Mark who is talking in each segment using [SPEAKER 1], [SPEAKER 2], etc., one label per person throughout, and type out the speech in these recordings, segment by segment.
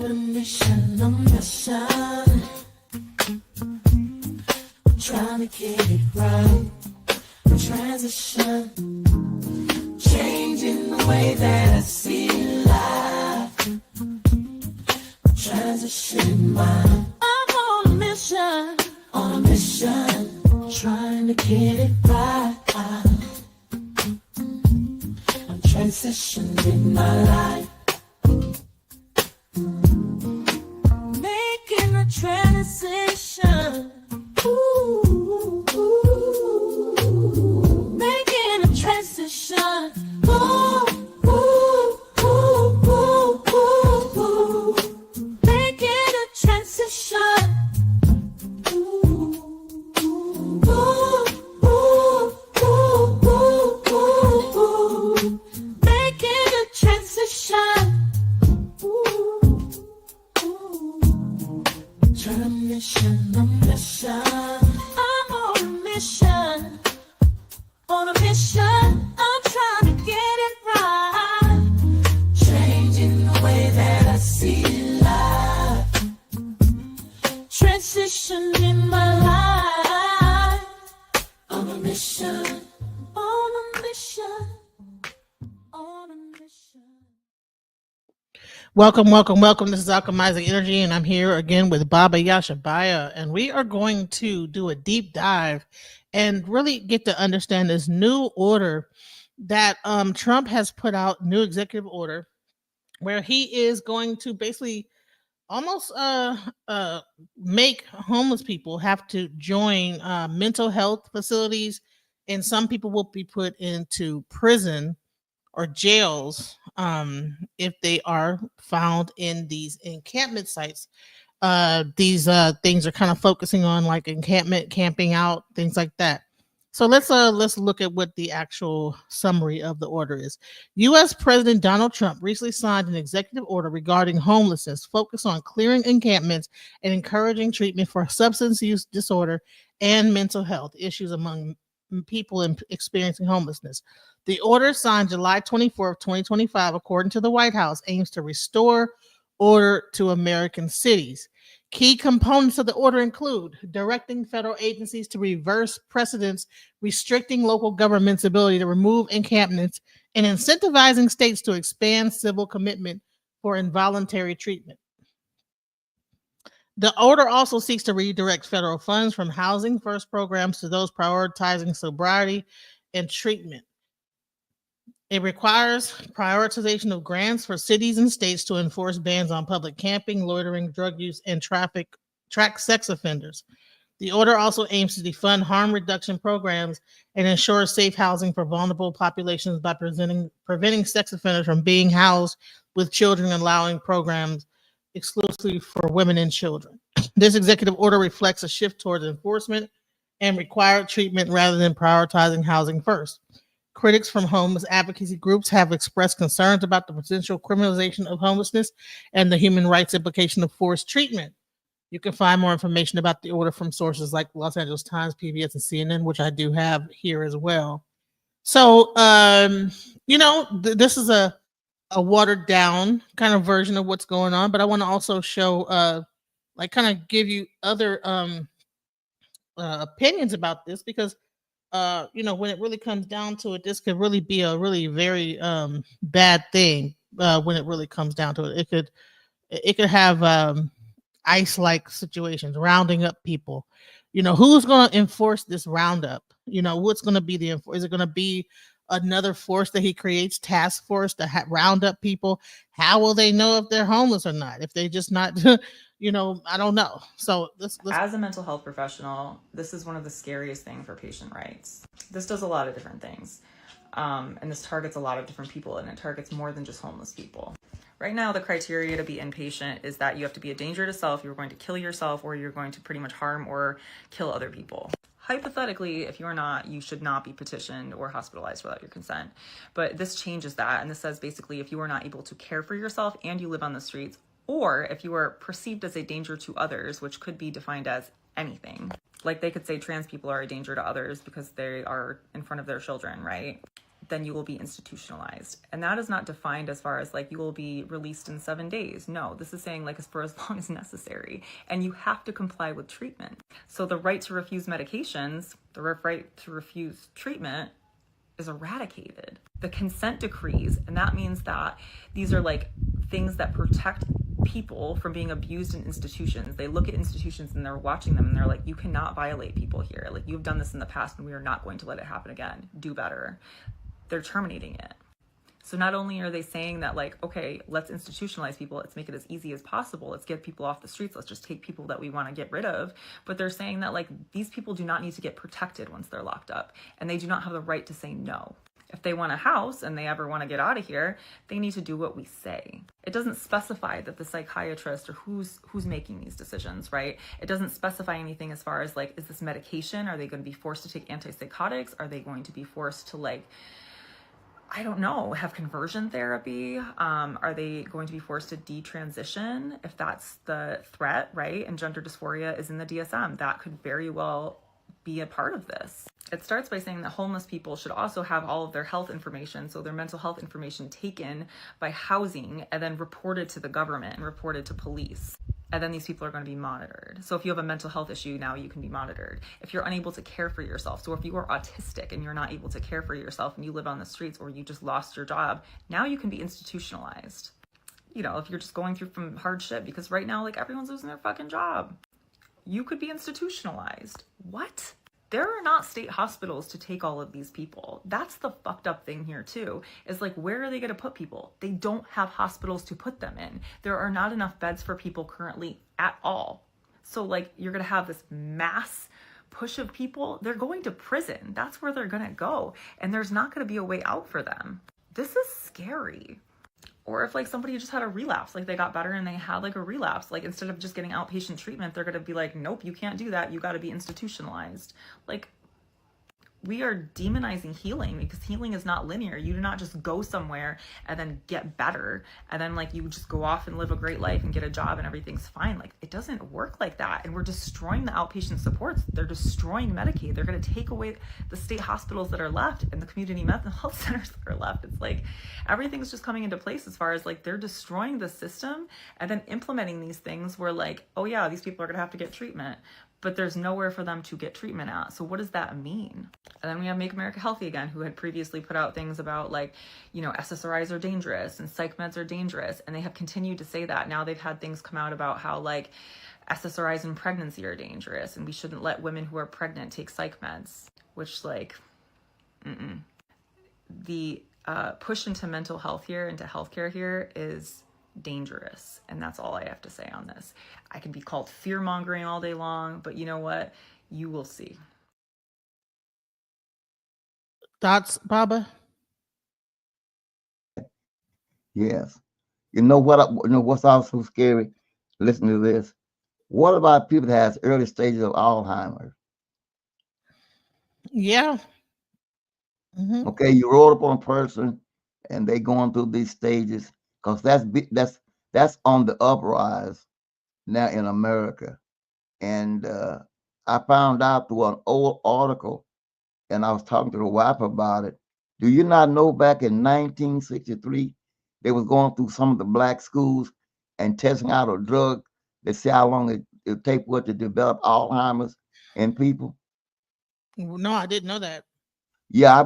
[SPEAKER 1] Mission, I'm mission. I'm trying to get it right. Transition, changing the way that I see life. Transition mind. I'm on a mission, trying to get it right. I'm transitioning my life. Making a transition. Ooh, making a transition. Ooh, ooh, ooh, ooh, ooh, ooh. Making a transition. Ooh, ooh, ooh, ooh, ooh, ooh, ooh. Making a transition. Turn a mission, a mission. I'm on a mission. On a mission, I'm trying to get it right. Changing the way that I see life. Transition in my life. On a mission. On a mission. On a mission.
[SPEAKER 2] Welcome. This is Alchemizing Energy, and I'm here again with Baba Yashabaya, and we are going to do a deep dive and really get to understand this new order that Trump has put out, new executive order, where he is going to basically almost make homeless people have to join mental health facilities, and some people will be put into prison or jails if they are found in these encampment sites. These things are kind of focusing on like encampment, camping out, things like that. So let's look at what the actual summary of the order is. U.S. President Donald Trump recently signed an executive order regarding homelessness, focused on clearing encampments and encouraging treatment for substance use disorder and mental health issues among people experiencing homelessness. The order, signed July 24th, 2025, according to the White House, aims to restore order to American cities. Key components of the order include directing federal agencies to reverse precedents, restricting local governments' ability to remove encampments, and incentivizing states to expand civil commitment for involuntary treatment. The order also seeks to redirect federal funds from housing first programs to those prioritizing sobriety and treatment. It requires prioritization of grants for cities and states to enforce bans on public camping, loitering, drug use, and track sex offenders. The order also aims to defund harm reduction programs and ensure safe housing for vulnerable populations by preventing sex offenders from being housed with children and allowing programs exclusively for women and children. This executive order reflects a shift towards enforcement and required treatment rather than prioritizing housing first. Critics from homeless advocacy groups have expressed concerns about the potential criminalization of homelessness and the human rights implication of forced treatment. You can find more information about the order from sources like Los Angeles Times, PBS, and CNN, which I do have here as well. So, this is a watered down kind of version of what's going on, but I want to also show, kind of give you other opinions about this because when it really comes down to it, this could really be a really very bad thing. When it really comes down to it, it could have ice-like situations, rounding up people. Who's going to enforce this roundup? What's going to be is it going to be another force that he creates, task force to round up people? How will they know if they're homeless or not? If they just not, I don't know. So
[SPEAKER 3] As a mental health professional, this is one of the scariest things for patient rights. This does a lot of different things. And this targets a lot of different people, and it targets more than just homeless people. Right now, the criteria to be inpatient is that you have to be a danger to self, you're going to kill yourself, or you're going to pretty much harm or kill other people. Hypothetically, if you're not, you should not be petitioned or hospitalized without your consent. But this changes that, and this says basically if you are not able to care for yourself and you live on the streets, or if you are perceived as a danger to others, which could be defined as anything. Like they could say trans people are a danger to others because they are in front of their children, right? then you will be institutionalized. And that is not defined as far as like you will be released in 7 days. No, this is saying like as for as long as necessary. And you have to comply with treatment. So the right to refuse medications, the right to refuse treatment is eradicated. The consent decrees, and that means that these are like things that protect people from being abused in institutions. They look at institutions and they're watching them and they're like, you cannot violate people here. Like, you've done this in the past and we are not going to let it happen again. Do better. They're terminating it. So not only are they saying that like, okay, let's institutionalize people, let's make it as easy as possible, let's get people off the streets, let's just take people that we want to get rid of, but they're saying that like these people do not need to get protected once they're locked up, and they do not have the right to say no. If they want a house and they ever want to get out of here, they need to do what we say. It doesn't specify that the psychiatrist or who's making these decisions, right? It doesn't specify anything as far as like, is this medication? Are they going to be forced to take antipsychotics? Are they going to be forced to like, I don't know, have conversion therapy? Are they going to be forced to detransition if that's the threat, right? And gender dysphoria is in the DSM. That could very well be a part of this. It starts by saying that homeless people should also have all of their health information, so their mental health information taken by housing and then reported to the government and reported to police. And then these people are going to be monitored. So if you have a mental health issue, now you can be monitored. If you're unable to care for yourself, so if you are autistic and you're not able to care for yourself and you live on the streets or you just lost your job, now you can be institutionalized. You know, if you're just going through some hardship, because right now, like, everyone's losing their fucking job, you could be institutionalized. What? There are not state hospitals to take all of these people. That's the fucked up thing here too, is like, where are they gonna put people? They don't have hospitals to put them in. There are not enough beds for people currently at all. So like, you're gonna have this mass push of people, they're going to prison. That's where they're gonna go. And there's not gonna be a way out for them. This is scary. Or if like somebody just had a relapse, like they got better and they had like a relapse, like instead of just getting outpatient treatment, they're going to be like, nope, you can't do that. You got to be institutionalized. Like, we are demonizing healing because healing is not linear. You do not just go somewhere and then get better and then like you just go off and live a great life and get a job and everything's fine. Like, it doesn't work like that. And we're destroying the outpatient supports. They're destroying Medicaid. They're going to take away the state hospitals that are left and the community mental health centers that are left. It's like everything's just coming into place as far as like they're destroying the system and then implementing these things where like, oh yeah, these people are going to have to get treatment, but there's nowhere for them to get treatment at. So what does that mean? And then we have Make America Healthy Again, who had previously put out things about like, you know, SSRIs are dangerous and psych meds are dangerous. And they have continued to say that. Now they've had things come out about how like SSRIs in pregnancy are dangerous and we shouldn't let women who are pregnant take psych meds, which like, the push into mental health here, into healthcare here is dangerous. And that's all I have to say on this. I can be called fear mongering all day long, but you know what? You will see.
[SPEAKER 2] Thoughts, Baba?
[SPEAKER 4] Yes. You know what? You know what's also scary? Listen to this. What about people that has early stages of Alzheimer's?
[SPEAKER 2] Yeah. Mm-hmm.
[SPEAKER 4] Okay, you roll up on a person, and they going through these stages because that's on the uprise now in America. And I found out through an old article, and I was talking to the wife about it. Do you not know back in 1963, they was going through some of the black schools and testing out a drug that see how long it take for it to develop Alzheimer's in people?
[SPEAKER 2] No, I didn't know that.
[SPEAKER 4] Yeah,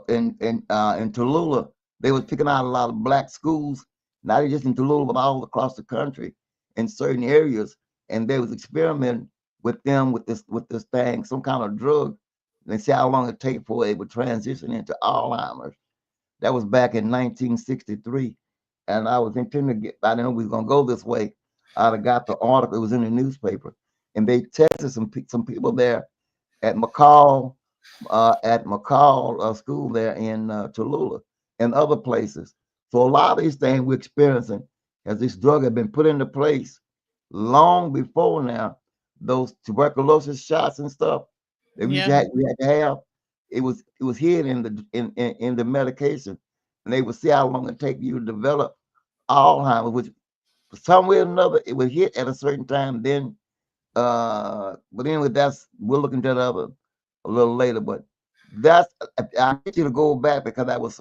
[SPEAKER 4] in Tallulah, they was picking out a lot of black schools, not just in Tallulah, but all across the country in certain areas, and they was experimenting with them with this thing, some kind of drug. They see how long it take for it would transition into Alzheimer's. That was back in 1963, and I was intending to get. I didn't know we was gonna go this way. I'd have got the article. It was in the newspaper, and they tested some people there at McCall school there in Tallulah and other places. So a lot of these things we're experiencing as this drug had been put into place long before now. Those tuberculosis shots and stuff that
[SPEAKER 2] Yeah.
[SPEAKER 4] we had to have, it was hidden in the medication, and they would see how long it take you to develop Alzheimer's, which for some way or another it would hit at a certain time. Then, but anyway, that's we'll look into that other a little later. But That's I need you to go back because that was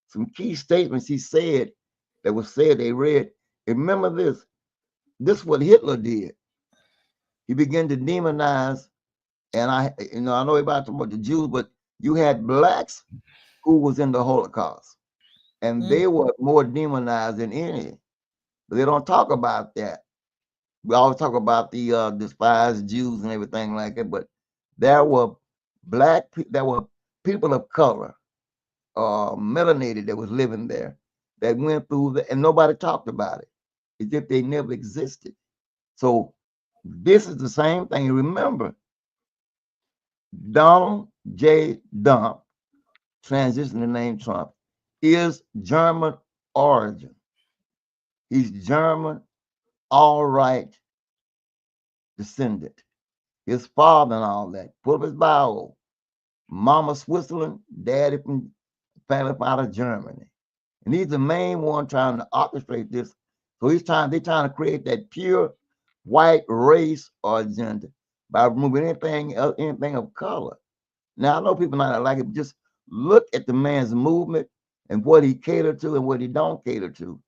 [SPEAKER 4] some key statements he said that was said they read. And remember this. This is what Hitler did. He began to demonize, and I know everybody talking about the Jews, but you had blacks who was in the Holocaust, and
[SPEAKER 2] Mm.
[SPEAKER 4] they were more demonized than any. But they don't talk about that. We always talk about the despised Jews and everything like that, but there were there were people of color, melanated that was living there that went through and nobody talked about it as if they never existed. So this is the same thing. Remember, Donald J. Trump, transition the name Trump, is German origin. He's German, all right descendant. His father and all that. Put up his bio. Mama Switzerland, daddy from family from out of Germany. And he's the main one trying to orchestrate this. So they're trying to create that pure white race or agenda by removing anything of color. Now I know people might not like it, but just look at the man's movement and what he catered to and what he don't cater to.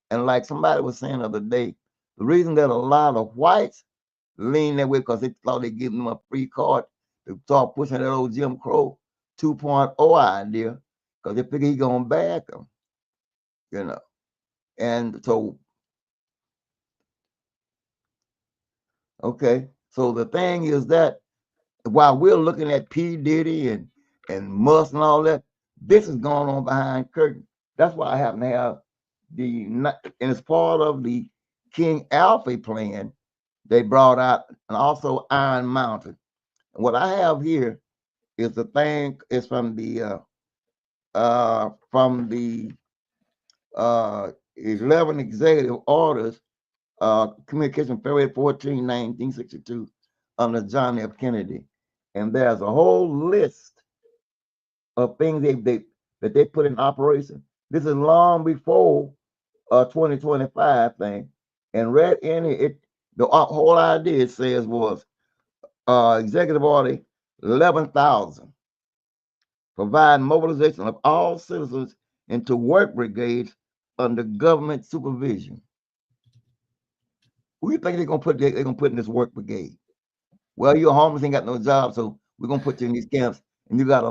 [SPEAKER 4] And like somebody was saying the other day, the reason that a lot of whites lean that way because they thought they give them a free card to start pushing that old Jim Crow 2.0 idea because they figure he gonna back them, you know. And so, okay, so the thing is that while we're looking at P. Diddy and Musk and all that, this is going on behind curtain. That's why I happen to have and it's part of the King Alfred plan they brought out, and also Iron Mountain. And what I have here is the thing is from the 11 executive orders, communication February 14, 1962, under John F. Kennedy. And there's a whole list of things that they put in operation. This is long before 2025 thing. And read in it, the whole idea it says was executive order 11,000, provide mobilization of all citizens into work brigades under government supervision. Who do you think they're gonna put in this work brigade? Well, you're homeless, ain't got no job, so we're gonna put you in these camps, and you got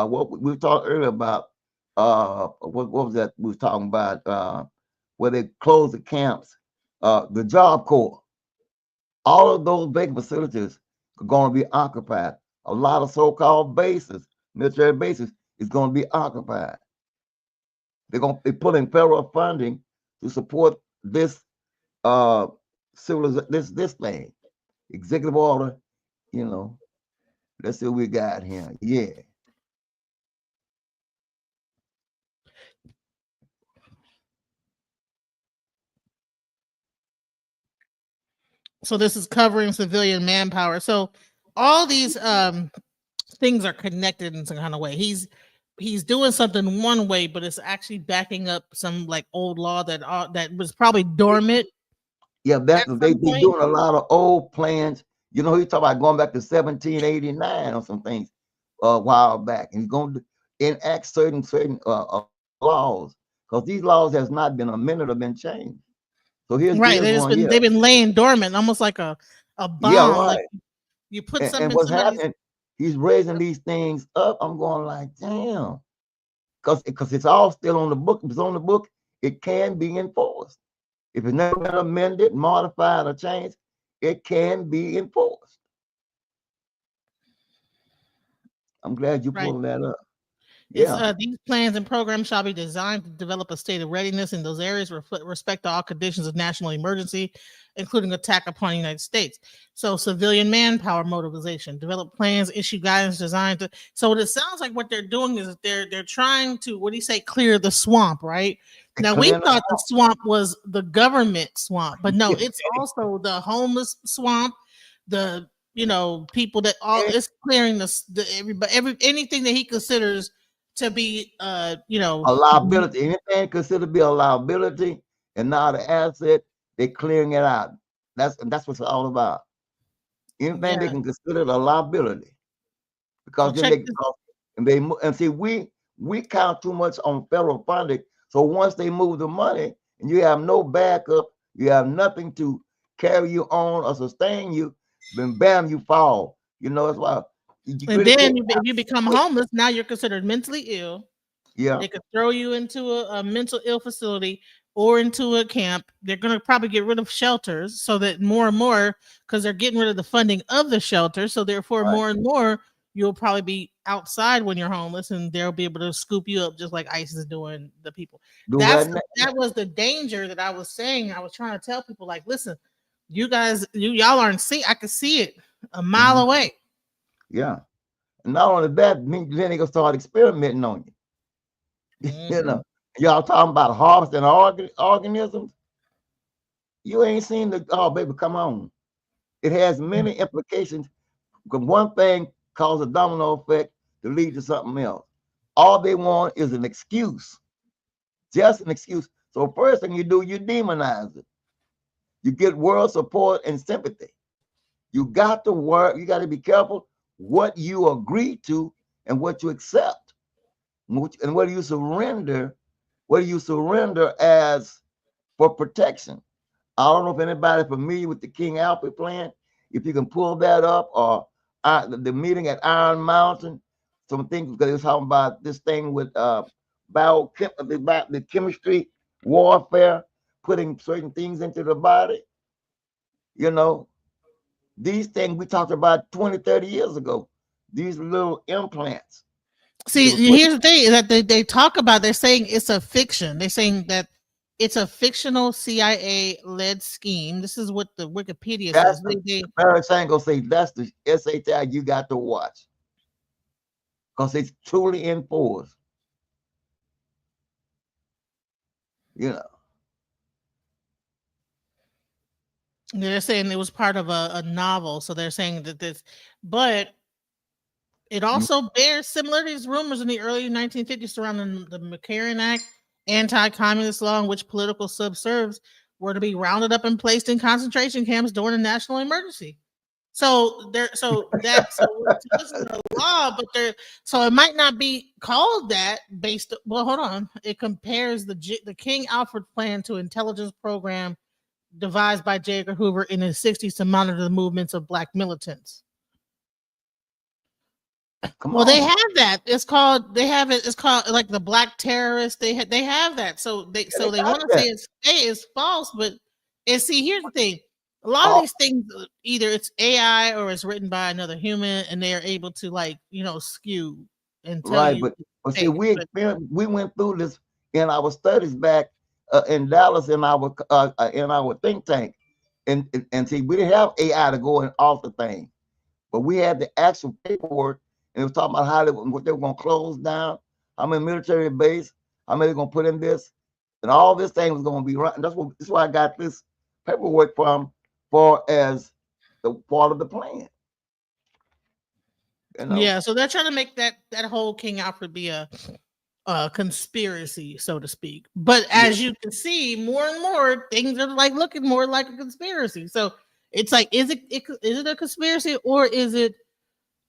[SPEAKER 4] what we talked earlier about. What was that we was talking about? Where they closed the camps, the Job Corps. All of those vacant facilities are going to be occupied. A lot of so-called bases, military bases, is going to be occupied. They put in federal funding to support this this thing. Executive order, you know. Let's see what we got here. Yeah.
[SPEAKER 2] So this is covering civilian manpower. So all these things are connected in some kind of way. He's doing something one way, but it's actually backing up some like old law that was probably dormant
[SPEAKER 4] Yeah,
[SPEAKER 2] at
[SPEAKER 4] that's
[SPEAKER 2] some
[SPEAKER 4] they
[SPEAKER 2] point.
[SPEAKER 4] doing a lot of old plans. You know, he talking about going back to 1789 or some things a while back, and he's going to enact certain laws because these laws has not been amended or been changed. So
[SPEAKER 2] Right.
[SPEAKER 4] here's one. Yeah,
[SPEAKER 2] They've been laying dormant, almost like a
[SPEAKER 4] yeah,
[SPEAKER 2] bomb. Like
[SPEAKER 4] right.
[SPEAKER 2] you put something
[SPEAKER 4] And
[SPEAKER 2] in
[SPEAKER 4] what's
[SPEAKER 2] somebody's.
[SPEAKER 4] happening? He's raising these things up. I'm going like, damn, because it's all still on the book. If it's on the book, it can be enforced. If it's never been amended, modified, or changed, it can be enforced. I'm glad you
[SPEAKER 2] Right.
[SPEAKER 4] pulled that up.
[SPEAKER 2] It's
[SPEAKER 4] Yeah,
[SPEAKER 2] these plans and programs shall be designed to develop a state of readiness in those areas, respect to all conditions of national emergency, including attack upon the United States. So, civilian manpower mobilization, develop plans, issue guidance designed to. So, what it sounds like what they're doing is they're trying to, what do you say, clear the swamp, right?
[SPEAKER 4] and
[SPEAKER 2] Now, we
[SPEAKER 4] clean
[SPEAKER 2] thought
[SPEAKER 4] up.
[SPEAKER 2] the swamp was the government swamp, but no, it's also the homeless swamp, the people that all it's clearing the every anything that he considers to be
[SPEAKER 4] A liability. Anything considered to be a liability and not an asset, they're clearing it out. That's what it's all about. Anything they
[SPEAKER 2] yeah.
[SPEAKER 4] can consider a liability,
[SPEAKER 2] So
[SPEAKER 4] because then
[SPEAKER 2] check
[SPEAKER 4] they
[SPEAKER 2] this.
[SPEAKER 4] And and see, we count too much on federal funding. So once they move the money and you have no backup, you have nothing to carry you on or sustain you, then bam, you fall. That's why you
[SPEAKER 2] And
[SPEAKER 4] really
[SPEAKER 2] then
[SPEAKER 4] can't.
[SPEAKER 2] if you become homeless, now you're considered mentally ill.
[SPEAKER 4] Yeah,
[SPEAKER 2] They could throw you into a mental ill facility or into a camp. They're going to probably get rid of shelters so that more and more, because they're getting rid of the funding of the shelter. So therefore,
[SPEAKER 4] right.
[SPEAKER 2] more and more, you'll probably be outside when you're homeless, and they'll be able to scoop you up just like ICE is doing the people.
[SPEAKER 4] Do what?
[SPEAKER 2] That was the danger that I was saying. I was trying to tell people, like, listen, you guys, y'all aren't see. I can see it a mile
[SPEAKER 4] Mhm.
[SPEAKER 2] away.
[SPEAKER 4] Yeah. And not only that, then they gonna start experimenting on you. You
[SPEAKER 2] Mhm.
[SPEAKER 4] know, y'all talking about harvesting organisms. You ain't seen the oh baby, come on. It has many implications because one thing causes a domino effect to lead to something else. All they want is an excuse, just an excuse. So first thing you do, you demonize it. You get world support and sympathy. You got to work. You got to be careful what you agree to and what you accept, and what do you surrender. What do you surrender as for protection? I don't know if anybody familiar with the King Alfred plan. If you can pull that up, or the meeting at Iron Mountain, some things because it was talking about this thing with about the chemistry warfare, putting certain things into the body. You know, these things we talked about 20, 30 years ago. These little implants they
[SPEAKER 2] See,
[SPEAKER 4] were put.
[SPEAKER 2] here's the thing is that they talk about, they're saying it's a fiction. They're saying that it's a fictional CIA led scheme. This is what the Wikipedia
[SPEAKER 4] That's
[SPEAKER 2] says.
[SPEAKER 4] the Barry saying gonna say that's the SHI you got to watch because it's truly enforced. You know.
[SPEAKER 2] they're saying it was part of a novel. So they're saying that this, but it
[SPEAKER 4] You
[SPEAKER 2] also bears similarities, rumors in the early 1950s surrounding the McCarran Act, anti-communist law in which political subserves were to be rounded up and placed in concentration camps during a national emergency. So this is a law, but so it might not be called that based. Well, hold on. It compares the King Alfred plan to intelligence program devised by J. Edgar Hoover in the 60s to monitor the movements of black militants.
[SPEAKER 4] come
[SPEAKER 2] Well, they
[SPEAKER 4] on.
[SPEAKER 2] have that. It's called. They have it. It's called like the black terrorists. They have that. So
[SPEAKER 4] Yeah, they
[SPEAKER 2] they
[SPEAKER 4] got
[SPEAKER 2] want to say
[SPEAKER 4] that.
[SPEAKER 2] it's false, but and see, here's the thing. A lot of
[SPEAKER 4] All
[SPEAKER 2] these things, either it's AI or it's written by another human, and they are able to, like, skew and tell
[SPEAKER 4] right,
[SPEAKER 2] you
[SPEAKER 4] but see,
[SPEAKER 2] fake. But
[SPEAKER 4] we went through this in our studies back in Dallas in our think tank, and see, we didn't have AI to go and alter things, but we had the actual paperwork, and it was talking about what they were going to close down, how many military base, how many they're going to put in this, and all this thing was going to be run. That's why I got this paperwork from for as the part of the plan. You know,
[SPEAKER 2] yeah, so they're trying to make that whole King Alfred be a conspiracy, so to speak. But
[SPEAKER 4] yeah,
[SPEAKER 2] as you can see, more and more things are like looking more like a conspiracy. So it's like, is it a conspiracy, or is it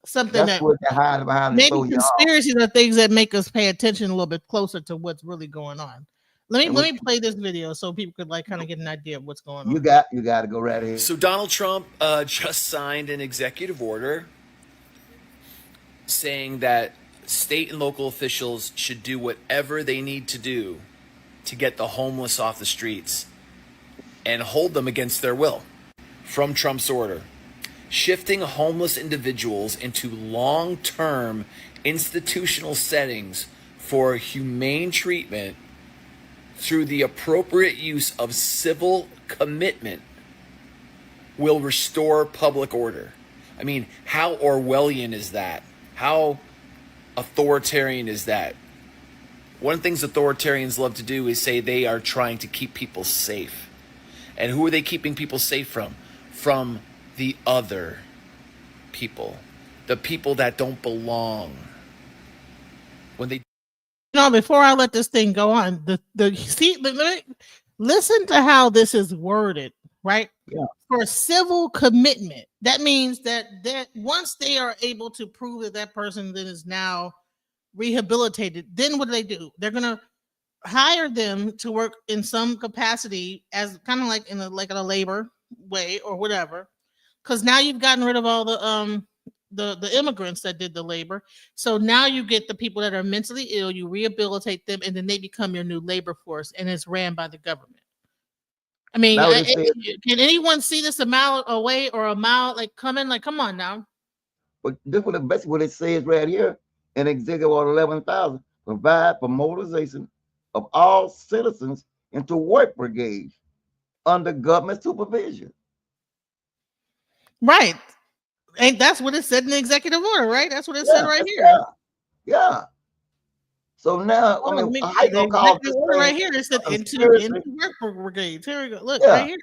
[SPEAKER 2] something
[SPEAKER 4] that's
[SPEAKER 2] that
[SPEAKER 4] what they're hiding behind and
[SPEAKER 2] maybe
[SPEAKER 4] throw you off.
[SPEAKER 2] conspiracies are things that make us pay attention a little bit closer to what's really going on.
[SPEAKER 4] And
[SPEAKER 2] Let me play this video so people could like kind of get an idea of what's going on.
[SPEAKER 4] you got to go right ahead.
[SPEAKER 5] So Donald Trump just signed an executive order saying that state and local officials should do whatever they need to do to get the homeless off the streets and hold them against their will. From Trump's order, shifting homeless individuals into long-term institutional settings for humane treatment through the appropriate use of civil commitment will restore public order. I mean, how Orwellian is that? How authoritarian is that? One of the things authoritarians love to do is say they are trying to keep people safe. And who are they keeping people safe from? From the other people, the people that don't belong. When they
[SPEAKER 2] Before I let this thing go on, listen to how this is worded, right?
[SPEAKER 4] Yeah.
[SPEAKER 2] For civil commitment, that means that once they are able to prove that that person then is now rehabilitated, then what do? They're gonna hire them to work in some capacity as kind of like in a labor way or whatever, because now you've gotten rid of all the immigrants that did the labor. So now you get the people that are mentally ill, you rehabilitate them, and then they become your new labor force, and it's ran by the government. I mean,
[SPEAKER 4] Now what it says,
[SPEAKER 2] can anyone see this a mile away or a mile like coming? Like, come on now.
[SPEAKER 4] but this what basically what it says right here in Executive Order 11,000, provide for mobilization of all citizens into work brigades under government supervision.
[SPEAKER 2] Right. And that's what it said in the executive order, right? That's what it said
[SPEAKER 4] Yeah,
[SPEAKER 2] right here.
[SPEAKER 4] yeah, yeah. So now,
[SPEAKER 2] Oh,
[SPEAKER 4] I
[SPEAKER 2] let
[SPEAKER 4] mean,
[SPEAKER 2] me
[SPEAKER 4] how you
[SPEAKER 2] the
[SPEAKER 4] gonna call
[SPEAKER 2] executive
[SPEAKER 4] this
[SPEAKER 2] order
[SPEAKER 4] thing
[SPEAKER 2] right here. It said
[SPEAKER 4] a
[SPEAKER 2] into
[SPEAKER 4] conspiracy?
[SPEAKER 2] work brigades. Here we go. Look right
[SPEAKER 4] Yeah,
[SPEAKER 2] here.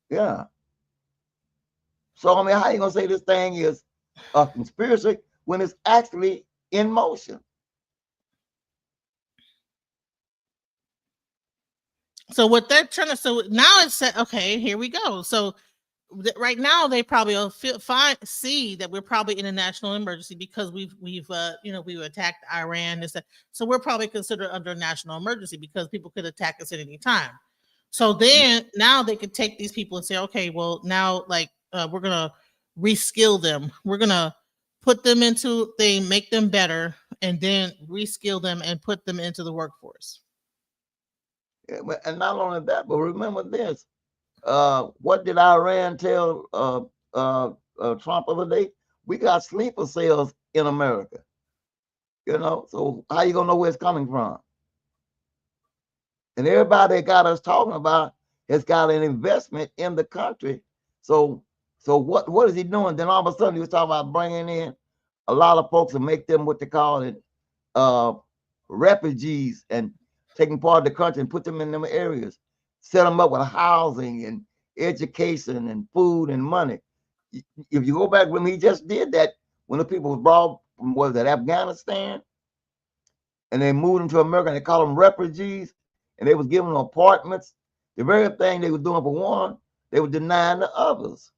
[SPEAKER 4] yeah. So I mean, how you gonna say this thing is a conspiracy when it's actually in motion?
[SPEAKER 2] So what they're trying to so now it's said, okay, here we go. So right now they probably will see that we're probably in a national emergency because we've attacked Iran. So we're probably considered under a national emergency because people could attack us at any time. So then now they could take these people and say, okay, well now we're gonna reskill them. We're gonna put them into make them better, and then reskill them and put them into the workforce.
[SPEAKER 4] Yeah, and not only that, but remember this. What did Iran tell Trump the other day? We got sleeper cells in America. So how you gonna know where it's coming from? And everybody that got us talking about has got an investment in the country. So what is he doing? Then all of a sudden he was talking about bringing in a lot of folks and make them what they call it refugees and taking part of the country and put them in them areas, set them up with housing and education and food and money. If you go back when he just did that, when the people was brought from Afghanistan, and they moved them to America and they called them refugees, and they was giving them apartments. The very thing they were doing for one, they were denying the others.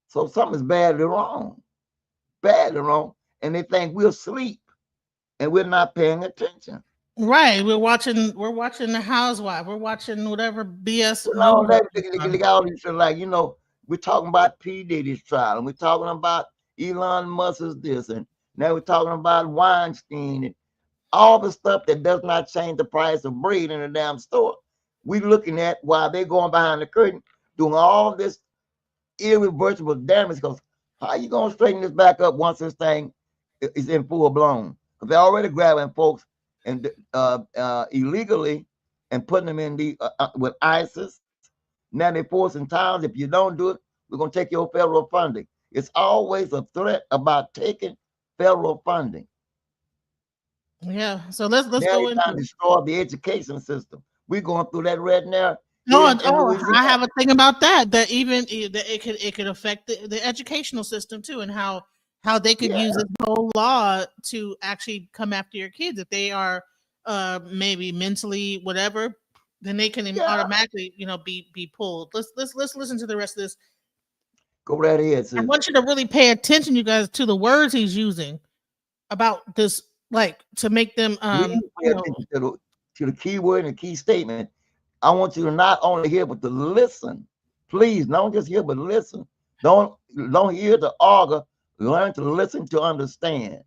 [SPEAKER 4] So something's badly wrong, and they think we're asleep and we're not paying attention.
[SPEAKER 2] Right. We're watching the housewife. We're watching whatever BS
[SPEAKER 4] All
[SPEAKER 2] news.
[SPEAKER 4] that all these we're talking about P. Diddy's trial, and we're talking about Elon Musk's this, and now we're talking about Weinstein and all the stuff that does not change the price of bread in a damn store. We looking at while they're going behind the curtain doing all this irreversible damage. Because how you gonna straighten this back up once this thing is in full blown? Because they're already grabbing folks and illegally and putting them in with ISIS. Now they're forcing towns. If you don't do it, we're gonna take your federal funding. It's always a threat about taking federal funding.
[SPEAKER 2] Yeah. So let's
[SPEAKER 4] Now
[SPEAKER 2] go
[SPEAKER 4] they're trying
[SPEAKER 2] into
[SPEAKER 4] to destroy the education system. We're going through that right now here
[SPEAKER 2] oh,
[SPEAKER 4] in
[SPEAKER 2] oh, I
[SPEAKER 4] Louisiana.
[SPEAKER 2] have a thing about that. That even that it could affect the educational system too, and how they could
[SPEAKER 4] Yeah,
[SPEAKER 2] use this whole law to actually come after your kids if they are maybe mentally whatever. Then they can
[SPEAKER 4] yeah.
[SPEAKER 2] automatically be pulled. Let's listen to the rest of this.
[SPEAKER 4] Go right ahead,
[SPEAKER 2] I
[SPEAKER 4] sis.
[SPEAKER 2] want you to really pay attention, you guys, to the words he's using about this, like to make them
[SPEAKER 4] Please pay attention to the key word and the key statement. I want you to not only hear but to listen. Please don't just hear but listen. Don't hear to argue. Learn to listen to understand.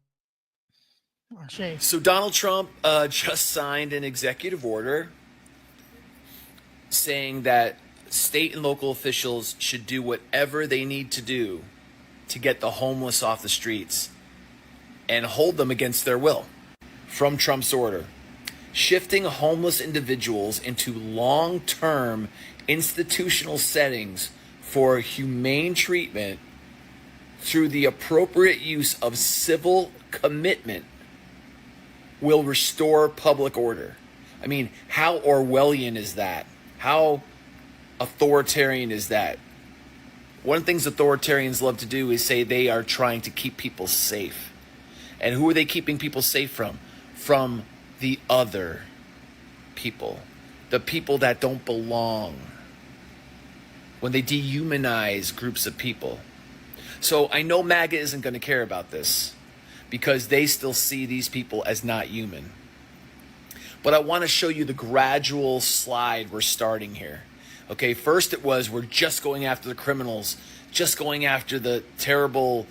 [SPEAKER 2] Shay.
[SPEAKER 5] So Donald Trump just signed an executive order saying that state and local officials should do whatever they need to do to get the homeless off the streets and hold them against their will. From Trump's order, shifting homeless individuals into long-term institutional settings for humane treatment through the appropriate use of civil commitment will restore public order. I mean, how Orwellian is that? How authoritarian is that? One of the things authoritarians love to do is say they are trying to keep people safe. And who are they keeping people safe from? From the other people, the people that don't belong, when they dehumanize groups of people. So I know MAGA isn't going to care about this, because they still see these people as not human. But I want to show you the gradual slide we're starting here. Okay, first it was we're just going after the criminals, just going after the terrible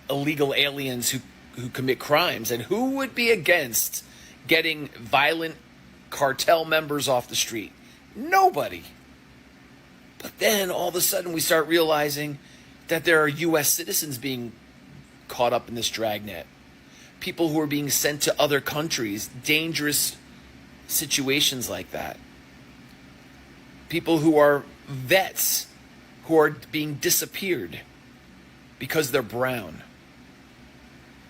[SPEAKER 5] illegal aliens who commit crimes. And who would be against getting violent cartel members off the street? Nobody. But then all of a sudden we start realizing that there are U.S. citizens being caught up in this dragnet. People who are being sent to other countries, dangerous situations like that. People who are vets who are being disappeared because they're brown.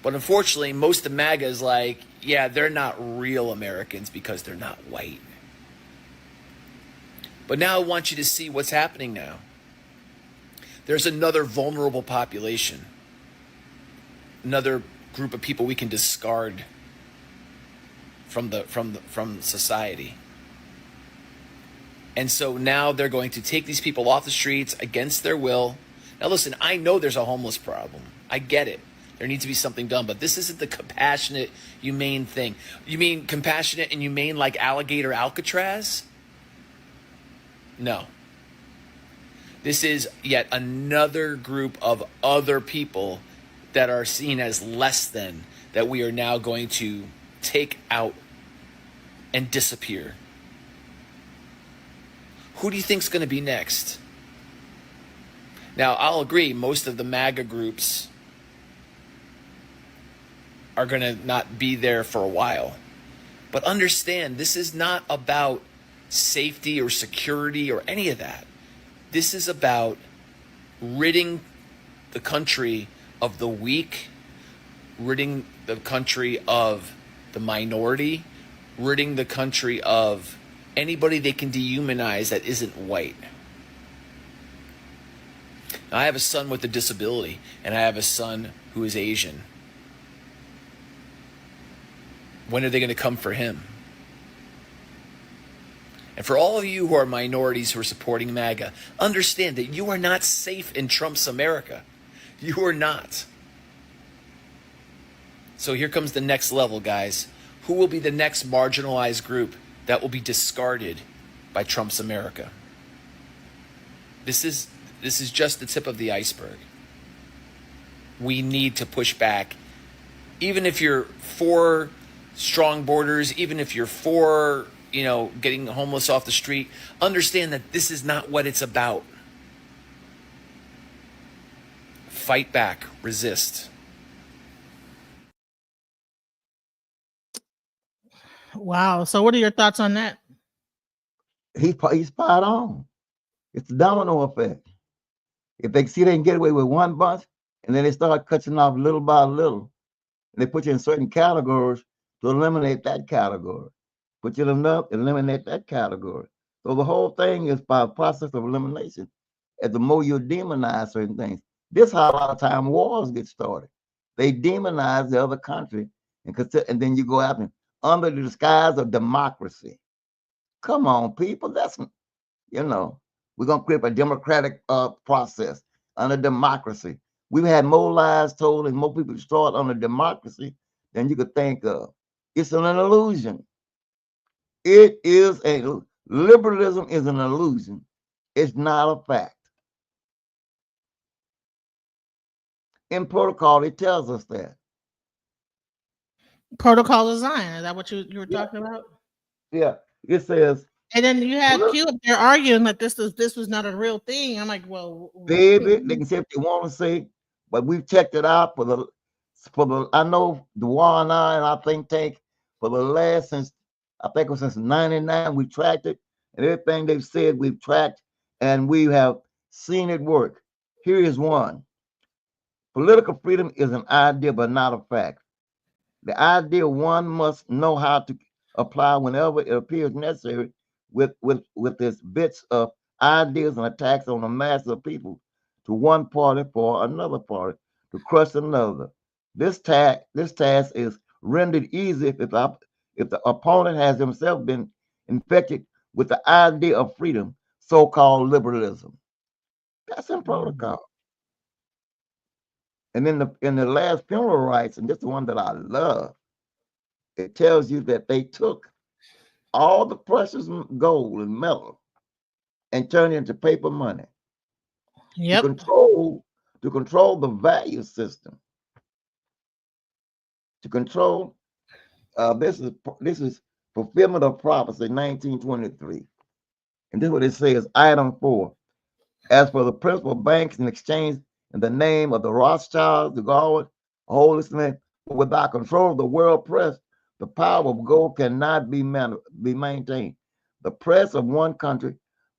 [SPEAKER 5] But unfortunately, most of MAGA is like, yeah, they're not real Americans because they're not white. But now I want you to see what's happening now. There's another vulnerable population, another group of people we can discard from society. And so now they're going to take these people off the streets against their will. Now listen, I know there's a homeless problem. I get it. There needs to be something done, but this isn't the compassionate, humane thing. You mean compassionate and humane like Alligator Alcatraz? No. This is yet another group of other people that are seen as less than, that we are now going to take out and disappear. Who do you think's going to be next? Now, I'll agree, most of the MAGA groups are going to not be there for a while. But understand, this is not about safety or security or any of that. This is about ridding the country of the weak, ridding the country of the minority, ridding the country of anybody they can dehumanize that isn't white. Now, I have a son with a disability, and I have a son who is Asian. When are they going to come for him? And for all of you who are minorities who are supporting MAGA, understand that you are not safe in Trump's America. You are not. So here comes the next level, guys. Who will be the next marginalized group that will be discarded by Trump's America? This is just the tip of the iceberg. We need to push back. Even if you're for strong borders, even if you're for, getting homeless off the street, understand that this is not what it's about. Fight back, resist.
[SPEAKER 2] Wow. So what are your thoughts on that?
[SPEAKER 4] He's spot on. It's the domino effect. If they see they can get away with one bunch, and then they start cutting off little by little, and they put you in certain categories to eliminate that category. Put you in another, eliminate that category. So the whole thing is by a process of elimination. As the more you demonize certain things, this is how a lot of time wars get started. They demonize the other country, and then you go after them under the disguise of democracy. Come on, people. That's, we're going to create a democratic process under democracy. We've had more lies told and more people destroyed under democracy than you could think of. It's an illusion. It is liberalism is an illusion. It's not a fact. In protocol, it tells us that.
[SPEAKER 2] Protocol design. Is that what you were talking about?
[SPEAKER 4] Yeah. It says.
[SPEAKER 2] And then you had Q up there arguing that this was not a real thing. I'm like, well,
[SPEAKER 4] baby, they can say what they want to say, but we've checked it out for the I know the war and our think tank for the last since 99 we tracked it, and everything they've said we've tracked, and we have seen it work. Here is one. Political freedom is an idea but not a fact. The idea one must know how to apply whenever it appears necessary with its bits of ideas and attacks on a mass of people to one party for another party to crush another. This task is rendered easy if the opponent has himself been infected with the idea of freedom, so-called liberalism. That's in protocol. And then in the last funeral rites, and this is the one that I love, it tells you that they took all the precious gold and metal and turned it into paper money to
[SPEAKER 2] Yep.
[SPEAKER 4] control the value system, to control. This is fulfillment of prophecy, 1923, and this is what it says. Item 4: as for the principal banks and exchange in the name of the Rothschilds, the Garwood, homelessness, without control of the world press, the power of gold cannot be maintained. The press of one country,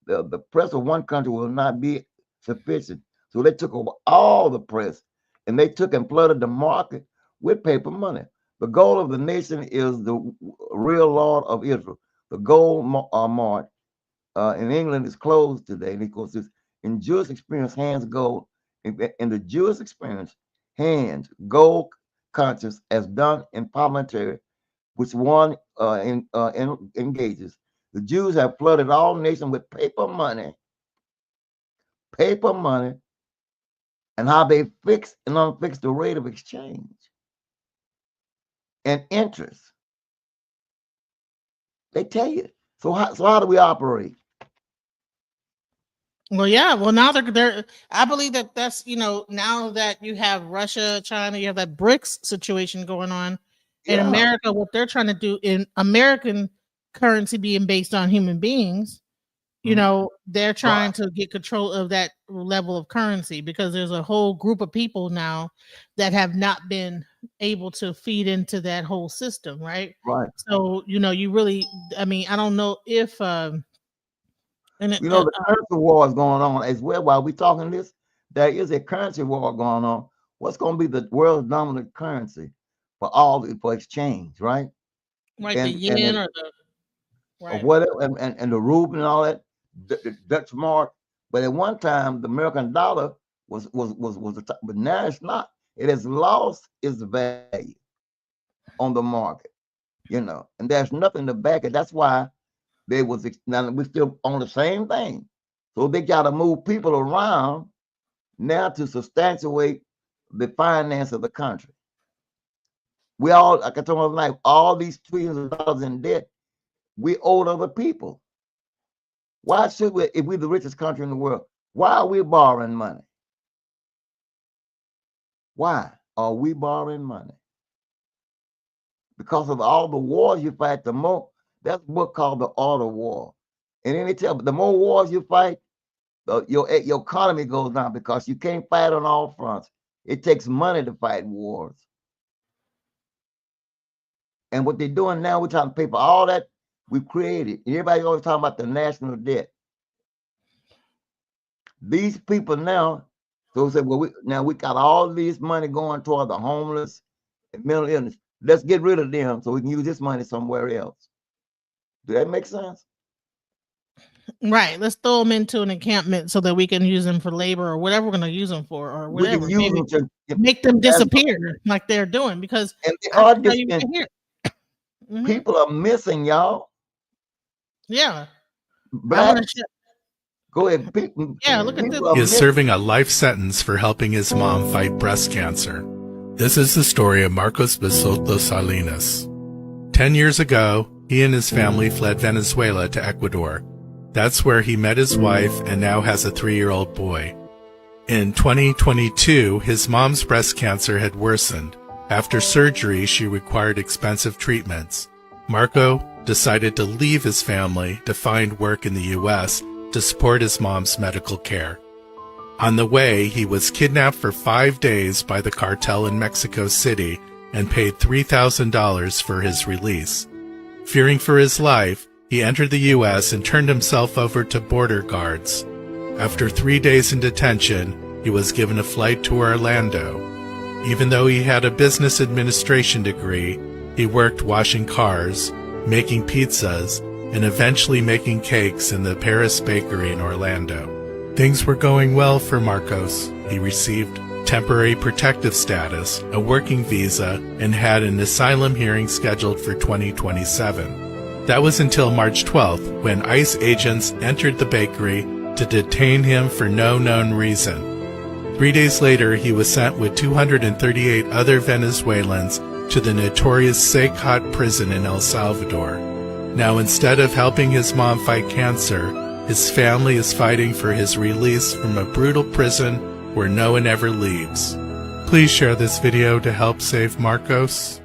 [SPEAKER 4] the press of one country will not be sufficient. So they took over all the press, and they took and flooded the market with paper money. The goal of the nation is the real Lord of Israel. The gold mart in England is closed today, and of course, in Jewish experience, hands gold. In the Jewish experience, hands gold conscious as done in parliamentary, which one engages. The Jews have flooded all nations with paper money, and how they fix and unfix the rate of exchange and interest. They tell you. So how do we operate?
[SPEAKER 2] Well, yeah. Well, now they're. I believe that's now that you have Russia, China, you have that BRICS situation going on in
[SPEAKER 4] Yeah.
[SPEAKER 2] America. What they're trying to do in American currency being based on human beings, they're trying to get control of that level of currency because there's a whole group of people now that have not been able to feed into that whole system, right?
[SPEAKER 4] Right.
[SPEAKER 2] So you really. I mean, I don't know if.
[SPEAKER 4] The currency war is going on as well. While we're talking this, there is a currency war going on. What's going to be the world's dominant currency for exchange, right?
[SPEAKER 2] Like the yen or the
[SPEAKER 4] or whatever, and the ruble and all that, the Dutch mark. But at one time, the American dollar was the top, but now it's not. It has lost its value on the market, and there's nothing to back it. That's why now we're still on the same thing. So they got to move people around now to substantiate the finance of the country. We all, like I told my life, all these trillions of dollars in debt, we owe other people. Why should we, if we're the richest country in the world, why are we borrowing money? Why are we borrowing money? Because of all the wars you fight, that's a book called The Art of War. And then they tell, the more wars you fight, your economy goes down because you can't fight on all fronts. It takes money to fight wars. And what they're doing now, we're trying to pay for all that we've created. Everybody always talking about the national debt. These people now, so say, well, we got all this money going toward the homeless and mental illness. Let's get rid of them so we can use this money somewhere else. Does that make sense?
[SPEAKER 2] Right. Let's throw them into an encampment so that we can use them for labor or whatever we're going to use them for, or whatever.
[SPEAKER 4] We can use them to
[SPEAKER 2] make them disappear like they're doing because
[SPEAKER 4] people are missing, y'all.
[SPEAKER 2] Yeah.
[SPEAKER 4] Go ahead.
[SPEAKER 2] Yeah, look at this.
[SPEAKER 6] He is serving a life sentence for helping his mom fight breast cancer. This is the story of Marcos Besoto Salinas. 10 years ago, he and his family fled Venezuela to Ecuador. That's where he met his wife and now has a 3-year-old boy. In 2022, his mom's breast cancer had worsened. After surgery, she required expensive treatments. Marco decided to leave his family to find work in the U.S. to support his mom's medical care. On the way, he was kidnapped for 5 days by the cartel in Mexico City and paid $3,000 for his release. Fearing for his life, he entered the U.S. and turned himself over to border guards. After 3 days in detention, he was given a flight to Orlando. Even though he had a business administration degree, he worked washing cars, making pizzas, and eventually making cakes in the Paris bakery in Orlando. Things were going well for Marcos. He received temporary protective status, a working visa, and had an asylum hearing scheduled for 2027. That was until March 12th, when ICE agents entered the bakery to detain him for no known reason. 3 days later, he was sent with 238 other Venezuelans to the notorious Secot prison in El Salvador. Now, instead of helping his mom fight cancer, his family is fighting for his release from a brutal prison where no one ever leaves. Please share this video to help save Marcos.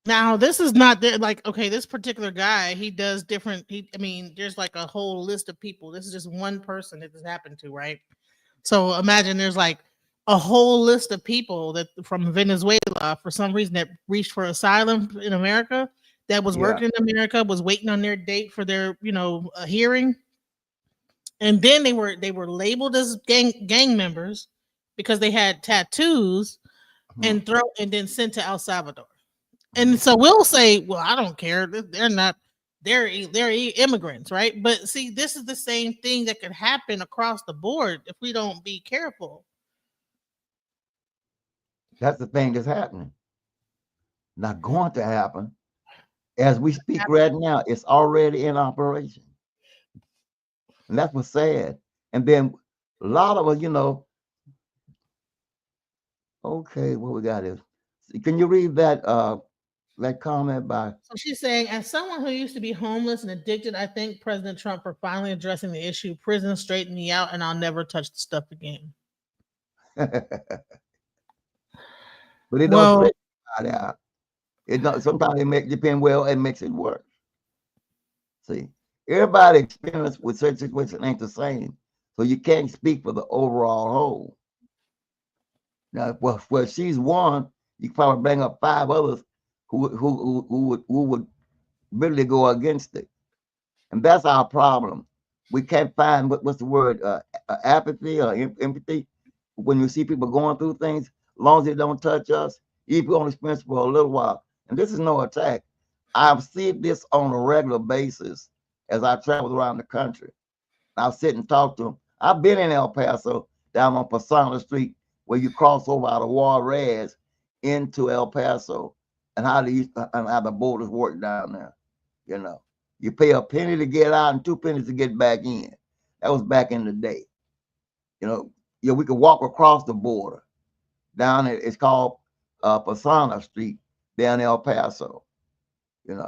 [SPEAKER 2] Now, this is not like, okay, this particular guy, he does different. I mean, there's like a whole list of people. This is just one person that this happened to, right? So imagine there's like a whole list of people that from Venezuela, for some reason, that reached for asylum in America, that was working in America, was waiting on their date for their, hearing. And then they were labeled as gang members because they had tattoos and then sent to El Salvador. And so we'll say, well, I don't care. They're not. They're immigrants, right? But see, this is the same thing that could happen across the board if we don't be careful.
[SPEAKER 4] That's the thing that's happening. Not going to happen. As we speak right now, it's already in operation. And that's what's sad. And then a lot of us, okay, what we got is, can you read that comment by?
[SPEAKER 2] So she's saying, as someone who used to be homeless and addicted, I thank President Trump for finally addressing the issue. Prison straightened me out, and I'll never touch the stuff again.
[SPEAKER 4] But it don't straighten it out. It don't. Sometimes it makes it makes it worse. See, everybody experience with certain situations ain't the same, so you can't speak for the overall whole. Now, well, she's one. You can probably bring up 5 others who would really go against it, and that's our problem. We can't find what's the word, apathy or empathy when you see people going through things. As long as it don't touch us, even if we only experience for a little while. And this is no attack. I've seen this on a regular basis as I travel around the country. I'll sit and talk to them. I've been in El Paso, down on Pasana Street, where you cross over out of Juarez into El Paso, and how the borders work down there. You pay a penny to get out and 2 pennies to get back in. That was back in the day. We could walk across the border down there. It's called Pasana Street down in El Paso.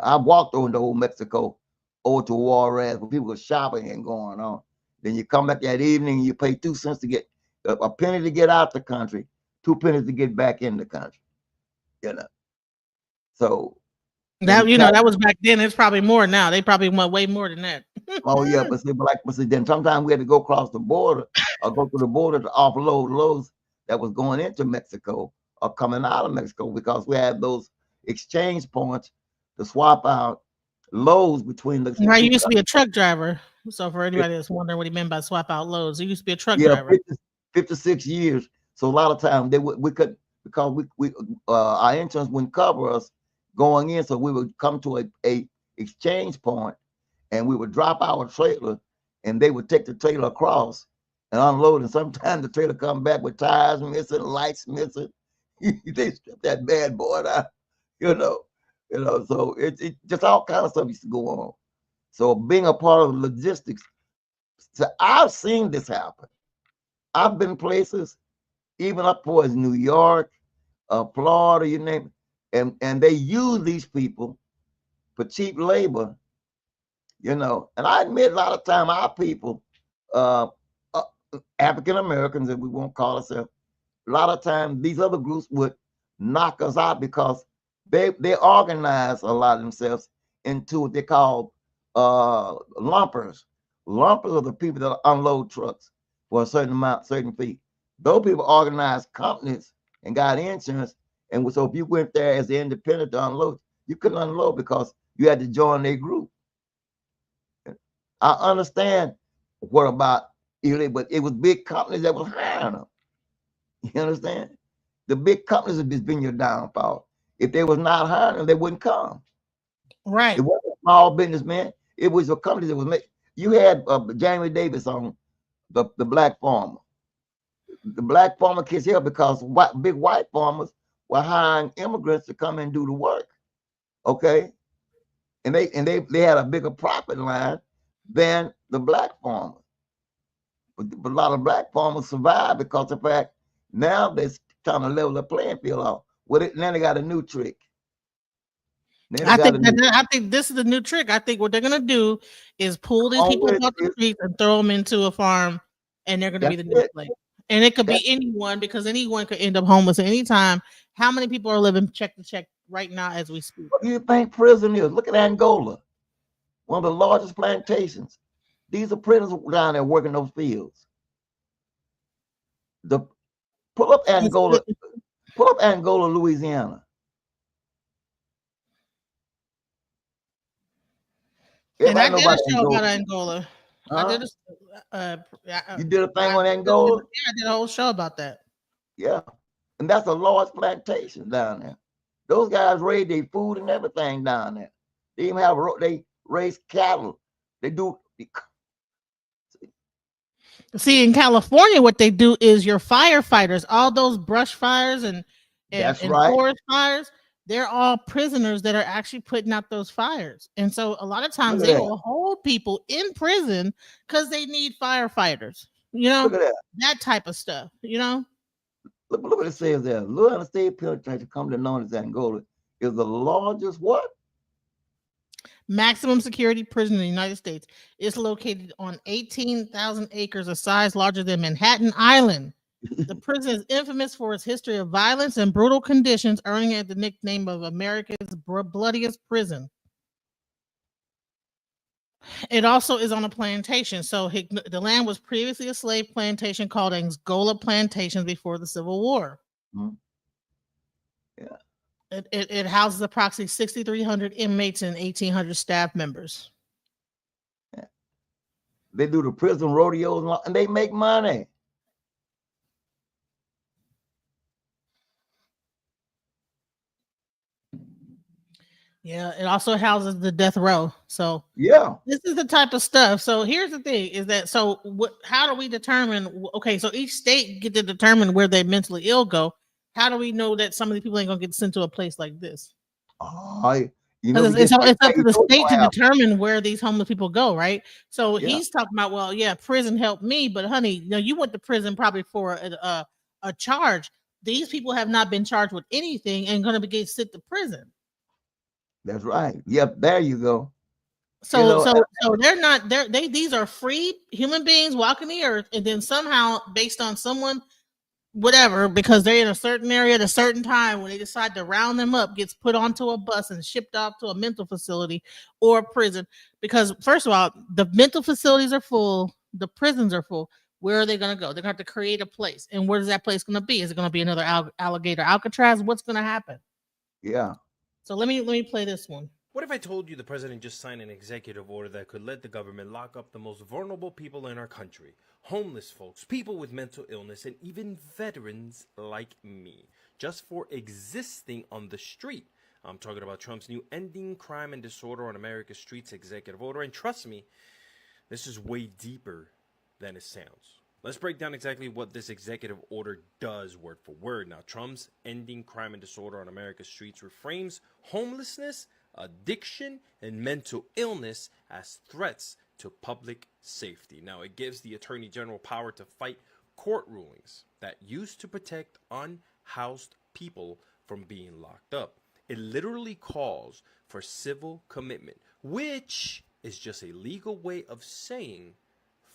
[SPEAKER 4] I walked over to old Mexico, over to Juarez, where people were shopping and going on. Then you come back that evening, and you pay 2 cents to get a penny to get out the country, 2 pennies to get back in the country. So
[SPEAKER 2] that that was back then. It's probably more now. They probably want way more than that.
[SPEAKER 4] Oh yeah, but then sometimes we had to go across the border or go through the border to offload loads that was going into Mexico or coming out of Mexico, because we had those exchange points to swap out loads between the.
[SPEAKER 2] Right, you used to be a truck driver. So for anybody that's wondering what he meant by swap out loads, he used to be a truck driver.
[SPEAKER 4] 56 years. So a lot of times we could, because we our insurance wouldn't cover us going in, so we would come to a exchange point, and we would drop our trailer, and they would take the trailer across and unload. And sometimes the trailer come back with tires missing, lights missing. They strip that bad boy out, So it just all kind of stuff used to go on. So being a part of logistics, so I've seen this happen. I've been places, even up towards New York, Florida, you name it, and they use these people for cheap labor, And I admit a lot of time our people, African Americans, if we won't call ourselves, a lot of times these other groups would knock us out because they organize a lot of themselves into what they call lumpers. Lumpers are the people that unload trucks for a certain amount, certain fee. Those people organize companies and got insurance. And so if you went there as the independent to unload, you couldn't unload because you had to join their group. I understand what about illegal, but it was big companies that was hiring them. You understand? The big companies have just been your downfall. If they was not hiring them, they wouldn't come.
[SPEAKER 2] Right.
[SPEAKER 4] It wasn't a small business, man. It was a company that was making. You had Jamie Davis on the black farmer. The black farmer kids here because big white farmers were hiring immigrants to come and do the work. Okay, and they had a bigger profit line than the black farmers. But a lot of black farmers survive because of the fact now they're trying to level the playing field off. Now they got a new trick.
[SPEAKER 2] I think this is the new trick. I think what they're gonna do is pull these people off the streets and throw them into a farm, and they're gonna be the new slave. And it could be anyone, because anyone could end up homeless at any time. How many people are living check to check right now as we speak?
[SPEAKER 4] What do you think prison is? Look at Angola, one of the largest plantations. These are prisoners down there working those fields. Pull up Angola, Louisiana.
[SPEAKER 2] And I did a show about Angola.
[SPEAKER 4] Huh?
[SPEAKER 2] I did
[SPEAKER 4] you did a thing on Angola?
[SPEAKER 2] Yeah, I did a whole show about that.
[SPEAKER 4] Yeah, and that's a large plantation down there. Those guys raise their food and everything down there. They even they raise cattle. They do.
[SPEAKER 2] See, in California, what they do is your firefighters, all those brush fires and forest fires, they're all prisoners that are actually putting out those fires. And so a lot of times they will hold people in prison because they need firefighters, that type of stuff,
[SPEAKER 4] Look what it says there. Louisiana State Penitentiary, commonly known as Angola, is the largest what?
[SPEAKER 2] Maximum security prison in the United States. It's located on 18,000 acres, a size larger than Manhattan Island. The prison is infamous for its history of violence and brutal conditions, earning it the nickname of America's bloodiest prison. It also is on a plantation. So the land was previously a slave plantation called Angola Plantations before the Civil War.
[SPEAKER 4] Mm-hmm. Yeah.
[SPEAKER 2] It houses approximately 6,300 inmates and 1,800 staff members.
[SPEAKER 4] Yeah. They do the prison rodeos and they make money.
[SPEAKER 2] Yeah, it also houses the death row. So
[SPEAKER 4] yeah,
[SPEAKER 2] this is the type of stuff. So here's the thing: is that how do we determine? Okay, so each state get to determine where they mentally ill go. How do we know that some of the people ain't gonna get sent to a place like this?
[SPEAKER 4] It's
[SPEAKER 2] up to the state to determine where these homeless people go, right? So he's talking about, well, yeah, prison helped me, but honey, you went to prison probably for a charge. These people have not been charged with anything and going to get sent to prison.
[SPEAKER 4] That's right. Yep, there you go.
[SPEAKER 2] So they're not there. These are free human beings walking the earth, and then somehow, based on someone, whatever, because they're in a certain area at a certain time, when they decide to round them up, gets put onto a bus and shipped off to a mental facility or a prison. Because first of all, the mental facilities are full, the prisons are full. Where are they going to go? They're going to have to create a place. And where is that place going to be? Is it going to be another alligator Alcatraz? What's going to happen?
[SPEAKER 4] Yeah.
[SPEAKER 2] So let me play this one.
[SPEAKER 7] What if I told you the president just signed an executive order that could let the government lock up the most vulnerable people in our country? Homeless folks, people with mental illness, and even veterans like me, just for existing on the street. I'm talking about Trump's new Ending Crime and Disorder on America's Streets executive order. And trust me, this is way deeper than it sounds. Let's break down exactly what this executive order does word for word. Now, Trump's Ending Crime and Disorder on America's Streets reframes homelessness, addiction, and mental illness as threats to public safety. Now, it gives the Attorney General power to fight court rulings that used to protect unhoused people from being locked up. It literally calls for civil commitment, which is just a legal way of saying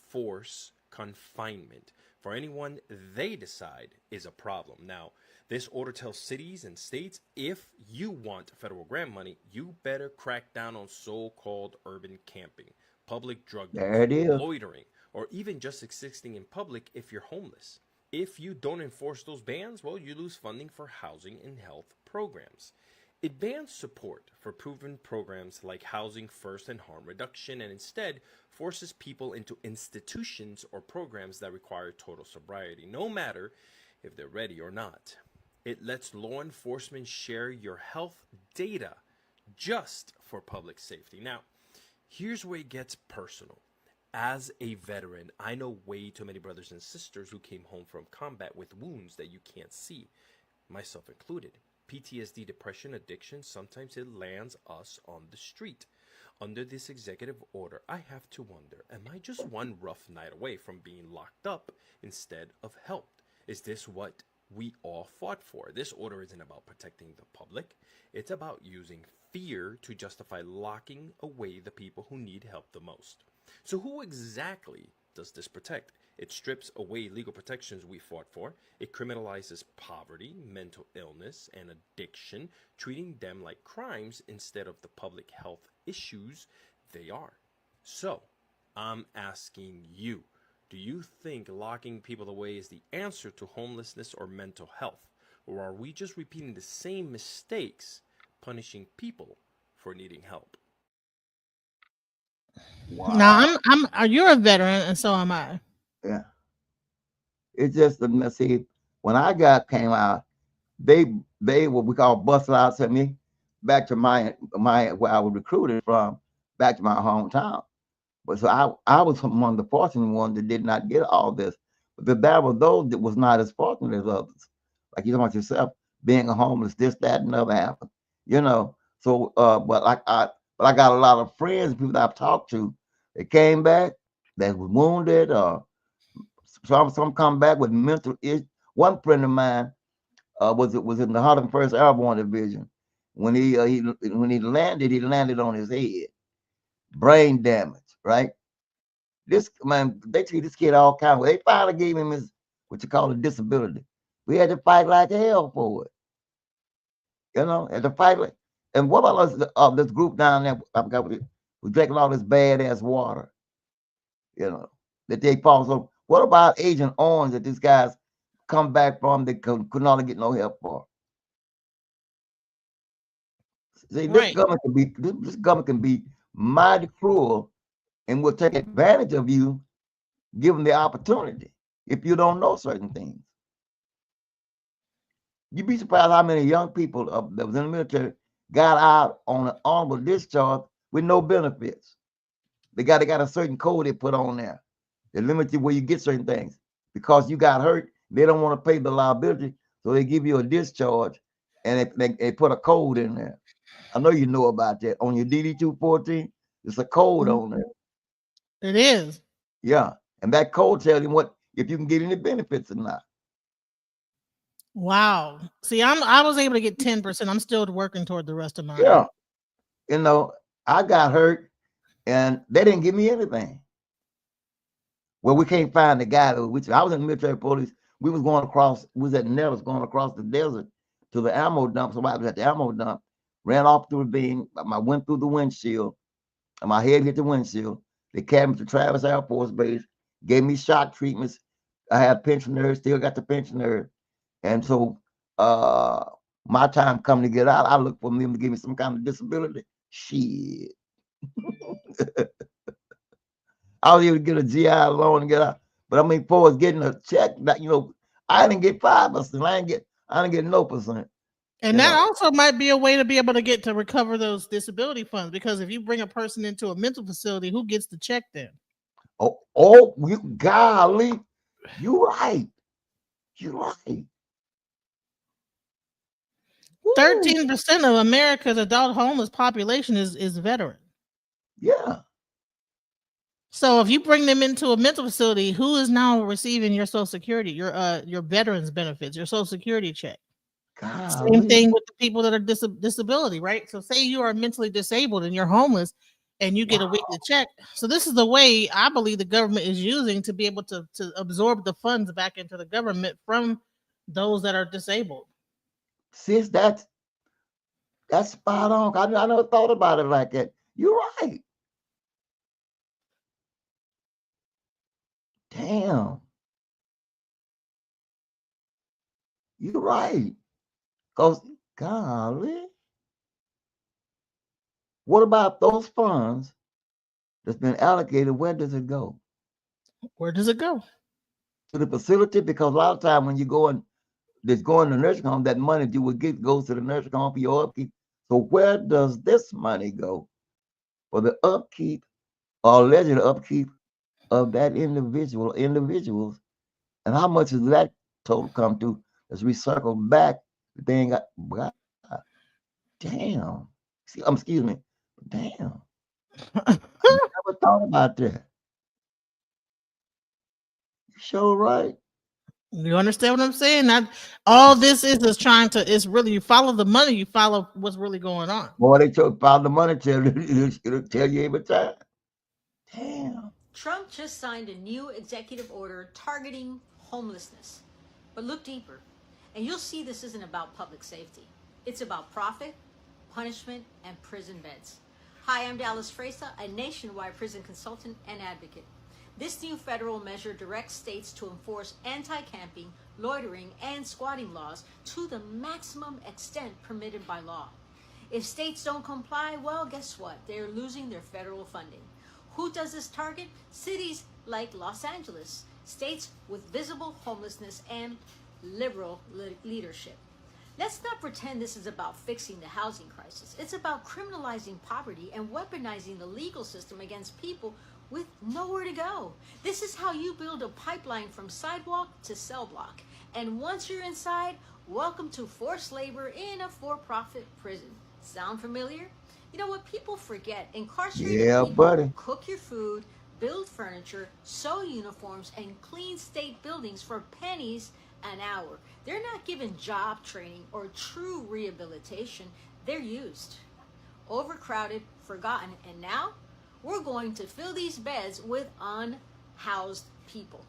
[SPEAKER 7] force confinement for anyone they decide is a problem. Now, this order tells cities and states, if you want federal grant money, you better crack down on so-called urban camping, public drug use, loitering, or even just existing in public if you're homeless. If you don't enforce those bans, well, you lose funding for housing and health programs. It bans support for proven programs like Housing First and harm reduction, and instead forces people into institutions or programs that require total sobriety, no matter if they're ready or not. It lets law enforcement share your health data just for public safety. Now, here's where it gets personal. As a veteran, I know way too many brothers and sisters who came home from combat with wounds that you can't see, myself included. PTSD, depression, addiction, sometimes it lands us on the street. Under this executive order, I have to wonder, am I just one rough night away from being locked up instead of helped? Is this what we all fought for? This order isn't about protecting the public. It's about using fear to justify locking away the people who need help the most. So who exactly does this protect? It strips away legal protections we fought for. It criminalizes poverty, mental illness, and addiction, treating them like crimes instead of the public health issues they are. So, I'm asking you, do you think locking people away is the answer to homelessness or mental health? Or are we just repeating the same mistakes, punishing people for needing help?
[SPEAKER 2] Now you're a veteran, and so am I.
[SPEAKER 4] Yeah. It's just the see when I came out, they what we call busted out sent me back to my where I was recruited from, back to my hometown. But so I was one of the fortunate ones that did not get all this. But there were those that was not as fortunate as others. Like you talking about yourself being a homeless, this, that, and other happened. You know. So but I got a lot of friends, people that I've talked to, that came back, that was wounded, some come back with mental issues. One friend of mine was in the 101st Airborne Division. When he landed on his head, brain damage. Right. This man, they treat this kid all kind of way. They finally gave him his what you call a disability. We had to fight like hell for it. You know, had to fight like. And what about us, this group down there? I forgot what we drinking all this bad ass water. You know, that they fall. So what about Agent Orange that these guys come back from that could not get no help for? See, this
[SPEAKER 2] Right.
[SPEAKER 4] government can be mighty cruel and will take advantage of you, given the opportunity. If you don't know certain things, you'd be surprised how many young people that was in the military got out on an honorable discharge with no benefits. They got a certain code they put on there. They limit you where you get certain things because you got hurt. They don't want to pay the liability, so they give you a discharge, and they put a code in there. I know you know about that on your DD 214. There's a code on there.
[SPEAKER 2] It is.
[SPEAKER 4] Yeah, and that code tells you what if you can get any benefits or not.
[SPEAKER 2] Wow. See, I was able to get 10%. I'm still working toward the rest of mine.
[SPEAKER 4] Yeah, you know, I got hurt, and they didn't give me anything. Well, we can't find the guy that which I was in the military police. We was going across. We was at Nellis going across the desert to the ammo dump. So I was at the ammo dump, ran off through the beam. I went through the windshield, and my head hit the windshield. They carried me to Travis Air Force Base, gave me shock treatments. I had pensioners, still got the pensioners, and so my time coming to get out, I looked for them to give me some kind of disability. Shit. I was able to get a GI loan and get out. But I mean, for us getting a check, that I didn't get 5%. I didn't get no percent.
[SPEAKER 2] And that also might be a way to be able to get to recover those disability funds, because if you bring a person into a mental facility, who gets the check then?
[SPEAKER 4] You golly, you're right. You're right.
[SPEAKER 2] 13% of America's adult homeless population is veteran.
[SPEAKER 4] Yeah.
[SPEAKER 2] So if you bring them into a mental facility, who is now receiving your Social Security, your veterans benefits, your Social Security check?
[SPEAKER 4] Golly.
[SPEAKER 2] Same thing with the people that are disability, right? So say you are mentally disabled and you're homeless and you get a weekly check. So this is the way I believe the government is using to be able to absorb the funds back into the government from those that are disabled.
[SPEAKER 4] Sis, that's spot on. I never thought about it like that. You're right. Damn. You're right. Because, golly, what about those funds that's been allocated? Where does it go?
[SPEAKER 2] Where does it go?
[SPEAKER 4] To the facility? Because a lot of time when you go and that's going to the nursing home, that money you would get goes to the nursing home for your upkeep. So where does this money go for the upkeep or alleged upkeep of that individuals, and how much does that total come to as we circle back? The thing got damn. Excuse me. Damn. Never thought about that. You sure right.
[SPEAKER 2] You understand what I'm saying? That all this is trying to is really you follow the money, you follow what's really going on.
[SPEAKER 4] Boy, they took found the money tell it'll tell you every time. Damn.
[SPEAKER 1] Trump just signed a new executive order targeting homelessness. But look deeper, and you'll see this isn't about public safety. It's about profit, punishment, and prison beds. Hi, I'm Dallas Fresa, a nationwide prison consultant and advocate. This new federal measure directs states to enforce anti-camping, loitering, and squatting laws to the maximum extent permitted by law. If states don't comply, well, guess what? They're losing their federal funding. Who does this target? Cities like Los Angeles, states with visible homelessness and liberal leadership. Let's not pretend this is about fixing the housing crisis. It's about criminalizing poverty and weaponizing the legal system against people with nowhere to go. This is how you build a pipeline from sidewalk to cell block. And once you're inside, welcome to forced labor in a for-profit prison. Sound familiar? You know what people forget? Incarcerated
[SPEAKER 4] Yeah,
[SPEAKER 1] people
[SPEAKER 4] buddy.
[SPEAKER 1] cook your food, build furniture, sew uniforms, and clean state buildings for pennies an hour. They're not given job training or true rehabilitation. They're used, overcrowded, forgotten, and now we're going to fill these beds with unhoused people.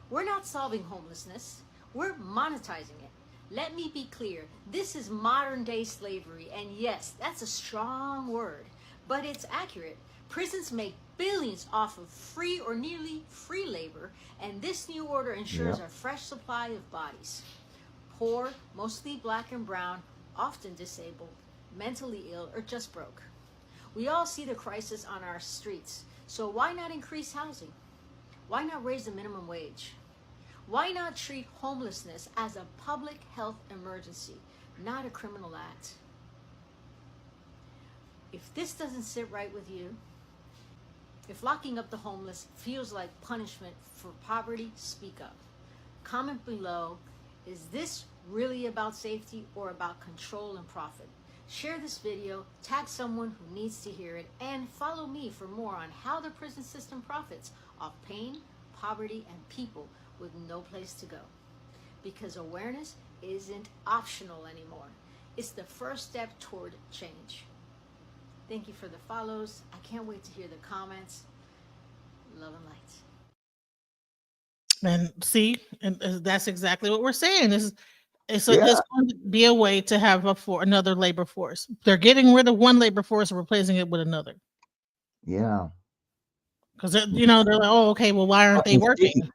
[SPEAKER 1] We're not solving homelessness. We're monetizing it. Let me be clear. This is modern day slavery. And yes, that's a strong word, but it's accurate. Prisons make billions off of free or nearly free labor, and this new order ensures a fresh supply of bodies. Poor, mostly black and brown, often disabled, mentally ill, or just broke. We all see the crisis on our streets. So why not increase housing? Why not raise the minimum wage? Why not treat homelessness as a public health emergency, not a criminal act? If this doesn't sit right with you, if locking up the homeless feels like punishment for poverty, speak up. Comment below, is this really about safety or about control and profit? Share this video, tag someone who needs to hear it, and follow me for more on how the prison system profits off pain, poverty, and people with no place to go. Because awareness isn't optional anymore. It's the first step toward change. Thank you for the follows. I can't wait to hear the comments. Love and light.
[SPEAKER 2] And see, and that's exactly what we're saying. It's
[SPEAKER 4] Yeah.
[SPEAKER 2] going to be a way to have another labor force. They're getting rid of one labor force and replacing it with another.
[SPEAKER 4] Yeah.
[SPEAKER 2] Because they're like, oh, okay, well, why aren't they working?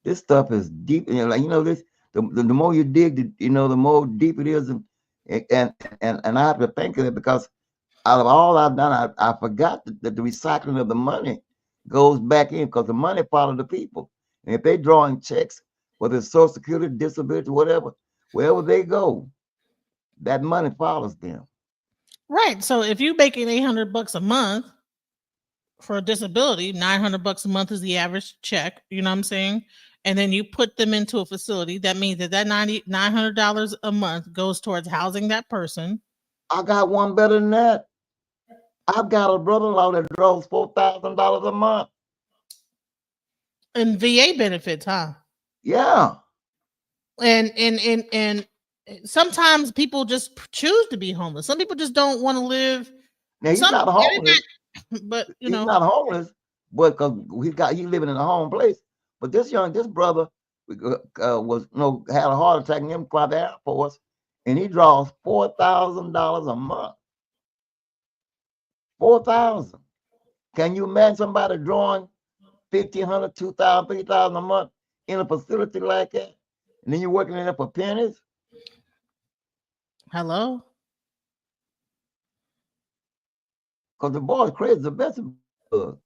[SPEAKER 4] This stuff is deep. This the more you dig, the more deep it is, and I have to think of it because out of all I've done, I forgot that the recycling of the money goes back in because the money follows the people, and if they're drawing checks, whether it's Social Security, disability, whatever, wherever they go, that money follows them.
[SPEAKER 2] Right. So if you're making $800 a month for a disability, $900 a month is the average check. You know what I'm saying? And then you put them into a facility. That means that $900 a month goes towards housing that person.
[SPEAKER 4] I got one better than that. I've got a brother-in-law that draws $4,000 a month.
[SPEAKER 2] And VA benefits, huh?
[SPEAKER 4] Yeah.
[SPEAKER 2] And sometimes people just choose to be homeless. Some people just don't want to live.
[SPEAKER 4] Now he's not homeless,
[SPEAKER 2] but
[SPEAKER 4] he's not homeless, but because he's living in a home place. But this brother was had a heart attack and him by the Air Force, and he draws $4,000 a month. 4,000. Can you imagine somebody drawing $1,500, $2,000, $3,000 a month in a facility like that, and then you're working in it for pennies?
[SPEAKER 2] Hello.
[SPEAKER 4] Because the boy's crazy, the best bug.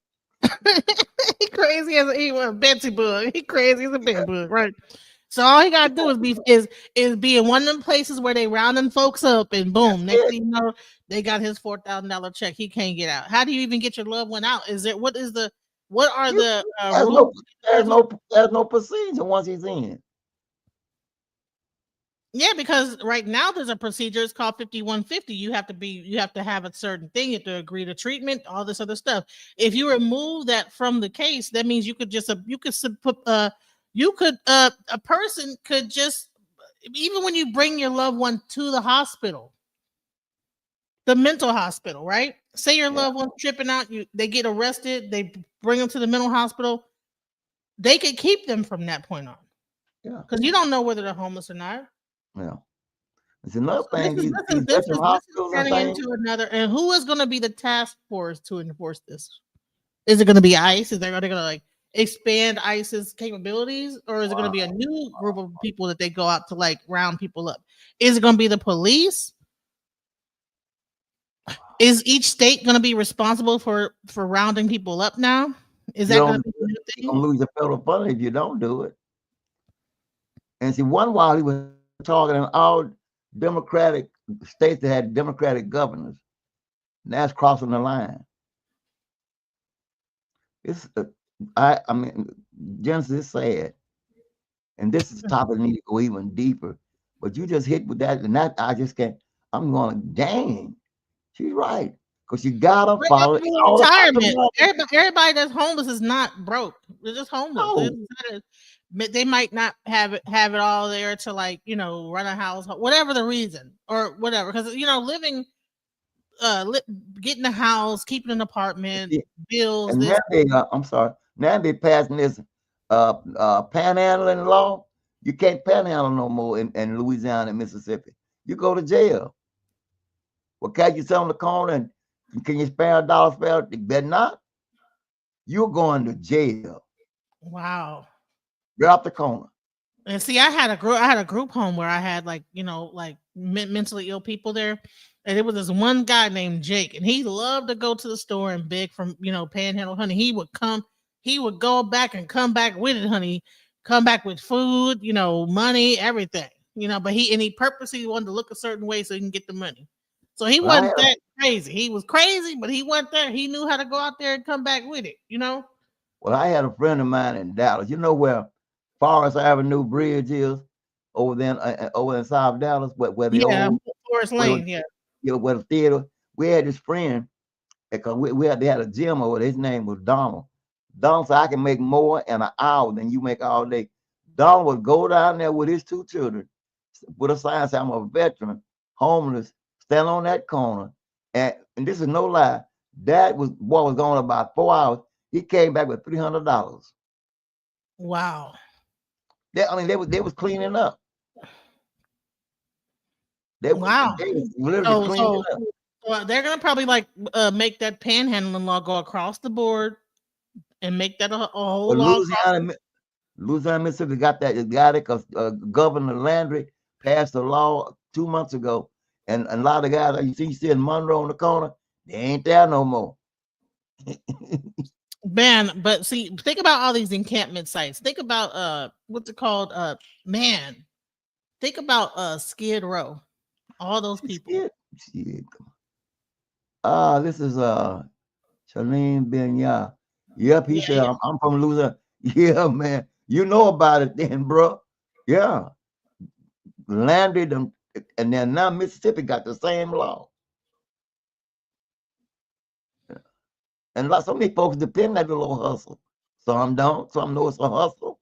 [SPEAKER 2] He crazy as a Betsy bug. He crazy as a bed bug, right? So all he gotta do is be in one of them places where they rounding folks up, and boom, next thing you know, they got his $4,000 check. He can't get out. How do you even get your loved one out? There's no
[SPEAKER 4] procedure once he's in.
[SPEAKER 2] Yeah, because right now there's a procedure. It's called 5150. You have to have a certain thing. You have to agree to treatment, all this other stuff. If you remove that from the case, that means you could just a person could just, even when you bring your loved one to the hospital, the mental hospital, right? Say your
[SPEAKER 4] Yeah,
[SPEAKER 2] loved one's tripping out, they get arrested, they bring them to the mental hospital. They could keep them from that point on
[SPEAKER 4] yeah,
[SPEAKER 2] because you don't know whether they're homeless or not.
[SPEAKER 4] yeah. It's another
[SPEAKER 2] So
[SPEAKER 4] thing. These
[SPEAKER 2] this
[SPEAKER 4] veteran
[SPEAKER 2] is
[SPEAKER 4] hospitals and
[SPEAKER 2] turning
[SPEAKER 4] things.
[SPEAKER 2] into another. And who is going to be the task force to enforce this? Is it going to be ICE? Are they going to like expand ICE's capabilities, or is it going to be a new group of people that they go out to like round people up? Is it going to be the police? Is each state going to be responsible for rounding people up now? Is
[SPEAKER 4] You
[SPEAKER 2] that going
[SPEAKER 4] don't.
[SPEAKER 2] to be the new
[SPEAKER 4] You're
[SPEAKER 2] thing?
[SPEAKER 4] gonna lose your federal funding if you don't do it. And see, one while he was talking in all Democratic states that had Democratic governors, and that's crossing the line. It's I mean, Genesis is sad, and this is a topic that need to go even deeper. But you just hit with that, and that I just can't. I'm going, dang, she's right, because you gotta
[SPEAKER 2] Bring up
[SPEAKER 4] follow. It's
[SPEAKER 2] people
[SPEAKER 4] all about the
[SPEAKER 2] retirement.
[SPEAKER 4] money.
[SPEAKER 2] Everybody that's homeless is not broke. They're just homeless.
[SPEAKER 4] No,
[SPEAKER 2] They might not have it all there to like run a house, whatever the reason or whatever. Because living, li- getting a house, keeping an apartment,
[SPEAKER 4] see,
[SPEAKER 2] bills.
[SPEAKER 4] and now
[SPEAKER 2] This
[SPEAKER 4] I'm sorry. Now they passing this panhandling law. You can't panhandle no more in Louisiana and Mississippi. You go to jail. Well, catch you on the corner and can you spare a dollar spare? You better not. You're going to jail.
[SPEAKER 2] wow.
[SPEAKER 4] Right off the corner.
[SPEAKER 2] And see, I had a group home where I had like mentally ill people there, and it was this one guy named Jake, and he loved to go to the store and beg from Panhandle, honey. He would go back and come back with it, honey. Come back with food, money, everything, But he purposely wanted to look a certain way so he can get the money. So he
[SPEAKER 4] But I
[SPEAKER 2] wasn't
[SPEAKER 4] had
[SPEAKER 2] that crazy. He was crazy, but he went there. He knew how to go out there and come back with it.
[SPEAKER 4] I had a friend of mine in Dallas. You know where Forest Avenue Bridge is over in South Dallas, where the
[SPEAKER 2] Yeah,
[SPEAKER 4] old
[SPEAKER 2] Forest
[SPEAKER 4] where,
[SPEAKER 2] Lane. Yeah.
[SPEAKER 4] where the theater. We had this friend because they had a gym over there. His name was Donald. Donald said, I can make more in an hour than you make all day. Donald would go down there with his two children with a sign saying, I'm a veteran, homeless, stand on that corner. And this is no lie. That was what was gone about 4 hours. He came back with $300.
[SPEAKER 2] Wow.
[SPEAKER 4] They was cleaning up.
[SPEAKER 2] Wow.
[SPEAKER 4] They was literally
[SPEAKER 2] So
[SPEAKER 4] cleaning
[SPEAKER 2] so
[SPEAKER 4] up.
[SPEAKER 2] so they're gonna probably like make that panhandling law go across the board and make that a whole
[SPEAKER 4] But
[SPEAKER 2] law across.
[SPEAKER 4] Louisiana, Mississippi got it because Governor Landry passed a law 2 months ago, and a lot of guys that you see in Monroe on the corner, they ain't there no more.
[SPEAKER 2] Man, but see, think about all these encampment sites. Think about what's it called? Man, think about Skid Row. All those people.
[SPEAKER 4] Shit. This is Shalene Benya. Yep, he
[SPEAKER 2] Yeah,
[SPEAKER 4] said
[SPEAKER 2] yeah.
[SPEAKER 4] I'm from Louisiana. Yeah, man, you know about it then, bro. Yeah, landed them, and then now Mississippi got the same law. And so many folks depend on the little hustle. Some don't. Some know it's a hustle.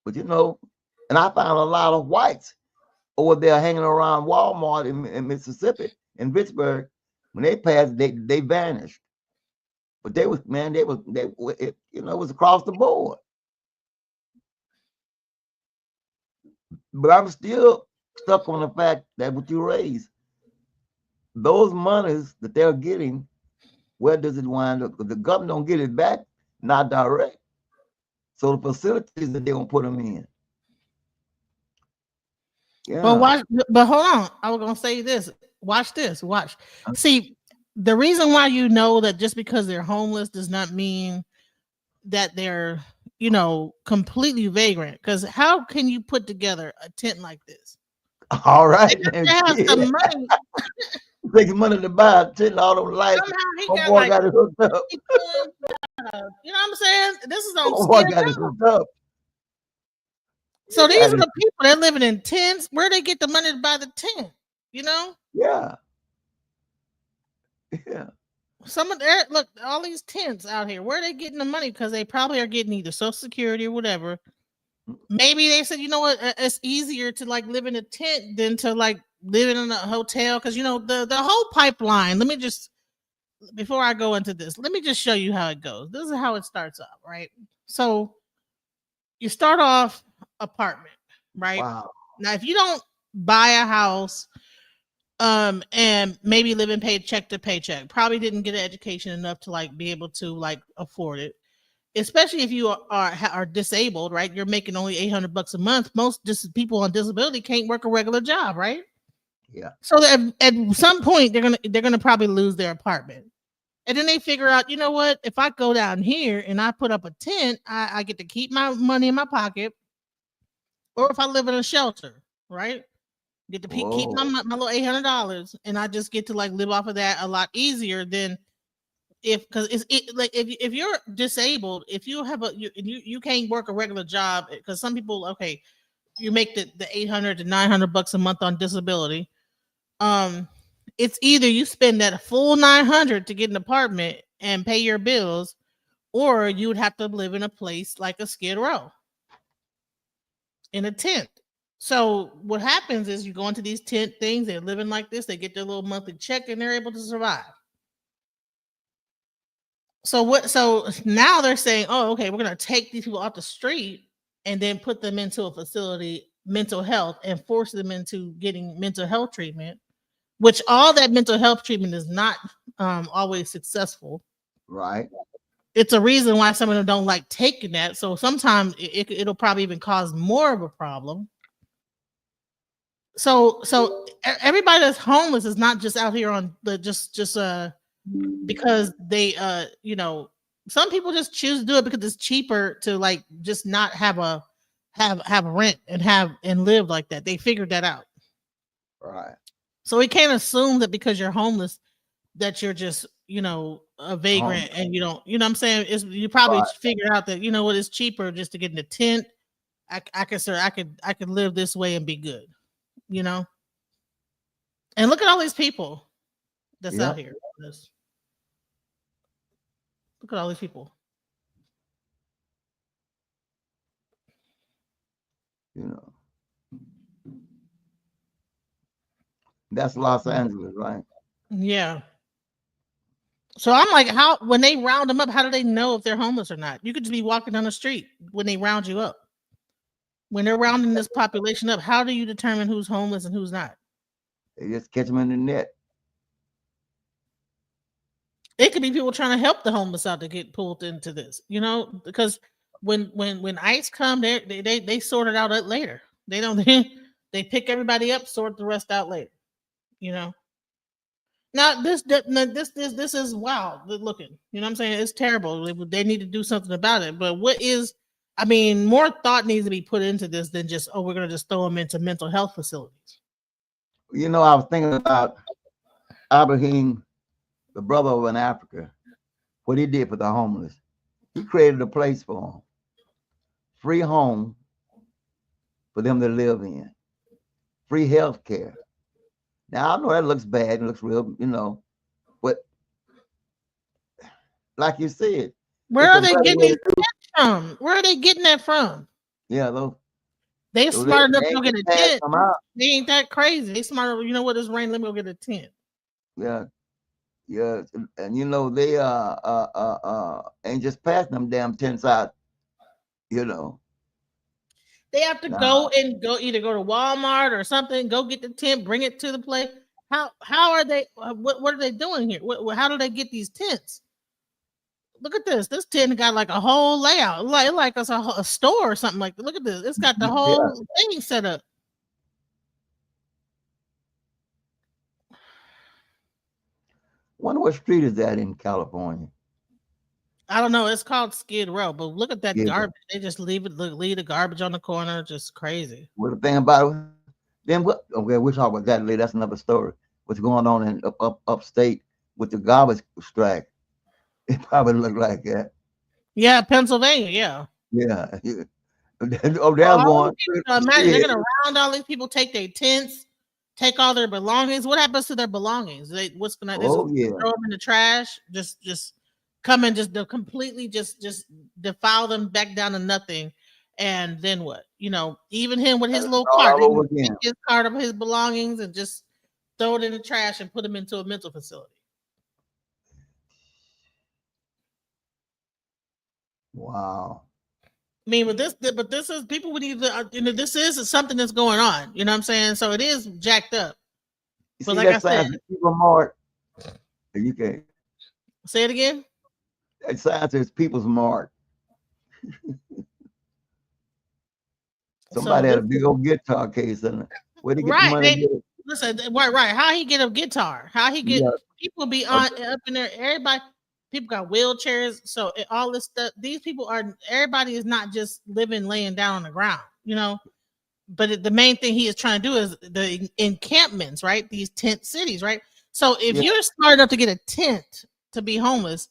[SPEAKER 4] But and I found a lot of whites over there hanging around Walmart in Mississippi, in Vicksburg. When they passed, they vanished. But they was, man, they it was across the board. But I'm still stuck on the fact that what you raised, those monies that they're getting, where does it wind up? Because the government don't get it back, not direct. So the facilities that they're gonna put them in.
[SPEAKER 2] But
[SPEAKER 4] Yeah.
[SPEAKER 2] watch, but hold on. I was gonna say this. Watch this. Watch. See, the reason why you know that just because they're homeless does not mean that they're completely vagrant. Because how can you put together a tent like this?
[SPEAKER 4] All
[SPEAKER 2] They
[SPEAKER 4] right,
[SPEAKER 2] got
[SPEAKER 4] man.
[SPEAKER 2] to have
[SPEAKER 4] Shit.
[SPEAKER 2] some money.
[SPEAKER 4] Taking money to buy a tent, all those lights.
[SPEAKER 2] Somehow he
[SPEAKER 4] Oh
[SPEAKER 2] got
[SPEAKER 4] boy,
[SPEAKER 2] like
[SPEAKER 4] got it hooked up.
[SPEAKER 2] you know what I'm saying? This is on
[SPEAKER 4] Oh boy,
[SPEAKER 2] Skid
[SPEAKER 4] got it
[SPEAKER 2] Row.
[SPEAKER 4] hooked up.
[SPEAKER 2] So these
[SPEAKER 4] That
[SPEAKER 2] are
[SPEAKER 4] is,
[SPEAKER 2] the people that living in tents. Where they get the money to buy the tent? You know,
[SPEAKER 4] yeah, yeah,
[SPEAKER 2] some of their look all these tents out here. Where are they getting the money? Because they probably are getting either Social Security or whatever. Maybe they said, you know what, it's easier to like live in a tent than to like living in a hotel. Because you know the whole pipeline. Let me just before I go into this, let me just show you how it goes. This is how it starts off, right? So you start off apartment, right?
[SPEAKER 4] wow,
[SPEAKER 2] Now, if you don't buy a house, and maybe living paycheck to paycheck, probably didn't get an education enough to like be able to like afford it. Especially if you are disabled, right? You're making only $800 a month. Most people on disability can't work a regular job, right?
[SPEAKER 4] yeah,
[SPEAKER 2] So that at some point they're gonna probably lose their apartment. And then they figure out, you know what? If I go down here and I put up a tent, I get to keep my money in my pocket. Or if I live in a shelter, right? Get to keep my,
[SPEAKER 4] whoa,
[SPEAKER 2] my little $800, and I just get to like live off of that a lot easier than if because like if you're disabled, if you have you can't work a regular job because some people okay you make the 800 to $900 a month on disability. Um, it's either you spend that full 900 to get an apartment and pay your bills, or you would have to live in a place like a Skid Row in a tent. So what happens is you go into these tent things, they're living like this, they get their little monthly check and they're able to survive. So now they're saying, oh, okay, we're gonna take these people off the street and then put them into a facility, mental health, and force them into getting mental health treatment, which all that mental health treatment is not always successful.
[SPEAKER 4] right,
[SPEAKER 2] It's a reason why some of them don't like taking that. So sometimes it'll probably even cause more of a problem. Everybody that's homeless is not just out here on the just because they you know some people just choose to do it because it's cheaper to like just not have rent and have and live like that. They figured that out.
[SPEAKER 4] right,
[SPEAKER 2] So we can't assume that because you're homeless that you're just, a
[SPEAKER 4] home,
[SPEAKER 2] vagrant and you don't, you know what I'm saying? It's you probably
[SPEAKER 4] right,
[SPEAKER 2] figure out that you know what it's cheaper just to get in a tent. I could sir I could live this way and be good, you know? And look at all these people that's
[SPEAKER 4] yeah,
[SPEAKER 2] out here. Look at all these people.
[SPEAKER 4] you know, that's Los Angeles, right?
[SPEAKER 2] Yeah. So I'm like, how when they round them up, how do they know if they're homeless or not? You could just be walking down the street when they round you up. When they're rounding this population up, how do you determine who's homeless and who's not?
[SPEAKER 4] They just catch them in the net.
[SPEAKER 2] It could be people trying to help the homeless out to get pulled into this, because when ICE come, they sort it out later. They don't they pick everybody up, sort the rest out later. You know. Now this is wild looking. You know what I'm saying? It's terrible. They need to do something about it. But what is? I mean, more thought needs to be put into this than just we're gonna just throw them into mental health facilities.
[SPEAKER 4] You know, I was thinking about Ibrahim, the brother over in Africa, what he did for the homeless. He created a place for them, free home for them to live in, free health care. Now I know that looks bad and looks real, but like you said,
[SPEAKER 2] Where
[SPEAKER 4] it's
[SPEAKER 2] are
[SPEAKER 4] a
[SPEAKER 2] they
[SPEAKER 4] better
[SPEAKER 2] getting
[SPEAKER 4] way
[SPEAKER 2] these
[SPEAKER 4] to do.
[SPEAKER 2] tips from? Where are they getting that from?
[SPEAKER 4] Yeah, those,
[SPEAKER 2] They
[SPEAKER 4] so they,
[SPEAKER 2] smart enough
[SPEAKER 4] they
[SPEAKER 2] to go
[SPEAKER 4] ain't
[SPEAKER 2] get
[SPEAKER 4] just
[SPEAKER 2] a
[SPEAKER 4] pass
[SPEAKER 2] tent.
[SPEAKER 4] them out.
[SPEAKER 2] They ain't that crazy. They smart. You know what? It's rain. Let me go get a tent.
[SPEAKER 4] Yeah, yeah, and they ain't just passing them damn tents out. You know,
[SPEAKER 2] They have to
[SPEAKER 4] nah,
[SPEAKER 2] either go to Walmart or something. Go get the tent, bring it to the place. How are they? What are they doing here? How do they get these tents? Look at this. This tent got like a whole layout, like it's a store or something like. Look at this. It's got the
[SPEAKER 4] yeah.
[SPEAKER 2] whole thing set up.
[SPEAKER 4] Wonder what street is that in California?
[SPEAKER 2] I don't know. It's called Skid Row, but look at that
[SPEAKER 4] Yeah.
[SPEAKER 2] garbage. They just leave the garbage on the corner. Just crazy.
[SPEAKER 4] Well, the thing about it, then what? Okay, we'll talk about that later. That's another story. What's going on in upstate with the garbage strike? It probably look like that.
[SPEAKER 2] Yeah, Pennsylvania. Yeah.
[SPEAKER 4] Yeah, yeah. Oh,
[SPEAKER 2] So
[SPEAKER 4] there's
[SPEAKER 2] all
[SPEAKER 4] one.
[SPEAKER 2] these people, so imagine they're gonna round all these people, take their tents, take all their belongings. What happens to their belongings? What's gonna they just
[SPEAKER 4] Oh yeah.
[SPEAKER 2] throw them in the trash? Just come and just completely just defile them back down to nothing. And then what? Even him with his little
[SPEAKER 4] Start
[SPEAKER 2] cart,
[SPEAKER 4] all
[SPEAKER 2] they
[SPEAKER 4] over
[SPEAKER 2] gonna take
[SPEAKER 4] again.
[SPEAKER 2] his cart of his belongings and just throw it in the trash and put him into a mental facility.
[SPEAKER 4] Wow.
[SPEAKER 2] I mean, but this is people would either this is something that's going on. You know what I'm saying? So it is jacked up.
[SPEAKER 4] You
[SPEAKER 2] But
[SPEAKER 4] see
[SPEAKER 2] like I
[SPEAKER 4] that
[SPEAKER 2] said,
[SPEAKER 4] sign says people mark? You can't.
[SPEAKER 2] say it again.
[SPEAKER 4] That sign says people's mark.
[SPEAKER 2] So
[SPEAKER 4] Somebody had
[SPEAKER 2] this
[SPEAKER 4] a
[SPEAKER 2] is
[SPEAKER 4] big old guitar case in it. Where'd he get the
[SPEAKER 2] right.
[SPEAKER 4] money to
[SPEAKER 2] They
[SPEAKER 4] get it?
[SPEAKER 2] listen, right. How he get a guitar? How he get
[SPEAKER 4] Yeah.
[SPEAKER 2] people be
[SPEAKER 4] Uh,
[SPEAKER 2] on up in there? Everybody, people got wheelchairs. So all this stuff. These people are. Everybody is not just living laying down on the ground. But the main thing he is trying to do is the encampments, right? These tent cities, right? So if
[SPEAKER 4] yeah.
[SPEAKER 2] you're smart enough to get a tent to be homeless,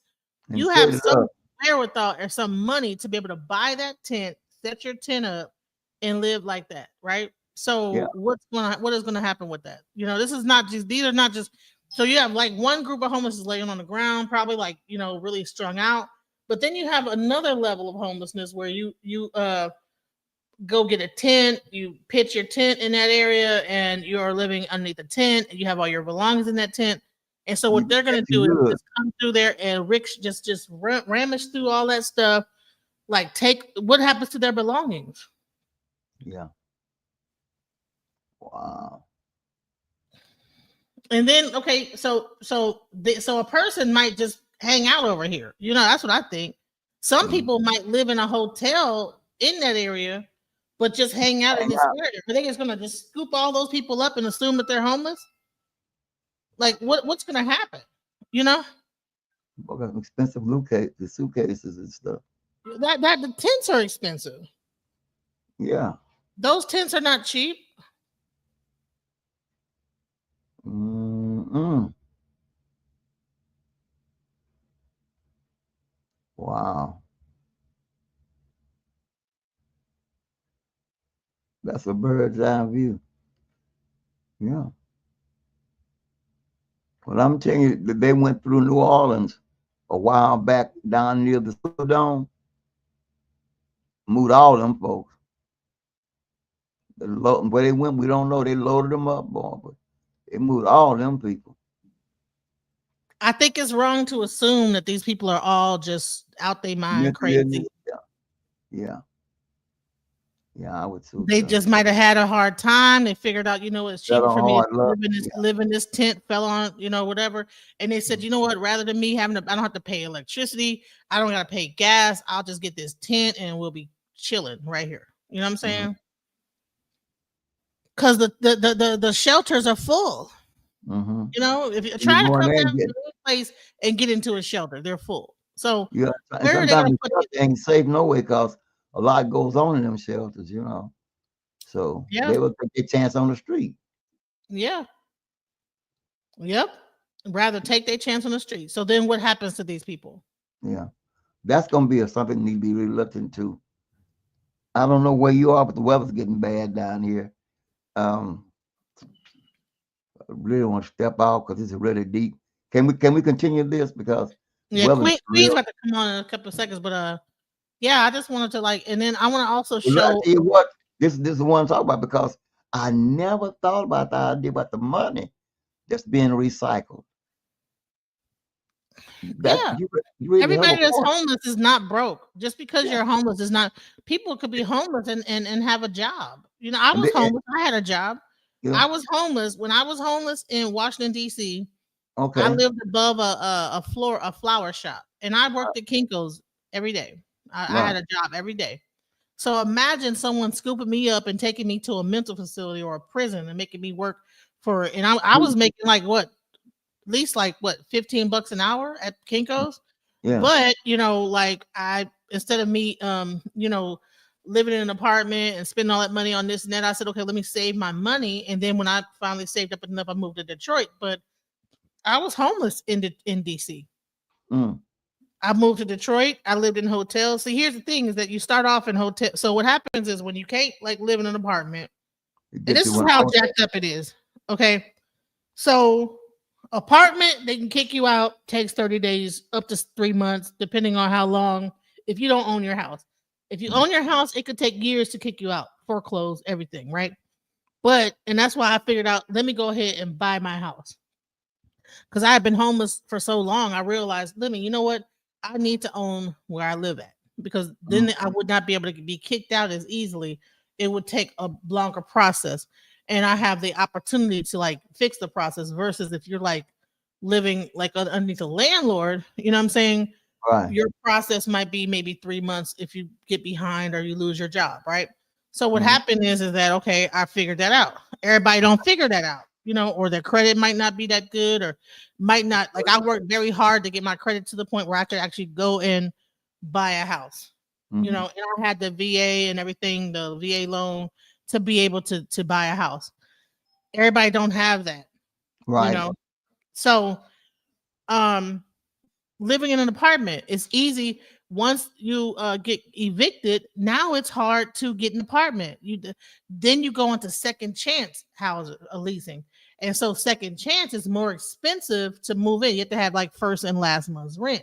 [SPEAKER 4] And
[SPEAKER 2] you
[SPEAKER 4] set
[SPEAKER 2] have
[SPEAKER 4] it
[SPEAKER 2] some
[SPEAKER 4] up.
[SPEAKER 2] wherewithal or some money to be able to buy that tent, set your tent up, and live like that, right?
[SPEAKER 4] Yeah.
[SPEAKER 2] So what is gonna happen with that? This is not just these are not just so you have like one group of homeless is laying on the ground, probably like really strung out, but then you have another level of homelessness where you go get a tent, you pitch your tent in that area, and you're living underneath the tent, and you have all your belongings in that tent. And so
[SPEAKER 4] You
[SPEAKER 2] what they're gonna
[SPEAKER 4] catching
[SPEAKER 2] do is
[SPEAKER 4] good.
[SPEAKER 2] just come through there and just ramage through all that stuff. Like take what happens to their belongings,
[SPEAKER 4] Yeah. Wow.
[SPEAKER 2] and then okay, so a person might just hang out over here. That's what I think. Some
[SPEAKER 4] Mm.
[SPEAKER 2] people might live in a hotel in that area, but just hang out in
[SPEAKER 4] Hang
[SPEAKER 2] this
[SPEAKER 4] out.
[SPEAKER 2] area. Are they just gonna just scoop all those people up and assume that they're homeless? Like what's gonna happen? You know
[SPEAKER 4] Boy, got some expensive loot case, the suitcases and stuff.
[SPEAKER 2] that the tents are expensive.
[SPEAKER 4] Yeah.
[SPEAKER 2] Those tents are not cheap.
[SPEAKER 4] Mm-mm. Wow. That's a bird's eye view. Yeah. Well, I'm telling you that they went through New Orleans a while back down near the Superdome, moved all them folks. Where they went, we don't know. They loaded them up, boy, but they moved all them people.
[SPEAKER 2] I think it's wrong to assume that these people are all just out their mind
[SPEAKER 4] Mental illness.
[SPEAKER 2] crazy.
[SPEAKER 4] Yeah. Yeah. Yeah, I would too,
[SPEAKER 2] They
[SPEAKER 4] so.
[SPEAKER 2] just might have had a hard time. They figured out, it's
[SPEAKER 4] Got
[SPEAKER 2] cheaper
[SPEAKER 4] on
[SPEAKER 2] for me to
[SPEAKER 4] hard luck. Yeah.
[SPEAKER 2] live in this tent, fell on, whatever. And they said, you know what, rather than me I don't have to pay electricity, I don't gotta pay gas, I'll just get this tent and we'll be chilling right here. You know what I'm
[SPEAKER 4] Mm-hmm.
[SPEAKER 2] saying? Because the shelters are full.
[SPEAKER 4] Mm-hmm.
[SPEAKER 2] If you
[SPEAKER 4] You
[SPEAKER 2] try to
[SPEAKER 4] go in
[SPEAKER 2] come
[SPEAKER 4] there
[SPEAKER 2] down
[SPEAKER 4] and
[SPEAKER 2] to
[SPEAKER 4] get,
[SPEAKER 2] the place and get into a shelter, they're full. So
[SPEAKER 4] yeah, and
[SPEAKER 2] where are they
[SPEAKER 4] sometimes
[SPEAKER 2] gonna
[SPEAKER 4] the
[SPEAKER 2] put
[SPEAKER 4] shelter ain't safe no way because a lot goes on in them shelters. So
[SPEAKER 2] yeah,
[SPEAKER 4] they will take their chance on the street.
[SPEAKER 2] yeah, yep. Rather take their chance on the street. So then what happens to these people?
[SPEAKER 4] Yeah. That's gonna be something need to be really looked into. I don't know where you are, but the weather's getting bad down here. Um, I really want to step out because it's really deep. Can we continue this because the
[SPEAKER 2] Yeah,
[SPEAKER 4] weather's
[SPEAKER 2] Queen's
[SPEAKER 4] real?
[SPEAKER 2] about to come on in a couple of seconds, but yeah, I just wanted to and then I want to also
[SPEAKER 4] Well, I
[SPEAKER 2] show.
[SPEAKER 4] tell you what, this is the one I'm talking about because I never thought about the idea about the money that's being recycled. That
[SPEAKER 2] Yeah,
[SPEAKER 4] you really have a
[SPEAKER 2] everybody that's
[SPEAKER 4] point.
[SPEAKER 2] homeless is not broke. Just because
[SPEAKER 4] Yeah,
[SPEAKER 2] you're homeless is not. People could be homeless and have a job. I
[SPEAKER 4] and
[SPEAKER 2] was homeless. I had a job.
[SPEAKER 4] yeah,
[SPEAKER 2] I was homeless when I was homeless in Washington D.C. I
[SPEAKER 4] okay,
[SPEAKER 2] lived above a flower shop, and I worked at Kinko's every day. I
[SPEAKER 4] right.
[SPEAKER 2] had a job every day. So imagine someone scooping me up and taking me to a mental facility or a prison and making me work and I was making like what, at least like what, $15 an hour at Kinko's.
[SPEAKER 4] Yeah,
[SPEAKER 2] But like I instead of me living in an apartment and spending all that money on this and that, I said, okay, let me save my money. And then when I finally saved up enough, I moved to Detroit. But I was homeless in DC.
[SPEAKER 4] mm,
[SPEAKER 2] I moved to Detroit. I lived in hotels. See, here's the thing: is that you start off in hotel. So what happens is when you can't like live in an apartment,
[SPEAKER 4] It
[SPEAKER 2] and
[SPEAKER 4] gets
[SPEAKER 2] this
[SPEAKER 4] you
[SPEAKER 2] is
[SPEAKER 4] one
[SPEAKER 2] how
[SPEAKER 4] out.
[SPEAKER 2] jacked up it is. Okay, so apartment they can kick you out. Takes 30 days, up to 3 months, depending on how long. If you don't own your house, if you own your house, it could take years to kick you out, foreclose everything, right? But and that's why I figured out. Let me go ahead and buy my house because I had been homeless for so long. I realized, let me, you know what? I need to own where I live at because then I would not be able to be kicked out as easily. It would take a longer process, and I have the opportunity to like fix the process versus if you're like living like underneath a landlord. You know what I'm saying?
[SPEAKER 4] Right.
[SPEAKER 2] Your process might be maybe 3 months if you get behind or you lose your job, right? So what
[SPEAKER 4] Mhm.
[SPEAKER 2] happened is that okay, I figured that out. Everybody don't figure that out, you know, or their credit might not be that good, or might not like I worked very hard to get my credit to the point where I could actually go and buy a house, you
[SPEAKER 4] Mhm.
[SPEAKER 2] know, and I had the VA and everything, the VA loan to be able to buy a house. Everybody don't have that, you
[SPEAKER 4] Right.
[SPEAKER 2] know. So um living in an apartment is easy. Once you get evicted, now it's hard to get an apartment. Then you go into second chance house leasing, and so second chance is more expensive to move in. You have to have like first and last month's rent.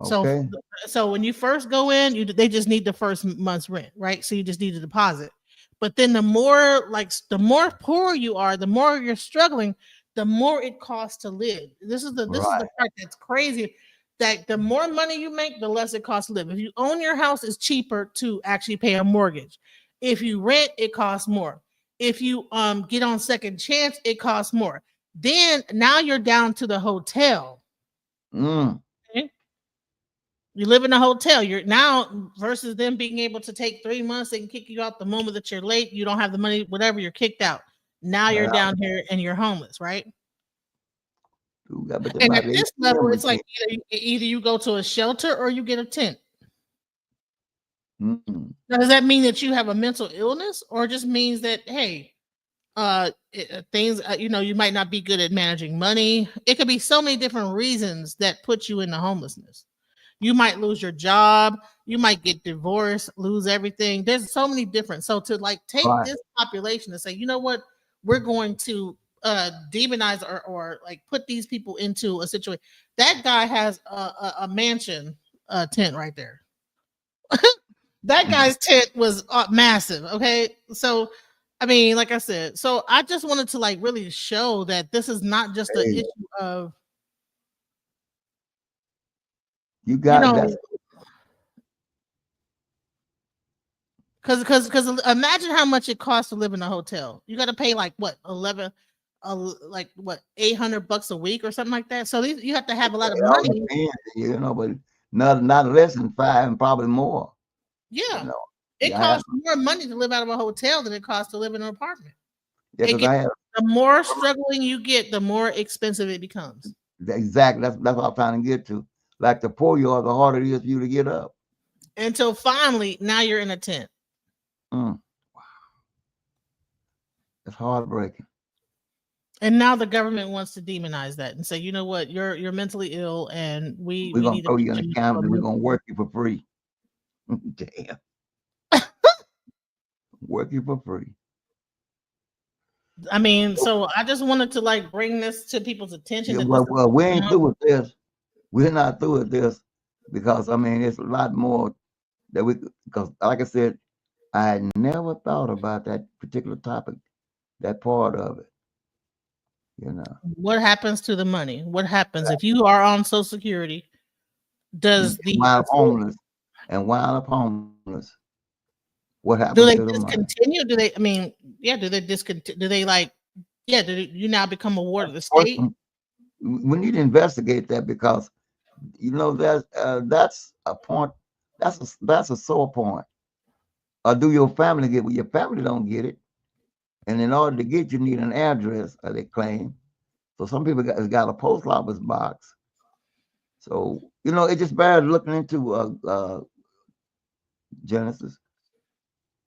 [SPEAKER 2] So,
[SPEAKER 4] Okay.
[SPEAKER 2] so when you first go in, they just need the first month's rent, right? So you just need a deposit. But then the more the more poor you are, the more you're struggling, the more it costs to live. This is the
[SPEAKER 4] Right.
[SPEAKER 2] part that's crazy. That the more money you make, the less it costs to live. If you own your house, it's cheaper to actually pay a mortgage. If you rent, it costs more. If you get on second chance, it costs more. Then now you're down to the hotel.
[SPEAKER 4] Mm.
[SPEAKER 2] Okay? You live in a hotel. You're now versus them being able to take 3 months, they can kick you out the moment that you're late. You don't have the money, whatever, you're kicked out. Now you're
[SPEAKER 4] Yeah.
[SPEAKER 2] down here and you're homeless, right?
[SPEAKER 4] But
[SPEAKER 2] And at
[SPEAKER 4] about the
[SPEAKER 2] this level,
[SPEAKER 4] ATM
[SPEAKER 2] it's like
[SPEAKER 4] machine.
[SPEAKER 2] either you go to a shelter or you get a tent.
[SPEAKER 4] Mm.
[SPEAKER 2] Now, does that mean that you have a mental illness, or it just means that hey, things you know you might not be good at managing money? It could be so many different reasons that put you into homelessness. You might lose your job, you might get divorced, lose everything. There's so many different. So to like take
[SPEAKER 4] Right.
[SPEAKER 2] this population and say, you know what, we're going to demonize or like put these people into a situation. That guy has a mansion tent right there. That
[SPEAKER 4] Mhm.
[SPEAKER 2] guy's tent was massive. Okay, so I mean, like I said, so I just wanted to like really show that this is not just an
[SPEAKER 4] Hey,
[SPEAKER 2] issue of
[SPEAKER 4] you
[SPEAKER 2] you
[SPEAKER 4] got
[SPEAKER 2] know
[SPEAKER 4] that's
[SPEAKER 2] because imagine how much it costs to live in a hotel. You got to pay like what 11, like what $800 a week or something like that. So you have to have a lot of
[SPEAKER 4] it all
[SPEAKER 2] money.
[SPEAKER 4] depends, but not less than five and probably more. You
[SPEAKER 2] Yeah,
[SPEAKER 4] know.
[SPEAKER 2] it
[SPEAKER 4] Yeah, I have,
[SPEAKER 2] costs more money to live out of a hotel than it costs to live in an apartment.
[SPEAKER 4] yeah,
[SPEAKER 2] It
[SPEAKER 4] because
[SPEAKER 2] gets
[SPEAKER 4] I have
[SPEAKER 2] the more struggling you get, the more expensive it becomes.
[SPEAKER 4] exactly that's what I'm trying to get to. Like the poor you are, the harder it is for you to get up.
[SPEAKER 2] Until finally, now you're in a tent.
[SPEAKER 4] Mm, it's heartbreaking.
[SPEAKER 2] And now the government wants to demonize that and say, you know what, you're mentally ill, and we
[SPEAKER 4] We're
[SPEAKER 2] we
[SPEAKER 4] gonna
[SPEAKER 2] need to
[SPEAKER 4] throw you
[SPEAKER 2] put
[SPEAKER 4] in a
[SPEAKER 2] you
[SPEAKER 4] camp
[SPEAKER 2] to a
[SPEAKER 4] and we're
[SPEAKER 2] mental.
[SPEAKER 4] gonna work you for free. Damn, work you for free.
[SPEAKER 2] I mean, so I just wanted to like bring this to people's attention
[SPEAKER 4] Yeah,
[SPEAKER 2] that this is
[SPEAKER 4] well, we
[SPEAKER 2] going
[SPEAKER 4] ain't
[SPEAKER 2] on.
[SPEAKER 4] through with this. We're not through with this because I mean it's a lot more that we because like I said, I had never thought about that particular topic, that part of it, you know.
[SPEAKER 2] What happens to the money? What happens if you are on Social Security?
[SPEAKER 4] And
[SPEAKER 2] Does the
[SPEAKER 4] wind up homeless and wind up homeless. What
[SPEAKER 2] do
[SPEAKER 4] happens
[SPEAKER 2] they
[SPEAKER 4] to the money?
[SPEAKER 2] discontinue? Do they? I mean, yeah. Do they discontinue? Do they like? Yeah. You now become a ward of the
[SPEAKER 4] First,
[SPEAKER 2] state?
[SPEAKER 4] we need to investigate that because that's a point. That's a sore point. Or do your family get? Well, your family don't get it, and in order to get, you need an address. They claim. So some people got a post office box. So it just bears looking into Genesis.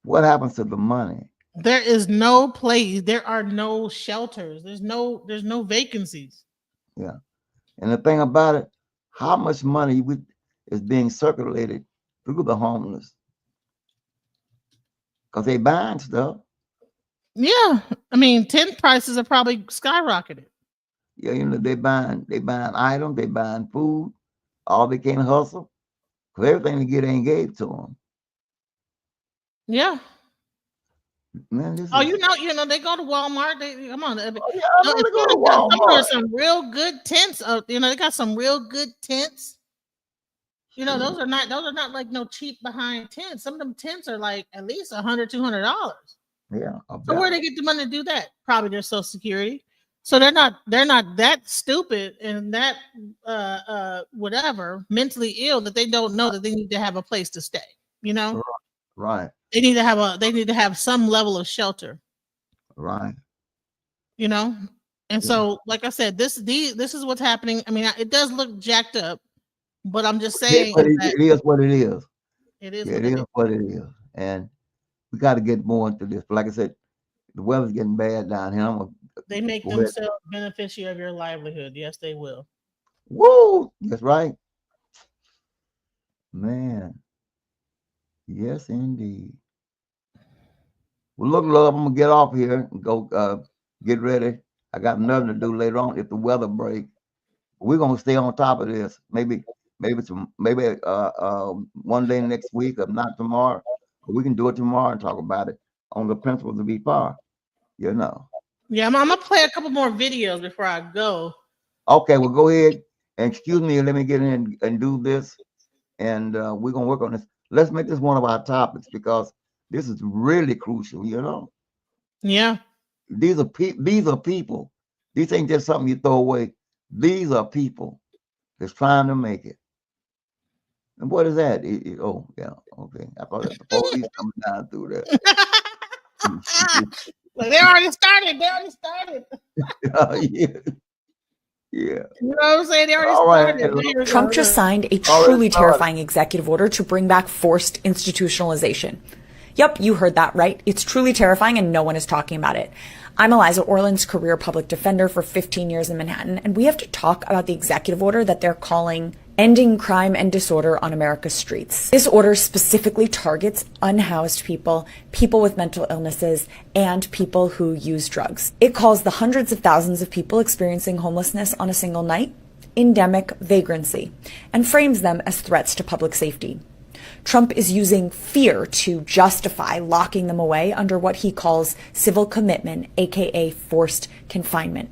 [SPEAKER 4] What happens to the money?
[SPEAKER 2] There is no place. There are no shelters. There's no vacancies.
[SPEAKER 4] Yeah, and the thing about it, how much money is being circulated through the homeless? Because they buying stuff.
[SPEAKER 2] Yeah, I mean, tent prices are probably skyrocketed.
[SPEAKER 4] Yeah, they buying items, they buying food, all they can hustle. Because everything they get ain't gave to them.
[SPEAKER 2] Yeah.
[SPEAKER 4] Man, this
[SPEAKER 2] Oh,
[SPEAKER 4] is.
[SPEAKER 2] they go to Walmart. They come on.
[SPEAKER 4] Oh, yeah, I know
[SPEAKER 2] As
[SPEAKER 4] they go
[SPEAKER 2] soon
[SPEAKER 4] to
[SPEAKER 2] as some are
[SPEAKER 4] Walmart.
[SPEAKER 2] some real good tents. They got some real good tents.
[SPEAKER 4] Sure.
[SPEAKER 2] Those are not like no cheap behind tents. Some of them tents are like at least $100, $200.
[SPEAKER 4] Yeah, I
[SPEAKER 2] So
[SPEAKER 4] bet.
[SPEAKER 2] where they get the money to do that? Probably their Social Security. So they're not that stupid and that whatever mentally ill that they don't know that they need to have a place to stay. You know,
[SPEAKER 4] Right,
[SPEAKER 2] they need to have some level of shelter.
[SPEAKER 4] right.
[SPEAKER 2] You know, and
[SPEAKER 4] Yeah.
[SPEAKER 2] so like I said, this is what's happening. I mean, it does look jacked up, but I'm just
[SPEAKER 4] Yeah,
[SPEAKER 2] saying
[SPEAKER 4] but
[SPEAKER 2] is
[SPEAKER 4] it,
[SPEAKER 2] that
[SPEAKER 4] it is what it is.
[SPEAKER 2] it is
[SPEAKER 4] Yeah,
[SPEAKER 2] what
[SPEAKER 4] it
[SPEAKER 2] it
[SPEAKER 4] is
[SPEAKER 2] is.
[SPEAKER 4] what it is. And we got to get more into this. But like I said, the weather's getting bad down here. I'm gonna
[SPEAKER 2] They make
[SPEAKER 4] go ahead.
[SPEAKER 2] themselves beneficiary of your livelihood. Yes, they will.
[SPEAKER 4] Woo! That's right, man. Yes, indeed. Well, look, love, I'm gonna get off here and go get ready. I got nothing to do later on if the weather breaks. We're gonna stay on top of this. Maybe one day next week, if not tomorrow. But we can do it tomorrow and talk about it on the principles of EPAR. You know.
[SPEAKER 2] Yeah, I'm gonna play a couple more videos before I go.
[SPEAKER 4] Okay, well, go ahead and excuse me. Let me get in and do this, and we're gonna work on this. Let's make this one of our topics because this is really crucial.
[SPEAKER 2] Yeah.
[SPEAKER 4] These are people. These ain't just something you throw away. These are people that's trying to make it. And what is that? Oh, yeah, okay. I thought that the police coming down through there.
[SPEAKER 2] Like they already started. They already started.
[SPEAKER 4] Yeah, yeah.
[SPEAKER 2] You know what I'm saying? They already
[SPEAKER 4] All right.
[SPEAKER 2] started.
[SPEAKER 8] Trump just signed a
[SPEAKER 4] Already
[SPEAKER 8] truly
[SPEAKER 4] started.
[SPEAKER 8] terrifying executive order to bring back forced institutionalization. Yep, you heard that right. It's truly terrifying and no one is talking about it. I'm Eliza Orland's career public defender for 15 years in Manhattan, and we have to talk about the executive order that they're calling Ending Crime and Disorder on America's Streets. This order specifically targets unhoused people, people with mental illnesses, and people who use drugs. It calls the hundreds of thousands of people experiencing homelessness on a single night endemic vagrancy and frames them as threats to public safety. Trump is using fear to justify locking them away under what he calls civil commitment, aka forced confinement.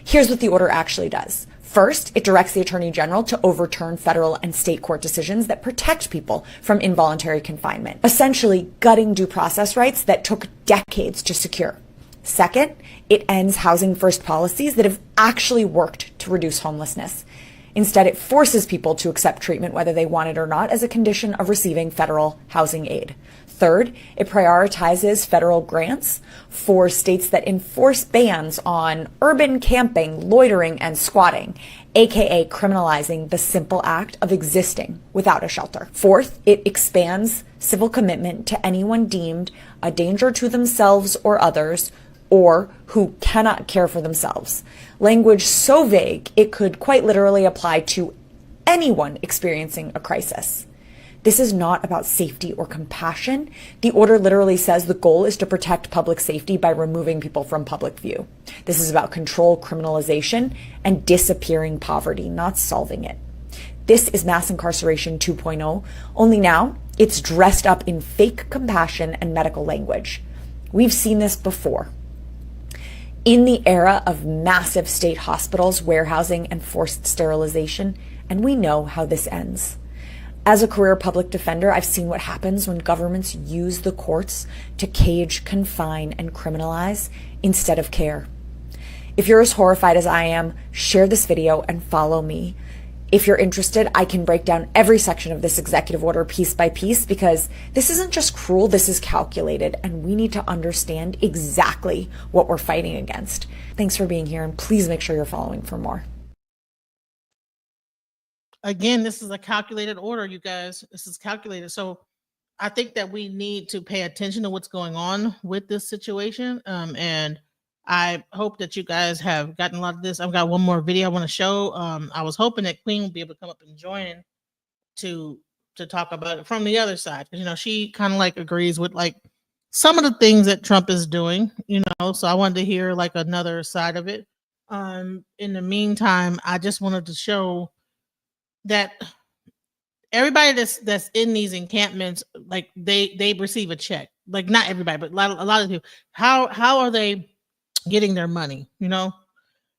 [SPEAKER 8] Here's what the order actually does. First, it directs the Attorney General to overturn federal and state court decisions that protect people from involuntary confinement, essentially gutting due process rights that took decades to secure. Second, it ends housing first policies that have actually worked to reduce homelessness. Instead, it forces people to accept treatment whether they want it or not as a condition of receiving federal housing aid. Third, it prioritizes federal grants for states that enforce bans on urban camping, loitering, and squatting, aka criminalizing the simple act of existing without a shelter. Fourth, it expands civil commitment to anyone deemed a danger to themselves or others, or who cannot care for themselves. Language so vague, it could quite literally apply to anyone experiencing a crisis. This is not about safety or compassion. The order literally says the goal is to protect public safety by removing people from public view. This is about control, criminalization, and disappearing poverty, not solving it. This is mass incarceration 2.0, only now it's dressed up in fake compassion and medical language. We've seen this before. In the era of massive state hospitals, warehousing, and forced sterilization, and we know how this ends. As a career public defender, I've seen what happens when governments use the courts to cage, confine, and criminalize instead of care. If you're as horrified as I am, share this video and follow me. If you're interested, I can break down every section of this executive order piece by piece because this isn't just cruel, this is calculated, and we need to understand exactly what we're fighting against. Thanks for being here, and please make sure you're following for more.
[SPEAKER 2] Again, this is a calculated order, you guys. This is calculated. So I think that we need to pay attention to what's going on with this situation. And I hope that you guys have gotten a lot of this. I've got one more video I want to show. I was hoping that Queen would be able to come up and join to to talk about it from the other side. You know, she kind of like agrees with like some of the things that Trump is doing, you know. So I wanted to hear like another side of it. In the meantime, I just wanted to show that everybody that's in these encampments, like they receive a check. Like not everybody, but a lot of people. How are they getting their money? You know,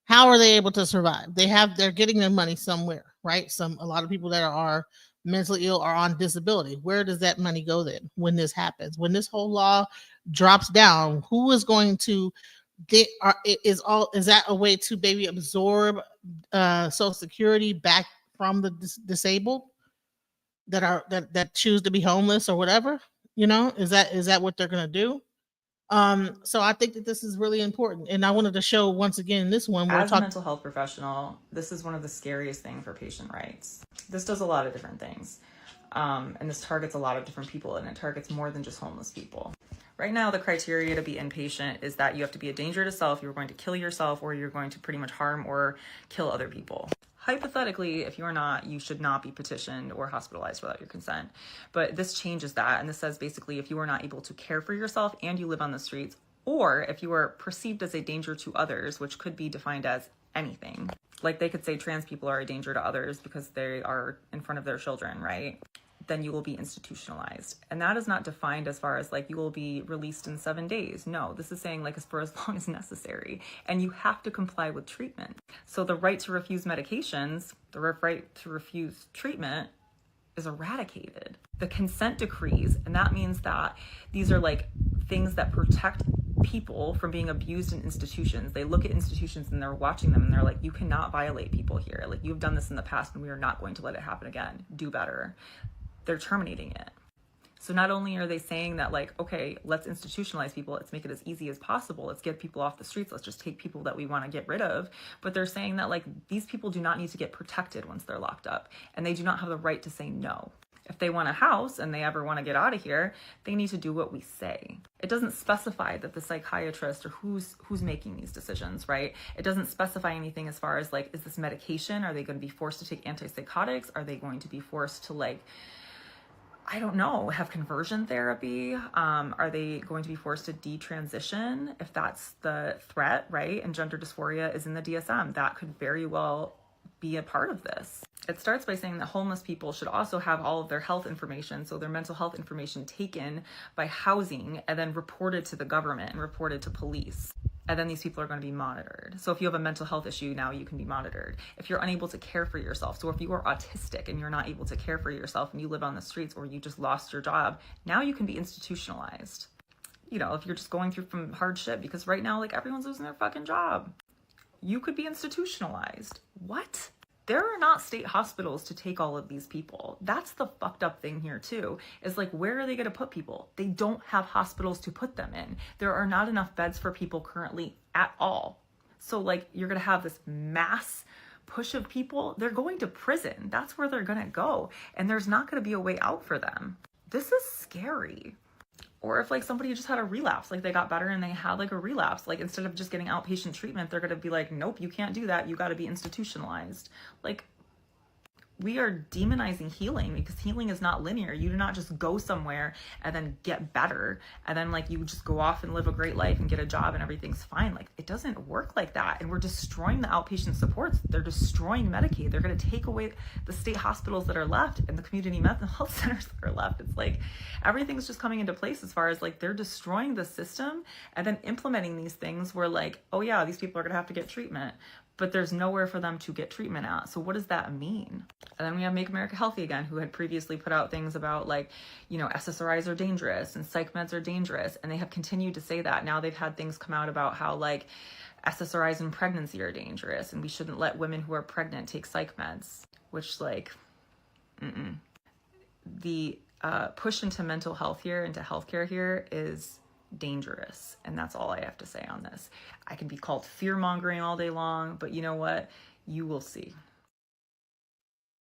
[SPEAKER 2] how are they able to survive? They're getting their money somewhere, right? A lot of people that are mentally ill are on disability. Where does that money go then when this happens? When this whole law drops down, who is going to get is that a way to maybe absorb social security back from the disabled that choose to be homeless or whatever? You know, is that what they're going to do? So I think that this is really important, and I wanted to show once again this one where
[SPEAKER 3] As a mental health professional, this is one of the scariest things for patient rights. This does a lot of different things. And this targets a lot of different people, and it targets more than just homeless people. Right now, the criteria to be inpatient is that you have to be a danger to self, you're going to kill yourself, or you're going to pretty much harm or kill other people. Hypothetically, if you're not, you should not be petitioned or hospitalized without your consent. But this changes that, and this says basically if you are not able to care for yourself and you live on the streets, or if you are perceived as a danger to others, which could be defined as anything. Like they could say trans people are a danger to others because they are in front of their children, right? Then you will be institutionalized. And that is not defined as far as like you will be released in 7 days. No, this is saying like for as long as necessary. And you have to comply with treatment. So the right to refuse medications, the right to refuse treatment is eradicated. The consent decrees, and that means that these are like things that protect people from being abused in institutions. They look at institutions and they're watching them and they're like, you cannot violate people here. Like you've done this in the past and we are not going to let it happen again. Do better. They're terminating it. So not only are they saying that like, okay, let's institutionalize people, let's make it as easy as possible, let's get people off the streets, let's just take people that we want to get rid of, but they're saying that like these people do not need to get protected once they're locked up, and they do not have the right to say no. If they want a house and they ever want to get out of here, they need to do what we say. It doesn't specify that the psychiatrist or who's making these decisions, right? It doesn't specify anything as far as like, is this medication? Are they going to be forced to take antipsychotics? Are they going to be forced to like, I don't know, have conversion therapy? Are they going to be forced to detransition if that's the threat, right? And gender dysphoria is in the DSM. That could very well be a part of this. It starts by saying that homeless people should also have all of their health information, so their mental health information taken by housing and then reported to the government and reported to police. And then these people are going to be monitored. So if you have a mental health issue, now you can be monitored. If you're unable to care for yourself, so if you are autistic and you're not able to care for yourself and you live on the streets or you just lost your job, now you can be institutionalized. You know, if you're just going through some hardship, because right now, like everyone's losing their fucking job, you could be institutionalized. What? There are not state hospitals to take all of these people. That's the fucked up thing here too, is like, where are they going to put people? They don't have hospitals to put them in. There are not enough beds for people currently at all. So like, you're going to have this mass push of people. They're going to prison. That's where they're going to go. And there's not going to be a way out for them. This is scary. Or if like somebody just had a relapse, like they got better and they had like a relapse, like instead of just getting outpatient treatment, they're going to be like, nope, you can't do that. You got to be institutionalized. Like, we are demonizing healing because healing is not linear. You do not just go somewhere and then get better and then like you just go off and live a great life and get a job and everything's fine. Like it doesn't work like that. And we're destroying the outpatient supports. They're destroying Medicaid. They're going to take away the state hospitals that are left and the community mental health centers that are left. It's like everything's just coming into place as far as like they're destroying the system and then implementing these things where like, oh yeah, these people are going to have to get treatment, but there's nowhere for them to get treatment at. So what does that mean? And then we have Make America Healthy Again, who had previously put out things about like, you know, SSRIs are dangerous and psych meds are dangerous. And they have continued to say that. Now they've had things come out about how like SSRIs in pregnancy are dangerous and we shouldn't let women who are pregnant take psych meds, which like, the push into mental health here, into healthcare here is dangerous. And that's all I have to say on this. I can be called fear-mongering all day long, but you know what? You will see.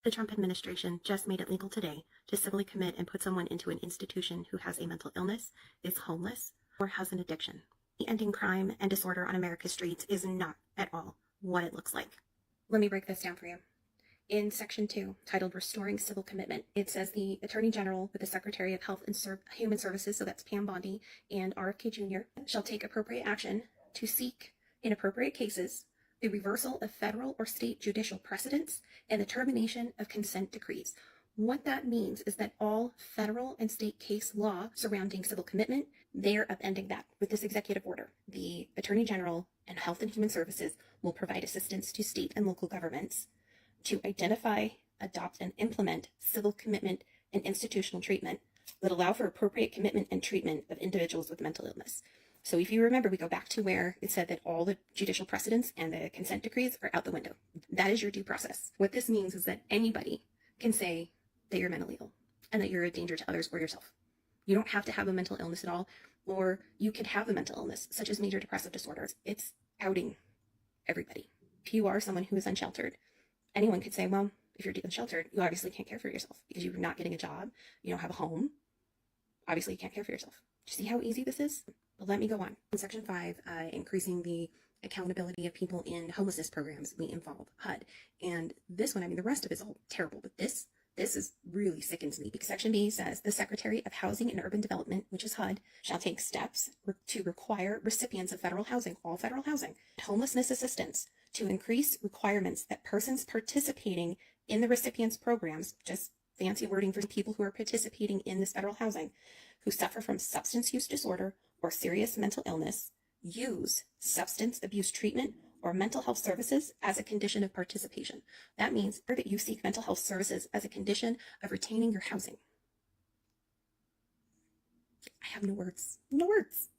[SPEAKER 9] The Trump administration just made it legal today to civilly commit and put someone into an institution who has a mental illness, is homeless, or has an addiction. Ending crime and disorder on America's streets is not at all what it looks like. Let me break this down for you. In Section 2, titled Restoring Civil Commitment, it says the Attorney General with the Secretary of Health and Human Services, so that's Pam Bondi, and RFK Jr., shall take appropriate action to seek, in appropriate cases, the reversal of federal or state judicial precedents and the termination of consent decrees. What that means is that all federal and state case law surrounding civil commitment, they're upending that with this executive order. The Attorney General and Health and Human Services will provide assistance to state and local governments to identify, adopt, and implement civil commitment and institutional treatment that allow for appropriate commitment and treatment of individuals with mental illness. So if you remember, we go back to where it said that all the judicial precedents and the consent decrees are out the window. That is your due process. What this means is that anybody can say that you're mentally ill and that you're a danger to others or yourself. You don't have to have a mental illness at all, or you could have a mental illness, such as major depressive disorders. It's outing everybody. If you are someone who is unsheltered, anyone could say, well, if you're unsheltered, you obviously can't care for yourself because you're not getting a job, you don't have a home. Obviously, you can't care for yourself. Do you see how easy this is? But let me go on. In Section 5, increasing the accountability of people in homelessness programs, we involve HUD. And this one, I mean, the rest of it is all terrible, but this is really sickens me, because Section B says the Secretary of Housing and Urban Development, which is HUD, shall take steps to require recipients of federal housing, all federal housing, homelessness assistance, to increase requirements that persons participating in the recipients' programs, just fancy wording for people who are participating in this federal housing, who suffer from substance use disorder or serious mental illness, use substance abuse treatment or mental health services as a condition of participation. That means that you seek mental health services as a condition of retaining your housing. I have no words. No words.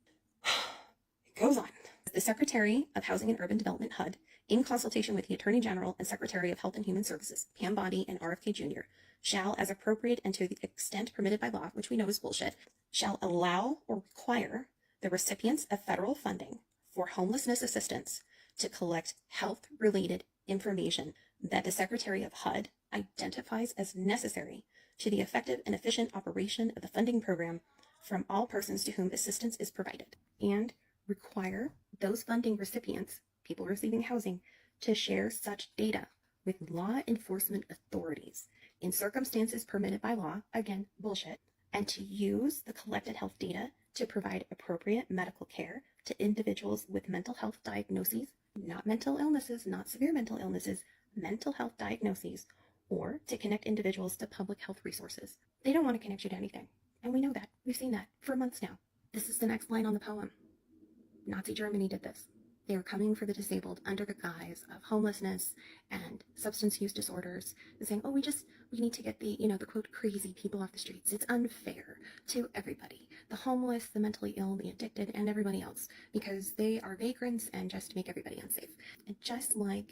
[SPEAKER 9] It goes on. The Secretary of Housing and Urban Development, HUD, in consultation with the Attorney General and Secretary of Health and Human Services, Pam Bondi and RFK Jr., shall, as appropriate and to the extent permitted by law, which we know is bullshit, shall allow or require the recipients of federal funding for homelessness assistance to collect health-related information that the Secretary of HUD identifies as necessary to the effective and efficient operation of the funding program from all persons to whom assistance is provided, and require those funding recipients, people receiving housing, to share such data with law enforcement authorities in circumstances permitted by law, again, bullshit, and to use the collected health data to provide appropriate medical care to individuals with mental health diagnoses, not mental illnesses, not severe mental illnesses, mental health diagnoses, or to connect individuals to public health resources. They don't want to connect you to anything, and we know that. We've seen that for months now. This is the next line on the poem. Nazi Germany did this. They were coming for the disabled under the guise of homelessness and substance use disorders and saying, oh, we need to get the quote, crazy people off the streets. It's unfair to everybody, the homeless, the mentally ill, the addicted, and everybody else, because they are vagrants and just to make everybody unsafe. And just like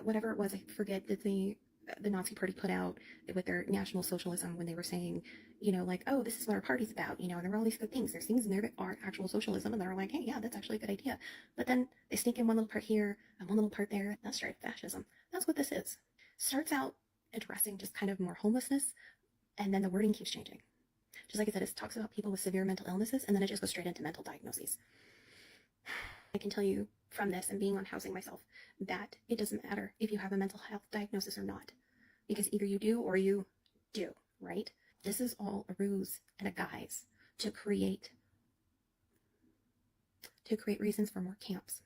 [SPEAKER 9] whatever it was, I forget, that the Nazi party put out with their National Socialism when they were saying, like, oh, this is what our party's about, and there were all these good things. There's things in there that are actual socialism, and they're like, hey, yeah, that's actually a good idea. But then they sneak in one little part here and one little part there. That's straight fascism. That's what this is. Starts out addressing just kind of more homelessness, and then the wording keeps changing. Just like I said, it talks about people with severe mental illnesses, and then it just goes straight into mental diagnoses. I can tell you from this and being on housing myself that it doesn't matter if you have a mental health diagnosis or not, because either you do or you do, right? This is all a ruse and a guise to create reasons for more camps,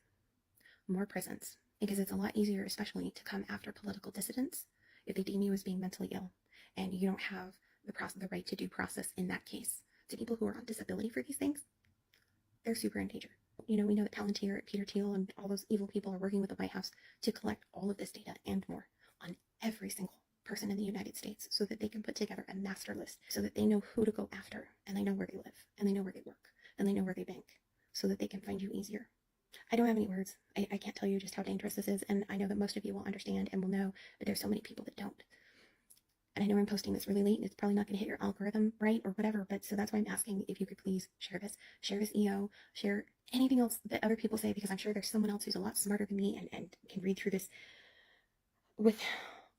[SPEAKER 9] more prisons, because it's a lot easier, especially, to come after political dissidents if they deem you as being mentally ill and you don't have the right to due process in that case. To people who are on disability for these things, they're super in danger. We know that Palantir, Peter Thiel, and all those evil people are working with the White House to collect all of this data and more on every single person in the United States so that they can put together a master list so that they know who to go after, and they know where they live, and they know where they work, and they know where they bank, so that they can find you easier. I don't have any words. I can't tell you just how dangerous this is, and I know that most of you will understand and will know that there's so many people that don't. And I know I'm posting this really late, and it's probably not going to hit your algorithm right or whatever, but so that's why I'm asking if you could please share this EO, share anything else that other people say, because I'm sure there's someone else who's a lot smarter than me and can read through this with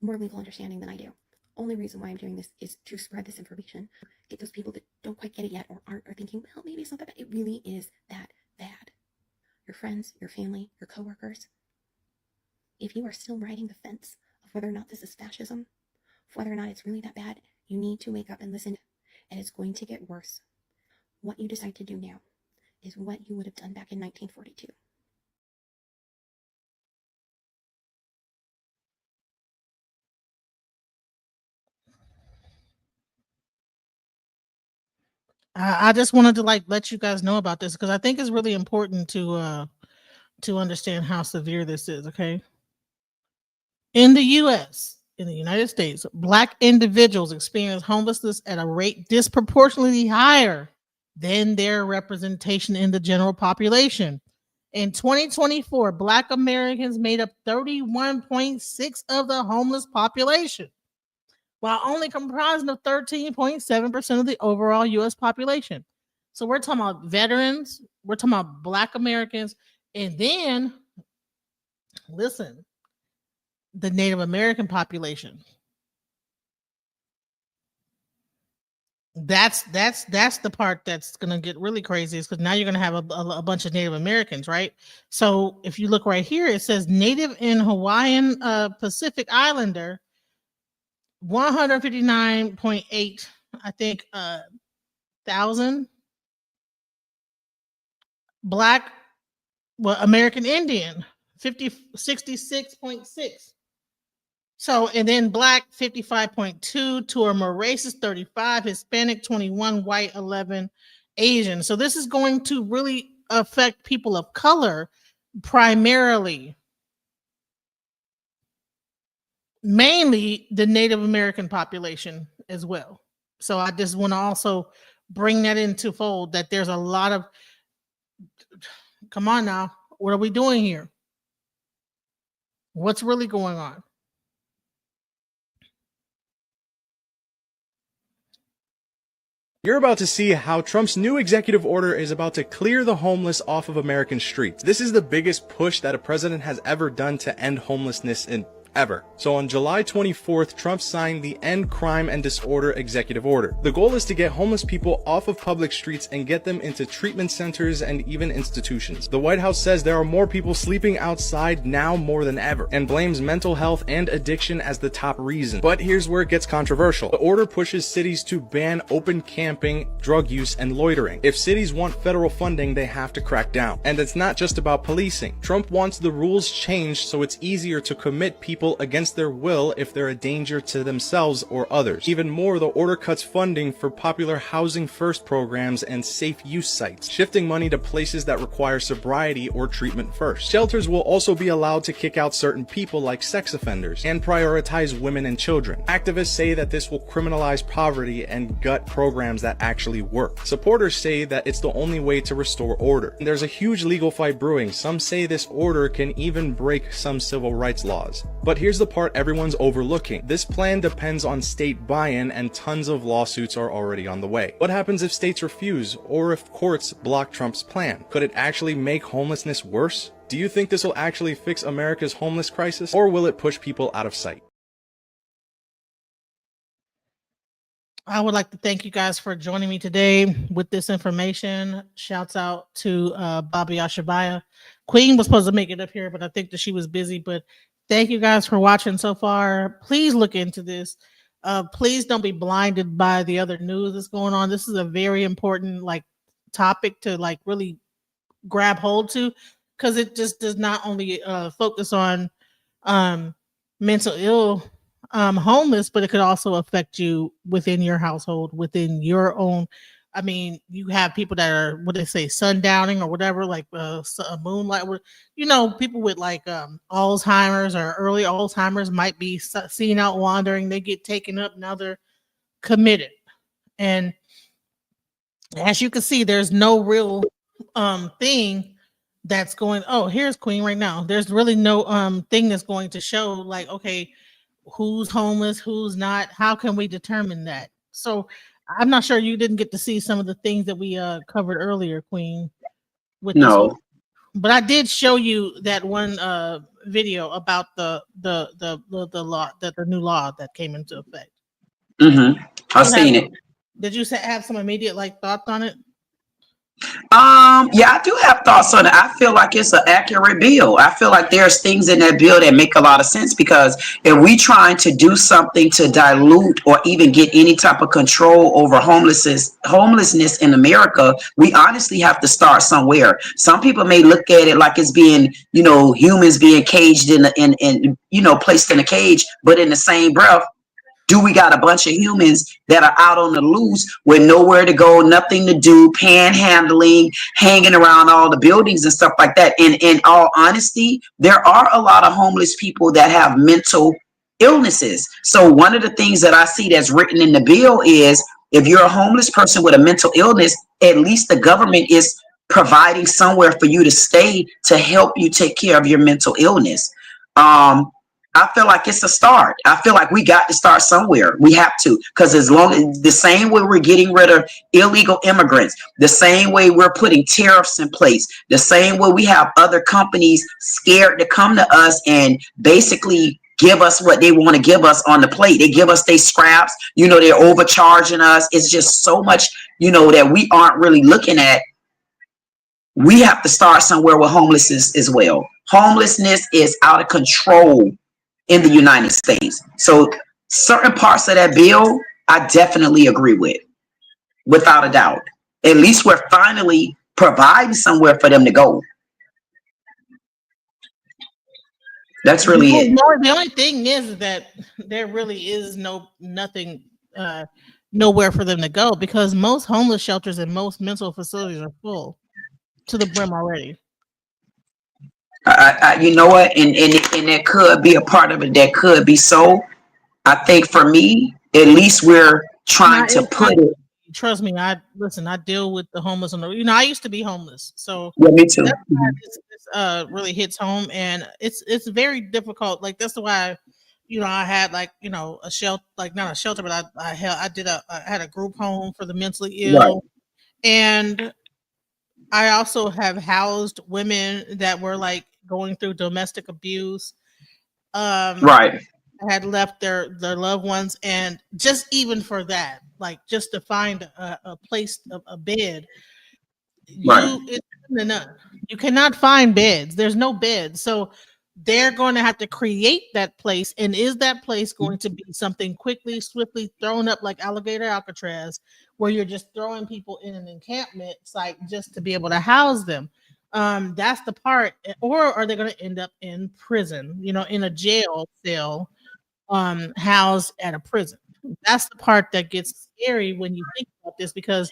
[SPEAKER 9] more legal understanding than I do. Only reason why I'm doing this is to spread this information, get those people that don't quite get it yet or aren't, or thinking, well, maybe it's not that bad. It really is that bad. your friends, your family, your coworkers. If you are still riding the fence of whether or not this is fascism, of whether or not it's really that bad, you need to wake up and listen, and it's going to get worse. What you decide to do now is what you would have done back in 1942.
[SPEAKER 2] I just wanted to let you guys know about this because I think it's really important to understand how severe this is. Okay, in the U.S., in the United States, Black individuals experience homelessness at a rate disproportionately higher than their representation in the general population. In 2024, Black Americans made up 31.6% of the homeless population, while only comprising of 13.7% of the overall U.S. population. So we're talking about veterans, we're talking about Black Americans, and then listen, the Native American population. That's the part that's gonna get really crazy, is because now you're gonna have a bunch of Native Americans, right? So if you look right here, it says Native and Hawaiian Pacific Islander, 159.8, I think, thousand. Black, well, American Indian, 66.6. So, and then Black 55.2, Torah races 35, Hispanic 21, White 11, Asian. So this is going to really affect people of color primarily, mainly the Native American population as well. So I just want to also bring that into fold, that there's a lot of, come on now, what are we doing here? What's really going on?
[SPEAKER 10] You're about to see how Trump's new executive order is about to clear the homeless off of American streets. This is the biggest push that a president has ever done to end homelessness in ever. So on July 24th, Trump signed the End Crime and Disorder executive order. The goal is to get homeless people off of public streets and get them into treatment centers and even institutions. The White House says there are more people sleeping outside now more than ever, and blames mental health and addiction as the top reason. But here's where it gets controversial. The order pushes cities to ban open camping, drug use, and loitering. If cities want federal funding, they have to crack down. And it's not just about policing. Trump wants the rules changed so it's easier to commit people against their will if they're a danger to themselves or others. Even more, the order cuts funding for popular housing first programs and safe use sites, shifting money to places that require sobriety or treatment first. Shelters will also be allowed to kick out certain people like sex offenders and prioritize women and children. Activists say that this will criminalize poverty and gut programs that actually work. Supporters say that it's the only way to restore order. And there's a huge legal fight brewing. Some say this order can even break some civil rights laws. But here's the part everyone's overlooking. This plan depends on state buy-in, and tons of lawsuits are already on the way. What happens if states refuse, or if courts block Trump's plan? Could it actually make homelessness worse? Do you think this will actually fix America's homeless crisis, or will it push people out of sight?
[SPEAKER 2] I would like to thank you guys for joining me today with this information. Shouts out to Baba Yashabaya. Queen was supposed to make it up here, but I think that she was busy. But thank you guys for watching so far. Please look into this. Please don't be blinded by the other news that's going on. This is a very important topic to really grab hold to, because it just does not only focus on mental ill homeless, but it could also affect you within your household, within your own. I mean, you have people that are, what they say, sundowning or whatever, moonlight. People with Alzheimer's or early Alzheimer's might be seen out wandering. They get taken up, now they're committed. And as you can see, there's no real thing that's going. Oh, here's Queen right now. There's really no thing that's going to show okay, who's homeless, who's not. How can we determine that? So I'm not sure, you didn't get to see some of the things that we covered earlier, Queen, with this one. But I did show you that one video about the law, the new law that came into effect.
[SPEAKER 11] I seen it.
[SPEAKER 2] Did you have some immediate thoughts on it?
[SPEAKER 11] Yeah, I do have thoughts on it. I feel like it's an accurate bill. I feel like there's things in that bill that make a lot of sense because if we trying to do something to dilute or even get any type of control over homelessness in America, we honestly have to start somewhere. Some people may look at it like it's being, humans being caged in placed in a cage, but in the same breath, do we got a bunch of humans that are out on the loose with nowhere to go, nothing to do, panhandling, hanging around all the buildings and stuff like that? And in all honesty, there are a lot of homeless people that have mental illnesses. So one of the things that I see that's written in the bill is if you're a homeless person with a mental illness, at least the government is providing somewhere for you to stay to help you take care of your mental illness. I feel like it's a start. I feel like we got to start somewhere. We have to, because as long as the same way we're getting rid of illegal immigrants, the same way we're putting tariffs in place, the same way we have other companies scared to come to us and basically give us what they want to give us on the plate. They give us their scraps, they're overcharging us. It's just so much, that we aren't really looking at. We have to start somewhere with homelessness as well. Homelessness is out of control in the United States. So certain parts of that bill, I definitely agree with, without a doubt. At least we're finally providing somewhere for them to go. That's really it.
[SPEAKER 2] The only thing is that there really is nothing, nowhere for them to go because most homeless shelters and most mental facilities are full to the brim already.
[SPEAKER 11] You know what? And that could be a part of it. That could be so. I think for me, at least we're trying to put it.
[SPEAKER 2] Trust me, I deal with the homeless I used to be homeless. So
[SPEAKER 11] yeah, me too.
[SPEAKER 2] That's why this really hits home, and it's very difficult. Like that's why I had a shelter, like not a shelter, but I had a group home for the mentally ill,
[SPEAKER 11] right.
[SPEAKER 2] And I also have housed women that were like going through domestic abuse.
[SPEAKER 11] Right.
[SPEAKER 2] I had left their loved ones, and just even for that, like just to find a place, a bed,
[SPEAKER 11] Right.
[SPEAKER 2] you cannot find beds. There's no beds, so they're going to have to create that place. And is that place going to be something quickly, swiftly thrown up like Alligator Alcatraz, where you're just throwing people in an encampment site just to be able to house them? That's the part. Or are they going to end up in prison? In a jail cell, housed at a prison. That's the part that gets scary when you think about this, because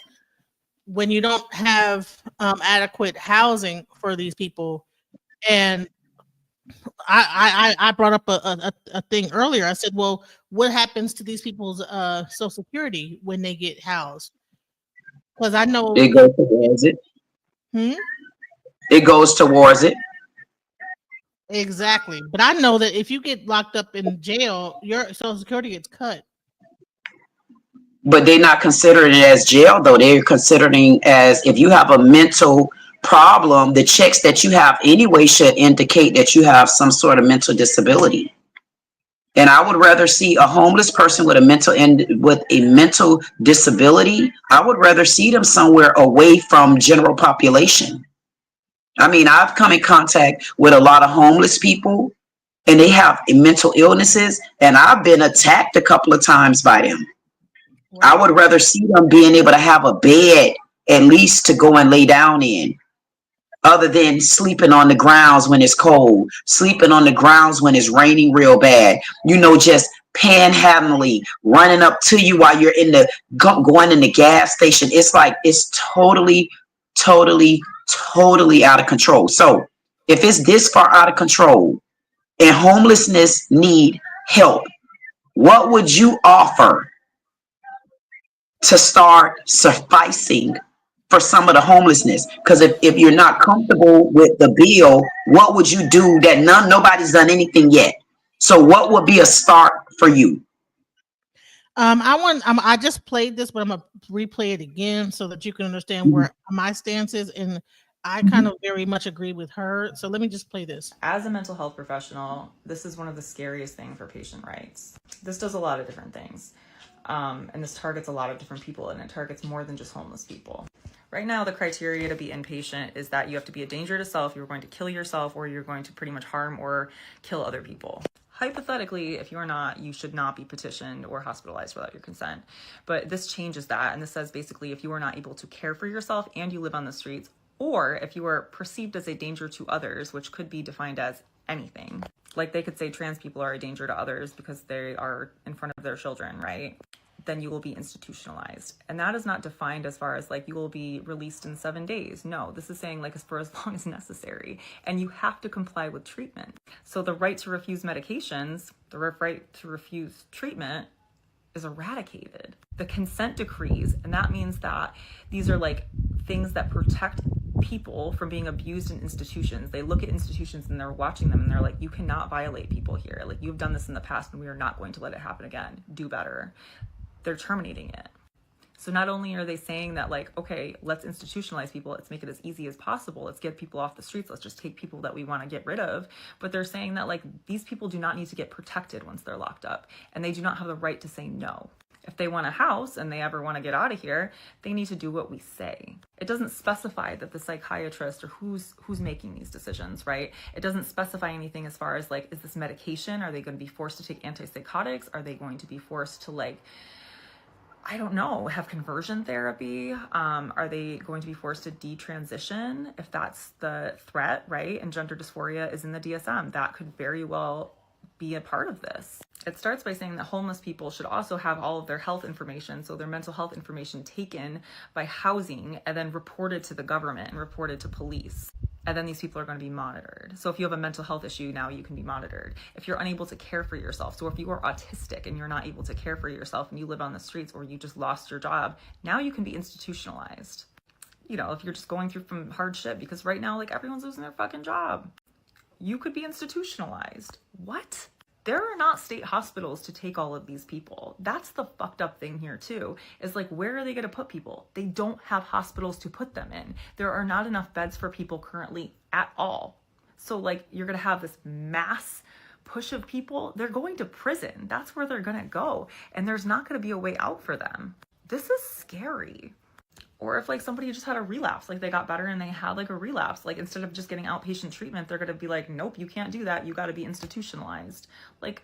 [SPEAKER 2] when you don't have adequate housing for these people, and I brought up a thing earlier. I said, well, what happens to these people's Social Security when they get housed? Because I know
[SPEAKER 11] it goes towards it. It goes towards it.
[SPEAKER 2] Exactly. But I know that if you get locked up in jail, your Social Security gets cut.
[SPEAKER 11] But they're not considering it as jail, though. They're considering as if you have a mental problem, the checks that you have anyway should indicate that you have some sort of mental disability. And I would rather see a homeless person with a mental disability. I would rather see them somewhere away from general population. I mean, I've come in contact with a lot of homeless people, and they have mental illnesses, and I've been attacked a couple of times by them. I would rather see them being able to have a bed at least to go and lay down in, other than sleeping on the grounds when it's cold, sleeping on the grounds when it's raining real bad, just panhandling, running up to you while you're going in the gas station. It's like, it's totally out of control. So if it's this far out of control and homelessness need help, what would you offer to start sufficing for some of the homelessness? Because if you're not comfortable with the bill, what would you do that nobody's done anything yet? So what would be a start for you?
[SPEAKER 2] I just played this, but I'm gonna replay it again so that you can understand where my stance is, and I kind of very much agree with her. So let me just play this.
[SPEAKER 3] As a mental health professional, this is one of the scariest things for patient rights. This does a lot of different things. And this targets a lot of different people, and it targets more than just homeless people. Right now, the criteria to be inpatient is that you have to be a danger to self, you're going to kill yourself, or you're going to pretty much harm or kill other people. Hypothetically, if you're not, you should not be petitioned or hospitalized without your consent. But this changes that. And this says basically if you are not able to care for yourself and you live on the streets, or if you are perceived as a danger to others, which could be defined as anything. Like they could say trans people are a danger to others because they are in front of their children, right? Then you will be institutionalized. And that is not defined as far as like you will be released in 7 days. No, this is saying like for as long as necessary. And you have to comply with treatment. So the right to refuse medications, the right to refuse treatment is eradicated. The consent decrees, and that means that these are like things that protect people from being abused in institutions. They look at institutions and they're watching them and they're like, you cannot violate people here. Like you've done this in the past and we are not going to let it happen again. Do better. They're terminating it. So not only are they saying that like, okay, let's institutionalize people, let's make it as easy as possible, let's get people off the streets, let's just take people that we want to get rid of, but they're saying that like these people do not need to get protected once they're locked up, and they do not have the right to say no. If they want a house and they ever want to get out of here, they need to do what we say. It doesn't specify that the psychiatrist or who's making these decisions, right? It doesn't specify anything as far as like, is this medication? Are they going to be forced to take antipsychotics? Are they going to be forced to like, I don't know, have conversion therapy? Are they going to be forced to detransition if that's the threat, right? And gender dysphoria is in the DSM. That could very well be a part of this. It starts by saying that homeless people should also have all of their health information, so their mental health information taken by housing and then reported to the government and reported to police. And then these people are going to be monitored. So if you have a mental health issue, now you can be monitored. If you're unable to care for yourself, so if you are autistic and you're not able to care for yourself and you live on the streets or you just lost your job, now you can be institutionalized. You know, if you're just going through some hardship, because right now, like everyone's losing their fucking job, you could be institutionalized. What? There are not state hospitals to take all of these people. That's the fucked up thing here too, is like, where are they gonna put people? They don't have hospitals to put them in. There are not enough beds for people currently at all. So like, you're gonna have this mass push of people, they're going to prison. That's where they're gonna go. And there's not gonna be a way out for them. This is scary. Or if like somebody just had a relapse, like they got better and they had like a relapse, like instead of just getting outpatient treatment, they're going to be like, nope, you can't do that. You got to be institutionalized. Like,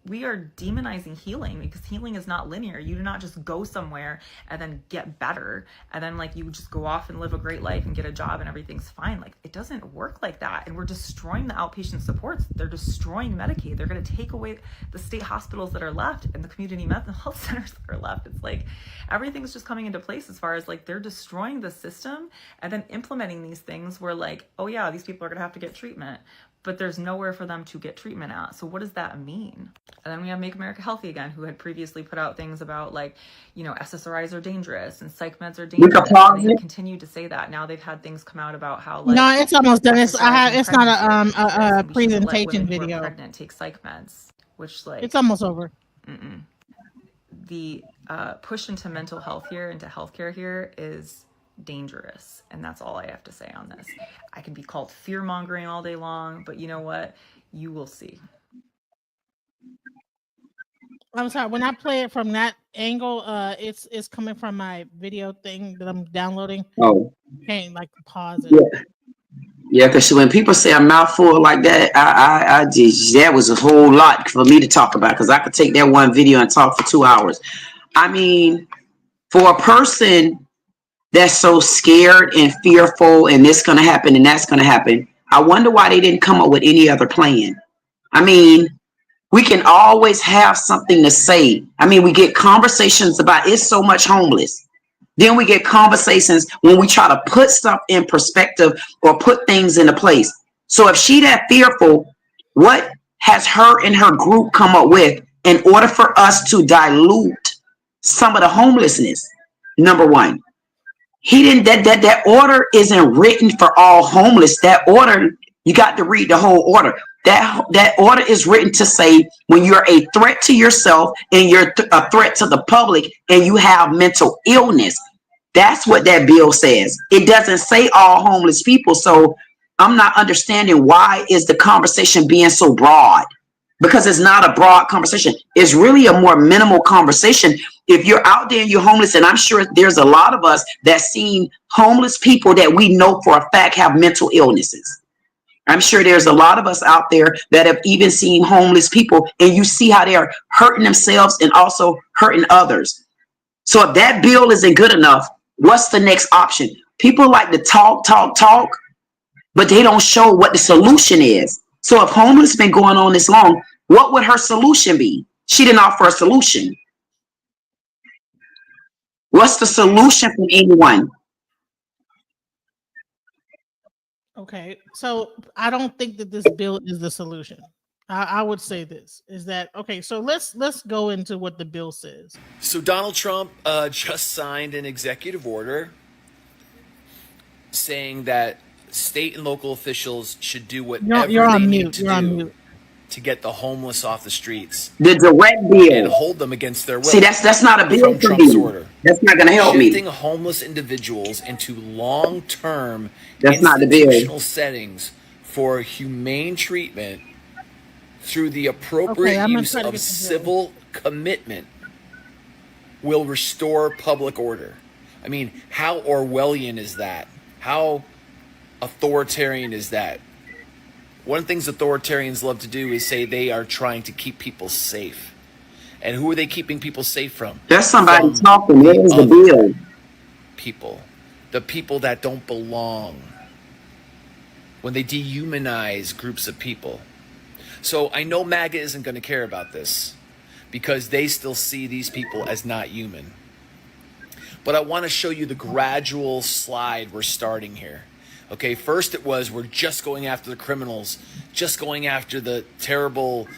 [SPEAKER 3] we are demonizing healing because healing is not linear. You do not just go somewhere and then get better and then like you just go off and live a great life and get a job and everything's fine. Like it doesn't work like that. And we're destroying the outpatient supports. They're destroying Medicaid. They're going to take away the state hospitals that are left and the community mental health centers that are left. It's like everything's just coming into place as far as like they're destroying the system and then implementing these things where like, oh yeah, these people are going to have to get treatment, but there's nowhere for them to get treatment at. So what does that mean? And then we have Make America Healthy Again, who had previously put out things about like, you know, SSRIs are dangerous and psych meds are dangerous. And they continue to say that. Now they've had things come out about how like,
[SPEAKER 2] no, it's almost done. It's
[SPEAKER 3] SSRIs and
[SPEAKER 2] not
[SPEAKER 3] pregnancy are dangerous,
[SPEAKER 2] a
[SPEAKER 3] and we shouldn't let
[SPEAKER 2] presentation
[SPEAKER 3] women who are
[SPEAKER 2] video.
[SPEAKER 3] pregnant take psych meds, which like
[SPEAKER 2] It's almost over.
[SPEAKER 3] the push into mental health here, into healthcare here is dangerous. And that's all I have to say on this. I can be called fear mongering all day long, but you know what? You will see.
[SPEAKER 2] I'm sorry. When I play it from that angle, it's coming from my video thing that I'm downloading.
[SPEAKER 11] Oh,
[SPEAKER 2] Can't like pause it.
[SPEAKER 11] yeah. Yeah, because when people say a mouthful like that, I just, that was a whole lot for me to talk about because I could take that one video and talk for 2 hours. I mean, for a person that's so scared and fearful and this going to happen and that's going to happen, I wonder why they didn't come up with any other plan. I mean, we can always have something to say. I mean, we get conversations about it's so much homeless. Then we get conversations when we try to put stuff in perspective or put things into place. So if she that fearful, what has her and her group come up with in order for us to dilute some of the homelessness? Number one, he didn't, that order isn't written for all homeless. That order, you got to read the whole order. That order is written to say when you're a threat to yourself and you're a threat to the public and you have mental illness. That's what that bill says. It doesn't say all homeless people. So I'm not understanding why is the conversation being so broad. because it's not a broad conversation. It's really a more minimal conversation. If you're out there and you're homeless, and I'm sure there's a lot of us that seen homeless people that we know for a fact have mental illnesses. I'm sure there's a lot of us out there that have even seen homeless people, and you see how they're hurting themselves and also hurting others. So if that bill isn't good enough, what's the next option? People like to talk, but they don't show what the solution is. So if homeless been going on this long, what would her solution be? She didn't offer a solution. What's the solution from anyone?
[SPEAKER 2] Okay, so I don't think that this bill is the solution. I would say this is that okay. So let's go into what the bill says.
[SPEAKER 5] So Donald Trump just signed an executive order saying that state and local officials should do whatever
[SPEAKER 2] You're
[SPEAKER 5] they
[SPEAKER 2] on
[SPEAKER 5] need
[SPEAKER 2] mute.
[SPEAKER 5] to
[SPEAKER 2] You're on
[SPEAKER 5] do
[SPEAKER 2] mute.
[SPEAKER 5] to get the homeless off the streets
[SPEAKER 11] The direct
[SPEAKER 5] and
[SPEAKER 11] bill.
[SPEAKER 5] hold them against their will.
[SPEAKER 11] See, that's not a bill
[SPEAKER 5] from
[SPEAKER 11] for
[SPEAKER 5] Trump's
[SPEAKER 11] me.
[SPEAKER 5] order.
[SPEAKER 11] That's not going to help
[SPEAKER 5] Shifting
[SPEAKER 11] me.
[SPEAKER 5] homeless individuals into long-term
[SPEAKER 11] That's not the bill.
[SPEAKER 5] institutional settings for humane treatment through the appropriate
[SPEAKER 2] I'm gonna
[SPEAKER 5] use
[SPEAKER 2] try to
[SPEAKER 5] of
[SPEAKER 2] get the bill.
[SPEAKER 5] civil commitment will restore public order. I mean, how Orwellian is that? How authoritarian is that? One of the things authoritarians love to do is say they are trying to keep people safe. And who are they keeping people safe from?
[SPEAKER 11] There's somebody
[SPEAKER 5] From
[SPEAKER 11] talking. Where's the
[SPEAKER 5] other
[SPEAKER 11] bill?
[SPEAKER 5] people. The people that don't belong. When they dehumanize groups of people. So I know MAGA isn't going to care about this because they still see these people as not human. But I want to show you the gradual slide we're starting here. Okay, first it was we're just going after the criminals, just going after the terrible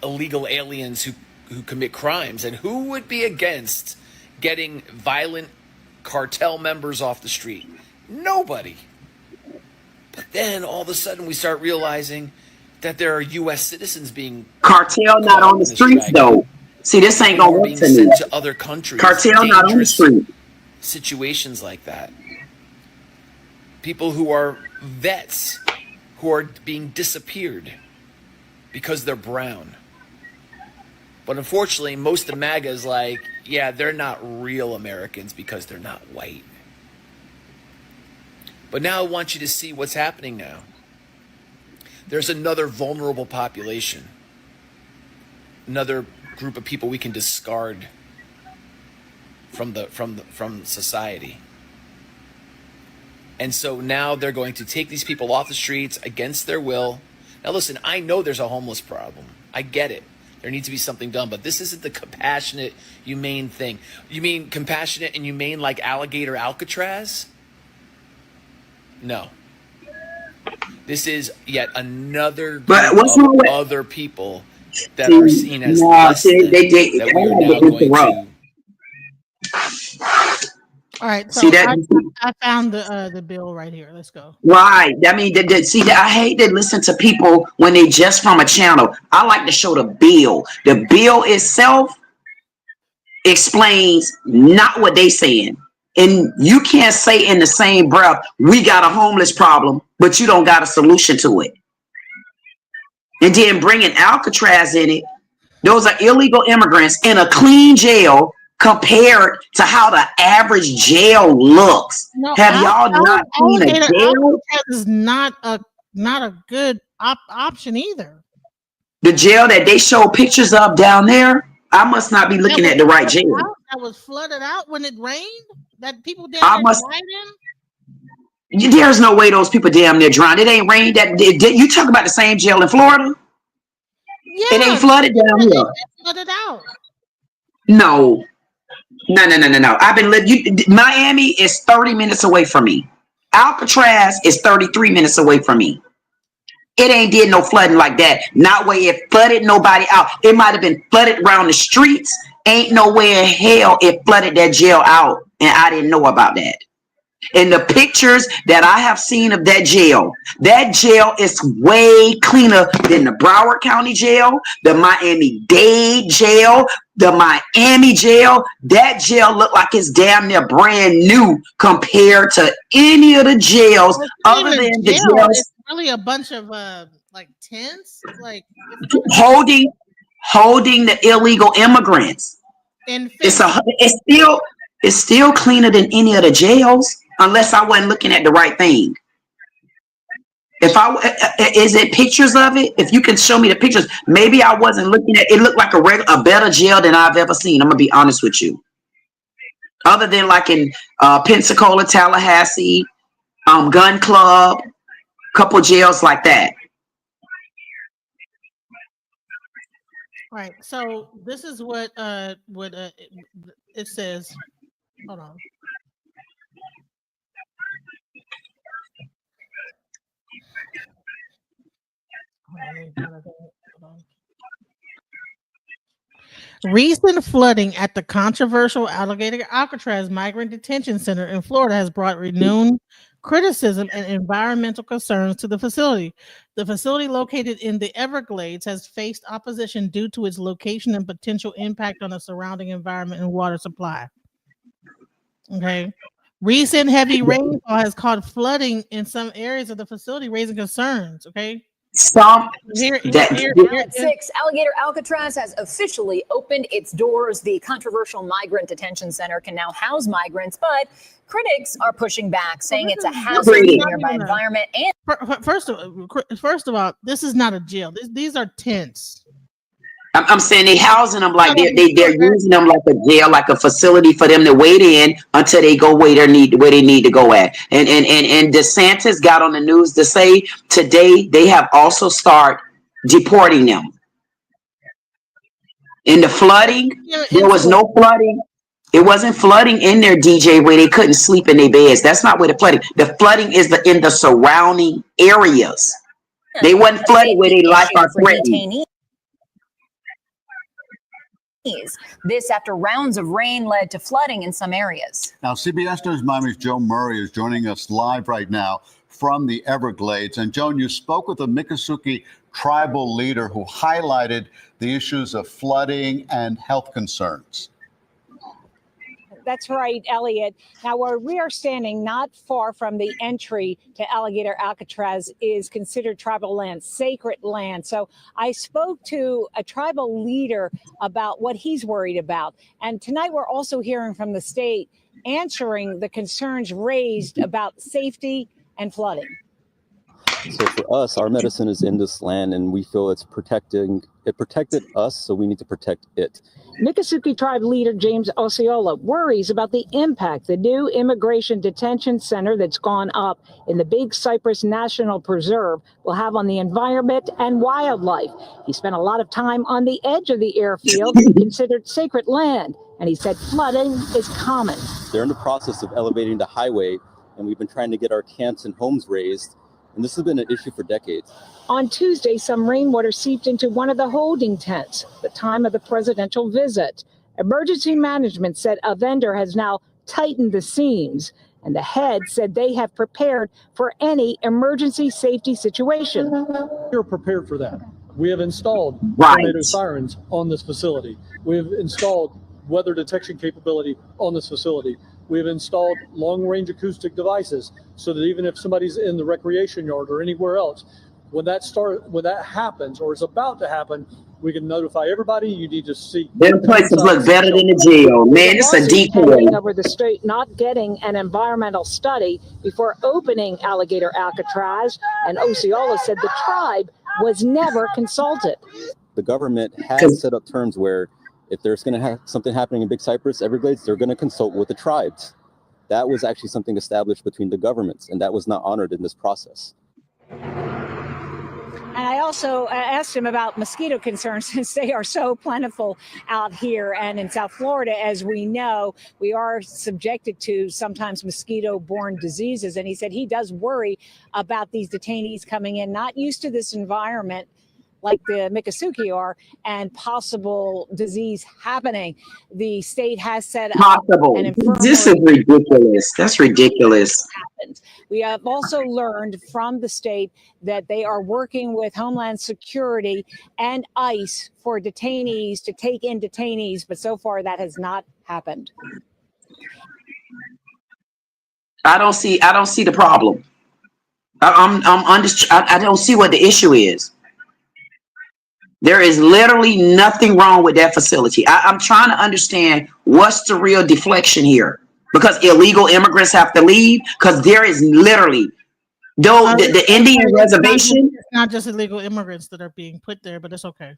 [SPEAKER 5] illegal aliens who commit crimes. And who would be against getting violent cartel members off the street? Nobody. But then all of a sudden we start realizing that there are U.S. citizens being
[SPEAKER 11] Cartel not on the streets, though. See, this ain't going to work
[SPEAKER 5] being
[SPEAKER 11] for me.
[SPEAKER 5] sent to other countries.
[SPEAKER 11] Cartel not on the
[SPEAKER 5] Dangerous
[SPEAKER 11] street.
[SPEAKER 5] situations like that. People who are vets who are being disappeared because they're brown. But unfortunately, most of MAGA is like, yeah, they're not real Americans because they're not white. But now I want you to see what's happening now. There's another vulnerable population. Another group of people we can discard from society. And so now they're going to take these people off the streets against their will. Now listen, I know there's a homeless problem. I get it. There needs to be something done, but this isn't the compassionate, humane thing. You mean compassionate and humane like alligator Alcatraz? No. This is yet another
[SPEAKER 11] But
[SPEAKER 5] group
[SPEAKER 11] what's
[SPEAKER 5] of
[SPEAKER 11] wrong with
[SPEAKER 5] other people that are seen as less
[SPEAKER 11] see,
[SPEAKER 5] than, that we are now going to.
[SPEAKER 2] All right, so
[SPEAKER 11] See that?
[SPEAKER 2] I found the bill right here. Let's go.
[SPEAKER 11] Right. I mean, see, I hate to listen to people when they just from a channel. I like to show the bill. The bill itself explains not what they saying. And you can't say in the same breath, we got a homeless problem, but you don't got a solution to it. And then bringing Alcatraz in it, those are illegal immigrants in a clean jail compared to how the average jail looks.
[SPEAKER 2] No,
[SPEAKER 11] Have y'all not seen a
[SPEAKER 2] alligator
[SPEAKER 11] jail?
[SPEAKER 2] Alcatraz is not a good option either.
[SPEAKER 11] The jail that they show pictures of down there, I must not be looking at the right jail.
[SPEAKER 2] That was flooded out when it rained. That people
[SPEAKER 11] I
[SPEAKER 2] down there
[SPEAKER 11] must-
[SPEAKER 2] died in.
[SPEAKER 11] There's no way those people damn near drowned. It ain't rained. You talk about the same jail in Florida?
[SPEAKER 2] Yeah,
[SPEAKER 11] It ain't flooded down here.
[SPEAKER 2] It's flooded out.
[SPEAKER 11] No. I've been living. Miami is 30 minutes away from me. Alcatraz is 33 minutes away from me. It ain't did no flooding like that. Not where it flooded nobody out. It might have been flooded around the streets. Ain't no way in hell it flooded that jail out, and I didn't know about that. In the pictures that I have seen of that jail is way cleaner than the Broward County jail, the Miami-Dade jail, the Miami jail. That jail looked like it's damn near brand new compared to any of the jails other than the jails.
[SPEAKER 2] It's really a bunch of like tents, like
[SPEAKER 11] holding the illegal immigrants.
[SPEAKER 2] and
[SPEAKER 11] It's still cleaner than any of the jails, unless I wasn't looking at the right thing. If I is it pictures of it? If you can show me the pictures, maybe I wasn't looking at it. Looked like a better jail than I've ever seen. I'm gonna be honest with you. Other than like in Pensacola, Tallahassee, Gun Club, couple jails like that.
[SPEAKER 2] Right. So this is what it says. Hold on. Hold on. Recent flooding at the controversial Alligator Alcatraz Migrant Detention Center in Florida has brought renewed criticism and environmental concerns to the facility. The facility, located in the Everglades, has faced opposition due to its location and potential impact on the surrounding environment and water supply. Okay. Recent heavy rainfall has caused flooding in some areas of the facility, raising concerns. Okay.
[SPEAKER 11] Some
[SPEAKER 2] Here,
[SPEAKER 12] At 6, Alligator Alcatraz has officially opened its doors. The controversial migrant detention center can now house migrants, but critics are pushing back, saying it's a hazard to the nearby environment. And
[SPEAKER 2] first of all, this is not a jail. These are tents.
[SPEAKER 11] I'm saying they housing them like they're using them like a jail, like a facility for them to wait in until they go where they need to go at. And DeSantis got on the news to say today they have also start deporting them. In the flooding, there was no flooding. It wasn't flooding in there, DJ, where they couldn't sleep in their beds. That's not where the flooding. The flooding is in the surrounding areas. They wasn't flooding where their life are threatened.
[SPEAKER 12] This after rounds of rain led to flooding in some areas.
[SPEAKER 13] Now, CBS News Miami's Joan Murray is joining us live right now from the Everglades. And Joan, you spoke with a Miccosukee tribal leader who highlighted the issues of flooding and health concerns.
[SPEAKER 14] That's right, Elliot. Now, where we are standing not far from the entry to Alligator Alcatraz is considered tribal land, sacred land. So I spoke to a tribal leader about what he's worried about. And tonight we're also hearing from the state answering the concerns raised about safety and flooding.
[SPEAKER 15] So for us, our medicine is in this land, and we feel it protected us, so we need to protect it.
[SPEAKER 14] Miccosukee tribe leader James Osceola worries about the impact the new immigration detention center that's gone up in the Big Cypress National Preserve will have on the environment and wildlife. He spent a lot of time on the edge of the airfield, considered sacred land, and he said flooding is common.
[SPEAKER 15] They're in the process of elevating the highway, and we've been trying to get our camps and homes raised, and this has been an issue for decades.
[SPEAKER 14] On Tuesday, some rainwater seeped into one of the holding tents, the time of the presidential visit. Emergency management said a vendor has now tightened the seams, and the head said they have prepared for any emergency safety situation.
[SPEAKER 16] We're prepared for that. We have installed tornado sirens on this facility. We have installed weather detection capability on this facility. We have installed long-range acoustic devices so that even if somebody's in the recreation yard or anywhere else, when that happens or is about to happen, we can notify everybody. You need to see.
[SPEAKER 11] Them places look better than the jail, man. It's a decoy.
[SPEAKER 14] Over the state not getting an environmental study before opening Alligator Alcatraz, and Osceola said the tribe was never consulted.
[SPEAKER 15] The government has set up terms where if there's going to have something happening in Big Cypress, Everglades, they're going to consult with the tribes. That was actually something established between the governments, and that was not honored in this process.
[SPEAKER 14] And I also asked him about mosquito concerns since they are so plentiful out here. And in South Florida, as we know, we are subjected to sometimes mosquito-borne diseases. And he said he does worry about these detainees coming in, not used to this environment like the Miccosukee are, and possible disease happening. The state has set up an infirmary.
[SPEAKER 11] This is ridiculous. That's ridiculous.
[SPEAKER 14] We have also learned from the state that they are working with Homeland Security and ICE for detainees to take in detainees, but so far that has not happened.
[SPEAKER 11] I don't see the problem. I don't see what the issue is. There is literally nothing wrong with that facility. I'm trying to understand what's the real deflection here, because illegal immigrants have to leave, because there is literally though the Indian reservation.
[SPEAKER 2] It's not just illegal immigrants that are being put there, but it's okay.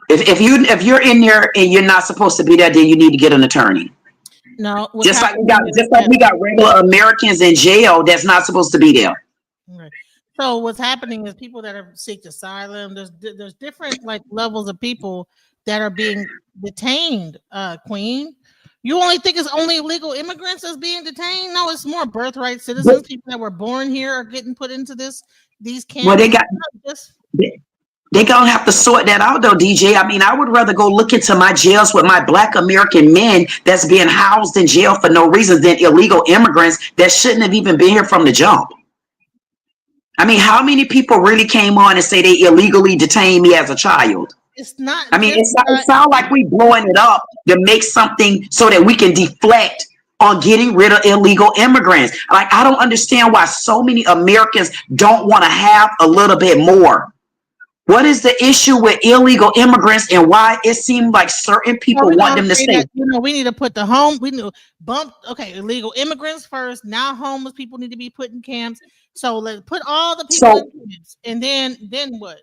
[SPEAKER 11] If you're in there and you're not supposed to be there, then you need to get an attorney.
[SPEAKER 2] No,
[SPEAKER 11] just like we got regular Americans in jail that's not supposed to be there.
[SPEAKER 2] Right. So what's happening is people that are seek asylum. There's different like levels of people that are being detained. Queen, you only think it's only illegal immigrants that's being detained? No, it's more birthright citizens. People that were born here are getting put into these camps.
[SPEAKER 11] Well, they gonna have to sort that out though, DJ. I mean, I would rather go look into my jails with my Black American men that's being housed in jail for no reason than illegal immigrants that shouldn't have even been here from the jump. I mean, how many people really came on and say they illegally detained me as a child?
[SPEAKER 2] It's not.
[SPEAKER 11] I mean, it sounds like we blowing it up to make something so that we can deflect on getting rid of illegal immigrants. Like, I don't understand why so many Americans don't want to have a little bit more. What is the issue with illegal immigrants and why it seems like certain people want them to stay?
[SPEAKER 2] We need to put we need to bump, illegal immigrants first. Now homeless people need to be put in camps. So let's put all the people in camps. And then what?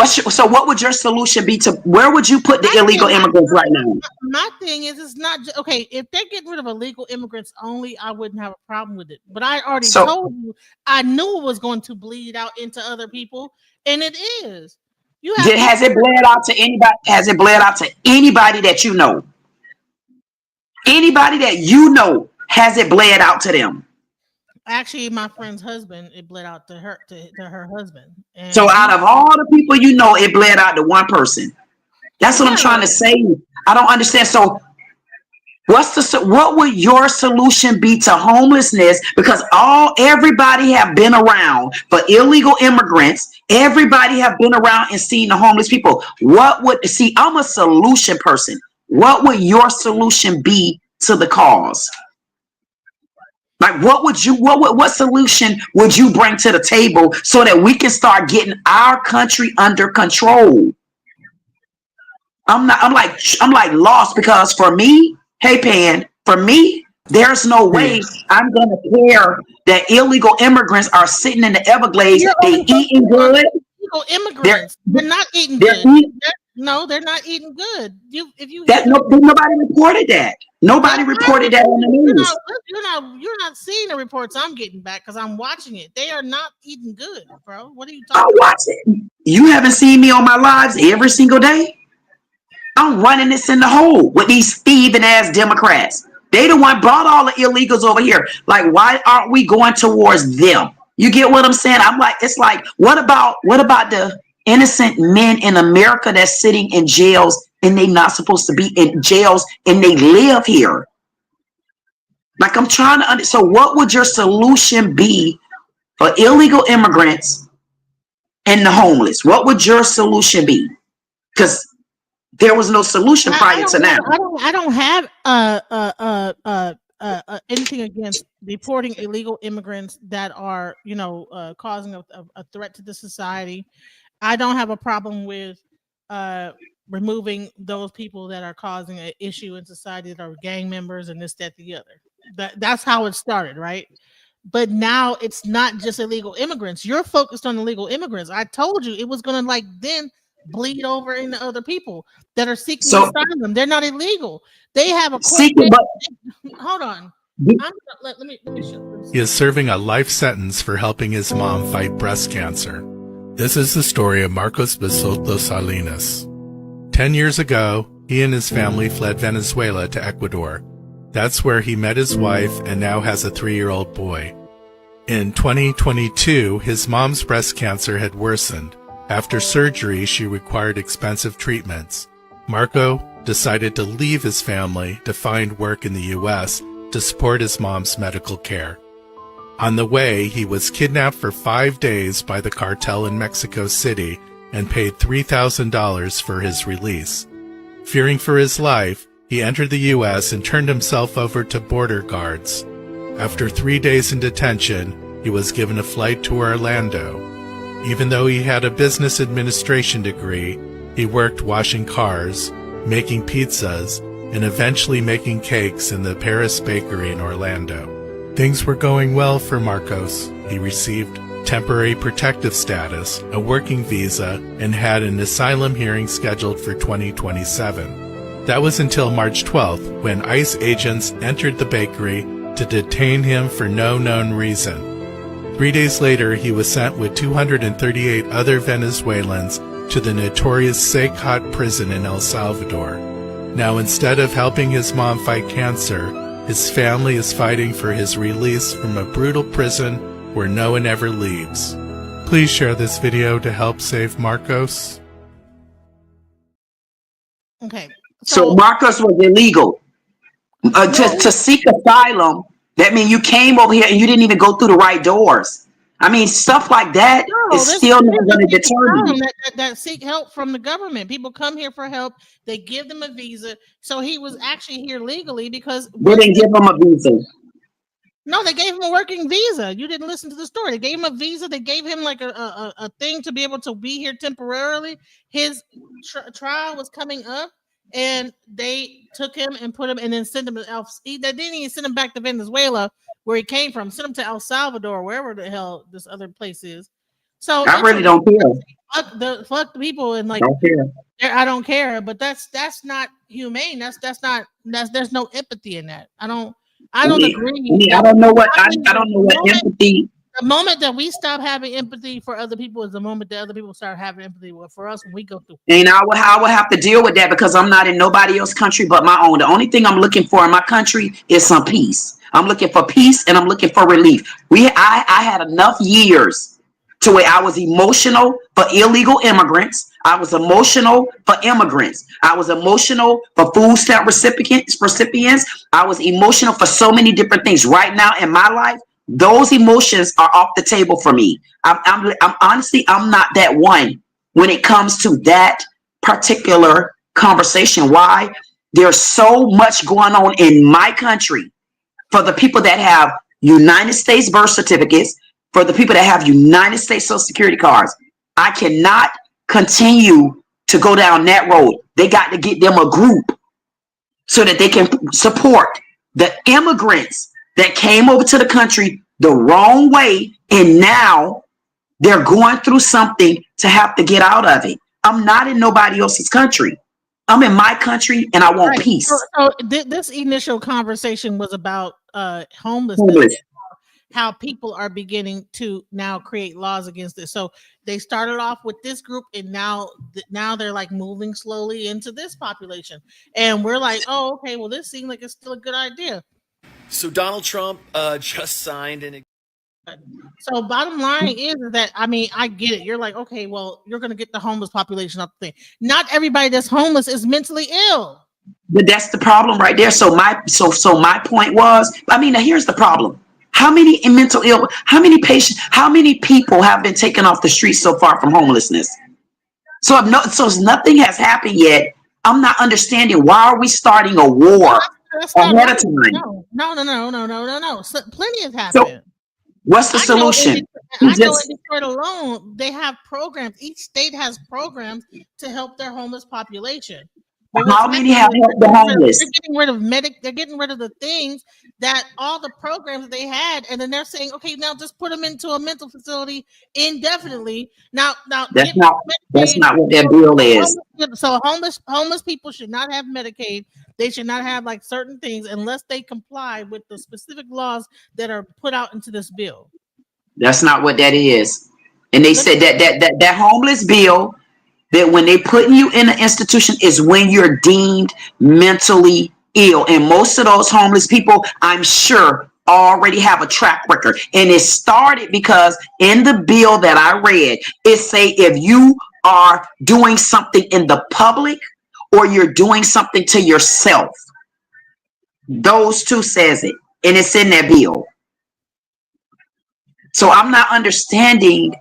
[SPEAKER 11] So what would your solution be to, where would you put the illegal immigrants right now?
[SPEAKER 2] My thing is, it's not, if they're getting rid of illegal immigrants only, I wouldn't have a problem with it. But I already told you, I knew it was going to bleed out into other people. And it is.
[SPEAKER 11] Has it bled out to anybody? Has it bled out to anybody that you know? Anybody that you know, has it bled out to them?
[SPEAKER 2] Actually, my friend's husband, it bled out to her husband. And
[SPEAKER 11] so out of all the people you know, it bled out to one person. That's what I'm trying to say. I don't understand. So what would your solution be to homelessness? Because everybody have been around for illegal immigrants. Everybody have been around and seen the homeless people. I'm a solution person. What would your solution be to the cause? Like, what solution would you bring to the table so that we can start getting our country under control? I'm like lost, because for me, hey Pan, for me, there's no way I'm gonna care that illegal immigrants are sitting in the Everglades. They eating good.
[SPEAKER 2] Illegal immigrants, they're not eating good. No, they're not eating good.
[SPEAKER 11] Nobody reported that. Nobody reported that on the news.
[SPEAKER 2] You're not seeing the reports I'm getting back because I'm watching it. They are not eating good, bro. What are you talking
[SPEAKER 11] about? I watch it. You haven't seen me on my lives every single day. I'm running this in the hole with these thieving ass Democrats. They the one brought all the illegals over here. Like, why aren't we going towards them? You get what I'm saying? I'm like, it's like, what about the innocent men in America that's sitting in jails and they not supposed to be in jails and they live here? Like, I'm trying to so what would your solution be for illegal immigrants and the homeless? What would your solution be? Because there was no solution prior to now.
[SPEAKER 2] I don't have anything against deporting illegal immigrants that are, causing a threat to the society. I don't have a problem with removing those people that are causing an issue in society, that are gang members and this, that, the other. That's how it started, right? But now it's not just illegal immigrants. You're focused on illegal immigrants. I told you it was going to then bleed over into other people that are seeking asylum. They're not illegal. They have a hold on. Let me show.
[SPEAKER 6] He is serving a life sentence for helping his mom fight breast cancer. This is the story of Marcos Basoto Salinas. 10 years ago, he and his family fled Venezuela to Ecuador. That's where he met his wife and now has a 3-year-old boy. In 2022, his mom's breast cancer had worsened. After surgery, she required expensive treatments. Marco decided to leave his family to find work in the U.S. to support his mom's medical care. On the way, he was kidnapped for 5 days by the cartel in Mexico City and paid $3,000 for his release. Fearing for his life, he entered the U.S. and turned himself over to border guards. After 3 days in detention, he was given a flight to Orlando. Even though he had a business administration degree, he worked washing cars, making pizzas, and eventually making cakes in the Paris bakery in Orlando. Things were going well for Marcos. He received temporary protective status, a working visa, and had an asylum hearing scheduled for 2027. That was until March 12th, when ICE agents entered the bakery to detain him for no known reason. 3 days later, he was sent with 238 other Venezuelans to the notorious Secot prison in El Salvador. Now, instead of helping his mom fight cancer, his family is fighting for his release from a brutal prison where no one ever leaves. Please share this video to help save Marcos.
[SPEAKER 2] Okay.
[SPEAKER 11] So Marcos was illegal. To seek asylum, that means you came over here and you didn't even go through the right doors. I mean, stuff like that is still not going to deter you.
[SPEAKER 2] That seek help from the government. People come here for help. They give them a visa. So he was actually here legally because
[SPEAKER 11] they didn't give him a visa.
[SPEAKER 2] No, they gave him a working visa. You didn't listen to the story. They gave him a visa. They gave him like a thing to be able to be here temporarily. His trial was coming up, and they took him and put him and then sent him to they didn't even send him back to Venezuela where he came from. Sent him to El Salvador, wherever the hell this other place is. So
[SPEAKER 11] I really don't care.
[SPEAKER 2] Fuck the people and like
[SPEAKER 11] don't care.
[SPEAKER 2] I don't care, but that's not humane. There's no empathy in that. I don't agree.
[SPEAKER 11] I don't know what empathy.
[SPEAKER 2] The moment that we stop having empathy for other people is the moment that other people start having empathy for us when we go through.
[SPEAKER 11] And I will have to deal with that because I'm not in nobody else's country but my own. The only thing I'm looking for in my country is some peace. I'm looking for peace and I'm looking for relief. I had enough years to where I was emotional for illegal immigrants. I was emotional for immigrants. I was emotional for food stamp recipients. I was emotional for so many different things. Right now in my life, those emotions are off the table for me. I'm honestly, I'm not that one when it comes to that particular conversation. Why? There's so much going on in my country for the people that have United States birth certificates, for the people that have United States Social Security cards. I cannot continue to go down that road. They got to get them a group so that they can support the immigrants that came over to the country the wrong way, and now they're going through something to have to get out of it. I'm not in nobody else's country. I'm in my country, and I want peace.
[SPEAKER 2] So this initial conversation was about homelessness. How people are beginning to now create laws against this. So they started off with this group, and now they're like moving slowly into this population. And we're like, oh, okay, well, this seems like it's still a good idea.
[SPEAKER 5] So Donald Trump just signed an.
[SPEAKER 2] So bottom line is that, I mean, I get it. You're like, okay, well, you're going to get the homeless population up the thing. Not everybody that's homeless is mentally ill.
[SPEAKER 11] But that's the problem right there. So my point was, I mean, now here's the problem. How many mental ill, how many patients, how many people have been taken off the streets so far from homelessness? So if nothing has happened yet, I'm not understanding why are we starting a war ahead of time?
[SPEAKER 2] No. So, plenty has happened.
[SPEAKER 11] So what's the solution?
[SPEAKER 2] I know in Detroit alone, they have programs. Each state has programs to help their homeless population.
[SPEAKER 11] How many have helped the homeless?
[SPEAKER 2] They're getting rid of the things that all the programs they had, and then they're saying, okay, now just put them into a mental facility indefinitely. Now
[SPEAKER 11] that's not what that bill is.
[SPEAKER 2] So homeless people should not have Medicaid. They should not have like certain things unless they comply with the specific laws that are put out into this bill.
[SPEAKER 11] That's not what that is. And they said that homeless bill, that when they putting you in an institution is when you're deemed mentally ill. And most of those homeless people, I'm sure, already have a track record. And it started because in the bill that I read, it say if you are doing something in the public or you're doing something to yourself, those two says it. And it's in that bill. So I'm not understanding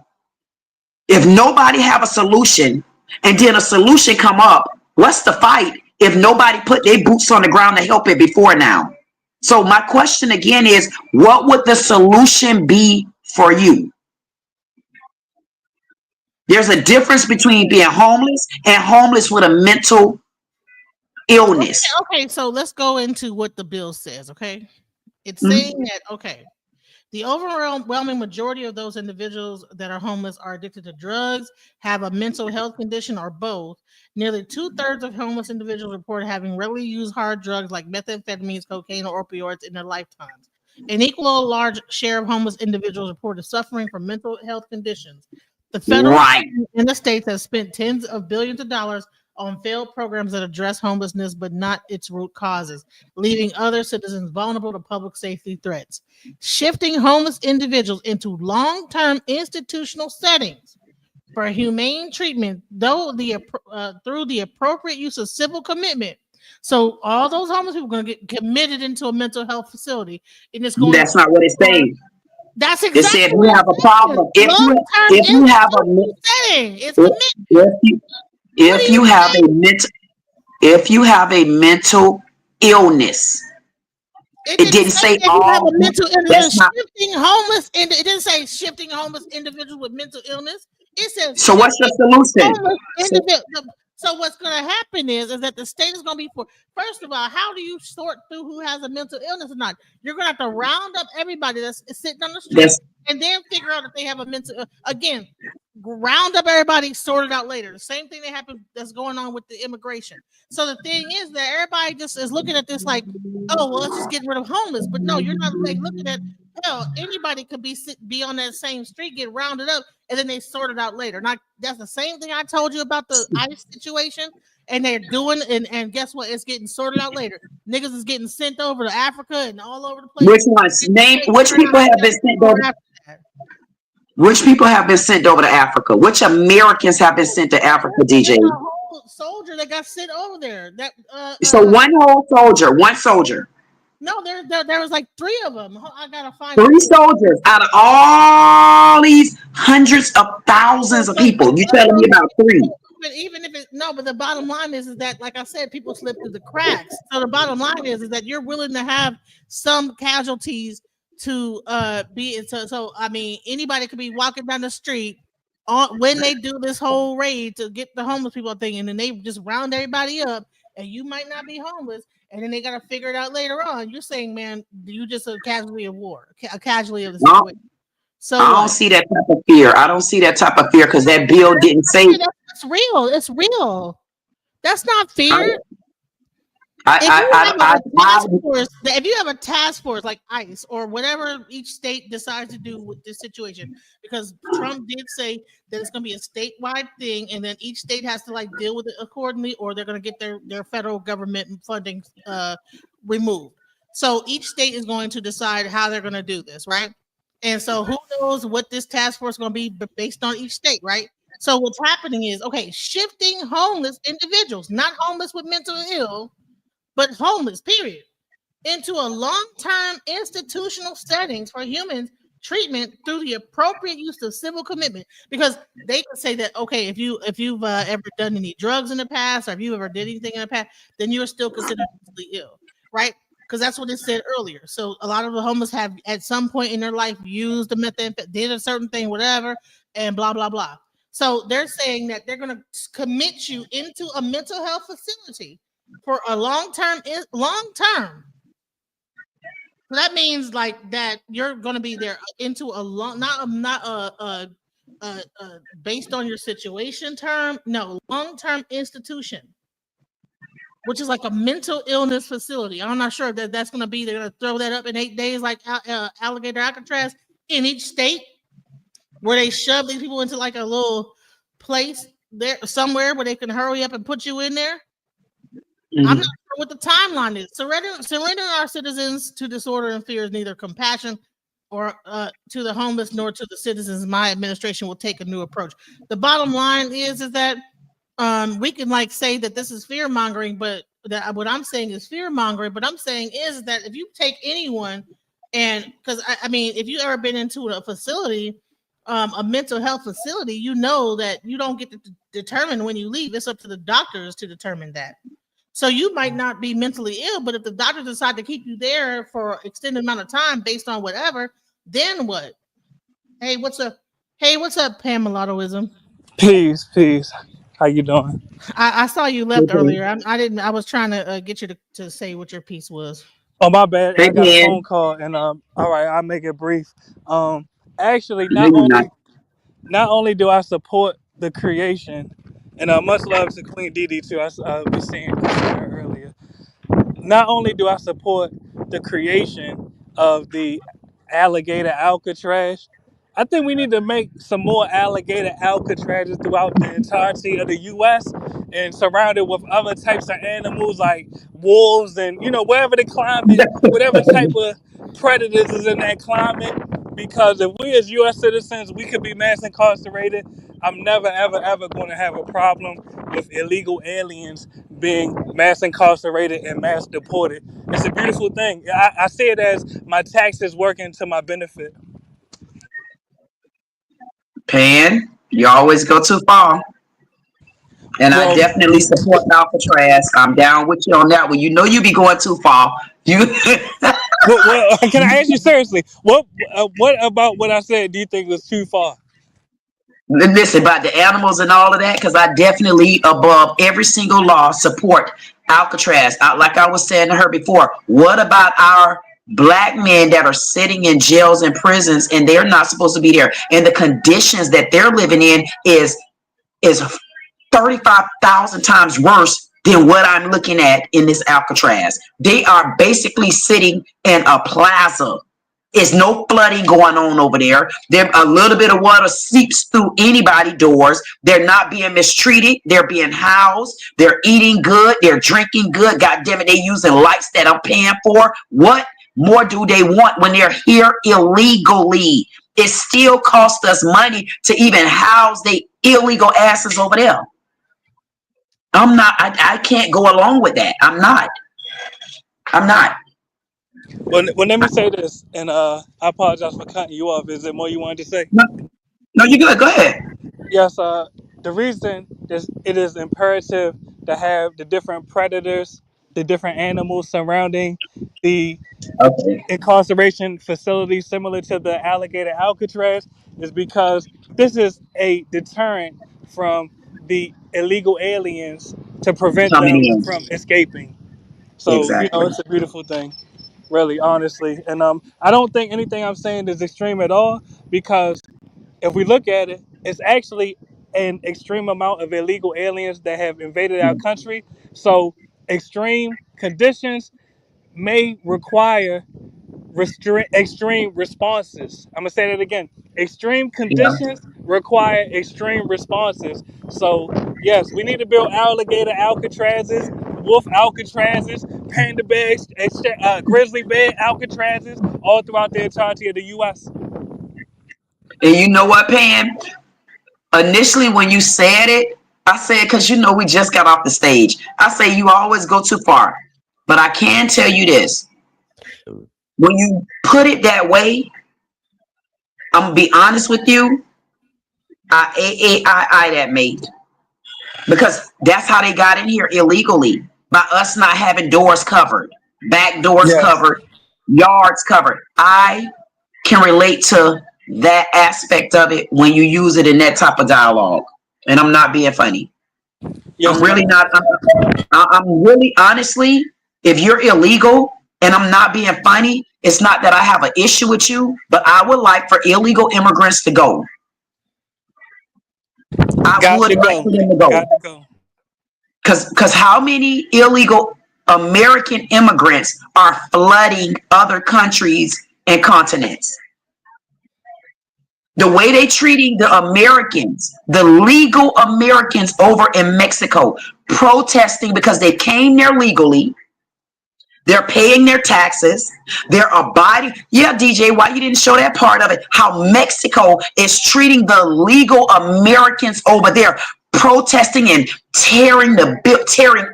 [SPEAKER 11] if nobody have a solution, and then a solution come up, what's the fight if nobody put their boots on the ground to help it before now? So my question again is, what would the solution be for you. There's a difference between being homeless and homeless with a mental illness.
[SPEAKER 2] Okay, so let's go into what the bill says. Okay, it's
[SPEAKER 11] Mhm.
[SPEAKER 2] saying that the overwhelming majority of those individuals that are homeless are addicted to drugs, have a mental health condition, or both. Nearly 2/3 of homeless individuals report having regularly used hard drugs like methamphetamines, cocaine, or opioids in their lifetimes. An equal large share of homeless individuals reported suffering from mental health conditions. The federal
[SPEAKER 11] Right.
[SPEAKER 2] government and the states have spent tens of billions of dollars on failed programs that address homelessness, but not its root causes, leaving other citizens vulnerable to public safety threats. Shifting homeless individuals into long-term institutional settings for humane treatment, through the appropriate use of civil commitment. So all those homeless people are going to get committed into a mental health facility, and it's going
[SPEAKER 11] That's not what it
[SPEAKER 2] to.
[SPEAKER 11] says.
[SPEAKER 2] That's
[SPEAKER 11] It said
[SPEAKER 2] exactly
[SPEAKER 11] if
[SPEAKER 2] what
[SPEAKER 11] you have
[SPEAKER 2] it
[SPEAKER 11] a
[SPEAKER 2] says.
[SPEAKER 11] problem,
[SPEAKER 2] Long-term
[SPEAKER 11] if you have a
[SPEAKER 2] institutional setting. It's
[SPEAKER 11] if,
[SPEAKER 2] commitment. What do
[SPEAKER 11] if
[SPEAKER 2] you
[SPEAKER 11] you have
[SPEAKER 2] say?
[SPEAKER 11] a mental if you have a mental illness,
[SPEAKER 2] It
[SPEAKER 11] it
[SPEAKER 2] didn't
[SPEAKER 11] didn't
[SPEAKER 2] say
[SPEAKER 11] say
[SPEAKER 2] if you have
[SPEAKER 11] all.
[SPEAKER 2] a mental illness.
[SPEAKER 11] That's not.
[SPEAKER 2] Shifting homeless, it didn't say shifting homeless individuals with mental illness. It says
[SPEAKER 11] So what's your
[SPEAKER 2] shifting
[SPEAKER 11] solution?
[SPEAKER 2] homeless
[SPEAKER 11] So,
[SPEAKER 2] individuals. So what's going to happen is that the state is going to be for. First of all, how do you sort through who has a mental illness or not? You're going to have to round up everybody that's sitting on the street
[SPEAKER 11] that's
[SPEAKER 2] and then figure out if they have a mental. Again, round up everybody, sort it out later. The same thing that happened that's going on with the immigration. So the thing is that everybody just is looking at this like, oh well, let's just get rid of homeless. But no, you're not like looking at hell. Anybody could be on that same street, get rounded up, and then they sort it out later. Not that's the same thing I told you about the ICE situation, and they're doing and guess what? It's getting sorted out later. Niggas is getting sent over to Africa and all over the place.
[SPEAKER 11] which ones? Name which
[SPEAKER 2] Figuring
[SPEAKER 11] people
[SPEAKER 2] out
[SPEAKER 11] have
[SPEAKER 2] how
[SPEAKER 11] been
[SPEAKER 2] to
[SPEAKER 11] sent
[SPEAKER 2] go
[SPEAKER 11] over.
[SPEAKER 2] after that.
[SPEAKER 11] Which people have been sent over to Africa? Which Americans have been sent to Africa,
[SPEAKER 2] There's
[SPEAKER 11] DJ?
[SPEAKER 2] a whole soldier that got sent over there. That
[SPEAKER 11] So one whole soldier, one soldier,
[SPEAKER 2] no, there was like 3 of them. I gotta find
[SPEAKER 11] three
[SPEAKER 2] it.
[SPEAKER 11] soldiers out of all these hundreds of thousands of people. You telling me about three?
[SPEAKER 2] But even if it no, but the bottom line is that, like I said, people slip through the cracks. So the bottom line is that you're willing to have some casualties to be. So I mean, anybody could be walking down the street on when they do this whole raid to get the homeless people thing, and then they just round everybody up, and you might not be homeless, and then they gotta figure it out later on. You're saying, man, you just a casualty of war, a casualty of the
[SPEAKER 11] No,
[SPEAKER 2] situation. So
[SPEAKER 11] I don't
[SPEAKER 2] what?
[SPEAKER 11] see that type of fear. I don't see that type of fear because that bill didn't say.
[SPEAKER 2] That's real. It's real. That's not fear. If you have
[SPEAKER 11] I,
[SPEAKER 2] a task force, if you have a task force like ICE or whatever each state decides to do with this situation, because Trump did say that it's going to be a statewide thing, and then each state has to like deal with it accordingly, or they're going to get their federal government funding removed. So each state is going to decide how they're going to do this, right? And so who knows what this task force is going to be based on each state, right? So what's happening is okay, shifting homeless individuals, not homeless with mental ill, but homeless, period, into a long-term institutional settings for humans treatment through the appropriate use of civil commitment. Because they can say that okay, if you've ever done any drugs in the past, or if you ever did anything in the past, then you're still considered mentally ill, right? Because that's what it said earlier. So a lot of the homeless have at some point in their life used the methamphetamine, did a certain thing, whatever, and blah blah blah. So they're saying that they're going to commit you into a mental health facility for a long term. So that means like that you're going to be there into a long, not based on your situation term. No, long term institution, which is like a mental illness facility. I'm not sure that that's going to be. They're going to throw that up in 8 days, like alligator Alcatraz in each state, where they shove these people into like a little place there somewhere where they can hurry up and put you in there. I'm not sure what the timeline is. Surrendering our citizens to disorder and fear is neither compassion or to the homeless nor to the citizens. My administration will take a new approach. The bottom line is that we can like say that this is fear mongering, but that what I'm saying is fear mongering. But I'm saying is that if you take anyone, and because I mean, if you ever been into a facility, a mental health facility, you know that you don't get to determine when you leave. It's up to the doctors to determine that. So you might not be mentally ill, but if the doctor decide to keep you there for extended amount of time based on whatever, then what? Hey, what's up? Hey, what's up, Pamelottoism?
[SPEAKER 17] Peace, peace. How you doing?
[SPEAKER 2] I saw you left earlier. I didn't. I was trying to get you to say what your piece was.
[SPEAKER 17] Oh, my bad.
[SPEAKER 11] Hey,
[SPEAKER 17] I got a
[SPEAKER 11] man.
[SPEAKER 17] phone call, and all right, I'll make it brief. Actually,
[SPEAKER 11] No, you're not.
[SPEAKER 17] not only do I support the creation, and much love to Queen Dee too. I was seeing her earlier. Not only do I support the creation of the alligator Alcatraz, I think we need to make some more alligator Alcatrazes throughout the entirety of the U.S. and surround it with other types of animals like wolves and wherever the climate, whatever type of predators is in that climate. Because if we as U.S. citizens, we could be mass incarcerated, I'm never, ever, ever going to have a problem with illegal aliens being mass incarcerated and mass deported. It's a beautiful thing. I see it as my taxes working to my benefit.
[SPEAKER 11] Pan, you always go too far. And I
[SPEAKER 17] Well,
[SPEAKER 11] definitely support Alcatraz. I'm down with you on that one. You know you be going too far. You
[SPEAKER 17] can I ask you seriously? What about what I said do you think was too far?
[SPEAKER 11] listen about the animals and all of that, because I definitely above every single law support Alcatraz. Like I was saying to her before, what about our black men that are sitting in jails and prisons and they're not supposed to be there, and the conditions that they're living in is 35,000 times worse than what I'm looking at in this Alcatraz. They are basically sitting in a plaza. There's no flooding going on over there. There a little bit of water seeps through anybody's doors. They're not being mistreated. They're being housed. They're eating good. They're drinking good. God damn it, they using lights that I'm paying for. What more do they want when they're here illegally? It still costs us money to even house the illegal asses over there. I can't go along with that. I'm not.
[SPEAKER 17] Well, let me say this, and I apologize for cutting you off. Is there more you wanted to say?
[SPEAKER 11] No, you're good. Go ahead.
[SPEAKER 17] Yes, the reason it is imperative to have the different predators, the different animals surrounding the
[SPEAKER 11] Okay.
[SPEAKER 17] incarceration facilities similar to the alligator Alcatraz is because this is a deterrent from the illegal aliens to prevent
[SPEAKER 11] Coming
[SPEAKER 17] them
[SPEAKER 11] in.
[SPEAKER 17] from escaping. So,
[SPEAKER 11] Exactly.
[SPEAKER 17] it's a beautiful thing, really, honestly. And I don't think anything I'm saying is extreme at all, because if we look at it, it's actually an extreme amount of illegal aliens that have invaded our country. So extreme conditions may require extreme responses. I'm gonna say that again. Extreme
[SPEAKER 11] Yeah.
[SPEAKER 17] conditions require extreme responses. So yes, we need to build alligator Alcatrazes, wolf Alcatrazes, panda bear, grizzly bear Alcatrazes, all throughout the entirety of the U.S.
[SPEAKER 11] And you know what, Pam? Initially, when you said it, I said, because we just got off the stage. I say you always go too far. But I can tell you this. When you put it that way, I'm going to be honest with you. I that mate. Because that's how they got in here illegally. By us not having doors covered, back doors
[SPEAKER 17] Yes.
[SPEAKER 11] covered, yards covered. I can relate to that aspect of it when you use it in that type of dialogue. And I'm not being funny. I'm
[SPEAKER 17] Yes,
[SPEAKER 11] really
[SPEAKER 17] ma'am.
[SPEAKER 11] not. I'm really honestly, if you're illegal and I'm not being funny, it's not that I have an issue with you, but I would like for illegal immigrants to go. I
[SPEAKER 17] Got
[SPEAKER 11] would
[SPEAKER 17] to
[SPEAKER 11] like
[SPEAKER 17] go.
[SPEAKER 11] for them to
[SPEAKER 17] Got
[SPEAKER 11] go.
[SPEAKER 17] to go.
[SPEAKER 11] Because how many illegal American immigrants are flooding other countries and continents? The way they treating the Americans, the legal Americans over in Mexico, protesting because they came there legally. They're paying their taxes. They're abiding. Yeah, DJ, why you didn't show that part of it? How Mexico is treating the legal Americans over there, protesting and tearing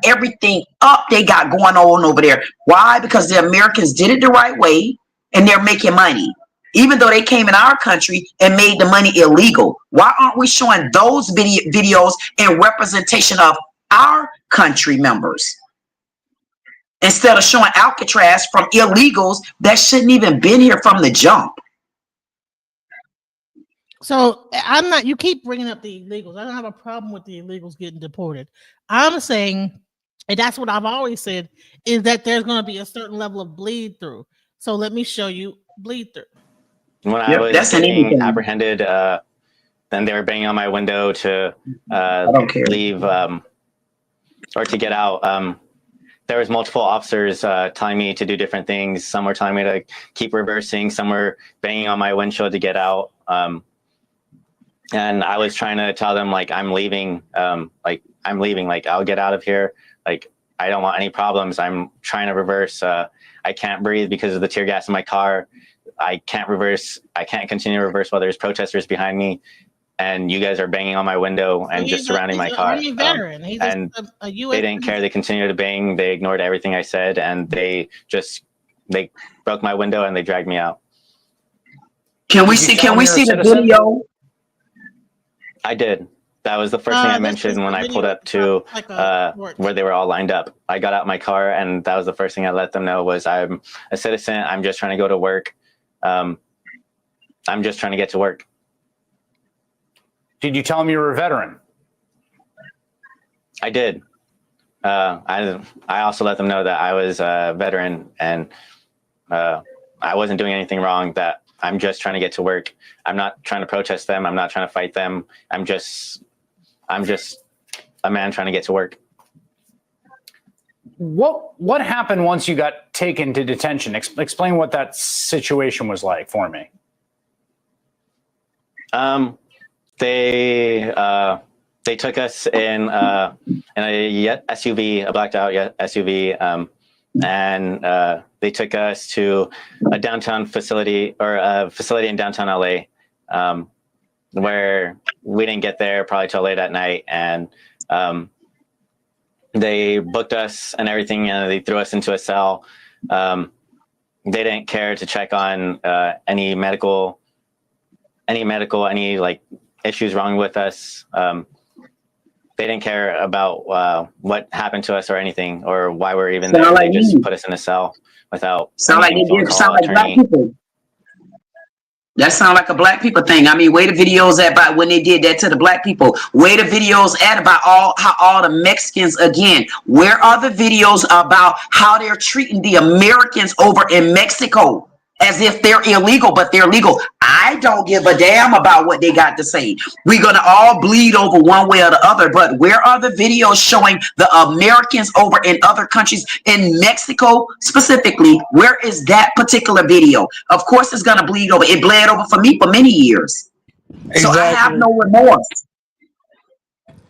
[SPEAKER 11] everything up they got going on over there. Why? Because the Americans did it the right way and they're making money. Even though they came in our country and made the money illegal. Why aren't we showing those videos in representation of our country members? Instead of showing Alcatraz from illegals that shouldn't even been here from the jump.
[SPEAKER 2] So I'm not. You keep bringing up the illegals. I don't have a problem with the illegals getting deported. I'm saying, and that's what I've always said, is that there's going to be a certain level of bleed through. So let me show you bleed through.
[SPEAKER 18] When I was getting apprehended, then they were banging on my window to leave or to get out. There was multiple officers telling me to do different things. Some were telling me to keep reversing. Some were banging on my windshield to get out. And I was trying to tell them, like, I'm leaving, like, I'll get out of here. Like, I don't want any problems. I'm trying to reverse. I can't breathe because of the tear gas in my car. I can't reverse. I can't continue to reverse while there's protesters behind me. And you guys are banging on my window and just surrounding my car.
[SPEAKER 2] He's a veteran. He's
[SPEAKER 18] and
[SPEAKER 2] a US
[SPEAKER 18] they didn't care. They continued to bang. They ignored everything I said, and they broke my window and they dragged me out.
[SPEAKER 11] Can we see the video?
[SPEAKER 18] I did. That was the first thing I mentioned when I pulled up to where they were all lined up. I got out my car, and that was the first thing I let them know was I'm a citizen. I'm just trying to go to work. I'm just trying to get to work.
[SPEAKER 19] Did you tell them you were a veteran?
[SPEAKER 18] I did. I also let them know that I was a veteran and I wasn't doing anything wrong, that I'm just trying to get to work. I'm not trying to protest them. I'm not trying to fight them. I'm just a man trying to get to work.
[SPEAKER 19] What happened once you got taken to detention? Explain what that situation was like for me.
[SPEAKER 18] They took us in a SUV, a blacked out SUV, and they took us to a downtown facility, or a facility in downtown LA, where we didn't get there probably till late at night, and they booked us and everything, and they threw us into a cell. They didn't care to check on any medical, like issues wrong with us. They didn't care about what happened to us or anything, or why we're even there. They just put us in a cell without
[SPEAKER 11] like black people. That sounds like a black people thing. I mean, where the videos at about when they did that to the black people? Where the videos at about how all the Mexicans, again, where are the videos about how they're treating the Americans over in Mexico as if they're illegal, but they're legal? I don't give a damn about what they got to say. We're going to all bleed over one way or the other, but where are the videos showing the Americans over in other countries, in Mexico specifically? Where is that particular video? Of course it's going to bleed over. It bled over for me for many years. Exactly. So I have no remorse.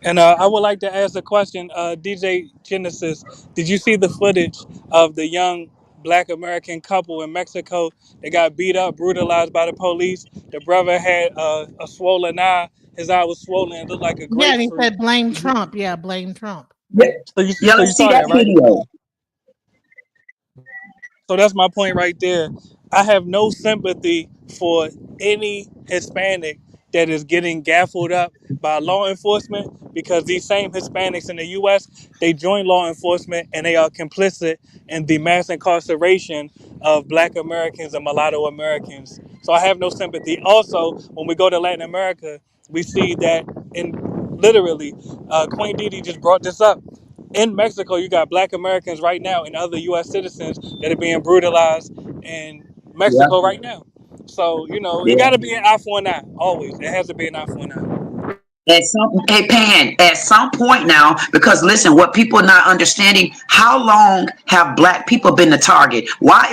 [SPEAKER 17] And I would like to ask a question, DJ Genesis. Did you see the footage of the young Black American couple in Mexico that got beat up, brutalized by the police? The brother had a swollen eye. His eye was swollen and looked like a grapefruit.
[SPEAKER 2] Yeah, and he said blame Trump. Yeah, blame Trump.
[SPEAKER 11] Yeah, let's see that video.
[SPEAKER 17] So that's my point right there. I have no sympathy for any Hispanic that is getting gaffled up by law enforcement, because these same Hispanics in the U.S., they join law enforcement and they are complicit in the mass incarceration of Black Americans and mulatto Americans. So I have no sympathy. Also, when we go to Latin America, we see that literally, Queen Didi just brought this up. In Mexico, you got Black Americans right now and other U.S. citizens that are being brutalized in Mexico right now. So, it got to be an eye for an eye. Always. It has to be an eye for an eye.
[SPEAKER 11] At some point now, because listen, what people are not understanding, how long have Black people been the target? Why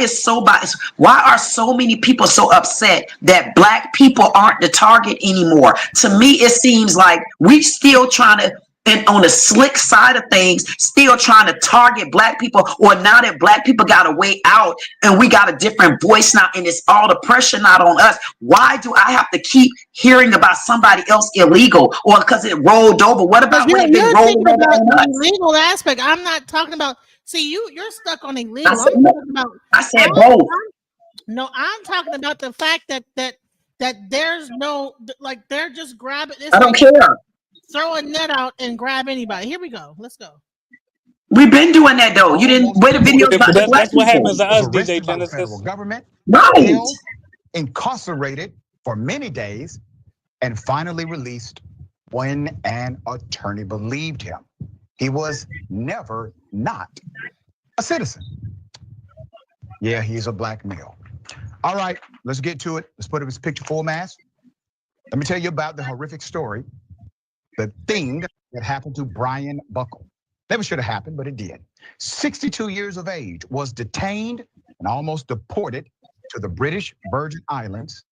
[SPEAKER 11] are so many people so upset that Black people aren't the target anymore? To me, it seems like we still trying to, and on the slick side of things, still trying to target Black people, or now that Black people got a way out and we got a different voice now, and it's all the pressure not on us. Why do I have to keep hearing about somebody else illegal, or because it rolled over? What about when it been rolled over on us?
[SPEAKER 2] The legal aspect. I'm not talking about. See, you're stuck on illegal.
[SPEAKER 11] I said both.
[SPEAKER 2] No, I'm talking about the fact that there's no, like, they're just grabbing.
[SPEAKER 11] I don't care.
[SPEAKER 2] Throw a net out and grab anybody. Here we go. Let's go.
[SPEAKER 11] We've been doing that though. You didn't wait a video about the Black
[SPEAKER 17] That's what
[SPEAKER 11] people.
[SPEAKER 17] happens to us, DJ Genesis.
[SPEAKER 20] Federal government,
[SPEAKER 11] Right.
[SPEAKER 20] held, incarcerated for many days, and finally released when an attorney believed him. He was never not a citizen. Yeah, he's a black male. All right, let's get to it. Let's put up his picture full mask. Let me tell you about the horrific story, the thing that happened to Brian Buckle. Never should have happened, but it did. 62 years of age, was detained and almost deported to the British Virgin Islands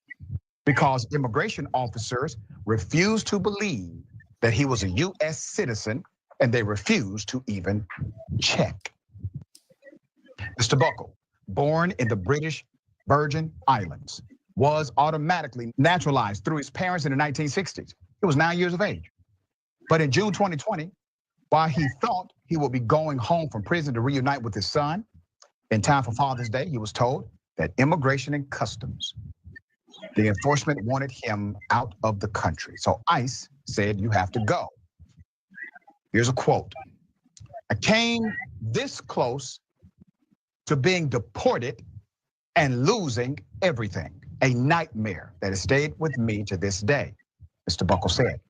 [SPEAKER 20] because immigration officers refused to believe that he was a U.S. citizen, and they refused to even check. Mr. Buckle, born in the British Virgin Islands, was automatically naturalized through his parents in the 1960s. He was 9 years of age. But in June 2020, while he thought he would be going home from prison to reunite with his son in time for Father's Day, he was told that Immigration and Customs, the enforcement, wanted him out of the country. So ICE said, you have to go. Here's a quote. I came this close to being deported and losing everything. A nightmare that has stayed with me to this day, Mr. Buckle said.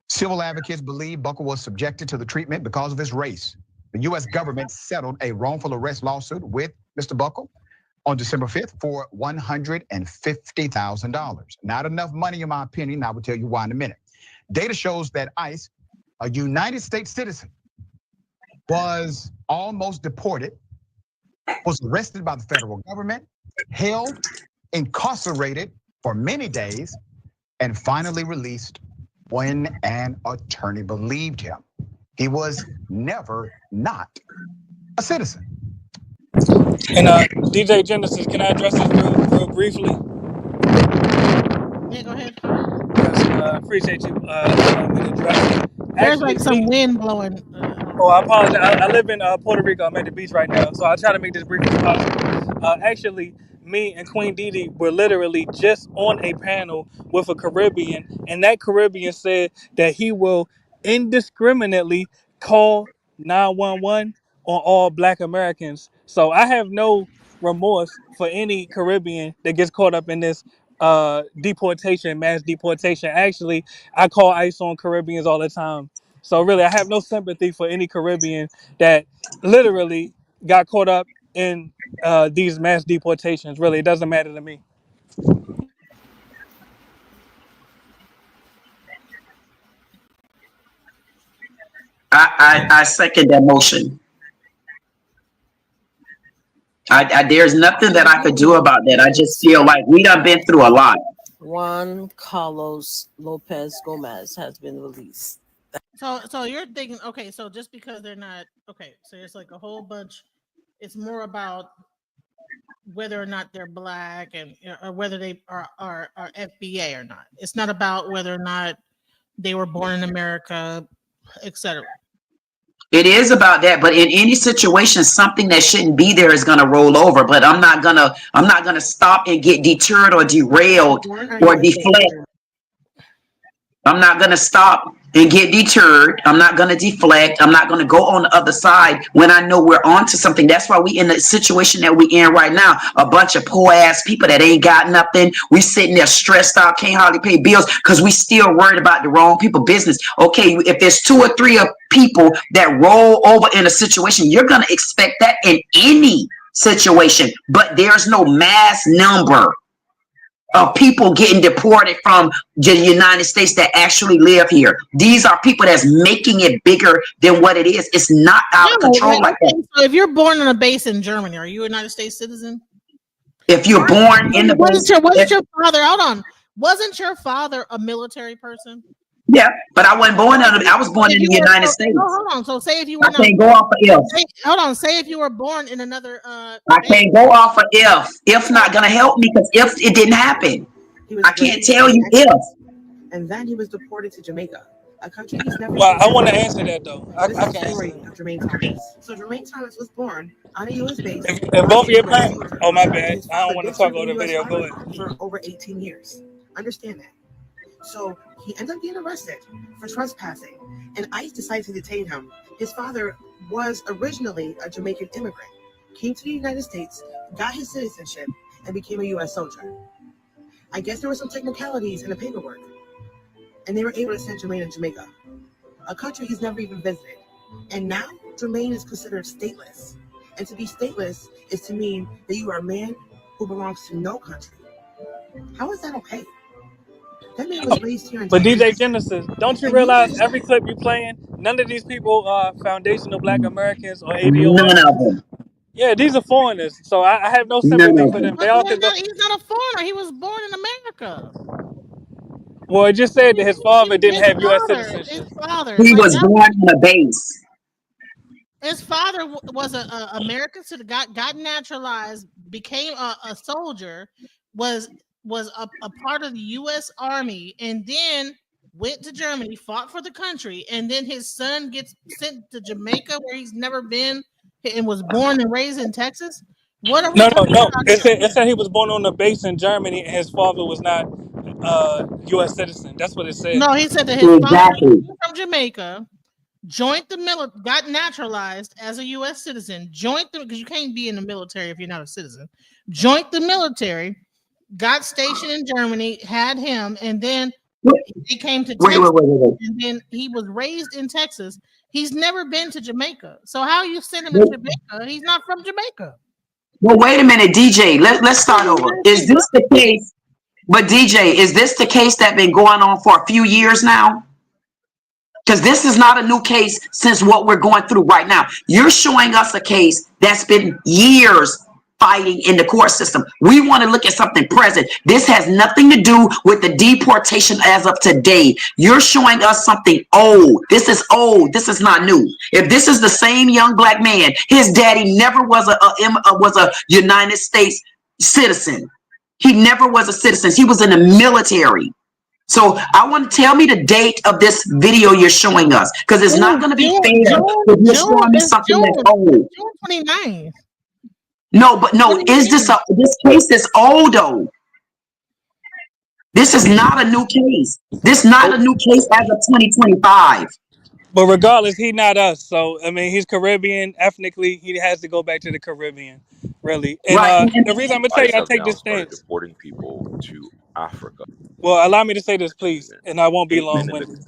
[SPEAKER 20] Civil advocates believe Buckle was subjected to the treatment because of his race. The U.S. government settled a wrongful arrest lawsuit with Mr. Buckle on December 5th for $150,000. Not enough money, in my opinion. I will tell you why in a minute. Data shows that ICE, a United States citizen, was almost deported, was arrested by the federal government, held, incarcerated for many days, and finally released when an attorney believed him. He was never not a citizen.
[SPEAKER 17] And DJ Genesis, can I address this real briefly?
[SPEAKER 2] Yeah, go ahead.
[SPEAKER 17] Yes, appreciate you allowing me to address it.
[SPEAKER 2] There's like some wind blowing.
[SPEAKER 17] Oh, I apologize. I live in Puerto Rico. I'm at the beach right now, so I'll try to make this brief as possible. Actually, me and Queen Didi were literally just on a panel with a Caribbean, and that Caribbean said that he will indiscriminately call 911 on all Black Americans. So I have no remorse for any Caribbean that gets caught up in this deportation, mass deportation. Actually, I call ICE on Caribbeans all the time. So really, I have no sympathy for any Caribbean that literally got caught up in these mass deportations. Really, it doesn't matter to me.
[SPEAKER 11] I second that motion. There's nothing that I could do about that. I just feel like we done been through a lot.
[SPEAKER 21] Juan Carlos Lopez Gomez has been released.
[SPEAKER 2] So you're thinking, okay, so just because they're not, okay, so it's like a whole bunch, it's more about whether or not they're Black and or whether they are FBA or not. It's not about whether or not they were born in America, etc.
[SPEAKER 11] It is about that, but in any situation, something that shouldn't be there is gonna roll over. But I'm not gonna stop and get deterred or derailed or deflect. I'm not going to stop and get deterred. I'm not going to deflect. I'm not going to go on the other side when I know we're on to something. That's why we in the situation that we in right now. A bunch of poor ass people that ain't got nothing. We sitting there stressed out, can't hardly pay bills because we still worried about the wrong people business. Okay, if there's 2 or 3 of people that roll over in a situation, you're going to expect that in any situation. But there's no mass number of people getting deported from the United States that actually live here. These are people that's making it bigger than what it is. It's not out of control like that.
[SPEAKER 2] So if you're born on a base in Germany, are you a United States citizen?
[SPEAKER 11] If you're born in the base,
[SPEAKER 2] wasn't your father? Hold on, wasn't your father a military person?
[SPEAKER 11] Yeah, but I wasn't born in. I was born in the United States.
[SPEAKER 2] Hold on. So say if you were.
[SPEAKER 11] I can't go off of if.
[SPEAKER 2] Hold on. Say if you were born in another.
[SPEAKER 11] I can't go off of if. If not gonna help me because if it didn't happen, I can't tell you if.
[SPEAKER 22] And then he was deported to Jamaica, a country he's never.
[SPEAKER 17] Well, I want to answer that though. I
[SPEAKER 22] This is the story of Jermaine Thomas. So Jermaine Thomas was born on a U.S. base.
[SPEAKER 17] If both of your plans. Oh my bad. I don't want to talk over the video. Go ahead.
[SPEAKER 22] For over 18 years. Understand that. So he ended up being arrested for trespassing, and ICE decided to detain him. His father was originally a Jamaican immigrant, came to the United States, got his citizenship, and became a U.S. soldier. I guess there were some technicalities in the paperwork, and they were able to send Jermaine to Jamaica, a country he's never even visited. And now Jermaine is considered stateless. And to be stateless is to mean that you are a man who belongs to no country. How is that okay? That man was raised here in
[SPEAKER 17] But
[SPEAKER 22] Texas.
[SPEAKER 17] DJ Genesis, don't you
[SPEAKER 22] And you
[SPEAKER 17] realize
[SPEAKER 22] just
[SPEAKER 17] every clip you playing, none of these people are foundational Black Americans or
[SPEAKER 11] None
[SPEAKER 17] ADOS?
[SPEAKER 11] of them.
[SPEAKER 17] Yeah, these are foreigners. So I have no
[SPEAKER 11] None
[SPEAKER 17] sympathy
[SPEAKER 11] of
[SPEAKER 17] for them.
[SPEAKER 11] them.
[SPEAKER 17] They
[SPEAKER 2] But
[SPEAKER 17] all
[SPEAKER 2] he's
[SPEAKER 17] could go.
[SPEAKER 2] not a foreigner. He was born in America.
[SPEAKER 17] Well, it just said that his father didn't have U.S.
[SPEAKER 2] His
[SPEAKER 17] citizenship.
[SPEAKER 2] father,
[SPEAKER 11] He
[SPEAKER 2] like
[SPEAKER 11] was
[SPEAKER 2] that.
[SPEAKER 11] born on a base.
[SPEAKER 2] His father was a American citizen, got naturalized, became a soldier, was a part of the U.S. Army, and then went to Germany, fought for the country, and then his son gets sent to Jamaica, where he's never been, and was born and raised in Texas. What are we
[SPEAKER 17] No, no,
[SPEAKER 2] talking
[SPEAKER 17] no.
[SPEAKER 2] about here?
[SPEAKER 17] It said he was born on a base in Germany and his father was not U.S. citizen. That's what it said.
[SPEAKER 2] No, he said that his father
[SPEAKER 11] Exactly.
[SPEAKER 2] was from Jamaica, joined the military, got naturalized as a U.S. citizen, joined the because you can't be in the military if you're not a citizen. Joined the military, got stationed in Germany, had him, and then he came to Texas, and then he was raised in Texas. He's never been to Jamaica, so how you send him to Jamaica? He's not from Jamaica.
[SPEAKER 11] Well, wait a minute, DJ. Let's start over. Is this the case? But DJ, is this the case that been going on for a few years now? Because this is not a new case since what we're going through right now. You're showing us a case that's been years fighting in the court system. We want to look at something present. This has nothing to do with the deportation as of today. You're showing us something old. This is old. This is not new. If this is the same young Black man, his daddy never was a United States citizen. He never was a citizen. He was in the military. So I want to tell me the date of this video you're showing us, because it's not going to be fair if you're showing me something that's old.
[SPEAKER 2] June 29th.
[SPEAKER 11] No, but no, is this case is old though? This is not a new case. This is not a new case as of 2025.
[SPEAKER 17] But regardless, he not us. So I mean, he's Caribbean ethnically. He has to go back to the Caribbean, really. And
[SPEAKER 11] Right.
[SPEAKER 17] the reason I'm gonna tell you, I take this stance.
[SPEAKER 1] deporting people to Africa.
[SPEAKER 17] Well, allow me to say this, please, and I won't be long-winded.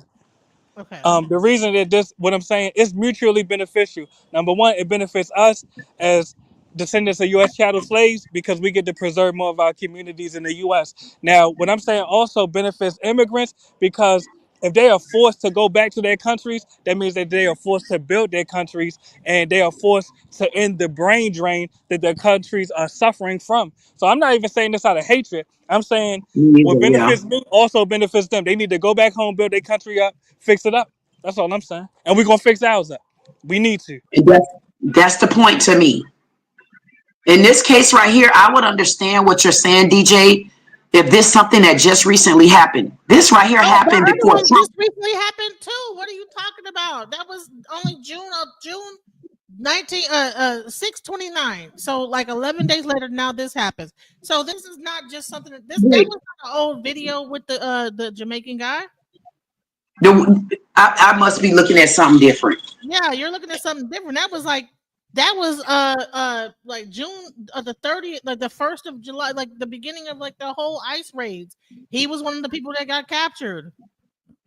[SPEAKER 2] Okay.
[SPEAKER 17] The reason that what I'm saying is mutually beneficial. Number one, it benefits us as descendants of U.S. chattel slaves because we get to preserve more of our communities in the U.S. Now, what I'm saying also benefits immigrants because if they are forced to go back to their countries, that means that they are forced to build their countries and they are forced to end the brain drain that their countries are suffering from. So I'm not even saying this out of hatred. I'm saying what
[SPEAKER 11] Yeah.
[SPEAKER 17] benefits me also benefits them. They need to go back home, build their country up, fix it up. That's all I'm saying. And we're going to fix ours up. We need to.
[SPEAKER 11] That's the point to me. In this case right here, I would understand what you're saying, DJ, if this something that just recently happened. This right here happened before Trump.
[SPEAKER 2] This recently happened too. What are you talking about? That was only June 6/29. So like 11 days later, now this happens. So this is not just something that was not an old video with the Jamaican guy.
[SPEAKER 11] I must be looking at something different.
[SPEAKER 2] Yeah, you're looking at something different. That was like June the 30th, like the 1st of July, like the beginning of like the whole ICE raids. He was one of the people that got captured.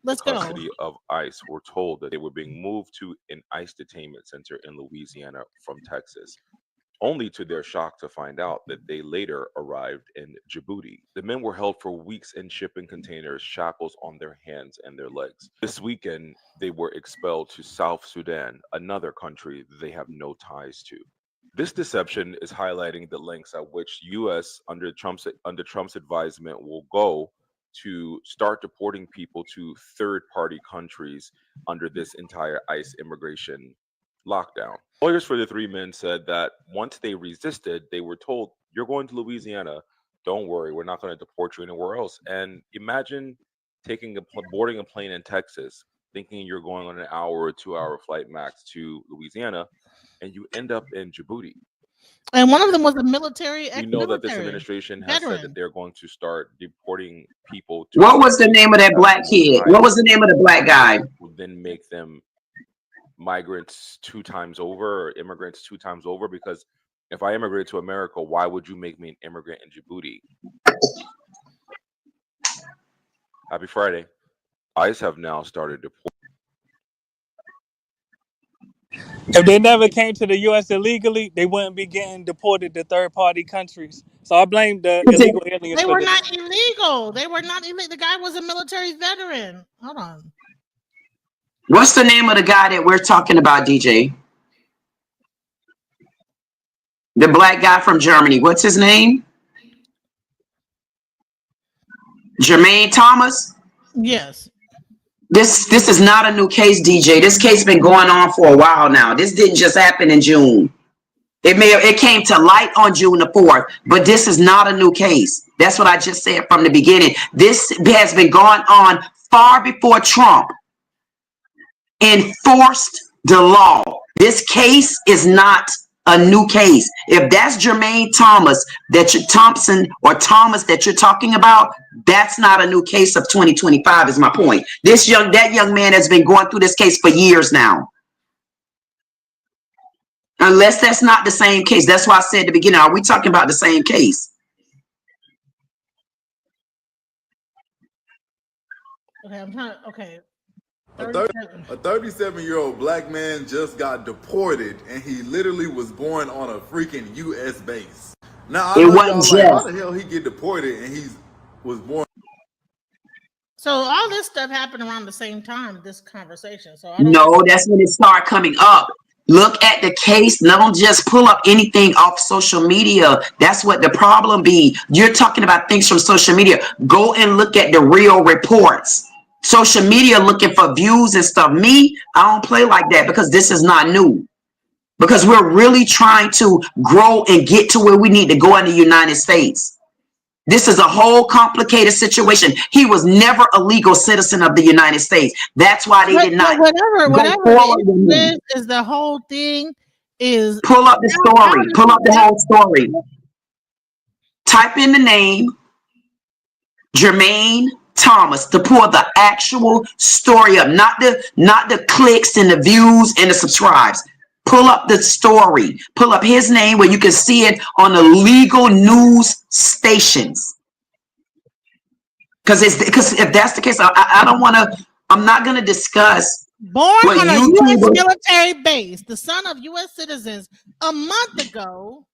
[SPEAKER 2] Let's go.
[SPEAKER 1] Custody of ICE were told that they were being moved to an ICE detainment center in Louisiana from Texas, only to their shock to find out that they later arrived in Djibouti. The men were held for weeks in shipping containers, shackles on their hands and their legs. This weekend, they were expelled to South Sudan, another country they have no ties to. This deception is highlighting the lengths at which U.S. under Trump's advisement will go to start deporting people to third-party countries under this entire ICE immigration lockdown. Lawyers for the three men said that once they resisted, they were told, "You're going to Louisiana. Don't worry, we're not going to deport you anywhere else." And imagine boarding a plane in Texas, thinking you're going on an hour or 2-hour flight max to Louisiana, and you end up in Djibouti.
[SPEAKER 2] And one of them was a military.
[SPEAKER 1] We know that this administration has said that they're going to start deporting people.
[SPEAKER 11] What was the name of that black kid? What was the name of the black guy?
[SPEAKER 1] Would then make them migrants 2 times over, or immigrants 2 times over, because if I immigrate to America, why would you make me an immigrant in Djibouti? Happy Friday. ICE have now started deporting.
[SPEAKER 17] If they never came to the U.S. illegally, they wouldn't be getting deported to third-party countries. So I blame the illegal aliens
[SPEAKER 2] They
[SPEAKER 17] for
[SPEAKER 2] were
[SPEAKER 17] this.
[SPEAKER 2] not illegal. They were not illegal. The guy was a military veteran. Hold on.
[SPEAKER 11] What's the name of the guy that we're talking about, DJ? The black guy from Germany. What's his name? Jermaine Thomas?
[SPEAKER 2] Yes.
[SPEAKER 11] This is not a new case, DJ. This case been going on for a while now. This didn't just happen in June. It came to light on June the 4th, but this is not a new case. That's what I just said from the beginning. This has been going on far before Trump enforced the law. This case is not a new case. If that's Jermaine Thomas Thompson or Thomas that you're talking about, that's not a new case of 2025 is my point. That young man has been going through this case for years now. Unless that's not the same case. That's why I said at the beginning, are we talking about the same case?
[SPEAKER 2] Okay, I'm trying to, okay.
[SPEAKER 4] A 37-year-old black man just got deported, and he literally was born on a freaking U.S. base. Now, I know y'all like, how the hell he get deported and he was born?
[SPEAKER 2] So all this stuff happened around the same time, this conversation. So
[SPEAKER 11] No, that's when it started coming up. Look at the case. Don't just pull up anything off social media. That's what the problem be. You're talking about things from social media. Go and look at the real reports. Social media looking for views and stuff. Me, I don't play like that because this is not new. Because we're really trying to grow and get to where we need to go in the United States. This is a whole complicated situation. He was never a legal citizen of the United States. That's why they did not.
[SPEAKER 2] Whatever the issue is the whole thing is.
[SPEAKER 11] Pull up the story. Pull up the whole story. Type in the name Jermaine Thomas to pull the actual story up, not the clicks and the views and the subscribes. Pull up the story. Pull up his name where you can see it on the legal news stations. Because if that's the case, I don't want to. I'm not going to discuss.
[SPEAKER 2] Born on a U.S. military base, the son of U.S. citizens, a month ago,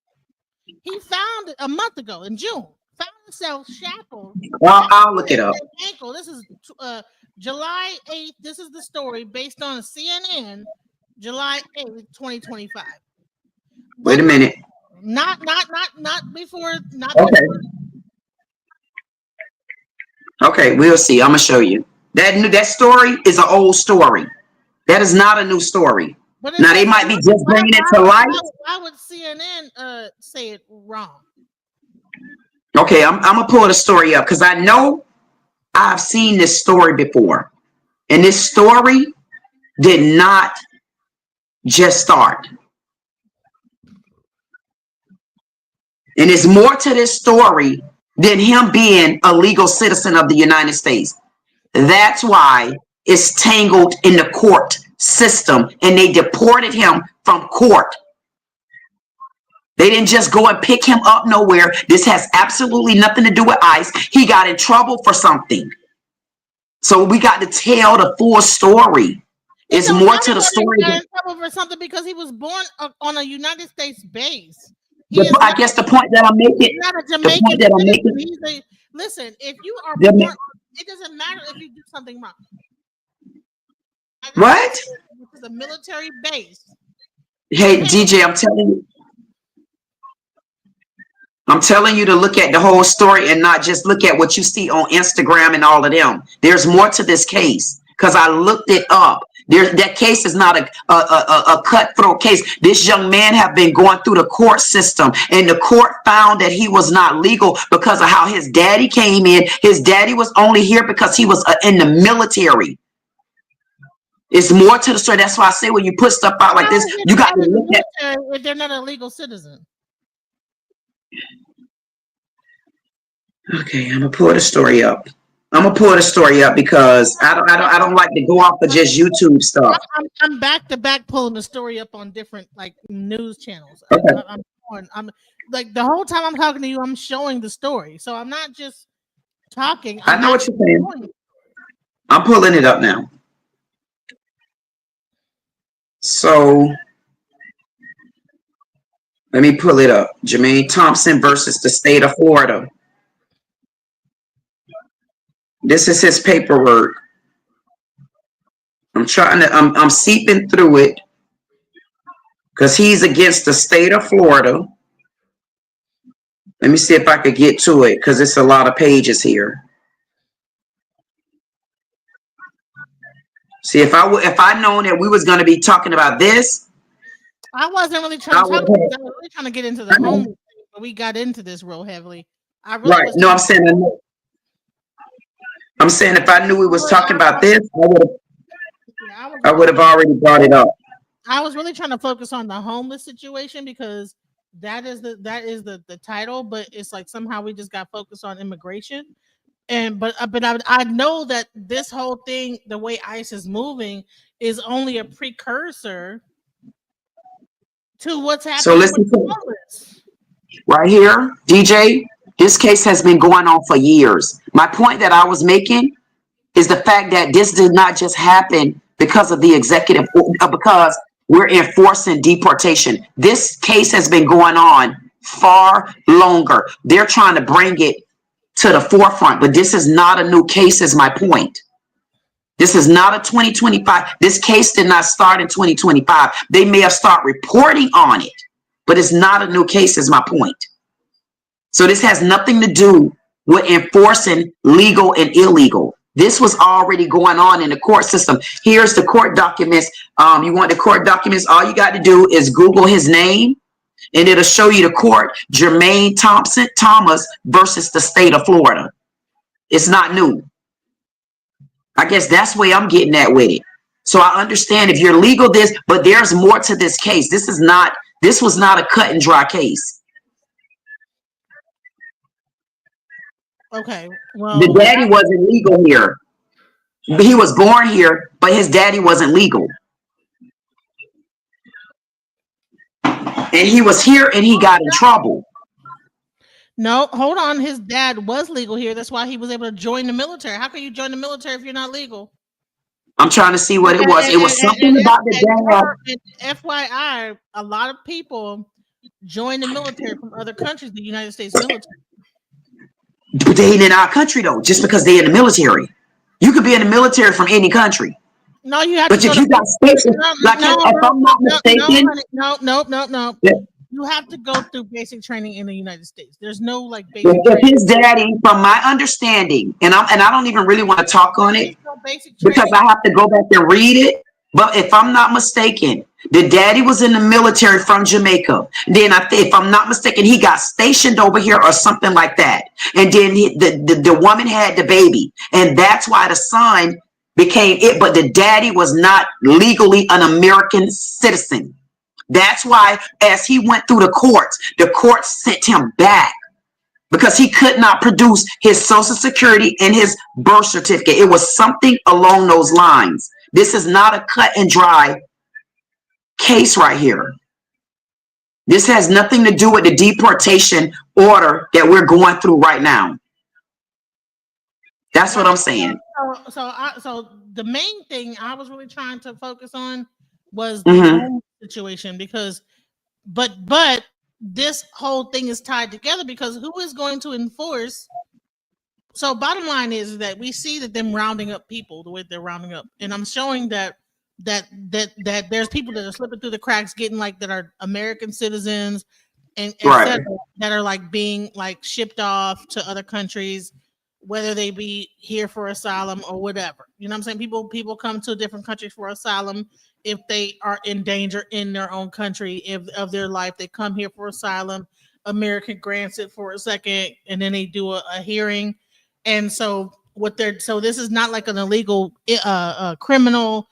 [SPEAKER 2] he found a month ago in June, found himself shackled.
[SPEAKER 11] I'll look it up.
[SPEAKER 2] Ankle. This is July 8th. This is the story based on CNN. July 8th, 2025.
[SPEAKER 11] Wait a minute.
[SPEAKER 2] Not before.
[SPEAKER 11] Okay. Okay, we'll see. I'm gonna show you. That story is an old story. That is not a new story. Now they might be just bringing it to light.
[SPEAKER 2] Why would CNN say it wrong?
[SPEAKER 11] Okay, I'm gonna pull the story up because I know I've seen this story before, and this story did not just start. And there's more to this story than him being a legal citizen of the United States. That's why it's tangled in the court system, and they deported him from court. They didn't just go and pick him up nowhere. This has absolutely nothing to do with ICE. He got in trouble for something. So we got to tell the full story. It's more to the story.
[SPEAKER 2] He got in trouble for something because he was born on a United States base.
[SPEAKER 11] I guess the point that I'm making.
[SPEAKER 2] He's not a Jamaican. Listen, if you are born, it doesn't matter if you do something wrong.
[SPEAKER 11] What?
[SPEAKER 2] This is a military base.
[SPEAKER 11] Hey, DJ, I'm telling you to look at the whole story and not just look at what you see on Instagram and all of them. There's more to this case because I looked it up. That case is not a cutthroat case. This young man have been going through the court system, and the court found that he was not legal because of how his daddy came in. His daddy was only here because he was in the military. It's more to the story. That's why I say when you put stuff out like this, you got to look at
[SPEAKER 2] if they're not a legal citizen.
[SPEAKER 11] Okay, I'm gonna pull the story up. Because I don't like to go off of just YouTube stuff.
[SPEAKER 2] I'm back to back pulling the story up on different like news channels.
[SPEAKER 11] Okay.
[SPEAKER 2] I'm like the whole time I'm talking to you, I'm showing the story. So I'm not just talking.
[SPEAKER 11] I know what you're saying. I'm pulling it up now. So let me pull it up. Jermaine Thompson versus the state of Florida. This is his paperwork. I'm seeping through it because he's against the state of Florida. Let me see if I could get to it because it's a lot of pages here. See, if I known that we was going to be talking about this,
[SPEAKER 2] I wasn't really trying to talk about this. I was really trying to get into the homeless thing, but we got into this real heavily. I really
[SPEAKER 11] right?
[SPEAKER 2] was
[SPEAKER 11] No, I'm saying if I knew we was talking about this, I would have already brought it up.
[SPEAKER 2] I was really trying to focus on the homeless situation because that is the title, but it's like somehow we just got focused on immigration. And but I know that this whole thing, the way ICE is moving, is only a precursor to what's happening.
[SPEAKER 11] So listen
[SPEAKER 2] with the homeless.
[SPEAKER 11] Right here, DJ, this case has been going on for years. My point that I was making is the fact that this did not just happen because of the executive, because we're enforcing deportation. This case has been going on far longer. They're trying to bring it to the forefront, but this is not a new case, is my point. This is not a 2025. This case did not start in 2025. They may have started reporting on it, but it's not a new case, is my point. So this has nothing to do with enforcing legal and illegal. This was already going on in the court system. Here's the court documents. You want the court documents? All you got to do is Google his name, and it'll show you the court, Jermaine Thomas versus the state of Florida. It's not new. I guess that's where I'm getting at with it. So I understand if you're legal this, but there's more to this case. This was not a cut and dry case.
[SPEAKER 2] Okay. Well,
[SPEAKER 11] the daddy wasn't legal here. He was born here, but his daddy wasn't legal. And he was here and he got in trouble.
[SPEAKER 2] No, hold on. His dad was legal here. That's why he was able to join the military. How can you join the military if you're not legal?
[SPEAKER 11] I'm trying to see what it was. It was something about the
[SPEAKER 2] dad. FYI, a lot of people join the military from other countries, the United States military.
[SPEAKER 11] But they ain't in our country though, just because they're in the military. You could be in the military from any country.
[SPEAKER 2] No, you have
[SPEAKER 11] but
[SPEAKER 2] to.
[SPEAKER 11] But if you got stationed, if I'm not mistaken.
[SPEAKER 2] No.
[SPEAKER 11] Yeah.
[SPEAKER 2] You have to go through basic training in the United States. There's no like basic
[SPEAKER 11] if
[SPEAKER 2] training.
[SPEAKER 11] His daddy, from my understanding, and I don't even really want to talk on it because I have to go back and read it. But if I'm not mistaken, the daddy was in the military from Jamaica. Then if I'm not mistaken, he got stationed over here or something like that. And then the woman had the baby, and that's why the son became it. But the daddy was not legally an American citizen. That's why as he went through the courts sent him back because he could not produce his social security and his birth certificate. It was something along those lines. This is not a cut and dry case right here. This has nothing to do with the deportation order that we're going through right now. That's what I'm saying.
[SPEAKER 2] So the main thing I was really trying to focus on was the home situation because, but this whole thing is tied together because who is going to enforce? So bottom line is that we see that them rounding up people the way they're rounding up, and I'm showing that there's people that are slipping through the cracks, getting like that are American citizens, and
[SPEAKER 11] right.
[SPEAKER 2] that are like being like shipped off to other countries, whether they be here for asylum or whatever. You know what I'm saying? People come to different countries for asylum if they are in danger in their own country of their life. They come here for asylum. America grants it for a second, and then they do a hearing. And so this is not like an illegal criminal.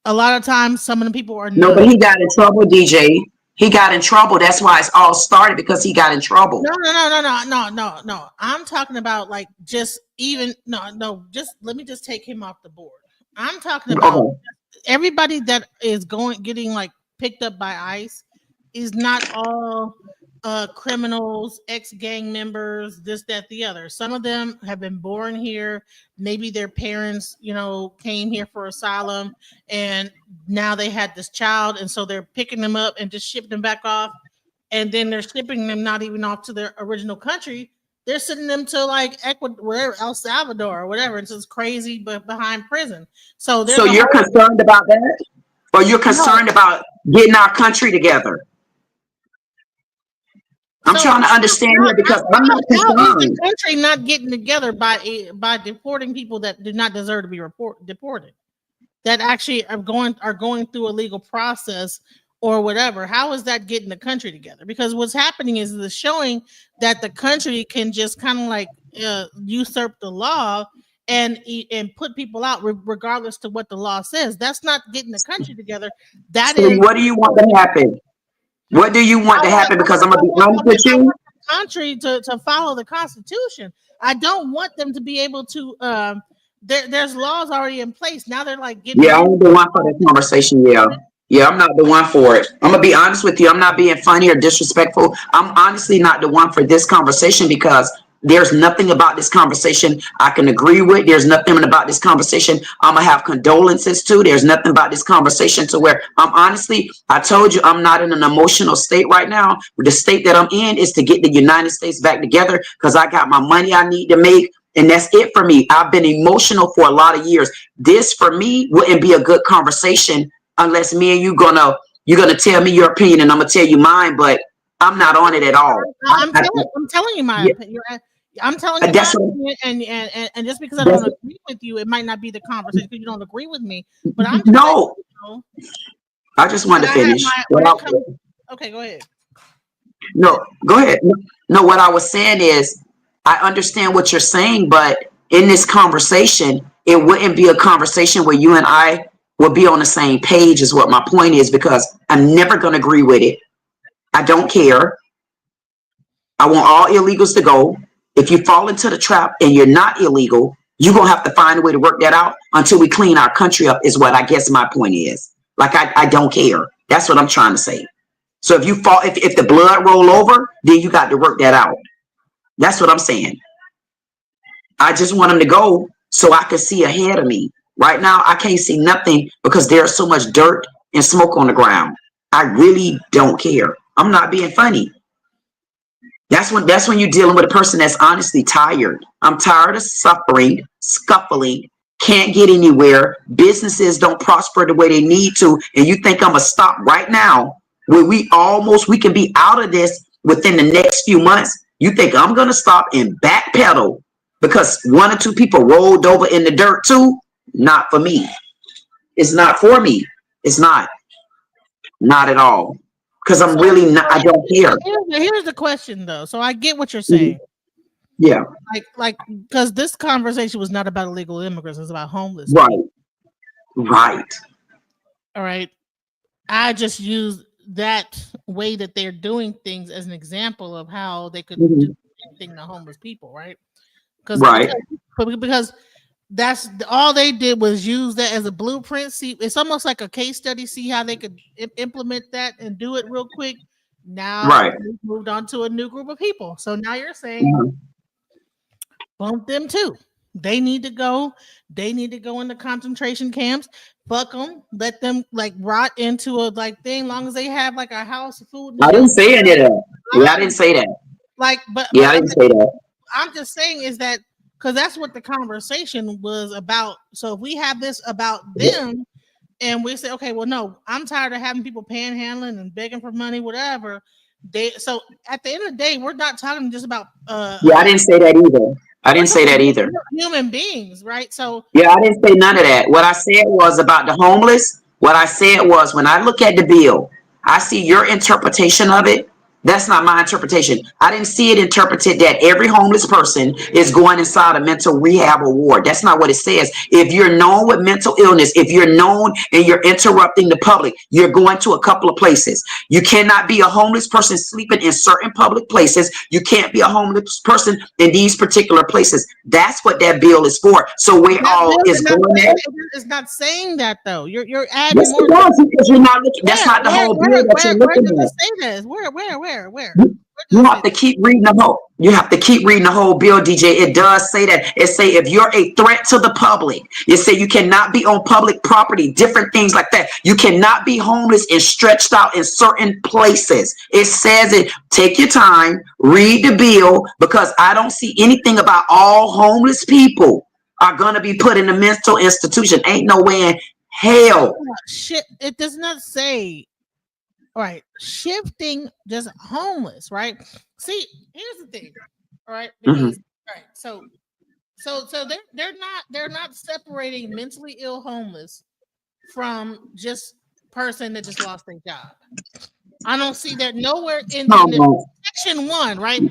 [SPEAKER 2] A lot of times, some of the people are
[SPEAKER 11] no, but he got in trouble, DJ. He got in trouble. That's why it's all started because he got in trouble.
[SPEAKER 2] No. I'm talking about like just let me just take him off the board. I'm talking about everybody that is getting like picked up by ICE is not all criminals, ex-gang members, this, that, the other. Some of them have been born here. Maybe their parents, came here for asylum, and now they had this child, and so they're picking them up and just shipping them back off, and then they're shipping them not even off to their original country. They're sending them to like Ecuador, whatever, El Salvador or whatever. It's just crazy, but behind prison. So
[SPEAKER 11] So you're concerned about that, or you're concerned about getting our country together? I'm trying to understand here because I'm not concerned.
[SPEAKER 2] How is the country not getting together by deporting people that do not deserve to be deported, that actually are going through a legal process or whatever? How is that getting the country together? Because what's happening is the showing that the country can just kind of like usurp the law and put people out regardless to what the law says. That's not getting the country together. That
[SPEAKER 11] So
[SPEAKER 2] is.
[SPEAKER 11] what do you want to happen? What do you want to happen? Because I'm gonna be honest with you.
[SPEAKER 2] I want the country to follow the Constitution. I don't want them to be able to. There's laws already in place. Now they're like getting.
[SPEAKER 11] Yeah, I'm the one for the conversation. Yeah, I'm not the one for it. I'm gonna be honest with you. I'm not being funny or disrespectful. I'm honestly not the one for this conversation because there's nothing about this conversation I can agree with. There's nothing about this conversation I'm gonna have condolences to. There's nothing about this conversation to where I'm honestly, I told you I'm not in an emotional state right now. The state that I'm in is to get the United States back together because I got my money I need to make. And that's it for me. I've been emotional for a lot of years. This for me wouldn't be a good conversation unless me and you're gonna tell me your opinion and I'm gonna tell you mine, but I'm not on it at all.
[SPEAKER 2] I'm telling you my opinion. I'm telling you my opinion, and just because I don't agree with you, it might not be the conversation because you don't agree with me. But I'm just
[SPEAKER 11] I just wanted to finish.
[SPEAKER 2] Okay, go ahead.
[SPEAKER 11] No, go ahead. No, what I was saying is I understand what you're saying, but in this conversation, it wouldn't be a conversation where you and I will be on the same page is what my point is, because I'm never going to agree with it. I don't care. I want all illegals to go. If you fall into the trap and you're not illegal, you're going to have to find a way to work that out until we clean our country up is what I guess my point is. Like, I don't care. That's what I'm trying to say. So if you fall, if the blood roll over, then you got to work that out. That's what I'm saying. I just want them to go so I can see ahead of me. Right now, I can't see nothing because there's so much dirt and smoke on the ground. I really don't care. I'm not being funny. That's when you're dealing with a person that's honestly tired. I'm tired of suffering, scuffling, can't get anywhere. Businesses don't prosper the way they need to. And you think I'm gonna stop right now where we can be out of this within the next few months. You think I'm gonna stop and backpedal because one or two people rolled over in the dirt too? Not for me. It's not for me. It's not at all. Because I'm really not, I don't care.
[SPEAKER 2] Here's the question though. So I get what you're saying.
[SPEAKER 11] Yeah.
[SPEAKER 2] Like, because this conversation was not about illegal immigrants, it's about homeless.
[SPEAKER 11] Right.
[SPEAKER 2] All right. I just use that way that they're doing things as an example of how they could do anything to homeless people, right? Because that's all they did was use that as a blueprint. See, it's almost like a case study. See how they could implement that and do it real quick. Now we've moved on to a new group of people. So now you're saying bump them too. They need to go. They need to go into concentration camps. Fuck them. Let them like rot into a thing. Long as they have like a house, food.
[SPEAKER 11] I didn't say any of that. Yeah, I didn't say that.
[SPEAKER 2] I
[SPEAKER 11] didn't say that.
[SPEAKER 2] I'm just saying is that because that's what the conversation was about. So if we have this about them and we say, okay, well, no, I'm tired of having people panhandling and begging for money, whatever. So at the end of the day, we're not talking just about
[SPEAKER 11] I didn't say that either. I didn't say that either.
[SPEAKER 2] Human beings, right? So
[SPEAKER 11] yeah, I didn't say none of that. What I said was about the homeless. What I said was when I look at the bill, I see your interpretation of it. That's not my interpretation. I didn't see it interpreted that every homeless person is going inside a mental rehab or ward. That's not what it says. If you're known with mental illness, if you're known and you're interrupting the public, you're going to a couple of places. You cannot be a homeless person sleeping in certain public places. You can't be a homeless person in these particular places. That's what that bill is for. So we all is going at.
[SPEAKER 2] It's not saying that though. You're adding more.
[SPEAKER 11] Because you're not looking. That's not the whole bill that you're looking at.
[SPEAKER 2] Say this. Where?
[SPEAKER 11] You have to keep reading the whole. You have to keep reading the whole bill, DJ. It does say that. It say if you're a threat to the public, it say you cannot be on public property. Different things like that. You cannot be homeless and stretched out in certain places. It says it. Take your time, read the bill, because I don't see anything about all homeless people are gonna be put in a mental institution. Ain't no way in hell.
[SPEAKER 2] Shit, it does not say. All right, shifting just homeless, right? See, here's the thing, all right, because all right, so they're not separating mentally ill homeless from just person that just lost their job. I don't see that nowhere in section 1, right?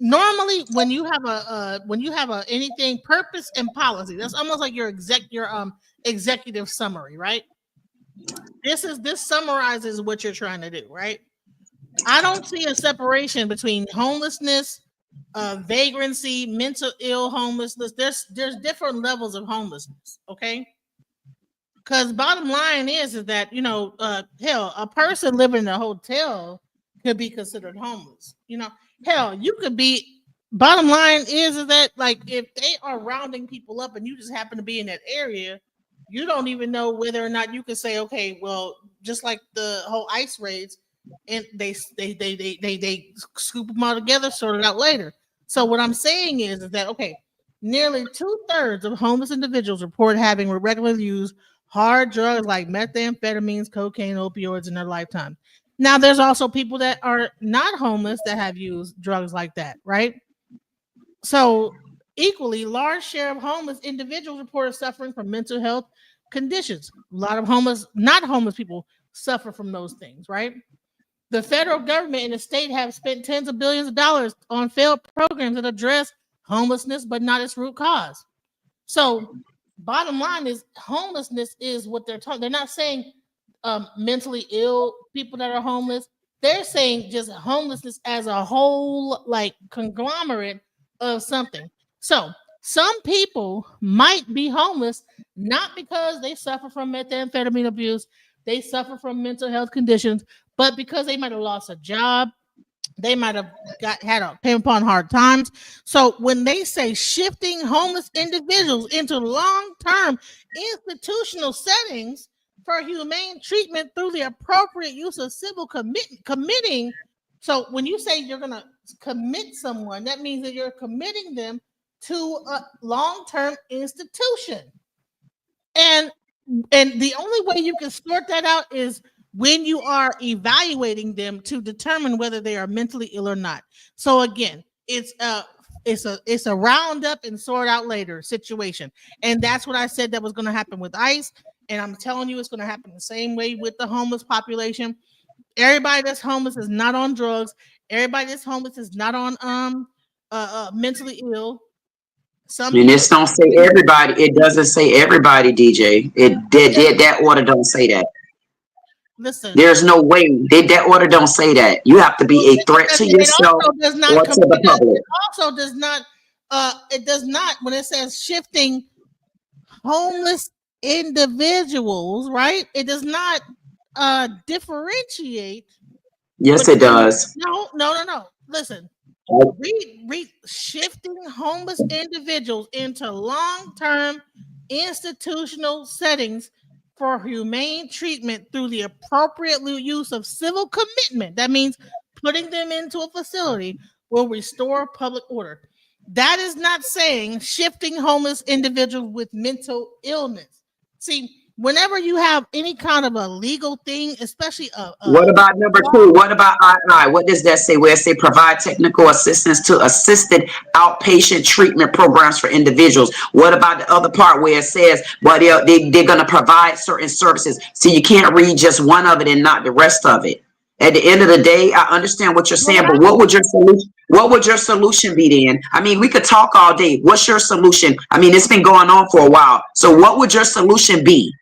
[SPEAKER 2] Normally, when you have a anything purpose and policy, that's almost like your executive summary, right? This summarizes what you're trying to do, right? I don't see a separation between homelessness, vagrancy, mental ill homelessness. There's different levels of homelessness, okay? Because bottom line is that hell, a person living in a hotel could be considered homeless. Hell, you could be. Bottom line is that, like, if they are rounding people up and you just happen to be in that area, you don't even know whether or not you could say, okay, well, just like the whole ICE raids, and they scoop them all together, sort it out later. So what I'm saying is that, okay, nearly 2/3 of homeless individuals report having regularly used hard drugs like methamphetamines, cocaine, opioids in their lifetime. Now, there's also people that are not homeless that have used drugs like that, right? So equally large share of homeless individuals reported suffering from mental health conditions. A lot of not homeless people suffer from those things, right? The federal government and the state have spent tens of billions of dollars on failed programs that address homelessness, but not its root cause. So bottom line is homelessness is what they're talking. They're not saying mentally ill people that are homeless. They're saying just homelessness as a whole, like conglomerate of something. So some people might be homeless not because they suffer from methamphetamine abuse, they suffer from mental health conditions, but because they might have lost a job, they might have came upon hard times. So when they say shifting homeless individuals into long-term institutional settings for humane treatment through the appropriate use of civil committing. So when you say you're going to commit someone, that means that you're committing them to a long-term institution. And the only way you can sort that out is when you are evaluating them to determine whether they are mentally ill or not. So again, it's a round up and sort out later situation. And that's what I said that was going to happen with ICE. And I'm telling you, it's going to happen the same way with the homeless population. Everybody that's homeless is not on drugs. Everybody that's homeless is not on mentally ill.
[SPEAKER 11] And this don't say everybody. It doesn't say everybody, DJ. That order don't say that.
[SPEAKER 2] Listen,
[SPEAKER 11] there's no way that order don't say that. You have to be a threat to yourself or to the public.
[SPEAKER 2] It also does not. It does not when it says shifting homeless individuals, right? It does not differentiate.
[SPEAKER 11] Yes, it does.
[SPEAKER 2] No. Listen. Read shifting homeless individuals into long-term institutional settings for humane treatment through the appropriate use of civil commitment. That means putting them into a facility will restore public order. That is not saying shifting homeless individuals with mental illness. See, whenever you have any kind of a legal thing, especially
[SPEAKER 11] what about number 2? What about I? What does that say? Where it say provide technical assistance to assisted outpatient treatment programs for individuals. What about the other part where it says, well, they're going to provide certain services? So you can't read just one of it and not the rest of it. At the end of the day, I understand what you're saying, but what would your solution? What would your solution be then? I mean, we could talk all day. What's your solution? I mean, it's been going on for a while. So what would your solution be?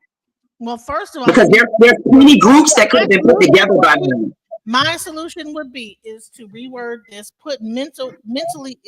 [SPEAKER 2] Well, first of all,
[SPEAKER 11] because there's many groups that could have been put together by them.
[SPEAKER 2] My solution would be is to reword this, put mentally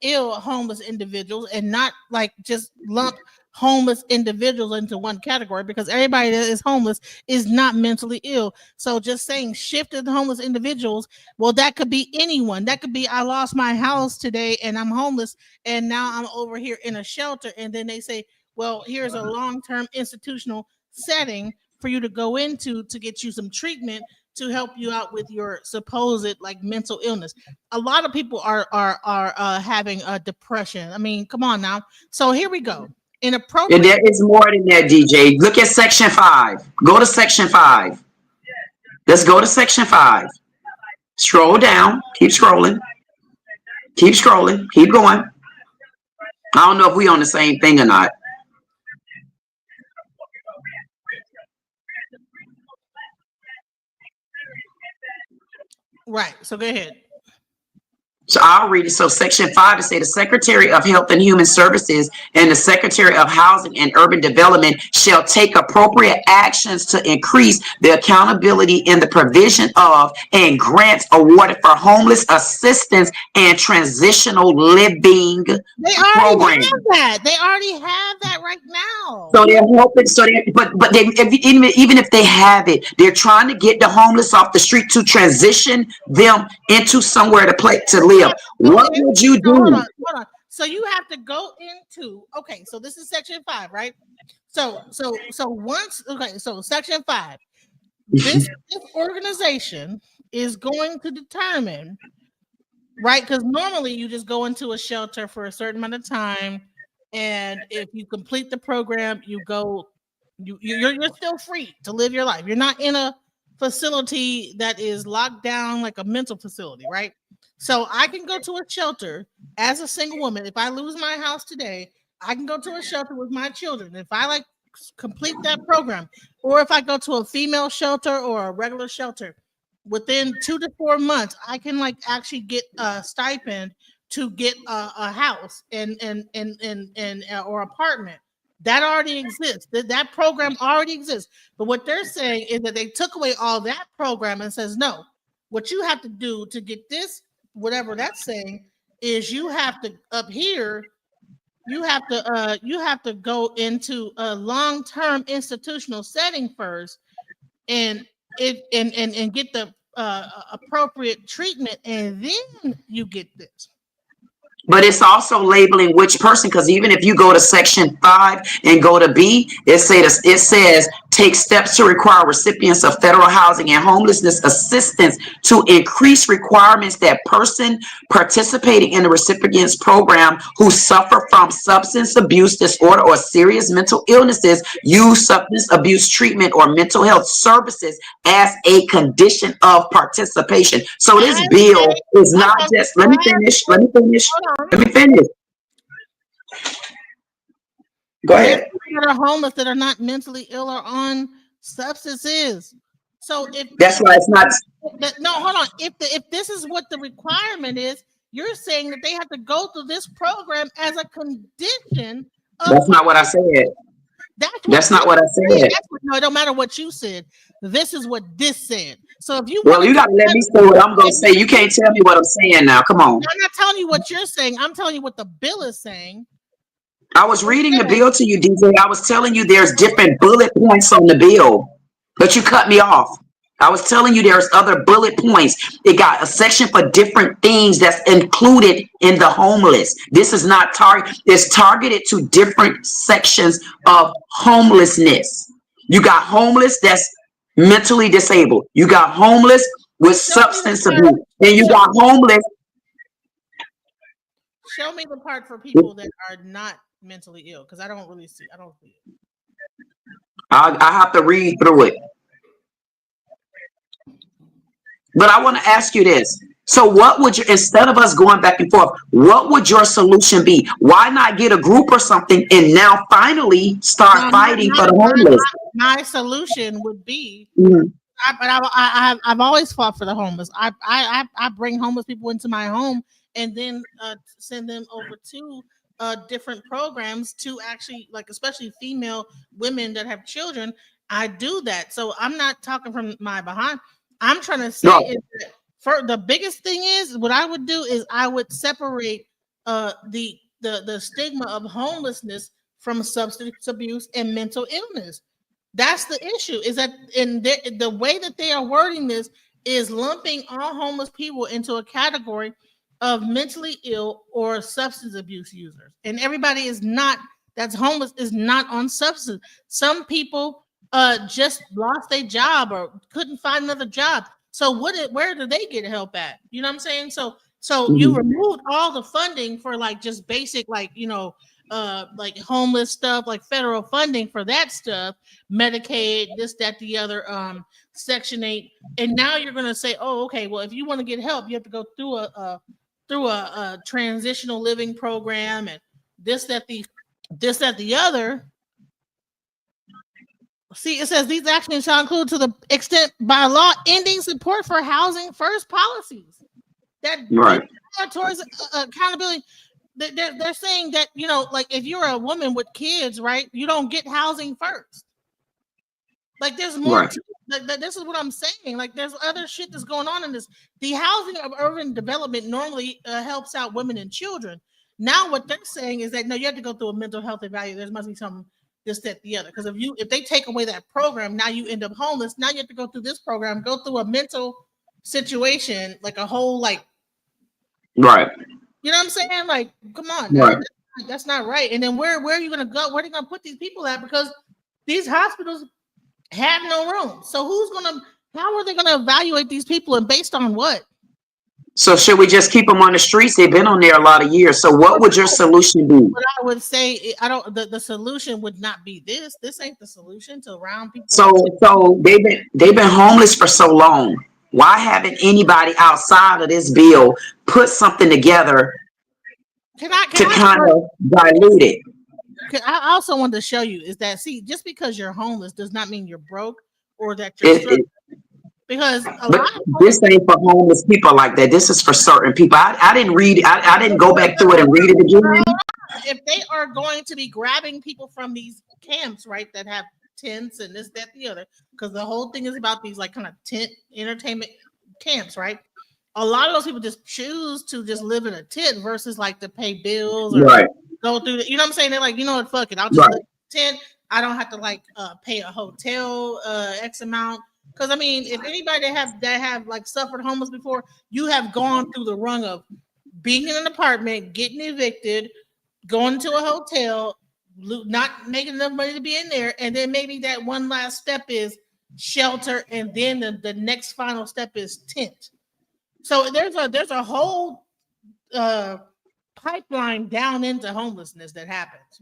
[SPEAKER 2] ill homeless individuals, and not like just lump homeless individuals into one category, because everybody that is homeless is not mentally ill. So just saying shifted homeless individuals, well, that could be anyone. That could be, I lost my house today and I'm homeless and now I'm over here in a shelter, and then they say, well, here's a long-term institutional setting for you to go into to get you some treatment to help you out with your supposed like mental illness. A lot of people are having a depression. I mean, come on now. So here we go.
[SPEAKER 11] And there is more than that, DJ. Look at section 5. Go to section 5. Let's go to section 5. Scroll down. Keep scrolling. Keep scrolling. Keep going. I don't know if we on the same thing or not.
[SPEAKER 2] Right. So go ahead.
[SPEAKER 11] So I'll read it. So section 5 is say the Secretary of Health and Human Services and the Secretary of Housing and Urban Development shall take appropriate actions to increase the accountability in the provision of and grants awarded for homeless assistance and transitional living
[SPEAKER 2] They already
[SPEAKER 11] programs.
[SPEAKER 2] have that. They already have that right now.
[SPEAKER 11] So they're hoping. So they, but they, even if they have it, they're trying to get the homeless off the street to transition them into somewhere to play to live. What would you do?
[SPEAKER 2] Hold on. So you have to go into, okay, so this is section 5, right? So once, okay, so section 5, this organization is going to determine, right? Because normally you just go into a shelter for a certain amount of time, and if you complete the program, you go, you're still free to live your life. You're not in a facility that is locked down like a mental facility, right? So I can go to a shelter as a single woman. If I lose my house today, I can go to a shelter with my children. If I like complete that program, or if I go to a female shelter or a regular shelter, within 2 to 4 months, I can like actually get a stipend to get a house and or apartment. That already exists. That program already exists. But what they're saying is that they took away all that program and says, no, what you have to do to get this, whatever that's saying, is you have to up here, you have to go into a long-term institutional setting first, and get the appropriate treatment, and then you get this.
[SPEAKER 11] But it's also labeling which person, because even if you go to section 5 and go to B, it says take steps to require recipients of federal housing and homelessness assistance to increase requirements that person participating in the recipient's program who suffer from substance abuse disorder or serious mental illnesses use substance abuse treatment or mental health services as a condition of participation. So this bill is not just, let me finish. Go ahead.
[SPEAKER 2] That are homeless, that are not mentally ill or on substances. So if
[SPEAKER 11] that's why it's not.
[SPEAKER 2] No, hold on. If this is what the requirement is, you're saying that they have to go through this program as a condition.
[SPEAKER 11] That's not what I said. That's not what I said.
[SPEAKER 2] No, it don't matter what you said. This is what this said. So if you
[SPEAKER 11] you got to let me say what I'm going to say. You can't tell me what I'm saying now. Come on.
[SPEAKER 2] I'm not telling you what you're saying. I'm telling you what the bill is saying.
[SPEAKER 11] I was reading the bill to you, DJ. I was telling you there's different bullet points on the bill, but you cut me off. I was telling you there's other bullet points. It got a section for different things that's included in the homeless. This is not target. It's targeted to different sections of homelessness. You got homeless that's mentally disabled. You got homeless with substance abuse, and you got homeless.
[SPEAKER 2] Show me the part for people that are not mentally ill, because I don't see it.
[SPEAKER 11] I have to read through it. But I want to ask you this. So what would you, instead of us going back and forth, what would your solution be? Why not get a group or something and now finally start fighting for the homeless?
[SPEAKER 2] My solution would be, I've always fought for the homeless. I bring homeless people into my home and then send them over to different programs to actually, like, especially female women that have children. I do that. So I'm not talking from my behind. I'm trying to say is that for the biggest thing is what I would do is I would separate the stigma of homelessness from substance abuse and mental illness. That's the issue. Is that in the way that they are wording this is lumping all homeless people into a category of mentally ill or substance abuse users, and everybody is not. That's homeless is not on substance. Some people just lost their job or couldn't find another job. So where do they get help at? You know what I'm saying? So you removed all the funding for like just basic like like homeless stuff, like federal funding for that stuff, Medicaid, this, that, the other, Section 8, and now you're gonna say, oh, okay, well, if you want to get help, you have to go through a transitional living program and this, that, the other. See, it says these actions shall include to the extent by law ending support for housing first policies that towards accountability. They're saying that like if you're a woman with kids, right, you don't get housing first. Like there's more. This is what I'm saying. Like there's other shit that's going on in this. The housing of urban development normally helps out women and children. Now what they're saying is that no, you have to go through a mental health evaluation. There must be something this, that, the other. Because if they take away that program, now you end up homeless. Now you have to go through this program, go through a mental situation, like a whole like.
[SPEAKER 11] Right.
[SPEAKER 2] You know what I'm saying? Like, come on, that's not right. And then where are you gonna go? Where are they gonna put these people at? Because these hospitals have no room. So how are they gonna evaluate these people and based on what?
[SPEAKER 11] So should we just keep them on the streets? They've been on there a lot of years. So what would your solution be?
[SPEAKER 2] What I would say, the solution would not be this. This ain't the solution to round people.
[SPEAKER 11] So they've been homeless for so long. Why haven't anybody outside of this bill put something together to kind of dilute it?
[SPEAKER 2] I also wanted to show you is that just because you're homeless does not mean you're broke or that you're struggling. Because
[SPEAKER 11] this ain't for homeless people like that. This is for certain people. I didn't read. I didn't go back through it and read it again.
[SPEAKER 2] If they are going to be grabbing people from these camps, right, that have tents and this, that, the other, because the whole thing is about these like kind of tent entertainment camps, right? A lot of those people just choose to just live in a tent versus like to pay bills or go through you know what I'm saying? They're like, you know what, fuck it, I'll just live in a tent. I don't have to like pay a hotel X amount. Because I mean, if anybody that have like suffered homeless before, you have gone through the rung of being in an apartment, getting evicted, going to a hotel, not making enough money to be in there, and then maybe that one last step is shelter, and then the next final step is tent. So there's a whole pipeline down into homelessness that happens.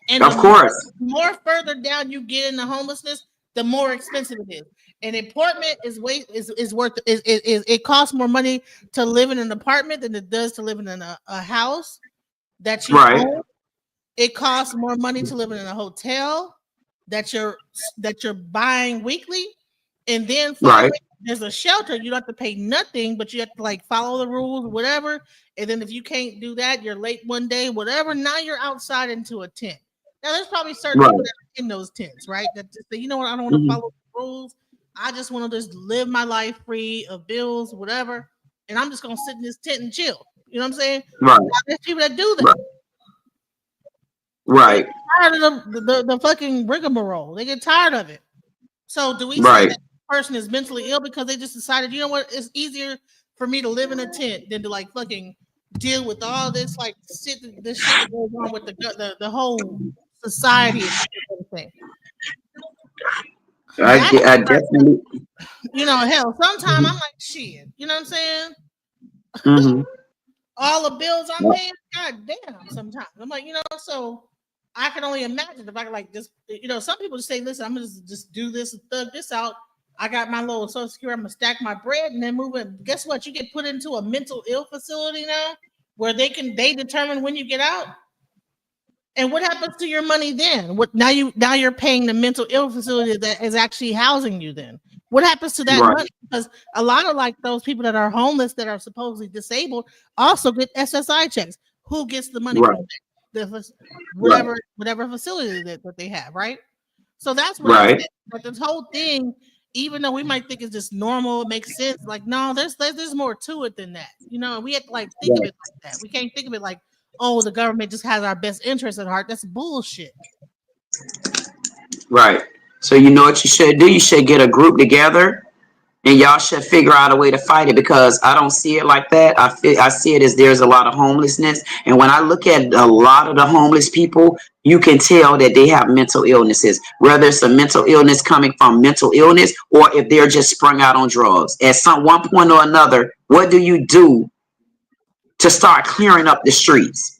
[SPEAKER 2] And
[SPEAKER 11] of course,
[SPEAKER 2] the more further down you get into homelessness, the more expensive it is. An apartment it costs more money to live in an apartment than it does to live in a house that you own. It costs more money to live in a hotel that you're buying weekly, and then there's a shelter. You don't have to pay nothing, but you have to like follow the rules, whatever. And then if you can't do that, you're late one day, whatever. Now you're outside into a tent. Now there's probably certain people that are in those tents, right? That just say, you know what, I don't want to follow the rules. I just want to just live my life free of bills, whatever. And I'm just gonna sit in this tent and chill. You know what I'm saying?
[SPEAKER 11] Right.
[SPEAKER 2] Now, there's people that do that.
[SPEAKER 11] Right.
[SPEAKER 2] They get tired of the fucking rigmarole. They get tired of it. So do we say that person is mentally ill because they just decided, you know what, it's easier for me to live in a tent than to like fucking deal with all this like shit that goes on with the whole society and everything.
[SPEAKER 11] I definitely.
[SPEAKER 2] You know, hell, sometimes I'm like, shit. You know what I'm saying?
[SPEAKER 11] Mm-hmm.
[SPEAKER 2] All the bills I'm paying, god damn. Sometimes I'm like, you know, so I can only imagine if I could like just, you know, some people just say, listen, I'm gonna just do this and thug this out. I got my little Social Security, I'm gonna stack my bread and then move it. Guess what? You get put into a mental ill facility now where they determine when you get out. And what happens to your money then? Now you're paying the mental ill facility that is actually housing you then. What happens to that money? Because a lot of like those people that are homeless that are supposedly disabled also get SSI checks. Who gets the money from that? Whatever facility that they have, right? So that's what I'm saying. But this whole thing, even though we might think it's just normal, it makes sense. Like, no, there's more to it than that. You know, we have to like think of it like that. We can't think of it like, oh, the government just has our best interest at heart. That's bullshit.
[SPEAKER 11] Right. So you know what you should do? You should get a group together and y'all should figure out a way to fight it, because I don't see it like that. I see it as there's a lot of homelessness. And when I look at a lot of the homeless people, you can tell that they have mental illnesses, whether it's a mental illness coming from mental illness or if they're just sprung out on drugs. At one point or another, what do you do to start clearing up the streets?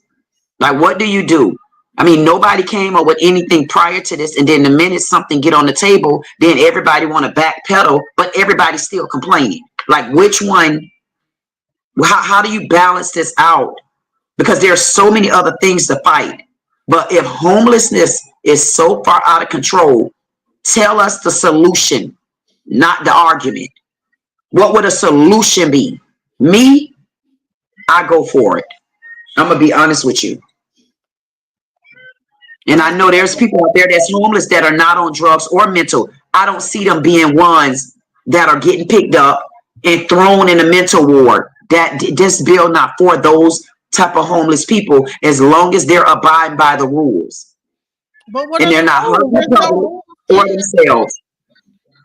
[SPEAKER 11] Like, what do you do? I mean, nobody came up with anything prior to this, and then the minute something get on the table, then everybody want to backpedal, but everybody's still complaining. Like, which one? How do you balance this out? Because there are so many other things to fight. But if homelessness is so far out of control, tell us the solution, not the argument. What would a solution be? Me, I go for it. I'm gonna be honest with you. And I know there's people out there that's homeless that are not on drugs or mental. I don't see them being ones that are getting picked up and thrown in a mental ward. That this bill not for those type of homeless people, as long as they're abiding by the rules.
[SPEAKER 2] But what
[SPEAKER 11] and they're not hurting the public or themselves.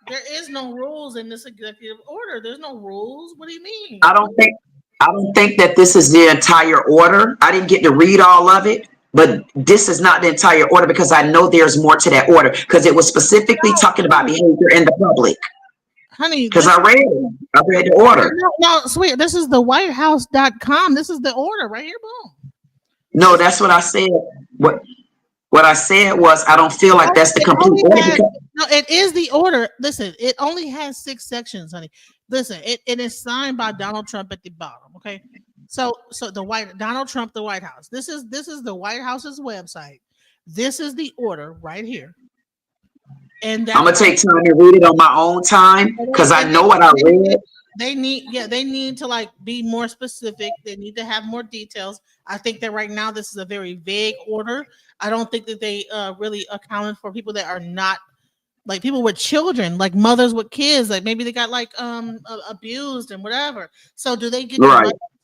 [SPEAKER 2] There is no rules in this executive order. There's no rules. What do you mean?
[SPEAKER 11] I don't think that this is the entire order. I didn't get to read all of it. But this is not the entire order, because I know there's more to that order, because it was specifically talking about behavior in the public.
[SPEAKER 2] Honey,
[SPEAKER 11] because I read the order.
[SPEAKER 2] No, sweet. This is the whitehouse.com. This is the order right here. Boom.
[SPEAKER 11] No, that's what I said. What I said was, I don't feel like that's the complete order.
[SPEAKER 2] No, it is the order. Listen, it only has 6 sections, honey. Listen, it is signed by Donald Trump at the bottom. Okay. So Donald Trump, the White House. This is the White House's website. This is the order right here. And
[SPEAKER 11] I'm gonna take time to read it on my own time, because I know what I read.
[SPEAKER 2] They need to like be more specific. They need to have more details. I think that right now this is a very vague order. I don't think that they really accounted for people that are not, like, people with children, like mothers with kids, like maybe they got like abused and whatever. So do they get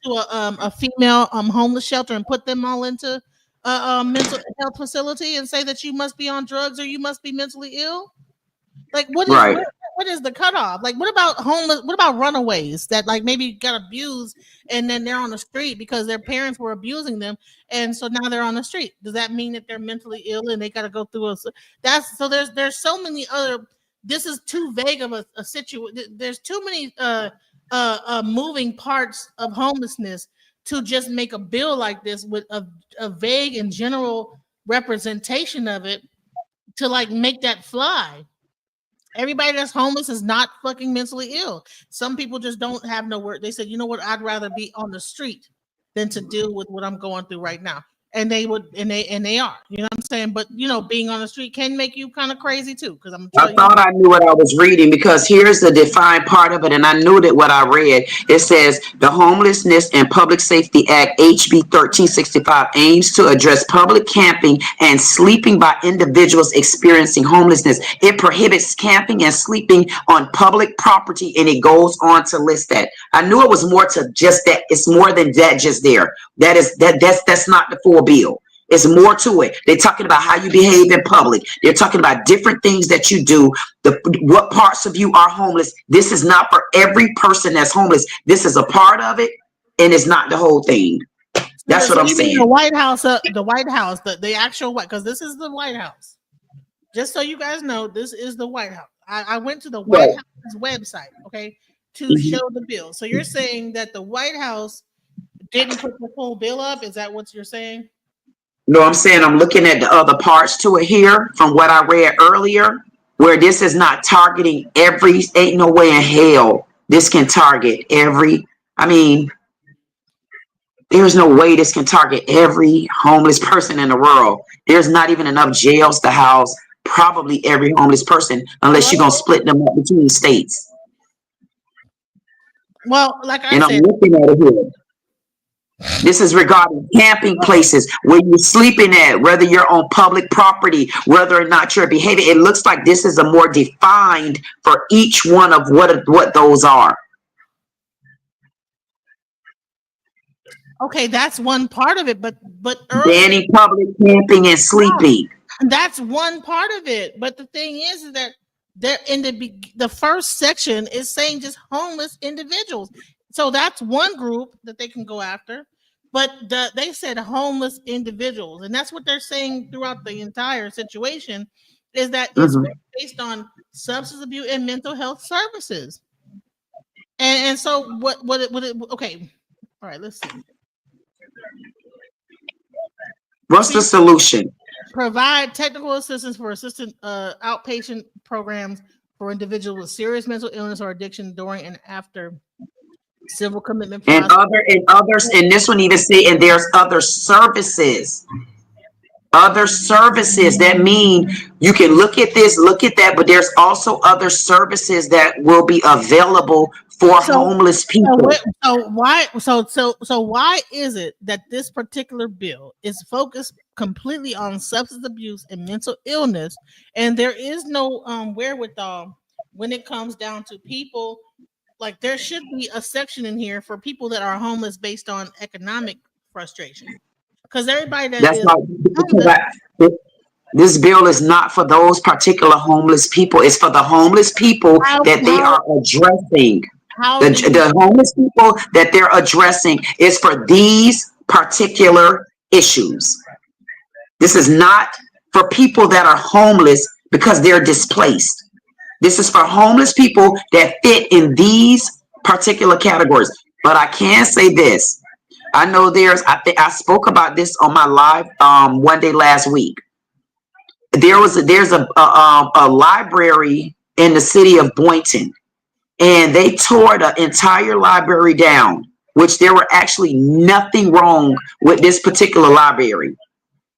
[SPEAKER 2] to a female homeless shelter and put them all into a mental health facility and say that you must be on drugs or you must be mentally ill? Like, what is the cutoff? Like, what about homeless? What about runaways that like maybe got abused and then they're on the street because their parents were abusing them, and so now they're on the street? Does that mean that they're mentally ill and they got to go through there's so many other. This is too vague of a situation. There's too many moving parts of homelessness to just make a bill like this with a vague and general representation of it to like make that fly. Everybody that's homeless is not fucking mentally ill. Some people just don't have no work. They said, you know what, I'd rather be on the street than to deal with what I'm going through right now. And they would, and they are, you know what I'm saying? But you know, being on the street can make you kind of crazy too. Because
[SPEAKER 11] I thought I knew what I was reading, because here's the defined part of it, and I knew that what I read. It says the Homelessness and Public Safety Act HB 1365 aims to address public camping and sleeping by individuals experiencing homelessness. It prohibits camping and sleeping on public property, and it goes on to list that. I knew it was more to just that. It's more than that. Just there. That's not the full bill. It's more to it. They're talking about how you behave in public. They're talking about different things that you do. What parts of you are homeless. This is not for every person that's homeless. This is a part of it, and it's not the whole thing. That's what I'm saying.
[SPEAKER 2] The White House, the actual White, because this is the White House. Just so you guys know, this is the White House. I went to the White House's website, okay, to show the bill. So you're saying that the White House didn't put the full bill up? Is that what you're saying?
[SPEAKER 11] No, I'm saying I'm looking at the other parts to it here from what I read earlier, where this is not targeting every, ain't no way in hell this can target every, I mean, there's no way this can target every homeless person in the world. There's not even enough jails to house probably every homeless person, unless you're going to split them up between states.
[SPEAKER 2] Well, like I
[SPEAKER 11] said, I'm looking at it here. This is regarding camping places where you're sleeping at, whether you're on public property, whether or not you're behaving. It looks like this is a more defined for each one of what those are.
[SPEAKER 2] Okay, that's one part of it, but
[SPEAKER 11] banning public camping and sleeping.
[SPEAKER 2] That's one part of it. But the thing is that they're in the first section is saying just homeless individuals. So that's one group that they can go after. But they said homeless individuals, and that's what they're saying throughout the entire situation, is that it's based on substance abuse and mental health services. And so what okay, all right, let's see.
[SPEAKER 11] What's the solution?
[SPEAKER 2] Provide technical assistance for assistant outpatient programs for individuals with serious mental illness or addiction during and after civil commitment process.
[SPEAKER 11] And others, and this one even say, and there's other services. Other services that mean you can look at this, look at that, but there's also other services that will be available for homeless people.
[SPEAKER 2] So why is it that this particular bill is focused completely on substance abuse and mental illness, and there is no wherewithal when it comes down to people? Like, there should be a section in here for people that are homeless based on economic frustration, because everybody
[SPEAKER 11] this bill is not for those particular homeless people. It's for the homeless people that they are addressing. The homeless people that they're addressing is for these particular issues. This is not for people that are homeless because they're displaced. This is for homeless people that fit in these particular categories. But I can say this. I know I spoke about this on my live one day last week. There's a library in the city of Boynton, and they tore the entire library down, which there were actually nothing wrong with this particular library.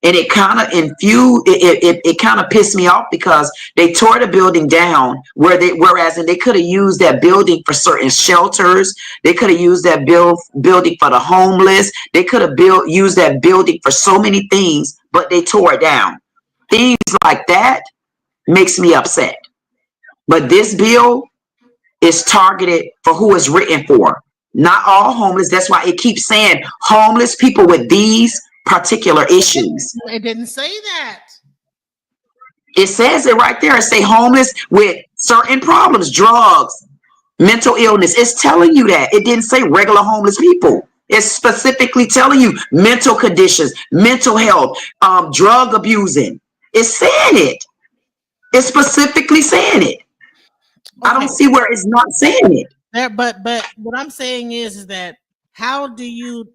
[SPEAKER 11] And it kind of it kind of pissed me off because they tore the building down whereas they could have used that building for certain shelters. They could have used that building for the homeless. They could have used that building for so many things, but they tore it down. Things like that makes me upset. But this bill is targeted for who it's written for. Not all homeless. That's why it keeps saying homeless people with these particular issues.
[SPEAKER 2] It didn't say that.
[SPEAKER 11] It says it right there. It say homeless with certain problems, drugs, mental illness. It's telling you that. It didn't say regular homeless people. It's specifically telling you mental conditions, mental health, drug abusing. It's saying it. It's specifically saying it. Okay. I don't see where it's not saying it.
[SPEAKER 2] But what I'm saying is that how do you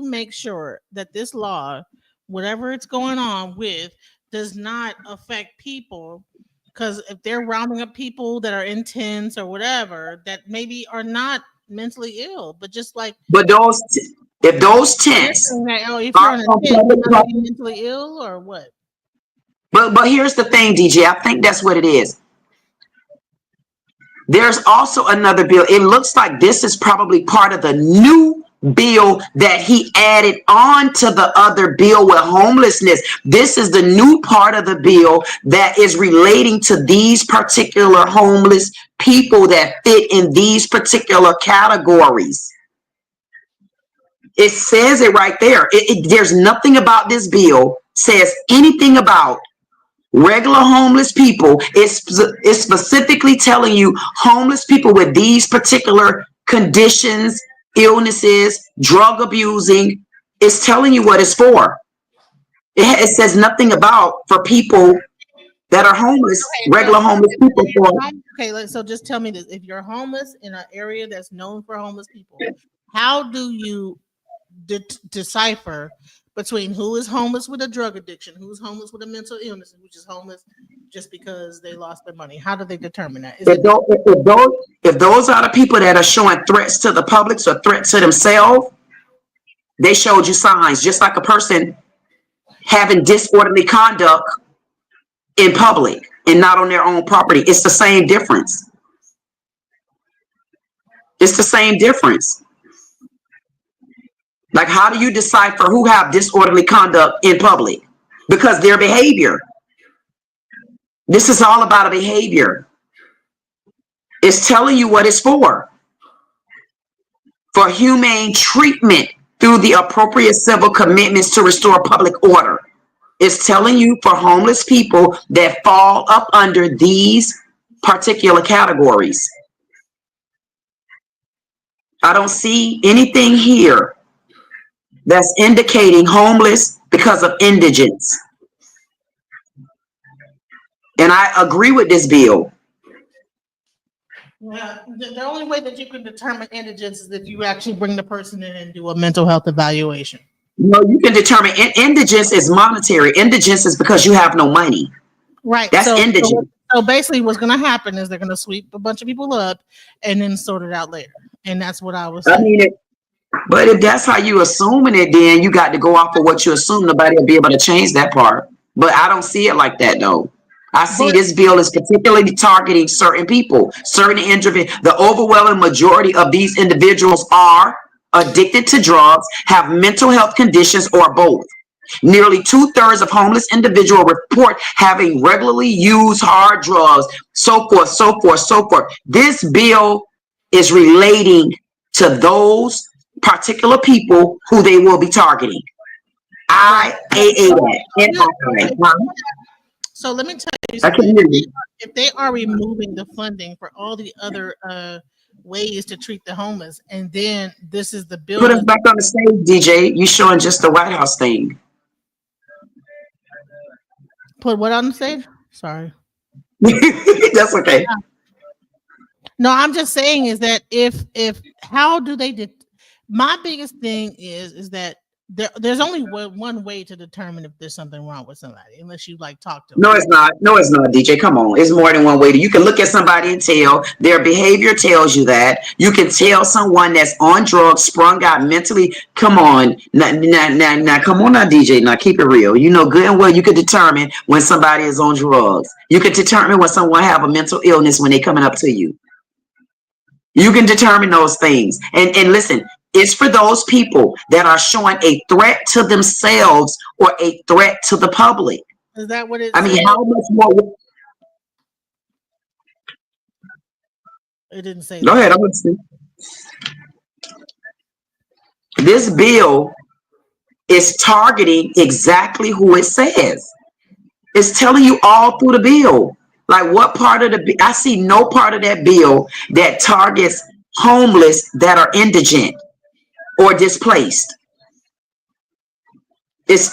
[SPEAKER 2] make sure that this law, whatever it's going on with, does not affect people? Because if they're rounding up people that are in tents or whatever that maybe are not mentally ill, but just like
[SPEAKER 11] if those tents
[SPEAKER 2] if you're in a tent, you're not mentally ill or what?
[SPEAKER 11] But here's the thing, DJ. I think that's what it is. There's also another bill. It looks like this is probably part of the new bill that he added on to the other bill with homelessness. This is the new part of the bill that is relating to these particular homeless people that fit in these particular categories. It says it right there. There's nothing about this bill says anything about regular homeless people. It's specifically telling you homeless people with these particular conditions, illnesses, drug abusing. It's telling you what it's for. It says nothing about for people that are homeless, regular homeless people.
[SPEAKER 2] Okay, so just tell me this. If you're homeless in an area that's known for homeless people, how do you decipher between who is homeless with a drug addiction, who's homeless with a mental illness, and who's just homeless just because they lost their money? How do they determine that?
[SPEAKER 11] If those are the people that are showing threats to the public or threats to themselves, they showed you signs, just like a person having disorderly conduct in public and not on their own property. It's the same difference. It's the same difference. Like, how do you decipher who have disorderly conduct in public? Because their behavior. This is all about a behavior. It's telling you what it's for humane treatment through the appropriate civil commitments to restore public order. It's telling you for homeless people that fall up under these particular categories. I don't see anything here that's indicating homeless because of indigence. And I agree with this bill.
[SPEAKER 2] Yeah, the only way that you can determine indigence is if you actually bring the person in and do a mental health evaluation.
[SPEAKER 11] No, you can determine indigence is monetary. Indigence is because you have no money.
[SPEAKER 2] Right.
[SPEAKER 11] That's indigent.
[SPEAKER 2] So basically what's going to happen is they're going to sweep a bunch of people up and then sort it out later. And that's what I was saying.
[SPEAKER 11] I mean, but if that's how you assuming it, then you got to go off of what you assume. Nobody will be able to change that part. But I don't see it like that, though. I see this bill is particularly targeting certain people, certain individuals. The overwhelming majority of these individuals are addicted to drugs, have mental health conditions, or both. Nearly 2/3 of homeless individuals report having regularly used hard drugs, so forth, so forth, so forth. This bill is relating to those particular people who they will be targeting.
[SPEAKER 2] So let me tell you
[SPEAKER 11] something.
[SPEAKER 2] If they are removing the funding for all the other ways to treat the homeless, and then this is the bill.
[SPEAKER 11] Put us back on the stage, DJ. You showing just the White House thing.
[SPEAKER 2] Put what on the stage? Sorry.
[SPEAKER 11] That's okay.
[SPEAKER 2] No, I'm just saying is that if how do they my biggest thing is that there's only one way to determine if there's something wrong with somebody, unless you like talk to them.
[SPEAKER 11] No, it's not, DJ. Come on. It's more than one way. You can look at somebody and tell their behavior tells you that. You can tell someone that's on drugs, sprung out mentally. Come on. Now, come on now, DJ. Now keep it real. You know good and well you could determine when somebody is on drugs. You can determine when someone have a mental illness when they're coming up to you. You can determine those things. And listen, it's for those people that are showing a threat to themselves or a threat to the public.
[SPEAKER 2] Is that what it
[SPEAKER 11] I mean, how much more?
[SPEAKER 2] It didn't say.
[SPEAKER 11] Go ahead. I'm listening. This bill is targeting exactly who it says. It's telling you all through the bill. Like what part of I see no part of that bill that targets homeless that are indigent or displaced. It's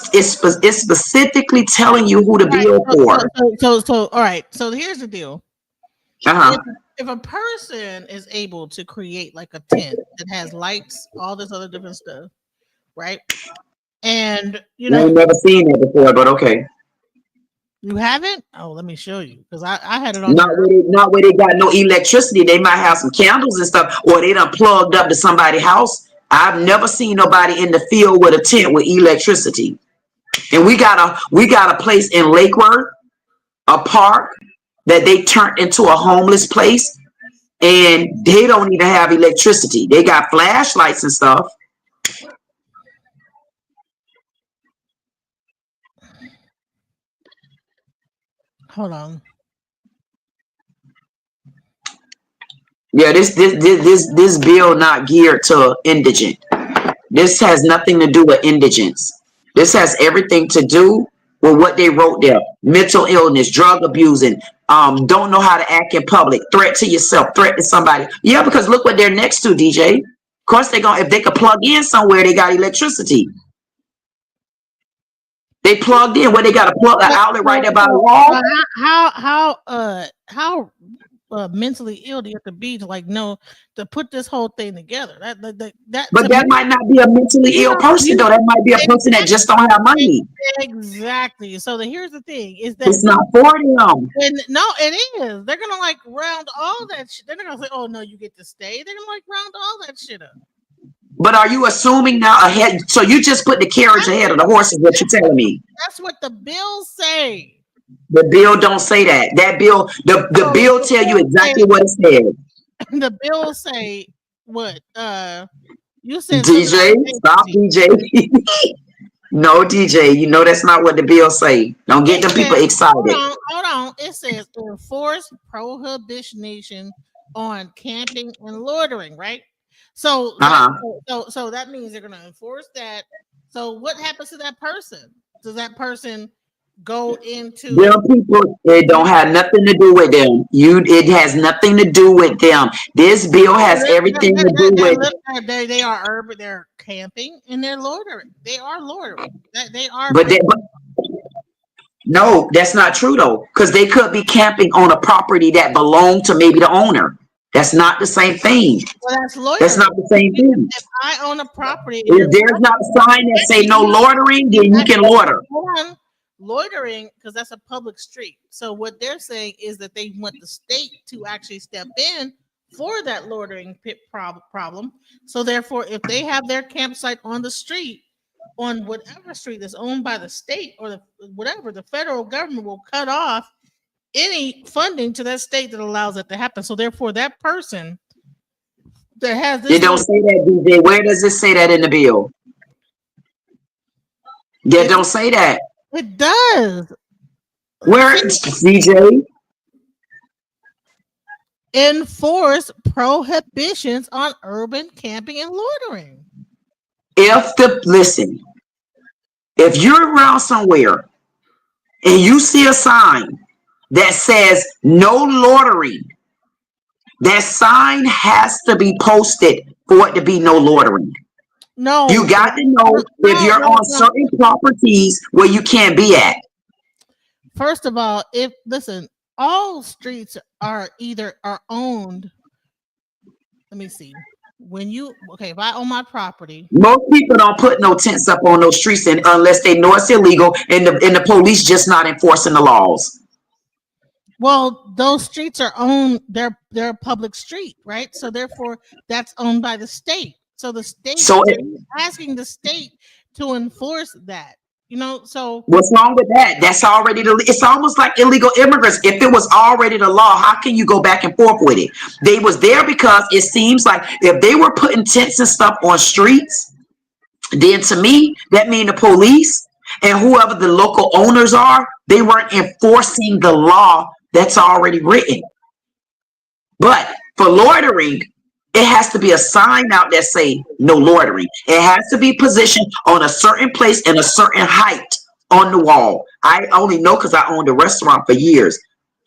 [SPEAKER 11] specifically telling you who the bill for.
[SPEAKER 2] So all right. So here's the deal. If a person is able to create like a tent that has lights, all this other different stuff, right? And you know,
[SPEAKER 11] I've never seen that before, but okay.
[SPEAKER 2] You haven't? Oh, let me show you, because I had it on.
[SPEAKER 11] Not where they got no electricity. They might have some candles and stuff, or they done plugged up to somebody's house. I've never seen nobody in the field with a tent with electricity. And we got a place in Lake Worth, a park that they turned into a homeless place, and they don't even have electricity. They got flashlights and stuff.
[SPEAKER 2] Hold on.
[SPEAKER 11] Yeah, this bill not geared to indigent. This has nothing to do with indigence. This has everything to do with what they wrote there: mental illness, drug abusing, don't know how to act in public, threat to yourself, threat to somebody. Yeah, because look what they're next to, DJ. Of course, if they could plug in somewhere, they got electricity. They plugged in where they got to plug an outlet right there by the wall.
[SPEAKER 2] How mentally ill do you have to be to to put this whole thing together?
[SPEAKER 11] But that might not be a mentally ill person, though. That might be a person that just don't have money.
[SPEAKER 2] Exactly. So here's the thing: is that
[SPEAKER 11] it's not for them.
[SPEAKER 2] No, it is. They're gonna round all that shit. They're not gonna say, "Oh no, you get to stay." They're gonna round all that shit up.
[SPEAKER 11] But are you assuming now ahead? So you just put the carriage ahead of the horse, is what you're telling me?
[SPEAKER 2] That's what the bills say.
[SPEAKER 11] The bill don't say that. That bill, the bill tell you exactly what it says.
[SPEAKER 2] The bill say what? You said
[SPEAKER 11] DJ, stop, DJ. No, DJ, you know that's not what the bill say. Don't get them people excited.
[SPEAKER 2] Hold on. It says enforce prohibition on camping and loitering, right? So that means they're gonna enforce that. So what happens to that person? Does that person go into
[SPEAKER 11] them people? It don't have nothing to do with them. It has nothing to do with them. This bill has everything to do with.
[SPEAKER 2] They are urban. They're camping and they're loitering. They are loitering. They are.
[SPEAKER 11] No, that's not true though, because they could be camping on a property that belonged to maybe the owner. That's not the same thing.
[SPEAKER 2] Well, that's loitering.
[SPEAKER 11] That's not the same thing.
[SPEAKER 2] If I own a property,
[SPEAKER 11] if there's not a sign that say no loitering, then you can loiter.
[SPEAKER 2] Loitering, because that's a public street. So what they're saying is that they want the state to actually step in for that loitering pit problem. So therefore, if they have their campsite on the street, on whatever street that's owned by the state or the federal government will cut off any funding to that state that allows that to happen. So therefore, that person that has this.
[SPEAKER 11] It don't say that, DJ. Where does it say that in the bill? That don't say that.
[SPEAKER 2] It does.
[SPEAKER 11] Where, DJ?
[SPEAKER 2] Enforce prohibitions on urban camping and loitering.
[SPEAKER 11] If you're around somewhere and you see a sign that says no loitering, that sign has to be posted for it to be no loitering.
[SPEAKER 2] No,
[SPEAKER 11] you got to know if you're on certain properties where you can't be at.
[SPEAKER 2] First of all, all streets are owned. Let me see. If I own my property,
[SPEAKER 11] most people don't put no tents up on those streets unless they know it's illegal and the police just not enforcing the laws.
[SPEAKER 2] Well, those streets are owned, they're a public street, right? So therefore that's owned by the state. So the state asking the state to enforce that. So
[SPEAKER 11] what's wrong with that? That's already it's almost like illegal immigrants. If it was already the law, how can you go back and forth with it? They was there because it seems like if they were putting tents and stuff on streets, then to me, that means the police and whoever the local owners are, they weren't enforcing the law that's already written. But for loitering, it has to be a sign out that say no loitering. It has to be positioned on a certain place and a certain height on the wall. I only know because I owned a restaurant for years.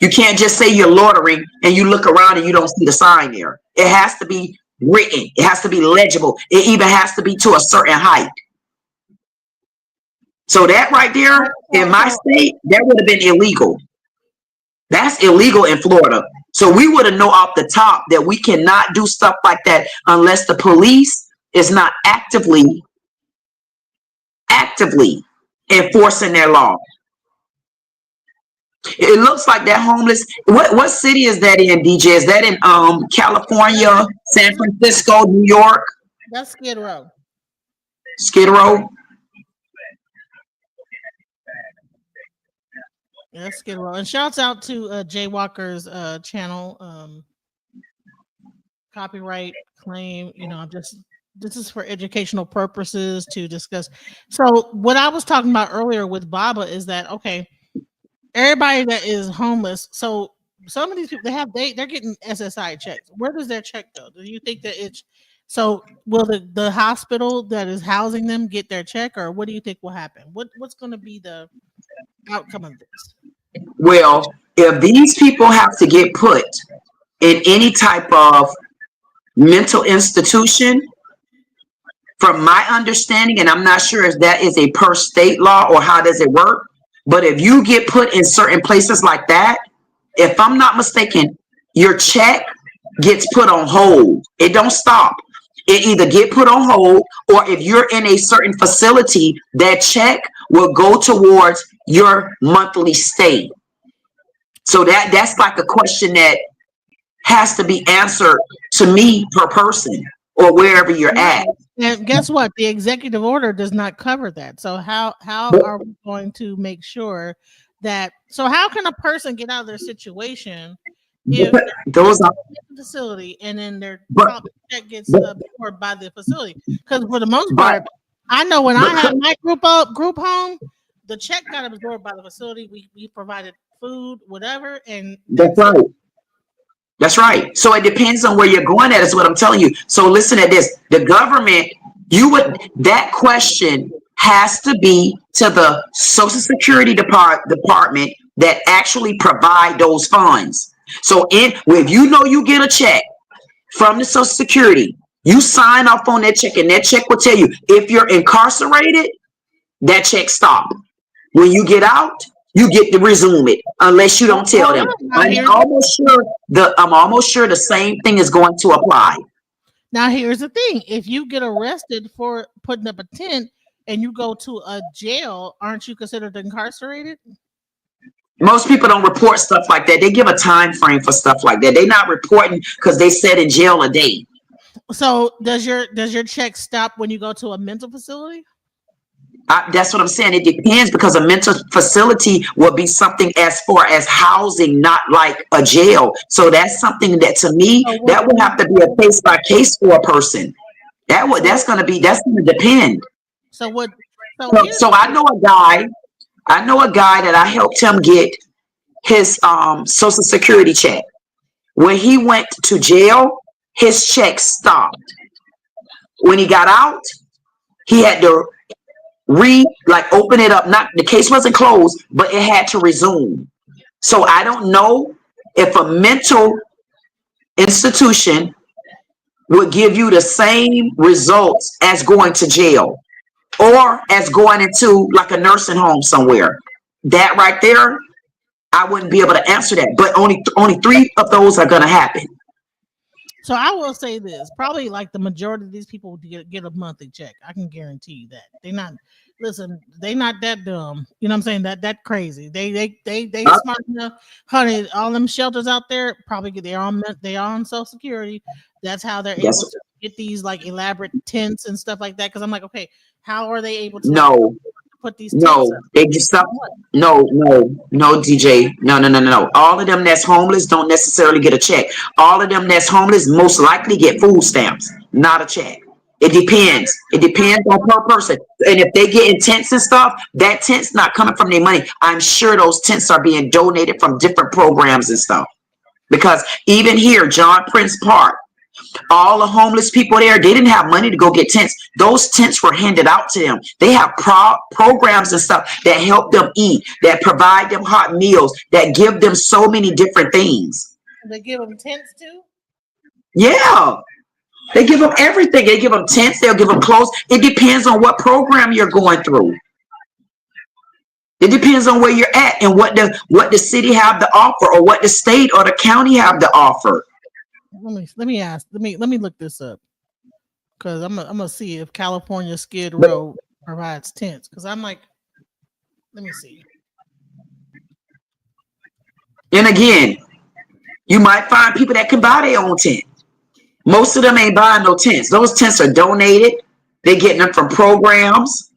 [SPEAKER 11] You can't just say you're loitering and you look around and you don't see the sign there. It has to be written. It has to be legible. It even has to be to a certain height. So that right there, in my state, that would have been illegal. That's illegal in Florida. So we would have known off the top that we cannot do stuff like that unless the police is not actively enforcing their law. It looks like that homeless. What city is that in, DJ? Is that in California, San Francisco, New York?
[SPEAKER 2] That's Skid Row.
[SPEAKER 11] Skid Row.
[SPEAKER 2] Yeah, Skid Row. And shouts out to Jay Walker's channel. Copyright claim. This is for educational purposes to discuss. So what I was talking about earlier with Baba is that everybody that is homeless. So some of these people they're getting SSI checks. Where does their check go? Do you think that will the hospital that is housing them get their check, or what do you think will happen? What's going to be the outcome of this?
[SPEAKER 11] Well, if these people have to get put in any type of mental institution, from my understanding, and I'm not sure if that is a per state law or how does it work, but if you get put in certain places like that, if I'm not mistaken, your check gets put on hold. It don't stop. It either get put on hold, or if you're in a certain facility, that check will go towards your monthly stay. So that's like a question that has to be answered to me per person or wherever you're at.
[SPEAKER 2] And guess what? The executive order does not cover that. So how are we going to make sure that? So how can a person get out of their situation if
[SPEAKER 11] those are
[SPEAKER 2] facility and then their
[SPEAKER 11] but,
[SPEAKER 2] check gets
[SPEAKER 11] but,
[SPEAKER 2] absorbed by the facility. Because for the most
[SPEAKER 11] but,
[SPEAKER 2] part, I know when I
[SPEAKER 11] but
[SPEAKER 2] had my group home, the check got absorbed by the facility. We provided food, whatever, and
[SPEAKER 11] that's
[SPEAKER 2] that's it.
[SPEAKER 11] right. That's right. So it depends on where you're going at, is what I'm telling you. So listen at this. The government, that question has to be to the Social Security department that actually provide those funds. So if you know you get a check from the Social Security, you sign off on that check, and that check will tell you if you're incarcerated, that check stops. When you get out, you get to resume it unless you don't tell them. I'm almost sure the same thing is going to apply.
[SPEAKER 2] Now here's the thing: if you get arrested for putting up a tent and you go to a jail, aren't you considered incarcerated?
[SPEAKER 11] Most people don't report stuff like that. They give a time frame for stuff like that. They're not reporting because they said in jail a day.
[SPEAKER 2] So does your check stop when you go to a mental facility?
[SPEAKER 11] That's what I'm saying. It depends, because a mental facility will be something as far as housing, not like a jail. So that's something that, to me, that would have to be a case by case for a person. That's going to depend.
[SPEAKER 2] So what?
[SPEAKER 11] So I know a guy that I helped him get his Social Security check. When he went to jail, his check stopped. When he got out, he had to open it up. Not, the case wasn't closed, but it had to resume. So I don't know if a mental institution would give you the same results as going to jail or as going into like a nursing home somewhere. That right there, I wouldn't be able to answer that. But only 3 of those are going to happen.
[SPEAKER 2] So I will say this: probably like the majority of these people get a monthly check. I can guarantee you that they're not. Listen, they not that dumb. You know what I'm saying? That crazy. They smart enough, honey. All them shelters out there probably they are on Social Security. That's how they're able to get these like elaborate tents and stuff like that. Because I'm like, okay, how are they able to put these tents up?
[SPEAKER 11] They just stop. No, DJ. No. All of them that's homeless don't necessarily get a check. All of them that's homeless most likely get food stamps, not a check. It depends. It depends on per person. And if they get in tents and stuff, that tent's not coming from their money. I'm sure those tents are being donated from different programs and stuff. Because even here, John Prince Park, all the homeless people there, they didn't have money to go get tents. Those tents were handed out to them. They have programs and stuff that help them eat, that provide them hot meals, that give them so many different things.
[SPEAKER 2] They give them tents too?
[SPEAKER 11] Yeah. They give them everything. They give them tents. They'll give them clothes. It depends on what program you're going through. It depends on where you're at and what the city have to offer, or what the state or the county have to offer.
[SPEAKER 2] Let me look this up, because I'm gonna see if California Skid Row provides tents. Because I'm like, let me see.
[SPEAKER 11] And again, you might find people that can buy their own tent. Most of them ain't buying no tents. Those tents are donated. They're getting them from programs.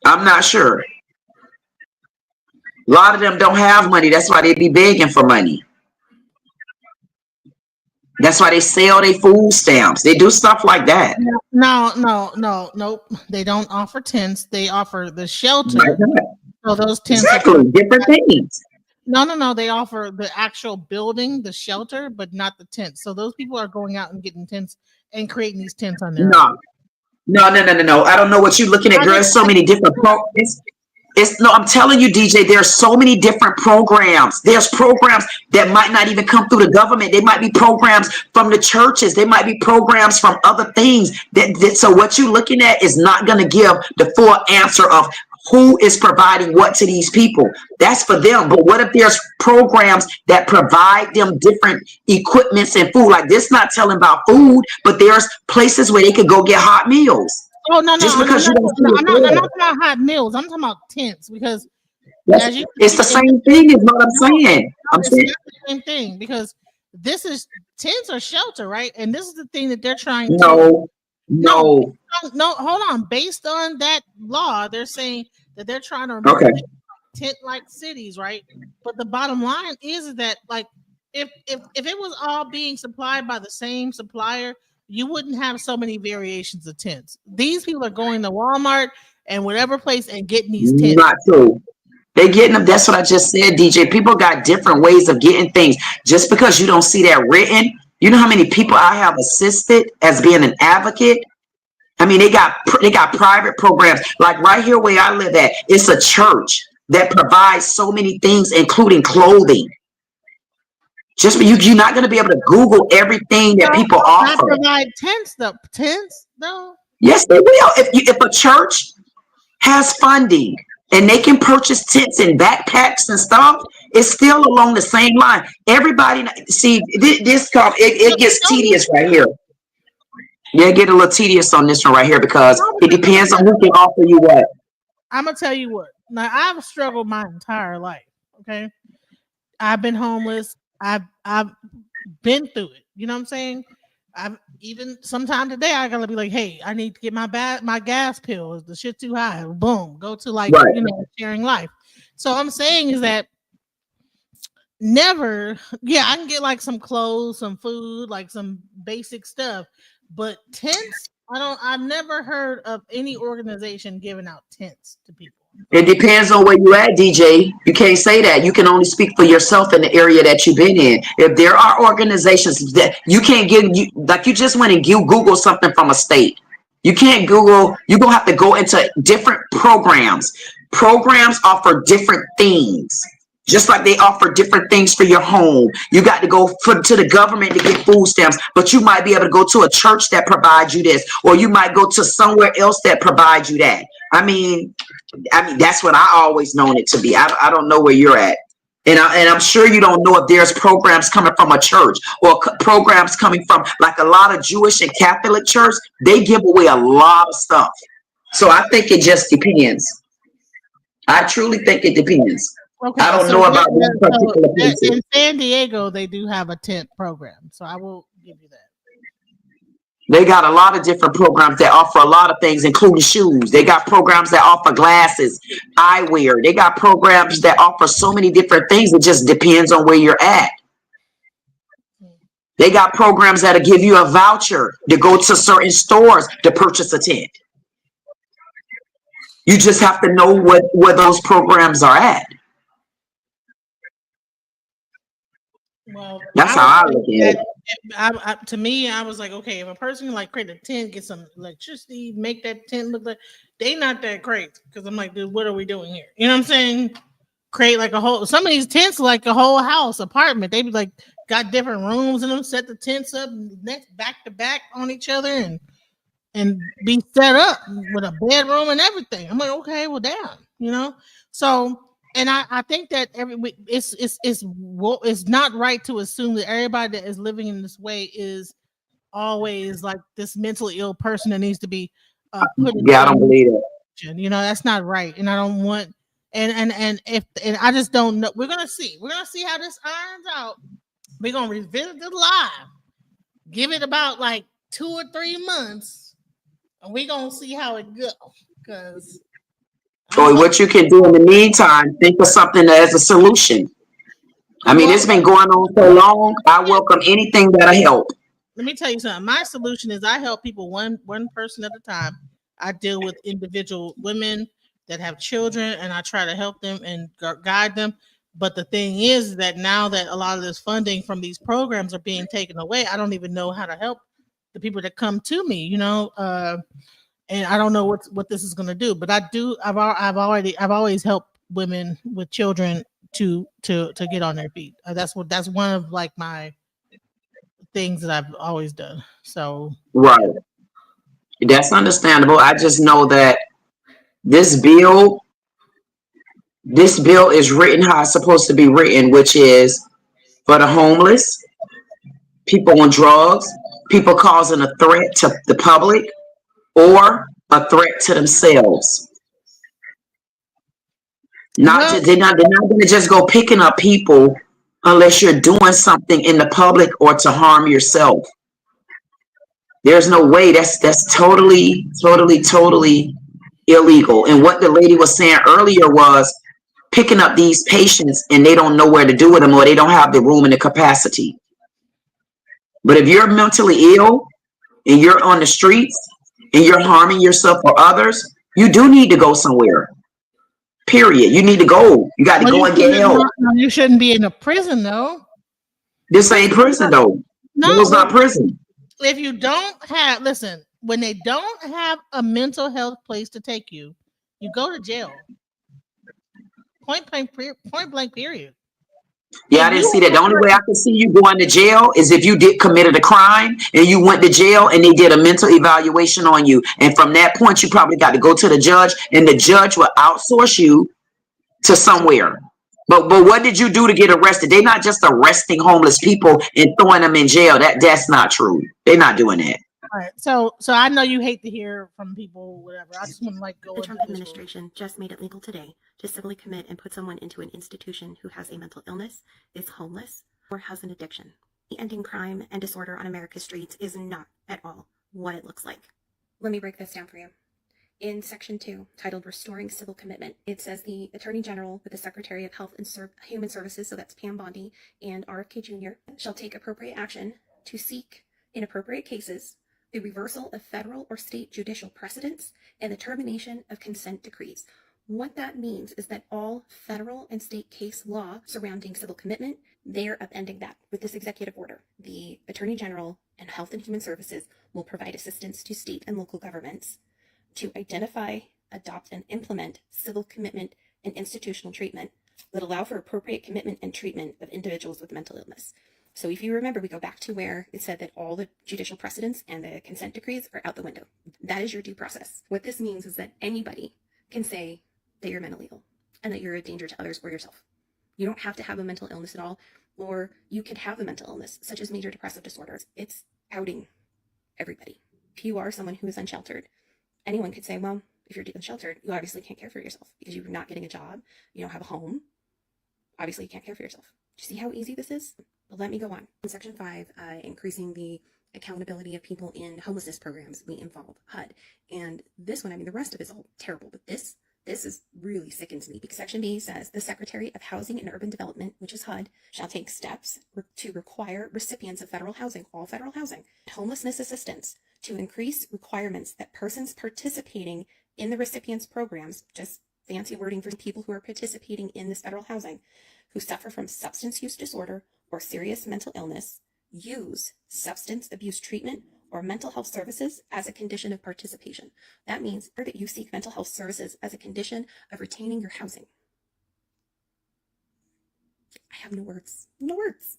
[SPEAKER 11] I'm not sure. A lot of them don't have money. That's why they be begging for money. That's why they sell their food stamps. They do stuff like that.
[SPEAKER 2] Nope. They don't offer tents. They offer the shelter. So those tents
[SPEAKER 11] are different things.
[SPEAKER 2] No. They offer the actual building, the shelter, but not the tents. So those people are going out and getting tents and creating these tents on their own.
[SPEAKER 11] No. I don't know what you're looking at, girl. There's so many different programs. I'm telling you, DJ, there's so many different programs. There's programs that might not even come through the government. They might be programs from the churches. They might be programs from other things. So what you're looking at is not going to give the full answer of who is providing what to these people. That's for them. But what if there's programs that provide them different equipments and food? Like this, not telling about food, but there's places where they could go get hot meals.
[SPEAKER 2] Oh no!
[SPEAKER 11] Just because
[SPEAKER 2] I'm not talking about hot meals. I'm talking about tents, because
[SPEAKER 11] it's the same thing, is what I'm saying.
[SPEAKER 2] It's not the same thing, because this is tents or shelter, right? And this is the thing that they're trying to. No. Hold on. Based on that law, they're saying that they're trying to remove tent-like cities, right? But the bottom line is that like if it was all being supplied by the same supplier, you wouldn't have so many variations of tents. These people are going to Walmart and whatever place and getting these tents.
[SPEAKER 11] Not true. They getting them. That's what I just said, DJ. People got different ways of getting things. Just because you don't see that written, you know how many people I have assisted as being an advocate? I mean, they got private programs. Like right here where I live at, it's a church that provides so many things, including clothing. Just you're not going to be able to Google everything that people offer.
[SPEAKER 2] Provide tents though.
[SPEAKER 11] Yes, they will. If a church has funding and they can purchase tents and backpacks and stuff, it's still along the same line. Everybody, see, it gets tedious right here. Yeah, get a little tedious on this one right here because it depends on who can offer you what.
[SPEAKER 2] I'm gonna tell you what. Now I've struggled my entire life. Okay, I've been homeless. I've been through it. You know what I'm saying? I've even sometime today I gotta be like, hey, I need to get my gas pill. The shit too high. Boom, go to like sharing life. So I'm saying is that never, I can get like some clothes, some food, like some basic stuff, but tents, I've never heard of any organization giving out tents to people.
[SPEAKER 11] It depends on where you at, DJ. You can't say that. You can only speak for yourself in the area that you've been in. If there are organizations that you can't like you just went and Google something from a state. You can't Google, you're going to have to go into different programs. Programs offer different things. Just like they offer different things for your home. You got to go to the government to get food stamps, but you might be able to go to a church that provides you this, or you might go to somewhere else that provides you that. I mean, that's what I always known it to be. I don't know where you're at. And I'm sure you don't know if there's programs coming from a church or programs coming from like a lot of Jewish and Catholic church. They give away a lot of stuff. So I think it just depends. I truly think it depends.
[SPEAKER 2] Okay,
[SPEAKER 11] I don't know about one particular place.
[SPEAKER 2] In San Diego, they do have a tent program, so I will give you that.
[SPEAKER 11] They got a lot of different programs that offer a lot of things, including shoes. They got programs that offer glasses, eyewear. They got programs that offer so many different things. It just depends on where you're at. They got programs that'll give you a voucher to go to certain stores to purchase a tent. You just have to know where those programs are at.
[SPEAKER 2] Well,
[SPEAKER 11] that's how I look at it.
[SPEAKER 2] To me, I was like, okay, if a person can like create a tent, get some electricity, make that tent look like they not that crazy. Because I'm like, dude, what are we doing here? You know what I'm saying? Create like some of these tents like a whole house apartment. They be like got different rooms in them, set the tents up next back to back on each other and be set up with a bedroom and everything. I'm like, okay, well, damn, you know. So. And I think that it's not right to assume that everybody that is living in this way is always like this mentally ill person that needs to be put in.
[SPEAKER 11] I don't believe it.
[SPEAKER 2] You know, that's not right, and I don't want. And I just don't know. We're gonna see how this irons out. We're gonna revisit it live. Give it about like 2 or 3 months, and we're gonna see how it goes. Because.
[SPEAKER 11] Or what you can do in the meantime, think of something as a solution. I mean, it's been going on so long. I welcome anything that'll help.
[SPEAKER 2] Let me tell you something. My solution is I help people one person at a time. I deal with individual women that have children, and I try to help them and guide them. But the thing is that now that a lot of this funding from these programs are being taken away, I don't even know how to help the people that come to me. You know. And I don't know what this is going to do, but I've always helped women with children to get on their feet. That's one of like my things that I've always done. So
[SPEAKER 11] right, that's understandable. I just know that this bill is written how it's supposed to be written, which is for the homeless, people on drugs, people causing a threat to the public, or a threat to themselves. They're not going to just go picking up people unless you're doing something in the public or to harm yourself. There's no way. That's totally illegal. And what the lady was saying earlier was picking up these patients and they don't know where to do with them, or they don't have the room and the capacity. But if you're mentally ill and you're on the streets and you're harming yourself or others, you do need to go somewhere. Period. You need to go. You got to go and get help.
[SPEAKER 2] You shouldn't be in a prison, though.
[SPEAKER 11] This ain't prison, though.
[SPEAKER 2] No,
[SPEAKER 11] it's not prison.
[SPEAKER 2] If you don't have, listen, when they don't have a mental health place to take you, you go to jail. Point blank, period.
[SPEAKER 11] Yeah, I didn't see that. The only way I could see you going to jail is if you committed a crime and you went to jail and they did a mental evaluation on you. And from that point, you probably got to go to the judge, and the judge will outsource you to somewhere. But what did you do to get arrested? They're not just arresting homeless people and throwing them in jail. That's not true. They're not doing that.
[SPEAKER 2] All right. So I know you hate to hear from people, whatever. I just want to go.
[SPEAKER 9] The Trump administration just made it legal today to civilly commit and put someone into an institution who has a mental illness, is homeless, or has an addiction. Ending crime and disorder on America's streets is not at all what it looks like. Let me break this down for you. In Section 2, titled Restoring Civil Commitment, it says the Attorney General with the Secretary of Health and Human Services, so that's Pam Bondi and RFK Jr., shall take appropriate action to seek, in appropriate cases, the reversal of federal or state judicial precedents and the termination of consent decrees. What that means is that all federal and state case law surrounding civil commitment, they're upending that with this executive order. The Attorney General and Health and Human Services will provide assistance to state and local governments to identify, adopt, and implement civil commitment and institutional treatment that allow for appropriate commitment and treatment of individuals with mental illness. So if you remember, we go back to where it said that all the judicial precedents and the consent decrees are out the window. That is your due process. What this means is that anybody can say that you're mentally ill and that you're a danger to others or yourself. You don't have to have a mental illness at all, or you could have a mental illness, such as major depressive disorders. It's outing everybody. If you are someone who is unsheltered, anyone could say, well, if you're unsheltered, you obviously can't care for yourself because you're not getting a job, you don't have a home. Obviously, you can't care for yourself. Do you see how easy this is? But let me go on. In Section 5, increasing the accountability of people in homelessness programs, we involve HUD. And this one, I mean, the rest of it is all terrible, but this is really sickens me, because Section B says the Secretary of Housing and Urban Development, which is HUD, shall take steps to require recipients of federal housing, all federal housing, homelessness assistance, to increase requirements that persons participating in the recipients' programs, just fancy wording for people who are participating in this federal housing, who suffer from substance use disorder or serious mental illness, use substance abuse treatment or mental health services as a condition of participation. That means that you seek mental health services as a condition of retaining your housing. I have no words. No words.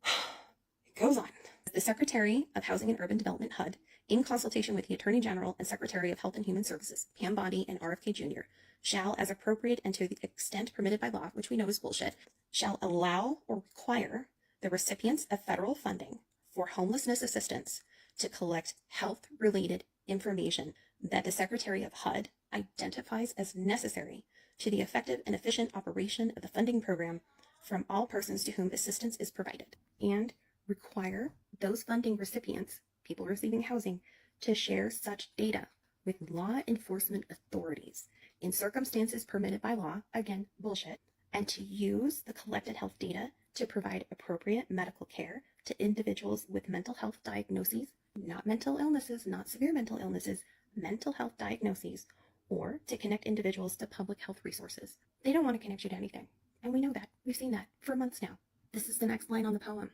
[SPEAKER 9] It goes on. The Secretary of Housing and Urban Development, HUD, in consultation with the Attorney General and Secretary of Health and Human Services, Pam Bondi and RFK Jr., shall, as appropriate and to the extent permitted by law, which we know is bullshit, shall allow or require the recipients of federal funding for homelessness assistance to collect health-related information that the Secretary of HUD identifies as necessary to the effective and efficient operation of the funding program from all persons to whom assistance is provided, and require those funding recipients, people receiving housing, to share such data with law enforcement authorities in circumstances permitted by law, again, bullshit, and to use the collected health data to provide appropriate medical care to individuals with mental health diagnoses, not mental illnesses, not severe mental illnesses, mental health diagnoses, or to connect individuals to public health resources. They don't want to connect you to anything, and we know that. We've seen that for months now. This is the next line on the poem.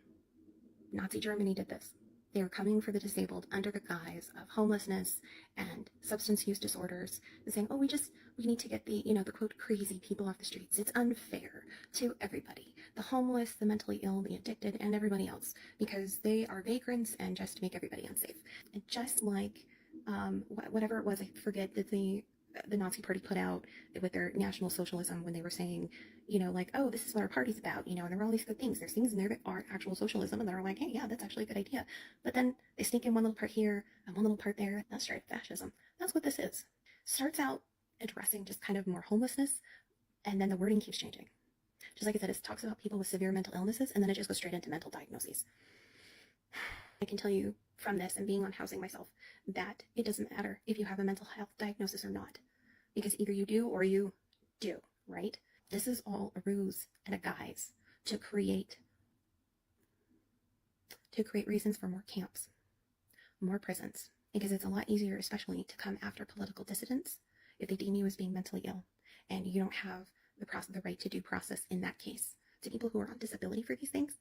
[SPEAKER 9] Nazi Germany did this. They were coming for the disabled under the guise of homelessness and substance use disorders, and saying, oh, we need to get the quote, crazy people off the streets. It's unfair to everybody, the homeless, the mentally ill, the addicted, and everybody else, because they are vagrants and just to make everybody unsafe. And just like whatever it was, I forget, that the Nazi party put out with their National Socialism, when they were saying, like, oh, this is what our party's about, and there are all these good things. There's things in there that are actual socialism, and they're like, hey, yeah, that's actually a good idea. But then they sneak in one little part here and one little part there. That's straight fascism. That's what this is. Starts out addressing just kind of more homelessness, and then the wording keeps changing. Just like I said, it talks about people with severe mental illnesses, and then it just goes straight into mental diagnoses. I can tell you from this and being on housing myself that it doesn't matter if you have a mental health diagnosis or not, because either you do or you do, right? This is all a ruse and a guise to create reasons for more camps, more prisons, because it's a lot easier, especially, to come after political dissidents if they deem you as being mentally ill and you don't have the right to due process in that case. To people who are on disability for these things,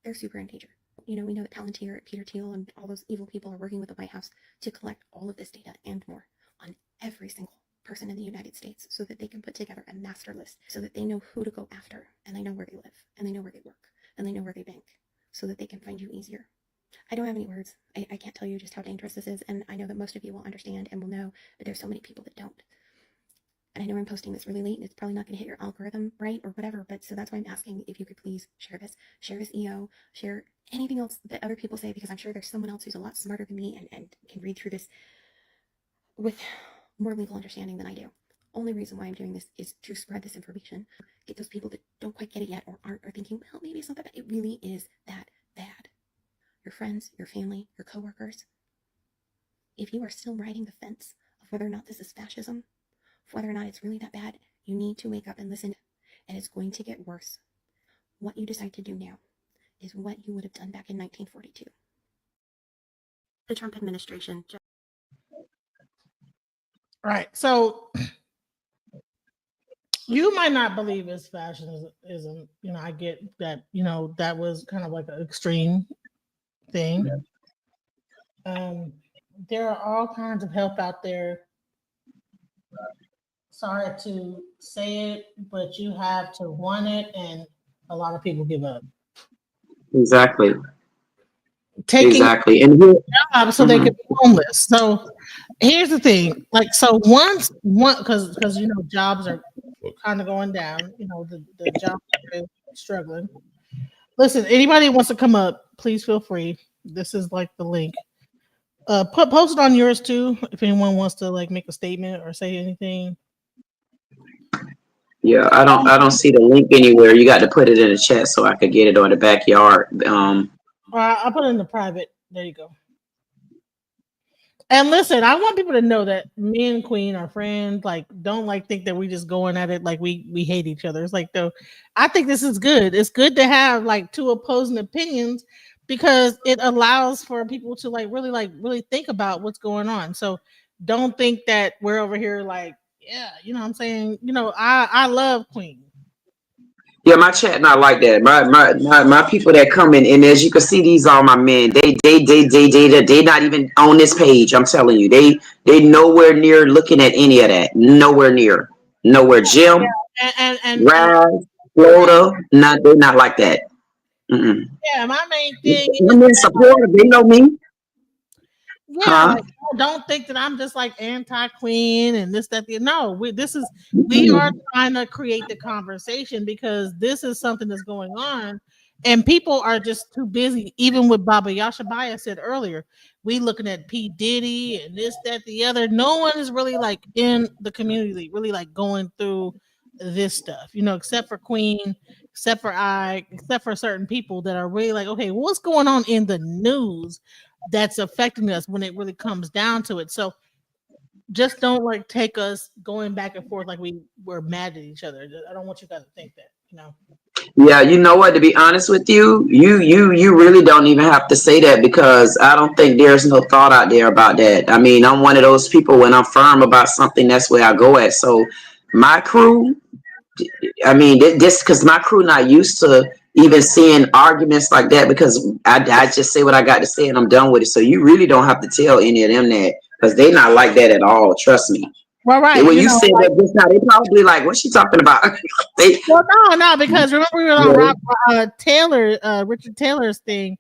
[SPEAKER 9] they're super in danger. You know, we know that Palantir, Peter Thiel, and all those evil people are working with the White House to collect all of this data and more on every single person in the United States so that they can put together a master list so that they know who to go after, and they know where they live, and they know where they work, and they know where they bank, so that they can find you easier. I don't have any words. I can't tell you just how dangerous this is, and I know that most of you will understand and will know, but there's so many people that don't. And I know I'm posting this really late, and it's probably not going to hit your algorithm right or whatever, but so that's why I'm asking if you could please share this EO, share anything else that other people say, because I'm sure there's someone else who's a lot smarter than me and can read through this with more legal understanding than I do. Only reason why I'm doing this is to spread this information, get those people that don't quite get it yet or aren't, or thinking, well, maybe it's not that bad. It really is that bad. Your friends, your family, your coworkers, if you are still riding the fence of whether or not this is fascism, whether or not it's really that bad, you need to wake up and listen, and it's going to get worse. What you decide to do now is what you would have done back in 1942. The Trump administration.
[SPEAKER 2] Right. So you might not believe it's fascism. You know, I get that, you know, that was kind of like an extreme thing. There are all kinds of help out there. Sorry to say it, but you have to want it, and a lot of people give up.
[SPEAKER 11] Exactly.
[SPEAKER 2] Taking
[SPEAKER 11] exactly. And here,
[SPEAKER 2] jobs so they can be homeless. So here's the thing, like, so once because you know jobs are kind of going down. You know the job is struggling. Listen, anybody wants to come up, please feel free. This is like the link. Post it on yours too if anyone wants to like make a statement or say anything.
[SPEAKER 11] yeah, I don't see the link anywhere. You got to put it in the chat so I could get it on the backyard.
[SPEAKER 2] I'll put it in the private. There you go. And listen, I want people to know that me and Queen are friends. Like, don't like think that we just going at it like we hate each other. It's like, though, I think this is good. It's good to have like two opposing opinions because it allows for people to really think about what's going on. So don't think that we're over here like, yeah, you know what I'm saying? You know, I love Queen.
[SPEAKER 11] Yeah, my chat not like that. My people that come in, and as you can see, these are my men. They not even on this page. I'm telling you, they nowhere near looking at any of that. Nowhere near. Nowhere. Jim,
[SPEAKER 2] And
[SPEAKER 11] Raz, Florida, they're not like that. Mm-mm.
[SPEAKER 2] yeah, my main thing
[SPEAKER 11] I'm in support. They know me.
[SPEAKER 2] yeah, like don't think that I'm just like anti-queen and this, that, the no. We are trying to create the conversation because this is something that's going on, and people are just too busy. Even with Baba Yashabaya said earlier, we looking at P. Diddy and this, that, the other. No one is really like in the community, really like going through this stuff, you know, except for Queen, except for certain people that are really like, okay, what's going on in the news that's affecting us when it really comes down to it. So just don't like take us going back and forth like we're mad at each other. I don't want you guys to think that, you know.
[SPEAKER 11] Yeah, you know what? To be honest with you, you really don't even have to say that because I don't think there's no thought out there about that. I mean, I'm one of those people when I'm firm about something, that's where I go at. So my crew, I mean, this because my crew not used to even seeing arguments like that because I just say what I got to say and I'm done with it. So you really don't have to tell any of them that because they not like that at all. Trust me.
[SPEAKER 2] Well, right.
[SPEAKER 11] When you said that just now, they probably like, what's she talking about?
[SPEAKER 2] No, because remember we were on Richard Taylor's thing,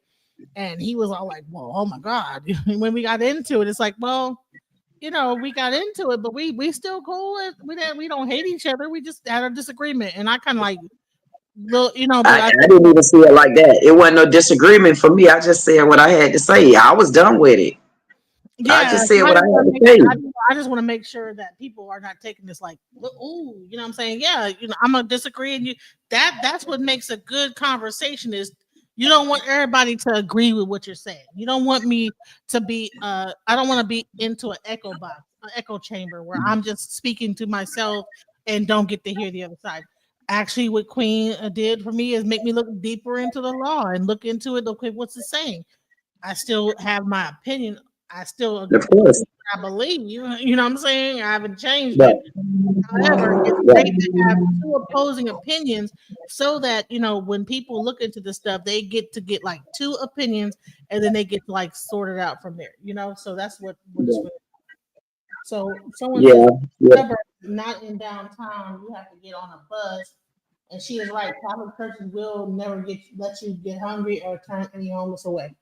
[SPEAKER 2] and he was all like, well, oh my God. When we got into it, it's like, well, you know, we got into it, but we still cool. We don't hate each other. We just had a disagreement. And I kind of like, you know, but
[SPEAKER 11] I didn't even see it like that. It wasn't no disagreement for me. I just said what I had to say. I was done with it.
[SPEAKER 2] Yeah,
[SPEAKER 11] I just said what I had to say.
[SPEAKER 2] I just want to make sure that people are not taking this like, ooh, you know what I'm saying? Yeah, you know, I'm gonna disagree, and that's what makes a good conversation is you don't want everybody to agree with what you're saying. You don't want me to be I don't want to be into an echo box, an echo chamber where I'm just speaking to myself and don't get to hear the other side. Actually, what Queen did for me is make me look deeper into the law and look into it. Okay, what's it saying? I still have my opinion. I still
[SPEAKER 11] Of course.
[SPEAKER 2] I believe you. You know what I'm saying? I haven't changed
[SPEAKER 11] Right.
[SPEAKER 2] it. However, it's
[SPEAKER 11] Right.
[SPEAKER 2] great to have two opposing opinions so that, when people look into this stuff, they get to get like two opinions and then they get to like sort it out from there, So that's what it's really. So someone
[SPEAKER 11] Yeah.
[SPEAKER 2] says,
[SPEAKER 11] Yeah.
[SPEAKER 2] "Suburb, not in downtown, you have to get on a bus." And she is right. Catholic churches will never let you get hungry or turn any homeless away.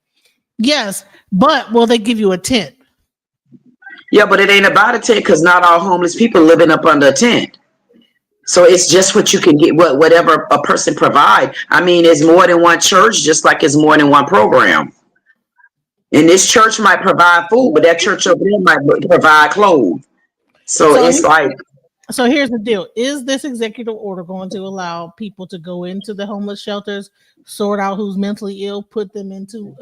[SPEAKER 2] Yes, but will they give you a tent?
[SPEAKER 11] Yeah, but it ain't about a tent because not all homeless people living up under a tent. So it's just what you can get, whatever a person provide. I mean, it's more than one church, just like it's more than one program. And this church might provide food, but that church over there might provide clothes. So it's like,
[SPEAKER 2] So here's the deal. Is this executive order going to allow people to go into the homeless shelters, sort out who's mentally ill, put them into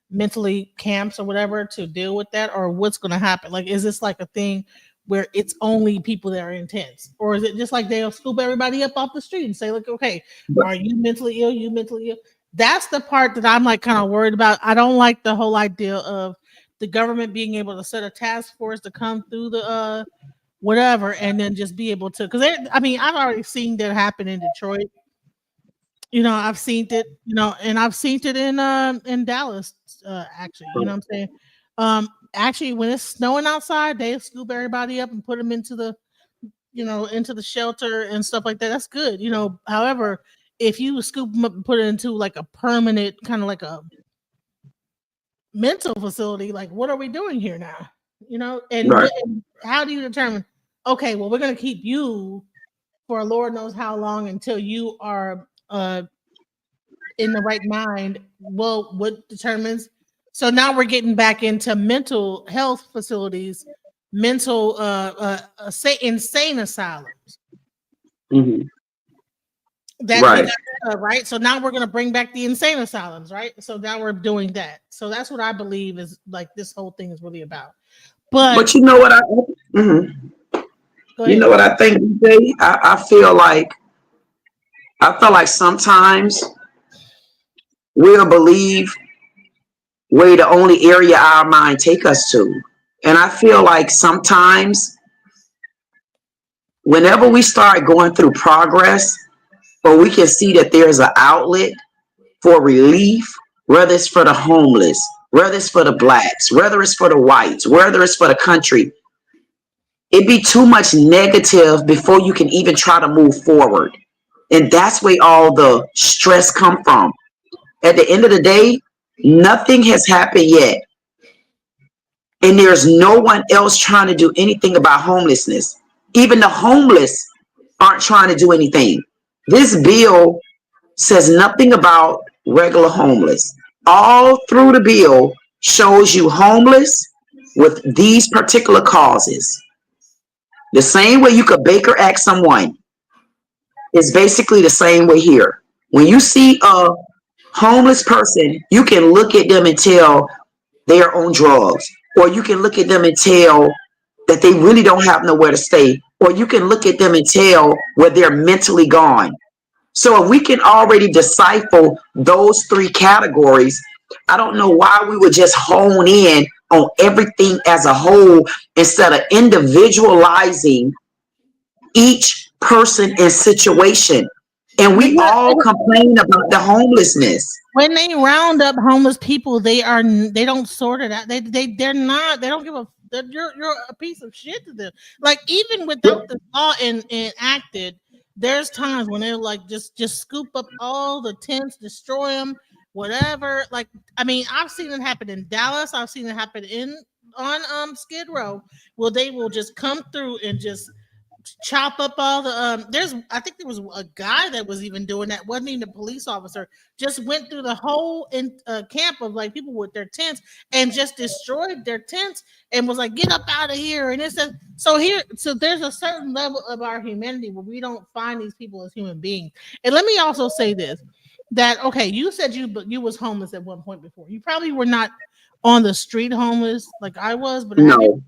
[SPEAKER 2] mentally camps or whatever to deal with that? Or what's going to happen? Like, is this like a thing where it's only people that are intense? Or is it just like they'll scoop everybody up off the street and say, look, okay, are you mentally ill? You mentally ill? That's the part that I'm like kind of worried about. I don't like the whole idea of the government being able to set a task force to come through the whatever, and then just be able to, because I've already seen that happen in Detroit. I've seen it, and I've seen it in Dallas, actually. You know what I'm saying? Actually, when it's snowing outside, they scoop everybody up and put them into the shelter and stuff like that. That's good. However, if you scoop them up and put it into like a permanent kind of like a mental facility, like what are we doing here now? And
[SPEAKER 11] right.
[SPEAKER 2] and how do you determine, okay, well, we're going to keep you for Lord knows how long until you are in the right mind? Well, what determines? So now we're getting back into mental health facilities, mental say insane asylums.
[SPEAKER 11] Mm-hmm.
[SPEAKER 2] That
[SPEAKER 11] right.
[SPEAKER 2] Right. So now we're going to bring back the insane asylums, right? So now we're doing that. So that's what I believe is like this whole thing is really about.
[SPEAKER 11] But you know what you know what I think, DJ? I feel like sometimes we'll believe where the only area our mind take us to. And I feel like sometimes whenever we start going through progress, or we can see that there's an outlet for relief, whether it's for the homeless, whether it's for the blacks, whether it's for the whites, whether it's for the country, it'd be too much negative before you can even try to move forward. And that's where all the stress come from. At the end of the day, nothing has happened yet. And there's no one else trying to do anything about homelessness. Even the homeless aren't trying to do anything. This bill says nothing about regular homeless. All through the bill shows you homeless with these particular causes. The same way you could Baker Act someone is basically the same way here. When you see a homeless person, you can look at them and tell they are on drugs, or you can look at them and tell that they really don't have nowhere to stay, or you can look at them and tell where they're mentally gone. So if we can already decipher those three categories, I don't know why we would just hone in on everything as a whole instead of individualizing each person and situation. And we all complain about the homelessness.
[SPEAKER 2] When they round up homeless people, they don't sort it out. They're not. They don't give a. You're a piece of shit to them. Like even without the law enacted, there's times when they're like just scoop up all the tents, destroy them, whatever. Like I've seen it happen in Dallas. I've seen it happen on Skid Row. Well, they will just come through and just chop up all the I think there was a guy that was even doing that, wasn't even a police officer, just went through the whole camp of like people with their tents and just destroyed their tents and was like, get up out of here. And it's so there's a certain level of our humanity where we don't find these people as human beings. And let me also say this, that okay, you said you was homeless at one point before. You probably were not on the street homeless like I was, but
[SPEAKER 11] no.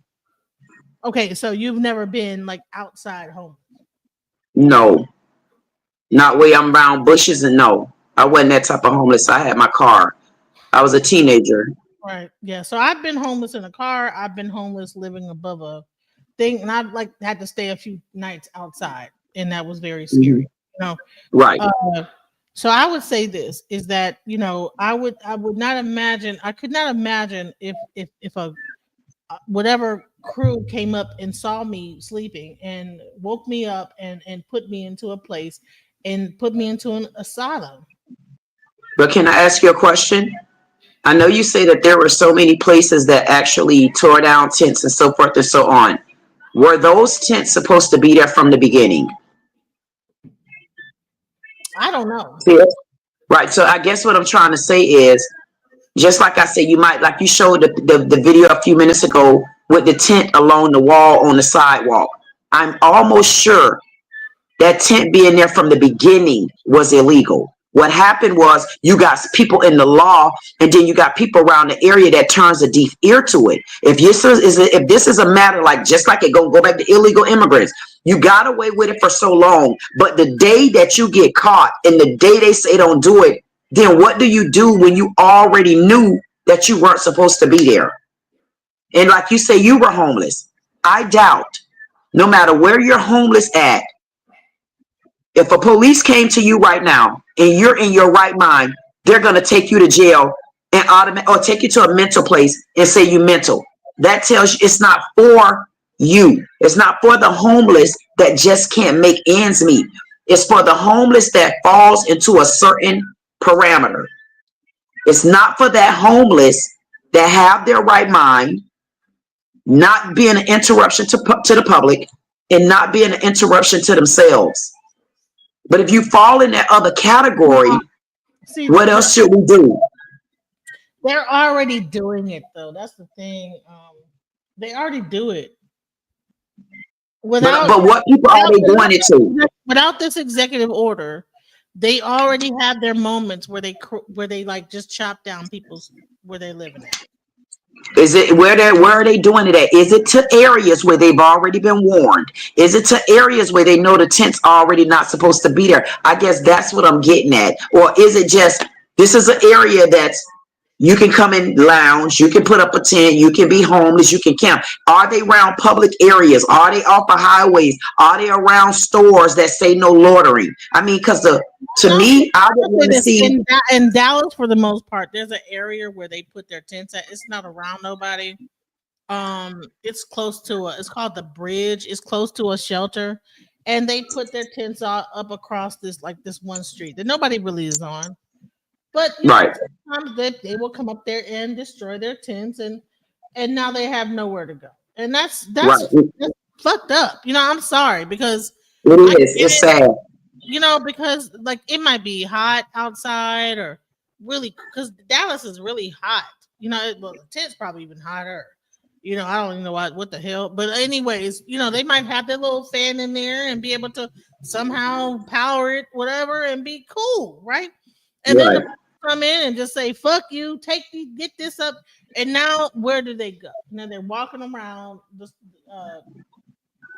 [SPEAKER 2] Okay, so you've never been like outside homeless.
[SPEAKER 11] No, not where I'm around bushes, and no, I wasn't that type of homeless. I had my car. I was a teenager.
[SPEAKER 2] Right. Yeah. So I've been homeless in a car. I've been homeless living above a thing, and I've like had to stay a few nights outside, and that was very
[SPEAKER 11] Mhm.
[SPEAKER 2] scary. You know.
[SPEAKER 11] Right.
[SPEAKER 2] So I would say this is that I would not imagine I could not imagine if a whatever crew came up and saw me sleeping and woke me up and put me into a place and put me into an asylum.
[SPEAKER 11] But can I ask you a question? I know you say that there were so many places that actually tore down tents and so forth and so on. Were those tents supposed to be there from the beginning?
[SPEAKER 2] I don't know.
[SPEAKER 11] See, right. So I guess what I'm trying to say is, just like I said, you might, like you showed the video a few minutes ago with the tent along the wall on the sidewalk. I'm almost sure that tent being there from the beginning was illegal. What happened was you got people in the law, and then you got people around the area that turns a deaf ear to it. If this is a matter like, just like it go back to illegal immigrants, you got away with it for so long, but the day that you get caught and the day they say don't do it, then what do you do when you already knew that you weren't supposed to be there? And like you say, you were homeless. I doubt, no matter where you're homeless at, if a police came to you right now and you're in your right mind, they're going to take you to jail and or take you to a mental place and say you mental. That tells you it's not for you. It's not for the homeless that just can't make ends meet. It's for the homeless that falls into a certain parameter. It's not for that homeless that have their right mind, not being an interruption to the public and not being an interruption to themselves. But if you fall in that other category, what else should we do?
[SPEAKER 2] They're already doing it, though. That's the thing. They already do it.
[SPEAKER 11] But what people are they doing it to?
[SPEAKER 2] Without this executive order, they already have their moments where they like just chop down people's where they're living at.
[SPEAKER 11] Is it where are they doing it at? Is it to areas where they've already been warned? Is it to areas where they know the tent's already not supposed to be there? I guess that's what I'm getting at. Or is it just, this is an area that's, you can come and lounge, you can put up a tent, you can be homeless, you can camp. Are they around public areas? Are they off of highways? Are they around stores that say no loitering? I mean, because to me, I would want to see
[SPEAKER 2] in Dallas, for the most part, there's an area where they put their tents at. It's not around nobody. It's close to it's called the Bridge. It's close to a shelter, and they put their tents up across this one street that nobody really is on. But
[SPEAKER 11] right,
[SPEAKER 2] sometimes they will come up there and destroy their tents, and now they have nowhere to go, and that's fucked up. I'm sorry, because
[SPEAKER 11] it is. It's sad.
[SPEAKER 2] Because like it might be hot outside, or really, because Dallas is really hot. The tent's probably even hotter. I don't even know what the hell. But anyways, they might have their little fan in there and be able to somehow power it, whatever, and be cool, right? And then the come in and just say, fuck you, get this up. And now where do they go? Now they're walking around,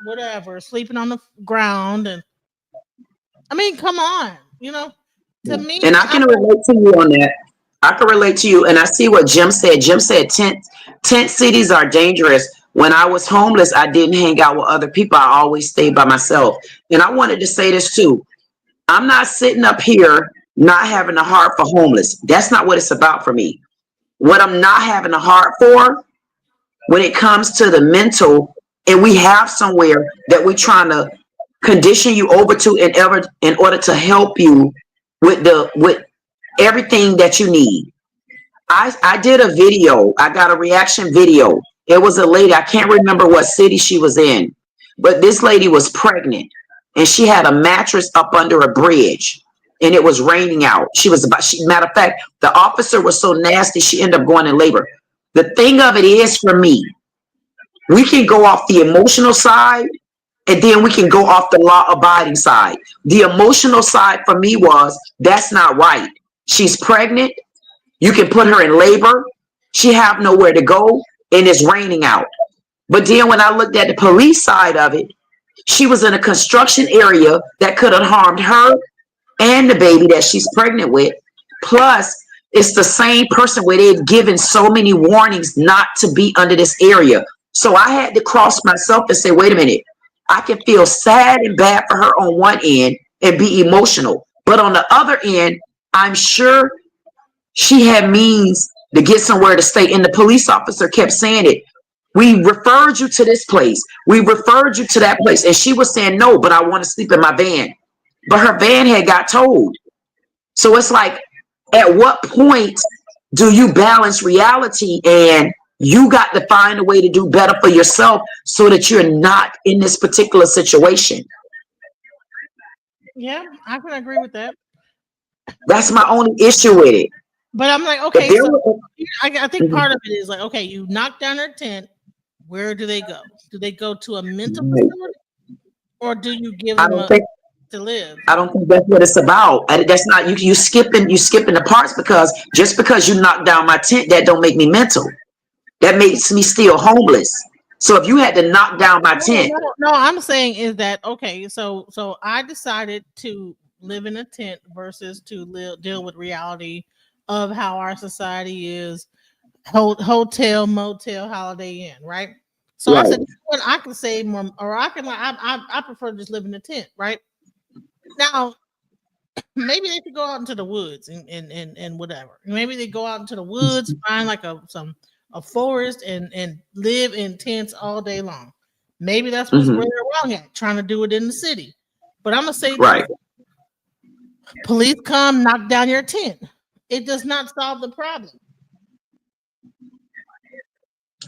[SPEAKER 2] whatever, sleeping on the ground. And I mean, come on, to me.
[SPEAKER 11] And I can relate to you on that. I can relate to you. And I see what Jim said. Jim said tent cities are dangerous. When I was homeless, I didn't hang out with other people. I always stayed by myself. And I wanted to say this too. I'm not sitting up here not having a heart for homeless. That's not what it's about for me. What I'm not having a heart for, when it comes to the mental, and we have somewhere that we're trying to condition you over to in order to help you with everything that you need. I did a video. I got a reaction video. It was a lady. I can't remember what city she was in, but this lady was pregnant and she had a mattress up under a bridge. And it was raining out. Matter of fact, the officer was so nasty, she ended up going in labor. The thing of it is, for me, we can go off the emotional side and then we can go off the law-abiding side. The emotional side for me was, that's not right. She's pregnant. You can put her in labor. She have nowhere to go and it's raining out. But then when I looked at the police side of it, She was in a construction area that could have harmed her and the baby that she's pregnant with. Plus, it's the same person where they've given so many warnings not to be under this area. So I had to cross myself and say, wait a minute, I can feel sad and bad for her on one end and be emotional. But on the other end, I'm sure she had means to get somewhere to stay. And the police officer kept saying it. We referred you to this place. We referred you to that place. And she was saying, no, but I want to sleep in my van. But her van had got towed. So it's like, at what point do you balance reality, and you got to find a way to do better for yourself so that you're not in this particular situation?
[SPEAKER 2] Yeah, I can agree with that.
[SPEAKER 11] That's my only issue with it.
[SPEAKER 2] But I'm like, okay, so I think part of it is like, okay, you knock down their tent. Where do they go? Do they go to a mental facility, or do you give them to live?
[SPEAKER 11] I don't think that's what it's about. That's not you skipping the parts, because just because you knock down my tent, that don't make me mental. That makes me still homeless. So if you had to knock down my tent,
[SPEAKER 2] no, I'm saying is that okay? So I decided to live in a tent versus to deal with reality of how our society is, hotel, motel, Holiday Inn, right? So I said, well, I can save more, or I can I prefer to just live in a tent, right? Now, maybe they could go out into the woods and whatever. Maybe they go out into the woods, find like a forest and live in tents all day long. Maybe that's where they're wrong at, trying to do it in the city. But I'm gonna say this. Police come, knock down your tent. It does not solve the problem.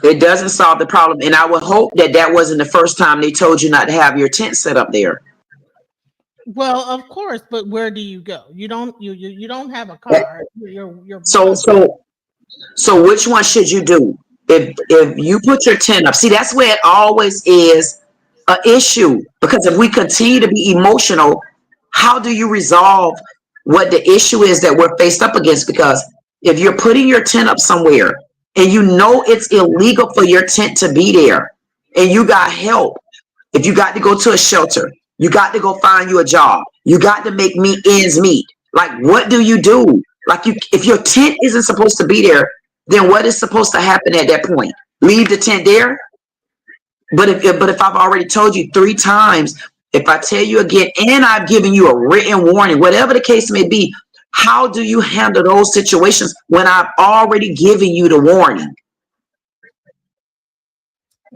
[SPEAKER 11] It doesn't solve the problem. And I would hope that wasn't the first time they told you not to have your tent set up there.
[SPEAKER 2] Well, of course, but where do you go? You don't have a car. You're
[SPEAKER 11] So which one should you do? If you put your tent up, see, that's where it always is an issue, because if we continue to be emotional, how do you resolve what the issue is that we're faced up against? Because if you're putting your tent up somewhere and you know it's illegal for your tent to be there, and you got help, if you got to go to a shelter, you got to go find you a job, you got to make ends meet. Like, what do you do? Like, if your tent isn't supposed to be there, then what is supposed to happen at that point? Leave the tent there? But if I've already told you 3 times, if I tell you again, and I've given you a written warning, whatever the case may be, how do you handle those situations when I've already given you the warning?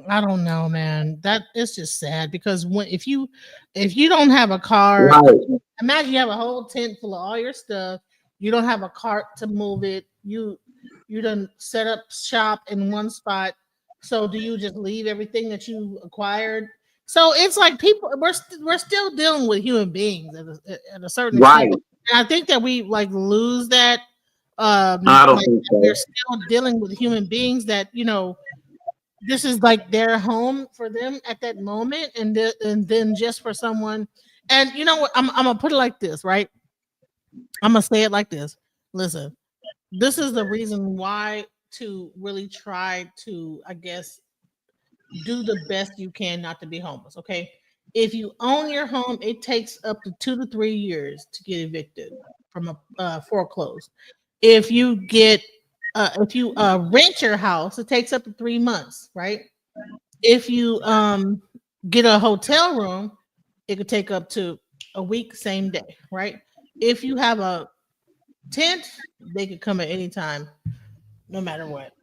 [SPEAKER 2] I don't know, man. That is just sad, because if you don't have a car, imagine you have a whole tent full of all your stuff. You don't have a cart to move it. You done set up shop in one spot. So do you just leave everything that you acquired? So it's like people, we're still dealing with human beings at a certain extent. And I think that we like lose that. I don't think so. We're still dealing with human beings that, this is like their home for them at that moment, and then just for someone. And you know what? I'm gonna put it like this, right? I'm gonna say it like this. Listen, this is the reason why to really try to, I guess, do the best you can not to be homeless. Okay, if you own your home, it takes up to 2 to 3 years to get evicted from a foreclosed. If you rent your house, it takes up to 3 months, right? If you get a hotel room, it could take up to a week, same day, right? If you have a tent, they could come at any time, no matter what.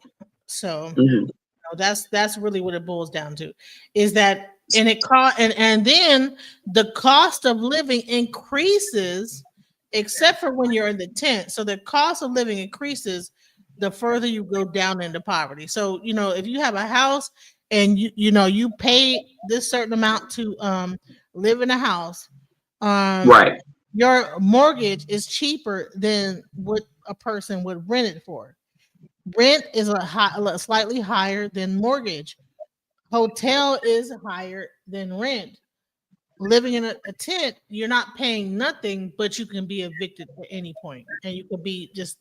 [SPEAKER 2] So that's really what it boils down to, is that, and it cost, and then the cost of living increases, except for when you're in the tent. So the cost of living increases the further you go down into poverty. So if you have a house and you pay this certain amount to live in a house,
[SPEAKER 11] right,
[SPEAKER 2] your mortgage is cheaper than what a person would rent it for. Rent is slightly higher than mortgage. Hotel is higher than rent. Living in a tent, you're not paying nothing, but you can be evicted at any point, and you could be just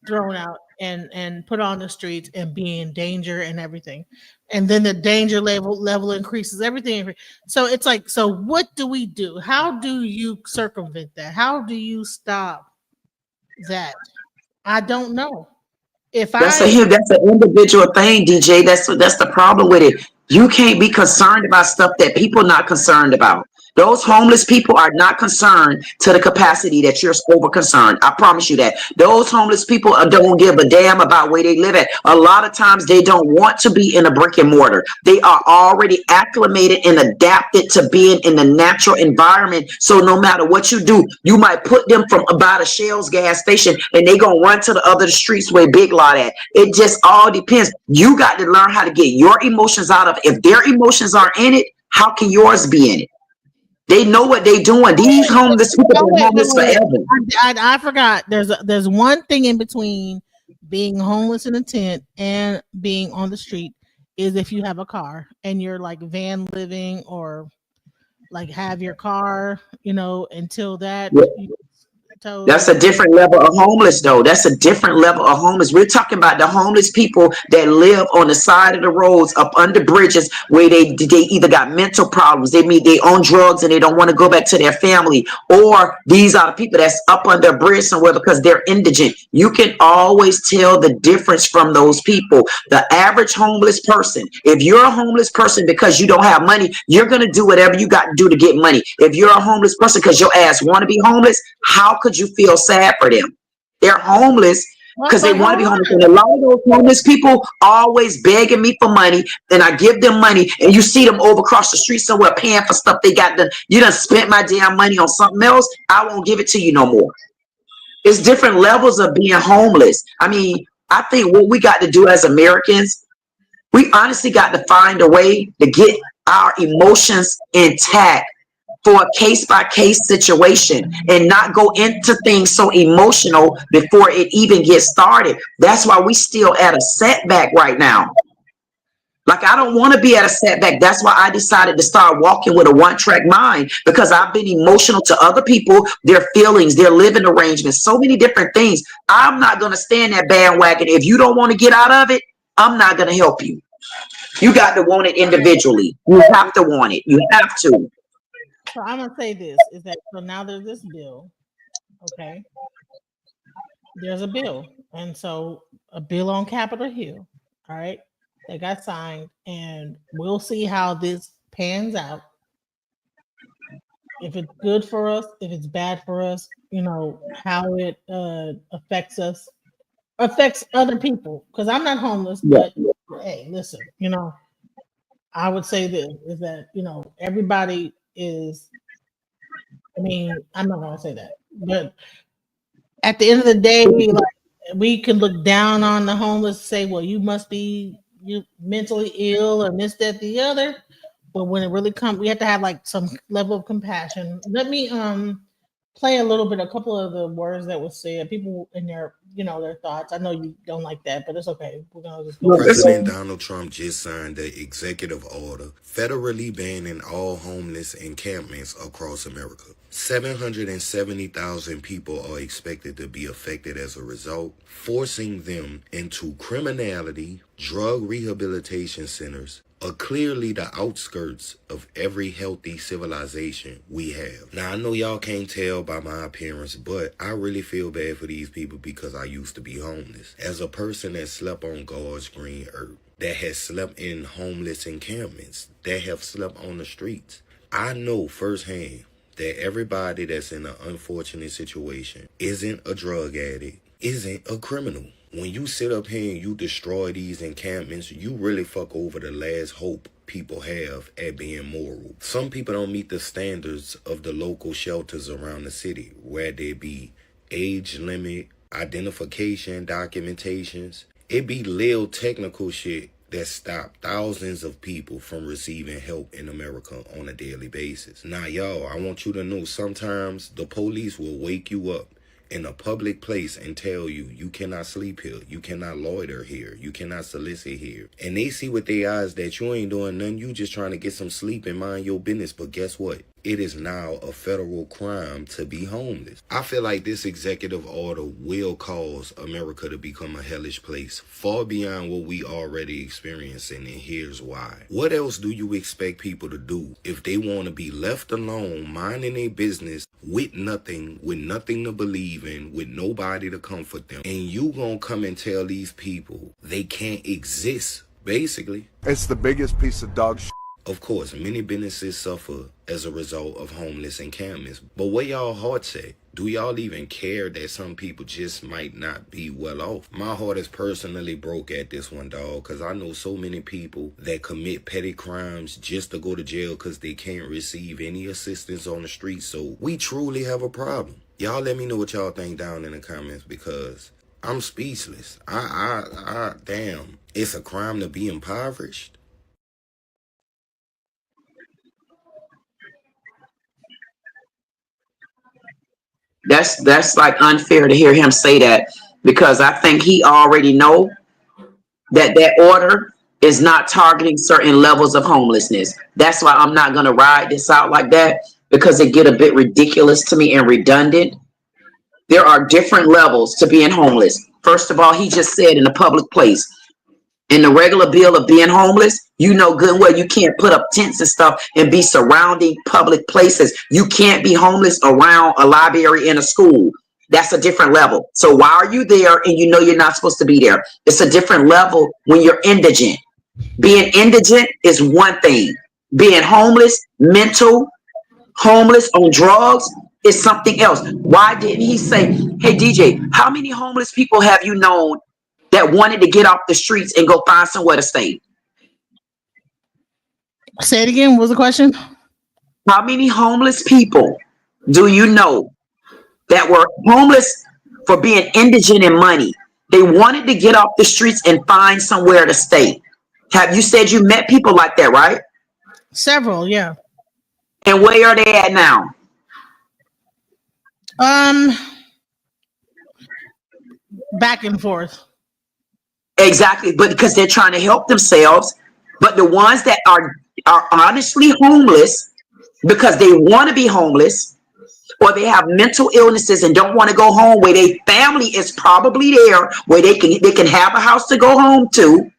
[SPEAKER 2] thrown out and put on the streets and be in danger and everything, and then the danger level increases, everything. So it's like, so what do we do? How do you circumvent that? How do you stop that? I don't know. If
[SPEAKER 11] That's
[SPEAKER 2] I
[SPEAKER 11] that's an individual thing, DJ. That's the problem with it. You can't be concerned about stuff that people not concerned about. Those homeless people are not concerned to the capacity that you're over concerned. I promise you that. Those homeless people don't give a damn about where they live at. A lot of times they don't want to be in a brick and mortar. They are already acclimated and adapted to being in the natural environment. So no matter what you do, you might put them from about a Shell's gas station and they gonna run to the other streets where Big Lot at. It just all depends. You got to learn how to get your emotions out of it. If their emotions aren't in it, how can yours be in it? They know what they doing. These homeless people have been homeless forever.
[SPEAKER 2] I forgot. There's one thing in between being homeless in a tent and being on the street, is if you have a car and you're like van living, or like have your car, until that.
[SPEAKER 11] That's a different level of homeless, though. That's a different level of homeless. We're talking about the homeless people that live on the side of the roads, up under bridges, where they either got mental problems, they own drugs, and they don't want to go back to their family, or these are the people that's up under a bridge somewhere because they're indigent. You can always tell the difference from those people. The average homeless person, if you're a homeless person because you don't have money, you're gonna do whatever you got to do to get money. If you're a homeless person because your ass want to be homeless, how could you feel sad for them? They're homeless because they want to be homeless. And a lot of those homeless people always begging me for money, and I give them money, and you see them over across the street somewhere paying for stuff they got done. You done spent my damn money on something else. I won't give it to you no more. It's different levels of being homeless. I mean, I think what we got to do as Americans, we honestly got to find a way to get our emotions intact for a case-by-case situation, and not go into things so emotional before it even gets started. That's why we still at a setback right now. Like, I don't want to be at a setback. That's why I decided to start walking with a one-track mind, because I've been emotional to other people, their feelings, their living arrangements, so many different things. I'm not going to stand that bandwagon. If you don't want to get out of it, I'm not going to help you. You got to want it individually. You have to want it. You have to.
[SPEAKER 2] So I'm gonna say this, is that, so now there's this bill, okay? There's a bill, and so a bill on Capitol Hill, all right, that got signed, and we'll see how this pans out. If it's good for us, if it's bad for us, how it affects us, affects other people. Because I'm not homeless, but hey, listen, I would say this, is that everybody is, I mean, I'm not gonna say that, but at the end of the day, like, we can look down on the homeless, say, well, you must be mentally ill or this, that, the other. But when it really comes, we have to have like some level of compassion. Let me play a couple of the words that was said. People in their their thoughts. I know you don't like that, but it's okay. We're gonna just go.
[SPEAKER 7] President Donald Trump just signed the executive order federally banning all homeless encampments across America. 770,000 people are expected to be affected as a result, forcing them into criminality. Drug rehabilitation centers are clearly the outskirts of every healthy civilization we have. Now, I know y'all can't tell by my appearance, but I really feel bad for these people because I used to be homeless. As a person that slept on God's green earth, that has slept in homeless encampments, that have slept on the streets, I know firsthand that everybody that's in an unfortunate situation isn't a drug addict, isn't a criminal. When you sit up here and you destroy these encampments, you really fuck over the last hope people have at being moral. Some people don't meet the standards of the local shelters around the city, whether it be age limit, identification, documentations. It be little technical shit that stop thousands of people from receiving help in America on a daily basis. Now, y'all, I want you to know, sometimes the police will wake you up in a public place and tell you, you cannot sleep here, you cannot loiter here, you cannot solicit here. And they see with their eyes that you ain't doing nothing, you just trying to get some sleep and mind your business. But guess what? it is now a federal crime to be homeless. I feel like this executive order will cause America to become a hellish place, far beyond what we already experiencing, and here's why. What else do you expect people to do if they want to be left alone, minding their business, with nothing to believe in, with nobody to comfort them, and you gonna come and tell these people they can't exist, basically?
[SPEAKER 8] It's the biggest piece of dog shit.
[SPEAKER 7] Of course, many businesses suffer as a result of homeless encampments, but where y'all hearts at? Do y'all even care that some people just might not be well off? My heart is personally broke at this one, dog, because I know so many people that commit petty crimes just to go to jail because they can't receive any assistance on the street. So we truly have a problem. Y'all let me know what y'all think down in the comments, because I'm speechless. Damn, it's a crime to be impoverished.
[SPEAKER 11] That's like unfair to hear him say that, because I think he already know that order is not targeting certain levels of homelessness. That's why I'm not gonna ride this out like that, because it get a bit ridiculous to me and redundant. There are different levels to being homeless. First of all, he just said in a public place. In the regular bill of being homeless, you know good and well you can't put up tents and stuff and be surrounding public places. You can't be homeless around a library in a school. That's a different level. So why are you there and you know you're not supposed to be there? It's a different level when you're indigent. Being indigent is one thing. Being homeless, mental, homeless on drugs is something else. Why didn't he say, hey, DJ, how many homeless people have you known that wanted to get off the streets and go find somewhere to stay?
[SPEAKER 2] Say it again. What was the question?
[SPEAKER 11] How many homeless people do you know that were homeless for being indigent in money? They wanted to get off the streets and find somewhere to stay. Have you said you met people like that, right?
[SPEAKER 2] Several, yeah.
[SPEAKER 11] And where are they at now?
[SPEAKER 2] Back and forth.
[SPEAKER 11] Exactly, but because they're trying to help themselves. But the ones that are honestly homeless because they want to be homeless, or they have mental illnesses and don't want to go home, where their family is probably there, where they can have a house to go home to,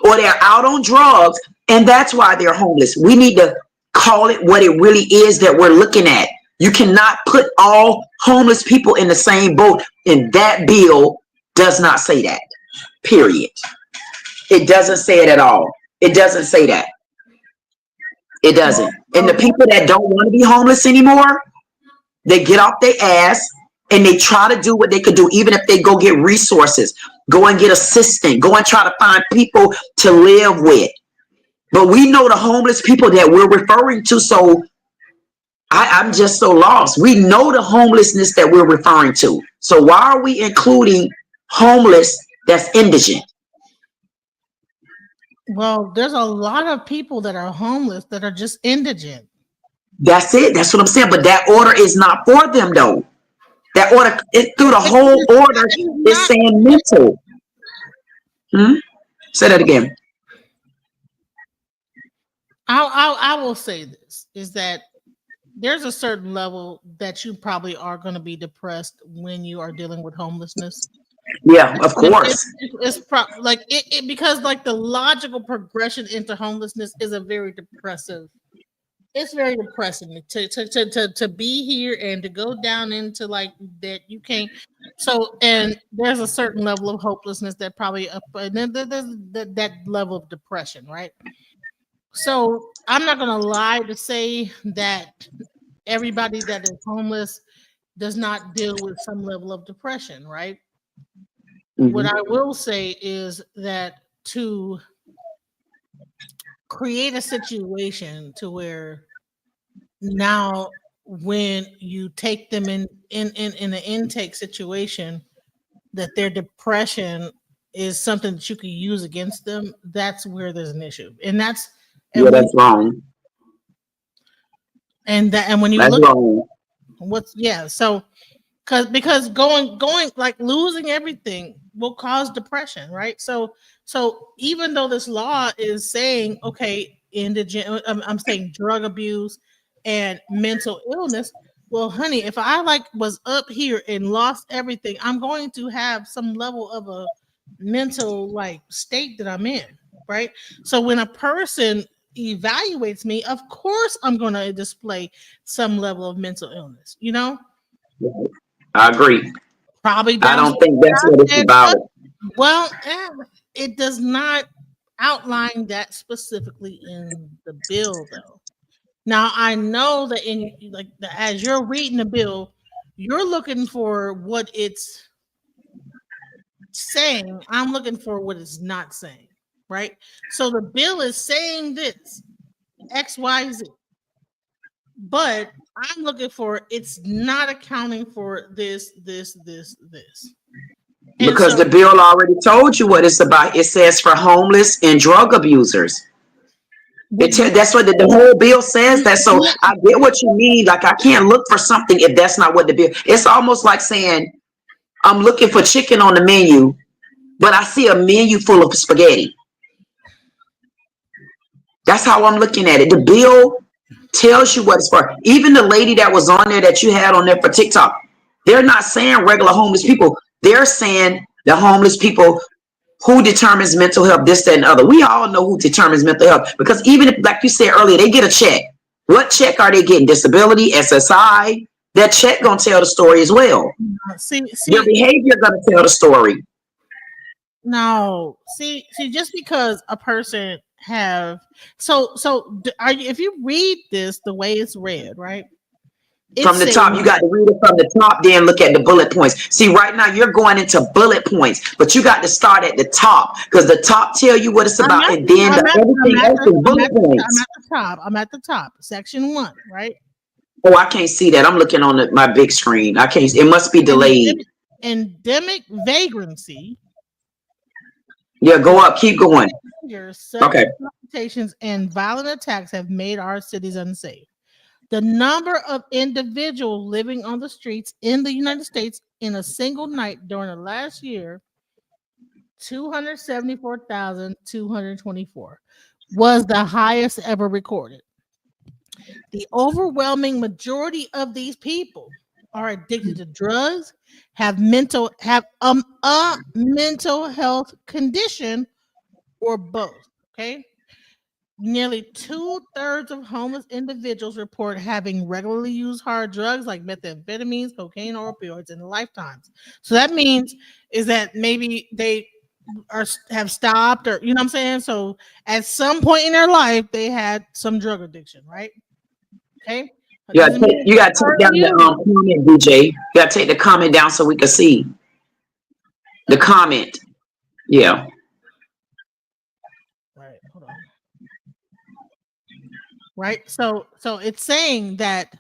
[SPEAKER 11] or they're out on drugs, and that's why they're homeless. We need to call it what it really is that we're looking at. You cannot put all homeless people in the same boat, and that bill does not say that. Period. It doesn't say it at all. It doesn't say that. It doesn't. And the people that don't want to be homeless anymore, they get off their ass and they try to do what they could do, even if they go get resources, go and get assistance, go and try to find people to live with. But we know the homeless people that we're referring to, so I'm just so lost. We know the homelessness that we're referring to. So why are we including homeless that's indigent?
[SPEAKER 2] Well, there's a lot of people that are homeless that are just indigent.
[SPEAKER 11] That's it. That's what I'm saying. But that order is not for them, though. That order, through the whole order, is saying mental. Say that again.
[SPEAKER 2] I will say this, is that there's a certain level that you probably are going to be depressed when you are dealing with homelessness.
[SPEAKER 11] Yeah, of course.
[SPEAKER 2] It's because like the logical progression into homelessness is a very depressive. It's very depressing to be here and to go down into like that you can't. So, and there's a certain level of hopelessness that probably and then there's that level of depression, right? So I'm not gonna lie to say that everybody that is homeless does not deal with some level of depression, right? What I will say is that to create a situation to where now when you take them in an intake situation, that their depression is something that you can use against them, that's where there's an issue. And that's
[SPEAKER 11] wrong.
[SPEAKER 2] And when you
[SPEAKER 11] that's
[SPEAKER 2] look
[SPEAKER 11] wrong.
[SPEAKER 2] At so because going like losing everything will cause depression, right? So even though this law is saying, okay, indigent, I'm saying drug abuse, and mental illness. Well, honey, if I like was up here and lost everything, I'm going to have some level of a mental like state that I'm in, right? So when a person evaluates me, of course I'm going to display some level of mental illness, you know?
[SPEAKER 11] I agree.
[SPEAKER 2] Probably
[SPEAKER 11] I don't think
[SPEAKER 2] demonstrated
[SPEAKER 11] that's what it's about.
[SPEAKER 2] well, it does not outline that specifically in the bill, though. Now I know that in like as you're reading the bill, you're looking for what it's saying. I'm looking for what it's not saying, right? So the bill is saying this X, Y, Z, but I'm looking for it's not accounting for this. And
[SPEAKER 11] Because
[SPEAKER 2] so
[SPEAKER 11] the bill already told you what it's about. It says for homeless and drug abusers. That's what the whole bill says. That so I get what you mean. Like I can't look for something if that's not what the bill. It's almost like saying I'm looking for chicken on the menu, but I see a menu full of spaghetti. That's how I'm looking at it. The bill tells you what it's for. Even the lady that was on there that you had on there for TikTok, they're not saying regular homeless people. They're saying the homeless people who determines mental health, this, that, and other. We all know who determines mental health because even if, like you said earlier, they get a check. What check are they getting? Disability, SSI? That check gonna tell the story as well. Their behavior gonna tell the story.
[SPEAKER 2] No, see, just because a person have if you read this the way it's read, right?
[SPEAKER 11] From the top, you got to read it from the top, then look at the bullet points. See, right now you're going into bullet points, but you got to start at the top because the top tell you what it's about, and then everything else is bullet points.
[SPEAKER 2] I'm at the top, section 1, right?
[SPEAKER 11] Oh, I can't see that. I'm looking on my big screen. I can't. It must be delayed.
[SPEAKER 2] Endemic vagrancy.
[SPEAKER 11] Yeah, go up. Keep going. Okay.
[SPEAKER 2] Confrontations and violent attacks have made our cities unsafe. The number of individuals living on the streets in the United States in a single night during the last year, 274,224, was the highest ever recorded. The overwhelming majority of these people are addicted to drugs, have a mental health condition, or both. Okay. Nearly 2/3 of homeless individuals report having regularly used hard drugs like methamphetamines, cocaine, or opioids in lifetimes. So that means is that maybe they have stopped, or you know what I'm saying? So at some point in their life, they had some drug addiction, right? Okay.
[SPEAKER 11] You got to take down the comment, DJ. You got to take the comment down so we can see the comment. Yeah.
[SPEAKER 2] Right. Hold on. Right. So it's saying that.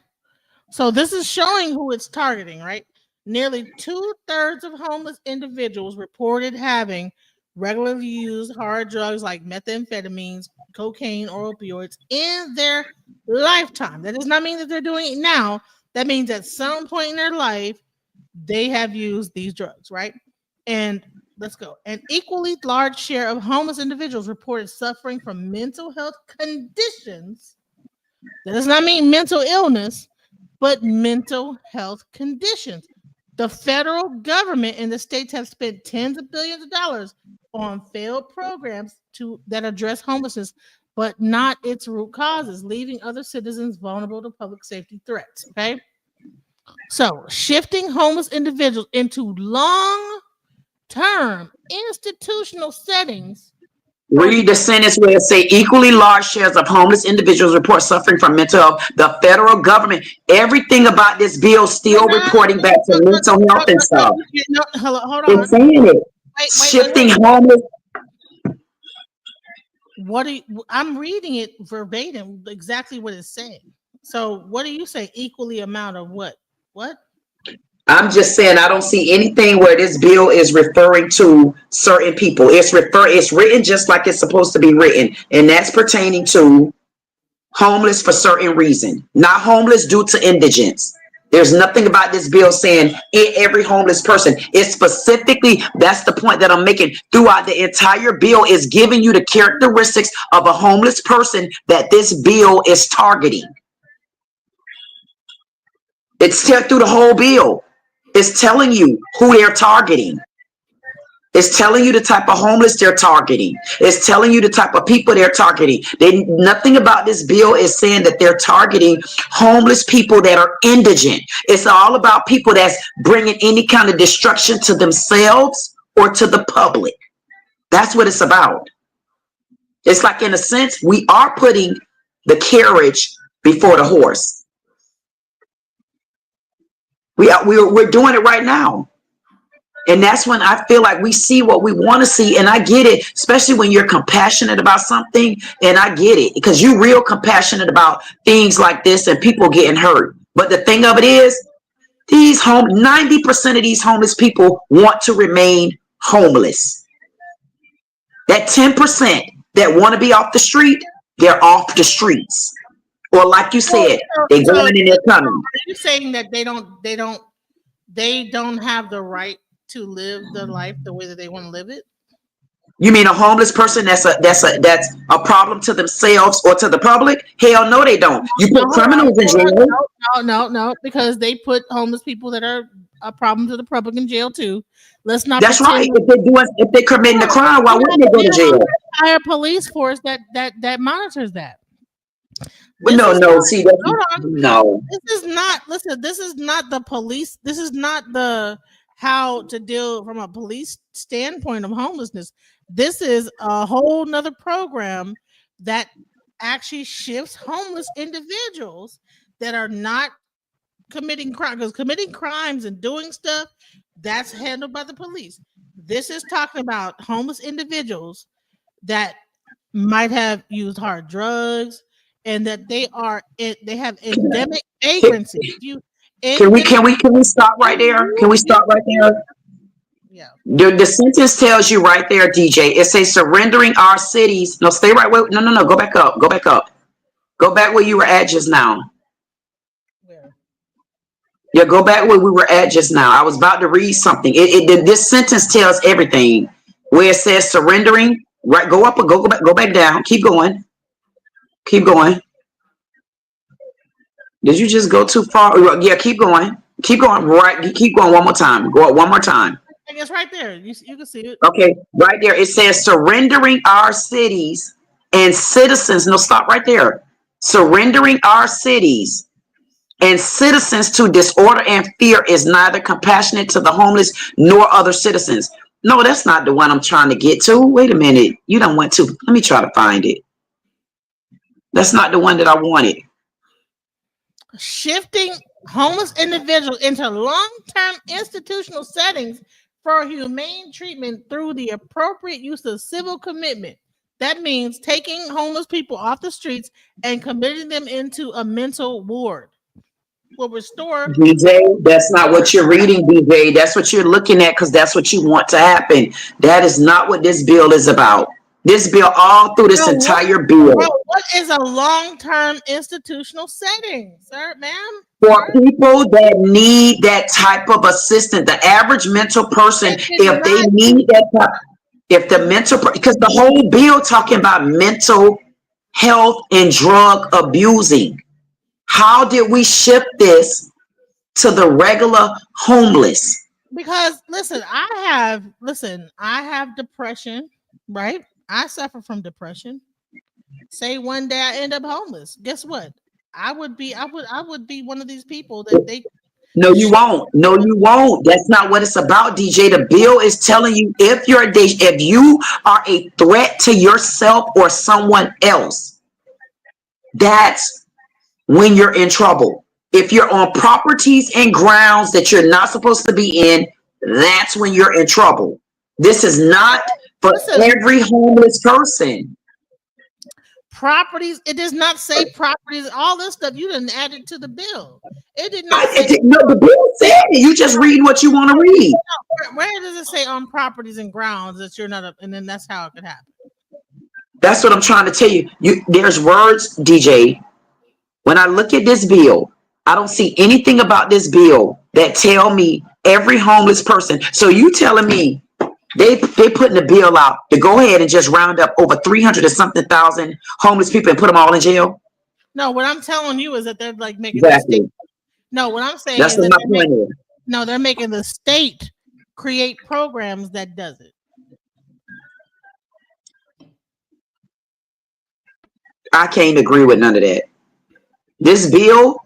[SPEAKER 2] So this is showing who it's targeting, right? Nearly 2/3 of homeless individuals reported having regularly used hard drugs like methamphetamines, cocaine, or opioids in their lifetime. That does not mean that they're doing it now. That means at some point in their life, they have used these drugs, right? And let's go. An equally large share of homeless individuals reported suffering from mental health conditions. That does not mean mental illness, but mental health conditions. The federal government and the states have spent tens of billions of dollars on failed programs that address homelessness, but not its root causes, leaving other citizens vulnerable to public safety threats. Okay. So shifting homeless individuals into long-term institutional settings.
[SPEAKER 11] Read the sentence where it say equally large shares of homeless individuals report suffering from mental health. The federal government, everything about this bill still reporting back to mental health and stuff.
[SPEAKER 2] Hold on.
[SPEAKER 11] It's saying it. Shifting homeless.
[SPEAKER 2] I'm reading it verbatim, exactly what it's saying. So what do you say? Equally amount of what? What?
[SPEAKER 11] I'm just saying I don't see anything where this bill is referring to certain people. It's written just like it's supposed to be written, and that's pertaining to homeless for certain reason, not homeless due to indigence. There's nothing about this bill saying every homeless person. It's specifically, that's the point that I'm making. Throughout the entire bill is giving you the characteristics of a homeless person that this bill is targeting. It's through the whole bill. It's telling you who they're targeting. It's telling you the type of homeless they're targeting. It's telling you the type of people they're targeting. Nothing about this bill is saying that they're targeting homeless people that are indigent. It's all about people that's bringing any kind of destruction to themselves or to the public. That's what it's about. It's like, in a sense, we are putting the carriage before the horse. We're doing it right now. And that's when I feel like we see what we want to see. And I get it, especially when you're compassionate about something. And I get it, because you're real compassionate about things like this and people getting hurt. But the thing of it is, 90% of these homeless people want to remain homeless. That 10% that want to be off the street, they're off the streets. Or like you said, they're going and they're coming.
[SPEAKER 2] Are you saying that they don't have the right to live the life the way that they want to live it?
[SPEAKER 11] You mean a homeless person that's a problem to themselves or to the public? Hell no, they don't. You put criminals in jail.
[SPEAKER 2] No, because they put homeless people that are a problem to the public in jail too. Let's not.
[SPEAKER 11] That's right. If they're committing a crime, why wouldn't they go to jail?
[SPEAKER 2] Entire police force that monitors that.
[SPEAKER 11] No. See, no.
[SPEAKER 2] This is not. Listen, this is not the police. This is not the how to deal from a police standpoint of homelessness. This is a whole nother program that actually shifts homeless individuals that are not committing crime, because committing crimes and doing stuff, that's handled by the police. This is talking about homeless individuals that might have used hard drugs and that they have endemic vagrancy.
[SPEAKER 11] Can we stop right there? Can we stop right there?
[SPEAKER 2] Yeah.
[SPEAKER 11] The sentence tells you right there, DJ. It says surrendering our cities. No, stay right where. No. Go back up. Go back up. Go back where you were at just now.
[SPEAKER 2] Where?
[SPEAKER 11] Yeah, go back where we were at just now. I was about to read something. This sentence tells everything. Where it says surrendering, right? Go up or go back down. Keep going. Keep going. Did you just go too far? Yeah, keep going. Keep going. Right. Keep going one more time. Go up one more time.
[SPEAKER 2] I guess right there. You can see it.
[SPEAKER 11] Okay, right there. It says surrendering our cities and citizens. No, stop right there. Surrendering our cities and citizens to disorder and fear is neither compassionate to the homeless nor other citizens. No, that's not the one I'm trying to get to. Wait a minute. You don't want to. Let me try to find it. That's not the one that I wanted.
[SPEAKER 2] Shifting homeless individuals into long-term institutional settings for humane treatment through the appropriate use of civil commitment. That means taking homeless people off the streets and committing them into a mental ward. Will restore.
[SPEAKER 11] DJ, that's not what you're reading, DJ. That's what you're looking at because that's what you want to happen. That is not what this bill is about. This bill, all through this entire bill.
[SPEAKER 2] What is a long-term institutional setting, sir, ma'am?
[SPEAKER 11] For people that need that type of assistance, the average mental person, if they need that type, because the whole bill talking about mental health and drug abusing. How did we shift this to the regular homeless?
[SPEAKER 2] Because listen, I have depression, right? I suffer from depression. Say one day I end up homeless. Guess what? I would be one of these people that they.
[SPEAKER 11] No, you won't. No, you won't. That's not what it's about, DJ. The bill is telling you if you are a threat to yourself or someone else, that's when you're in trouble. If you're on properties and grounds that you're not supposed to be in, that's when you're in trouble. This is not for every homeless person.
[SPEAKER 2] Properties, it does not say properties. All this stuff you didn't add it to the bill. It did not.
[SPEAKER 11] No, the bill said it. You just read what you want to read.
[SPEAKER 2] Where does it say on properties and grounds that you're not up? And then that's how it could happen.
[SPEAKER 11] That's what I'm trying to tell you. There's words, DJ. When I look at this bill, I don't see anything about this bill that tell me every homeless person. So you telling me they putting the bill out to go ahead and just round up over 300 or something thousand homeless people and put them all in jail?
[SPEAKER 2] No, what I'm telling you is that they're like making
[SPEAKER 11] exactly.
[SPEAKER 2] No, what I'm saying
[SPEAKER 11] That's
[SPEAKER 2] is
[SPEAKER 11] what
[SPEAKER 2] that
[SPEAKER 11] my point is.
[SPEAKER 2] they're making the state create programs that does it.
[SPEAKER 11] I can't agree with none of that. This bill,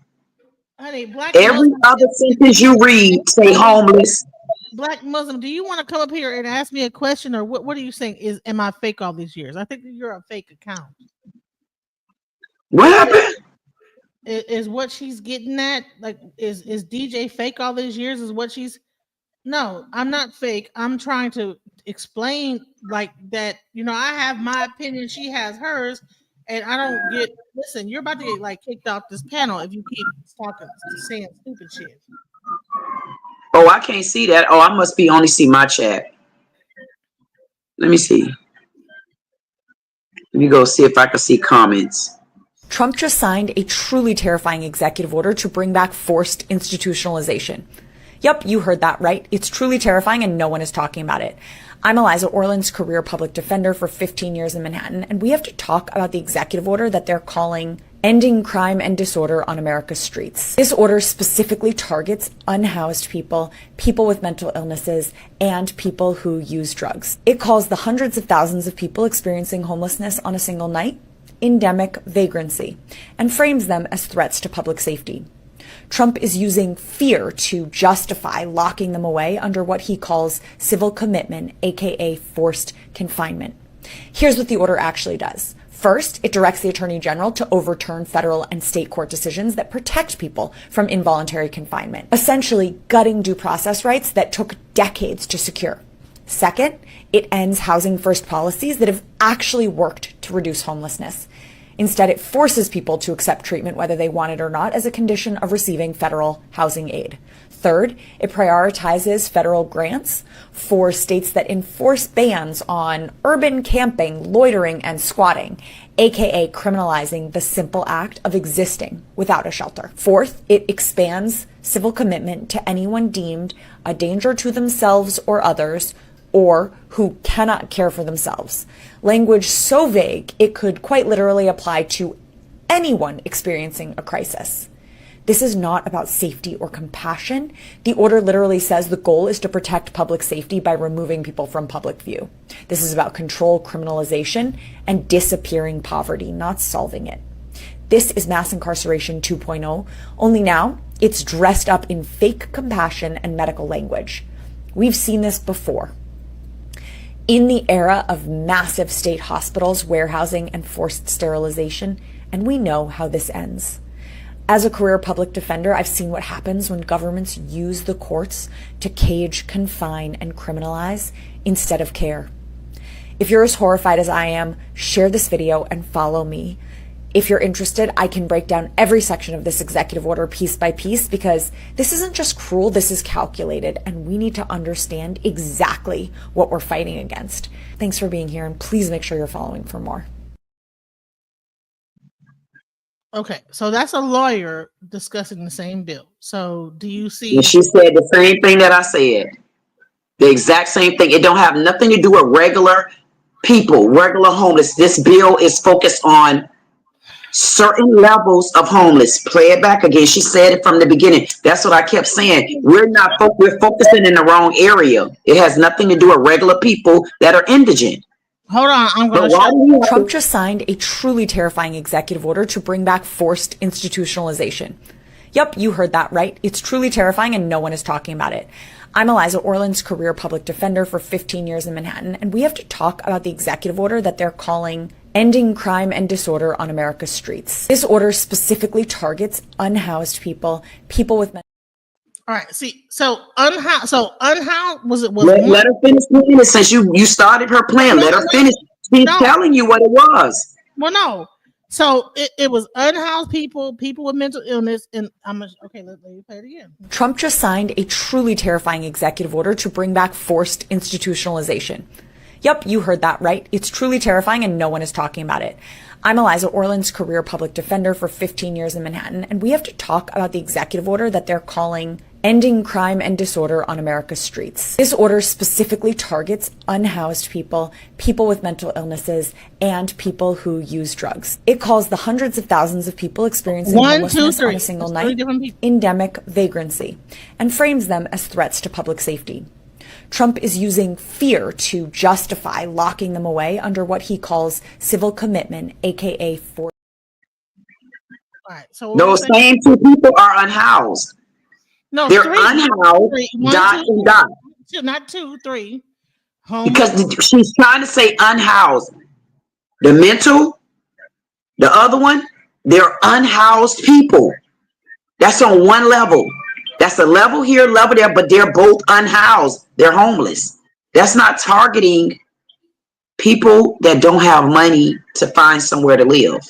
[SPEAKER 2] Honey, black
[SPEAKER 11] every
[SPEAKER 2] Muslims,
[SPEAKER 11] other sentence you read say homeless.
[SPEAKER 2] Black Muslim, do you want to come up here and ask me a question, or what are you saying? Am I fake all these years? I think that you're a fake account.
[SPEAKER 11] What happened?
[SPEAKER 2] Is what she's getting at? Like, is DJ fake all these years? Is what she's? No, I'm not fake. I'm trying to explain like that. I have my opinion. She has hers, and I don't get. Listen, you're about to get like kicked off this panel if you keep talking, saying stupid shit.
[SPEAKER 11] Oh, I can't see that. Oh, I must be only see my chat. Let me see. Let me go see if I can see comments.
[SPEAKER 3] Trump just signed a truly terrifying executive order to bring back forced institutionalization. Yep, you heard that right. It's truly terrifying and no one is talking about it. I'm Eliza Orland's career public defender for 15 years in Manhattan, and we have to talk about the executive order that they're calling Ending Crime and Disorder on America's Streets. This order specifically targets unhoused people, people with mental illnesses, and people who use drugs. It calls the hundreds of thousands of people experiencing homelessness on a single night endemic vagrancy and frames them as threats to public safety. Trump is using fear to justify locking them away under what he calls civil commitment, aka forced confinement. Here's what the order actually does. First, it directs the Attorney General to overturn federal and state court decisions that protect people from involuntary confinement, essentially gutting due process rights that took decades to secure. Second, it ends housing first policies that have actually worked to reduce homelessness. Instead, it forces people to accept treatment whether they want it or not as a condition of receiving federal housing aid. Third, it prioritizes federal grants for states that enforce bans on urban camping, loitering, and squatting, aka criminalizing the simple act of existing without a shelter. Fourth, it expands civil commitment to anyone deemed a danger to themselves or others, or who cannot care for themselves. Language so vague, it could quite literally apply to anyone experiencing a crisis. This is not about safety or compassion. The order literally says the goal is to protect public safety by removing people from public view. This is about control, criminalization, and disappearing poverty, not solving it. This is mass incarceration 2.0, only now it's dressed up in fake compassion and medical language. We've seen this before. In the era of massive state hospitals, warehousing, and forced sterilization, and we know how this ends. As a career public defender, I've seen what happens when governments use the courts to cage, confine, and criminalize instead of care. If you're as horrified as I am, share this video and follow me. If you're interested, I can break down every section of this executive order piece by piece, because this isn't just cruel, this is calculated, and we need to understand exactly what we're fighting against. Thanks for being here, and please make sure you're following for more.
[SPEAKER 2] Okay, so that's a lawyer discussing the same bill. So do you see?
[SPEAKER 11] And she said the same thing that I said. The exact same thing. It don't have nothing to do with regular people, regular homeless. This bill is focused on certain levels of homeless. Play it back again. She said it from the beginning. That's what I kept saying. We're focusing in the wrong area. It has nothing to do with regular people that are indigent.
[SPEAKER 2] Hold on, I'm going to
[SPEAKER 3] Trump just signed a truly terrifying executive order to bring back forced institutionalization. Yep, you heard that right. It's truly terrifying and no one is talking about it. I'm Eliza Orland's career public defender for 15 years in Manhattan, and we have to talk about the executive order that they're calling Ending Crime and Disorder on America's Streets. This order specifically targets unhoused people, people with mental.
[SPEAKER 2] All right, see, so unhoused was it?
[SPEAKER 11] Let her finish it since you started her plan. Let her finish. She's telling you what it was.
[SPEAKER 2] Well, no. So it was unhoused people, people with mental illness, and okay. Let me play it again.
[SPEAKER 3] Trump just signed a truly terrifying executive order to bring back forced institutionalization. Yep, you heard that right. It's truly terrifying and no one is talking about it. I'm Eliza Orland's career public defender for 15 years in Manhattan, and we have to talk about the executive order that they're calling ending crime and disorder on America's streets. This order specifically targets unhoused people, people with mental illnesses, and people who use drugs. It calls the hundreds of thousands of people experiencing homelessness on a single night endemic vagrancy, and frames them as threats to public safety. Trump is using fear to justify locking them away under what he calls civil commitment, aka force.
[SPEAKER 2] Right, so
[SPEAKER 11] those same two people are unhoused.
[SPEAKER 2] No,
[SPEAKER 11] they're
[SPEAKER 2] three,
[SPEAKER 11] unhoused,
[SPEAKER 2] not two, three.
[SPEAKER 11] Because she's trying to say unhoused. The mental, the other one, they're unhoused people. That's on one level. That's a level here, level there, but they're both unhoused. They're homeless. That's not targeting people that don't have money to find somewhere to live.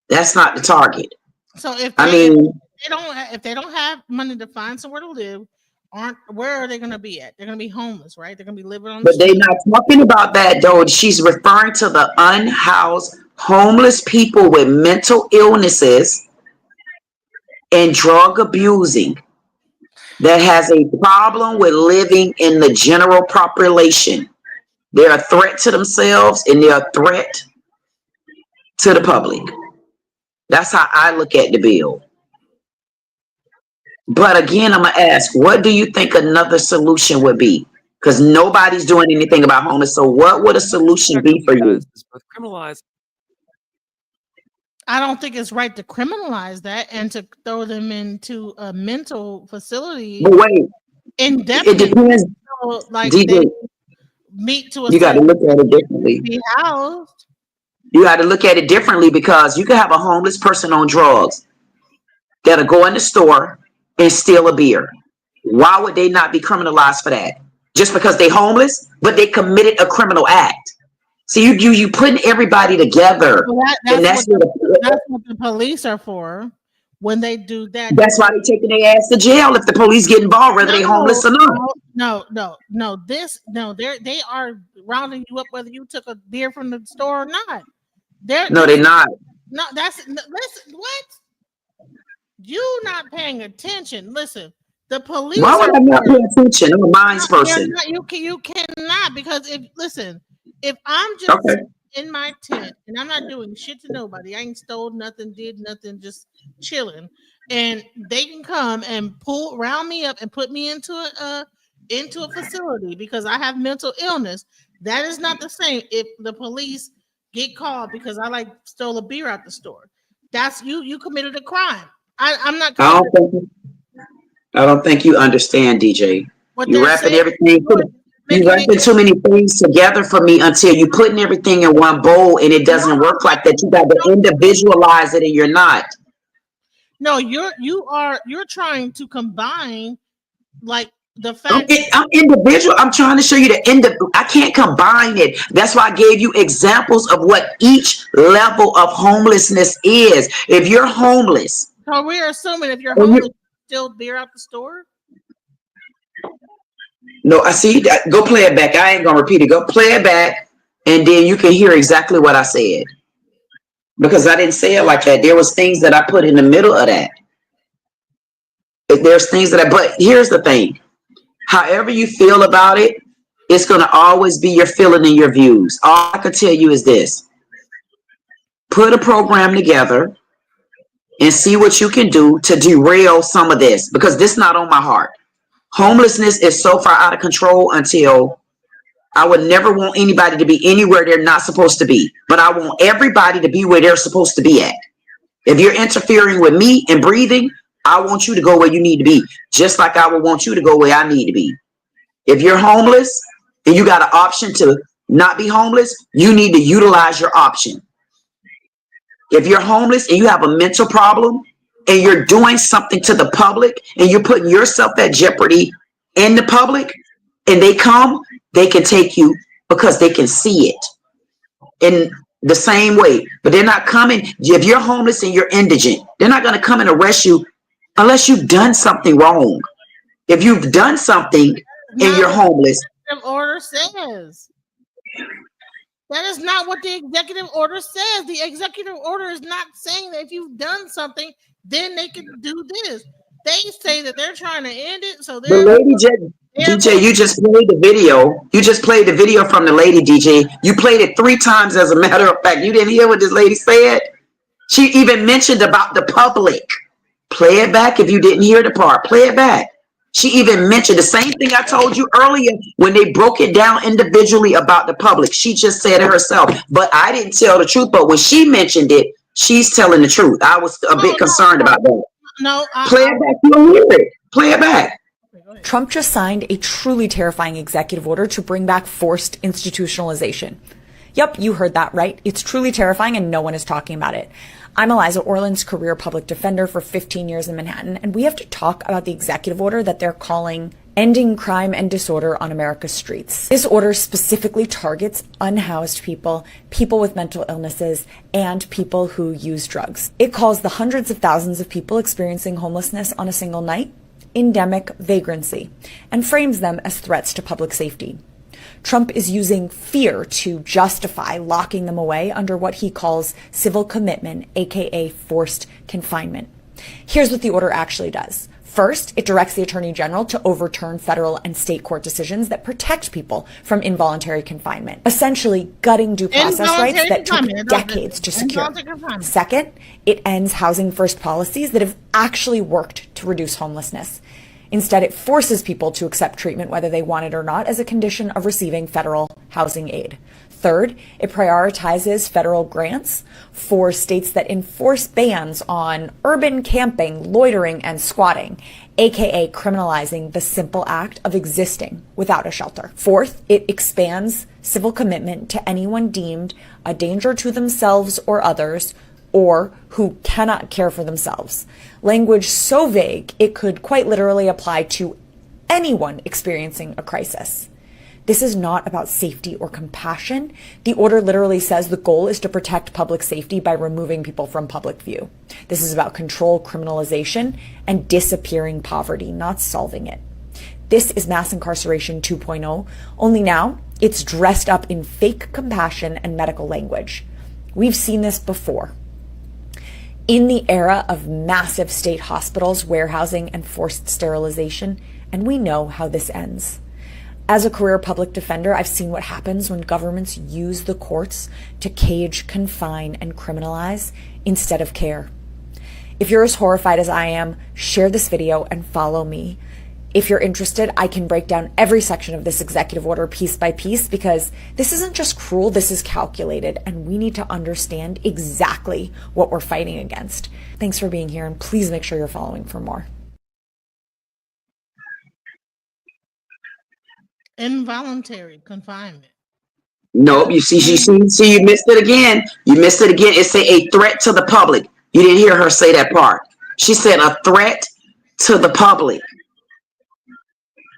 [SPEAKER 11] That's not the target.
[SPEAKER 2] So if they don't have money to find somewhere to live, where are they going to be at? They're going to be homeless, right? They're going to be living on the
[SPEAKER 11] But they're
[SPEAKER 2] street.
[SPEAKER 11] not talking about that, though. She's referring to the unhoused, homeless people with mental illnesses and drug abusing that has a problem with living in the general population. They're a threat to themselves and they're a threat to the public. That's how I look at the bill. But again, I'm going to ask, what do you think another solution would be? Because nobody's doing anything about homeless. So what would a solution be for you?
[SPEAKER 2] I don't think it's right to criminalize that and to throw them into a mental facility.
[SPEAKER 11] But wait, it depends.
[SPEAKER 2] Like
[SPEAKER 11] DJ,
[SPEAKER 2] they meet to a
[SPEAKER 11] you got to look at it differently.
[SPEAKER 2] Be housed.
[SPEAKER 11] You got to look at it differently because you can have a homeless person on drugs that'll go in the store and steal a beer. Why would they not be criminalized for that? Just because they homeless, but they committed a criminal act. So you putting everybody together.
[SPEAKER 2] Well, that's what the police are for. When they do that,
[SPEAKER 11] that's why they taking their ass to jail if the police get involved, whether they homeless or not.
[SPEAKER 2] No. They are rounding you up whether you took a beer from the store or not.
[SPEAKER 11] They're not.
[SPEAKER 2] No, listen. What? You not paying attention? Listen, the police.
[SPEAKER 11] Why would I not pay attention? I'm a minds person.
[SPEAKER 2] You cannot because if I'm just in my tent and I'm not doing shit to nobody, I ain't stole nothing, did nothing, just chilling, and they can come and round me up and put me into a facility because I have mental illness. That is not the same. If the police get called because I stole a beer out the store, that's you committed a crime. I'm not.
[SPEAKER 11] I don't think you understand, DJ. You're wrapping everything. You wrapping too many things together for me until you putting everything in one bowl, and it doesn't work like that. You got to individualize it, and you're not.
[SPEAKER 2] No, you're trying to combine the fact.
[SPEAKER 11] I'm individual. I'm trying to show you I can't combine it. That's why I gave you examples of what each level of homelessness is. If you're homeless.
[SPEAKER 2] So we're assuming if you're homeless, you steal beer out the store?
[SPEAKER 11] No, I see. Go play it back. I ain't going to repeat it. Go play it back, and then you can hear exactly what I said. Because I didn't say it like that. There was things that I put in the middle of that. There's things but here's the thing. However you feel about it, it's going to always be your feeling and your views. All I can tell you is this. Put a program together and see what you can do to derail some of this, because this is not on my heart. Homelessness is so far out of control until I would never want anybody to be anywhere they're not supposed to be, but I want everybody to be where they're supposed to be at. If you're interfering with me and breathing, I want you to go where you need to be, just like I would want you to go where I need to be. If you're homeless and you got an option to not be homeless, you need to utilize your option. If you're homeless and you have a mental problem and you're doing something to the public and you're putting yourself at jeopardy in the public, and they come, they can take you because they can see it in the same way. But they're not coming. If you're homeless and you're indigent, they're not going to come and arrest you unless you've done something wrong. If you've done something and you're homeless.
[SPEAKER 2] Order says. That is not what the executive order says. The executive order is not saying that if you've done something, then they can do this. they say that they're trying to end it, so
[SPEAKER 11] The
[SPEAKER 2] they're
[SPEAKER 11] lady DJ, you just played the video. You just played the video from the lady, DJ. You played it 3 times, as a matter of fact. You didn't hear what this lady said? She even mentioned about the public. Play it back if you didn't hear the part. Play it back. She even mentioned the same thing I told you earlier when they broke it down individually about the public. She just said it herself. But I didn't tell the truth. But when she mentioned it, she's telling the truth. I was a bit concerned about that. Play it back. You'll hear it. Play it back.
[SPEAKER 3] Trump just signed a truly terrifying executive order to bring back forced institutionalization. Yep, you heard that right. It's truly terrifying and no one is talking about it. I'm Eliza Orland's career public defender for 15 years in Manhattan, and we have to talk about the executive order that they're calling Ending Crime and Disorder on America's Streets. This order specifically targets unhoused people, people with mental illnesses, and people who use drugs. It calls the hundreds of thousands of people experiencing homelessness on a single night endemic vagrancy and frames them as threats to public safety. Trump is using fear to justify locking them away under what he calls civil commitment, aka forced confinement. Here's what the order actually does. First, it directs the Attorney General to overturn federal and state court decisions that protect people from involuntary confinement, essentially gutting due process rights that took decades to secure. Second, it ends housing first policies that have actually worked to reduce homelessness. Instead, it forces people to accept treatment whether they want it or not as a condition of receiving federal housing aid. Third, it prioritizes federal grants for states that enforce bans on urban camping, loitering, and squatting, aka criminalizing the simple act of existing without a shelter. Fourth, it expands civil commitment to anyone deemed a danger to themselves or others, or who cannot care for themselves. Language so vague, it could quite literally apply to anyone experiencing a crisis. This is not about safety or compassion. The order literally says the goal is to protect public safety by removing people from public view. This is about control, criminalization, and disappearing poverty, not solving it. This is mass incarceration 2.0, only now it's dressed up in fake compassion and medical language. We've seen this before. In the era of massive state hospitals, warehousing, and forced sterilization, and we know how this ends. As a career public defender, I've seen what happens when governments use the courts to cage, confine, and criminalize instead of care. If you're as horrified as I am, share this video and follow me. If you're interested, I can break down every section of this executive order piece by piece, because this isn't just cruel, this is calculated, and we need to understand exactly what we're fighting against. Thanks for being here, and please make sure you're following for more.
[SPEAKER 2] Involuntary confinement.
[SPEAKER 11] Nope, you see, you missed it again. You missed it again. It said a threat to the public. You didn't hear her say that part. She said a threat to the public.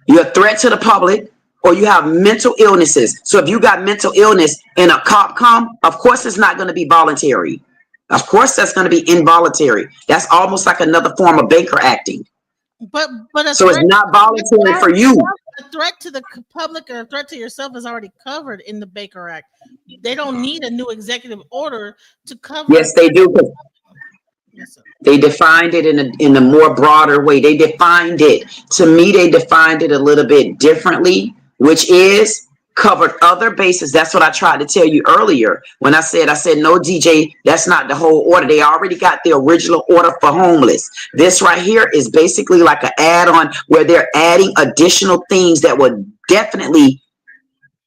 [SPEAKER 11] You're a threat to the public, or you have mental illnesses. So if you got mental illness and a cop come, of course it's not going to be voluntary. Of course that's going to be involuntary. That's almost like another form of Baker acting.
[SPEAKER 2] But
[SPEAKER 11] so it's not voluntary for you.
[SPEAKER 2] A threat to the public or a threat to yourself is already covered in the Baker Act. They don't need a new executive order to cover.
[SPEAKER 11] Yes, they do. They defined it in a more broader way. They defined it. To me, they defined it a little bit differently, which is covered other bases. That's what I tried to tell you earlier when I said, no, DJ, that's not the whole order. They already got the original order for homeless. This right here is basically like an add-on where they're adding additional things that would definitely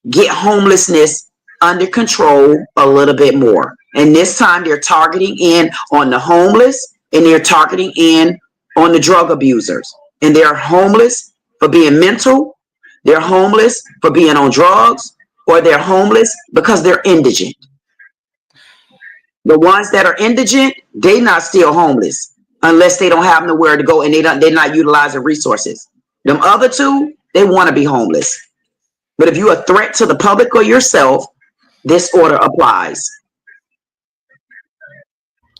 [SPEAKER 11] get homelessness under control a little bit more. And this time they're targeting in on the homeless, and they're targeting in on the drug abusers. And they're homeless for being mental, they're homeless for being on drugs, or they're homeless because they're indigent. The ones that are indigent, they not still homeless unless they don't have nowhere to go and they're not utilizing resources. Them other two, they want to be homeless. But if you're a threat to the public or yourself, this order applies.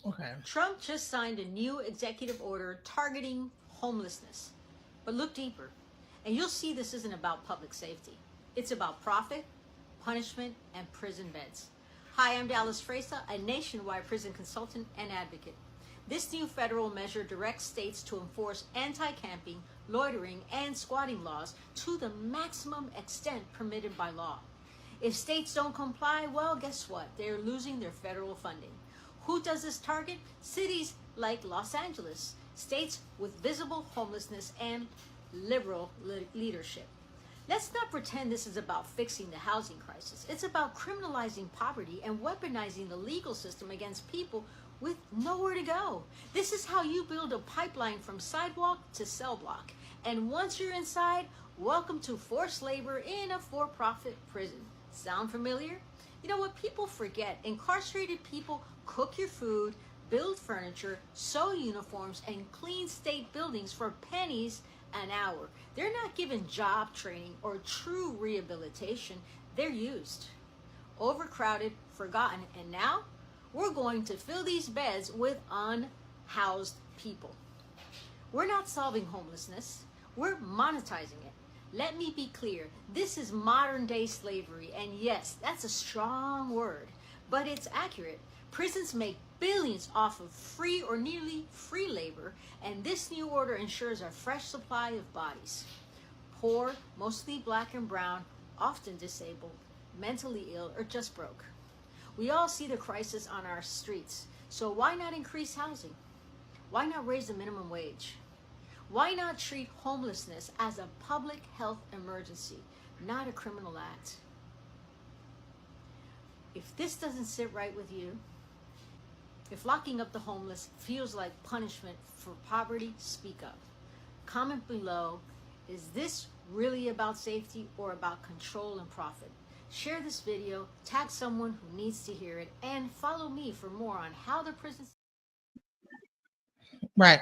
[SPEAKER 10] Okay. Trump just signed a new executive order targeting homelessness. But look deeper, and you'll see this isn't about public safety. It's about profit, punishment, and prison beds. Hi, I'm Dallas Fresa, a nationwide prison consultant and advocate. This new federal measure directs states to enforce anti-camping, loitering, and squatting laws to the maximum extent permitted by law. If states don't comply, well, guess what? They're losing their federal funding. Who does this target? Cities like Los Angeles, states with visible homelessness and liberal leadership. Let's not pretend this is about fixing the housing crisis. It's about criminalizing poverty and weaponizing the legal system against people with nowhere to go. This is how you build a pipeline from sidewalk to cell block. And once you're inside, welcome to forced labor in a for-profit prison. Sound familiar? You know what people forget? Incarcerated people cook your food, build furniture, sew uniforms, and clean state buildings for pennies an hour. They're not given job training or true rehabilitation. They're used, overcrowded, forgotten, and now we're going to fill these beds with unhoused people. We're not solving homelessness. We're monetizing it. Let me be clear. This is modern day slavery. And yes, that's a strong word, but it's accurate. Prisons make billions off of free or nearly free labor, and this new order ensures a fresh supply of bodies. Poor, mostly black and brown, often disabled, mentally ill, or just broke. We all see the crisis on our streets, so why not increase housing? Why not raise the minimum wage? Why not treat homelessness as a public health emergency, not a criminal act? If this doesn't sit right with you, if locking up the homeless feels like punishment for poverty, speak up. Comment below, is this really about safety or about control and profit? Share this video, tag someone who needs to hear it, and follow me for more on how the prison...
[SPEAKER 2] Right.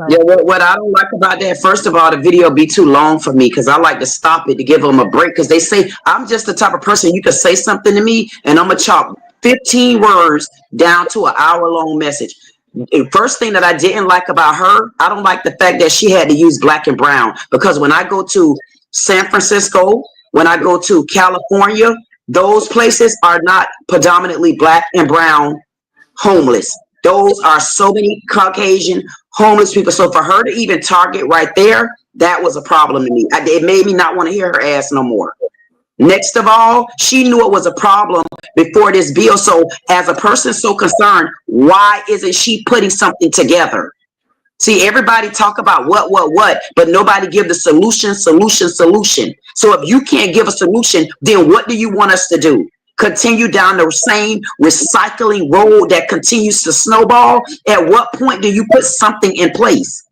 [SPEAKER 11] Yeah, what I don't like about that, first of all, the video be too long for me because I like to stop it to give them a break because they say I'm just the type of person you can say something to me and I'm gonna chop 15 words down to an hour-long message. The first thing that I didn't like about her, I don't like the fact that she had to use black and brown, because when I go to San Francisco, when I go to California, those places are not predominantly black and brown homeless. Those are so many Caucasian homeless people. So for her to even target right there, that was a problem to me. It made me not want to hear her ass no more. Next of all, she knew it was a problem before this bill. So as a person so concerned, why isn't she putting something together? See, everybody talk about what, but nobody give the solution. So if you can't give a solution, then what do you want us to do? Continue down the same recycling road that continues to snowball? At what point do you put something in place?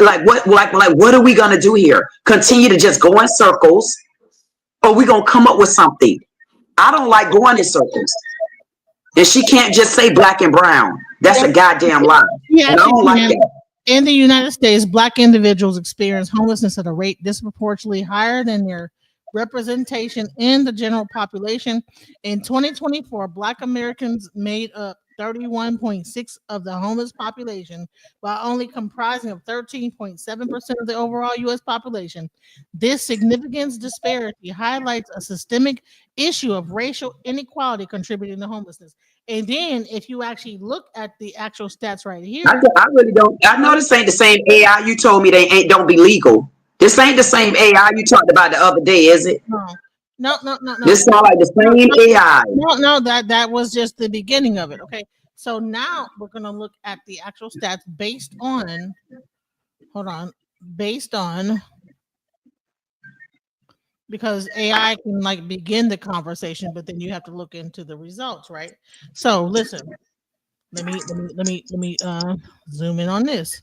[SPEAKER 11] Like what are we gonna do here? Continue to just go in circles, or we gonna come up with something? I don't like going in circles. And she can't just say black and brown. That's a goddamn lie.
[SPEAKER 2] Yeah,
[SPEAKER 11] and I don't like that.
[SPEAKER 2] In the United States, black individuals experience homelessness at a rate disproportionately higher than their representation in the general population. In 2024, black Americans made up 31.6% of the homeless population, while only comprising of 13.7% of the overall U.S. population. This significant disparity highlights a systemic issue of racial inequality contributing to homelessness. And then if you actually look at the actual stats right here,
[SPEAKER 11] I really don't. I know this ain't the same AI you told me they don't be legal. This ain't the same AI you talked about the other day, is it?
[SPEAKER 2] No.
[SPEAKER 11] This sound like the same AI.
[SPEAKER 2] No, that was just the beginning of it. Okay. So now we're gonna look at the actual stats based on, because AI can like begin the conversation, but then you have to look into the results, right? So listen, let me zoom in on this.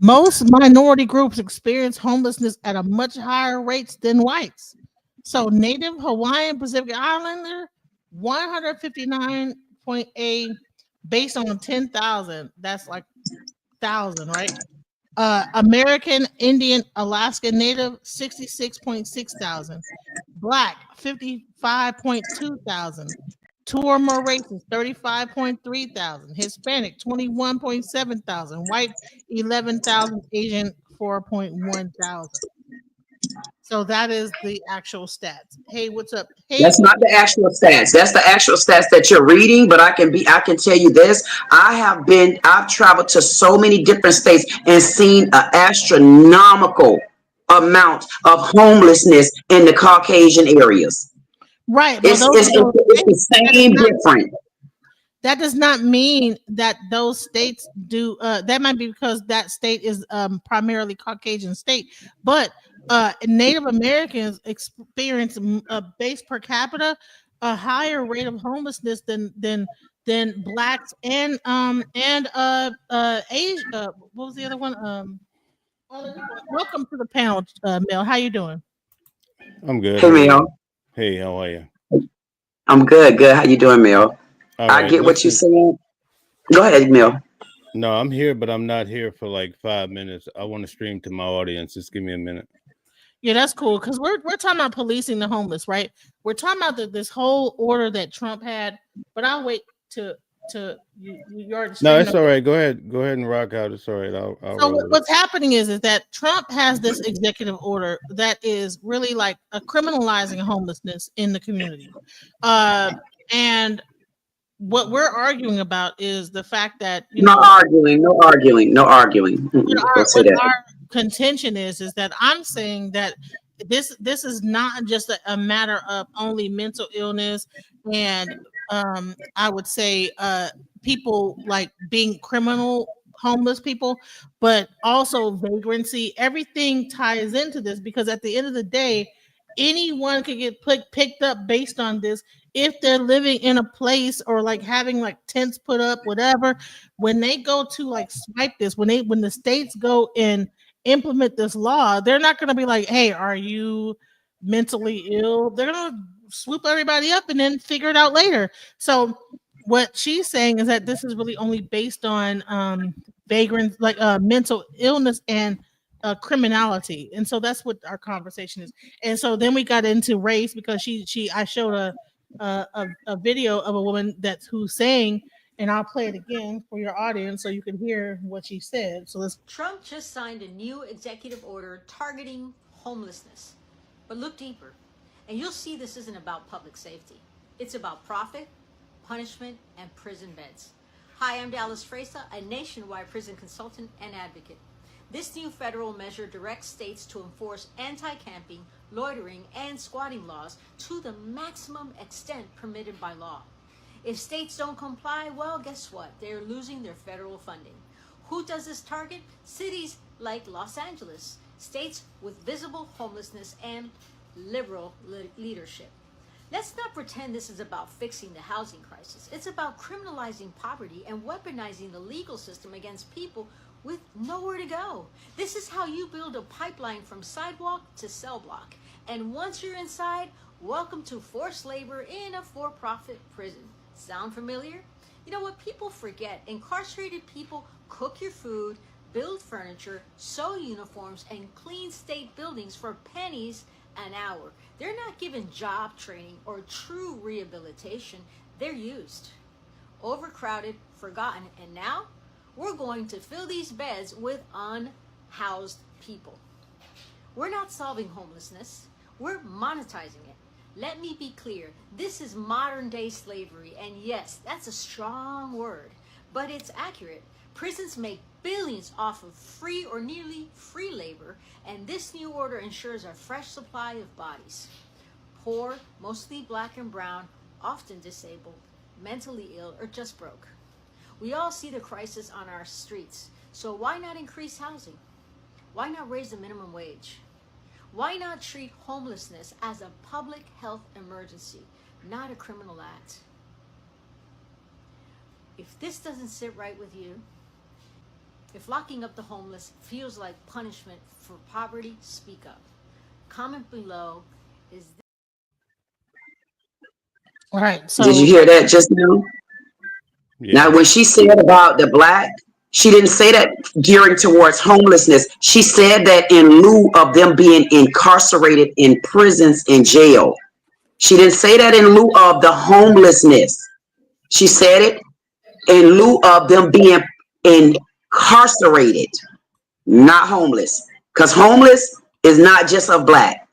[SPEAKER 2] Most minority groups experience homelessness at a much higher rates than whites. So Native Hawaiian Pacific Islander, 159.8 based on 10,000. That's like 1,000, right? American Indian Alaska Native, 66.6 thousand. Black, 55.2 thousand. Two or more races, 35.3 thousand. Hispanic, 21.7 thousand. White, 11,000. Asian, 4.1 thousand. So that is the actual stats. Hey, what's up? Hey,
[SPEAKER 11] That's not the actual stats. That's the actual stats that you're reading. But I can tell you this. I've traveled to so many different states and seen an astronomical amount of homelessness in the Caucasian areas.
[SPEAKER 2] right. Well,
[SPEAKER 11] It's the same difference.
[SPEAKER 2] That does not mean that those states do. That might be because that state is primarily Caucasian state, but Native Americans experience base per capita a higher rate of homelessness than blacks and Asia. What was the other one? Welcome to the panel, Mel. How you doing?
[SPEAKER 12] I'm good.
[SPEAKER 11] Hey,
[SPEAKER 12] How are you?
[SPEAKER 11] Mel.
[SPEAKER 12] Hey, how are you?
[SPEAKER 11] I'm good. Good. How you doing, Mel?
[SPEAKER 12] All
[SPEAKER 11] I
[SPEAKER 12] right.
[SPEAKER 11] get what you're
[SPEAKER 12] Listen.
[SPEAKER 11] saying. Go ahead, Mel.
[SPEAKER 12] No, I'm here, but I'm not here for like 5 minutes. I want to stream to my audience. Just give me a minute.
[SPEAKER 2] Yeah, that's cool because we're talking about policing the homeless, right? We're talking about this whole order that Trump had, but I'll wait to you already.
[SPEAKER 12] No, it's all right. Go ahead and rock out. It's all right. I'll
[SPEAKER 2] So
[SPEAKER 12] roll with it.
[SPEAKER 2] what's happening is that Trump has this executive order that is really like a criminalizing homelessness in the community, and what we're arguing about is the fact that
[SPEAKER 11] No arguing. Don't say
[SPEAKER 2] what
[SPEAKER 11] that.
[SPEAKER 2] our contention is that I'm saying that this is not just a matter of only mental illness and I would say people like being criminal homeless people, but also vagrancy. Everything ties into this because at the end of the day, anyone could get picked up based on this if they're living in a place or like having like tents put up, whatever. When they go to like swipe this, when the states go and implement this law, they're not going to be like, hey, are you mentally ill? They're going to swoop everybody up and then figure it out later. So what she's saying is that this is really only based on vagrant, like mental illness and criminality, and so that's what our conversation is. And so then we got into race because I showed a video of a woman who's saying, and I'll play it again for your audience so you can hear what she said. So let's.
[SPEAKER 10] Trump just signed a new executive order targeting homelessness. But look deeper, and you'll see this isn't about public safety. It's about profit, punishment, and prison beds. Hi, I'm Dallas Fresa, a nationwide prison consultant and advocate. This new federal measure directs states to enforce anti-camping, loitering, and squatting laws to the maximum extent permitted by law. If states don't comply, well, guess what? They're losing their federal funding. Who does this target? Cities like Los Angeles, states with visible homelessness and liberal leadership. Let's not pretend this is about fixing the housing crisis. It's about criminalizing poverty and weaponizing the legal system against people with nowhere to go. This is how you build a pipeline from sidewalk to cell block. And once you're inside, welcome to forced labor in a for-profit prison. Sound familiar? You know what people forget? Incarcerated people cook your food, build furniture, sew uniforms, and clean state buildings for pennies an hour. They're not given job training or true rehabilitation. They're used, overcrowded, forgotten, and now we're going to fill these beds with unhoused people. We're not solving homelessness. We're monetizing it. Let me be clear. This is modern day slavery. And yes, that's a strong word, but it's accurate. Prisons make billions off of free or nearly free labor, and this new order ensures a fresh supply of bodies. Poor, mostly black and brown, often disabled, mentally ill, or just broke. We all see the crisis on our streets, so why not increase housing? Why not raise the minimum wage? Why not treat homelessness as a public health emergency, not a criminal act? If this doesn't sit right with you, if locking up the homeless feels like punishment for poverty, speak up. Comment below.
[SPEAKER 2] All right. So
[SPEAKER 11] Did you hear that just now? Yeah. Now, when she said about the black, she didn't say that gearing towards homelessness. She said that in lieu of them being incarcerated in prisons and jail. She didn't say that in lieu of the homelessness. She said it in lieu of them being incarcerated, not homeless. Because homeless is not just of black.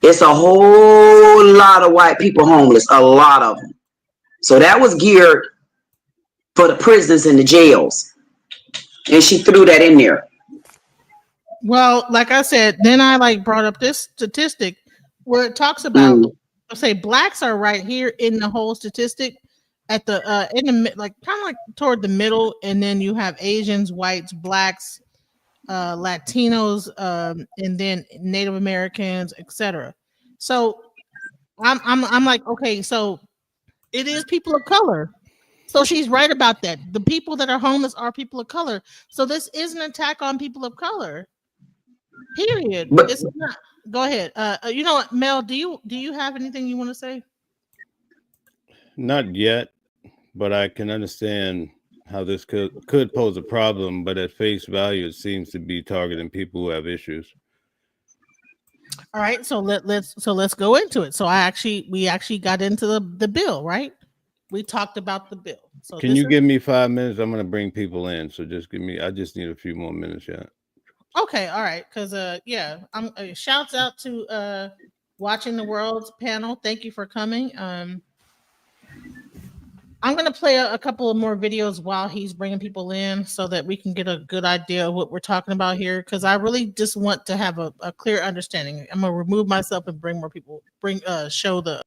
[SPEAKER 11] It's a whole lot of white people homeless, a lot of them. So that was geared for the prisons and the jails. And she threw that in there.
[SPEAKER 2] Well, like I said, then I like brought up this statistic where it talks about, say, blacks are right here in the whole statistic at the in the like kind of like toward the middle, and then you have Asians, whites, blacks, Latinos, and then Native Americans, etc. So I'm like, okay, so it is people of color. So she's right about that. The people that are homeless are people of color. So this is an attack on people of color. Period.
[SPEAKER 11] But
[SPEAKER 2] It's not. Go ahead. You know what, Mel? Do you have anything you want to say?
[SPEAKER 12] Not yet, but I can understand how this could pose a problem. But at face value, it seems to be targeting people who have issues.
[SPEAKER 2] All right. So let's go into it. So we actually got into the bill, right? We talked about the bill. So
[SPEAKER 12] Can you give me 5 minutes? I'm going to bring people in. So just give me. I just need a few more minutes. Yeah.
[SPEAKER 2] Okay, all right, because yeah, I'm shouts out to Watching the World's panel. Thank you for coming. I'm gonna play a couple of more videos while he's bringing people in, so that we can get a good idea of what we're talking about here. Because I really just want to have a clear understanding. I'm gonna remove myself and bring more people. Show the.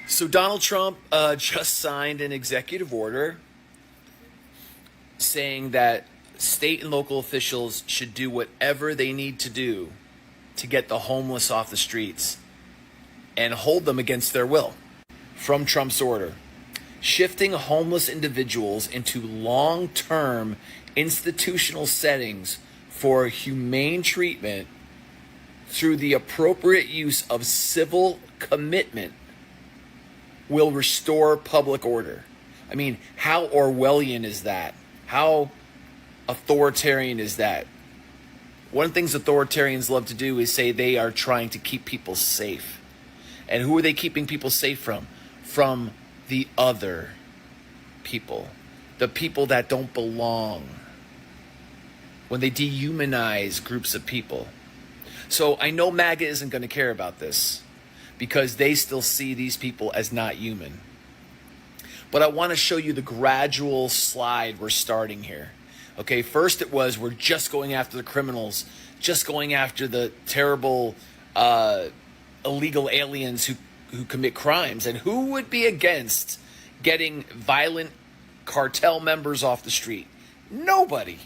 [SPEAKER 5] So Donald Trump just signed an executive order saying that state and local officials should do whatever they need to do to get the homeless off the streets and hold them against their will. From Trump's order, shifting homeless individuals into long-term institutional settings for humane treatment through the appropriate use of civil commitment will restore public order. I mean, how Orwellian is that? How authoritarian is that? One of the things authoritarians love to do is say they are trying to keep people safe. And who are they keeping people safe from? From the other people. The people that don't belong. When they dehumanize groups of people. So I know MAGA isn't going to care about this, because they still see these people as not human. But I want to show you the gradual slide we're starting here. Okay, first it was we're just going after the criminals, just going after the terrible illegal aliens who commit crimes. And who would be against getting violent cartel members off the street? Nobody.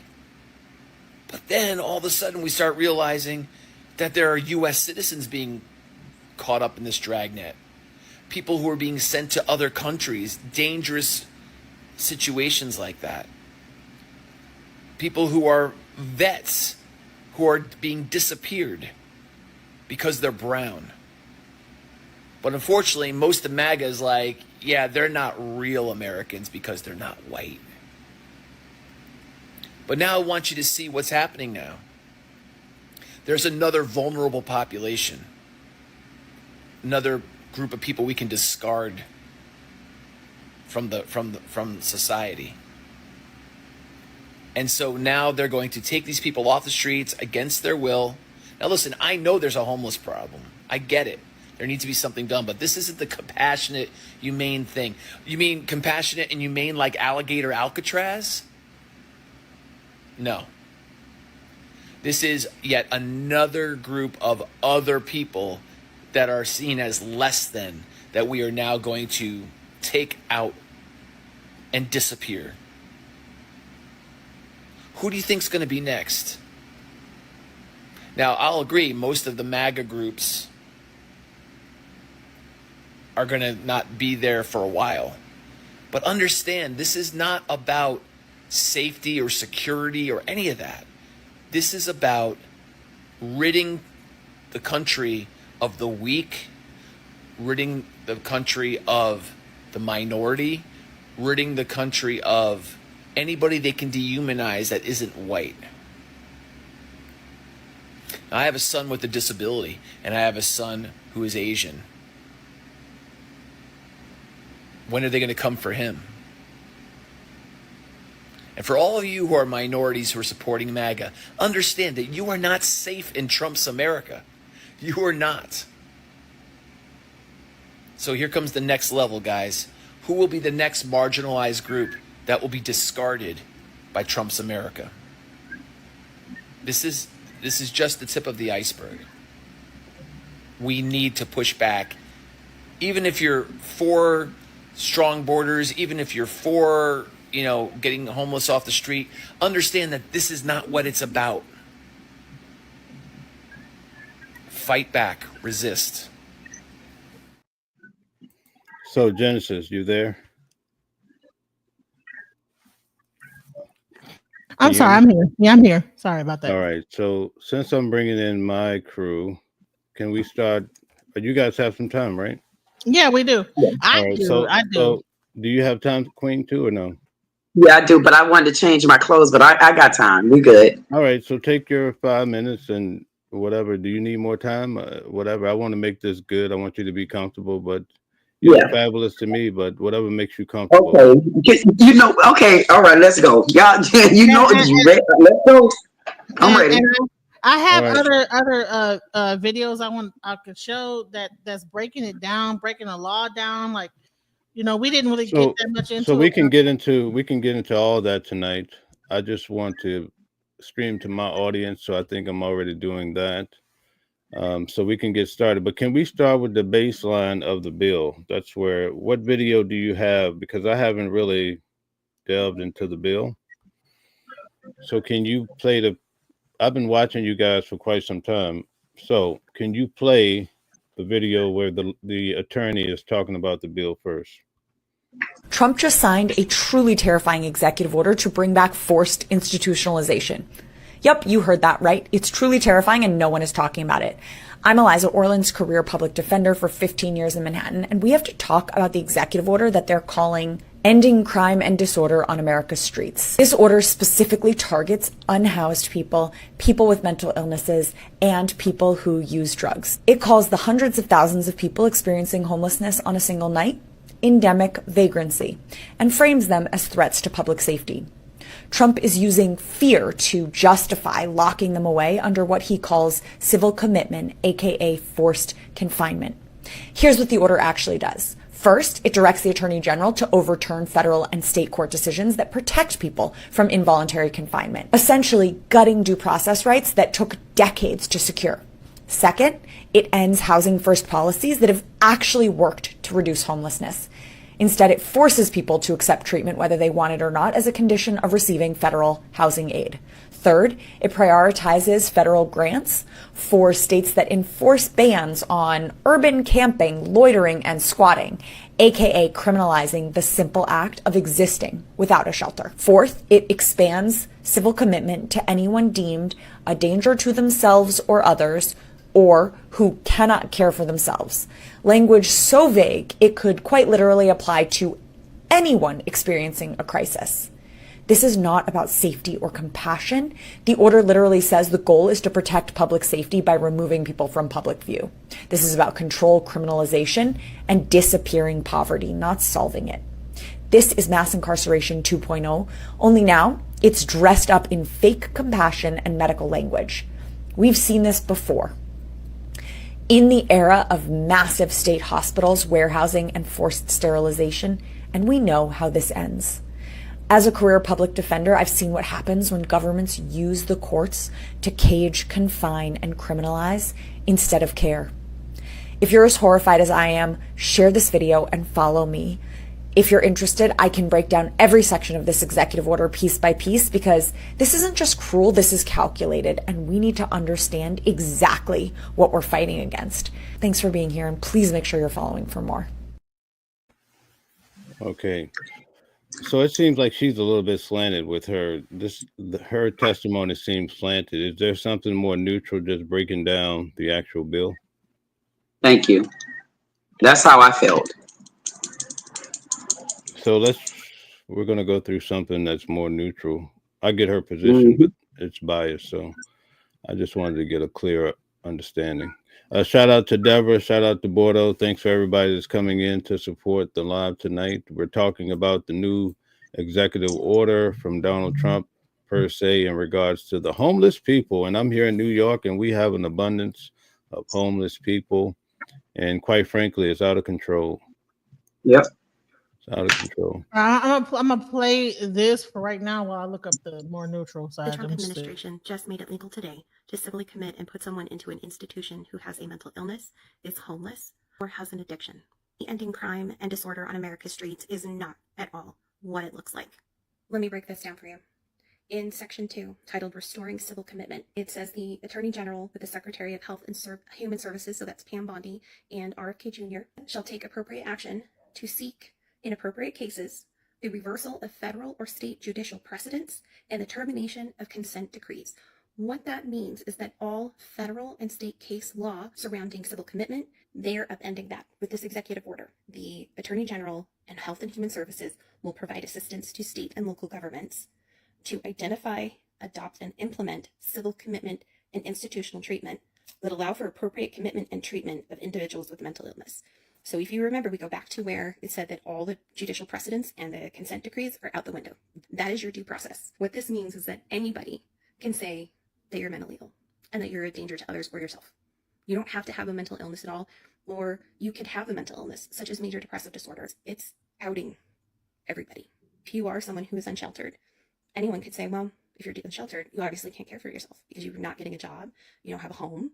[SPEAKER 5] But then all of a sudden we start realizing that there are U.S. citizens being caught up in this dragnet. People who are being sent to other countries, dangerous situations like that. People who are vets who are being disappeared because they're brown. But unfortunately, most of MAGA is like, yeah, they're not real Americans because they're not white. But now I want you to see what's happening now. There's another vulnerable population. Another group of people we can discard from society. And so now they're going to take these people off the streets against their will. Now listen, I know there's a homeless problem. I get it. There needs to be something done, but this isn't the compassionate, humane thing. You mean compassionate and humane like Alligator Alcatraz? No. This is yet another group of other people that are seen as less than, that we are now going to take out and disappear. Who do you think's going to be next? Now, I'll agree, most of the MAGA groups are going to not be there for a while. But understand, this is not about safety or security or any of that. This is about ridding the country of the weak, ridding the country of the minority, ridding the country of anybody they can dehumanize that isn't white. Now, I have a son with a disability, and I have a son who is Asian. When are they going to come for him? And for all of you who are minorities who are supporting MAGA, understand that you are not safe in Trump's America. You are not. So here comes the next level, guys. Who will be the next marginalized group that will be discarded by Trump's America? This is just the tip of the iceberg. We need to push back. Even if you're for strong borders, even if you're for, getting homeless off the street, understand that this is not what it's about. Fight back, resist.
[SPEAKER 12] So Genesis, you there?
[SPEAKER 2] I'm sorry, I'm here. Yeah, I'm here. Sorry about that.
[SPEAKER 12] All right. So since I'm bringing in my crew, can we start? You guys have some time, right?
[SPEAKER 2] Yeah, we do. I do.
[SPEAKER 12] So do you have time, Queen, too, or no?
[SPEAKER 11] Yeah, I do, but I wanted to change my clothes, but I got time. We good.
[SPEAKER 12] All right. So take your 5 minutes and whatever. Do you need more time? Whatever. I want to make this good. I want you to be comfortable, but you're fabulous to me, but whatever makes you comfortable.
[SPEAKER 11] Okay. Okay. All right. Let's go. Y'all, you ready? Let's go. I'm ready.
[SPEAKER 2] I have other videos I could show that's breaking it down, breaking the law down. Like, we didn't really get that much into.
[SPEAKER 12] So we can get into all that tonight. I just want to stream to my audience, so I think I'm already doing that. So we can get started. But can we start with the baseline of the bill? That's what video do you have? Because I haven't really delved into the bill. So can you play I've been watching you guys for quite some time. So can you play the video where the attorney is talking about the bill first?
[SPEAKER 3] Trump just signed a truly terrifying executive order to bring back forced institutionalization. Yep, you heard that right. It's truly terrifying and no one is talking about it. I'm Eliza Orland's career public defender for 15 years in Manhattan, and we have to talk about the executive order that they're calling Ending Crime and Disorder on America's Streets. This order specifically targets unhoused people, people with mental illnesses, and people who use drugs. It calls the hundreds of thousands of people experiencing homelessness on a single night endemic vagrancy and frames them as threats to public safety. Trump is using fear to justify locking them away under what he calls civil commitment, aka forced confinement. Here's what the order actually does. First, it directs the Attorney General to overturn federal and state court decisions that protect people from involuntary confinement, essentially gutting due process rights that took decades to secure. Second, it ends housing first policies that have actually worked to reduce homelessness. Instead, it forces people to accept treatment whether they want it or not as a condition of receiving federal housing aid. Third, it prioritizes federal grants for states that enforce bans on urban camping, loitering, and squatting, aka criminalizing the simple act of existing without a shelter. Fourth, it expands civil commitment to anyone deemed a danger to themselves or others, or who cannot care for themselves. Language so vague, it could quite literally apply to anyone experiencing a crisis. This is not about safety or compassion. The order literally says the goal is to protect public safety by removing people from public view. This is about control, criminalization, and disappearing poverty, not solving it. This is mass incarceration 2.0, only now it's dressed up in fake compassion and medical language. We've seen this before. In the era of massive state hospitals, warehousing, and forced sterilization, and we know how this ends. As a career public defender, I've seen what happens when governments use the courts to cage, confine, and criminalize instead of care. If you're as horrified as I am, share this video and follow me. If you're interested, I can break down every section of this executive order piece by piece, because this isn't just cruel, this is calculated, and we need to understand exactly what we're fighting against. Thanks for being here, and please make sure you're following for more.
[SPEAKER 12] Okay. So it seems like she's a little bit slanted with her. Her testimony seems slanted. Is there something more neutral, just breaking down the actual bill?
[SPEAKER 11] Thank you. That's how I felt.
[SPEAKER 12] So we're going to go through something that's more neutral. I get her position, but it's biased. So I just wanted to get a clear understanding. Shout out to Deborah. Shout out to Bordeaux. Thanks for everybody that's coming in to support the live tonight. We're talking about the new executive order from Donald Trump per se in regards to the homeless people. And I'm here in New York, and we have an abundance of homeless people. And quite frankly, it's out of control.
[SPEAKER 11] Yep.
[SPEAKER 12] It's out of control.
[SPEAKER 2] I'm gonna play this for right now while I look up the more neutral
[SPEAKER 9] The
[SPEAKER 2] side.
[SPEAKER 9] Trump administration just made it legal today to civilly commit and put someone into an institution who has a mental illness, is homeless, or has an addiction. Ending crime and disorder on America's streets is not at all what it looks like. Let me break this down for you. In Section 2, titled Restoring Civil Commitment, it says the Attorney General with the Secretary of Health and Human Services, so that's Pam Bondi, and RFK Jr., shall take appropriate action to seek, in appropriate cases, the reversal of federal or state judicial precedents and the termination of consent decrees. What that means is that all federal and state case law surrounding civil commitment, they're upending that with this executive order. The Attorney General and Health and Human Services will provide assistance to state and local governments to identify, adopt, and implement civil commitment and institutional treatment that allow for appropriate commitment and treatment of individuals with mental illness. So if you remember, we go back to where it said that all the judicial precedents and the consent decrees are out the window. That is your due process. What this means is that anybody can say that you're mentally ill and that you're a danger to others or yourself. You don't have to have a mental illness at all, or you could have a mental illness, such as major depressive disorders. It's outing everybody. If you are someone who is unsheltered, anyone could say, well, if you're unsheltered, you obviously can't care for yourself because you're not getting a job, you don't have a home.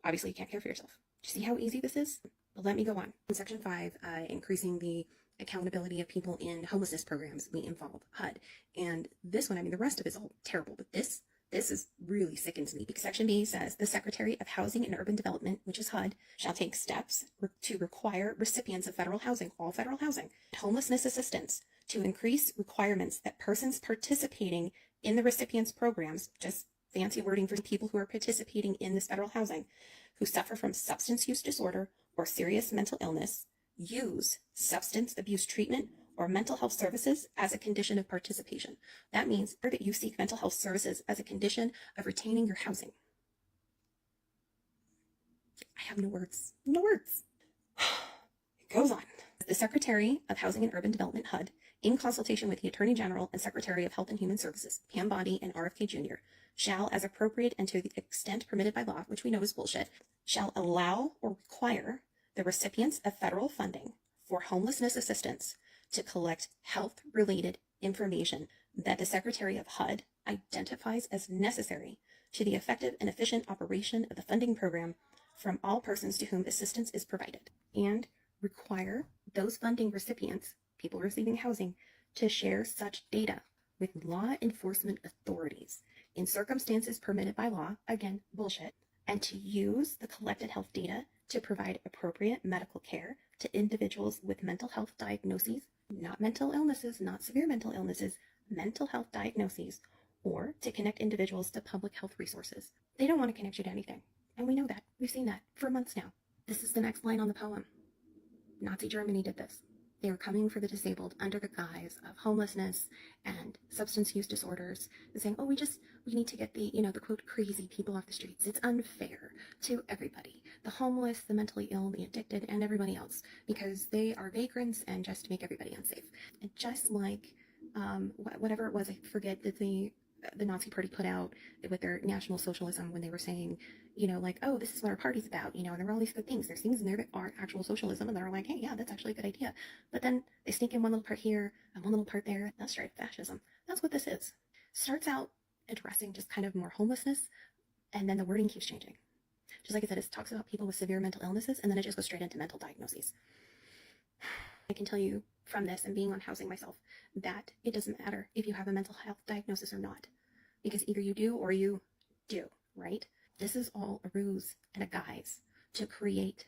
[SPEAKER 9] Obviously, you can't care for yourself. Do you see how easy this is? But let me go on. In Section 5, increasing the accountability of people in homelessness programs, we involve HUD. And this one, I mean, the rest of it is all terrible, but this is really sickens me. Section B says the Secretary of Housing and Urban Development, which is HUD, shall take steps to require recipients of federal housing, all federal housing, homelessness assistance, to increase requirements that persons participating in the recipients' programs, just fancy wording for people who are participating in this federal housing, who suffer from substance use disorder or serious mental illness, use substance abuse treatment or mental health services as a condition of participation. That means that you seek mental health services as a condition of retaining your housing. I have no words. No words. It goes on. The Secretary of Housing and Urban Development, HUD, in consultation with the Attorney General and Secretary of Health and Human Services, Pam Bondi and RFK Jr., shall, as appropriate and to the extent permitted by law, which we know is bullshit, shall allow or require the recipients of federal funding for homelessness assistance to collect health-related information that the Secretary of HUD identifies as necessary to the effective and efficient operation of the funding program from all persons to whom assistance is provided, and require those funding recipients, people receiving housing, to share such data with law enforcement authorities in circumstances permitted by law, again, bullshit, and to use the collected health data to provide appropriate medical care to individuals with mental health diagnoses, not mental illnesses, not severe mental illnesses, mental health diagnoses, or to connect individuals to public health resources. They don't want to connect you to anything, and we know that. We've seen that for months now. This is the next line on the poem. Nazi Germany did this. They were coming for the disabled under the guise of homelessness and substance use disorders, and saying, oh, we need to get the quote, crazy people off the streets. It's unfair to everybody, the homeless, the mentally ill, the addicted, and everybody else, because they are vagrants and just to make everybody unsafe. And just like whatever it was, I forget, that the Nazi party put out with their National Socialism, when they were saying, like, oh, this is what our party's about, and there are all these good things. There's things in there that are actual socialism, and they're like, hey, yeah, that's actually a good idea. But then they sneak in one little part here and one little part there. That's straight fascism. That's what this is. Starts out addressing just kind of more homelessness, and then the wording keeps changing. Just like I said, it talks about people with severe mental illnesses, and then it just goes straight into mental diagnoses. I can tell you from this, and being on housing myself, that it doesn't matter if you have a mental health diagnosis or not, because either you do or you do, right? This is all a ruse and a guise to create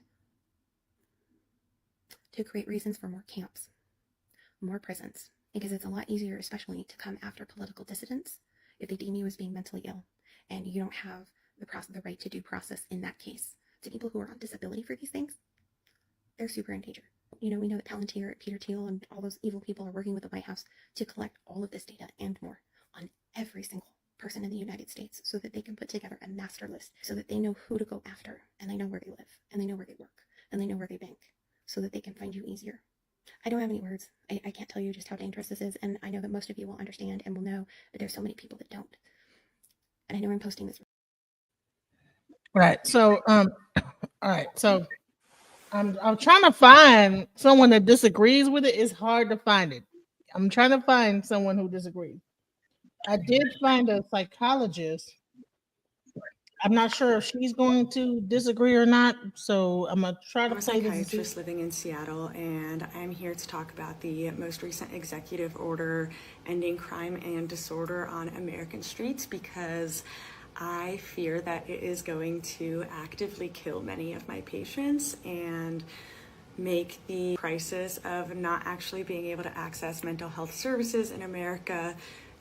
[SPEAKER 9] reasons for more camps, more prisons, because it's a lot easier, especially, to come after political dissidents if they deem you as being mentally ill and you don't have the right to due process in that case. To people who are on disability for these things, they're super in danger. We know that Palantir, Peter Thiel, and all those evil people are working with the White House to collect all of this data and more on every single person in the United States, so that they can put together a master list, so that they know who to go after, and they know where they live, and they know where they work, and they know where they bank, so that they can find you easier. I don't have any words. I can't tell you just how dangerous this is, and I know that most of you will understand and will know that there's so many people that don't. And I know I'm posting this.
[SPEAKER 2] Right. So, all right. So, I'm trying to find someone that disagrees with it. It's hard to find it. I'm trying to find someone who disagrees. I did find a psychologist. I'm not sure if she's going to disagree or not. So I'm gonna try to
[SPEAKER 3] I'm a
[SPEAKER 2] play this.
[SPEAKER 3] psychiatrist living in Seattle, and I'm here to talk about the most recent executive order ending crime and disorder on American streets, because I fear that it is going to actively kill many of my patients and make the crisis of not actually being able to access mental health services in America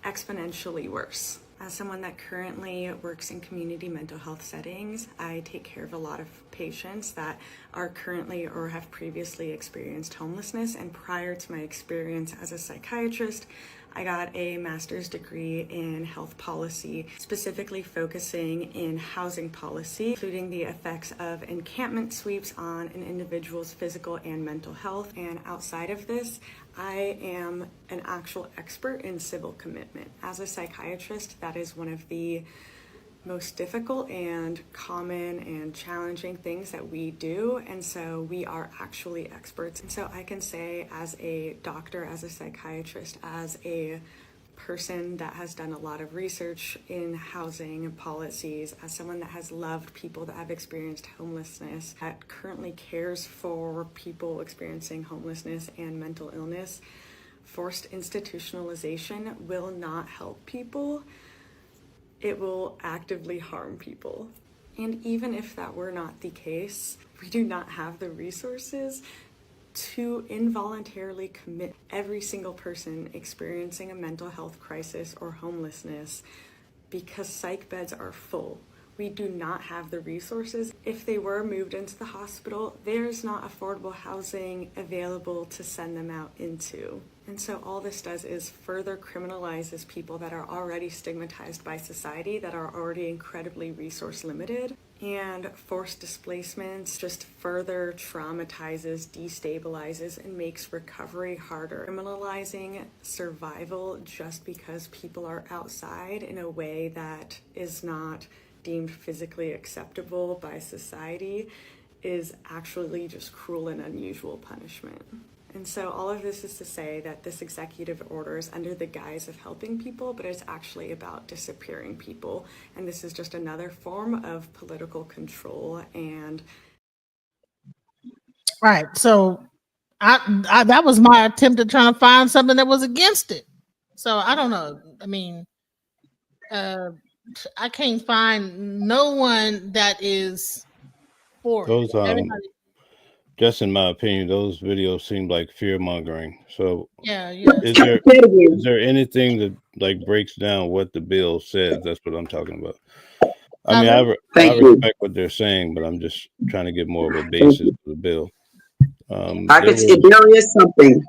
[SPEAKER 3] exponentially worse. As someone that currently works in community mental health settings, I take care of a lot of patients that are currently or have previously experienced homelessness. And prior to my experience as a psychiatrist, I got a master's degree in health policy, specifically focusing in housing policy, including the effects of encampment sweeps on an individual's physical and mental health. And outside of this, I am an actual expert in civil commitment. As a psychiatrist, that is one of the most difficult and common and challenging things that we do, and so we are actually experts. And so I can say, as a doctor, as a psychiatrist, as a person that has done a lot of research in housing policies, as someone that has loved people that have experienced homelessness, that currently cares for people experiencing homelessness and mental illness, forced institutionalization will not help people. It will actively harm people. And even if that were not the case, we do not have the resources to involuntarily commit every single person experiencing a mental health crisis or homelessness, because psych beds are full. We do not have the resources. If they were moved into the hospital, there's not affordable housing available to send them out into. And so all this does is further criminalizes people that are already stigmatized by society, that are already incredibly resource limited. And forced displacements just further traumatizes, destabilizes, and makes recovery harder. Criminalizing survival just because people are outside in a way that is not deemed physically acceptable by society is actually just cruel and unusual punishment. And so all of this is to say that this executive order is under the guise of helping people, but it's actually about disappearing people. And this is just another form of political control. And
[SPEAKER 2] Right. So I that was my attempt at trying to find something that was against it. So I don't know. I mean, I can't find no one that is for it.
[SPEAKER 12] Those
[SPEAKER 2] Everybody,
[SPEAKER 12] just in my opinion, those videos seem like fear mongering. So
[SPEAKER 2] yeah.
[SPEAKER 12] is there anything that like breaks down what the bill says? That's what I'm talking about. I mean, I respect what they're saying, but I'm just trying to get more of a basis for the bill.
[SPEAKER 11] There is something.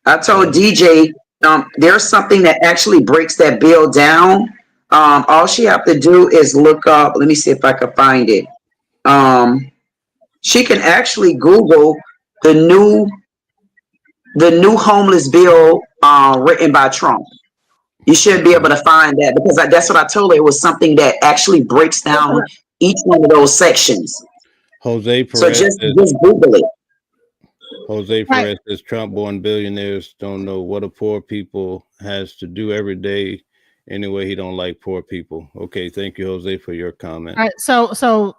[SPEAKER 11] I told DJ, there's something that actually breaks that bill down. All she have to do is look up. Let me see if I can find it. She can actually Google the new homeless bill written by Trump. You should be able to find that, because that's what I told her. It was something that actually breaks down each one of those sections.
[SPEAKER 12] Jose Perez.
[SPEAKER 11] So just Google it.
[SPEAKER 12] Jose Perez says Trump-born billionaires don't know what a poor people has to do every day. Anyway, he don't like poor people. Okay, thank you, Jose, for your comment.
[SPEAKER 2] All right, so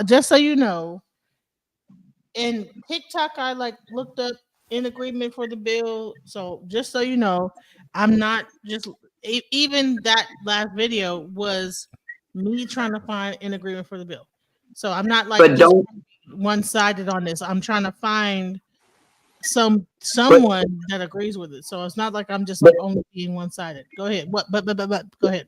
[SPEAKER 2] just so you know, in TikTok, I looked up in agreement for the bill. So just so you know, I'm not just even that last video was me trying to find in agreement for the bill. So I'm not just one-sided on this. I'm trying to find someone that agrees with it. So it's not like I'm just only being one-sided. Go ahead. But go ahead.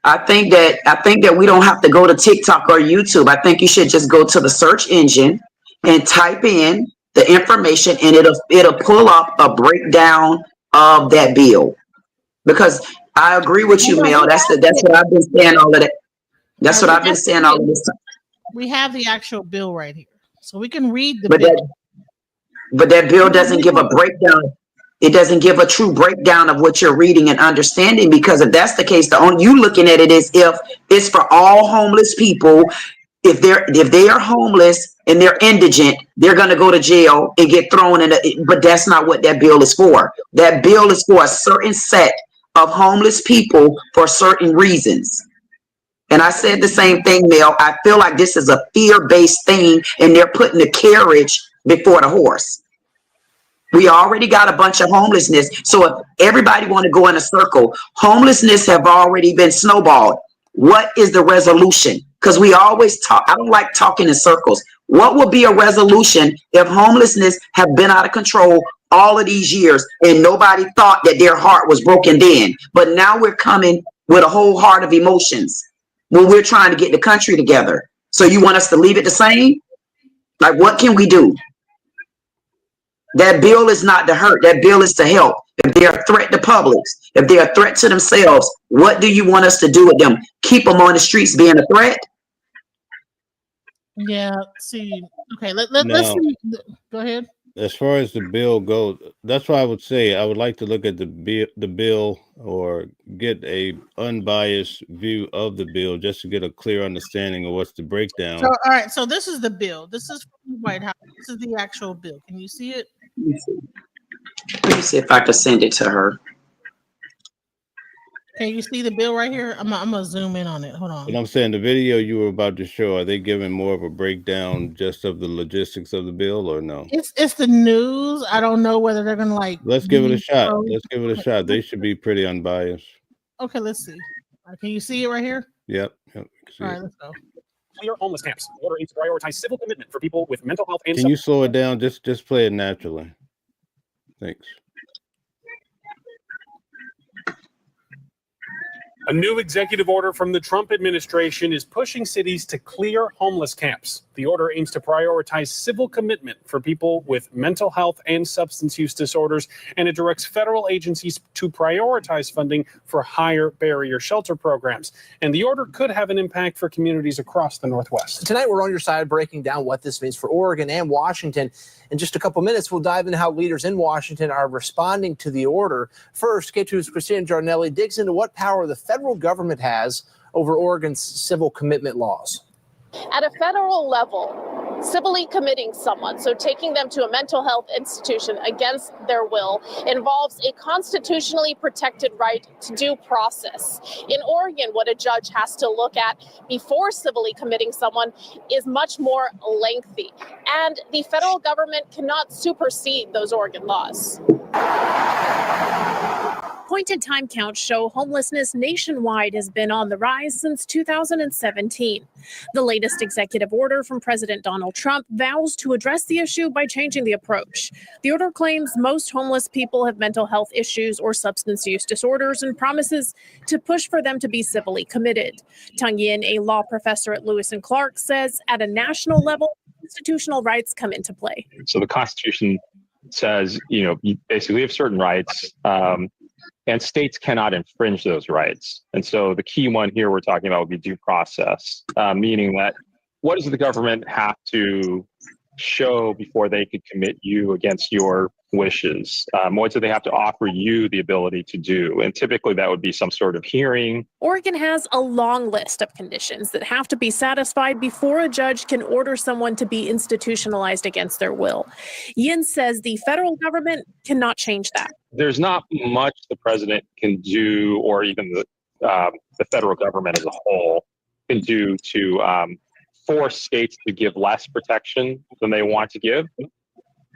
[SPEAKER 11] I think that we don't have to go to TikTok or YouTube. I think you should just go to the search engine and type in the information, and it'll pull up a breakdown of that bill. Because I agree with you, Mel. That's what I've been saying all of that. That's what I've been saying all of this time.
[SPEAKER 2] We have the actual bill right here, so we can read the bill.
[SPEAKER 11] But that bill doesn't give a breakdown. It doesn't give a true breakdown of what you're reading and understanding, because if that's the case, the only you looking at it is if it's for all homeless people. If they are homeless and they're indigent, they're going to go to jail and get thrown in. But that's not what that bill is for. That bill is for a certain set of homeless people for certain reasons. And I said the same thing, Mel. I feel like this is a fear-based thing, and they're putting the carriage before the horse. We already got a bunch of homelessness. So if everybody want to go in a circle, homelessness have already been snowballed. What is the resolution? Because we always talk, I don't like talking in circles. What will be a resolution if homelessness have been out of control all of these years and nobody thought that their heart was broken then? But now we're coming with a whole heart of emotions when we're trying to get the country together. So you want us to leave it the same? Like, what can we do? That bill is not to hurt. That bill is to help. If they're a threat to publics, if they're a threat to themselves, what do you want us to do with them? Keep them on the streets being a threat?
[SPEAKER 2] Yeah. See. Okay. Let's
[SPEAKER 12] Now,
[SPEAKER 2] see. Go ahead.
[SPEAKER 12] as far as the bill goes, that's why I would say I would like to look at the bill or get a unbiased view of the bill just to get a clear understanding of what's the breakdown.
[SPEAKER 2] So, all right. So this is the bill. This is from the White House. This is the actual bill. Can you see it?
[SPEAKER 11] Let me see if I can send it to her.
[SPEAKER 2] Can you see the bill right here? I'm gonna zoom in on it. Hold on.
[SPEAKER 12] But I'm saying the video you were about to show, are they giving more of a breakdown just of the logistics of the bill or no?
[SPEAKER 2] It's the news. I don't know whether they're gonna like.
[SPEAKER 12] Let's give it a shot. Let's give it a shot. They should be pretty unbiased.
[SPEAKER 2] Okay, let's see. Can you see it right here?
[SPEAKER 12] Yep.
[SPEAKER 2] All right, let's go.
[SPEAKER 13] Clear homeless camps. The order aims to prioritize civil commitment for people with mental health and.
[SPEAKER 12] Can you slow it down? Just play it naturally. Thanks.
[SPEAKER 13] A new executive order from the Trump administration is pushing cities to clear homeless camps. The order aims to prioritize civil commitment for people with mental health and substance use disorders, and it directs federal agencies to prioritize funding for higher barrier shelter programs. And the order could have an impact for communities across the Northwest.
[SPEAKER 16] Tonight, we're on your side breaking down what this means for Oregon and Washington. In just a couple minutes, we'll dive into how leaders in Washington are responding to the order. First, K2's Christina Giarnelli digs into what power the federal government has over Oregon's civil commitment laws.
[SPEAKER 23] At a federal level, civilly committing someone, so taking them to a mental health institution against their will, involves a constitutionally protected right to due process. In Oregon, what a judge has to look at before civilly committing someone is much more lengthy, and the federal government cannot supersede those Oregon laws. Point-in-time counts show homelessness nationwide has been on the rise since 2017. The latest executive order from President Donald Trump vows to address the issue by changing the approach. The order claims most homeless people have mental health issues or substance use disorders and promises to push for them to be civilly committed. Tung Yin, a law professor at Lewis and Clark, says at a national level, constitutional rights come into play.
[SPEAKER 24] So the Constitution says, you basically have certain rights, and states cannot infringe those rights. And so the key one here we're talking about would be due process, meaning that what does the government have to show before they could commit you against your wishes? What do they have to offer you the ability to do? And typically that would be some sort of hearing.
[SPEAKER 23] Oregon has a long list of conditions that have to be satisfied before a judge can order someone to be institutionalized against their will. Yin says the federal government cannot change that.
[SPEAKER 24] There's not much the president can do, or even the federal government as a whole can do to force states to give less protection than they want to give.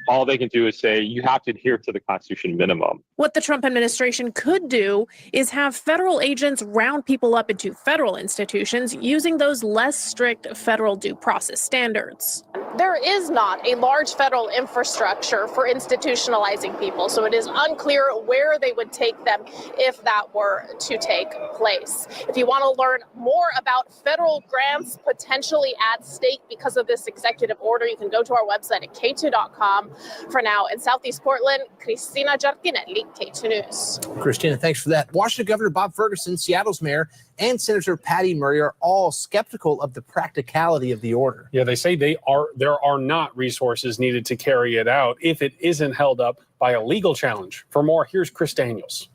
[SPEAKER 24] All they can do is say, you have to adhere to the Constitution minimum.
[SPEAKER 23] What the Trump administration could do is have federal agents round people up into federal institutions using those less strict federal due process standards. There is not a large federal infrastructure for institutionalizing people, so it is unclear where they would take them if that were to take place. If you want to learn more about federal grants potentially at stake because of this executive order, you can go to our website at k2.com For now, in Southeast Portland, Cristina Giardinelli, K2 News.
[SPEAKER 16] Christina, thanks for that. Washington Governor Bob Ferguson, Seattle's mayor, and Senator Patty Murray are all skeptical of the practicality of the order.
[SPEAKER 13] Yeah, they say there are not resources needed to carry it out if it isn't held up by a legal challenge. For more, here's Chris Daniels.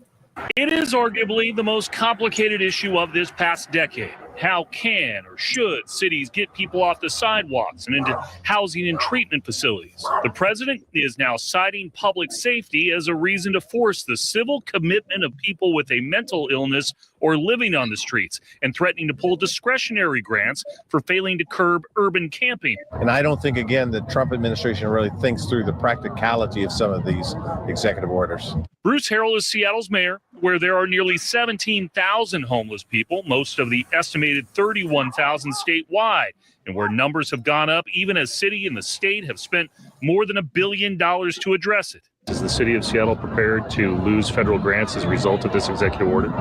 [SPEAKER 6] It is arguably the most complicated issue of this past decade. How can or should cities get people off the sidewalks and into housing and treatment facilities? The president is now citing public safety as a reason to force the civil commitment of people with a mental illness or living on the streets, and threatening to pull discretionary grants for failing to curb urban camping.
[SPEAKER 14] And I don't think, again, the Trump administration really thinks through the practicality of some of these executive orders.
[SPEAKER 6] Bruce Harrell is Seattle's mayor, where there are nearly 17,000 homeless people, most of the estimated 31,000 statewide, and where numbers have gone up even as city and the state have spent more than $1 billion to address it. Is the city of Seattle prepared to lose federal grants as a result of this executive order?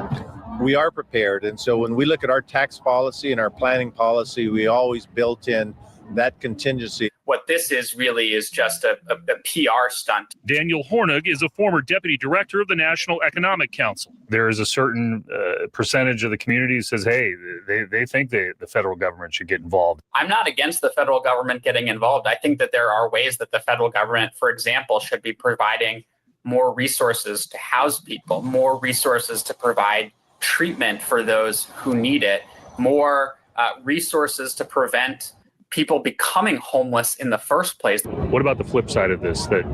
[SPEAKER 14] We are prepared. And so when we look at our tax policy and our planning policy, we always built in that contingency.
[SPEAKER 15] What this is really is just a PR stunt.
[SPEAKER 6] Daniel Hornig is a former deputy director of the National Economic Council. There is a certain percentage of the community who says, hey, they think the federal government should get involved.
[SPEAKER 15] I'm not against the federal government getting involved. I think that there are ways that the federal government, for example, should be providing more resources to house people, more resources to provide treatment for those who need it, more resources to prevent people becoming homeless in the first place.
[SPEAKER 6] What about the flip side of this, that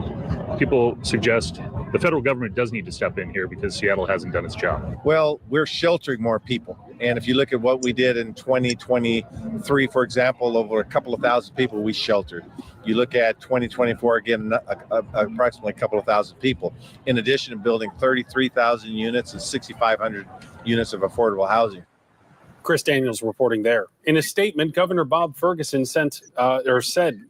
[SPEAKER 6] people suggest the federal government does need to step in here because Seattle hasn't done its job?
[SPEAKER 14] Well, we're sheltering more people. And if you look at what we did in 2023, for example, over a couple of thousand people we sheltered. You look at 2024, again, approximately a couple of thousand people. In addition to building 33,000 units and 6,500 units of affordable housing.
[SPEAKER 13] Chris Daniels reporting there. In a statement, Governor Bob Ferguson said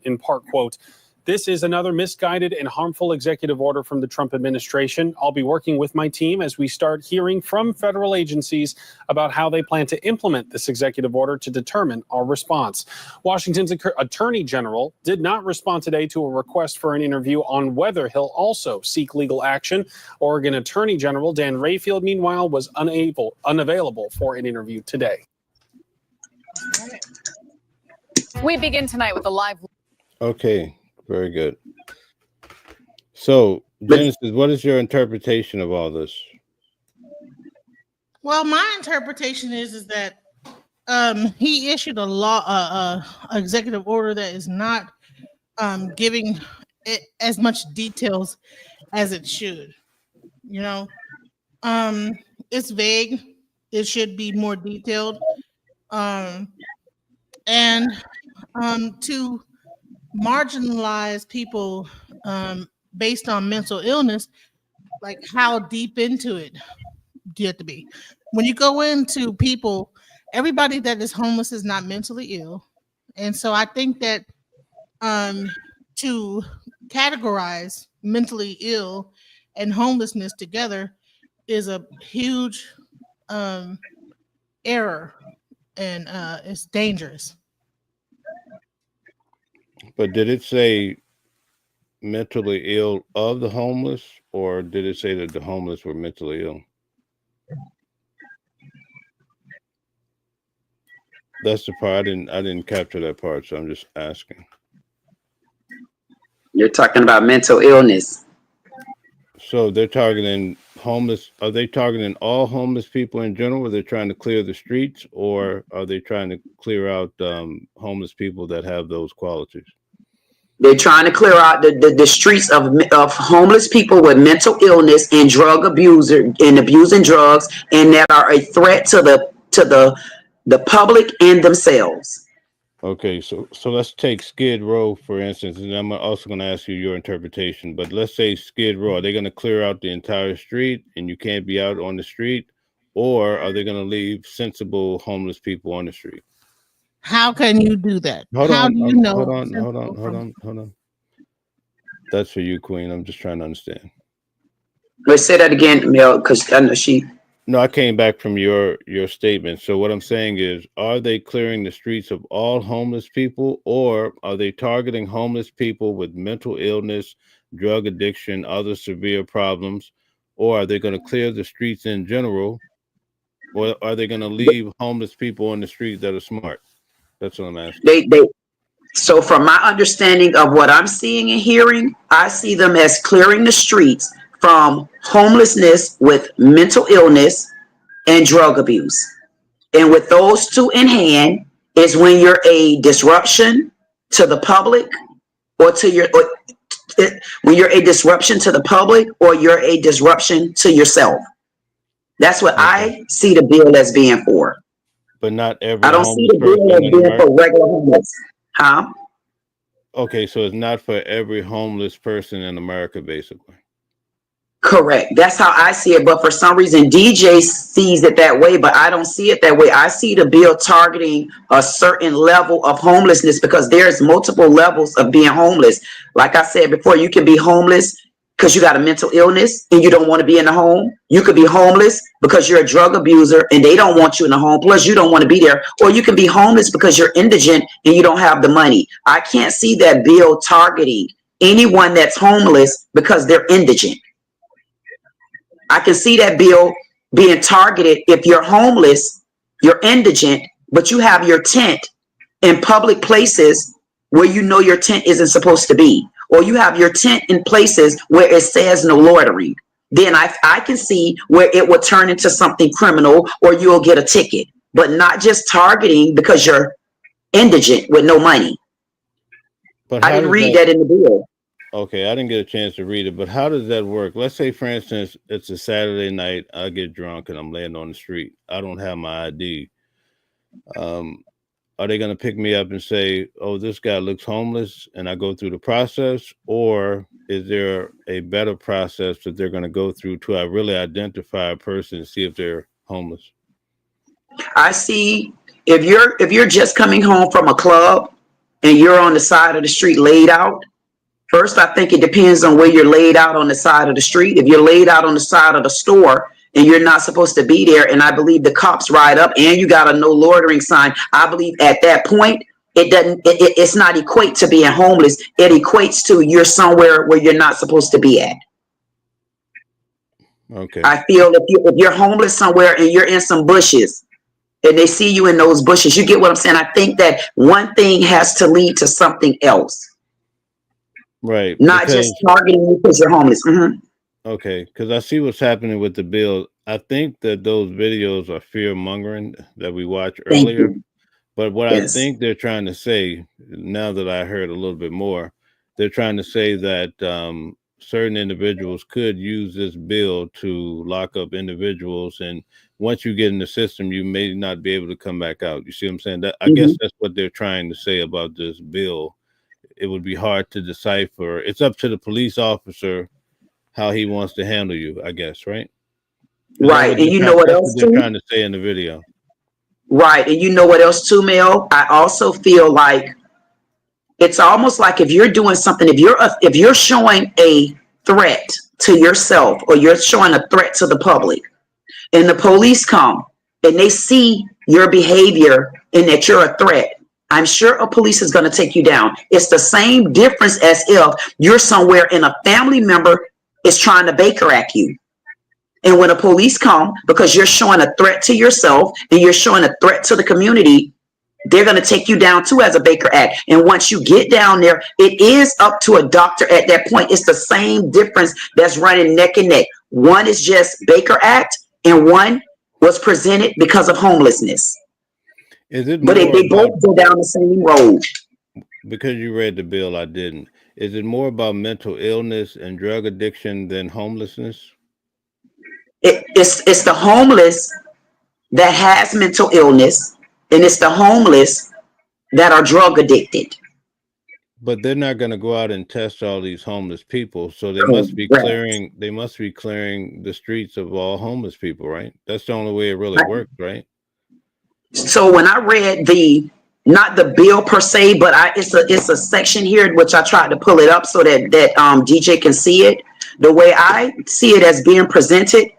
[SPEAKER 13] in part, quote, "This is another misguided and harmful executive order from the Trump administration. I'll be working with my team as we start hearing from federal agencies about how they plan to implement this executive order to determine our response." Washington's Attorney General did not respond today to a request for an interview on whether he'll also seek legal action. Oregon Attorney General Dan Rayfield, meanwhile, was unavailable for an interview today.
[SPEAKER 19] We begin tonight with a live.
[SPEAKER 12] Okay. Very good. So, Genesis, what is your interpretation of all this?
[SPEAKER 2] Well, my interpretation is that he issued a executive order that is not giving it as much details as it should. You know, it's vague. It should be more detailed. And to marginalize people based on mental illness, like how deep into it do you have to be? When you go into people, everybody that is homeless is not mentally ill. And so I think that to categorize mentally ill and homelessness together is a huge error, and it's dangerous.
[SPEAKER 12] But did it say mentally ill of the homeless, or did it say that the homeless were mentally ill? That's the part I didn't capture that part, so I'm just asking.
[SPEAKER 11] You're talking about mental illness.
[SPEAKER 12] So they're targeting homeless. Are they targeting all homeless people in general? Are they trying to clear the streets, or are they trying to clear out homeless people that have those qualities?
[SPEAKER 11] They're trying to clear out the streets of homeless people with mental illness and drug abuser and abusing drugs, and that are a threat to the public and themselves.
[SPEAKER 12] Okay, so let's take Skid Row, for instance, and I'm also going to ask you your interpretation. But let's say Skid Row, are they going to clear out the entire street and you can't be out on the street? Or are they going to leave sensible homeless people on the street?
[SPEAKER 2] How can you do that?
[SPEAKER 12] Hold
[SPEAKER 2] on.
[SPEAKER 12] That's for you, Queen. I'm just trying to understand.
[SPEAKER 11] Let's say that again, Mel, because I know she...
[SPEAKER 12] No, I came back from your statement. So what I'm saying is, are they clearing the streets of all homeless people, or are they targeting homeless people with mental illness, drug addiction, other severe problems, or are they going to clear the streets in general, or are they going to leave homeless people on the street that are smart? That's what I'm asking.
[SPEAKER 11] So from my understanding of what I'm seeing and hearing, I see them as clearing the streets from homelessness with mental illness and drug abuse. And with those two in hand is when you're a disruption to the public or to your, or, when you're a disruption to the public or you're a disruption to yourself. That's what I see the bill as being for.
[SPEAKER 12] But not every
[SPEAKER 11] I don't see
[SPEAKER 12] homeless
[SPEAKER 11] the bill
[SPEAKER 12] person
[SPEAKER 11] as
[SPEAKER 12] in
[SPEAKER 11] being
[SPEAKER 12] America.
[SPEAKER 11] for regular homeless. Huh?
[SPEAKER 12] Okay, so it's not for every homeless person in America, basically.
[SPEAKER 11] Correct. That's how I see it. But for some reason, DJ sees it that way, but I don't see it that way. I see the bill targeting a certain level of homelessness because there's multiple levels of being homeless. Like I said before, you can be homeless because you got a mental illness and you don't want to be in the home. You could be homeless because you're a drug abuser and they don't want you in the home. Plus, you don't want to be there. Or you can be homeless because you're indigent and you don't have the money. I can't see that bill targeting anyone that's homeless because they're indigent. I can see that bill being targeted if you're homeless, you're indigent, but you have your tent in public places where you know your tent isn't supposed to be, or you have your tent in places where it says no loitering. Then I can see where it will turn into something criminal or you'll get a ticket, but not just targeting because you're indigent with no money.
[SPEAKER 12] But
[SPEAKER 11] I didn't read that in the bill.
[SPEAKER 12] Okay, I didn't get a chance to read it, but how does that work? Let's say, for instance, it's a Saturday night, I get drunk and I'm laying on the street. I don't have my ID. Are they going to pick me up and say, oh, this guy looks homeless, and I go through the process? Or is there a better process that they're going to go through to really identify a person and see if they're homeless?
[SPEAKER 11] I see if you're just coming home from a club and you're on the side of the street laid out, first, I think it depends on where you're laid out on the side of the street. If you're laid out on the side of the store and you're not supposed to be there, and I believe the cops ride up and you got a no loitering sign, I believe at that point, it's not equate to being homeless. It equates to you're somewhere where you're not supposed to be at.
[SPEAKER 12] Okay.
[SPEAKER 11] I feel if you're homeless somewhere and you're in some bushes and they see you in those bushes, you get what I'm saying? I think that one thing has to lead to something else.
[SPEAKER 12] Right.
[SPEAKER 11] Not just targeting you because you're homeless. Mm-hmm.
[SPEAKER 12] Okay, because I see what's happening with the bill. I think that those videos are fear mongering that we watched earlier. But what I think they're trying to say, now that I heard a little bit more, they're trying to say that certain individuals could use this bill to lock up individuals. And once you get in the system, you may not be able to come back out. You see what I'm saying? I guess that's what they're trying to say about this bill. It would be hard to decipher. It's up to the police officer how he wants to handle you, I guess, right?
[SPEAKER 11] Right. And you know what else
[SPEAKER 12] they're trying to say in the video.
[SPEAKER 11] Right. And you know what else too, Mel? I also feel like it's almost like if you're doing something, if you're showing a threat to yourself or you're showing a threat to the public and the police come and they see your behavior and that you're a threat, I'm sure a police is going to take you down. It's the same difference as if you're somewhere and a family member is trying to Baker Act you. And when the police come, because you're showing a threat to yourself and you're showing a threat to the community, they're going to take you down too as a Baker Act. And once you get down there, it is up to a doctor at that point. It's the same difference that's running neck and neck. One is just Baker Act and one was presented because of homelessness. But they both go down the same road.
[SPEAKER 12] Because you read the bill, I didn't. Is it more about mental illness and drug addiction than homelessness?
[SPEAKER 11] It's the homeless that has mental illness, and it's the homeless that are drug addicted.
[SPEAKER 12] But they're not going to go out and test all these homeless people, so they must be clearing. They must be clearing the streets of all homeless people, right? That's the only way it really works, right?
[SPEAKER 11] So when I read not the bill per se, but it's a section here which I tried to pull it up so that DJ can see it. The way I see it as being presented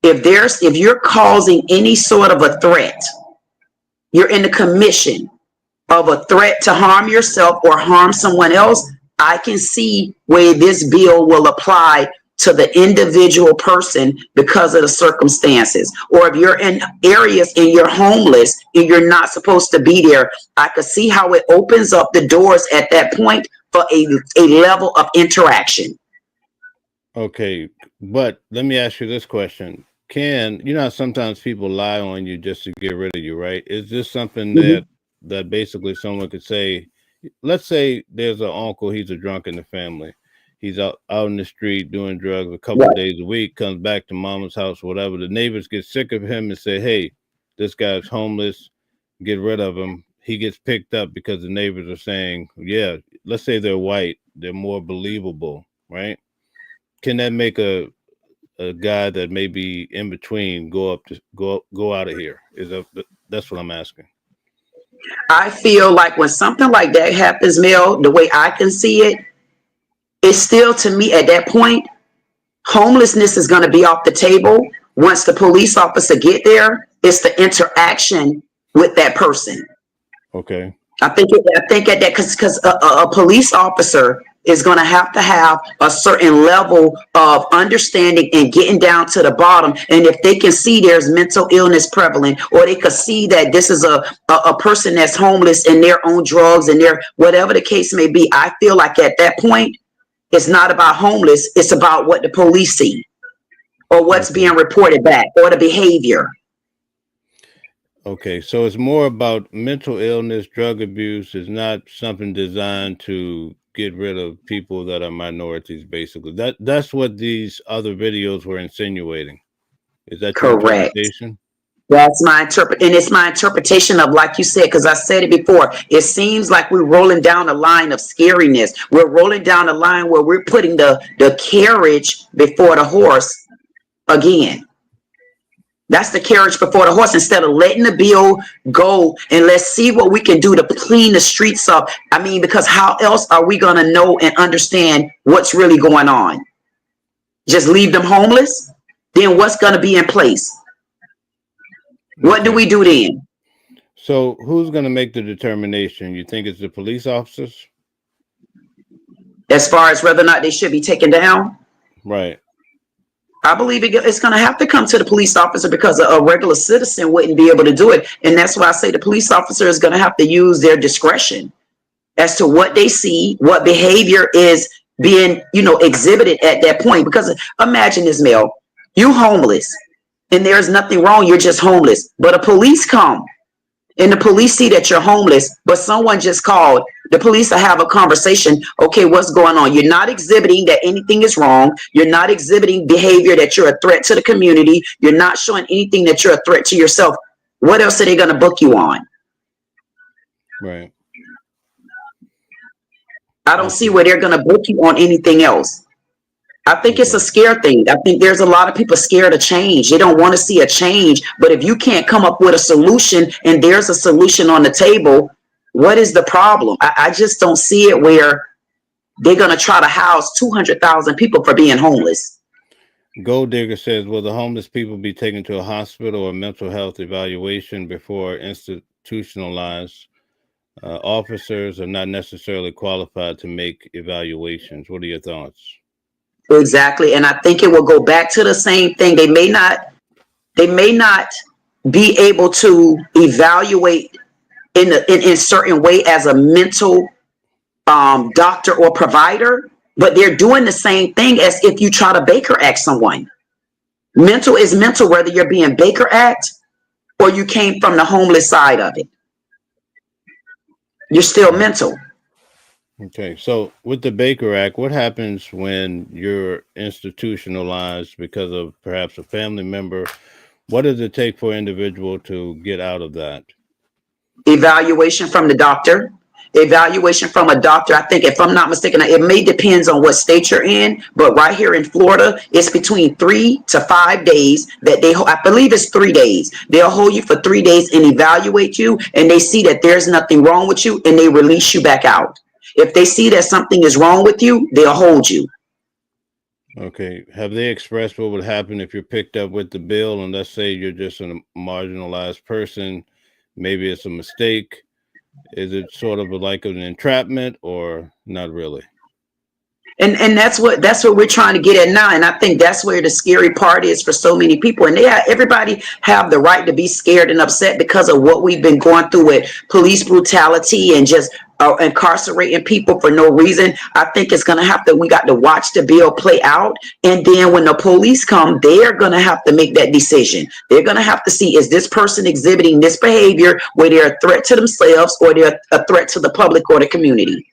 [SPEAKER 11] If you're causing any sort of a threat, you're in the commission of a threat to harm yourself or harm someone else, I can see where this bill will apply to the individual person because of the circumstances. Or if you're in areas and you're homeless and you're not supposed to be there, I could see how it opens up the doors at that point for a level of interaction.
[SPEAKER 12] Okay, but let me ask you this question. You know, sometimes people lie on you just to get rid of you, right? Is this something that basically someone could say, let's say there's an uncle, he's a drunk in the family. He's out in the street doing drugs a couple of days a week, comes back to mama's house, whatever. The neighbors get sick of him and say, hey, this guy's homeless, get rid of him. He gets picked up because the neighbors are saying, yeah, let's say they're white, they're more believable, right? Can that make a guy that may be in between go out of here? That's what I'm asking.
[SPEAKER 11] I feel like when something like that happens, Mel, the way I can see it, it's still, to me, at that point, homelessness is going to be off the table. Once the police officer get there, it's the interaction with that person.
[SPEAKER 12] Okay.
[SPEAKER 11] I think at that, because a police officer is going to have a certain level of understanding and getting down to the bottom. And if they can see there's mental illness prevalent, or they could see that this is a person that's homeless and they're on drugs and they're whatever the case may be, I feel like at that point, it's not about homeless. It's about what the police see or what's being reported back or the behavior.
[SPEAKER 12] Okay, so it's more about mental illness, drug abuse. Is not something designed to get rid of people that are minorities, basically. That's what these other videos were insinuating. Is that your interpretation?
[SPEAKER 11] That's my and it's my interpretation of, like you said, because I said it before, it seems like we're rolling down a line of scariness. We're rolling down a line where we're putting the carriage before the horse again. That's the carriage before the horse, instead of letting the bill go and let's see what we can do to clean the streets up. I mean, because how else are we going to know and understand what's really going on? Just leave them homeless? Then what's going to be in place? What do we do then?
[SPEAKER 12] So who's going to make the determination? You think it's the police officers?
[SPEAKER 11] As far as whether or not they should be taken down?
[SPEAKER 12] Right.
[SPEAKER 11] I believe it's going to have to come to the police officer, because a regular citizen wouldn't be able to do it. And that's why I say the police officer is going to have to use their discretion as to what they see, what behavior is being, exhibited at that point. Because imagine this, Mel, you homeless and there's nothing wrong. You're just homeless. But a police come and the police see that you're homeless, but someone just called. The police will have a conversation. Okay, what's going on? You're not exhibiting that anything is wrong. You're not exhibiting behavior that you're a threat to the community. You're not showing anything that you're a threat to yourself. What else are they going to book you on?
[SPEAKER 12] Right.
[SPEAKER 11] I don't see where they're going to book you on anything else. I think it's a scare thing. I think there's a lot of people scared of change. They don't want to see a change. But if you can't come up with a solution and there's a solution on the table, what is the problem? I just don't see it where they're going to try to house 200,000 people for being homeless.
[SPEAKER 12] Gold Digger says, will the homeless people be taken to a hospital or mental health evaluation before institutionalized? Officers are not necessarily qualified to make evaluations. What are your thoughts?
[SPEAKER 11] Exactly. And I think it will go back to the same thing. They may not be able to evaluate in a certain way as a mental doctor or provider, but they're doing the same thing as if you try to Baker Act someone. Mental is mental, whether you're being Baker Act or you came from the homeless side of it. You're still mental.
[SPEAKER 12] Okay, so with the Baker Act, what happens when you're institutionalized because of perhaps a family member? What does it take for an individual to get out of that?
[SPEAKER 11] Evaluation from the doctor. Evaluation from a doctor. I think, if I'm not mistaken, it may depend on what state you're in, but right here in Florida, it's between 3 to 5 days that I believe it's 3 days. They'll hold you for 3 days and evaluate you, and they see that there's nothing wrong with you, and they release you back out. If they see that something is wrong with you, they'll hold you.
[SPEAKER 12] Okay. Have they expressed what would happen if you're picked up with the bill? And let's say you're just a marginalized person. Maybe it's a mistake. Is it sort of like an entrapment or not really?
[SPEAKER 11] And that's what we're trying to get at now. And I think that's where the scary part is for so many people. And everybody have the right to be scared and upset because of what we've been going through with police brutality and just incarcerating people for no reason. I think we got to watch the bill play out. And then when the police come, they're going to have to make that decision. They're going to have to see, is this person exhibiting this behavior where they're a threat to themselves or they're a threat to the public or the community?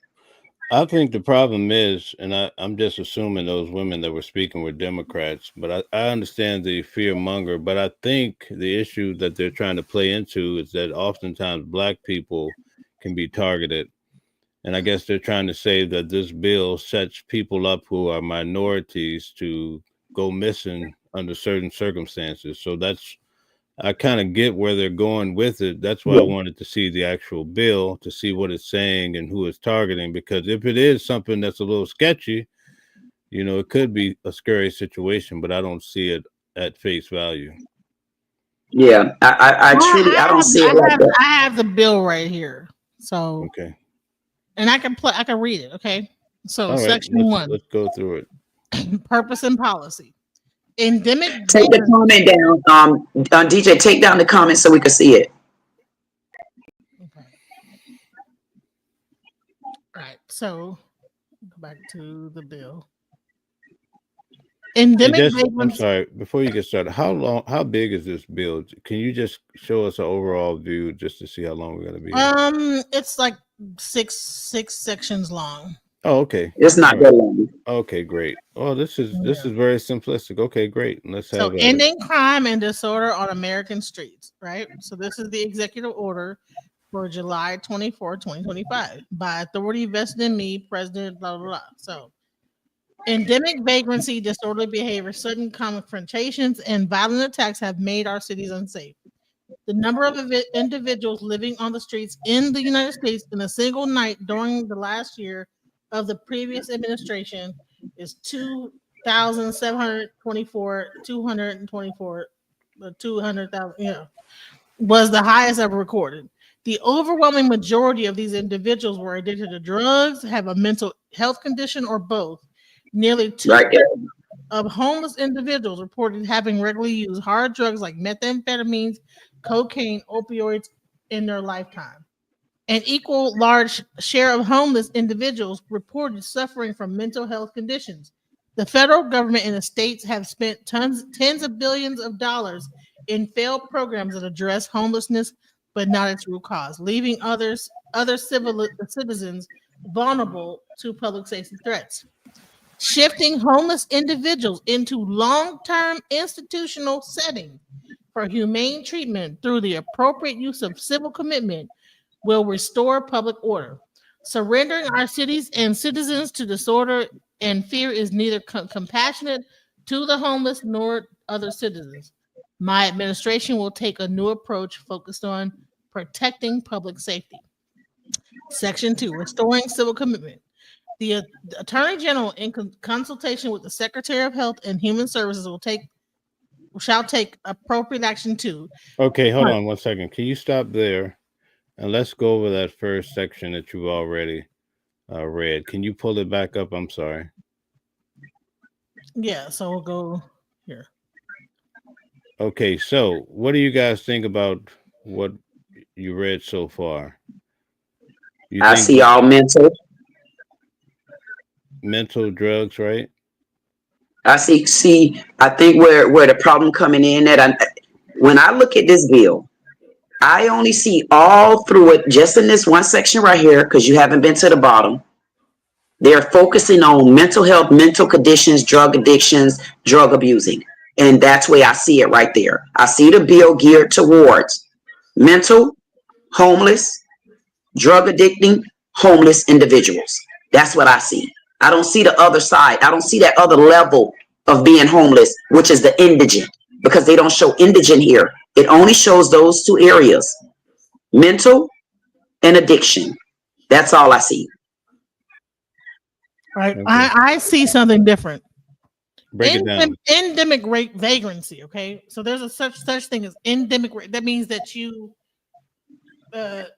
[SPEAKER 12] I think the problem is, and I'm just assuming those women that were speaking were Democrats, but I understand the fear monger, but I think the issue that they're trying to play into is that oftentimes Black people can be targeted. And I guess they're trying to say that this bill sets people up who are minorities to go missing under certain circumstances. So I kind of get where they're going with it. That's why I wanted to see the actual bill to see what it's saying and who it's targeting, because if it is something that's a little sketchy, it could be a scary situation, but I don't see it at face value.
[SPEAKER 11] Yeah, I don't see it like that.
[SPEAKER 2] I have the bill right here. So
[SPEAKER 12] okay.
[SPEAKER 2] And I can read it, okay? So
[SPEAKER 12] right,
[SPEAKER 2] section 1.
[SPEAKER 12] Let's go through
[SPEAKER 2] it. Purpose and policy. Endemic.
[SPEAKER 11] Take the comment down. DJ, take down the comment so we can see it.
[SPEAKER 2] Okay. All right. So go back to the bill. Endemic.
[SPEAKER 12] I'm sorry. Before you get started, how big is this bill? Can you just show us an overall view just to see how long we're going to be here?
[SPEAKER 2] It's like six sections long.
[SPEAKER 12] Oh, okay.
[SPEAKER 11] It's not that long.
[SPEAKER 12] Okay, great. Oh, this is very simplistic. Okay, great. Let's have
[SPEAKER 2] ending crime and disorder on American streets, right? So this is the executive order for July 24, 2025 by authority vested in me, President, blah, blah, blah. So endemic vagrancy, disorderly behavior, sudden confrontations, and violent attacks have made our cities unsafe. The number of individuals living on the streets in the United States in a single night during the last year of the previous administration is 2,724, 200,000, was the highest ever recorded. The overwhelming majority of these individuals were addicted to drugs, have a mental health condition, or both. Nearly 2% of homeless individuals reported having regularly used hard drugs like methamphetamines, cocaine, opioids in their lifetime. An equal large share of homeless individuals reported suffering from mental health conditions. The federal government and the states have spent tens of billions of dollars in failed programs that address homelessness, but not its root cause, leaving other citizens vulnerable to public safety threats. Shifting homeless individuals into long-term institutional settings for humane treatment through the appropriate use of civil commitment will restore public order. Surrendering our cities and citizens to disorder and fear is neither compassionate to the homeless nor other citizens. My administration will take a new approach focused on protecting public safety. Section 2, restoring civil commitment. The Attorney General, in consultation with the Secretary of Health and Human Services, shall take appropriate action too.
[SPEAKER 12] Okay, hold on 1 second. Can you stop there? And let's go over that first section that you've already read. Can you pull it back up? I'm sorry.
[SPEAKER 2] Yeah, so we'll go here.
[SPEAKER 12] Okay, so what do you guys think about what you read so far?
[SPEAKER 11] I see all
[SPEAKER 12] mental drugs, right?
[SPEAKER 11] I see. I think where the problem coming in that when I look at this bill, I only see all through it just in this one section right here, because you haven't been to the bottom. They're focusing on mental health, mental conditions, drug addictions, drug abusing. And that's where I see it right there. I see the bill geared towards mental, homeless, drug addicting, homeless individuals. That's what I see. I don't see the other side. I don't see that other level of being homeless, which is the indigent, because they don't show indigent here. It only shows those two areas, mental and addiction. That's all I see.
[SPEAKER 2] Right. Okay. I see something different.
[SPEAKER 12] Break it down.
[SPEAKER 2] Endemic vagrancy. Okay, so there's a such thing as endemic. That means that you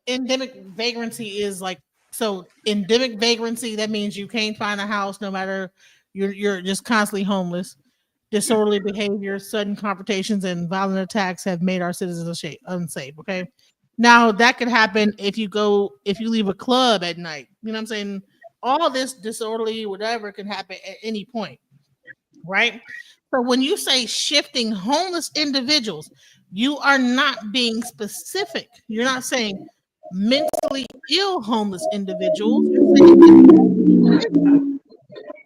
[SPEAKER 2] endemic vagrancy is like, so endemic vagrancy, that means you can't find a house no matter, you're just constantly homeless. Disorderly behavior, sudden confrontations, and violent attacks have made our citizens unsafe. Okay, now that could happen if you leave a club at night. You know what I'm saying? All this disorderly whatever can happen at any point, right? So when you say shifting homeless individuals, you are not being specific. You're not saying mentally ill homeless individuals.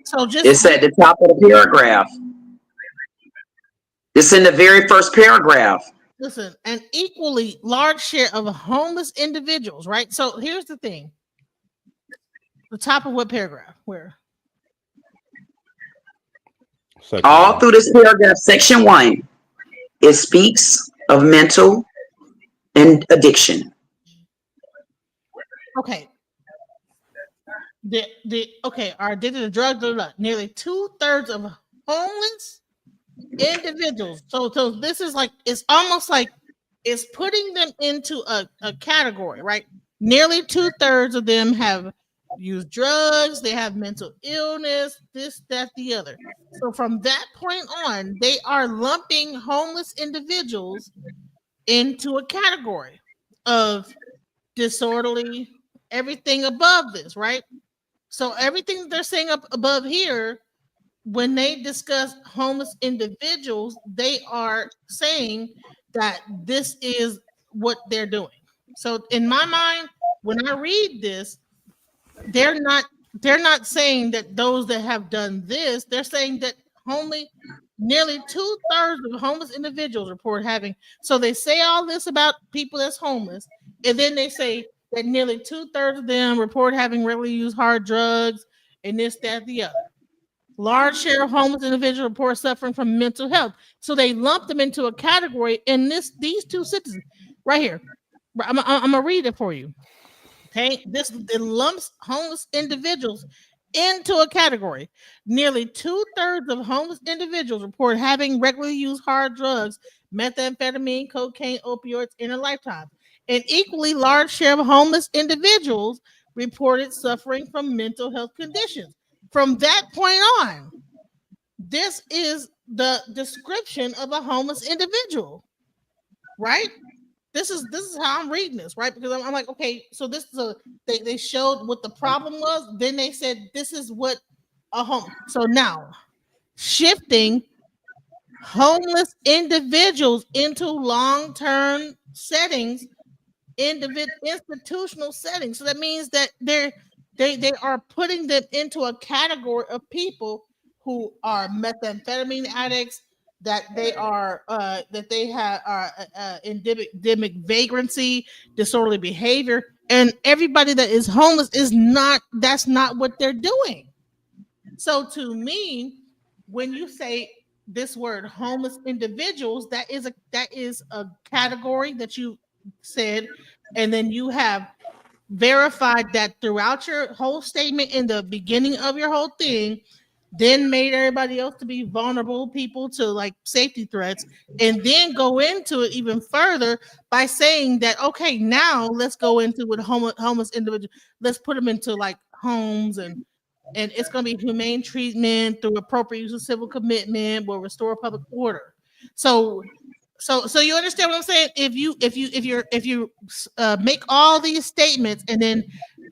[SPEAKER 2] So
[SPEAKER 11] It's at the top of the paragraph. It's in the very first paragraph.
[SPEAKER 2] Listen, an equally large share of homeless individuals, right? So here's the thing. The top of what paragraph? Where?
[SPEAKER 11] All through this paragraph, section 1, it speaks of mental and addiction.
[SPEAKER 2] Okay. Are addicted to drugs. Nearly 2/3 of homeless individuals. So this is like, it's almost like it's putting them into a category, right? Nearly 2/3 of them have used drugs, they have mental illness, this, that, the other. So from that point on, they are lumping homeless individuals into a category of disorderly, everything above this, right? So everything they're saying up above here, when they discuss homeless individuals, they are saying that this is what they're doing. So in my mind, when I read this, they're not saying that those that have done this, they're saying that nearly 2/3 of homeless individuals report having. So they say all this about people that's homeless, and then they say that nearly 2/3 of them report having regularly used hard drugs and this, that, the other. Large share of homeless individuals report suffering from mental health. So they lump them into a category in these two sentences right here. I'm gonna read it for you. Okay, it lumps homeless individuals into a category. Nearly 2/3 of homeless individuals report having regularly used hard drugs, methamphetamine, cocaine, opioids in a lifetime. An equally large share of homeless individuals reported suffering from mental health conditions. From that point on, this is the description of a homeless individual, right? This is how I'm reading this, right? Because I'm like, okay, so this is they showed what the problem was, then they said this is what a home. So now shifting homeless individuals into long-term settings, institutional settings. So that means that they are putting them into a category of people who are methamphetamine addicts, that they are that they have endemic vagrancy, disorderly behavior, and everybody that is homeless that's not what they're doing. So to me, when you say this word homeless individuals, that is a category that you said, and then you have verified that throughout your whole statement in the beginning of your whole thing, then made everybody else to be vulnerable people to like safety threats, and then go into it even further by saying that, okay, now let's go into with homeless individuals, let's put them into like homes, and it's going to be humane treatment through appropriate use of civil commitment will restore public order. So you understand what I'm saying? If you make all these statements and then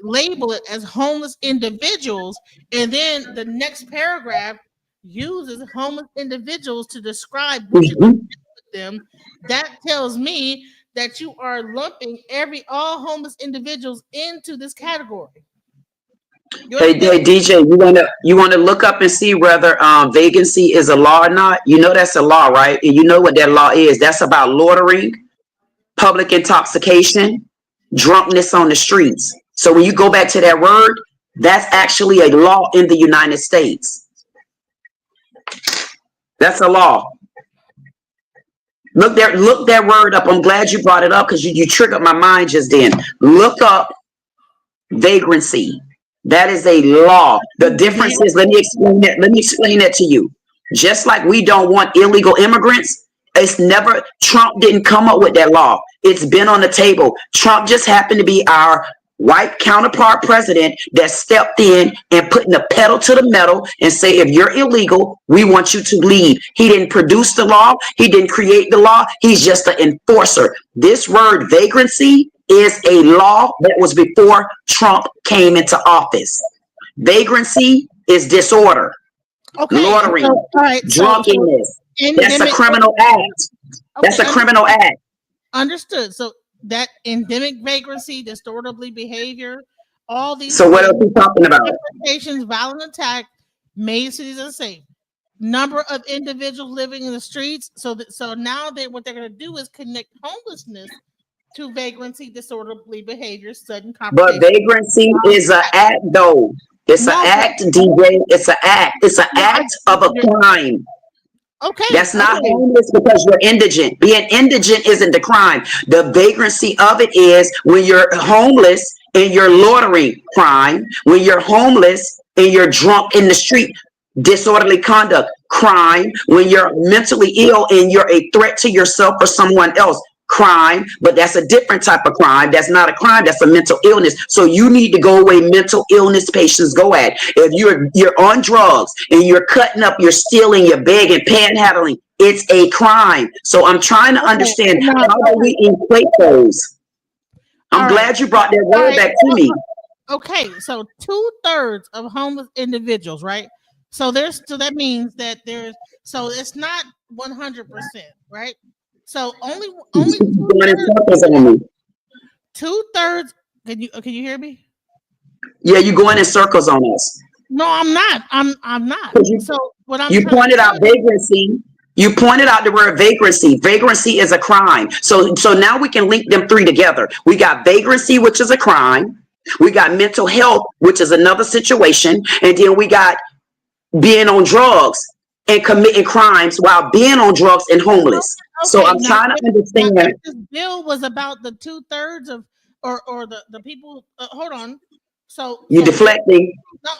[SPEAKER 2] label it as homeless individuals, and then the next paragraph uses homeless individuals to describe what you're going to do with them, that tells me that you are lumping all homeless individuals into this category.
[SPEAKER 11] Hey, DJ, you wanna look up and see whether vacancy is a law or not? You know that's a law, right? And you know what that law is. That's about loitering, public intoxication, drunkenness on the streets. So when you go back to that word, that's actually a law in the United States. That's a law. Look that word up. I'm glad you brought it up because you triggered my mind just then. Look up vagrancy. That is a law. The difference is, let me explain that to you. Just like we don't want illegal immigrants, it's never, Trump didn't come up with that law. It's been on the table. Trump just happened to be our white counterpart president that stepped in and putting the pedal to the metal and say, if you're illegal, we want you to leave. He didn't produce the law. He didn't create the law. He's just an enforcer. This word vagrancy is a law that was before Trump came into office. Vagrancy is disorder, loitering, drunkenness. That's a criminal act. That's a criminal act.
[SPEAKER 2] Understood. So that endemic vagrancy, disorderly behavior, all these.
[SPEAKER 11] So what else are we talking about?
[SPEAKER 2] Violent attack, made cities unsafe. Number of individuals living in the streets. So now what they're going to do is connect homelessness to vagrancy, disorderly behavior, sudden
[SPEAKER 11] But vagrancy is an act, though. It's an act, DJ. It's an act. It's an act of a crime.
[SPEAKER 2] Okay.
[SPEAKER 11] That's not homeless because you're indigent. Being indigent isn't the crime. The vagrancy of it is when you're homeless and you're loitering, crime. When you're homeless and you're drunk in the street, disorderly conduct, crime. When you're mentally ill and you're a threat to yourself or someone else, crime. But that's a different type of crime. That's not a crime. That's a mental illness. So you need to go away mental illness patients go at. If you're on drugs and you're cutting up, you're stealing, you're begging, panhandling, it's a crime. So I'm trying to understand how do we equate those. I'm glad you brought that word back to me.
[SPEAKER 2] Okay, so 2/3 of homeless individuals, right? So that means that so it's not 100%, right? So only 2/3. Can you hear me?
[SPEAKER 11] Yeah, you're going in circles on us.
[SPEAKER 2] No, I'm not. I'm not. So what
[SPEAKER 11] you pointed out vagrancy. You pointed out the word vagrancy. Vagrancy is a crime. So now we can link them three together. We got vagrancy, which is a crime. We got mental health, which is another situation, and then we got being on drugs and committing crimes while being on drugs and homeless.
[SPEAKER 2] Okay,
[SPEAKER 11] so I'm trying to understand.
[SPEAKER 2] This bill was about the 2/3 of, or the people. Hold on. So
[SPEAKER 11] you deflecting.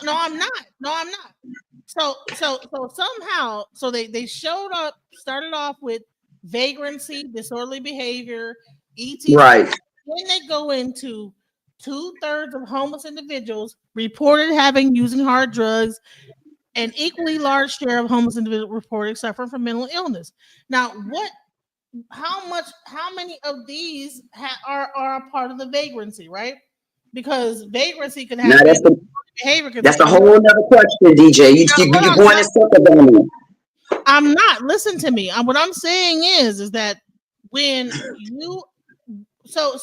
[SPEAKER 2] No, I'm not. No, I'm not. So somehow, they started off with vagrancy, disorderly behavior, etc.
[SPEAKER 11] Right.
[SPEAKER 2] Then they go into 2/3 of homeless individuals reported using hard drugs. An equally large share of homeless individuals reported suffering from mental illness. Now, how many of these are a part of the vagrancy, right? Because vagrancy can have behavior.
[SPEAKER 11] That's a whole other question, DJ. You're going in circles on me.
[SPEAKER 2] I'm not. Listen to me. What I'm saying is that when you so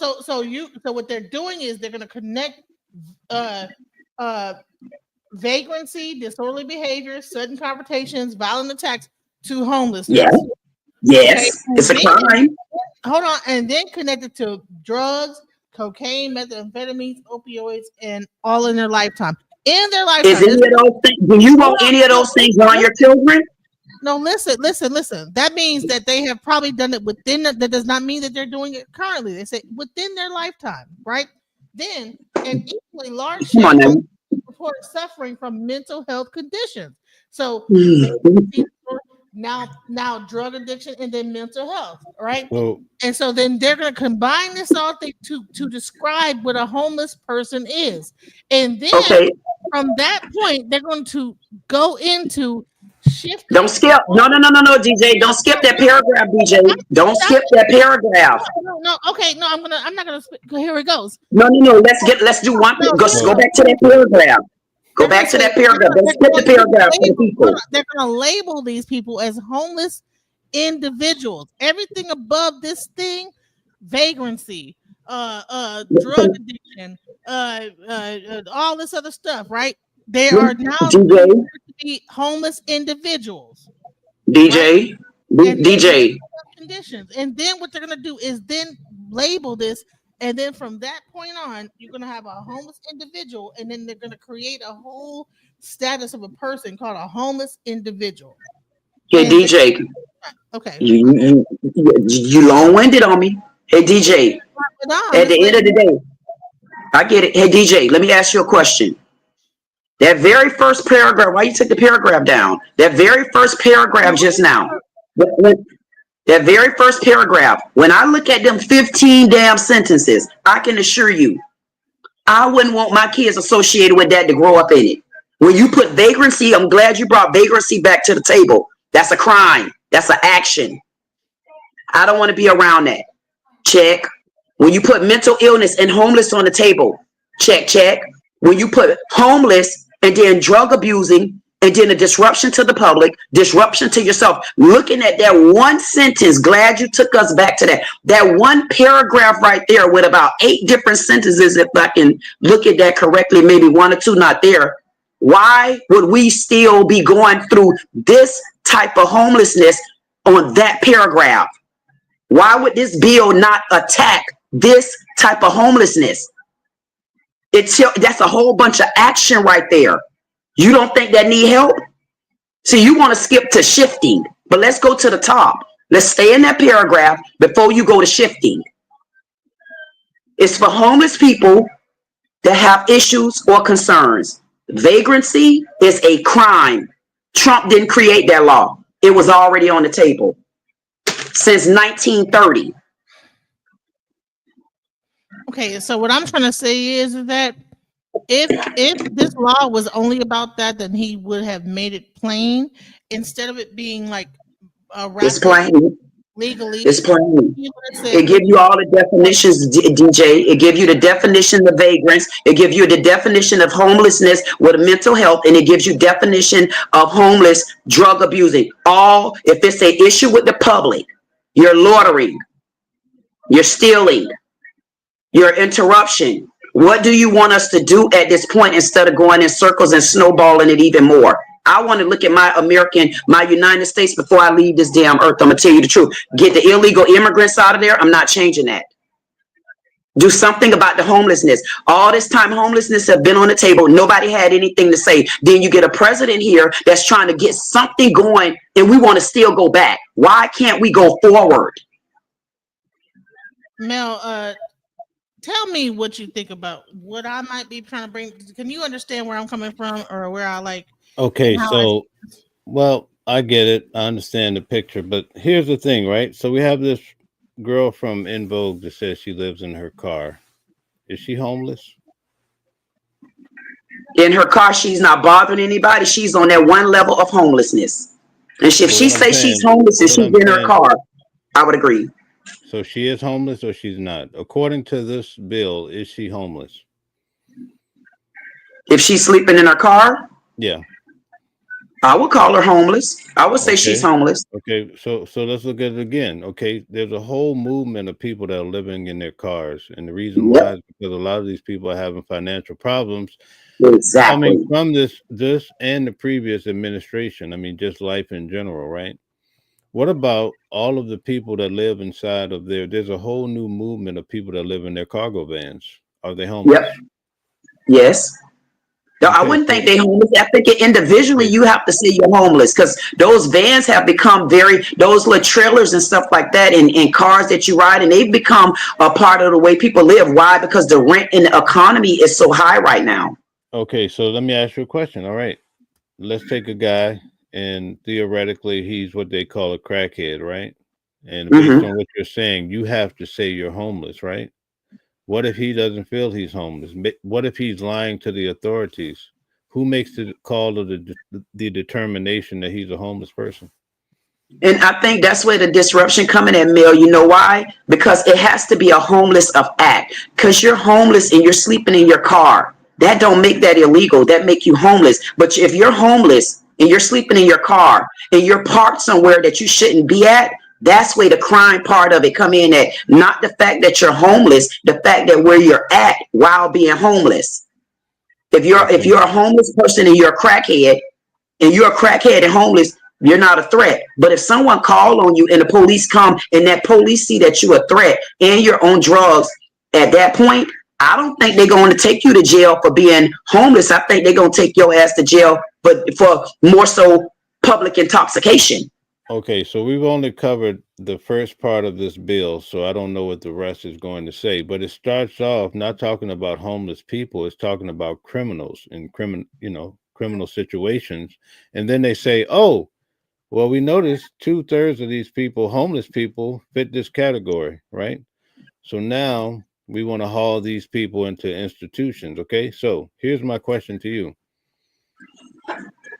[SPEAKER 2] what they're doing is they're going to connect vagrancy, disorderly behavior, sudden confrontations, violent attacks to homelessness.
[SPEAKER 11] Yeah. Yes, okay. It's a crime.
[SPEAKER 2] Hold on, and then connected to drugs, cocaine, methamphetamines, opioids, and all in their lifetime. In their lifetime.
[SPEAKER 11] Is any of those things? Do you want any of those things on your children?
[SPEAKER 2] No, listen. That means that they have probably done it within. That does not mean that they're doing it currently. They say within their lifetime, right? Then an equally large share report suffering from mental health conditions. So now drug addiction and then mental health, right?
[SPEAKER 12] Well,
[SPEAKER 2] and so then they're going to combine this all thing to describe what a homeless person is, and then from that point they're going to go into shift.
[SPEAKER 11] Don't skip. No, DJ. Don't skip that paragraph, DJ. Don't skip that paragraph.
[SPEAKER 2] No. Okay. No, I'm not gonna. Here it goes.
[SPEAKER 11] No. Let's do one. Go back to that paragraph. Go back to that paragraph. Don't skip the paragraph for the people.
[SPEAKER 2] They're gonna label these people as homeless individuals. Everything above this thing, vagrancy, drug addiction, all this other stuff, right? They are now to be homeless individuals.
[SPEAKER 11] DJ,
[SPEAKER 2] right?
[SPEAKER 11] DJ.
[SPEAKER 2] Conditions, and then what they're gonna do is then label this, and then from that point on, you're gonna have a homeless individual, and then they're gonna create a whole status of a person called a homeless individual.
[SPEAKER 11] Hey, DJ.
[SPEAKER 2] Okay.
[SPEAKER 11] You long-winded on me. Hey, DJ. At the end of the day, I get it. Hey, DJ, let me ask you a question. That very first paragraph, why you took the paragraph down? That very first paragraph just now. That very first paragraph, when I look at them 15 damn sentences, I can assure you, I wouldn't want my kids associated with that to grow up in it. When you put vagrancy, I'm glad you brought vagrancy back to the table. That's a crime. That's an action. I don't want to be around that. Check. When you put mental illness and homeless on the table, check, check. When you put homeless and then drug abusing and then a disruption to the public, disruption to yourself, looking at that one sentence, glad you took us back to that. That one paragraph right there with about 8 different sentences, if I can look at that correctly, maybe 1 or 2 not there. Why would we still be going through this type of homelessness on that paragraph? Why would this bill not attack this type of homelessness? That's a whole bunch of action right there. You don't think that need help? So you want to skip to shifting, but let's go to the top. Let's stay in that paragraph before you go to shifting. It's for homeless people that have issues or concerns. Vagrancy is a crime. Trump didn't create that law. It was already on the table since 1930.
[SPEAKER 2] Okay, so what I'm trying to say is that if this law was only about that, then he would have made it plain instead of it being like
[SPEAKER 11] It's plain.
[SPEAKER 2] legally.
[SPEAKER 11] It's plain. It gives you all the definitions, DJ. It gives you the definition of vagrants. It gives you the definition of homelessness with mental health, and it gives you definition of homeless drug abusing. All, if it's an issue with the public, you're loitering, you're stealing, your interruption. What do you want us to do at this point instead of going in circles and snowballing it even more? I want to look at my United States before I leave this damn earth. I'm going to tell you the truth. Get the illegal immigrants out of there. I'm not changing that. Do something about the homelessness. All this time, homelessness have been on the table. Nobody had anything to say. Then you get a president here that's trying to get something going, and we want to still go back. Why can't we go forward?
[SPEAKER 2] Mel, tell me what you think about what I might be trying to bring. Can you understand where I'm coming from, or where I like?
[SPEAKER 12] Okay, so, well, I get it. I understand the picture, but here's the thing, right? So we have this girl from In Vogue that says she lives in her car. Is she homeless?
[SPEAKER 11] In her car, she's not bothering anybody. She's on that one level of homelessness. And if she says she's homeless and she's in her car, I would agree.
[SPEAKER 12] So she is homeless or she's not? According to this bill, is she homeless?
[SPEAKER 11] If she's sleeping in her car?
[SPEAKER 12] Yeah.
[SPEAKER 11] I would call her homeless. I would say she's homeless.
[SPEAKER 12] Okay, so let's look at it again. Okay, there's a whole movement of people that are living in their cars, and the reason why is because a lot of these people are having financial problems.
[SPEAKER 11] Exactly.
[SPEAKER 12] Coming from this and the previous administration. I mean, just life in general, right? What about all of the people that live inside of there's a whole new movement of people that live in their cargo vans. Are they homeless?
[SPEAKER 11] Yep. Yes. No, I wouldn't think they homeless. I think individually you have to say you're homeless, because those vans have become those little trailers and stuff like that, and cars that you ride, and they've become a part of the way people live. Why? Because the rent in the economy is so high right now.
[SPEAKER 12] Okay, so let me ask you a question. All right, let's take a guy, and theoretically he's what they call a crackhead, right? And based on what you're saying, you have to say you're homeless, right? What if he doesn't feel he's homeless? What if he's lying to the authorities? Who makes the call of the determination that he's a homeless person?
[SPEAKER 11] And I think that's where the disruption coming at, Mel. You know why? Because it has to be a homeless of act. Because you're homeless and you're sleeping in your car. That don't make that illegal. That make you homeless. But if you're homeless and you're sleeping in your car and you're parked somewhere that you shouldn't be at, that's where the crime part of it come in at. Not the fact that you're homeless, the fact that where you're at while being homeless. If you're a homeless person and you're a crackhead and homeless, you're not a threat. But if someone call on you and the police come and that police see that you're a threat and you're on drugs, at that point, I don't think they're going to take you to jail for being homeless. I think they're going to take your ass to jail, but for more so public intoxication.
[SPEAKER 12] Okay, so we've only covered the first part of this bill, so I don't know what the rest is going to say. But it starts off not talking about homeless people; it's talking about criminals and criminal situations. And then they say, "Oh, well, we noticed 2/3 of these people, homeless people, fit this category, right? So now we want to haul these people into institutions." Okay, so here's my question to you: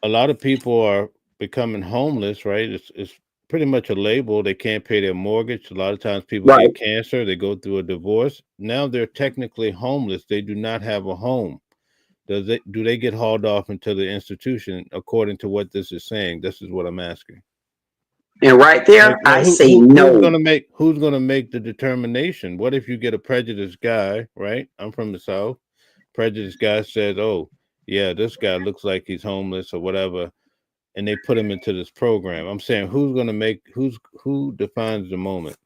[SPEAKER 12] a lot of people are becoming homeless, right? It's pretty much a label. They can't pay their mortgage. A lot of times people
[SPEAKER 11] Right.
[SPEAKER 12] get cancer, they go through a divorce. Now they're technically homeless. They do not have a home. Do they get hauled off into the institution according to what this is saying? This is what I'm asking.
[SPEAKER 11] And right there,
[SPEAKER 12] Like
[SPEAKER 11] I say
[SPEAKER 12] who's
[SPEAKER 11] no.
[SPEAKER 12] gonna make the determination? What if you get a prejudiced guy, right? I'm from the South. Prejudiced guy says, "Oh, yeah, this guy looks like he's homeless or whatever," and they put him into this program. I'm saying who defines the moment?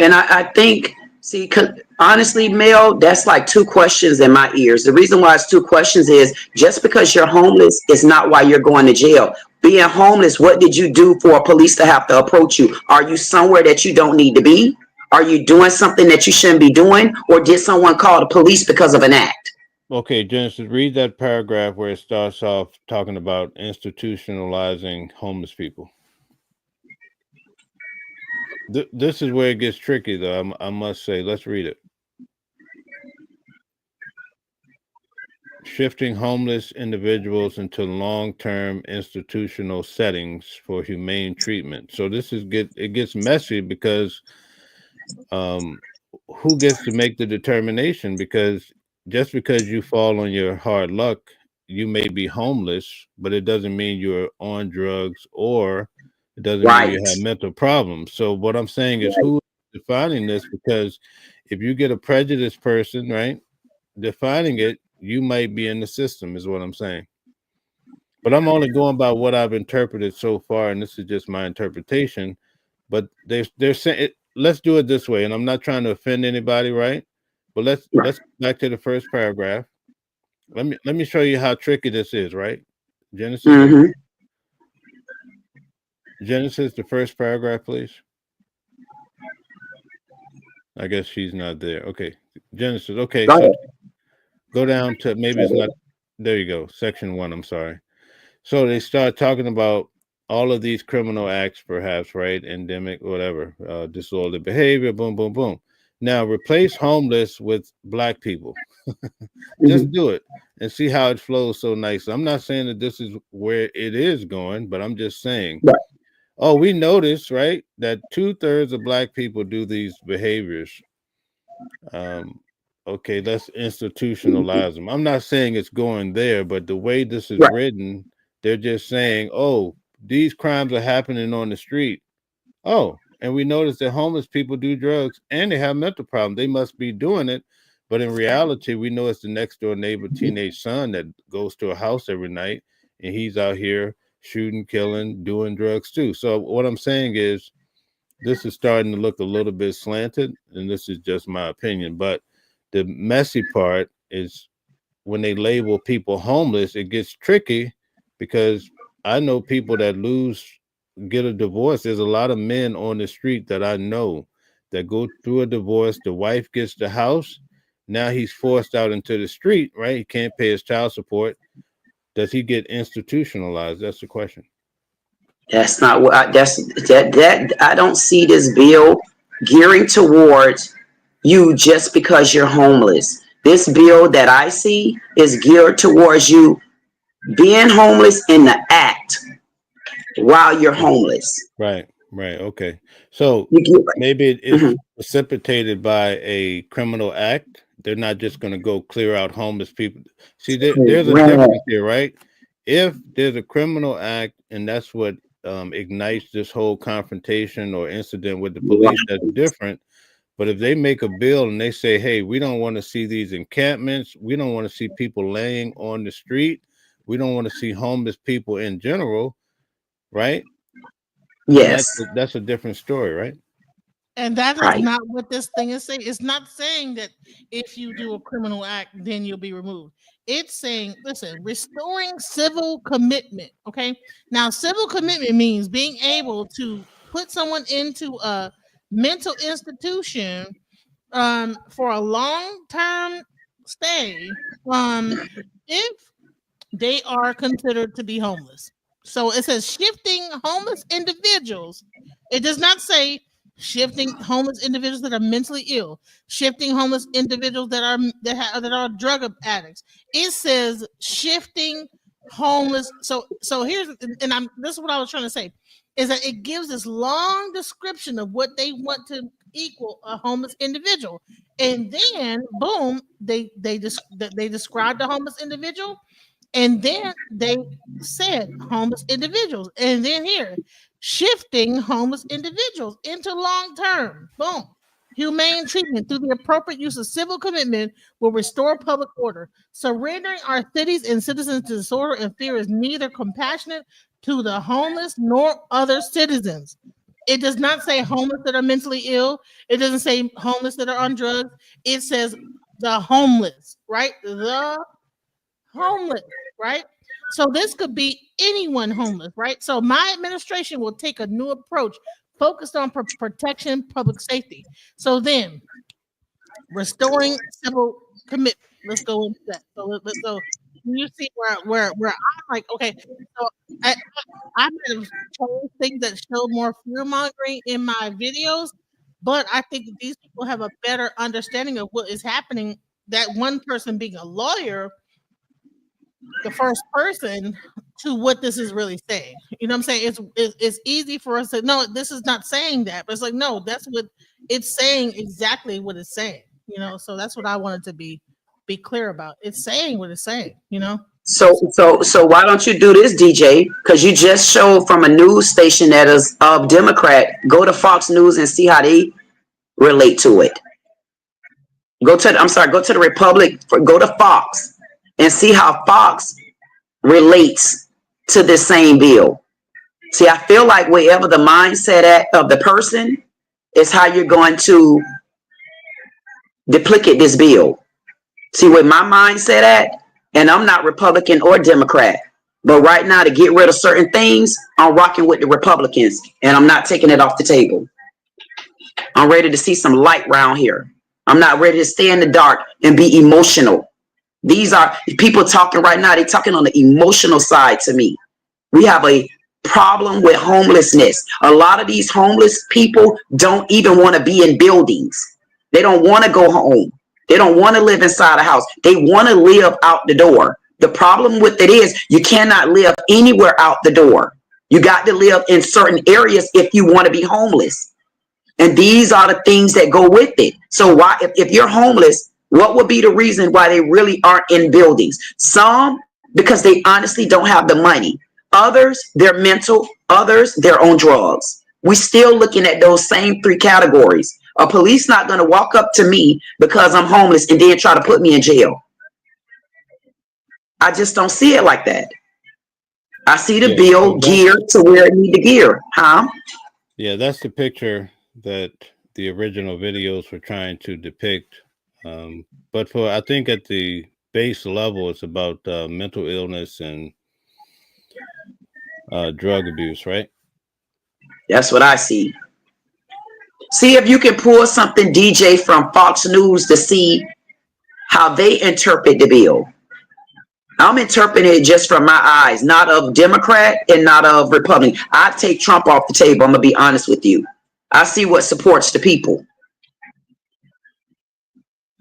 [SPEAKER 11] And I think, see, 'cause honestly, Mel, that's like two questions in my ears. The reason why it's two questions is just because you're homeless is not why you're going to jail. Being homeless, what did you do for police to have to approach you? Are you somewhere that you don't need to be? Are you doing something that you shouldn't be doing? Or did someone call the police because of an act?
[SPEAKER 12] Okay, Genesis, read that paragraph where it starts off talking about institutionalizing homeless people. This is where it gets tricky, though. I must say. Let's read it. Shifting homeless individuals into long-term institutional settings for humane treatment. So it gets messy because who gets to make the determination? Because just because you fall on your hard luck, you may be homeless, but it doesn't mean you're on drugs or it doesn't mean you
[SPEAKER 11] Right.
[SPEAKER 12] have mental problems. So what I'm saying is who is defining this? Because if you get a prejudiced person, right, defining it, you might be in the system, is what I'm saying. But I'm only going by what I've interpreted so far, and this is just my interpretation. But they're saying it, let's do it this way, and I'm not trying to offend anybody, right? But let's go back to the first paragraph. Let me show you how tricky this is, right? Genesis,
[SPEAKER 11] Mm-hmm.
[SPEAKER 12] Genesis, the first paragraph, please. I guess she's not there. Okay, Genesis. Okay,
[SPEAKER 11] Go
[SPEAKER 12] so
[SPEAKER 11] ahead.
[SPEAKER 12] go down to maybe it's not. There you go, section 1. I'm sorry. So they start talking about all of these criminal acts, perhaps, right? Endemic, whatever, disorderly behavior, boom, boom, boom. Now replace homeless with black people. Just
[SPEAKER 11] Mm-hmm.
[SPEAKER 12] do it and see how it flows so nice. I'm not saying that this is where it is going, but I'm just saying,
[SPEAKER 11] Right.
[SPEAKER 12] oh, we noticed, right, that 2/3 of black people do these behaviors. Um, okay, let's institutionalize them. I'm not saying it's going there, but the way this is
[SPEAKER 11] Right.
[SPEAKER 12] written, they're just saying, oh, these crimes are happening on the street. Oh, and we notice that homeless people do drugs and they have mental problems. They must be doing it. But in reality, we know it's the next door neighbor teenage son that goes to a house every night and he's out here shooting, killing, doing drugs too. So what I'm saying is this is starting to look a little bit slanted, and this is just my opinion. But the messy part is when they label people homeless, it gets tricky because I know people that get a divorce. There's a lot of men on the street that I know that go through a divorce. The wife gets the house. Now he's forced out into the street, right? He can't pay his child support. Does he get institutionalized? That's the question.
[SPEAKER 11] That's not what that I don't see this bill gearing towards you just because you're homeless. This bill that I see is geared towards you being homeless in the act while you're homeless.
[SPEAKER 12] Right, right. Okay. So
[SPEAKER 11] You get
[SPEAKER 12] maybe it's
[SPEAKER 11] Mhm.
[SPEAKER 12] precipitated by a criminal act. They're not just going to go clear out homeless people. See, there's a
[SPEAKER 11] Correct.
[SPEAKER 12] difference here, right? If there's a criminal act and that's what ignites this whole confrontation or incident with the police, that's different. But if they make a bill and they say, hey, we don't want to see these encampments, we don't want to see people laying on the street, we don't want to see homeless people in general, right? Then
[SPEAKER 11] Yes.
[SPEAKER 12] that's a different story, right?
[SPEAKER 2] And that is
[SPEAKER 11] Right.
[SPEAKER 2] not what this thing is saying. It's not saying that if you do a criminal act, then you'll be removed. It's saying, listen, restoring civil commitment. Okay. Now, civil commitment means being able to put someone into a mental institution for a long term stay if they are considered to be homeless. So it says shifting homeless individuals. It does not say shifting homeless individuals that are mentally ill, shifting homeless individuals that are drug addicts. It says shifting homeless. So here's and I'm this is what I was trying to say is that it gives this long description of what they want to equal a homeless individual, and then boom, they describe the homeless individual, and then they said homeless individuals. And then here, shifting homeless individuals into long term. Boom. Humane treatment through the appropriate use of civil commitment will restore public order. Surrendering our cities and citizens to disorder and fear is neither compassionate to the homeless nor other citizens. It does not say homeless that are mentally ill. It doesn't say homeless that are on drugs. It says the homeless, right? The homeless, right? So this could be anyone homeless, right? So my administration will take a new approach focused on protection, public safety. So then, restoring civil commitment. Let's go into that. So you see where I'm like, okay, so I might have told things that show more fear mongering in my videos, but I think that these people have a better understanding of what is happening. That one person being a lawyer, the first person to what this is really saying. You know what I'm saying? It's easy for us to no, this is not saying that, but it's like no, that's what it's saying, exactly what it's saying. You know, so that's what I wanted to be clear about. It's saying what it's saying. You know.
[SPEAKER 11] So why don't you do this, DJ? Because you just showed from a news station that is Democrat. Go to Fox News and see how they relate to it. Go to the Republic. Go to Fox and see how Fox relates to this same bill. See, I feel like wherever the mindset of the person is how you're going to duplicate this bill. See where my mindset at, and I'm not Republican or Democrat, but right now to get rid of certain things, I'm rocking with the Republicans, and I'm not taking it off the table. I'm ready to see some light around here. I'm not ready to stay in the dark and be emotional. These are people talking right now. They're talking on the emotional side to me. We have a problem with homelessness. A lot of these homeless people don't even want to be in buildings. They don't want to go home. They don't want to live inside a house. They want to live out the door. The problem with it is you cannot live anywhere out the door. You got to live in certain areas if you want to be homeless. And these are the things that go with it. So why, if you're homeless, what would be the reason why they really aren't in buildings? Some, because they honestly don't have the money. Others, they're mental. Others, they're on drugs. We're still looking at those same three categories. A police not going to walk up to me because I'm homeless and then try to put me in jail. I just don't see it like that. I see the bill geared to where it need to gear. Huh?
[SPEAKER 12] Yeah, that's the picture that the original videos were trying to depict. But for, I think at the base level, it's about mental illness and drug abuse, right?
[SPEAKER 11] That's what I see. See if you can pull something, DJ, from Fox News to see how they interpret the bill. I'm interpreting it just from my eyes, not of Democrat and not of Republican. I take Trump off the table. I'm going to be honest with you. I see what supports the people.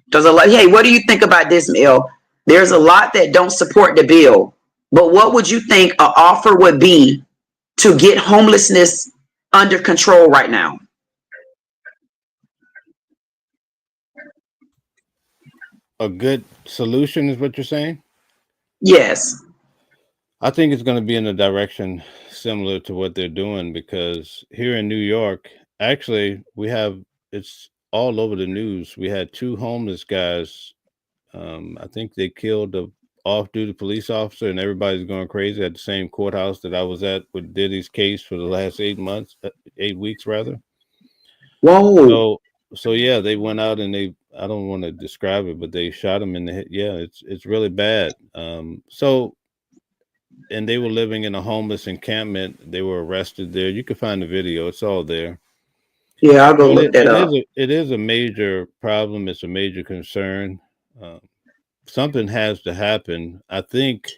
[SPEAKER 11] There's a lot. Hey, what do you think about this, Mel? There's a lot that don't support the bill. But what would you think an offer would be to get homelessness under control right now?
[SPEAKER 12] A good solution is what you're saying?
[SPEAKER 11] Yes.
[SPEAKER 12] I think it's going to be in a direction similar to what they're doing, because here in New York, actually, it's all over the news. We had 2 homeless guys. I think they killed a off-duty police officer, and everybody's going crazy at the same courthouse that I was at with Diddy's case for the last 8 weeks rather.
[SPEAKER 11] Whoa.
[SPEAKER 12] So yeah, they went out and they I don't want to describe it, but they shot him in the head. Yeah, it's really bad. So, and they were living in a homeless encampment. They were arrested there. You can find the video. It's all there.
[SPEAKER 11] Yeah, I'll go look that up.
[SPEAKER 12] It is a major problem. It's a major concern. Something has to happen. I think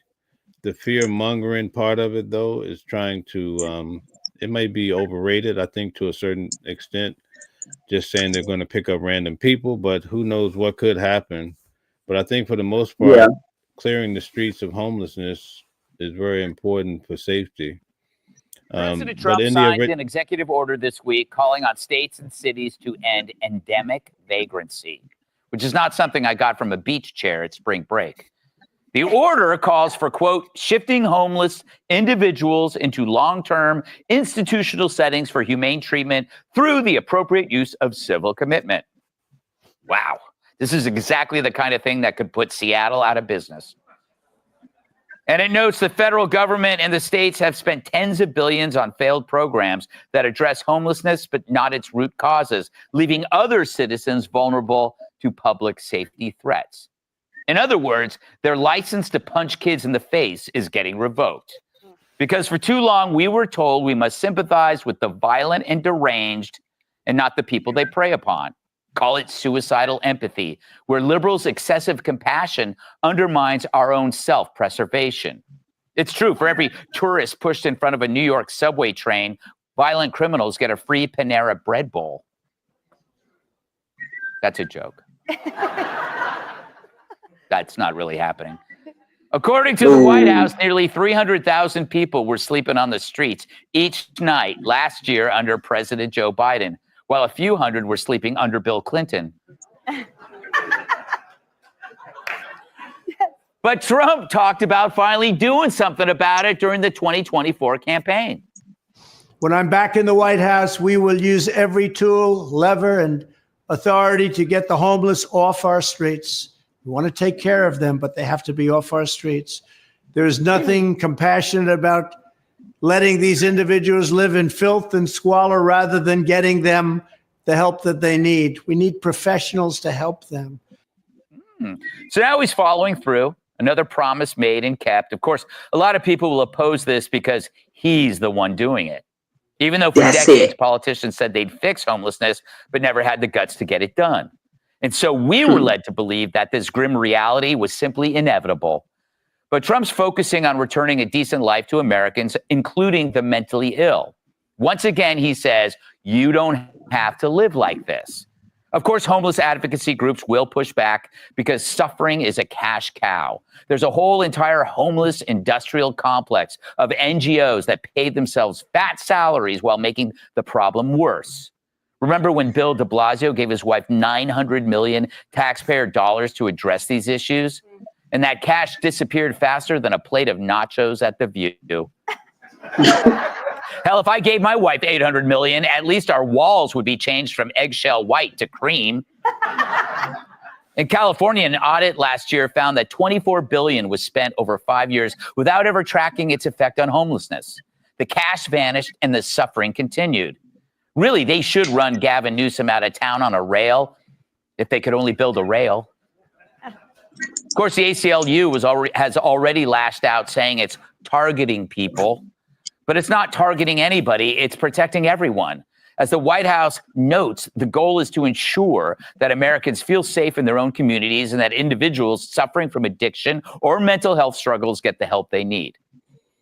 [SPEAKER 12] the fear mongering part of it, though, is trying to, it might be overrated, I think, to a certain extent. Just saying they're going to pick up random people, but who knows what could happen. But I think for the most part, clearing the streets of homelessness is very important for safety.
[SPEAKER 18] President Trump signed an executive order this week calling on states and cities to end endemic vagrancy, which is not something I got from a beach chair at spring break. The order calls for, quote, shifting homeless individuals into long-term institutional settings for humane treatment through the appropriate use of civil commitment. Wow. This is exactly the kind of thing that could put Seattle out of business. And it notes the federal government and the states have spent tens of billions on failed programs that address homelessness, but not its root causes, leaving other citizens vulnerable to public safety threats. In other words, their license to punch kids in the face is getting revoked. Because for too long, we were told we must sympathize with the violent and deranged and not the people they prey upon. Call it suicidal empathy, where liberals' excessive compassion undermines our own self-preservation. It's true, for every tourist pushed in front of a New York subway train, violent criminals get a free Panera bread bowl. That's a joke. That's not really happening. According to the White House, nearly 300,000 people were sleeping on the streets each night last year under President Joe Biden, while a few hundred were sleeping under Bill Clinton. But Trump talked about finally doing something about it during the 2024 campaign.
[SPEAKER 20] When I'm back in the White House, we will use every tool, lever, and authority to get the homeless off our streets. We want to take care of them, but they have to be off our streets. There's nothing compassionate about letting these individuals live in filth and squalor rather than getting them the help that they need. We need professionals to help them.
[SPEAKER 18] So now he's following through. Another promise made and kept. Of course, a lot of people will oppose this because he's the one doing it. Even though for decades, politicians said they'd fix homelessness, but never had the guts to get it done. And so we were led to believe that this grim reality was simply inevitable. But Trump's focusing on returning a decent life to Americans, including the mentally ill. Once again, he says, you don't have to live like this. Of course, homeless advocacy groups will push back because suffering is a cash cow. There's a whole entire homeless industrial complex of NGOs that paid themselves fat salaries while making the problem worse. Remember when Bill de Blasio gave his wife $900 million taxpayer dollars to address these issues? And that cash disappeared faster than a plate of nachos at The View. Hell, if I gave my wife $800 million, at least our walls would be changed from eggshell white to cream. In California, an audit last year found that $24 billion was spent over 5 years without ever tracking its effect on homelessness. The cash vanished and the suffering continued. Really, they should run Gavin Newsom out of town on a rail if they could only build a rail. Of course, the ACLU has already lashed out saying it's targeting people, but it's not targeting anybody. It's protecting everyone. As the White House notes, the goal is to ensure that Americans feel safe in their own communities and that individuals suffering from addiction or mental health struggles get the help they need.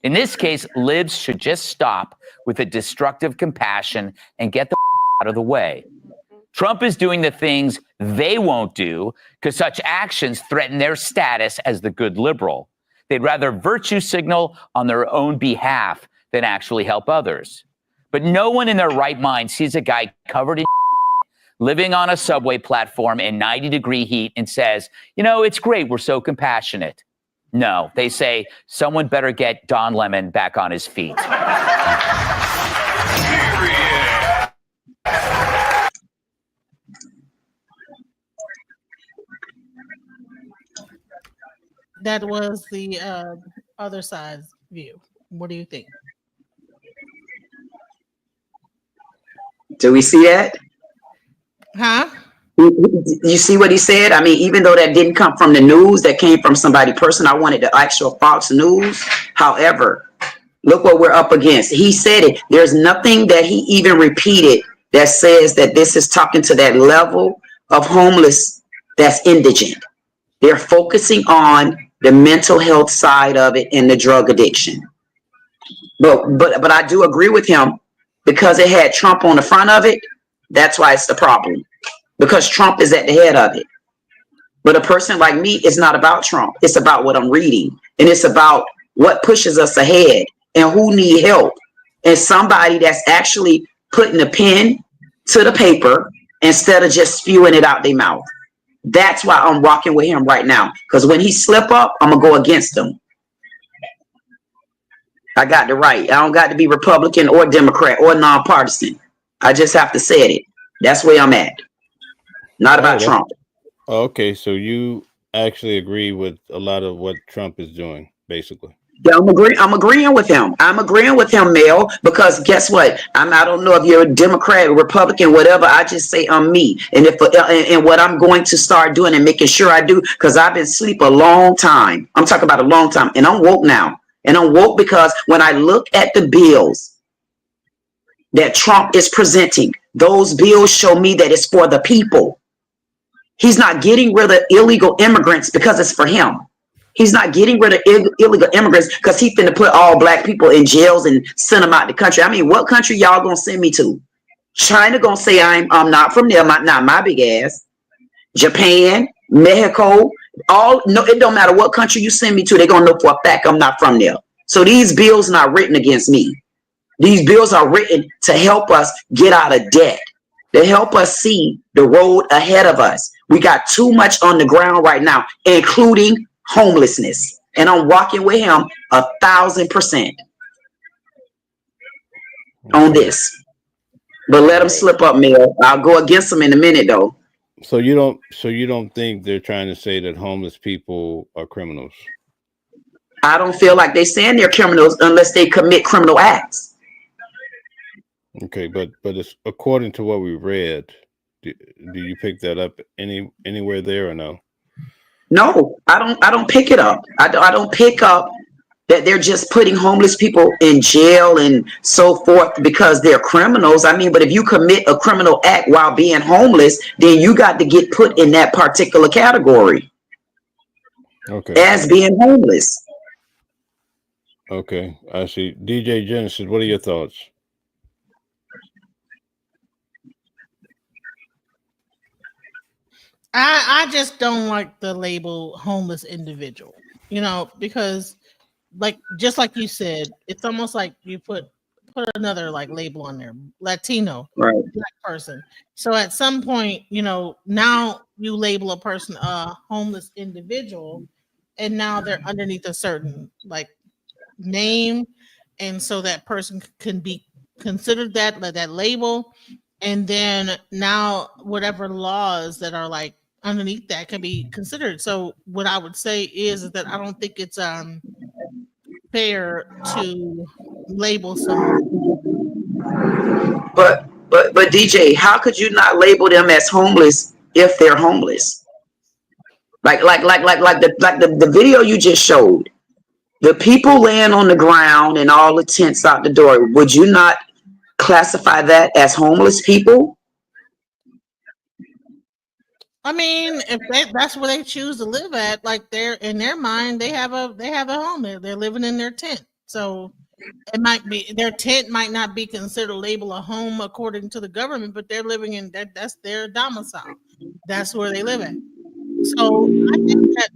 [SPEAKER 18] In this case, libs should just stop with the destructive compassion and get the out of the way. Trump is doing the things they won't do because such actions threaten their status as the good liberal. They'd rather virtue signal on their own behalf than actually help others. But no one in their right mind sees a guy covered in living on a subway platform in 90-degree heat and says, you know, it's great, we're so compassionate. No, they say, someone better get Don Lemon back on his feet.
[SPEAKER 2] That was the other side's view. What do you think?
[SPEAKER 11] Do we see that?
[SPEAKER 2] Huh?
[SPEAKER 11] You see what he said? I mean, even though that didn't come from the news, that came from somebody person, I wanted the actual Fox News. However, look what we're up against. He said it. There's nothing that he even repeated that says that this is talking to that level of homeless that's indigent. They're focusing on the mental health side of it and the drug addiction. But I do agree with him because it had Trump on the front of it. That's why it's the problem, because Trump is at the head of it. But a person like me, it's not about Trump. It's about what I'm reading, and it's about what pushes us ahead and who need help, and somebody that's actually putting a pen to the paper instead of just spewing it out their mouth. That's why I'm rocking with him right now, because when he slip up, I'm gonna go against him. I got the right. I don't got to be Republican or Democrat or nonpartisan. I just have to say it. That's where I'm at. Not about Trump.
[SPEAKER 12] Okay, so you actually agree with a lot of what Trump is doing, basically.
[SPEAKER 11] Yeah, I'm agreeing with him. I'm agreeing with him, Mel, because guess what? I don't know if you're a Democrat, Republican, whatever. I just say I'm me, and and what I'm going to start doing and making sure I do, because I've been asleep a long time. I'm talking about a long time, and I'm woke now. And I'm woke because when I look at the bills that Trump is presenting, those bills show me that it's for the people. He's not getting rid of illegal immigrants because it's for him. He's not getting rid of illegal immigrants because he's finna put all black people in jails and send them out the country. I mean, what country y'all gonna send me to? China gonna say I'm not from there, not my big ass. Japan, Mexico, no, it don't matter what country you send me to, they're gonna know for a fact I'm not from there. So these bills are not written against me. These bills are written to help us get out of debt, to help us see the road ahead of us. We got too much on the ground right now, including homelessness. And I'm rocking with him 1,000% on this. But let him slip up, Mel. I'll go against him in a minute, though.
[SPEAKER 12] So you don't think they're trying to say that homeless people are criminals?
[SPEAKER 11] I don't feel like they're saying they're criminals unless they commit criminal acts.
[SPEAKER 12] Okay, but it's according to what we read. Do you pick that up anywhere there or no?
[SPEAKER 11] No, I don't pick it up. I don't pick up that they're just putting homeless people in jail and so forth because they're criminals. I mean, but if you commit a criminal act while being homeless, then you got to get put in that particular category.
[SPEAKER 12] Okay.
[SPEAKER 11] As being homeless.
[SPEAKER 12] Okay, I see. DJ Genesis, what are your thoughts?
[SPEAKER 2] I just don't like the label homeless individual, because just like you said, it's almost like you put another like label on there, Latino,
[SPEAKER 11] right,
[SPEAKER 2] black person. So at some point, now you label a person a homeless individual, and now they're underneath a certain like name, and so that person can be considered that label, and then now whatever laws that are like underneath that can be considered. So what I would say is that I don't think it's fair to label someone.
[SPEAKER 11] But DJ, how could you not label them as homeless if they're homeless? Like the video you just showed, the people laying on the ground and all the tents out the door. Would you not classify that as homeless people?
[SPEAKER 2] I mean, if that's where they choose to live at, like they're in their mind, they have a home there. They're living in their tent. So it might be their tent might not be considered labeled a home according to the government, but they're living in that's their domicile. That's where they live at. So I think that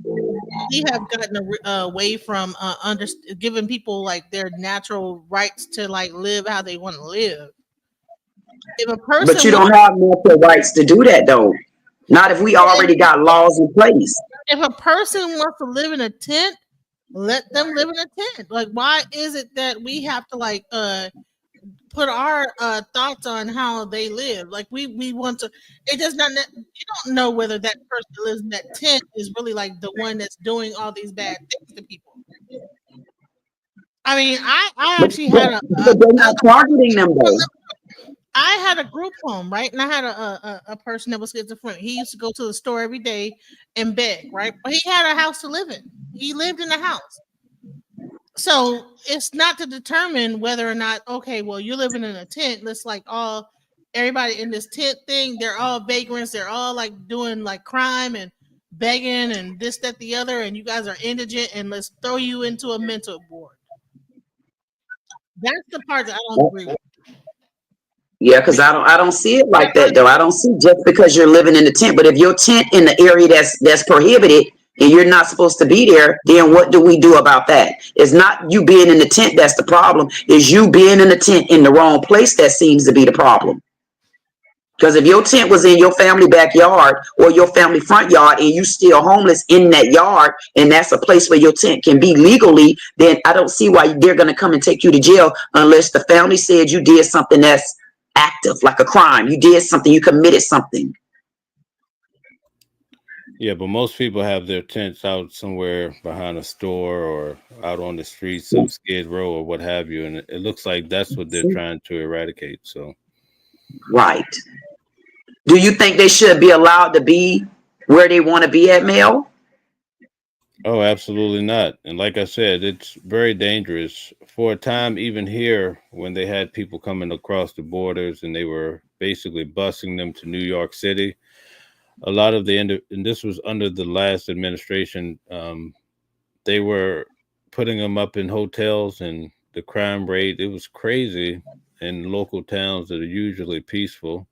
[SPEAKER 2] we have gotten away from giving people like their natural rights to like live how they want to live. If a person,
[SPEAKER 11] but you don't have natural rights to do that, though. Not if we already got laws in place.
[SPEAKER 2] If a person wants to live in a tent, let them live in a tent. Like, why is it that we have to like put our thoughts on how they live? Like we want to. It does not. You don't know whether that person who lives in that tent is really like the one that's doing all these bad things to people. I mean, I actually had
[SPEAKER 11] but they're not targeting them though.
[SPEAKER 2] I had a group home, right? And I had a person that was schizophrenic. He used to go to the store every day and beg, right? But he had a house to live in. He lived in the house. So it's not to determine whether or not, okay, well, you're living in a tent. Let's like all everybody in this tent thing, they're all vagrants, they're all like doing like crime and begging and this, that, the other, and you guys are indigent, and let's throw you into a mental ward. That's the part that I don't agree with.
[SPEAKER 11] Yeah, because I don't see it like that though. I don't see just because you're living in the tent, but if your tent in the area that's prohibited and you're not supposed to be there, then what do we do about that? It's not you being in the tent that's the problem. It's you being in the tent in the wrong place that seems to be the problem. Because if your tent was in your family backyard or your family front yard and you still homeless in that yard, and that's a place where your tent can be legally, then I don't see why they're going to come and take you to jail unless the family said you did something that's active, like a crime. You did something, you committed something.
[SPEAKER 12] Yeah, but most people have their tents out somewhere behind a store or out on the streets of Skid Row or what have you, and it looks like that's what they're trying to eradicate. So,
[SPEAKER 11] right. Do you think they should be allowed to be where they want to be at, Mel?
[SPEAKER 12] Oh, absolutely not. And like I said, it's very dangerous. For a time, even here, when they had people coming across the borders and they were basically busing them to New York City, a lot of and this was under the last administration, they were putting them up in hotels, and the crime rate, it was crazy in local towns that are usually peaceful.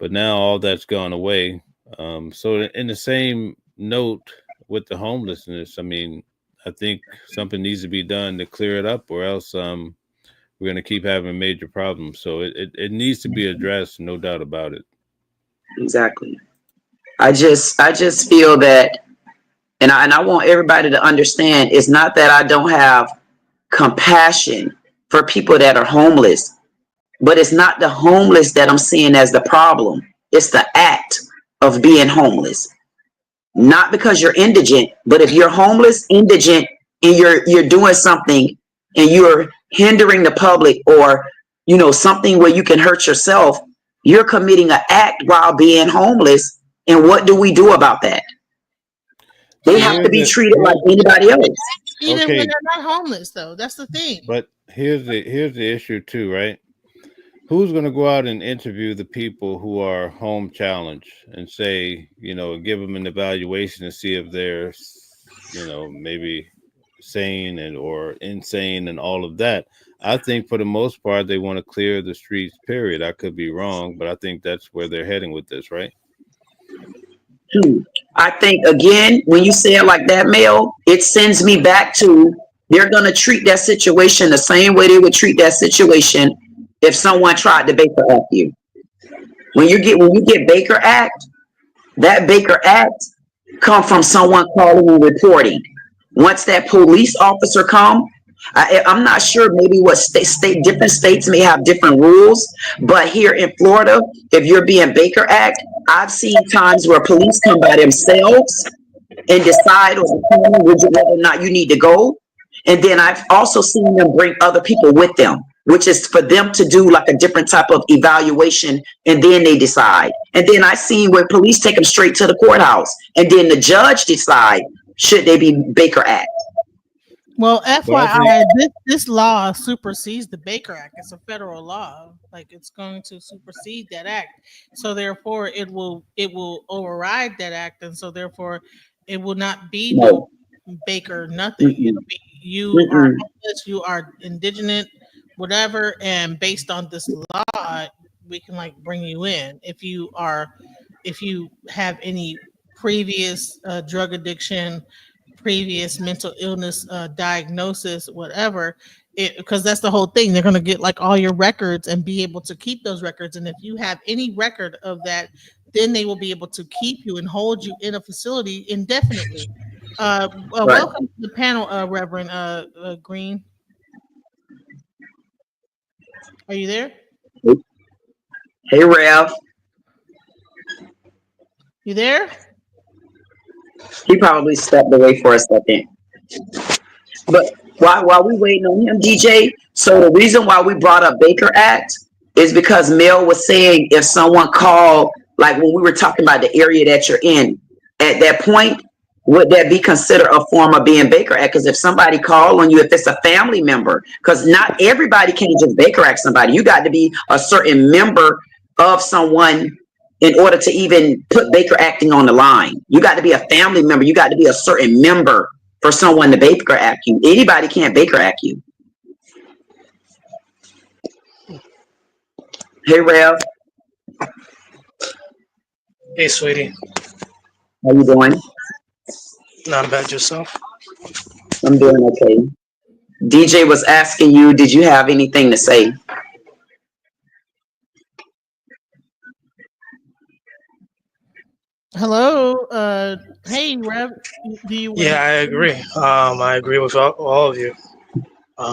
[SPEAKER 12] But now all that's gone away. So in the same note with the homelessness, I mean, I think something needs to be done to clear it up, or else we're going to keep having major problems. So it needs to be addressed, no doubt about it.
[SPEAKER 11] Exactly. I just feel that, and I want everybody to understand, it's not that I don't have compassion for people that are homeless, but it's not the homeless that I'm seeing as the problem. It's the act of being homeless. Not because you're indigent, but if you're homeless, indigent, and you're doing something and you're hindering the public, or something where you can hurt yourself, you're committing an act while being homeless. And what do we do about that? They have to be treated like anybody else.
[SPEAKER 2] Even when they're not homeless, though. That's the thing.
[SPEAKER 12] But here's the issue too, right? Who's going to go out and interview the people who are home challenged and say, give them an evaluation to see if they're, maybe sane or insane and all of that? I think for the most part, they want to clear the streets, period. I could be wrong, but I think that's where they're heading with this, right?
[SPEAKER 11] I think, again, when you say it like that, Mel, it sends me back to they're going to treat that situation the same way they would treat that situation if someone tried to Baker Act you. When you get Baker Act, that Baker Act come from someone calling and reporting. Once that police officer come, I'm not sure maybe what different states may have different rules, but here in Florida, if you're being Baker Act, I've seen times where police come by themselves and decide or determine whether or not you need to go. And then I've also seen them bring other people with them, which is for them to do like a different type of evaluation, and then they decide. And then I've seen where police take them straight to the courthouse, and then the judge decide should they be Baker Act.
[SPEAKER 2] Well, FYI, this law supersedes the Baker Act. It's a federal law. Like, it's going to supersede that act. So therefore, it will override that act, and so therefore, it will not be no Baker nothing. It'll be you are homeless, you are indigent, whatever, and based on this law, we can like bring you in if you have any previous drug addiction, previous mental illness diagnosis, whatever, because that's the whole thing. They're going to get like all your records and be able to keep those records. And if you have any record of that, then they will be able to keep you and hold you in a facility indefinitely. Right. Welcome to the panel, Reverend Green. Are you there?
[SPEAKER 11] Hey, Rev.
[SPEAKER 2] You there?
[SPEAKER 11] He probably stepped away for a second. But while we waiting on him, DJ, so the reason why we brought up Baker Act is because Mel was saying if someone called, like when we were talking about the area that you're in, at that point, would that be considered a form of being Baker Act? Because if somebody called on you, if it's a family member, because not everybody can just Baker Act somebody. You got to be a certain member of someone in order to even put Baker acting on the line. You got to be a family member. You got to be a certain member for someone to Baker Act you. Anybody can't Baker Act you. Hey, Rev.
[SPEAKER 1] Hey, sweetie.
[SPEAKER 11] How you doing?
[SPEAKER 1] Not bad yourself.
[SPEAKER 11] I'm doing okay. DJ was asking you, did you have anything to say?
[SPEAKER 2] Hello. Hey, Rev. Do you?
[SPEAKER 1] Yeah, I agree. I agree with all of you.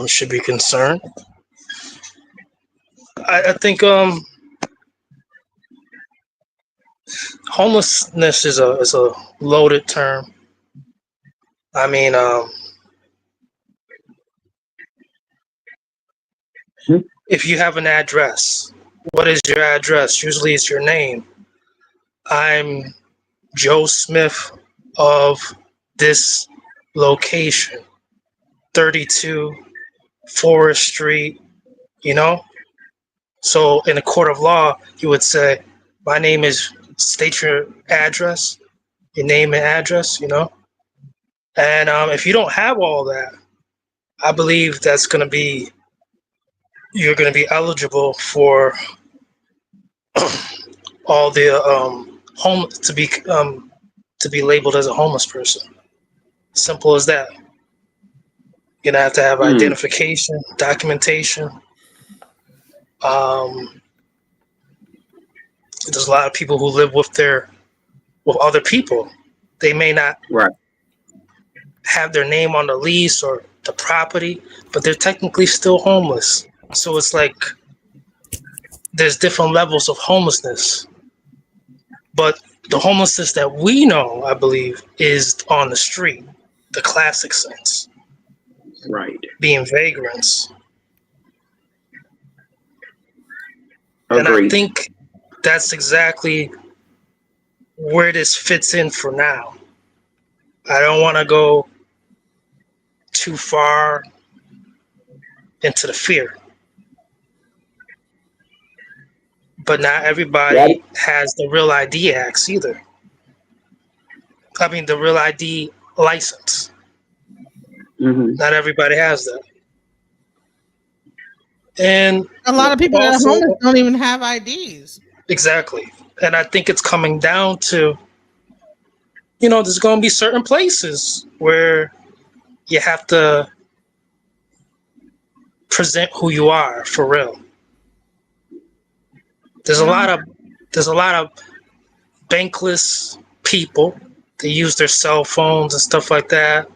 [SPEAKER 1] Should be concerned. I think homelessness is a loaded term. I mean, if you have an address, what is your address? Usually it's your name. I'm Joe Smith of this location, 32 Forest Street, you know? So in a court of law, you would say, my name is, state your address, your name and address, you know? And if you don't have all that, I believe that's going to be, you're going to be eligible for all the home to be labeled as a homeless person. Simple as that. You're gonna have to have identification, documentation. There's a lot of people who live with other people. They may not have their name on the lease or the property, but they're technically still homeless. So it's like there's different levels of homelessness. But the homelessness that we know, I believe, is on the street, the classic sense.
[SPEAKER 11] Right.
[SPEAKER 1] Being vagrants.
[SPEAKER 11] Agreed.
[SPEAKER 1] And I think that's exactly where this fits in for now. I don't want to go too far into the fear. But not everybody has the Real ID Acts either. I mean, the Real ID license. Not everybody has that. And
[SPEAKER 2] a lot of people that are homeless don't even have IDs.
[SPEAKER 1] Exactly. And I think it's coming down to, there's going to be certain places where you have to present who you are for real. There's a lot of bankless people. They use their cell phones and stuff like that.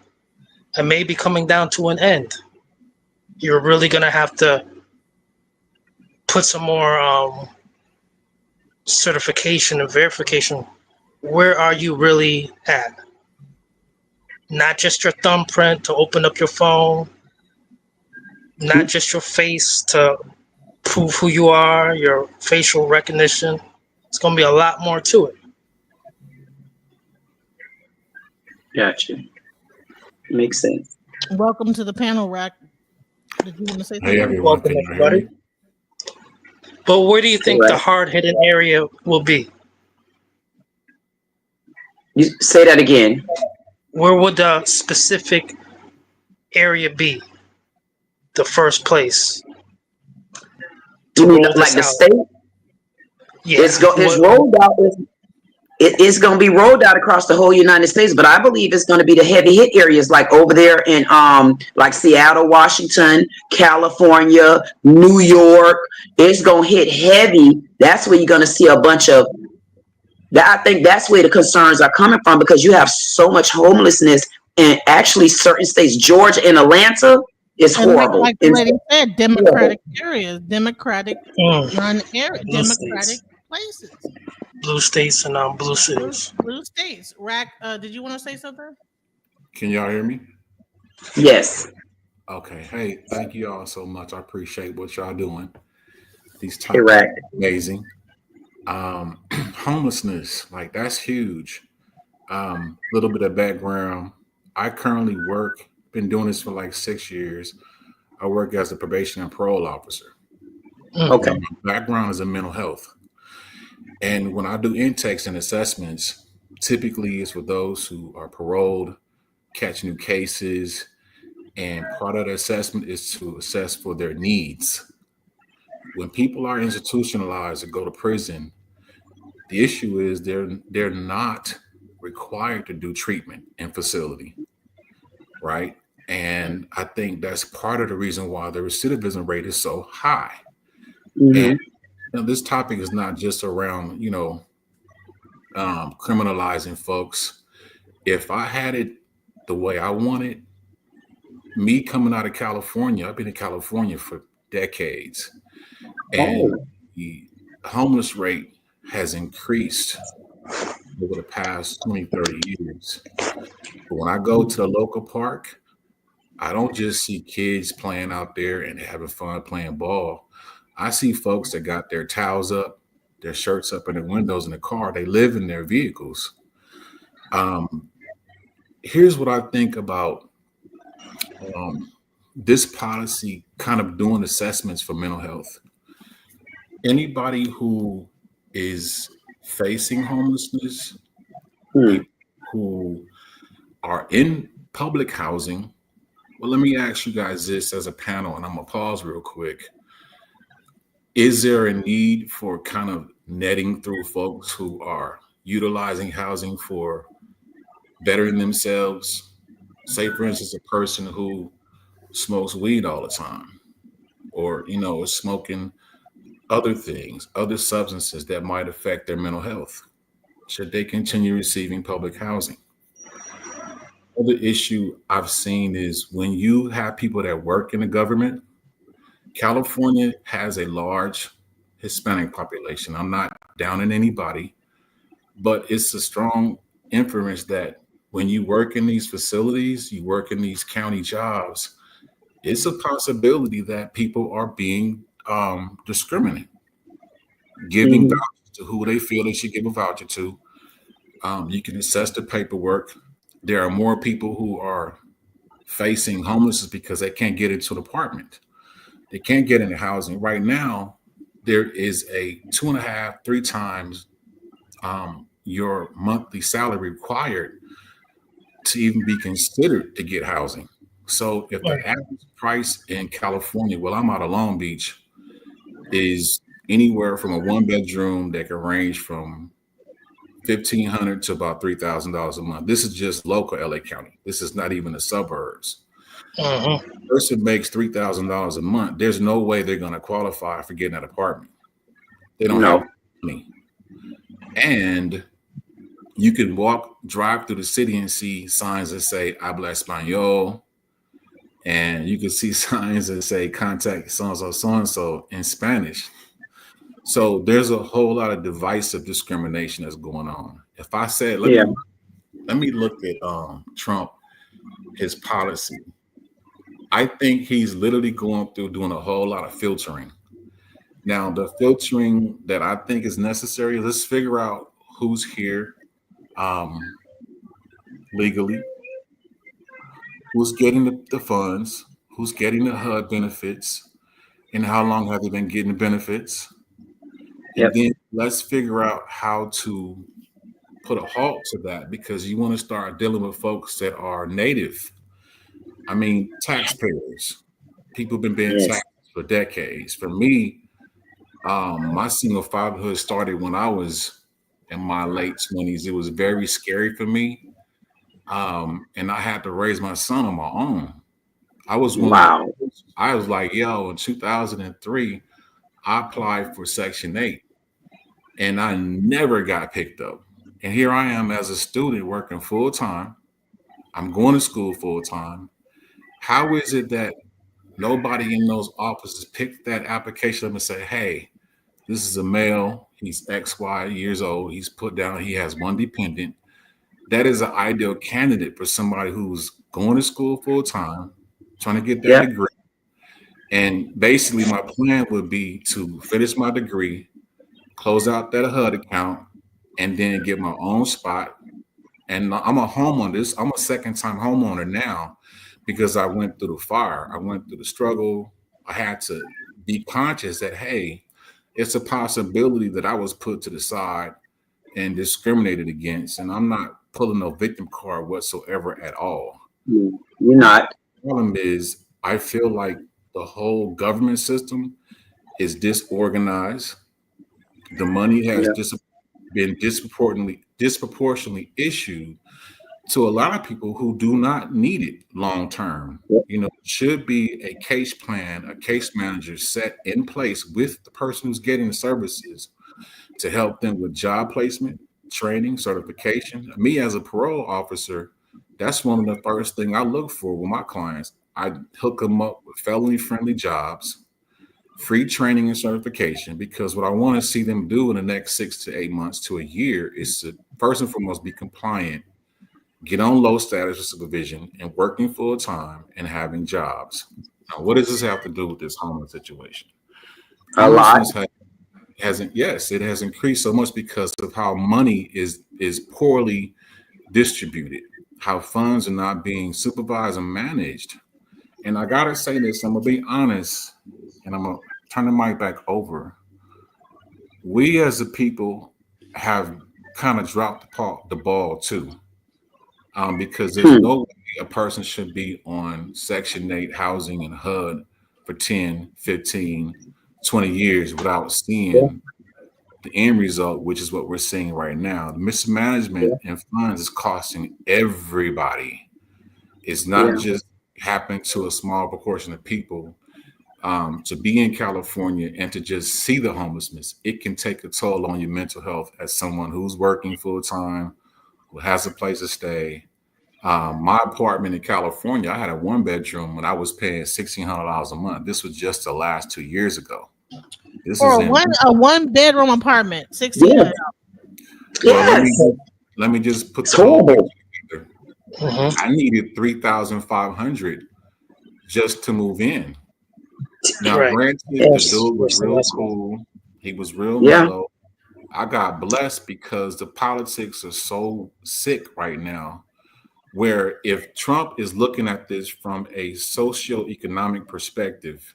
[SPEAKER 1] And maybe coming down to an end. You're really going to have to put some more certification and verification. Where are you really at? Not just your thumbprint to open up your phone. Not just your face to prove who you are, your facial recognition. It's going to be a lot more to it.
[SPEAKER 11] Gotcha. Makes sense.
[SPEAKER 2] Welcome to the panel, Rack. Did you want to say something?
[SPEAKER 17] Hey, everyone.
[SPEAKER 1] Welcome, everybody. But where do you think the hard-hitting area will be?
[SPEAKER 11] You say that again.
[SPEAKER 1] Where would the specific area be? The first place.
[SPEAKER 11] You mean like the state?
[SPEAKER 1] Yeah.
[SPEAKER 11] It's rolled out. It's going to be rolled out across the whole United States, but I believe it's going to be the heavy hit areas like over there in like Seattle, Washington, California, New York. It's going to hit heavy. That's where you're going to see a bunch of that. I think that's where the concerns are coming from because you have so much homelessness in actually certain states. Georgia and Atlanta is horrible.
[SPEAKER 2] Like the lady said, democratic areas, democratic run areas, democratic places.
[SPEAKER 1] Blue states and blue cities.
[SPEAKER 2] Blue states. Rack, did you want to say something?
[SPEAKER 17] Can y'all hear me?
[SPEAKER 11] Yes.
[SPEAKER 17] Okay. Hey, thank you all so much. I appreciate what y'all doing.
[SPEAKER 11] These topics are amazing.
[SPEAKER 17] Homelessness, like that's huge. Little bit of background. I currently work, been doing this for like 6 years. I work as a probation and parole officer.
[SPEAKER 11] Okay.
[SPEAKER 17] Now, my background is in mental health. And when I do intakes and assessments, typically it's for those who are paroled, catch new cases, and part of the assessment is to assess for their needs. When people are institutionalized and go to prison, the issue is they're not required to do treatment in facility, right? And I think that's part of the reason why the recidivism rate is so high. And this topic is not just around, criminalizing folks. If I had it the way I wanted, me coming out of California, I've been in California for decades, and the homeless rate has increased over the past 20, 30 years. But when I go to the local park, I don't just see kids playing out there and having fun playing ball. I see folks that got their towels up, their shirts up in the windows in the car. They live in their vehicles. Here's what I think about this policy kind of doing assessments for mental health. Anybody who is facing homelessness, people who are in public housing. Well, let me ask you guys this as a panel, and I'm gonna pause real quick. Is there a need for kind of netting through folks who are utilizing housing for bettering themselves? Say, for instance, a person who smokes weed all the time, or is smoking other things, other substances that might affect their mental health. Should they continue receiving public housing? Other issue I've seen is when you have people that work in the government. California has a large Hispanic population. I'm not downing anybody, but it's a strong inference that when you work in these facilities, you work in these county jobs, it's a possibility that people are being discriminated, giving vouchers to who they feel they should give a voucher to. You can assess the paperwork. There are more people who are facing homelessness because they can't get into an apartment. They can't get into housing. Right now, there is a 2.5, 3 times your monthly salary required to even be considered to get housing. So if the average price in California, well, I'm out of Long Beach, is anywhere from a 1-bedroom that can range from $1,500 to about $3,000 a month. This is just local LA County. This is not even the suburbs. If a person makes $3,000 a month, there's no way they're going to qualify for getting an apartment. They don't have money. And you can drive through the city and see signs that say "Habla Español," and you can see signs that say "Contact so-and-so in Spanish." So there's a whole lot of divisive discrimination that's going on. If I said, let me look at Trump, his policy. I think he's literally going through doing a whole lot of filtering. Now, the filtering that I think is necessary, let's figure out who's here legally, who's getting the funds, who's getting the HUD benefits, and how long have they been getting the benefits. And then let's figure out how to put a halt to that, because you want to start dealing with folks that are native. I mean, taxpayers. People have been paying taxes for decades. For me, my single fatherhood started when I was in my late 20s. It was very scary for me. And I had to raise my son on my own. I was I was like, in 2003, I applied for Section 8 and I never got picked up. And here I am as a student working full time. I'm going to school full time. How is it that nobody in those offices picked that application up and say, hey, this is a male, he's XY years old, he's put down, he has one dependent. That is an ideal candidate for somebody who's going to school full time, trying to get that degree, And basically, my plan would be to finish my degree, close out that HUD account, and then get my own spot. And I'm a homeowner. I'm a second-time homeowner now because I went through the fire. I went through the struggle. I had to be conscious that, hey, it's a possibility that I was put to the side and discriminated against, and I'm not pulling no victim card whatsoever at all.
[SPEAKER 11] You're not.
[SPEAKER 17] The problem is, I feel like the whole government system is disorganized. The money has been disproportionately issued to a lot of people who do not need it long term. You know, should be a case plan, a case manager set in place with the person who's getting the services to help them with job placement, training, certification. Me as a parole officer, that's one of the first things I look for with my clients. I hook them up with felony-friendly jobs, free training and certification, because what I want to see them do in the next 6 to 8 months to a year is to first and foremost be compliant, get on low status of supervision, and working full time and having jobs. Now, what does this have to do with this homeless situation?
[SPEAKER 11] A lot.
[SPEAKER 17] It has increased so much because of how money is poorly distributed, how funds are not being supervised and managed. And I gotta say this, I'm gonna be honest, and I'm gonna turn the mic back over. We as a people have kind of dropped the ball too, because there's no way a person should be on Section 8 housing and HUD for 10, 15, 20 years without seeing the end result, which is what we're seeing right now. The mismanagement and funds is costing everybody. It's not just happening to a small proportion of people. To be in California and to just see the homelessness, it can take a toll on your mental health as someone who's working full time, who has a place to stay. My apartment in California, I had a 1-bedroom and I was paying $1,600 a month. This was just the last 2 years ago. This
[SPEAKER 2] For
[SPEAKER 17] is
[SPEAKER 2] a 1-bedroom apartment, $1,600.
[SPEAKER 17] Well, let me just put the whole picture together. I needed $3,500 just to move in. Now, granted, the dude was real cool. He was real mellow. I got blessed because the politics are so sick right now, where if Trump is looking at this from a socioeconomic perspective,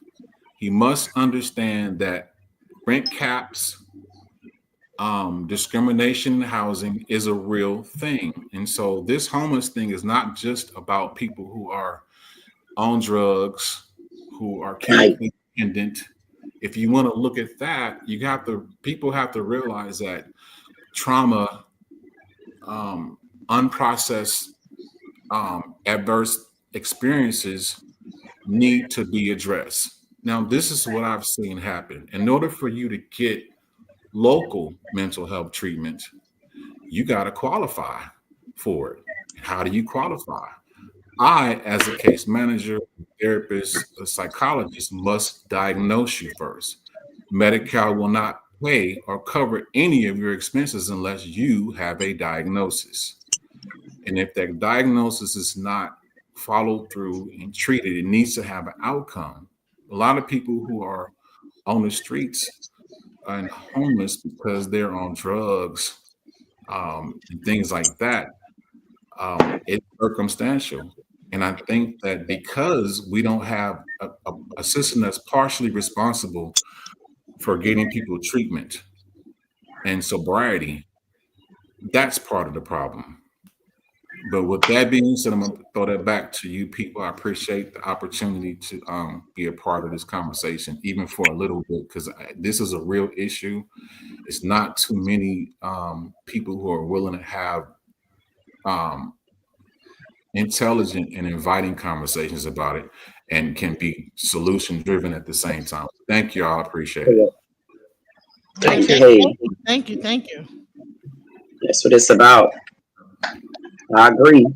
[SPEAKER 17] he must understand that rent caps, discrimination in housing is a real thing. And so this homeless thing is not just about people who are on drugs, who are chemically dependent. If you want to look at that, people have to realize that trauma, unprocessed, adverse experiences need to be addressed. Now, this is what I've seen happen. In order for you to get local mental health treatment, you got to qualify for it. How do you qualify? I, as a case manager, therapist, a psychologist, must diagnose you first. Medi-Cal will not pay or cover any of your expenses unless you have a diagnosis. And if that diagnosis is not followed through and treated, it needs to have an outcome. A lot of people who are on the streets and homeless because they're on drugs and things like that, it's circumstantial. And I think that because we don't have a system that's partially responsible for getting people treatment and sobriety, that's part of the problem. But with that being said, I'm going to throw that back to you people. I appreciate the opportunity to be a part of this conversation, even for a little bit, because this is a real issue. It's not too many people who are willing to have intelligent and inviting conversations about it and can be solution driven at the same time. Thank you all. I appreciate it.
[SPEAKER 2] Thank you.
[SPEAKER 11] That's what it's about. I agree.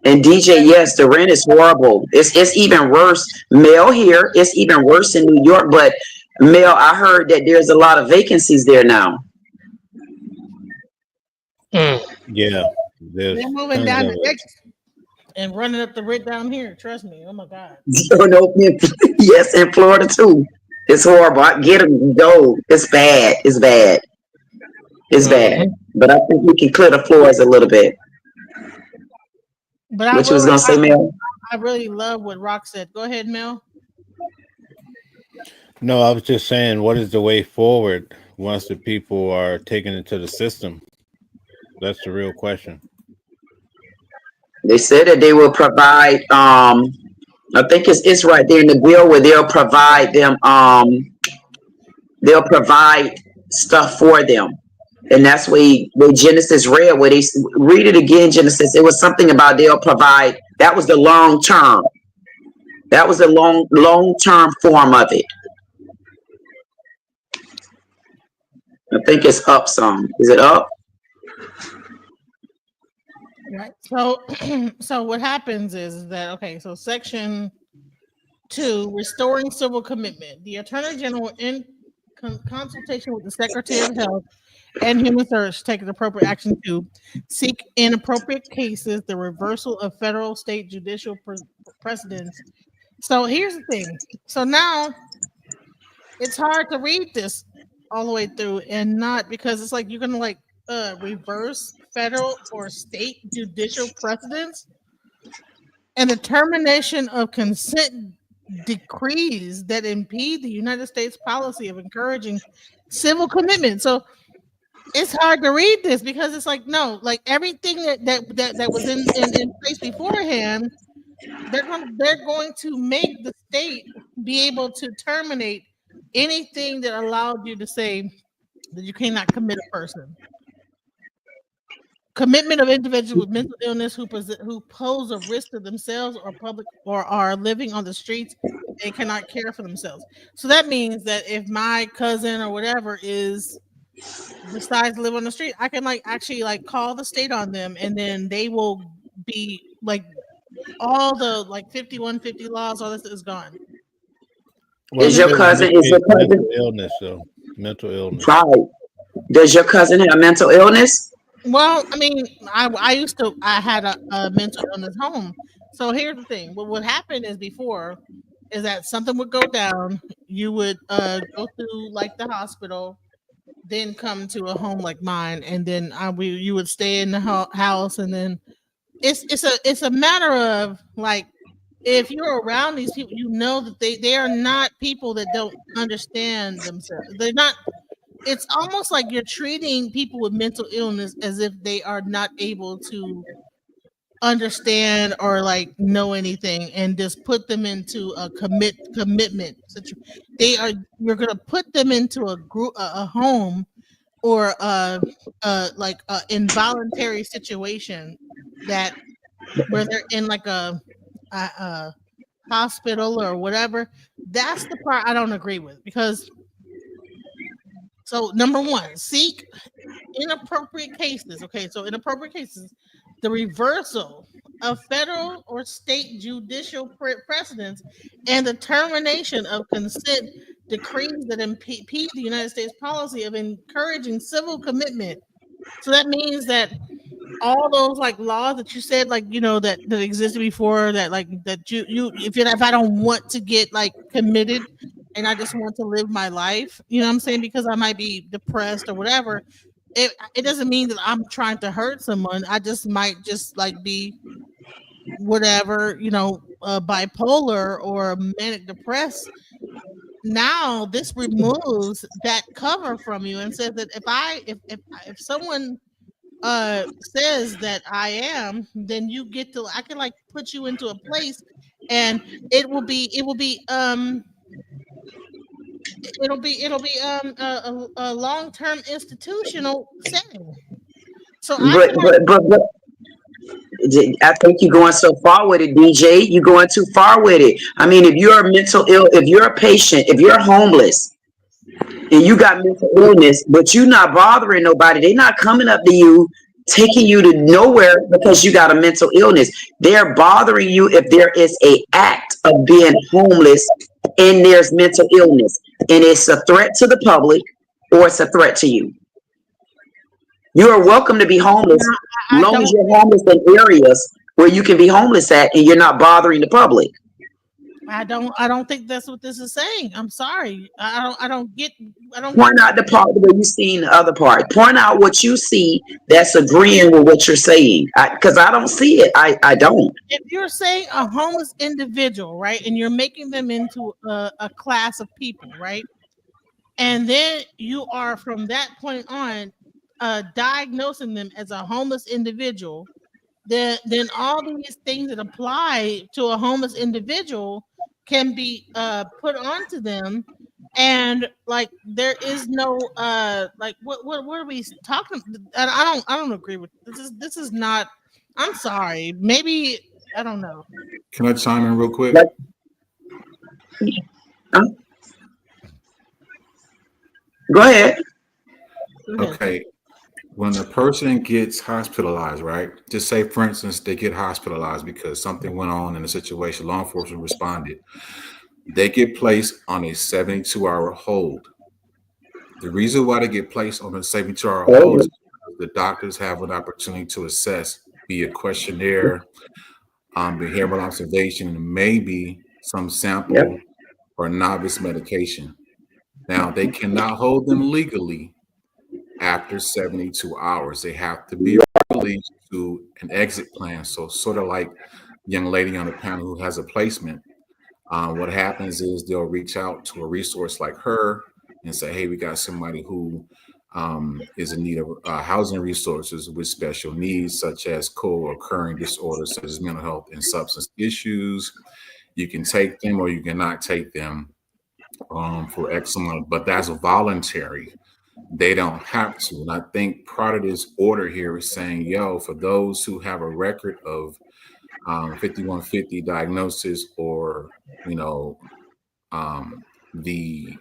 [SPEAKER 11] And DJ, yes, the rent is horrible. It's even worse. Mel here, it's even worse in New York. But Mel, I heard that there's a lot of vacancies there now.
[SPEAKER 12] Yeah,
[SPEAKER 2] they're moving down to Texas. and running up the writ down here. Trust me. Oh my God.
[SPEAKER 11] Yes, in Florida too. It's horrible. I get them. Go. It's bad. It's bad. It's bad. But I think we can clear the floors a little bit.
[SPEAKER 2] But
[SPEAKER 11] What you was gonna say, Mel?
[SPEAKER 2] I really love what Rock said. Go ahead, Mel.
[SPEAKER 12] No, I was just saying, what is the way forward once the people are taken into the system? That's the real question.
[SPEAKER 11] They said that they will provide. I think it's right there in the bill where they'll provide them. They'll provide stuff for them, and that's where Genesis read. Where they read it again, Genesis. It was something about they'll provide. That was the long term. That was the long term form of it. I think it's up some. Is it up?
[SPEAKER 2] Right. So, so what happens is that okay. So Section 2, restoring civil commitment. The Attorney General, in consultation with the Secretary of Health and Human Services, takes appropriate action to seek, in appropriate cases, the reversal of federal, state judicial precedents. So here's the thing. So now it's hard to read this all the way through and not, because it's like you're gonna like reverse federal or state judicial precedents and the termination of consent decrees that impede the United States policy of encouraging civil commitment. So it's hard to read this because it's like no, like everything that was in place beforehand, they're going to make the state be able to terminate anything that allowed you to say that you cannot commit a person. Commitment of individuals with mental illness who pose a risk to themselves or public or are living on the streets and cannot care for themselves. So that means that if my cousin or whatever decides to live on the street, I can like actually like call the state on them, and then they will be like all the like 5150 laws, all this is gone.
[SPEAKER 12] Well,
[SPEAKER 11] Is your cousin?
[SPEAKER 12] mental illness? So mental illness.
[SPEAKER 11] Right. Does your cousin have mental illness?
[SPEAKER 2] Well, I mean, I had a mental illness home. So here's the thing. What would happen is before is that something would go down. You would go through like the hospital, then come to a home like mine, and then you would stay in the house, and then it's a matter of like if you're around these people, you know that they are not people that don't understand themselves. They're not. It's almost like you're treating people with mental illness as if they are not able to understand or like know anything, and just put them into a commitment. You're gonna put them into a group, a home, or like a involuntary situation that where they're in like a hospital or whatever. That's the part I don't agree with, because so number one, seek inappropriate cases. Okay, so inappropriate cases, the reversal of federal or state judicial precedents and the termination of consent decrees that impede the United States policy of encouraging civil commitment. So that means that all those like laws that you said, like that existed before, that like that you if I don't want to get like committed and I just want to live my life, what I'm saying, because I might be depressed or whatever, it doesn't mean that I'm trying to hurt someone. I just might just like be whatever, bipolar or manic depressed. Now this removes that cover from you and says that if someone says that I am, then I can like put you into a place, and it'll be a long-term institutional setting. So
[SPEAKER 11] But I think you're going so far with it, DJ. You're going too far with it. I mean, if you're mental ill, if you're a patient, if you're homeless, and you got mental illness, but you're not bothering nobody, they're not coming up to you, taking you to nowhere because you got a mental illness. They're bothering you if there is a act of being homeless and there's mental illness, and it's a threat to the public or it's a threat to you. You are welcome to be homeless, as long as you're homeless in areas where you can be homeless at and you're not bothering the public.
[SPEAKER 2] I don't think that's what this is saying. I'm sorry. I don't get
[SPEAKER 11] Point out the part where you seen the other part. Point out what you see that's agreeing with what you're saying. Because I don't see it. I don't.
[SPEAKER 2] If you're saying a homeless individual, right, and you're making them into a class of people, right, and then you are from that point on diagnosing them as a homeless individual, then all these things that apply to a homeless individual can be put onto them, and like there is no like what are we talking? And I don't agree with this is not. I'm sorry. Maybe I don't know.
[SPEAKER 17] Can I chime in real quick?
[SPEAKER 11] Go ahead.
[SPEAKER 17] Okay. When a person gets hospitalized, right? Just say, for instance, they get hospitalized because something went on in the situation, law enforcement responded. They get placed on a 72-hour hold. The reason why they get placed on a 72-hour hold is because the doctors have an opportunity to assess via questionnaire, behavioral observation, and maybe some sample or novice medication. Now, they cannot hold them legally after 72 hours. They have to be released to an exit plan. So sort of like the young lady on the panel who has a placement. What happens is they'll reach out to a resource like her and say, hey, we got somebody who is in need of housing resources with special needs, such as co-occurring disorders, such as mental health and substance issues. You can take them or you cannot take them for X amount, but that's voluntary. They don't have to. And I think part of this order here is saying, yo, for those who have a record of 5150 diagnosis or, the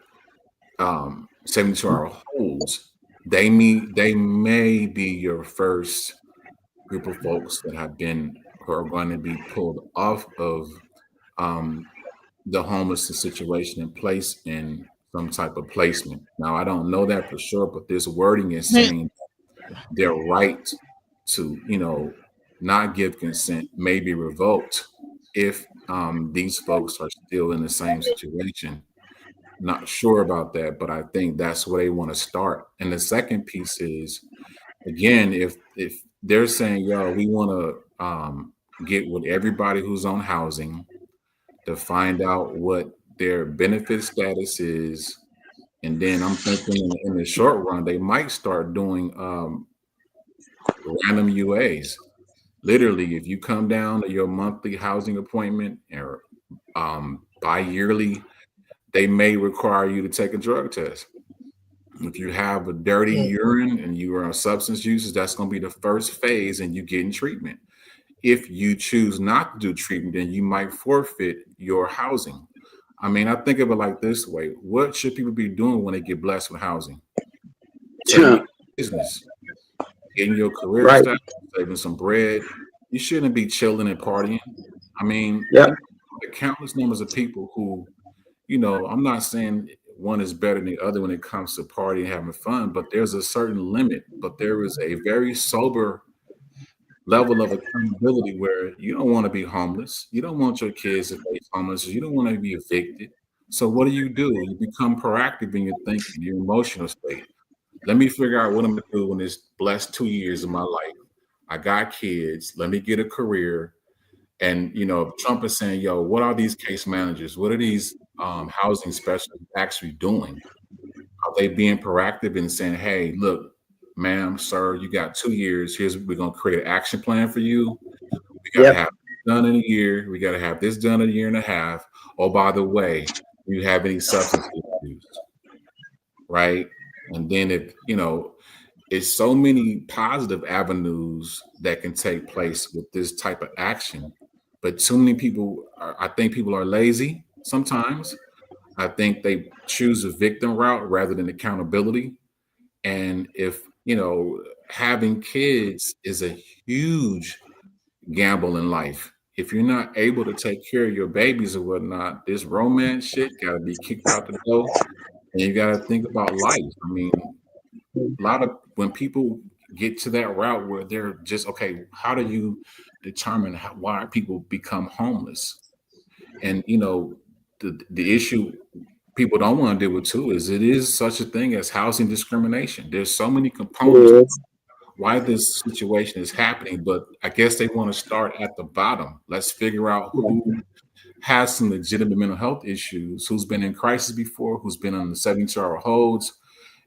[SPEAKER 17] 72-hour holds, they may be your first group of folks that have been who are going to be pulled off of the homelessness situation and placed in some type of placement. Now, I don't know that for sure, but this wording is saying their right to, not give consent may be revoked if these folks are still in the same situation. Not sure about that, but I think that's where they want to start. And the second piece is, again, if they're saying, yo, we want to get with everybody who's on housing to find out what their benefit status is. And then I'm thinking in the short run, they might start doing random UAs. Literally, if you come down to your monthly housing appointment or bi-yearly, they may require you to take a drug test. If you have a dirty urine and you are on substance uses, that's going to be the first phase and you get in treatment. If you choose not to do treatment, then you might forfeit your housing. I mean, I think of it like this way. What should people be doing when they get blessed with housing? Taking business, getting your career started, saving some bread. You shouldn't be chilling and partying. I mean, the countless numbers of people who, I'm not saying one is better than the other when it comes to partying and having fun, but there's a certain limit. But there is a very sober level of accountability where you don't want to be homeless. You don't want your kids to face homeless. You don't want to be evicted. So what do? You become proactive in your thinking, your emotional state. Let me figure out what I'm going to do in this blessed 2 years of my life. I got kids. Let me get a career. And, Trump is saying, yo, what are these case managers? What are these housing specialists actually doing? Are they being proactive and saying, hey, look, ma'am, sir, you got 2 years. We're going to create an action plan for you. We got to have this done in a year. We got to have this done in a year and a half. Oh, by the way, do you have any substance abuse? Right. And then it's so many positive avenues that can take place with this type of action. But too many people, I think people are lazy sometimes. I think they choose a victim route rather than accountability. And if, having kids is a huge gamble in life. If you're not able to take care of your babies or whatnot, this romance shit got to be kicked out the door. And you got to think about life. I mean, when people get to that route where they're just, okay, how do you determine why people become homeless? And, the issue people don't want to deal with too is it is such a thing as housing discrimination. There's so many components why this situation is happening, but I guess they want to start at the bottom. Let's figure out who has some legitimate mental health issues, who's been in crisis before, who's been on the 72-hour holds,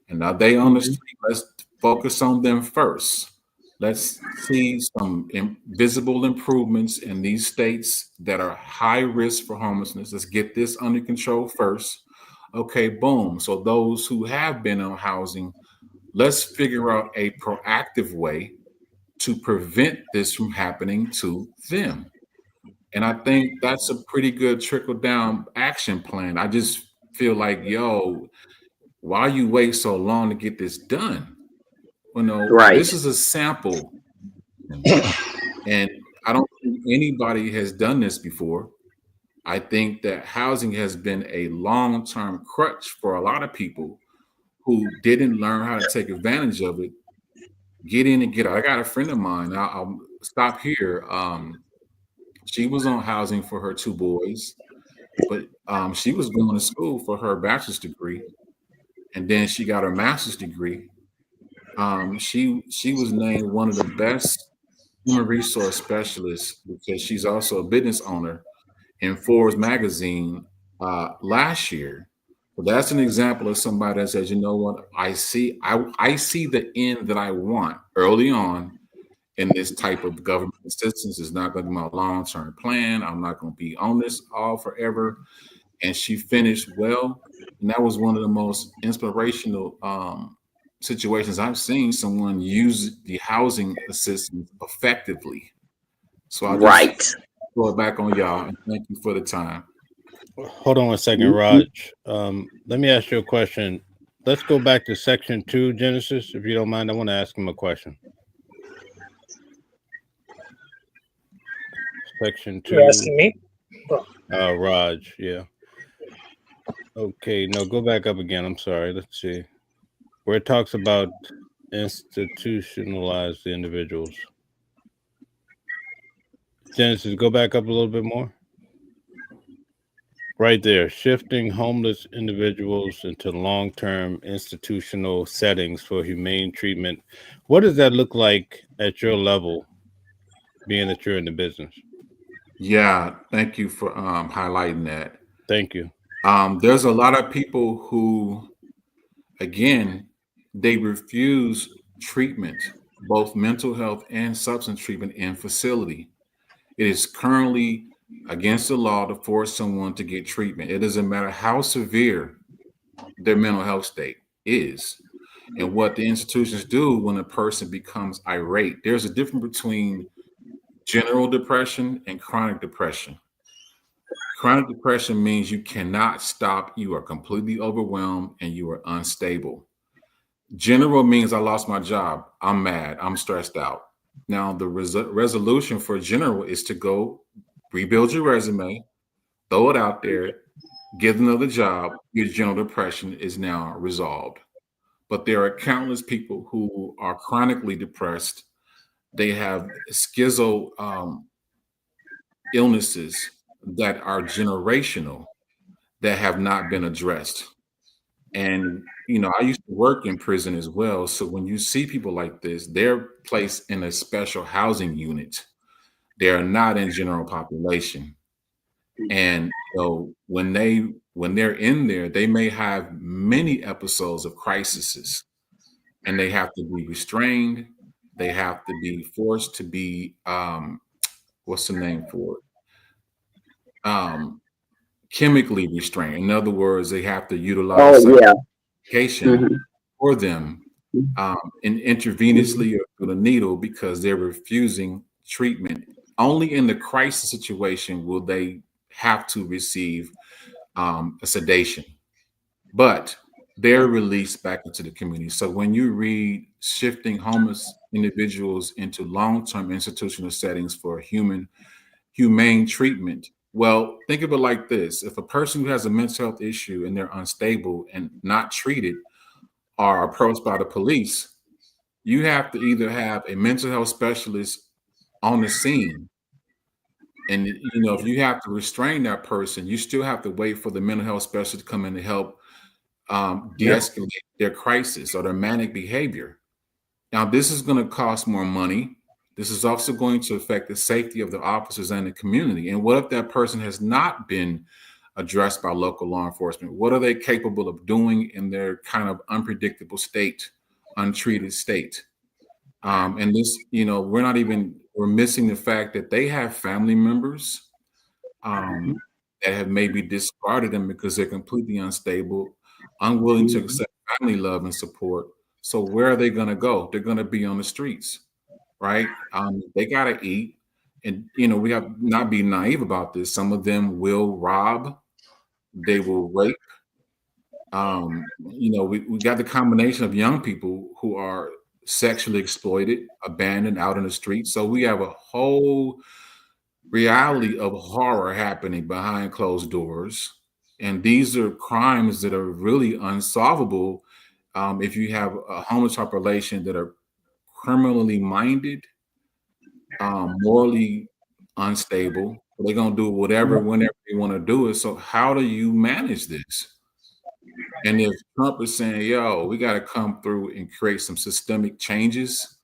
[SPEAKER 17] and now they on the street. Let's focus on them first. Let's see some visible improvements in these states that are high risk for homelessness. Let's get this under control first. Okay, boom. So those who have been on housing, let's figure out a proactive way to prevent this from happening to them. And I think that's a pretty good trickle down action plan. I just feel like, why you wait so long to get this done? This is a sample. And I don't think anybody has done this before. I think that housing has been a long-term crutch for a lot of people who didn't learn how to take advantage of it, get in and get out. I got a friend of mine, I'll stop here. She was on housing for her 2 boys, but she was going to school for her bachelor's degree, and then she got her master's degree. She was named one of the best human resource specialists because she's also a business owner in Forbes magazine last year. Well, that's an example of somebody that says, you know what, I see the end that I want early on in this type of government assistance. Is not going to be my long-term plan. I'm not going to be on this all forever. And she finished well. And that was one of the most inspirational situations I've seen someone use the housing assistance effectively. So I'll just throw it back on y'all, and thank you for the time.
[SPEAKER 12] Hold on a second, Raj. Let me ask you a question. Let's go back to section 2, Genesis, if you don't mind. I want to ask him a question. Section 2.
[SPEAKER 1] You're asking me?
[SPEAKER 12] Raj, yeah. Okay, no, go back up again. I'm sorry. Let's see. Where it talks about institutionalized individuals. Genesis, go back up a little bit more. Right there, shifting homeless individuals into long-term institutional settings for humane treatment. What does that look like at your level, being that you're in the business?
[SPEAKER 17] Yeah, thank you for highlighting that.
[SPEAKER 12] Thank you.
[SPEAKER 17] There's a lot of people who, again, they refuse treatment, both mental health and substance treatment in facility. It is currently against the law to force someone to get treatment. It doesn't matter how severe their mental health state is. And what the institutions do when a person becomes irate, there's a difference between general depression and chronic depression. Chronic depression means you cannot stop. You are completely overwhelmed and you are unstable. General means I lost my job. I'm mad. I'm stressed out. Now, the resolution for general is to go rebuild your resume, throw it out there, get another job. Your general depression is now resolved. But there are countless people who are chronically depressed. They have schizo illnesses that are generational that have not been addressed. And, I used to work in prison as well. So when you see people like this, they're placed in a special housing unit. They are not in general population. And when they're in there, they may have many episodes of crises, and they have to be restrained. They have to be forced to be, what's the name for it? Chemically restrained. In other words, they have to utilize medication for them and intravenously or through the needle because they're refusing treatment. Only in the crisis situation will they have to receive a sedation, but they're released back into the community. So when you read shifting homeless individuals into long-term institutional settings for humane treatment, well, think of it like this. If a person who has a mental health issue and they're unstable and not treated are approached by the police, you have to either have a mental health specialist on the scene, and if you have to restrain that person, you still have to wait for the mental health specialist to come in to help de-escalate their crisis or their manic behavior. Now, this is going to cost more money. This is also going to affect the safety of the officers and the community. And what if that person has not been addressed by local law enforcement? What are they capable of doing in their kind of unpredictable state, untreated state? And this, we're missing the fact that they have family members that have maybe discarded them because they're completely unstable, unwilling to accept family love and support. So where are they going to go? They're going to be on the streets, right? They got to eat. And, we have not be naive about this. Some of them will rob. They will rape. We got the combination of young people who are sexually exploited, abandoned out in the streets. So we have a whole reality of horror happening behind closed doors. And these are crimes that are really unsolvable if you have a homeless population that are criminally minded, morally unstable. They're going to do whatever, whenever they want to do it. So how do you manage this? And if Trump is saying, yo, we got to come through and create some systemic changes,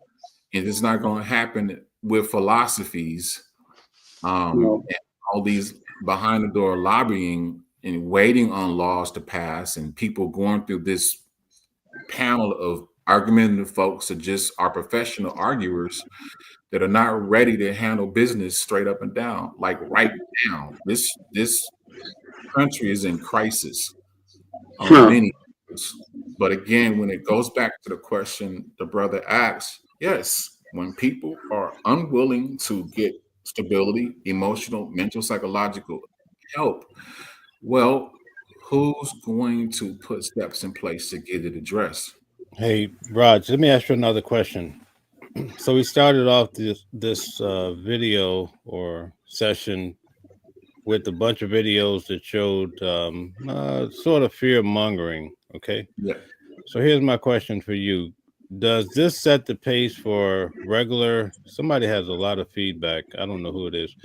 [SPEAKER 17] and it's not going to happen with philosophies and all these behind the door lobbying and waiting on laws to pass, and people going through this panel of argumentative folks that just are professional arguers that are not ready to handle business straight up and down. Like right now, this country is in crisis on many levels. But again, when it goes back to the question the brother asked, yes, when people are unwilling to get stability, emotional, mental, psychological help, well, who's going to put steps in place to get it addressed?
[SPEAKER 12] Hey, Raj, let me ask you another question. So we started off this video or session with a bunch of videos that showed sort of fear mongering. Okay.
[SPEAKER 17] Yeah.
[SPEAKER 12] So here's my question for you. Does this set the pace for regular? Somebody has a lot of feedback. I don't know who it is.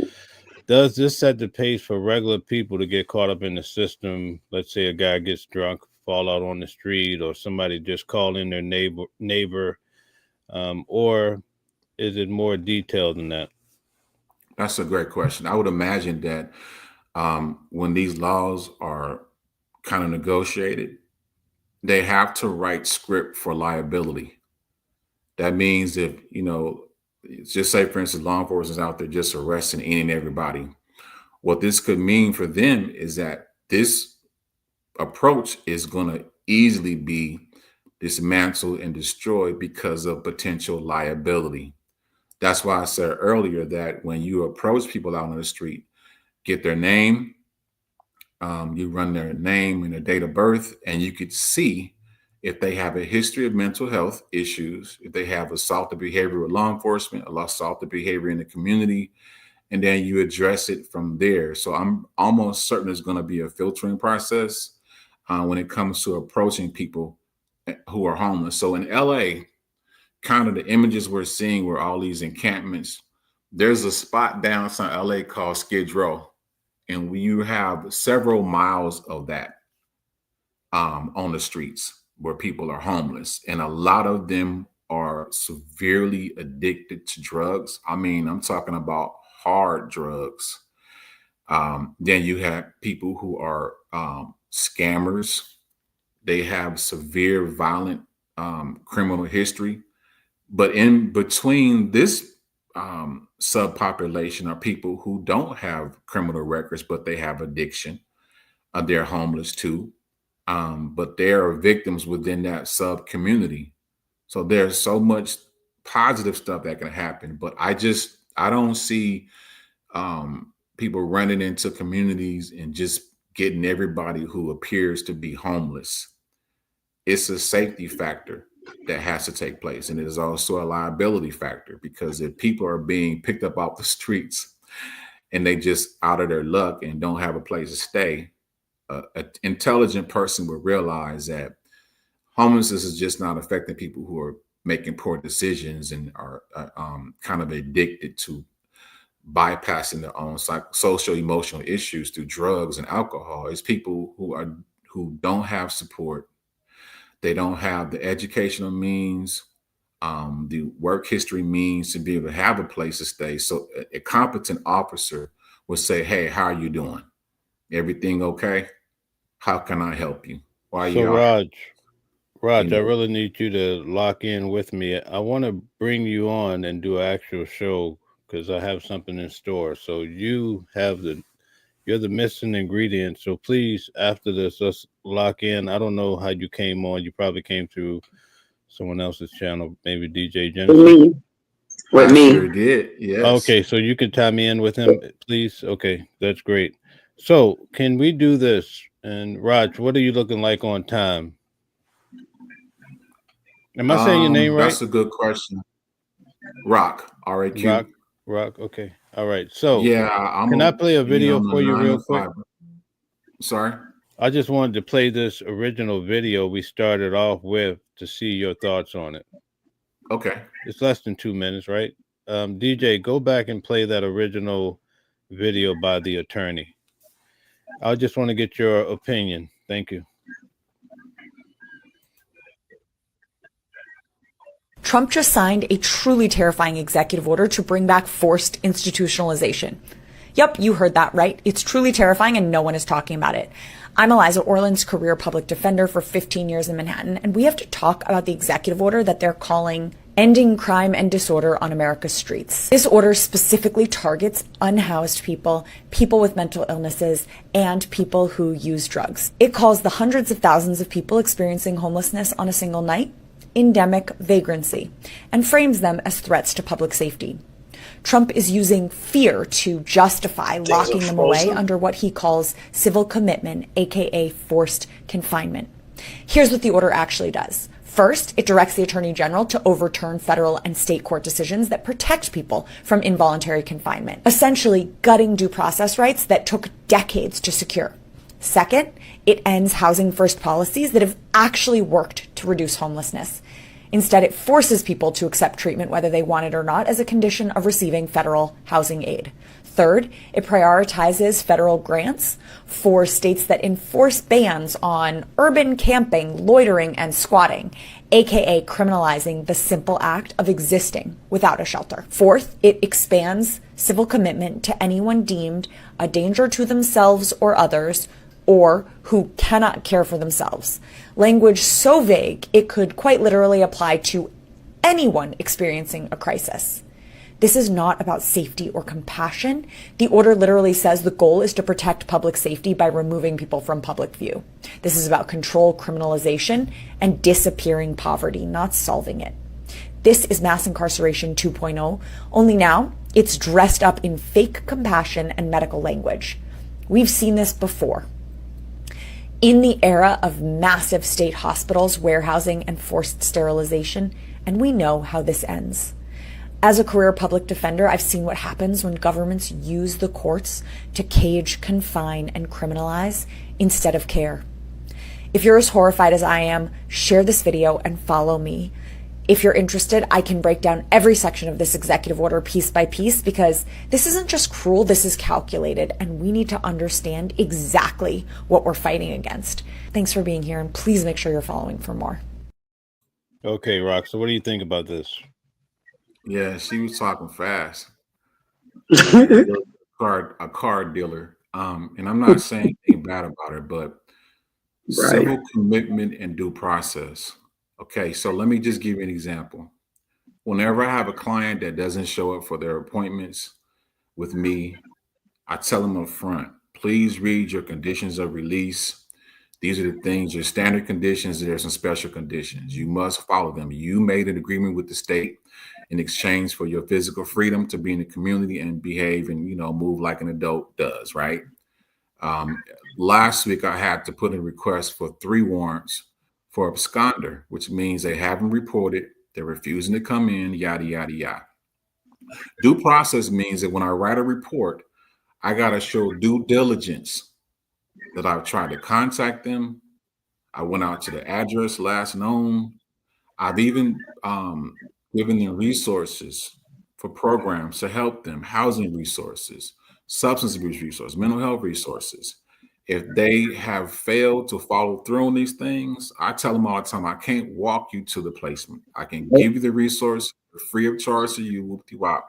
[SPEAKER 12] Does this set the pace for regular people to get caught up in the system? Let's say a guy gets drunk, fall out on the street, or somebody just call in their neighbor, or is it more detailed than that?
[SPEAKER 17] That's a great question. I would imagine that when these laws are kind of negotiated, they have to write script for liability. That means if, just say, for instance, law enforcement is out there just arresting any and everybody. What this could mean for them is that this approach is going to easily be dismantled and destroyed because of potential liability. That's why I said earlier that when you approach people out on the street, get their name, you run their name and their date of birth, and you could see if they have a history of mental health issues, if they have assaultive behavior with law enforcement, assaultive behavior in the community, and then you address it from there. So I'm almost certain there's going to be a filtering process when it comes to approaching people who are homeless. So in LA, kind of the images we're seeing were all these encampments. There's a spot downtown LA called Skid Row, and you have several miles of that on the streets where people are homeless, and a lot of them are severely addicted to drugs. I mean, I'm talking about hard drugs. Then you have people who are scammers. They have severe violent criminal history. But in between this subpopulation are people who don't have criminal records, but they have addiction. They're homeless too. But there are victims within that sub community. So there's so much positive stuff that can happen. But I don't see people running into communities and just getting everybody who appears to be homeless. It's a safety factor that has to take place. And it is also a liability factor, because if people are being picked up off the streets and they just out of their luck and don't have a place to stay, an intelligent person would realize that homelessness is just not affecting people who are making poor decisions and are kind of addicted to bypassing their own social emotional issues through drugs and alcohol. It's people who don't have support. They don't have the educational means, the work history means to be able to have a place to stay. So a competent officer will say, "Hey, how are you doing? Everything okay? How can I help you? Why
[SPEAKER 12] So
[SPEAKER 17] you out?"
[SPEAKER 12] Raj, I really need you to lock in with me. I want to bring you on and do an actual show because I have something in store. So you're the missing ingredient. So please, after this, let's lock in. I don't know how you came on. You probably came through someone else's channel, maybe DJ Genesis.
[SPEAKER 11] With me.
[SPEAKER 17] Sure did. Yes.
[SPEAKER 12] Okay, so you can tie me in with him, please. Okay, that's great. So can we do this? And Raj, what are you looking like on time? Am I saying your name right?
[SPEAKER 17] That's a good question. Rock, RAQ.
[SPEAKER 12] Rock. Okay. All right. So
[SPEAKER 17] yeah,
[SPEAKER 12] can I play a video for you real quick?
[SPEAKER 17] Sorry.
[SPEAKER 12] I just wanted to play this original video we started off with to see your thoughts on it.
[SPEAKER 17] Okay.
[SPEAKER 12] It's less than 2 minutes, right? DJ, go back and play that original video by the attorney. I just want to get your opinion. Thank you.
[SPEAKER 3] Trump just signed a truly terrifying executive order to bring back forced institutionalization. Yep, you heard that right. It's truly terrifying and no one is talking about it. I'm Eliza Orland's career public defender for 15 years in Manhattan, and we have to talk about the executive order that they're calling Ending Crime and Disorder on America's Streets. This order specifically targets unhoused people, people with mental illnesses, and people who use drugs. It calls the hundreds of thousands of people experiencing homelessness on a single night endemic vagrancy and frames them as threats to public safety. Trump is using fear to justify locking them away under what he calls civil commitment, aka forced confinement. Here's what the order actually does. First, it directs the Attorney General to overturn federal and state court decisions that protect people from involuntary confinement, essentially gutting due process rights that took decades to secure. Second, it ends housing first policies that have actually worked to reduce homelessness. Instead, it forces people to accept treatment whether they want it or not as a condition of receiving federal housing aid. Third, it prioritizes federal grants for states that enforce bans on urban camping, loitering, and squatting, aka criminalizing the simple act of existing without a shelter. Fourth, it expands civil commitment to anyone deemed a danger to themselves or others, or who cannot care for themselves. Language so vague, it could quite literally apply to anyone experiencing a crisis. This is not about safety or compassion. The order literally says the goal is to protect public safety by removing people from public view. This is about control, criminalization, and disappearing poverty, not solving it. This is mass incarceration 2.0, only now it's dressed up in fake compassion and medical language. We've seen this before. In the era of massive state hospitals, warehousing, and forced sterilization, and we know how this ends. As a career public defender, I've seen what happens when governments use the courts to cage, confine, and criminalize instead of care. If you're as horrified as I am, share this video and follow me. If you're interested, I can break down every section of this executive order piece by piece because this isn't just cruel, this is calculated, and we need to understand exactly what we're fighting against. Thanks for being here, and please make sure you're following for more.
[SPEAKER 12] Okay, Rock, so what do you think about this?
[SPEAKER 17] Yeah, she was talking fast. a car dealer. And I'm not saying anything bad about her, but civil commitment and due process. Okay, so let me just give you an example. Whenever I have a client that doesn't show up for their appointments with me, I tell them up front, please read your conditions of release. These are the things, your standard conditions. There are some special conditions. You must follow them. You made an agreement with the state in exchange for your physical freedom to be in the community and behave and, move like an adult does, right? Last week, I had to put in a request for 3 warrants for absconder, which means they haven't reported, they're refusing to come in, yada, yada, yada. Due process means that when I write a report, I got to show due diligence that I've tried to contact them. I went out to the address last known. I've even given them resources for programs to help them, housing resources, substance abuse resources, mental health resources. If they have failed to follow through on these things, I tell them all the time, I can't walk you to the placement. I can give you the resource free of charge to you. Whoop-de-wop.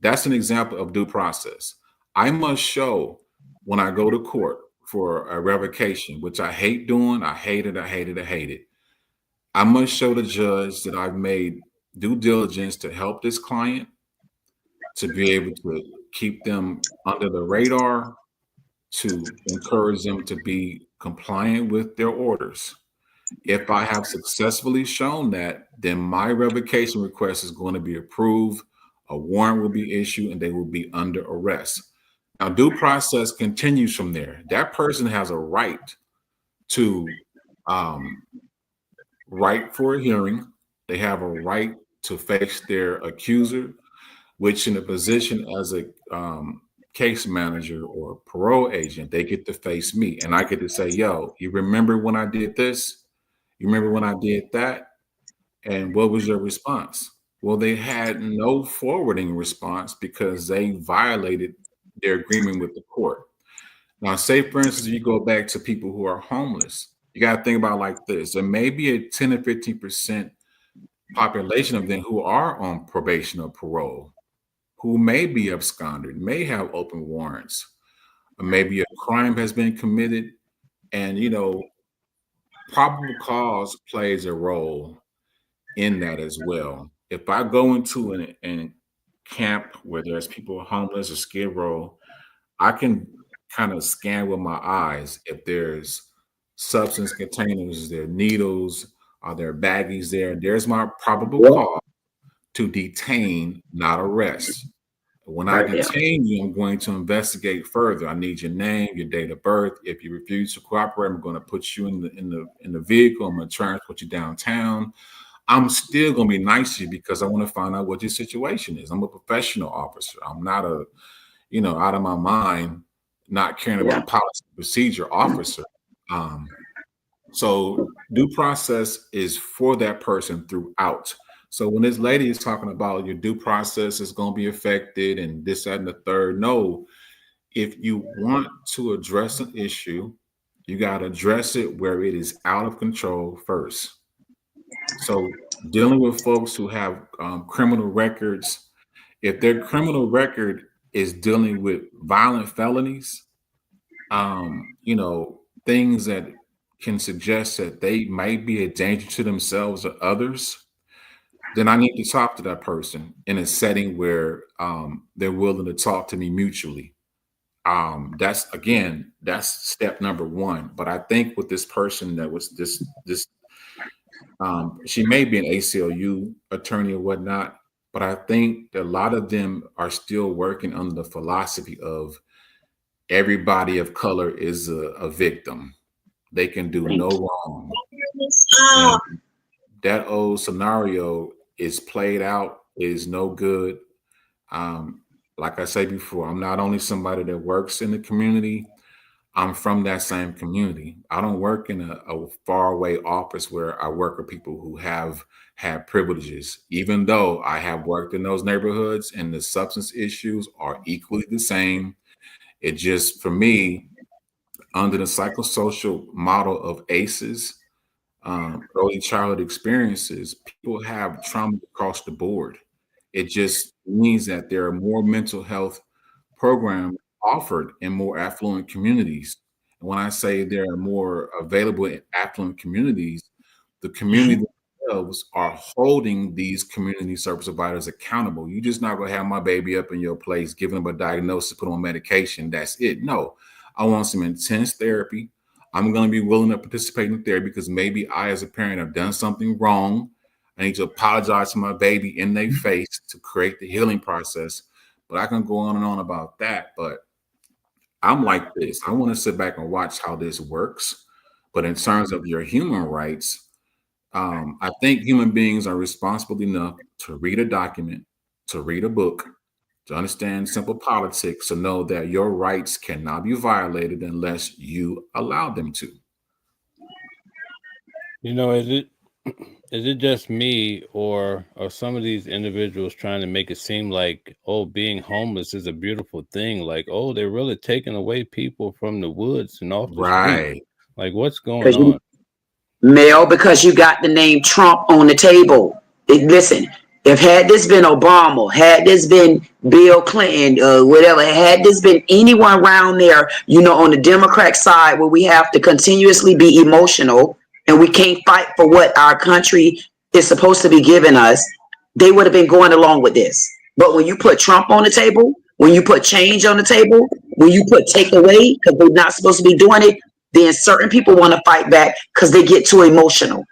[SPEAKER 17] That's an example of due process. I must show when I go to court for a revocation, which I hate doing. I hate it. I hate it. I hate it. I must show the judge that I've made due diligence to help this client, to be able to keep them under the radar, to encourage them to be compliant with their orders. If I have successfully shown that, then my revocation request is going to be approved, a warrant will be issued, and they will be under arrest. Now, due process continues from there. That person has a right to right for a hearing. They have a right to face their accuser, which in a position as a case manager or parole agent, they get to face me. And I get to say, yo, you remember when I did this? You remember when I did that? And what was your response? Well, they had no forwarding response because they violated their agreement with the court. Now, say, for instance, if you go back to people who are homeless, you got to think about it like this. There may be a 10 or 15% population of them who are on probation or parole, who may be absconded, may have open warrants, or maybe a crime has been committed, and, you know, probable cause plays a role in that as well. If I go into an camp where there's people homeless or skid row, I can kind of scan with my eyes if there's substance containers, there are needles, are there baggies there? There's my probable cause to detain, not arrest. When I detain you, I'm going to investigate further. I need your name, your date of birth. If you refuse to cooperate, I'm going to put you in the vehicle. I'm going to transport you downtown. I'm still going to be nice to you because I want to find out what your situation is. I'm a professional officer. I'm not a, you know, out of my mind, not caring about policy procedure officer. So due process is for that person throughout. So when this lady is talking about your due process is going to be affected and this, that, and the third, no. If you want to address an issue, you got to address it where it is out of control first. So dealing with folks who have criminal records, if their criminal record is dealing with violent felonies, you know, things that can suggest that they might be a danger to themselves or others, then I need to talk to that person in a setting where they're willing to talk to me mutually. That's step number one. But I think with this person that was this she may be an ACLU attorney or whatnot, but I think that a lot of them are still working under the philosophy of everybody of color is a victim. They can do no wrong. And that old scenario is played out, is no good. Like I said before, I'm not only somebody that works in the community, I'm from that same community. I don't work in a faraway office where I work with people who have had privileges, even though I have worked in those neighborhoods and the substance issues are equally the same. It just, for me, under the psychosocial model of ACEs, early childhood experiences, people have trauma across the board. It just means that there are more mental health programs offered in more affluent communities. And when I say there are more available in affluent communities, the community themselves are holding these community service providers accountable. You're just not going to have my baby up in your place, giving them a diagnosis, put them on medication. That's it. No, I want some intense therapy. I'm going to be willing to participate in therapy because maybe I, as a parent, have done something wrong. I need to apologize to my baby in their face to create the healing process. But I can go on and on about that. But I'm like this. I want to sit back and watch how this works. But in terms of your human rights, I think human beings are responsible enough to read a document, to read a book, to understand simple politics, to know that your rights cannot be violated unless you allow them to.
[SPEAKER 12] You know, Is it just me, or are some of these individuals trying to make it seem like, oh, being homeless is a beautiful thing? Like, oh, they're really taking away people from the woods and off the street.
[SPEAKER 17] Right.
[SPEAKER 12] Like, what's going on?
[SPEAKER 11] Mel, because you got the name Trump on the table. Listen, if had this been Obama, had this been Bill Clinton, whatever, had this been anyone around there, on the Democrat side where we have to continuously be emotional and we can't fight for what our country is supposed to be giving us, they would have been going along with this. But when you put Trump on the table, when you put change on the table, when you put take away because they're not supposed to be doing it, then certain people want to fight back because they get too emotional.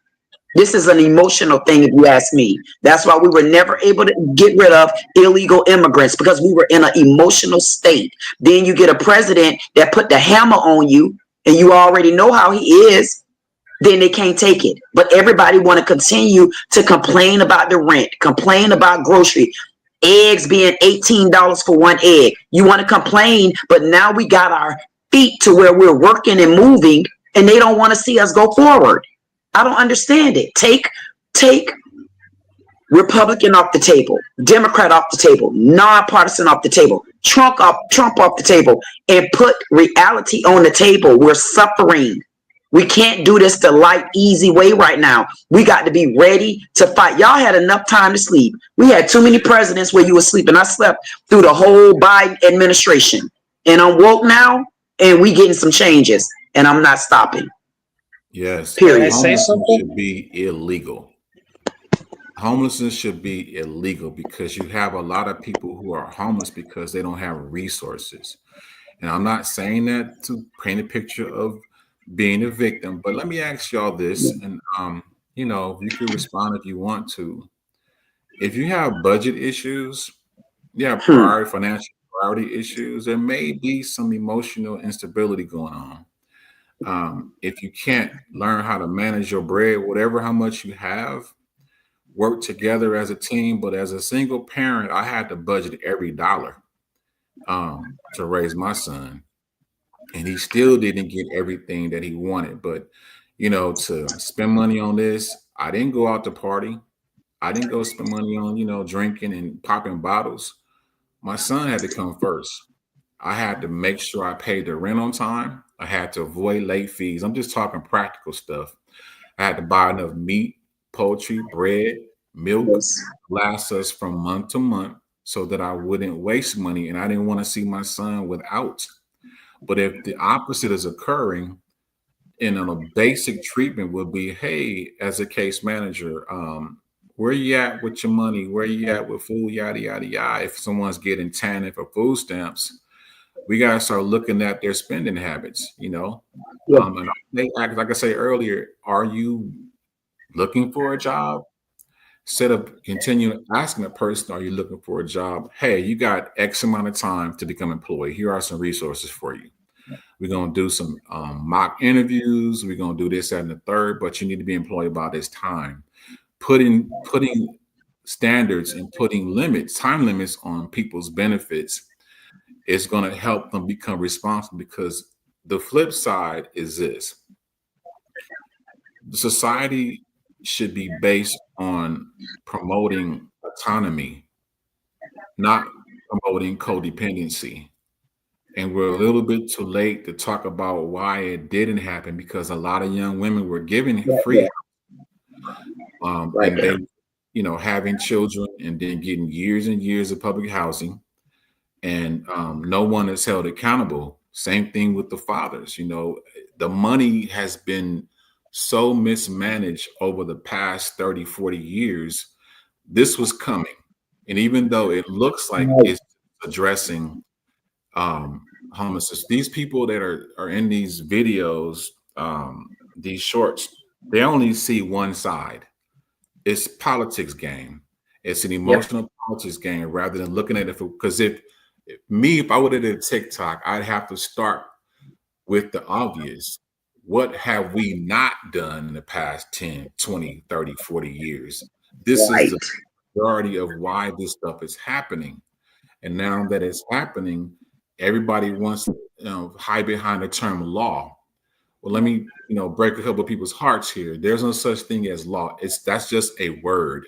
[SPEAKER 11] This is an emotional thing, if you ask me. That's why we were never able to get rid of illegal immigrants, because we were in an emotional state. Then you get a president that put the hammer on you and you already know how he is, then they can't take it. But everybody want to continue to complain about the rent, complain about grocery, eggs being $18 for one egg. You want to complain, but now we got our feet to where we're working and moving, and they don't want to see us go forward. I don't understand it. Take Republican off the table, Democrat off the table, nonpartisan off the table, Trump off the table, and put reality on the table. We're suffering. We can't do this the light, easy way right now. We got to be ready to fight. Y'all had enough time to sleep. We had too many presidents where you were sleeping. I slept through the whole Biden administration, and I'm woke now, and we getting some changes, and I'm not stopping.
[SPEAKER 17] Yes.
[SPEAKER 11] Period.
[SPEAKER 1] Can I say something?
[SPEAKER 17] Should be illegal. Homelessness should be illegal because you have a lot of people who are homeless because they don't have resources. And I'm not saying that to paint a picture of being a victim, but let me ask y'all this, and you can respond if you want to. If you have budget issues, you have financial priority issues, there may be some emotional instability going on. If you can't learn how to manage your bread, how much you have, work together as a team. But as a single parent, I had to budget every dollar to raise my son. And he still didn't get everything that he wanted. But, to spend money on this, I didn't go out to party. I didn't go spend money on, drinking and popping bottles. My son had to come first. I had to make sure I paid the rent on time. I had to avoid late fees. I'm just talking practical stuff. I had to buy enough meat, poultry, bread, milk, last us from month to month so that I wouldn't waste money. And I didn't want to see my son without. But if the opposite is occurring, and a basic treatment would be, hey, as a case manager, where you at with your money? Where you at with food? Yada, yada, yada. If someone's getting TANF for food stamps, we got to start looking at their spending habits, and like I said earlier, are you looking for a job? Instead of continuing asking a person, are you looking for a job? Hey, you got X amount of time to become employed. Here are some resources for you. We're going to do some mock interviews. We're going to do this, that, and the third, but you need to be employed by this time. Putting standards and putting time limits on people's benefits is going to help them become responsible, because the flip side is this. The society should be based on promoting autonomy, not promoting codependency. And we're a little bit too late to talk about why it didn't happen, because a lot of young women were given free, and they, having children and then getting years and years of public housing, and no one is held accountable. Same thing with the fathers. The money has been so mismanaged over the past 30, 40 years. This was coming. And even though it looks like it's addressing homelessness, these people that are in these videos, these shorts, they only see one side. It's politics game. It's an emotional politics game, rather than looking at it. Because if I would have did TikTok, I'd have to start with the obvious. What have we not done in the past 10, 20, 30, 40 years? This is the majority of why this stuff is happening. And now that it's happening, everybody wants to hide behind the term law. Well, let me, break a couple of people's hearts here. There's no such thing as law. That's just a word.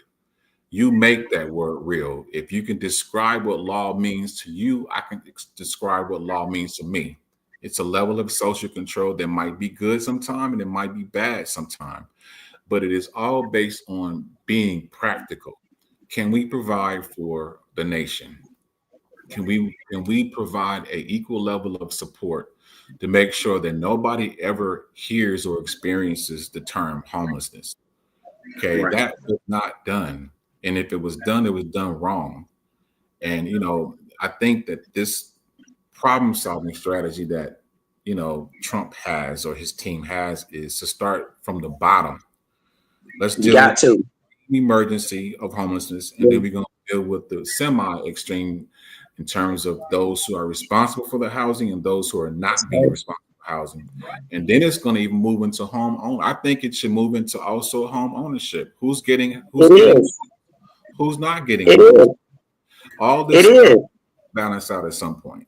[SPEAKER 17] You make that word real. If you can describe what law means to you, I can describe what law means to me. It's a level of social control that might be good sometime and it might be bad sometime, but it is all based on being practical. Can we provide for the nation? Can we provide an equal level of support to make sure that nobody ever hears or experiences the term homelessness? Okay,
[SPEAKER 11] Right.
[SPEAKER 17] that was not done. And if it was done, it was done wrong. And, I think that this problem solving strategy that, Trump has or his team has is to start from the bottom. Let's
[SPEAKER 11] You
[SPEAKER 17] deal
[SPEAKER 11] got
[SPEAKER 17] with
[SPEAKER 11] to.
[SPEAKER 17] the emergency of homelessness, and then we're going to deal with the semi-extreme in terms of those who are responsible for the housing and those who are not being responsible for housing. And then it's going to even move into home own. I think it should move into also home ownership. Who's not getting
[SPEAKER 11] It is.
[SPEAKER 17] all this
[SPEAKER 11] It is.
[SPEAKER 17] balance out at some point.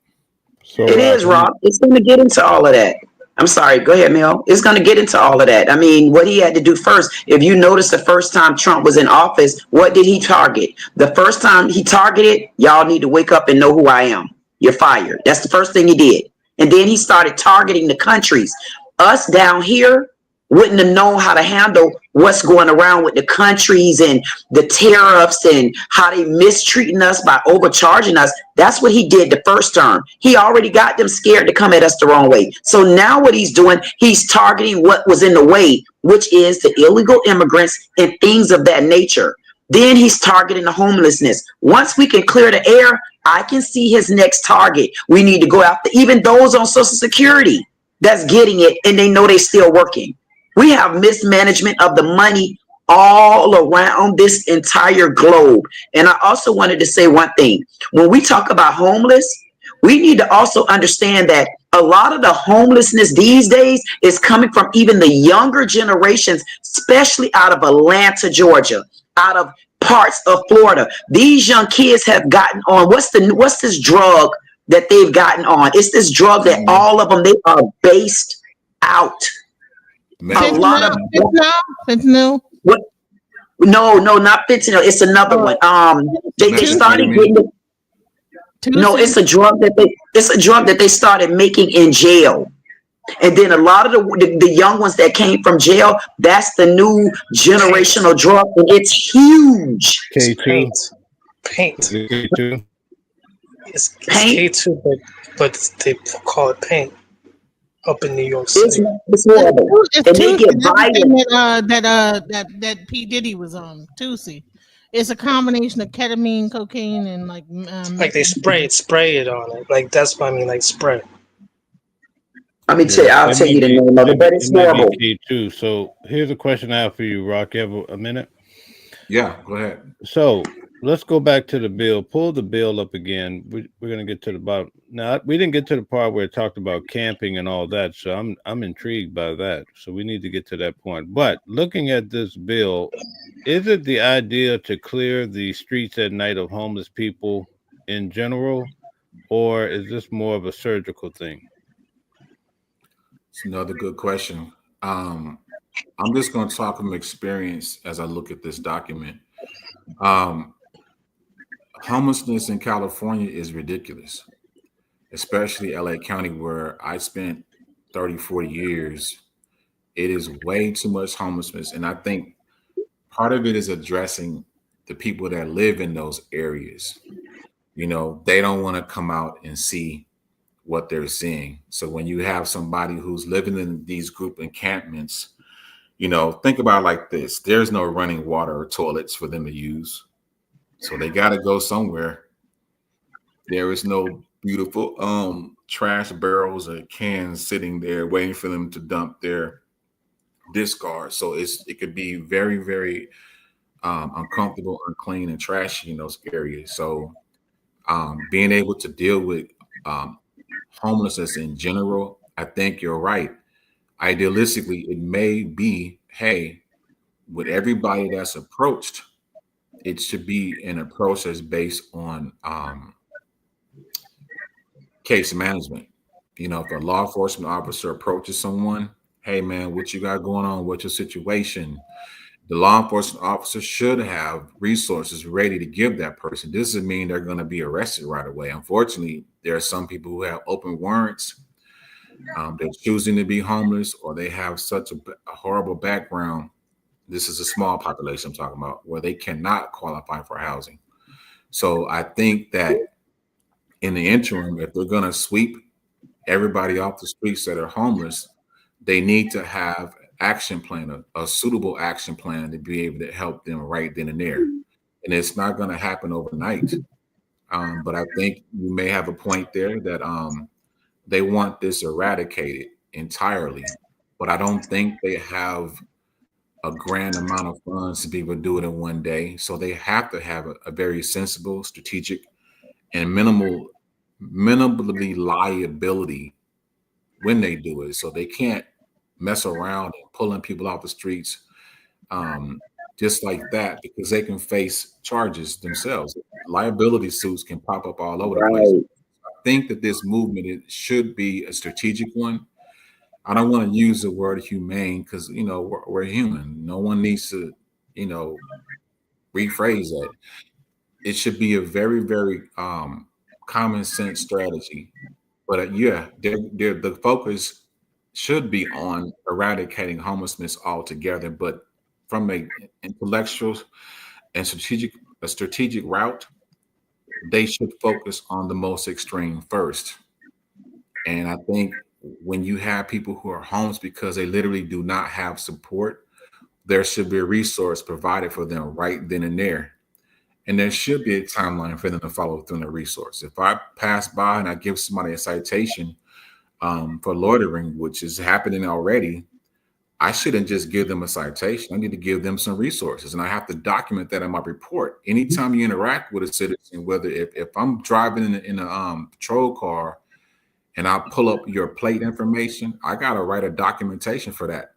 [SPEAKER 12] So
[SPEAKER 11] It is, Rob. It's going to get into all of that. I'm sorry. Go ahead, Mel. It's going to get into all of that. I mean, what he had to do first, if you notice the first time Trump was in office, what did he target? The first time he targeted, y'all need to wake up and know who I am. You're fired. That's the first thing he did. And then he started targeting the countries. Us down here wouldn't have known how to handle what's going around with the countries and the tariffs and how they mistreating us by overcharging us. That's what he did the first term. He already got them scared to come at us the wrong way. So now what he's doing, he's targeting what was in the way, which is the illegal immigrants and things of that nature. Then he's targeting the homelessness. Once we can clear the air, I can see his next target. We need to go after even those on Social Security that's getting it and they know they're still working. We have mismanagement of the money all around this entire globe. And I also wanted to say one thing. When we talk about homeless, we need to also understand that a lot of the homelessness these days is coming from even the younger generations, especially out of Atlanta, Georgia, out of parts of Florida. These young kids have gotten on what's this drug that they've gotten on? It's this drug that all of them, they are based out. A lot of
[SPEAKER 2] fentanyl.
[SPEAKER 11] What? No, not fentanyl. It's another one. They started getting it. No, it's a drug that they started making in jail. And then a lot of the young ones that came from jail, that's the new generational drug, and it's huge.
[SPEAKER 1] Paint. It's K2, but they call it paint up in New York City.
[SPEAKER 11] It's horrible.
[SPEAKER 2] It's
[SPEAKER 11] and they get
[SPEAKER 2] that P. Diddy was on. Tusi. It's a combination of ketamine, cocaine, and like
[SPEAKER 1] they spray it on it. Like that's what I mean, like spray.
[SPEAKER 11] I'll tell you the name of it, but it's horrible.
[SPEAKER 12] Too. So here's a question I have for you, Rock. You have a minute?
[SPEAKER 17] Yeah, go ahead.
[SPEAKER 12] So let's go back to the bill. Pull the bill up again. We're going to get to the bottom. Now, we didn't get to the part where it talked about camping and all that, so I'm intrigued by that. So we need to get to that point. But looking at this bill, is it the idea to clear the streets at night of homeless people in general, or is this more of a surgical thing?
[SPEAKER 17] It's another good question. I'm just going to talk from experience as I look at this document. Homelessness in California is ridiculous, especially LA County, where I spent 30, 40 years. It is way too much homelessness. And I think part of it is addressing the people that live in those areas. They don't want to come out and see what they're seeing. So when you have somebody who's living in these group encampments, think about it like this. There's no running water or toilets for them to use. So they got to go somewhere. There is no beautiful trash barrels or cans sitting there waiting for them to dump their discard. So it could be very, very uncomfortable, unclean, and trashy in those areas. So being able to deal with homelessness in general, I think you're right. Idealistically, it may be, hey, with everybody that's approached, it should be an approach that's based on case management. If a law enforcement officer approaches someone, hey man, what you got going on? What's your situation? The law enforcement officer should have resources ready to give that person. This doesn't mean they're going to be arrested right away. Unfortunately, there are some people who have open warrants. They're choosing to be homeless, or they have such a horrible background. This is a small population I'm talking about, where they cannot qualify for housing. So I think that in the interim, if they're going to sweep everybody off the streets that are homeless, they need to have action plan, a suitable action plan to be able to help them right then and there. And it's not going to happen overnight. But I think you may have a point there that they want this eradicated entirely. But I don't think they have a grand amount of funds to be able to do it in one day. So they have to have a very sensible, strategic, and minimally liability when they do it. So they can't mess around and pulling people off the streets just like that, because they can face charges themselves. Liability suits can pop up all over the place. I think that this movement, it should be a strategic one. I don't want to use the word humane because, we're human. No one needs to, rephrase that. It should be a very, very common sense strategy. But the focus should be on eradicating homelessness altogether. But from a intellectual and strategic route, they should focus on the most extreme first. And I think when you have people who are homeless because they literally do not have support, there should be a resource provided for them right then and there. And there should be a timeline for them to follow through the resource. If I pass by and I give somebody a citation for loitering, which is happening already, I shouldn't just give them a citation. I need to give them some resources, and I have to document that in my report. Anytime you interact with a citizen, whether if I'm driving in a patrol car and I pull up your plate information, I got to write a documentation for that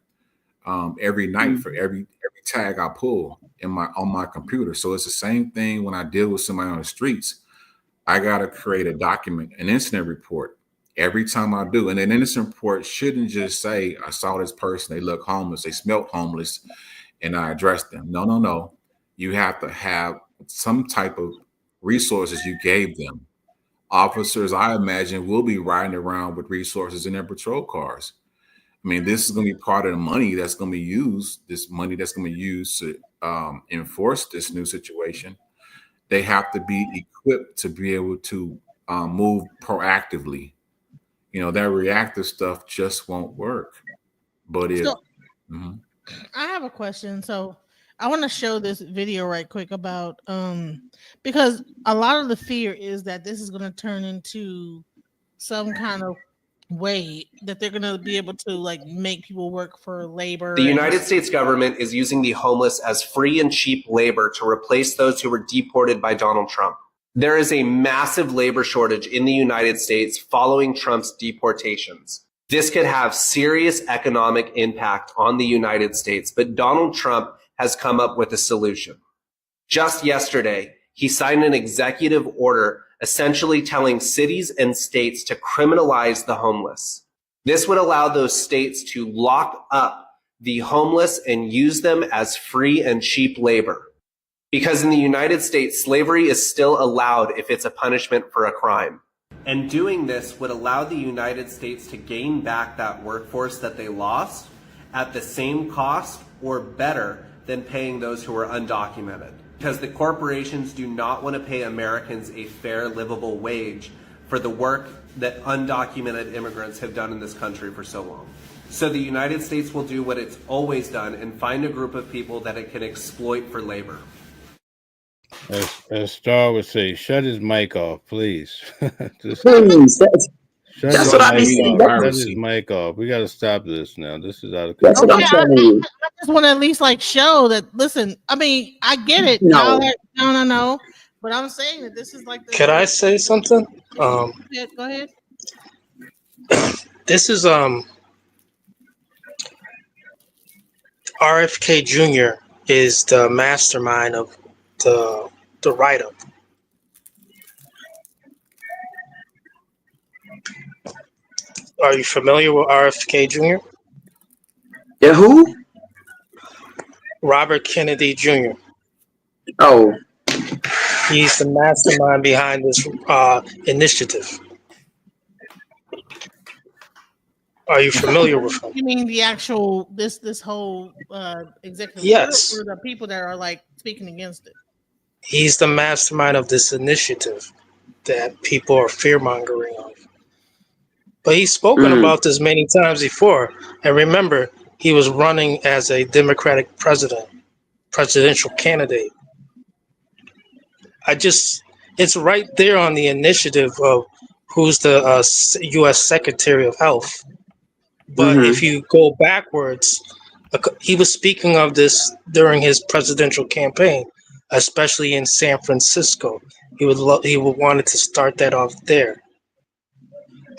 [SPEAKER 17] every night for every tag I pull on my computer. So it's the same thing when I deal with somebody on the streets. I got to create a document, an incident report every time I do. And an incident report shouldn't just say, I saw this person, they look homeless, they smelled homeless, and I addressed them. No. You have to have some type of resources you gave them. Officers, I imagine, will be riding around with resources in their patrol cars. I mean, this is going to be part of the money that's going to be used, to enforce this new situation. They have to be equipped to be able to move proactively. That reactive stuff just won't work. But
[SPEAKER 2] I have a question. So I want to show this video right quick about because a lot of the fear is that this is going to turn into some kind of way that they're going to be able to make people work for labor.
[SPEAKER 4] The United States government is using the homeless as free and cheap labor to replace those who were deported by Donald Trump. There is a massive labor shortage in the United States following Trump's deportations. This could have serious economic impact on the United States, but Donald Trump has come up with a solution. Just yesterday, he signed an executive order essentially telling cities and states to criminalize the homeless. This would allow those states to lock up the homeless and use them as free and cheap labor. Because in the United States, slavery is still allowed if it's a punishment for a crime. And doing this would allow the United States to gain back that workforce that they lost at the same cost or better than paying those who are undocumented. Because the corporations do not want to pay Americans a fair, livable wage for the work that undocumented immigrants have done in this country for so long. So the United States will do what it's always done and find a group of people that it can exploit for labor.
[SPEAKER 12] As Star would say, shut his mic off, please.
[SPEAKER 11] Please, that's what I be saying.
[SPEAKER 12] Shut his mic off. We got to stop this now. This is out of
[SPEAKER 11] control. That's what I'm telling you.
[SPEAKER 2] I just want to at least show that. Listen, I mean, I get it.
[SPEAKER 11] No.
[SPEAKER 2] But I'm saying that this is
[SPEAKER 1] Can I say something?
[SPEAKER 2] Go ahead.
[SPEAKER 1] This is RFK Jr. is the mastermind of the write-up. Are you familiar with RFK Jr.?
[SPEAKER 11] The who?
[SPEAKER 1] Robert Kennedy Jr.
[SPEAKER 11] Oh,
[SPEAKER 1] He's the mastermind behind this initiative. Are you familiar with him?
[SPEAKER 2] You mean the actual this whole executive
[SPEAKER 1] Yes.
[SPEAKER 2] order, or the people that are like speaking against it?
[SPEAKER 1] He's the mastermind of this initiative that people are fear-mongering of. But he's spoken about this many times before. And remember, he was running as a Democratic presidential candidate. It's right there on the initiative of who's the U.S. Secretary of Health. But if you go backwards, he was speaking of this during his presidential campaign, especially in San Francisco. He would wanted to start that off there.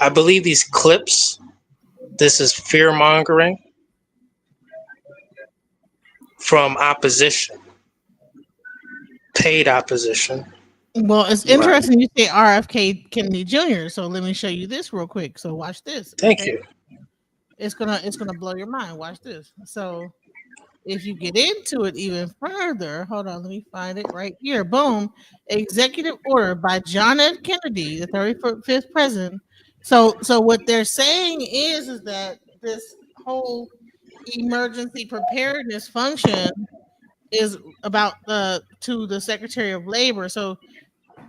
[SPEAKER 1] I believe these clips, this is fear mongering from opposition, paid opposition.
[SPEAKER 2] Well, it's interesting you say RFK Kennedy Jr. So let me show you this real quick. So watch this.
[SPEAKER 1] Thank you.
[SPEAKER 2] It's gonna blow your mind. Watch this. So if you get into it even further, hold on, let me find it right here. Boom. Executive order by John F. Kennedy, the 35th president. So what they're saying is that this whole emergency preparedness function is about to the Secretary of Labor. So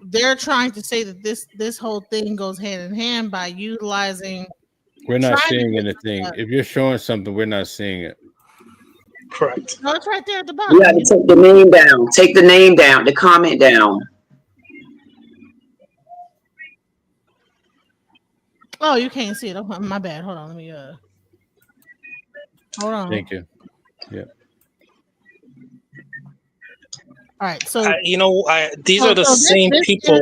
[SPEAKER 2] they're trying to say that this whole thing goes hand in hand by utilizing.
[SPEAKER 12] We're not seeing anything. If you're showing something, we're not seeing it.
[SPEAKER 1] Correct.
[SPEAKER 2] No, it's right there at the bottom.
[SPEAKER 11] You got to take the name down. Take the name down. The comment down.
[SPEAKER 2] Oh, you can't see it. Oh, my bad. Hold on. Let me hold on.
[SPEAKER 12] Thank you. Yeah.
[SPEAKER 2] All right. So
[SPEAKER 1] these are the same people.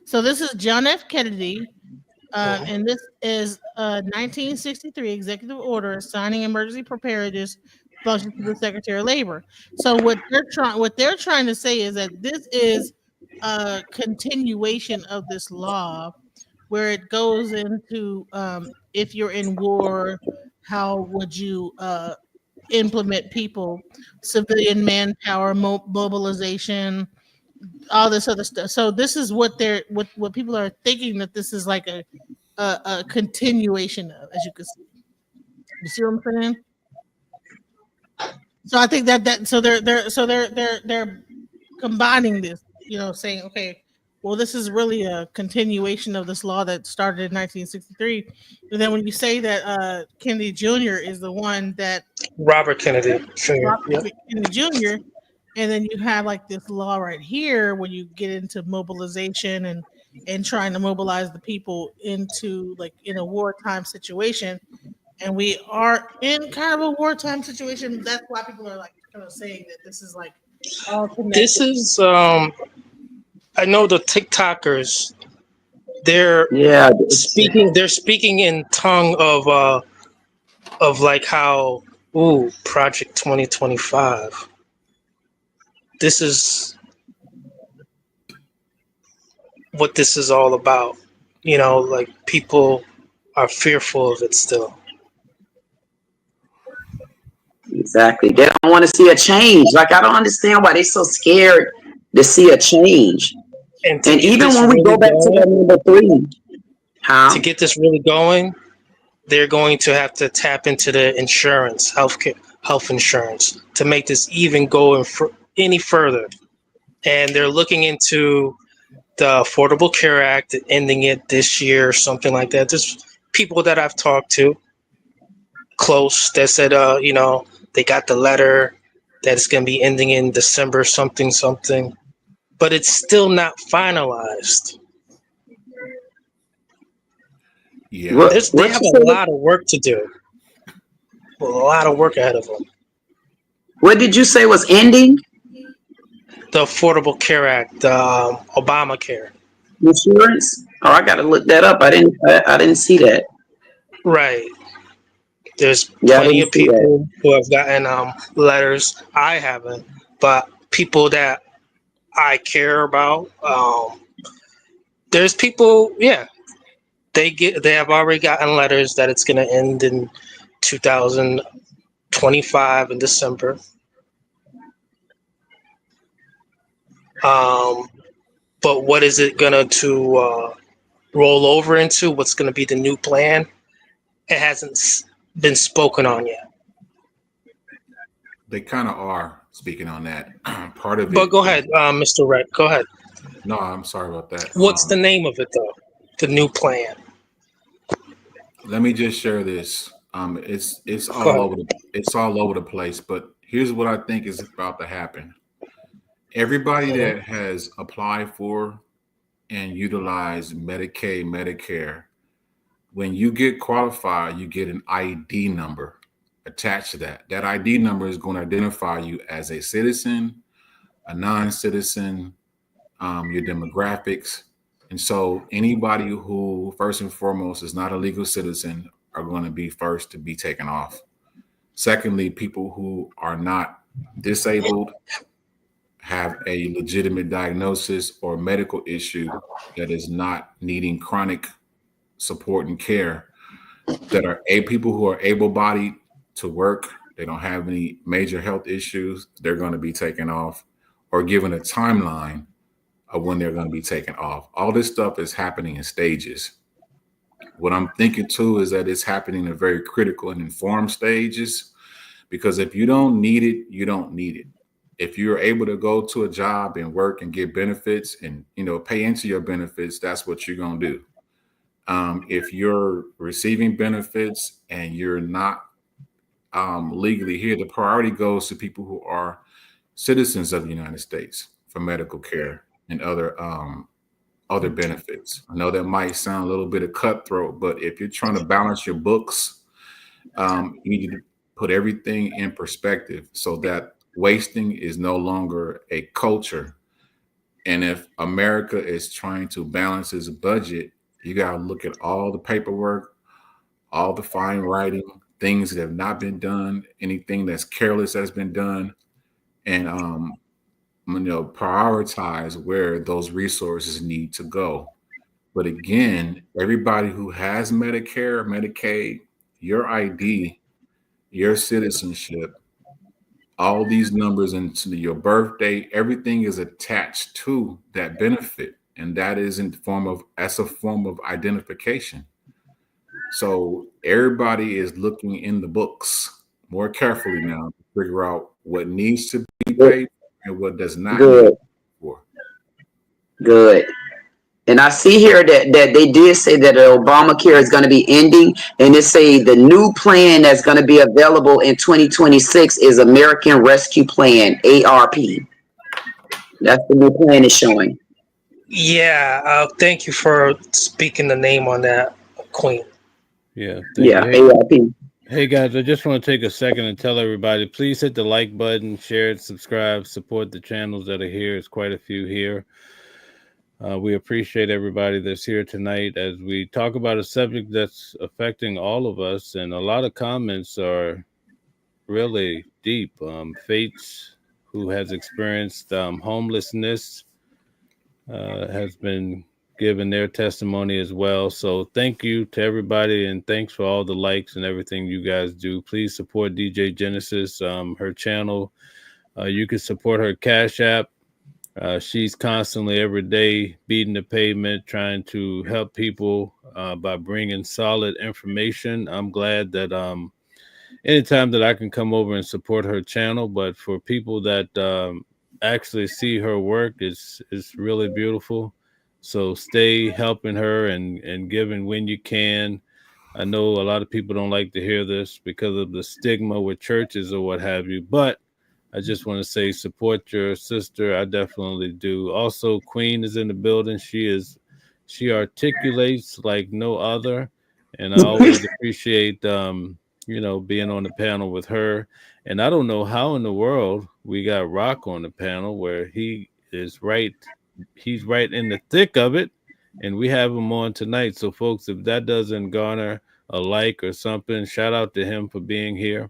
[SPEAKER 2] So this is John F. Kennedy, and this is 1963 executive order assigning emergency preparedness function to the Secretary of Labor. So what they're trying to say is that this is a continuation of this law, where it goes into if you're in war, how would you implement people, civilian manpower, mobilization, all this other stuff. So this is what what people are thinking, that this is like a continuation of, as you can see. You see what I'm saying? So I think that so they're combining this, saying, okay, well, this is really a continuation of this law that started in 1963. And then when you say that Kennedy Jr. is the one that
[SPEAKER 1] Robert Kennedy Jr.
[SPEAKER 2] Kennedy Jr. And then you have like this law right here when you get into mobilization and trying to mobilize the people into like in a wartime situation. And we are in kind of a wartime situation. That's why people are like kind of saying that this is like all connected.
[SPEAKER 1] This is I know the TikTokers, they're speaking in tongue of like how Project 2025. This is what this is all about. Like people are fearful of it still.
[SPEAKER 11] Exactly. They don't want to see a change. Like, I don't understand why they're so scared to see a change. And even when we go back to that number 3,
[SPEAKER 1] to get this really going, they're going to have to tap into the insurance, health insurance, to make this even go any further. And they're looking into the Affordable Care Act, ending it this year or something like that. There's people that I've talked to close that said, they got the letter that it's going to be ending in December, something, but it's still not finalized.
[SPEAKER 17] Yeah,
[SPEAKER 1] they have a lot of work to do. A lot of work ahead of them.
[SPEAKER 11] What did you say was ending?
[SPEAKER 1] The Affordable Care Act, Obamacare.
[SPEAKER 11] Insurance? Oh, I got to look that up. I didn't see that.
[SPEAKER 1] Right. There's plenty of people who have gotten letters. I haven't, but people that I care about. There's people, they have already gotten letters that it's going to end in 2000, 25 in December. But what is it gonna roll over into? What's gonna be the new plan? It hasn't been spoken on yet.
[SPEAKER 17] They kind of are speaking on that. Part of
[SPEAKER 1] But
[SPEAKER 17] it.
[SPEAKER 1] go ahead, Mr. Redd. Go ahead.
[SPEAKER 17] No, I'm sorry about that.
[SPEAKER 1] What's the name of it though? The new plan.
[SPEAKER 17] Let me just share this. It's
[SPEAKER 1] Go
[SPEAKER 17] all
[SPEAKER 1] ahead.
[SPEAKER 17] over the place. But here's what I think is about to happen. Everybody that has applied for and utilized Medicaid, Medicare, when you get qualified, you get an ID number attached to that. That ID number is going to identify you as a citizen, a non-citizen, your demographics. And so anybody who, first and foremost, is not a legal citizen are going to be first to be taken off. Secondly, people who are not disabled, have a legitimate diagnosis or medical issue that is not needing chronic support and care, that are people who are able-bodied to work, they don't have any major health issues, they're going to be taken off or given a timeline of when they're going to be taken off. All this stuff is happening in stages. What I'm thinking too is that it's happening in very critical and informed stages, because if you don't need it, you don't need it. If you're able to go to a job and work and get benefits and, pay into your benefits, that's what you're going to do. If you're receiving benefits and you're not legally here, the priority goes to people who are citizens of the United States for medical care and other benefits. I know that might sound a little bit of cutthroat, but if you're trying to balance your books, you need to put everything in perspective so that wasting is no longer a culture. And if America is trying to balance its budget, you got to look at all the paperwork, all the fine writing, things that have not been done, anything that's careless has been done, and prioritize where those resources need to go. But again, everybody who has Medicare, Medicaid, your ID, your citizenship, all these numbers into your birthday, everything is attached to that benefit. And that is that's a form of identification. So everybody is looking in the books more carefully now to figure out what needs to be paid and what does not need for.
[SPEAKER 11] Good. And I see here that they did say that Obamacare is going to be ending, and they say the new plan that's going to be available in 2026 is American Rescue Plan, ARP. That's the new plan is showing.
[SPEAKER 1] Yeah, thank you for speaking the name on that, Queen.
[SPEAKER 12] Yeah.
[SPEAKER 11] ARP.
[SPEAKER 12] Hey guys, I just want to take a second and tell everybody, please hit the like button, share it, subscribe, support the channels that are here. It's quite a few here. We appreciate everybody that's here tonight as we talk about a subject that's affecting all of us, and a lot of comments are really deep. Fates, who has experienced homelessness, has been given their testimony as well. So thank you to everybody, and thanks for all the likes and everything you guys do. Please support DJ Genesis, her channel. You can support her Cash App. She's constantly every day beating the pavement, trying to help people by bringing solid information. I'm glad that anytime that I can come over and support her channel, but for people that actually see her work, it's really beautiful. So stay helping her and giving when you can. I know a lot of people don't like to hear this because of the stigma with churches or what have you, but I just want to say support your sister. I definitely do. Also, Queen is in the building. She articulates like no other, and I always appreciate being on the panel with her. And I don't know how in the world we got Rock on the panel where he's right in the thick of it, and we have him on tonight. So folks, if that doesn't garner a like or something, shout out to him for being here.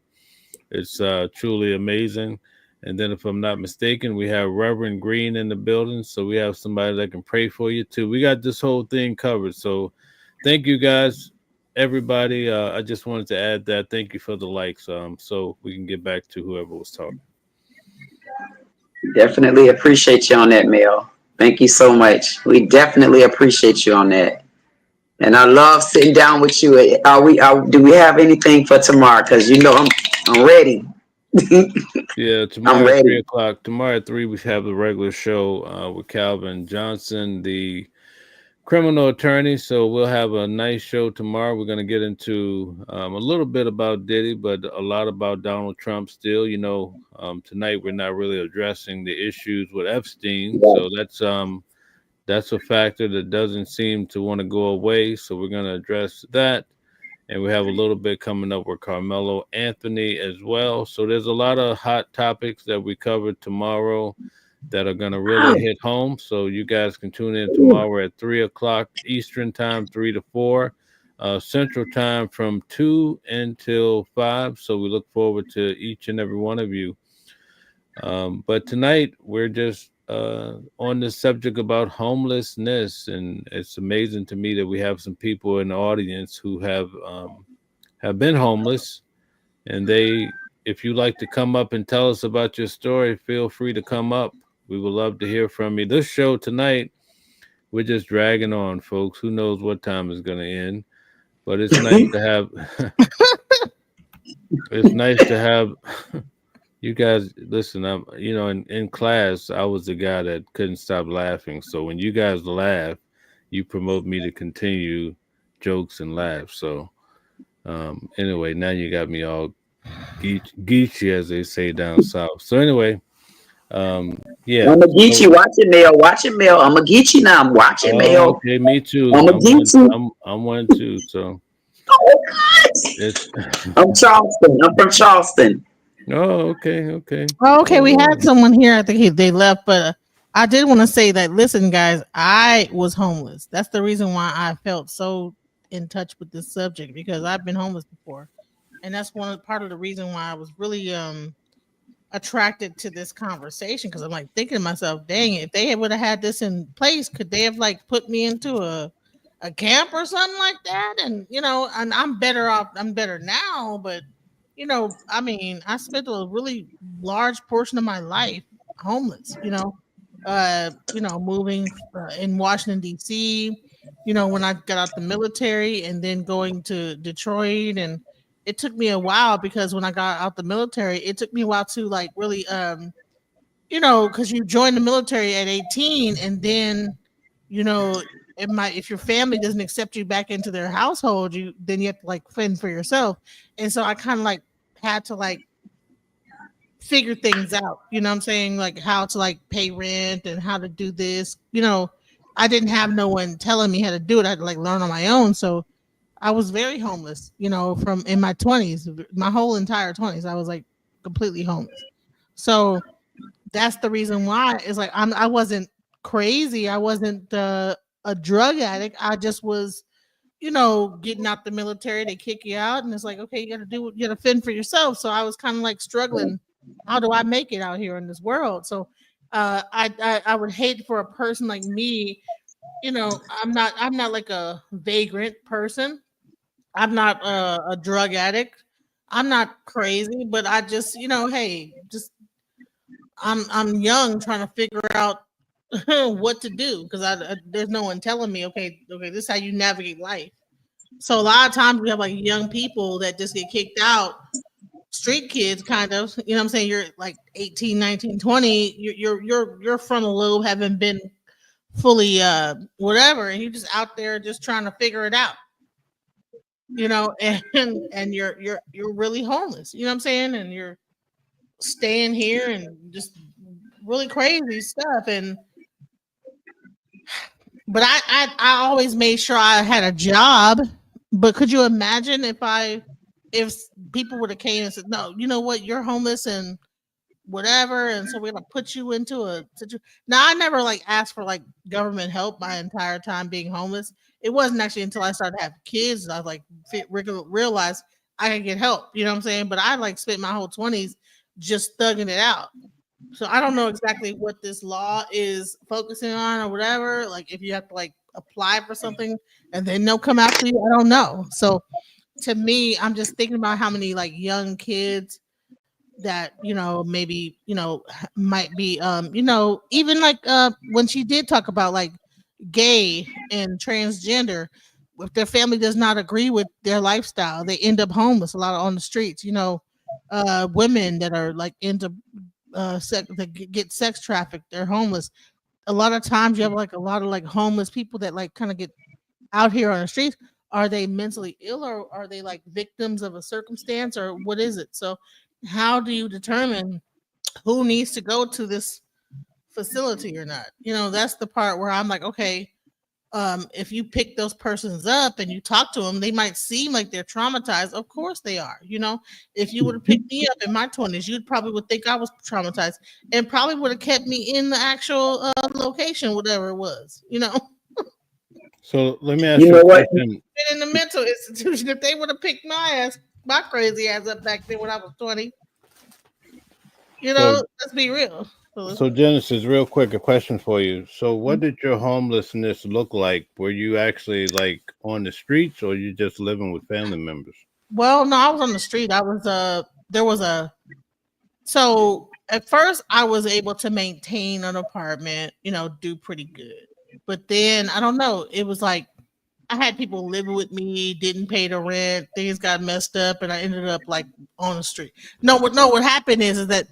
[SPEAKER 12] It's truly amazing. And then if I'm not mistaken, we have Reverend Green in the building. So we have somebody that can pray for you too. We got this whole thing covered. So thank you guys. everybody, I just wanted to add that. Thank you for the likes. So we can get back to whoever was talking.
[SPEAKER 11] Definitely appreciate you on that, Mel. Thank you so much. We definitely appreciate you on that. And I love sitting down with you. Do we have anything for tomorrow? Because I'm ready.
[SPEAKER 12] Yeah, tomorrow at 3:00. Tomorrow at 3, we have the regular show with Calvin Johnson, the criminal attorney. So we'll have a nice show tomorrow. We're going to get into a little bit about Diddy, but a lot about Donald Trump still. Tonight we're not really addressing the issues with Epstein. So that's a factor that doesn't seem to want to go away. So we're going to address that. And we have a little bit coming up with Carmelo Anthony as well. So there's a lot of hot topics that we covered tomorrow that are going to really hit home. So you guys can tune in tomorrow at 3:00 Eastern time, 3 to 4 Central time from 2 until 5. So we look forward to each and every one of you. But tonight we're just on the subject about homelessness, and it's amazing to me that we have some people in the audience who have been homeless, and if you like to come up and tell us about your story, feel free to come up. We would love to hear from you. This show tonight, we're just dragging on, folks. Who knows what time it's going to end, but it's nice to have it's nice to have you guys listen. In class, I was the guy that couldn't stop laughing. So when you guys laugh, you promote me to continue jokes and laughs. So anyway, now you got me all geeky, as they say down south. So anyway, yeah.
[SPEAKER 11] I'm a geeky. Watch it, Mel. I'm a geeky now. I'm watching Mel.
[SPEAKER 12] Okay, me too.
[SPEAKER 11] I'm a geeky.
[SPEAKER 12] I'm one too. So.
[SPEAKER 11] Oh God! I'm Charleston. I'm from Charleston.
[SPEAKER 12] Oh, okay.
[SPEAKER 2] Oh, okay, we had someone here. I think they left, but I did want to say that. Listen, guys, I was homeless. That's the reason why I felt so in touch with this subject, because I've been homeless before, and that's part of the reason why I was really attracted to this conversation, because I'm like thinking to myself, dang, if they would have had this in place, could they have like put me into a camp or something like that? And and I'm better off. I'm better now, but I mean, I spent a really large portion of my life homeless, moving in Washington, D.C., when I got out the military, and then going to Detroit. And it took me a while, because when I got out the military, it took me a while to like really, because you join the military at 18, and then, if your family doesn't accept you back into their household, then you have to like fend for yourself. And so I kind of like had to like figure things out, what I'm saying, like how to like pay rent and how to do this. I didn't have no one telling me how to do it. I had to like learn on my own. So I was very homeless, from in my 20s, my whole entire 20s, I was like completely homeless. So that's the reason why it's like I wasn't crazy. I wasn't a drug addict. I just was, getting out the military. They kick you out, and it's like, okay, you got to fend for yourself. So I was kind of like struggling. How do I make it out here in this world? So I would hate for a person like me. I'm not like a vagrant person. I'm not a drug addict. I'm not crazy, but I just, hey, just I'm young, trying to figure out what to do, because there's no one telling me, okay, this is how you navigate life. So a lot of times we have like young people that just get kicked out, street kids kind of, what I'm saying, you're like 18, 19, 20, your frontal lobe haven't been fully whatever, and you're just out there just trying to figure it out. And you're really homeless, what I'm saying, and you're staying here and just really crazy stuff. But I always made sure I had a job. But could you imagine if people would have came and said, no, you know what, you're homeless and whatever, and so we're gonna put you into a situation. Now, I never like asked for like government help my entire time being homeless. It wasn't actually until I started having kids that I like realized I could get help. You know what I'm saying? But I like spent my whole 20s just thugging it out. So I don't know exactly what this law is focusing on or whatever. Like if you have to like apply for something and then they'll come after you. I don't know. So to me, I'm just thinking about how many like young kids that maybe might be even like when she did talk about like gay and transgender, if their family does not agree with their lifestyle, they end up homeless a lot on the streets. Women that are like into that get sex trafficked, they're homeless. A lot of times you have like a lot of like homeless people that like kind of get out here on the streets. Are they mentally ill, or are they like victims of a circumstance, or what is it? So how do you determine who needs to go to this facility or not? That's the part where I'm like, okay, if you pick those persons up and you talk to them, they might seem like they're traumatized. Of course they are. If you would have picked me up in my 20s, you probably would think I was traumatized and probably would have kept me in the actual location, whatever it was.
[SPEAKER 12] So let me ask you a question.
[SPEAKER 2] In the mental institution, if they would have picked my crazy ass up back then when I was 20, let's be real.
[SPEAKER 12] So Genesis, real quick, a question for you. So what did your homelessness look like? Were you actually like on the streets, or you just living with family members?
[SPEAKER 2] Well, no, I was on the street. So at first I was able to maintain an apartment, do pretty good. But then I don't know, it was like I had people living with me, didn't pay the rent, things got messed up, and I ended up like on the street. What happened is that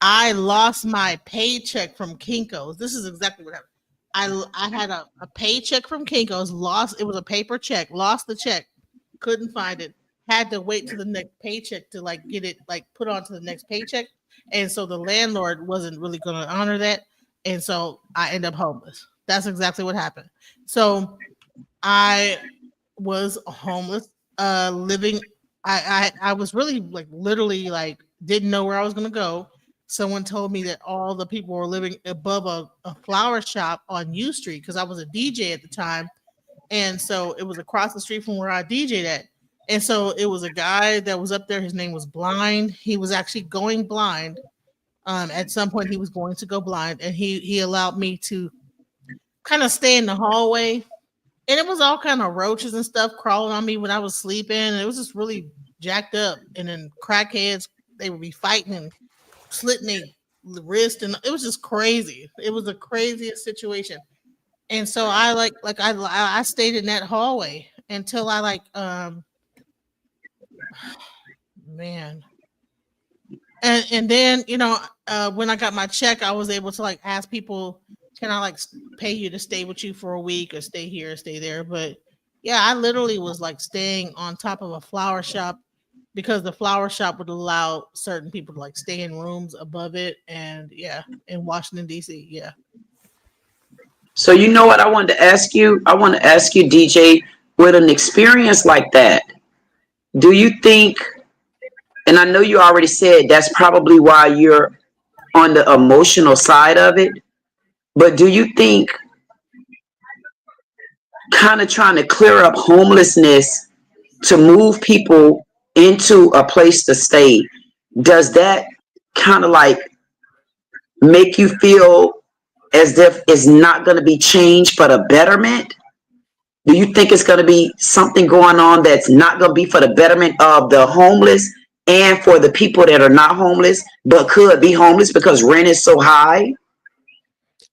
[SPEAKER 2] I lost my paycheck from Kinko's. This is exactly what happened. I had a paycheck from Kinko's, it was a paper check, lost the check, couldn't find it, had to wait to the next paycheck to like get it like put onto the next paycheck. And so the landlord wasn't really going to honor that. And so I ended up homeless. That's exactly what happened. So I was homeless, living. I was really like literally like didn't know where I was going to go. Someone told me that all the people were living above a flower shop on U Street because I was a DJ at the time. And so it was across the street from where I DJ'd at. And so it was a guy that was up there. His name was Blind. He was actually going blind. At some point he was going to go blind, and he allowed me to kind of stay in the hallway. And it was all kind of roaches and stuff crawling on me when I was sleeping. And it was just really jacked up. And then crackheads, they would be fighting and slitting their wrist, and it was just crazy. It was the craziest situation. And so I stayed in that hallway until I like man. And then when I got my check, I was able to like ask people, can I like pay you to stay with you for a week or stay here or stay there? But yeah, I literally was like staying on top of a flower shop because the flower shop would allow certain people to like stay in rooms above it. And yeah, in Washington, D.C. Yeah.
[SPEAKER 11] So you know what I wanted to ask you? I want to ask you, DJ, with an experience like that, do you think, and I know you already said that's probably why you're on the emotional side of it, but do you think kind of trying to clear up homelessness to move people into a place to stay, does that kind of like make you feel as if it's not going to be changed but a betterment? Do you think it's going to be something going on that's not going to be for the betterment of the homeless and for the people that are not homeless but could be homeless because rent is so high?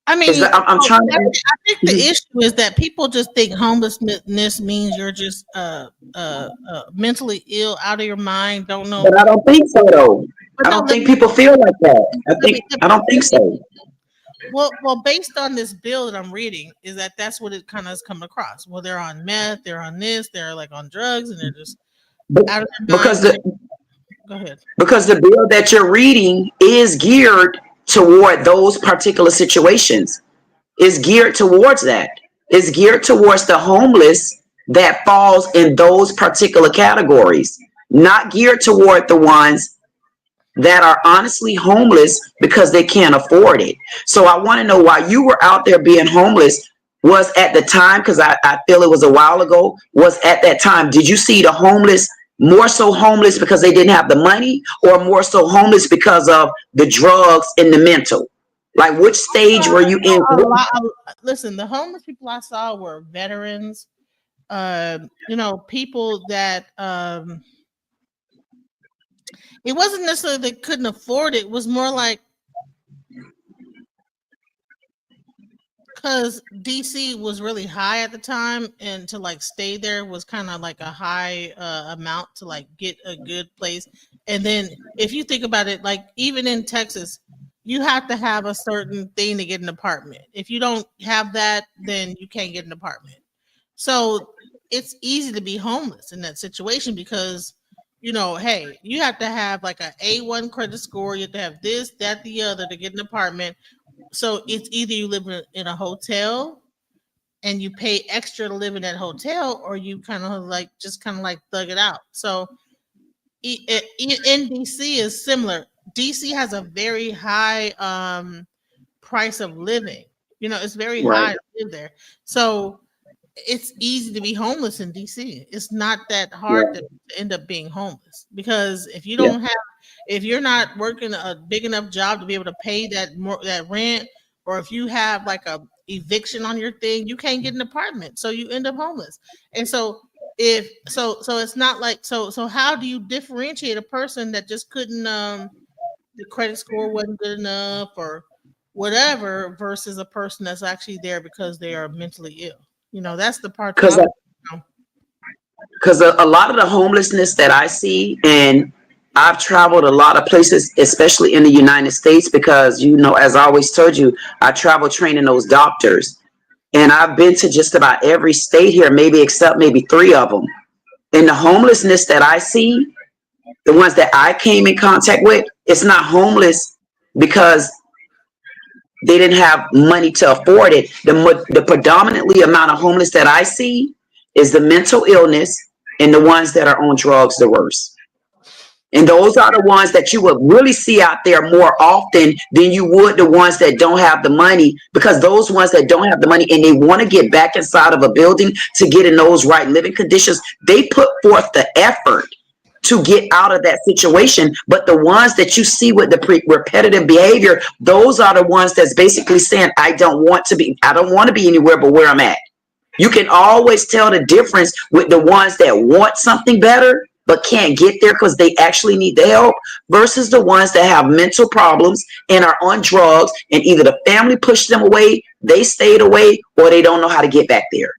[SPEAKER 2] I mean,
[SPEAKER 11] I'm trying to.
[SPEAKER 2] I think the issue is that people just think homelessness means you're just mentally ill, out of your mind, don't know.
[SPEAKER 11] But I don't think so, though. I don't think people feel like that. I don't think so.
[SPEAKER 2] Well, based on this bill that I'm reading, is that's what it kind of has come across. Well, they're on meth, they're on this, they're like on drugs, and they're just out of their mind. Go ahead.
[SPEAKER 11] Because the bill that you're reading is geared toward those particular situations. It's geared towards that. It's geared towards the homeless that falls in those particular categories, not geared toward the ones that are honestly homeless because they can't afford it. So I want to know why you were out there being homeless was at the time, because I feel it was a while ago, was at that time, did you see the homeless more so homeless because they didn't have the money, or more so homeless because of the drugs and the mental? Like, which stage were you in?
[SPEAKER 2] Listen, the homeless people I saw were veterans, people that it wasn't necessarily they couldn't afford it. It was more like because DC was really high at the time, and to like stay there was kind of like a high amount to like get a good place. And then if you think about it, like even in Texas, you have to have a certain thing to get an apartment. If you don't have that, then you can't get an apartment. So it's easy to be homeless in that situation because hey, you have to have like a A1 credit score, you have to have this, that, the other to get an apartment. So it's either you live in a hotel and you pay extra to live in that hotel, or you kind of like thug it out. So in DC is similar. DC has a very high price of living. It's very high to live there. So it's easy to be homeless in DC. It's not that hard to end up being homeless because if you don't have, if you're not working a big enough job to be able to pay that rent, or if you have like a eviction on your thing, you can't get an apartment, so you end up homeless. And so it's not like so how do you differentiate a person that just couldn't the credit score wasn't good enough or whatever versus a person that's actually there because they are mentally ill? That's the part
[SPEAKER 11] Because a lot of the homelessness that I see, and I've traveled a lot of places, especially in the United States, because, as I always told you, I travel training those doctors. And I've been to just about every state here, maybe except maybe 3 of them. And the homelessness that I see, the ones that I came in contact with, it's not homeless because they didn't have money to afford it. The predominantly amount of homeless that I see is the mental illness and the ones that are on drugs the worst. And those are the ones that you would really see out there more often than you would the ones that don't have the money, because those ones that don't have the money and they want to get back inside of a building to get in those right living conditions, they put forth the effort to get out of that situation. But the ones that you see with the repetitive behavior, those are the ones that's basically saying, I don't want to be anywhere but where I'm at. You can always tell the difference with the ones that want something better but can't get there because they actually need the help, versus the ones that have mental problems and are on drugs, and either the family pushed them away, they stayed away, or they don't know how to get back there.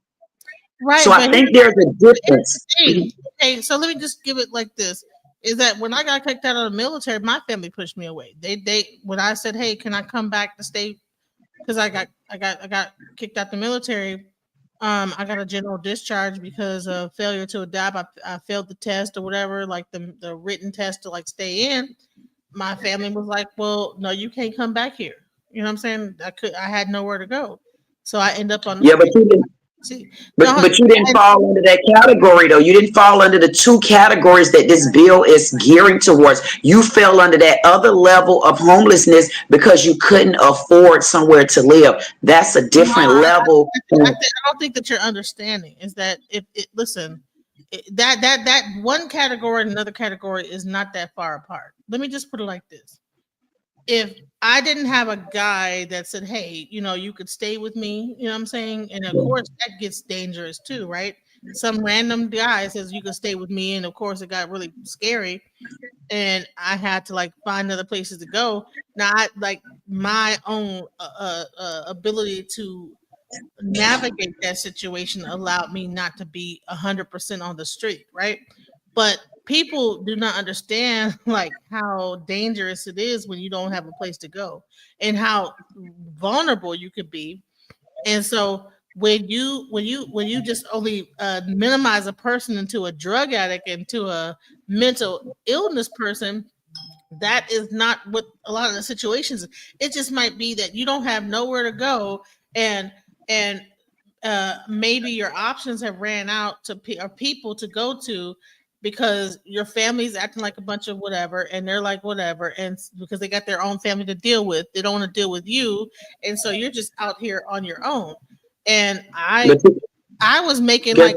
[SPEAKER 2] Right.
[SPEAKER 11] So I think there's a difference.
[SPEAKER 2] Okay, so let me just give it like this: is that when I got kicked out of the military, my family pushed me away. They when I said, "Hey, can I come back to stay?" Because I got kicked out the military. I got a general discharge because of failure to adapt. I failed the test or whatever, like the written test to like stay in. My family was like, "Well, no, you can't come back here." You know what I'm saying? I had nowhere to go, so I end up on the
[SPEAKER 11] But you didn't. But you didn't fall under that category, though. You didn't fall under the 2 categories that this bill is gearing towards. You fell under that other level of homelessness because you couldn't afford somewhere to live. That's a different level.
[SPEAKER 2] I don't think that you're understanding is that that one category and another category is not that far apart. Let me just put it like this. If I didn't have a guy that said, hey, you could stay with me, you know what I'm saying? And of course that gets dangerous too, right? Some random guy says you could stay with me, and of course it got really scary and I had to like find other places to go. Now like my own ability to navigate that situation allowed me not to be 100% on the street, right? But people do not understand like how dangerous it is when you don't have a place to go and how vulnerable you could be. And so when you just only minimize a person into a drug addict, into a mental illness person, that is not what a lot of the situations. It just might be that you don't have nowhere to go, and maybe your options have ran out to people to go to because your family's acting like a bunch of whatever, and they're like whatever, and because they got their own family to deal with, they don't want to deal with you, and so you're just out here on your own. And I was making like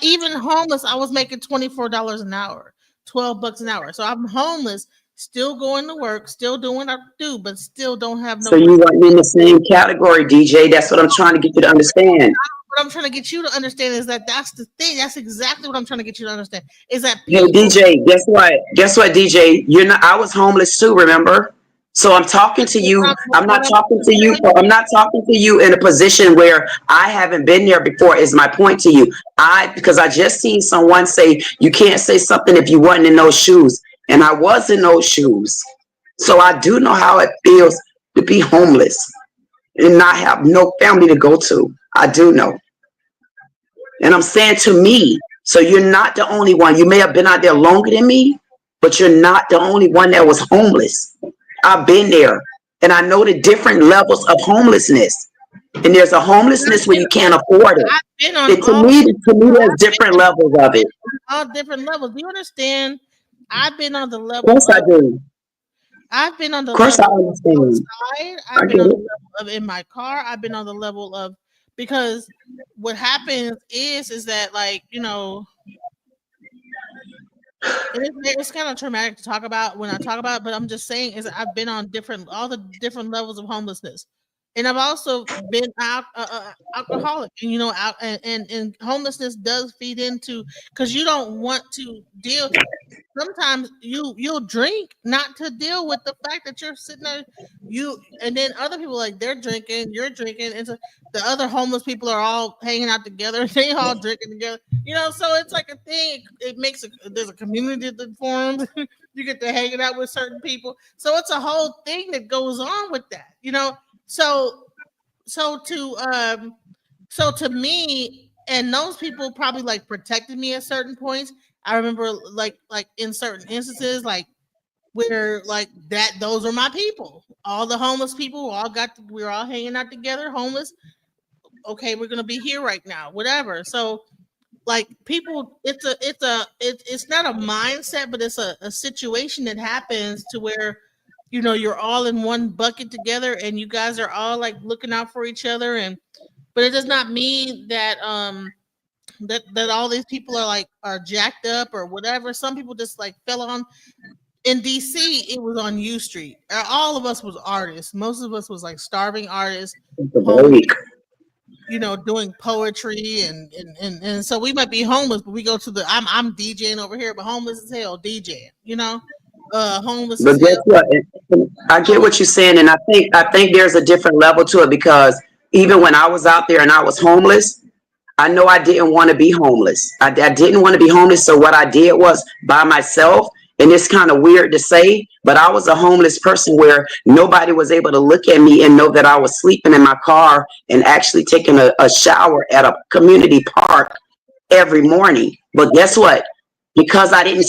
[SPEAKER 2] even homeless, I was making $24 an hour, $12 an hour. So I'm homeless still going to work, still doing what I do, but still don't have no.
[SPEAKER 11] So you want me in the same category, DJ? That's what I'm trying to get you to understand.
[SPEAKER 2] What I'm trying to get you to understand is that that's the thing. That's exactly what I'm trying to get you to understand. Is that
[SPEAKER 11] Hey, DJ, guess what? Guess what, DJ? You're not. I was homeless too. Remember? So I'm talking to you. I'm not talking to you. I'm not talking to you in a position where I haven't been there before. Is my point to you? Because I just seen someone say you can't say something if you wasn't in those shoes, and I was in those shoes. So I do know how it feels to be homeless and not have no family to go to. I do know. And I'm saying to me, so you're not the only one. You may have been out there longer than me, but you're not the only one that was homeless. I've been there, and I know the different levels of homelessness. And there's a homelessness where you can't afford it. And to me, there's different levels of it.
[SPEAKER 2] All different levels. Do you understand? I've been on the level.
[SPEAKER 11] Of course I do.
[SPEAKER 2] I've been on the
[SPEAKER 11] Of course
[SPEAKER 2] level
[SPEAKER 11] I understand.
[SPEAKER 2] outside. I've been on the level of in my car. I've been on the level of, because what happens is that, like, you know, it's kind of traumatic to talk about when I talk about it, but I'm just saying is I've been on all the different levels of homelessness. And I've also been alcoholic, and you know, and homelessness does feed into, because you don't want to deal. Sometimes you'll drink not to deal with the fact that you're sitting there, and then other people, like, they're drinking, you're drinking, and so the other homeless people are all hanging out together, and they all drinking together, you know. So it's like a thing. It makes there's a community that forms. You get to hanging out with certain people, so it's a whole thing that goes on with that, you know. So to me, and those people probably like protected me at certain points. I remember like in certain instances, like where like that those are my people. All the homeless people we were all hanging out together, homeless. Okay, we're gonna be here right now, whatever. So like people, it's not a mindset, but it's a situation that happens to where, you know, you're all in one bucket together and you guys are all like looking out for each other. But it does not mean that that all these people are jacked up or whatever. Some people just like fell on. In DC, it was on U Street. All of us was artists. Most of us was like starving artists, you know, doing poetry and so we might be homeless, but we go to I'm DJing over here, but homeless as hell DJing, you know, homeless
[SPEAKER 11] But
[SPEAKER 2] as
[SPEAKER 11] guess
[SPEAKER 2] hell.
[SPEAKER 11] what? I get what you're saying, and I think there's a different level to it, because even when I was out there and I was homeless, I know I didn't want to be homeless. I didn't want to be homeless. So what I did was by myself, and it's kind of weird to say, but I was a homeless person where nobody was able to look at me and know that I was sleeping in my car and actually taking a shower at a community park every morning. But guess what? Because I didn't,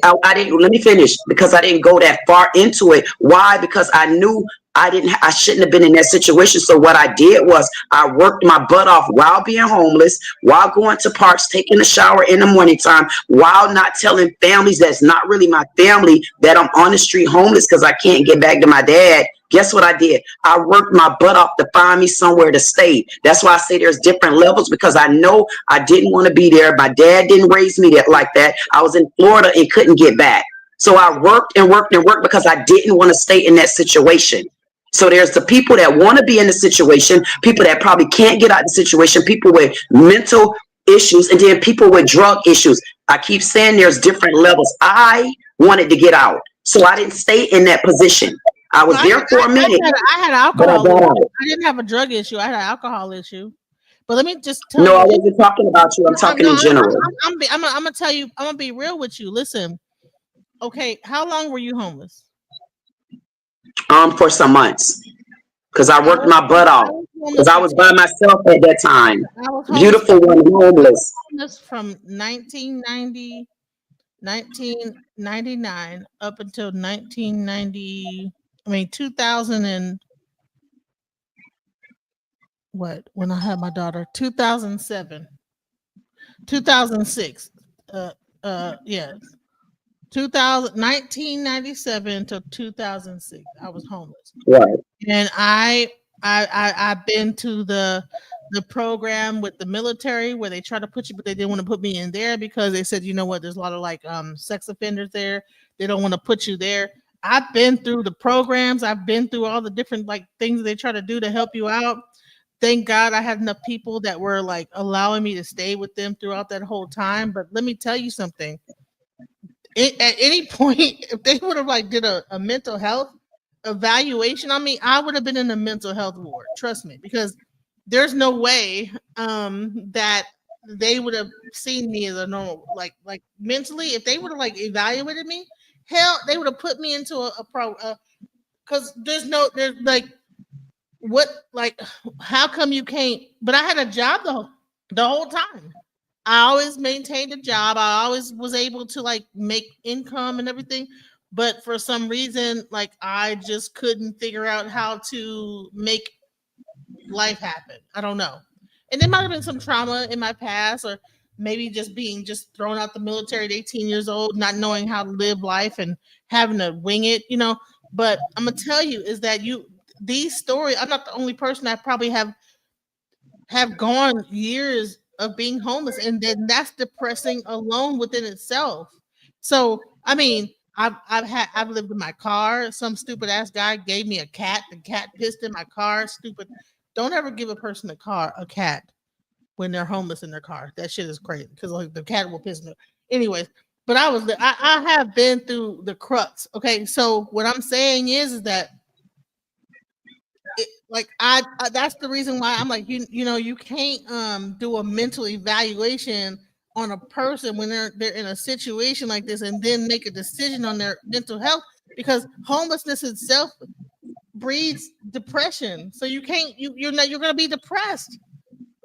[SPEAKER 11] let me finish, because I didn't go that far into it. Why? Because I knew I shouldn't have been in that situation. So what I did was I worked my butt off while being homeless, while going to parks, taking a shower in the morning time, while not telling families that's not really my family that I'm on the street homeless because I can't get back to my dad. Guess what I did? I worked my butt off to find me somewhere to stay. That's why I say there's different levels, because I know I didn't want to be there. My dad didn't raise me like that. I was in Florida and couldn't get back. So I worked and worked and worked because I didn't want to stay in that situation. So there's the people that want to be in the situation, people that probably can't get out of the situation, people with mental issues, and then people with drug issues. I keep saying there's different levels. I wanted to get out, so I didn't stay in that position. I was there for a minute.
[SPEAKER 2] I had alcohol. I didn't have a drug issue. I had an alcohol issue. But let me just tell you.
[SPEAKER 11] No, I wasn't talking about you. I'm talking in general.
[SPEAKER 2] I'm gonna tell you. I'm gonna be real with you. Listen. Okay, how long were you homeless?
[SPEAKER 11] For some months, because I worked my butt off. Because I was by myself at that time. Beautiful one, homeless.
[SPEAKER 2] From 1999 up until 1990. I mean 2000 and what? When I had my daughter, 2007, 2006. Yes. 1997 to 2006, I was homeless.
[SPEAKER 11] Right.
[SPEAKER 2] And I've been to the the program with the military where they try to put you, but they didn't want to put me in there because they said, you know what, there's a lot of like sex offenders there. They don't want to put you there. I've been through the programs. I've been through all the different like things they try to do to help you out. Thank God I had enough people that were like allowing me to stay with them throughout that whole time. But let me tell you something. At any point, if they would have like did a mental health evaluation on me, I would have been in a mental health ward. Trust me, because there's no way that they would have seen me as a normal like mentally. If they would have like evaluated me, hell, they would have put me into a pro. Because there's like what like how come you can't? But I had a job the whole time. I always maintained a job. I always was able to like make income and everything. But for some reason, like I just couldn't figure out how to make life happen. I don't know. And there might have been some trauma in my past, or maybe just being just thrown out the military at 18 years old, not knowing how to live life and having to wing it, you know. But I'm gonna tell you is that these stories, I'm not the only person that probably have gone years of being homeless, and then that's depressing alone within itself. So I mean, I've lived in my car. Some stupid ass guy gave me a cat. The cat pissed in my car. Stupid. Don't ever give a person a cat when they're homeless in their car. That shit is crazy because like the cat will piss me. Anyways, but I have been through the crux. Okay, so what I'm saying is that I that's the reason why I'm like you know you can't do a mental evaluation on a person when they're in a situation like this and then make a decision on their mental health, because homelessness itself breeds depression. So you can't you're going to be depressed.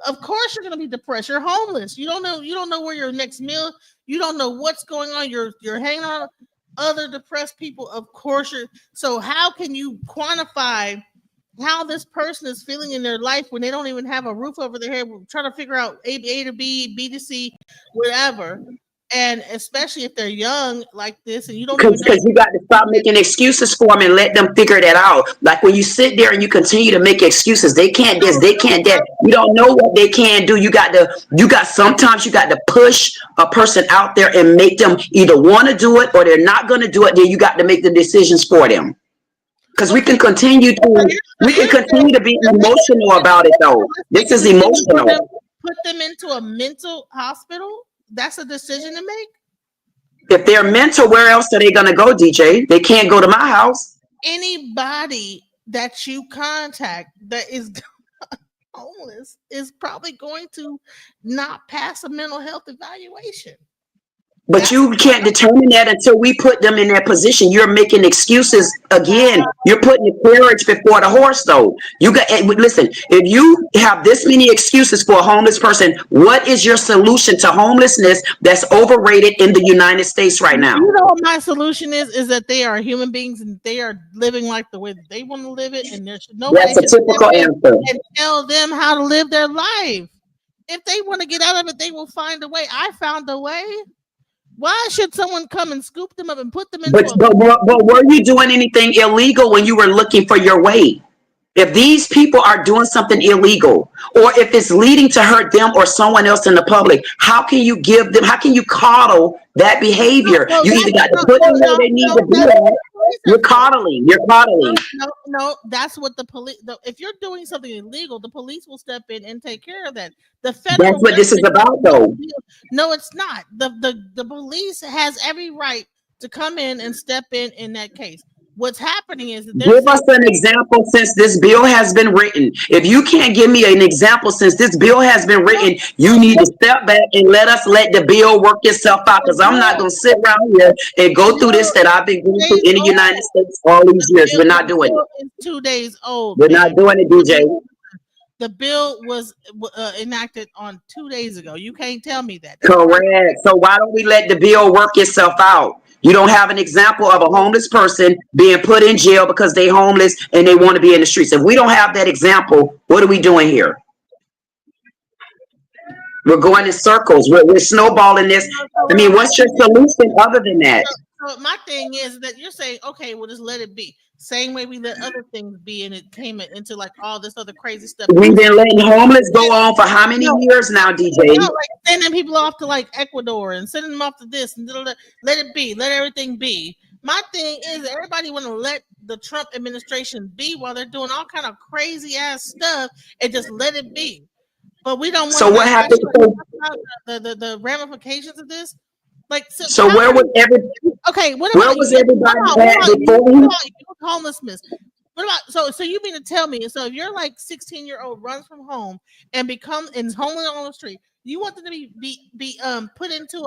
[SPEAKER 2] Of course you're going to be depressed. You're homeless. You don't know where your next meal, you don't know what's going on. You're hanging on other depressed people. Of course so how can you quantify how this person is feeling in their life when they don't even have a roof over their head? We're trying to figure out A to B, B to C, whatever. And especially if they're young like this, and you don't
[SPEAKER 11] because you got to stop making excuses for them and let them figure that out. Like when you sit there and you continue to make excuses, they can't this, they can't that. You don't know what they can do. Sometimes you got to push a person out there and make them either want to do it or they're not going to do it. Then you got to make the decisions for them. Because we can continue to be emotional about it though. This is emotional.
[SPEAKER 2] Put them into a mental hospital. That's a decision to make.
[SPEAKER 11] If they're mental, where else are they going to go, DJ? They can't go to my house.
[SPEAKER 2] Anybody that you contact that is homeless is probably going to not pass a mental health evaluation.
[SPEAKER 11] But you can't determine that until we put them in that position. You're making excuses again. You're putting the carriage before the horse, though. Listen, if you have this many excuses for a homeless person, what is your solution to homelessness that's overrated in the United States right now?
[SPEAKER 2] You know what my solution is that they are human beings and they are living life the way that they want to live it, and there's nobody
[SPEAKER 11] That's a typical answer.
[SPEAKER 2] And tell them how to live their life. If they want to get out of it, they will find a way. I found a way. Why should someone come and scoop them up and put them in?
[SPEAKER 11] But were you doing anything illegal when you were looking for your way? If these people are doing something illegal, or if it's leading to hurt them or someone else in the public, how can you coddle that behavior? You either got to put them where they need to be at. You're coddling.
[SPEAKER 2] No, that's what the police. If you're doing something illegal, the police will step in and take care of that. That's what
[SPEAKER 11] this is about, though.
[SPEAKER 2] No, it's not. The police has every right to come in and step in that case. What's happening is
[SPEAKER 11] give us an example since this bill has been written. If you can't give me an example since this bill has been written, you need to step back and let the bill work itself out. Because I'm not going to sit around here and go through this that I've been going through in the United States all these years. We're not doing it.
[SPEAKER 2] It's 2 days old.
[SPEAKER 11] We're not doing it, DJ.
[SPEAKER 2] The bill was enacted on 2 days ago. You can't tell me that.
[SPEAKER 11] Correct. So why don't we let the bill work itself out? You don't have an example of a homeless person being put in jail because they're homeless and they want to be in the streets. If we don't have that example, what are we doing here? We're going in circles. We're snowballing this. I mean, what's your solution other than that?
[SPEAKER 2] So my thing is that you're saying, okay, well, just let it be. Same way we let other things be, and it came into like all this other crazy stuff.
[SPEAKER 11] We've been letting homeless go on for how many years now, DJ?
[SPEAKER 2] No, like sending people off to like Ecuador and sending them off to this and let it be, let everything be. My thing is everybody want to let the Trump administration be while they're doing all kind of crazy ass stuff and just let it be. But we don't want
[SPEAKER 11] So
[SPEAKER 2] to
[SPEAKER 11] what happened?
[SPEAKER 2] the ramifications of this. Like
[SPEAKER 11] So where was
[SPEAKER 2] okay, what
[SPEAKER 11] where
[SPEAKER 2] about
[SPEAKER 11] was
[SPEAKER 2] you?
[SPEAKER 11] everybody
[SPEAKER 2] What
[SPEAKER 11] at
[SPEAKER 2] about
[SPEAKER 11] before
[SPEAKER 2] you?
[SPEAKER 11] we?
[SPEAKER 2] Homelessness. What about so you mean to tell me so if you're like 16-year-old runs from home and is homeless on the street, you want them to be put into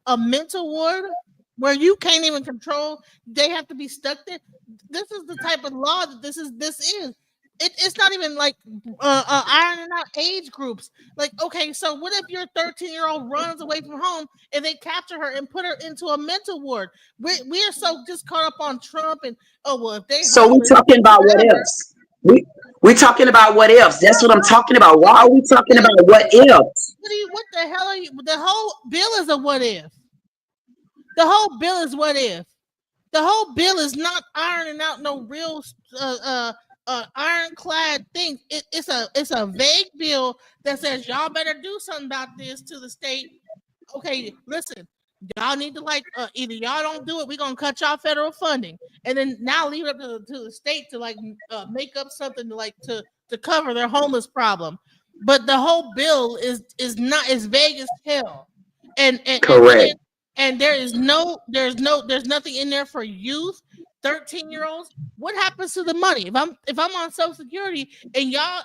[SPEAKER 2] a mental ward where you can't even control, they have to be stuck there? This is the type of law that this is. It's not even like ironing out age groups. Like, okay, so what if your 13-year-old runs away from home and they capture her and put her into a mental ward? We are so just caught up on Trump and well, if they
[SPEAKER 11] So we
[SPEAKER 2] homeless,
[SPEAKER 11] talking about what
[SPEAKER 2] whatever.
[SPEAKER 11] ifs. We talking about what ifs. That's what I'm talking about. Why are we talking about what ifs?
[SPEAKER 2] What the hell are you? The whole bill is a what if. The whole bill is what if. The whole bill is not ironing out no real ironclad thing. It's a vague bill that says y'all better do something about this to the state. Okay, listen, y'all need to like either y'all don't do it, we're gonna cut y'all federal funding, and then now leave it up to the state to like make up something to cover their homeless problem. But the whole bill is not as vague as hell, and
[SPEAKER 11] Correct.
[SPEAKER 2] and there's nothing in there for youth, 13-year-olds. What happens to the money if I'm on Social Security and y'all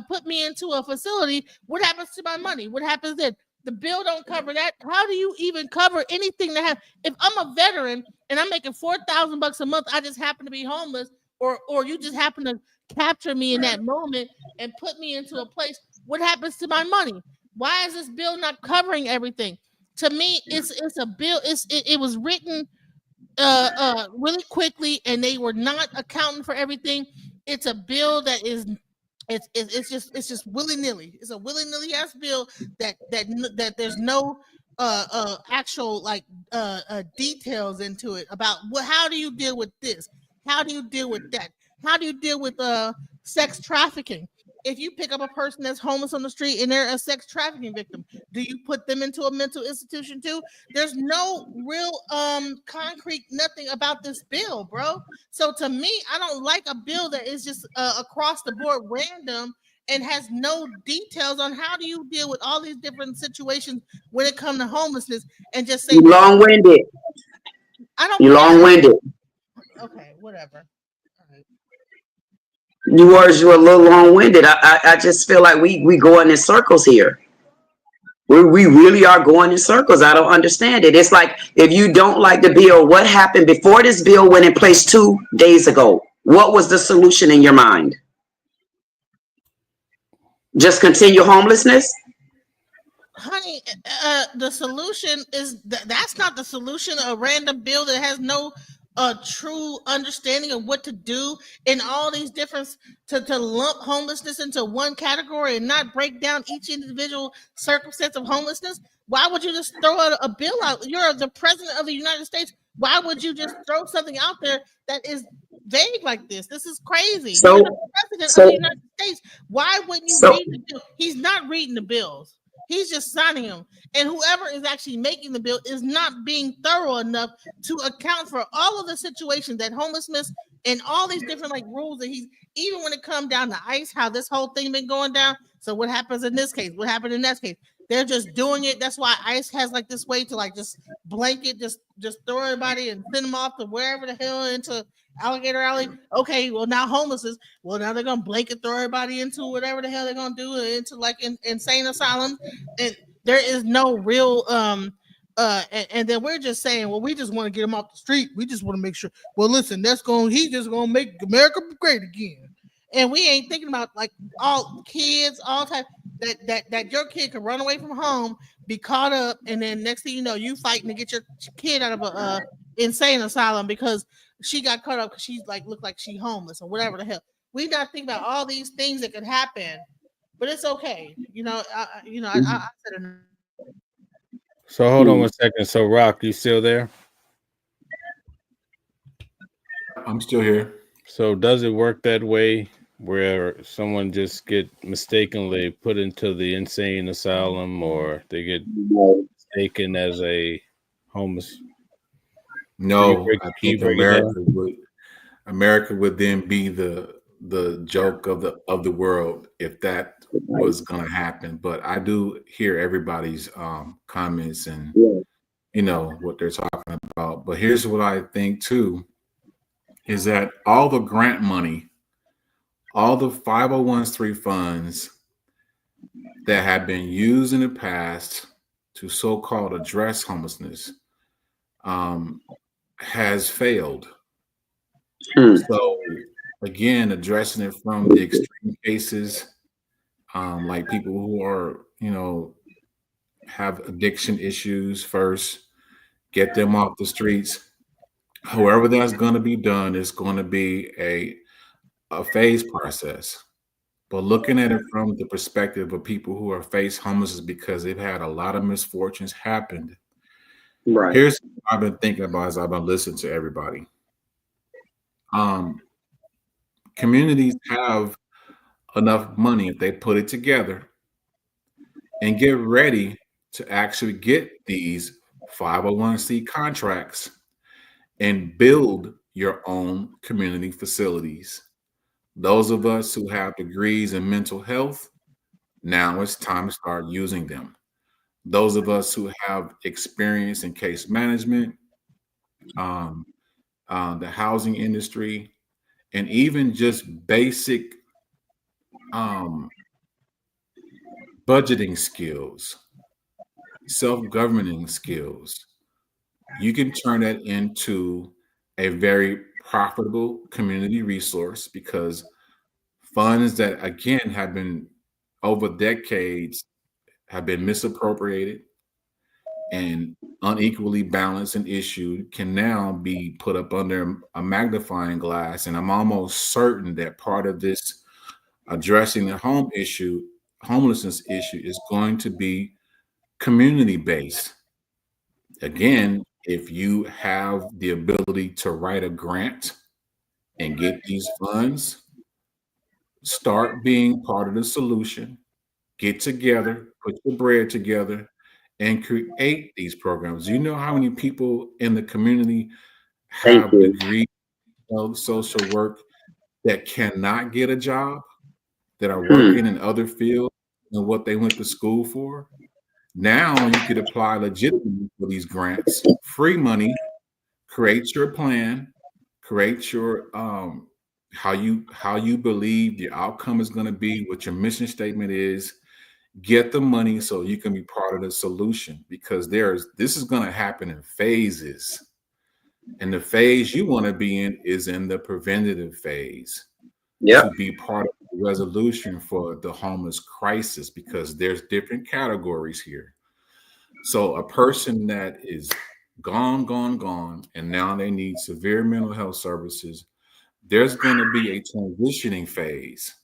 [SPEAKER 2] put me into a facility? What happens to my money? What happens then? The bill don't cover that. How do you even cover anything that have? If I'm a veteran and I'm making $4,000 a month, I just happen to be homeless, or you just happen to capture me in that moment and put me into a place. What happens to my money? Why is this bill not covering everything? To me, it's a bill. It was written really quickly, and they were not accounting for everything. It's a bill that is it's just willy-nilly. It's a willy-nilly ass bill that there's no actual like details into it about how do you deal with this? How do you deal with that? How do you deal with sex trafficking? If you pick up a person that's homeless on the street and they're a sex trafficking victim, do you put them into a mental institution too? There's no real concrete nothing about this bill, bro. So to me, I don't like a bill that is just across the board random and has no details on how do you deal with all these different situations when it comes to homelessness and just say
[SPEAKER 11] You long-winded.
[SPEAKER 2] I don't
[SPEAKER 11] You
[SPEAKER 2] care.
[SPEAKER 11] long-winded.
[SPEAKER 2] Okay, whatever.
[SPEAKER 11] You're a little long-winded. I just feel like we going in circles here. We really are going in circles. I don't understand it. It's like if you don't like the bill, what happened before this bill went in place 2 days ago? What was the solution in your mind? Just continue homelessness?
[SPEAKER 2] Honey, the solution is that's not the solution. A random bill that has no true understanding of what to do in all these different to lump homelessness into one category and not break down each individual circumstance of homelessness. Why would you just throw a bill out? You're the president of the United States. Why would you just throw something out there that is vague like this? This is crazy. You're the president of the United States. Why wouldn't you read the bill? He's not reading the bills. He's just signing them. And whoever is actually making the bill is not being thorough enough to account for all of the situations that homelessness and all these different like rules that he's, even when it comes down to ICE, how this whole thing been going down. So what happens in this case? What happened in that case? They're just doing it. That's why ICE has like this way to like just blanket, just throw everybody and send them off to wherever the hell into Alligator Alley. Okay, well now homelessness. Well now they're gonna blanket throw everybody into whatever the hell they're gonna do into like insane asylums, and there is no real and then we're just saying, well, we just want to get them off the street. We just want to make sure. Well, listen, he's just gonna make America great again, and we ain't thinking about like all kids, all type that your kid could run away from home, be caught up, and then next thing you know, you fighting to get your kid out of a insane asylum because she got caught up because she's like looked like she homeless or whatever the hell. We not thinking about all these things that could happen, but it's okay. I said enough.
[SPEAKER 12] So hold on 1 second. So Rock, you still there?
[SPEAKER 17] I'm still here.
[SPEAKER 12] So does it work that way where someone just get mistakenly put into the insane asylum or they get mistaken as a homeless?
[SPEAKER 17] No, I
[SPEAKER 12] Can you
[SPEAKER 17] think
[SPEAKER 12] break it down?
[SPEAKER 17] America would then be the joke of the world if that was going to happen. But I do hear everybody's comments and what they're talking about. But here's what I think too is that all the grant money, all the 501c funds that have been used in the past to so-called address homelessness has failed. So again, addressing it from the extreme cases, like people who are, have addiction issues first, get them off the streets. However that's going to be done, it's going to be a phase process. But looking at it from the perspective of people who are face homelessness because they've had a lot of misfortunes happened.
[SPEAKER 11] Right.
[SPEAKER 17] Here's what I've been thinking about as I've been listening to everybody. Communities have enough money if they put it together and get ready to actually get these 501c contracts and build your own community facilities. Those of us who have degrees in mental health, now it's time to start using them. Those of us who have experience in case management, the housing industry, and even just basic budgeting skills, self-governing skills, you can turn that into a very profitable community resource because funds that again have been over decades have been misappropriated and unequally balanced and issued can now be put up under a magnifying glass. And I'm almost certain that part of this addressing the homelessness issue is going to be community based. Again, if you have the ability to write a grant and get these funds, start being part of the solution, get together, put your bread together, and create these programs. You know how many people in the community have degrees of social work that cannot get a job, that are working in other fields than what they went to school for? Now you could apply legitimately for these grants, free money, create your plan, create your how you believe the outcome is going to be, what your mission statement is, get the money so you can be part of the solution because this is going to happen in phases. And the phase you want to be in is in the preventative phase. To be part of the resolution for the homeless crisis because there's different categories here. So a person that is gone, and now they need severe mental health services, there's going to be a transitioning phase.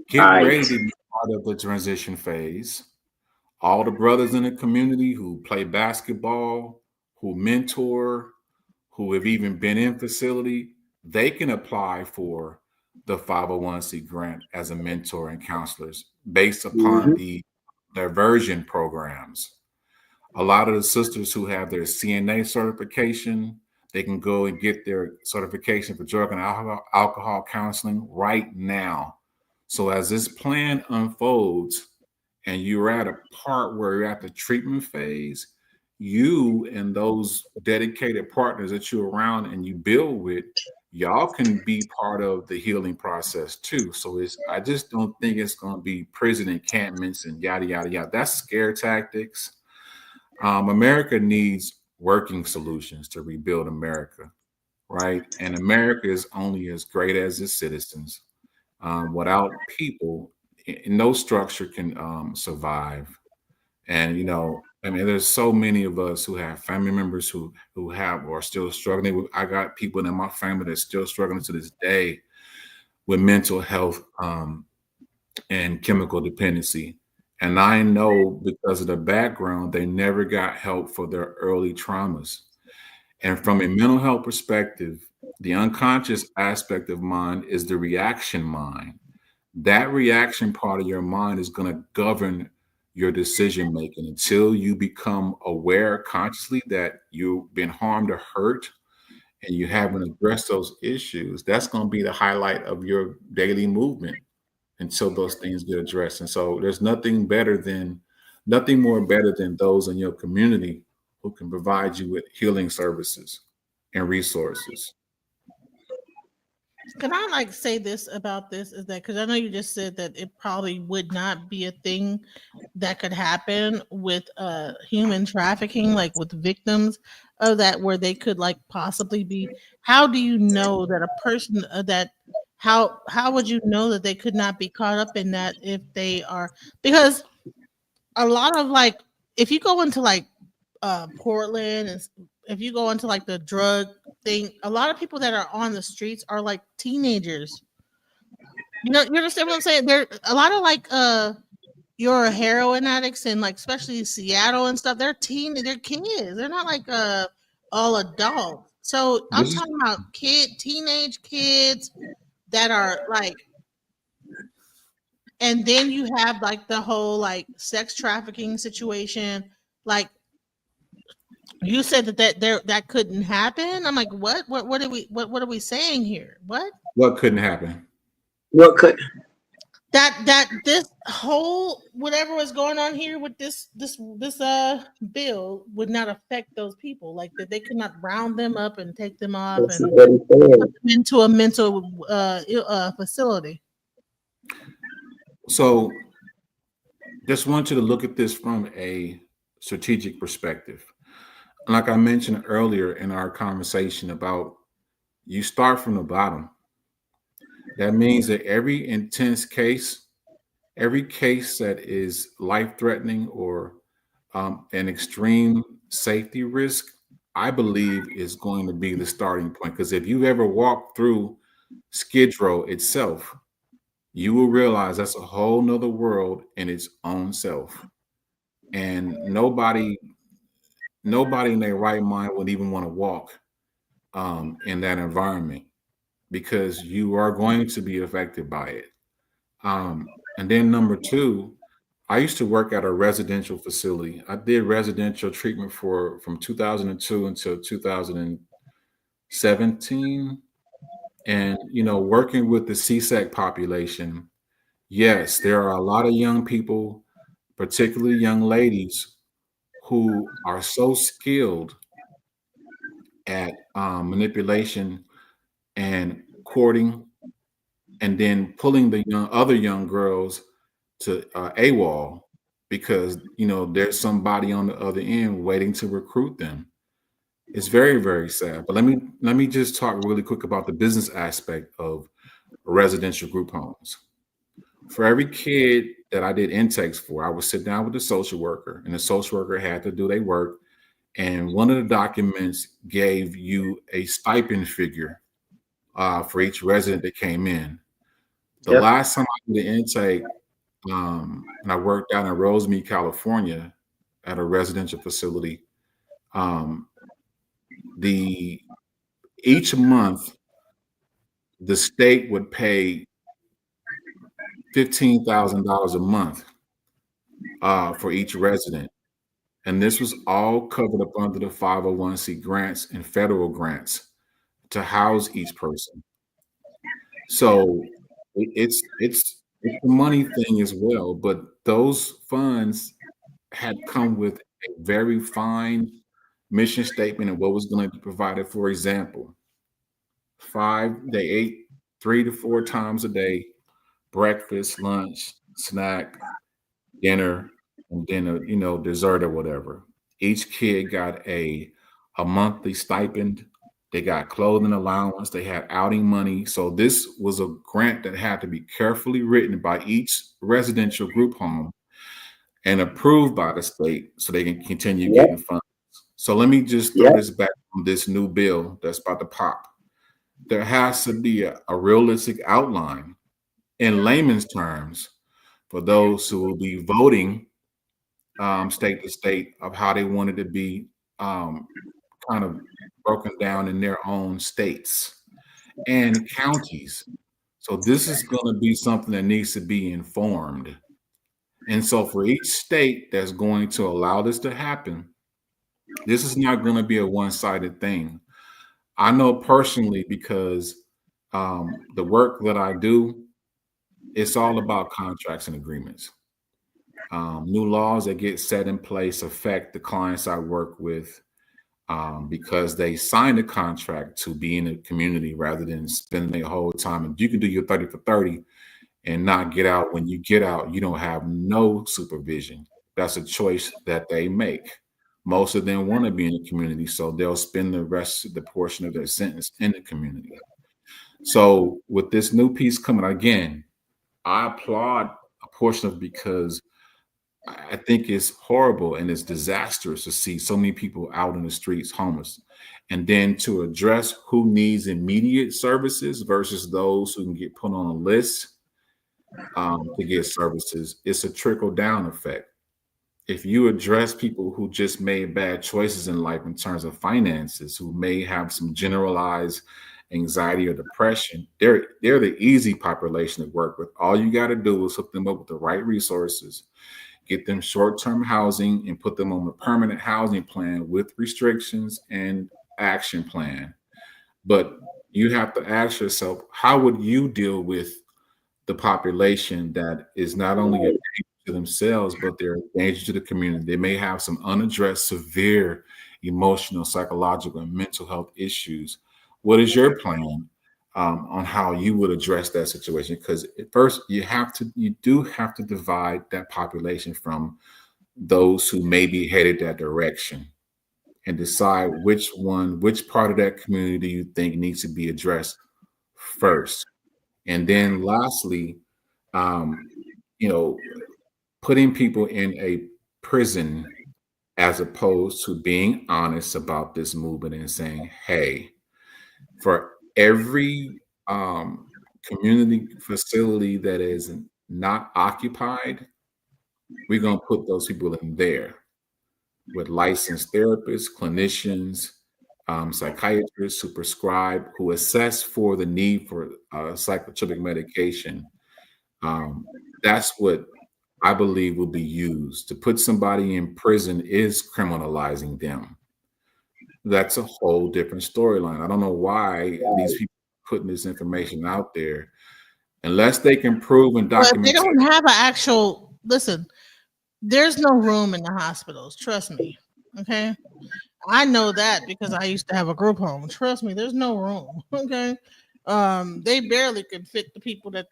[SPEAKER 17] Get ready to be part of the transition phase. All the brothers in the community who play basketball, who mentor, who have even been in facility, they can apply for the 501c grant as a mentor and counselors based upon the diversion programs. A lot of the sisters who have their CNA certification, they can go and get their certification for drug and alcohol counseling right now. So as this plan unfolds and you're at a part where you're at the treatment phase, you and those dedicated partners that you're around and you build with, y'all can be part of the healing process too. So I just don't think it's going to be prison encampments and yada, yada, yada. That's scare tactics. America needs working solutions to rebuild America, right? And America is only as great as its citizens. Without people, no structure can survive. And there's so many of us who have family members who have or are still struggling. I got people in my family that's still struggling to this day with mental health and chemical dependency. And I know because of the background, they never got help for their early traumas. And from a mental health perspective, The unconscious aspect of mind is the reaction mind. That reaction part of your mind is going to govern your decision making until you become aware consciously that you've been harmed or hurt and you haven't addressed those issues. That's going to be the highlight of your daily movement until those things get addressed. And so there's nothing more better than those in your community who can provide you with healing services and resources.
[SPEAKER 2] Can I like say this about this is that because I know you just said that it probably would not be a thing that could happen with human trafficking, like with victims of that, where they could like possibly be. How do you know that a person that how would you know that they could not be caught up in that if they are, because a lot of like if you go into like Portland and if you go into like the drug thing, a lot of people that are on the streets are like teenagers. You understand what I'm saying? There a lot of like your heroin addicts and like especially Seattle and stuff, they're kids. They're not like all adults. So I'm
[SPEAKER 17] This is
[SPEAKER 2] talking about teenage kids that are like, and then you have like the whole like sex trafficking situation. Like you said that couldn't happen. I'm like, what are we saying here?
[SPEAKER 17] what couldn't happen.
[SPEAKER 11] What could?
[SPEAKER 2] That this whole whatever was going on here with this bill would not affect those people, like that they could not round them up and take them off
[SPEAKER 11] That's
[SPEAKER 2] and
[SPEAKER 11] what he
[SPEAKER 2] put
[SPEAKER 11] said.
[SPEAKER 2] them into a mental facility.
[SPEAKER 17] So just want you to look at this from a strategic perspective. Like I mentioned earlier in our conversation about you start from the bottom. That means that every intense case, every case that is life-threatening or an extreme safety risk, I believe is going to be the starting point. Because if you've ever walked through Skid Row itself, you will realize that's a whole nother world in its own self. And nobody in their right mind would even want to walk in that environment because you are going to be affected by it. And then number two, I used to work at a residential facility. I did residential treatment from 2002 until 2017. And, working with the CSEC population, yes, there are a lot of young people, particularly young ladies, who are so skilled at manipulation and courting and then pulling the other young girls to AWOL because there's somebody on the other end waiting to recruit them. It's very, very sad. But let me just talk really quick about the business aspect of residential group homes. For every kid that I did intakes for, I would sit down with the social worker, and the social worker had to do their work. And one of the documents gave you a stipend figure for each resident that came in. The last time I did an intake, and I worked out in Rosemead, California, at a residential facility. Each month, the state would pay $15,000 a month for each resident, and this was all covered up under the 501c grants and federal grants to house each person. So it's a money thing as well, but those funds had come with a very fine mission statement and what was going to be provided. For example, they ate 3 to 4 times a day, breakfast, lunch, snack, dinner, and then dessert or whatever. Each kid got a monthly stipend. They got clothing allowance. They had outing money. So this was a grant that had to be carefully written by each residential group home and approved by the state so they can continue getting funds. So let me just throw this back on this new bill that's about to pop. There has to be a realistic outline in layman's terms for those who will be voting state to state of how they want it to be kind of broken down in their own states. and counties. So this is going to be something that needs to be informed. And so for each state that's going to allow this to happen, this is not going to be a one-sided thing. I know personally because the work that I do, it's all about contracts and agreements. New laws that get set in place affect the clients I work with because they signed a contract to be in a community rather than spending their whole time. And you can do your 30 for 30 and not get out. When you get out, you don't have no supervision. That's a choice that they make. Most of them want to be in the community, so they'll spend the rest of the portion of their sentence in the community. So with this new piece coming, again, I applaud a portion of it because I think it's horrible and it's disastrous to see so many people out in the streets homeless. And then to address who needs immediate services versus those who can get put on a list to get services, it's a trickle down effect. If you address people who just made bad choices in life in terms of finances, who may have some generalized anxiety or depression, they're the easy population to work with. All you got to do is hook them up with the right resources, get them short-term housing, and put them on the permanent housing plan with restrictions and action plan. But you have to ask yourself, how would you deal with the population that is not only a danger to themselves, but they're a danger to the community? They may have some unaddressed severe emotional, psychological, and mental health issues. What is your plan on how you would address that situation? Because at first you do have to divide that population from those who may be headed that direction and decide which part of that community you think needs to be addressed first. And then lastly, putting people in a prison as opposed to being honest about this movement and saying, hey, for every community facility that is not occupied, we're going to put those people in there with licensed therapists, clinicians, psychiatrists who prescribe, who assess for the need for psychotropic medication. That's what I believe will be used. To put somebody in prison is criminalizing them. That's a whole different storyline. I don't know why these people are putting this information out there unless they can prove and
[SPEAKER 2] Well, if
[SPEAKER 17] document.
[SPEAKER 2] they don't have an actual listen, there's no room in the hospitals. Trust me. Okay. I know that because I used to have a group home. Trust me, there's no room. Okay. They barely can fit the people that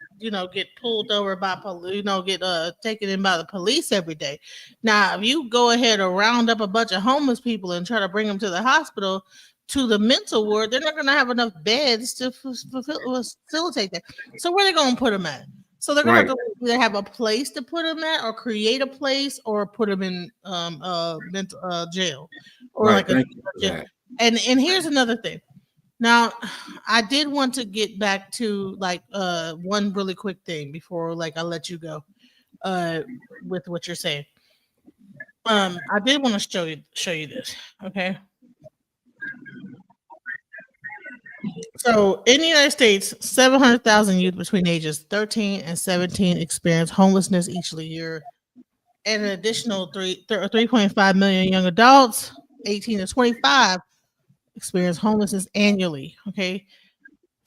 [SPEAKER 2] get pulled over by police, get taken in by the police every day. Now, if you go ahead and round up a bunch of homeless people and try to bring them to the hospital, to the mental ward, they're not going to have enough beds to facilitate that. So where are they going to put them at? So they're going to have to either have a place to put them at, or create a place, or put them in mental jail, or like a jail. And here's another thing. Now, I did want to get back to one really quick thing before I let you go with what you're saying. I did want to show you this, okay? So in the United States, 700,000 youth between ages 13 and 17 experience homelessness each year, and an additional 3.5 million young adults 18 to 25 experience homelessness annually. Okay,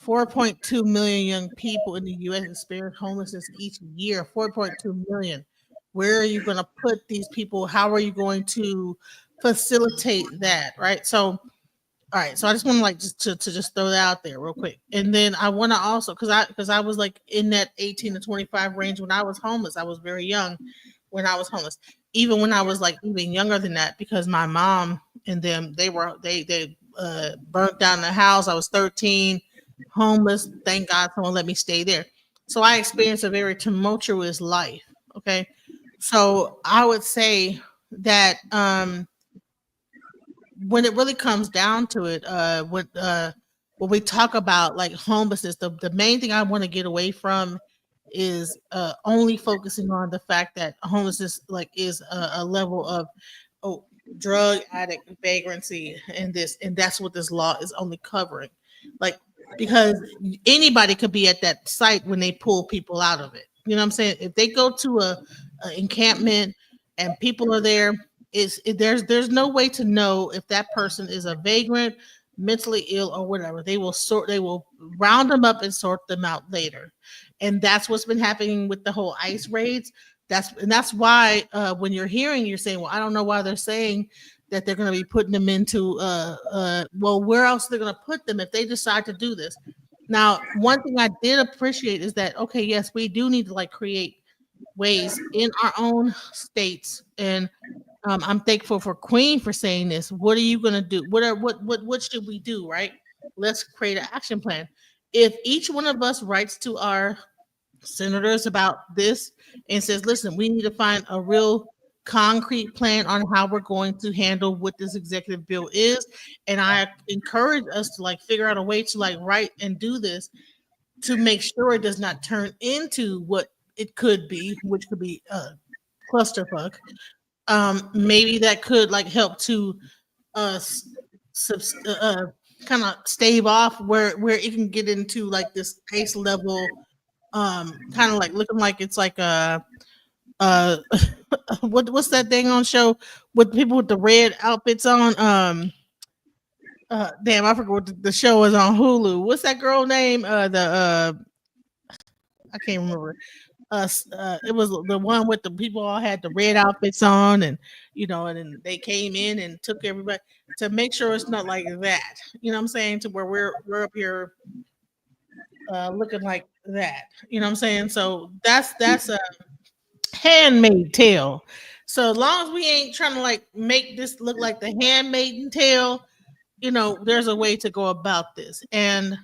[SPEAKER 2] 4.2 million young people in the U.S. experience homelessness each year. 4.2 million. Where are you going to put these people? How are you going to facilitate that? Right. So, all right. So I just want to just throw that out there real quick, and then I want to also because I was in that 18 to 25 range when I was homeless. I was very young when I was homeless. Even when I was even younger than that, because my mom and them they burnt down the house. I was 13. Homeless. Thank God someone let me stay there. So I experienced a very tumultuous life. Okay. So I would say that when it really comes down to it, when we talk about homelessness, the main thing I want to get away from is only focusing on the fact that homelessness is a level of drug addict, vagrancy, and that's what this law is only covering. because anybody could be at that site when they pull people out of it. You know what I'm saying? If they go to a encampment and people are there, there's no way to know if that person is a vagrant, mentally ill, or whatever. They will round them up and sort them out later. And that's what's been happening with the whole ICE raids. That's why when you're saying, well, I don't know why they're saying that they're going to be putting them into well, where else are they going to put them if they decide to do this? Now, one thing I did appreciate is that, okay, yes, we do need to like create ways in our own states, and I'm thankful for Queen for saying this. What are you going to do? What should we do? Right? Let's create an action plan. If each one of us writes to our senators about this and says, listen, we need to find a real concrete plan on how we're going to handle what this executive bill is, and I encourage us to like figure out a way to like write and do this to make sure it does not turn into what it could be, which could be a clusterfuck. Maybe that could like help to kind of stave off where it can get into like this pace level, kind of like looking like it's like what's that thing on show with people with the red outfits on? Damn, I forgot what the show is on Hulu. What's that girl name? I can't remember. It was the one with the people all had the red outfits on, and and then they came in and took everybody, to make sure it's not like that. You know what I'm saying? To where we're up here looking like that. You know what I'm saying? So that's a handmade tale. So as long as we ain't trying to like make this look like the handmaiden tale, there's a way to go about this. And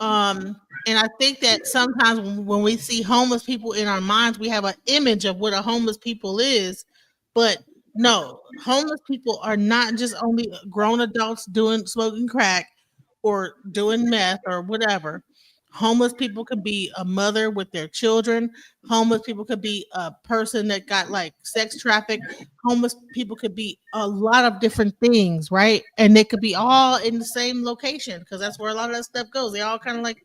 [SPEAKER 2] I think that sometimes when we see homeless people in our minds, we have an image of what a homeless people is, but no, homeless people are not just only grown adults smoking crack or doing meth or whatever. Homeless people could be a mother with their children. Homeless people could be a person that got like sex trafficked. Homeless people could be a lot of different things, right? And they could be all in the same location, because that's where a lot of that stuff goes. They all kind of like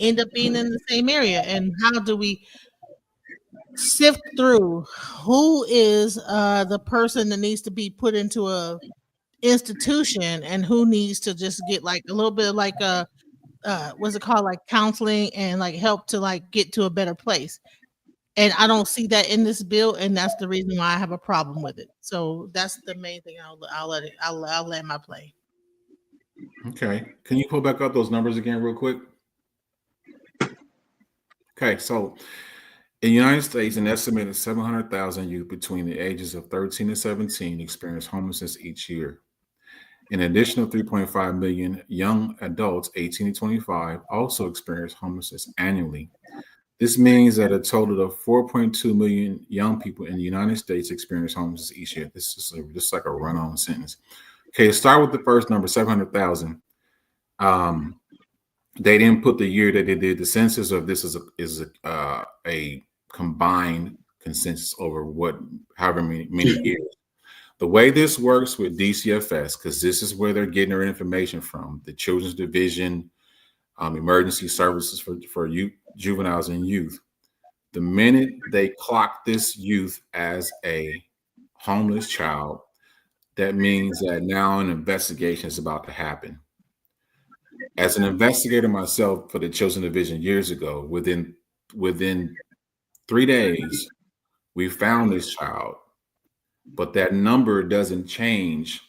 [SPEAKER 2] end up being in the same area. And how do we sift through who is the person that needs to be put into a institution and who needs to just get like a little bit of like what's it called, like counseling and like help to like get to a better place? And I don't see that in this bill, and that's the reason why I have a problem with it. So that's the main thing. I'll land my play.
[SPEAKER 17] Okay, can you pull back up those numbers again real quick? Okay, so in the United States, an estimated 700,000 youth between the ages of 13 and 17 experience homelessness each year. An additional 3.5 million young adults 18 to 25 also experience homelessness annually. This means that a total of 4.2 million young people in the United States experience homelessness each year. This is just like a run-on sentence. Okay, start with the first number, 700,000. They didn't put the year that they did the census, or this is a combined consensus over however many years. The way this works with DCFS, because this is where they're getting their information from, the Children's Division, Emergency Services for youth, juveniles and youth. The minute they clock this youth as a homeless child, that means that now an investigation is about to happen. As an investigator myself for the Children's Division years ago, within 3 days, we found this child. But that number doesn't change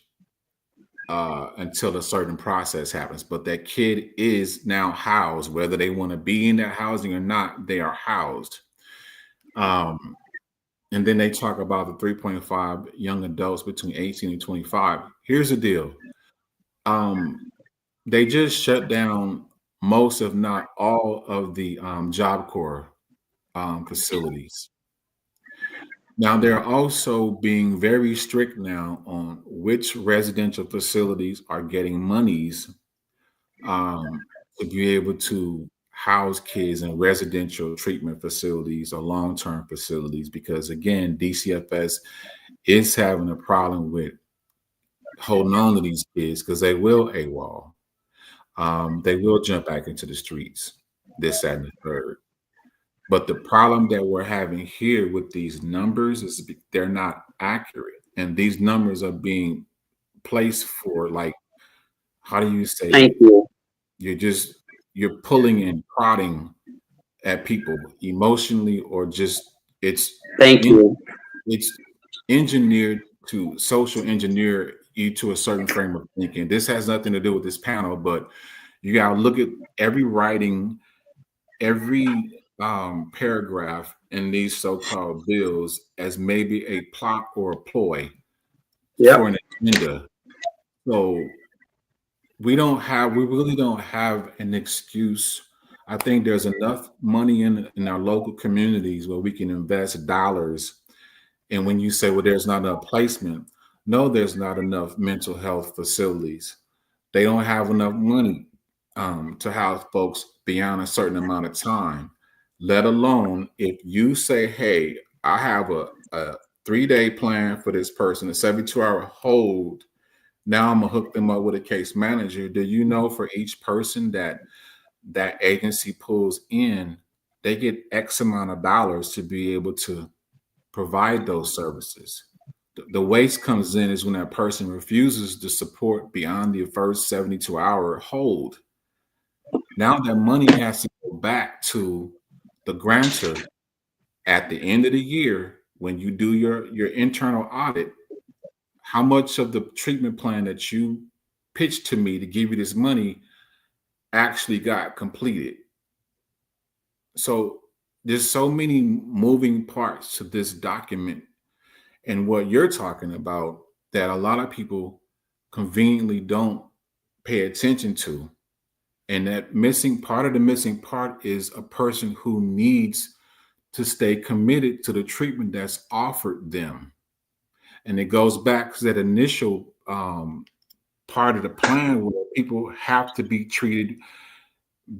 [SPEAKER 17] until a certain process happens. But that kid is now housed, whether they want to be in that housing or not, they are housed. And then they talk about the 3.5 young adults between 18 and 25. Here's the deal. They just shut down most, if not all, of the Job Corps facilities. Now, they're also being very strict now on which residential facilities are getting monies to be able to house kids in residential treatment facilities or long-term facilities, because again, DCFS is having a problem with holding on to these kids because they will AWOL. They will jump back into the streets, this, that, and the third. But the problem that we're having here with these numbers is they're not accurate. And these numbers are being placed for, like, how do you say?
[SPEAKER 11] Thank you.
[SPEAKER 17] You're pulling and prodding at people emotionally, or just it's engineered to social engineer you to a certain frame of thinking. This has nothing to do with this panel, but you got to look at every writing, every paragraph in these so-called bills as maybe a plot or a ploy for an agenda. So we really don't have an excuse. I think there's enough money in our local communities where we can invest dollars. And when you say, well, there's not enough placement, no, there's not enough mental health facilities. They don't have enough money to house folks beyond a certain amount of time, let alone if you say, hey, I have a 3-day plan for this person, a 72-hour hold. Now I'm gonna hook them up with a case manager. Do you know for each person that agency pulls in, they get X amount of dollars to be able to provide those services? The waste comes in is when that person refuses to support beyond the first 72-hour hold. Now that money has to go back to the grantor at the end of the year when you do your internal audit. How much of the treatment plan that you pitched to me to give you this money actually got completed? So there's so many moving parts to this document and what you're talking about that a lot of people conveniently don't pay attention to. And that missing part is a person who needs to stay committed to the treatment that's offered them. And it goes back to that initial part of the plan where people have to be treated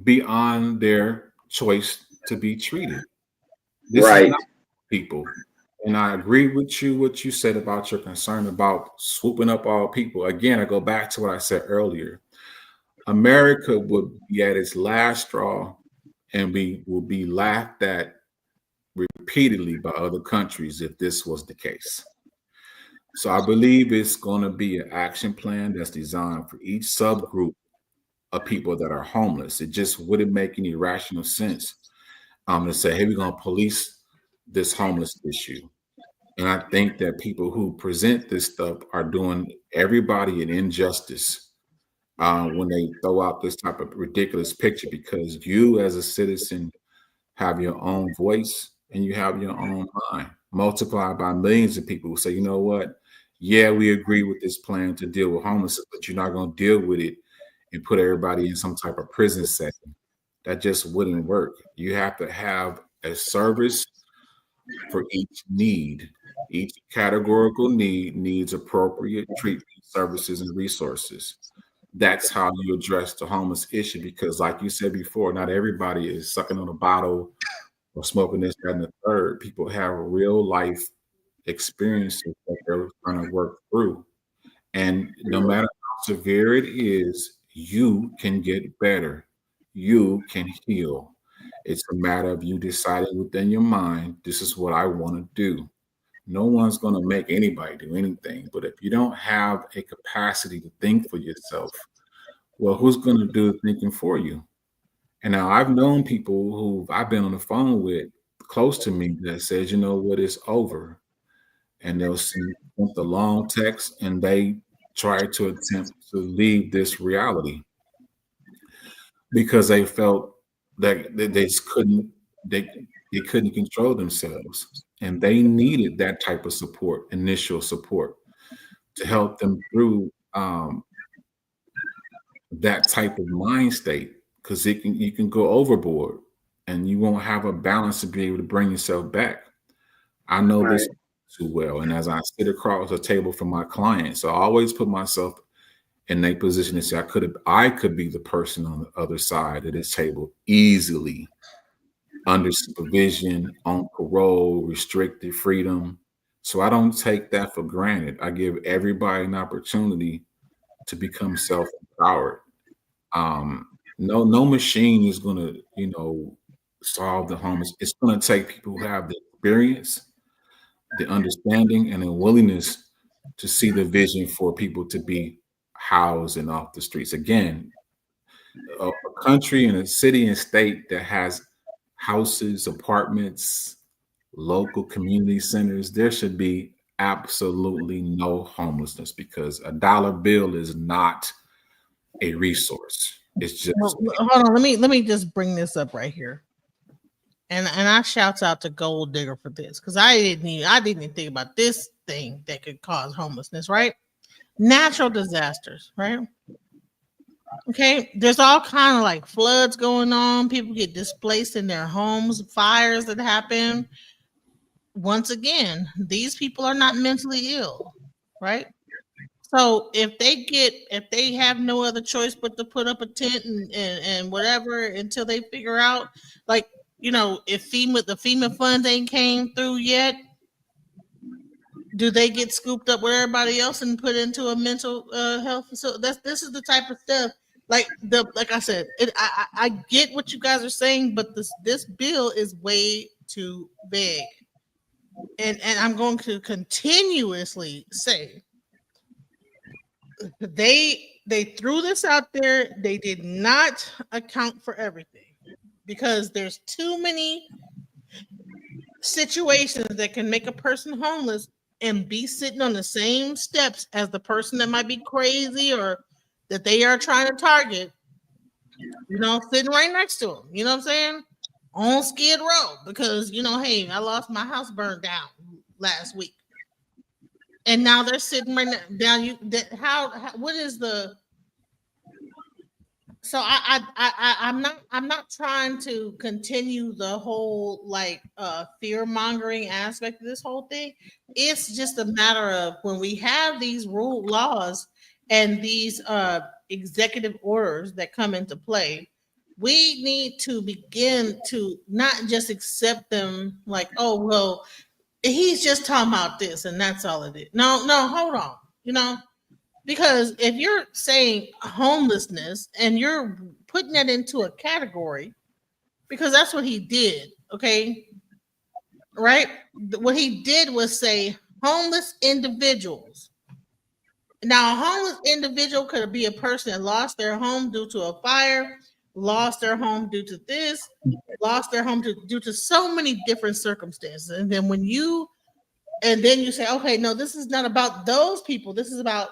[SPEAKER 17] beyond their choice to be treated. This is not people. And I agree with you, what you said about your concern about swooping up all people. Again, I go back to what I said earlier. America would be at its last straw, and we will be laughed at repeatedly by other countries if this was the case. So I believe it's going to be an action plan that's designed for each subgroup of people that are homeless. It just wouldn't make any rational sense to say, hey, we're going to police this homeless issue. And I think that people who present this stuff are doing everybody an injustice when they throw out this type of ridiculous picture, because you as a citizen have your own voice and you have your own mind, multiplied by millions of people who say, you know what? Yeah, we agree with this plan to deal with homelessness, but you're not going to deal with it and put everybody in some type of prison setting. That just wouldn't work. You have to have a service for each need. Each categorical need needs appropriate treatment, services, and resources. That's how you address the homeless issue, because like you said before, not everybody is sucking on a bottle or smoking this, that, and the third. People have real life experiences that they're trying to work through. And no matter how severe it is, you can get better. You can heal. It's a matter of you deciding within your mind, this is what I want to do. No one's going to make anybody do anything. But if you don't have a capacity to think for yourself, well, who's going to do the thinking for you? And now I've known people who I've been on the phone with close to me that says, you know what, it's over. And they'll send the long text and they try to attempt to leave this reality because they felt that they just couldn't control themselves. And they needed that type of support, initial support, to help them through that type of mind state, because you can go overboard and you won't have a balance to be able to bring yourself back. I know this too well. And as I sit across the table from my clients, I always put myself in a position to say I could be the person on the other side of this table easily, under supervision, on parole, restricted freedom. So I don't take that for granted. I give everybody an opportunity to become self-empowered. No machine is gonna, solve the homeless. It's gonna take people who have the experience, the understanding, and the willingness to see the vision for people to be housed and off the streets. Again, a country and a city and state that has houses, apartments, local community centers, there should be absolutely no homelessness, because a dollar bill is not a resource. It's just
[SPEAKER 2] Hold on, let me just bring this up right here. And I shouts out to Gold Digger for this, because I didn't even think about this thing that could cause homelessness, right? Natural disasters, right? Okay, there's all kind of like floods going on. People get displaced in their homes, fires that happen. Once again, these people are not mentally ill, right? So if they have no other choice but to put up a tent and whatever until they figure out, like, if the FEMA funds ain't came through yet, do they get scooped up with everybody else and put into a mental health facility? This is the type of stuff. Like I said, I get what you guys are saying, but this bill is way too big, and I'm going to continuously say they threw this out there. They did not account for everything, because there's too many situations that can make a person homeless and be sitting on the same steps as the person that might be crazy or that they are trying to target, sitting right next to them, you know what I'm saying? On Skid Row, because, hey, I lost my house burned down last week. And now they're sitting right down. What is the, so I'm not trying to continue the whole fear mongering aspect of this whole thing. It's just a matter of when we have these rule laws and these executive orders that come into play, we need to begin to not just accept them like, oh well, he's just talking about this and that's all it is. No, hold on, because if you're saying homelessness and you're putting that into a category, because that's what he did, okay? Right? What he did was say homeless individuals. Now, a homeless individual could be a person that lost their home due to a fire, lost their home due to this, lost their home due to so many different circumstances. And then you say, okay, no, this is not about those people. This is about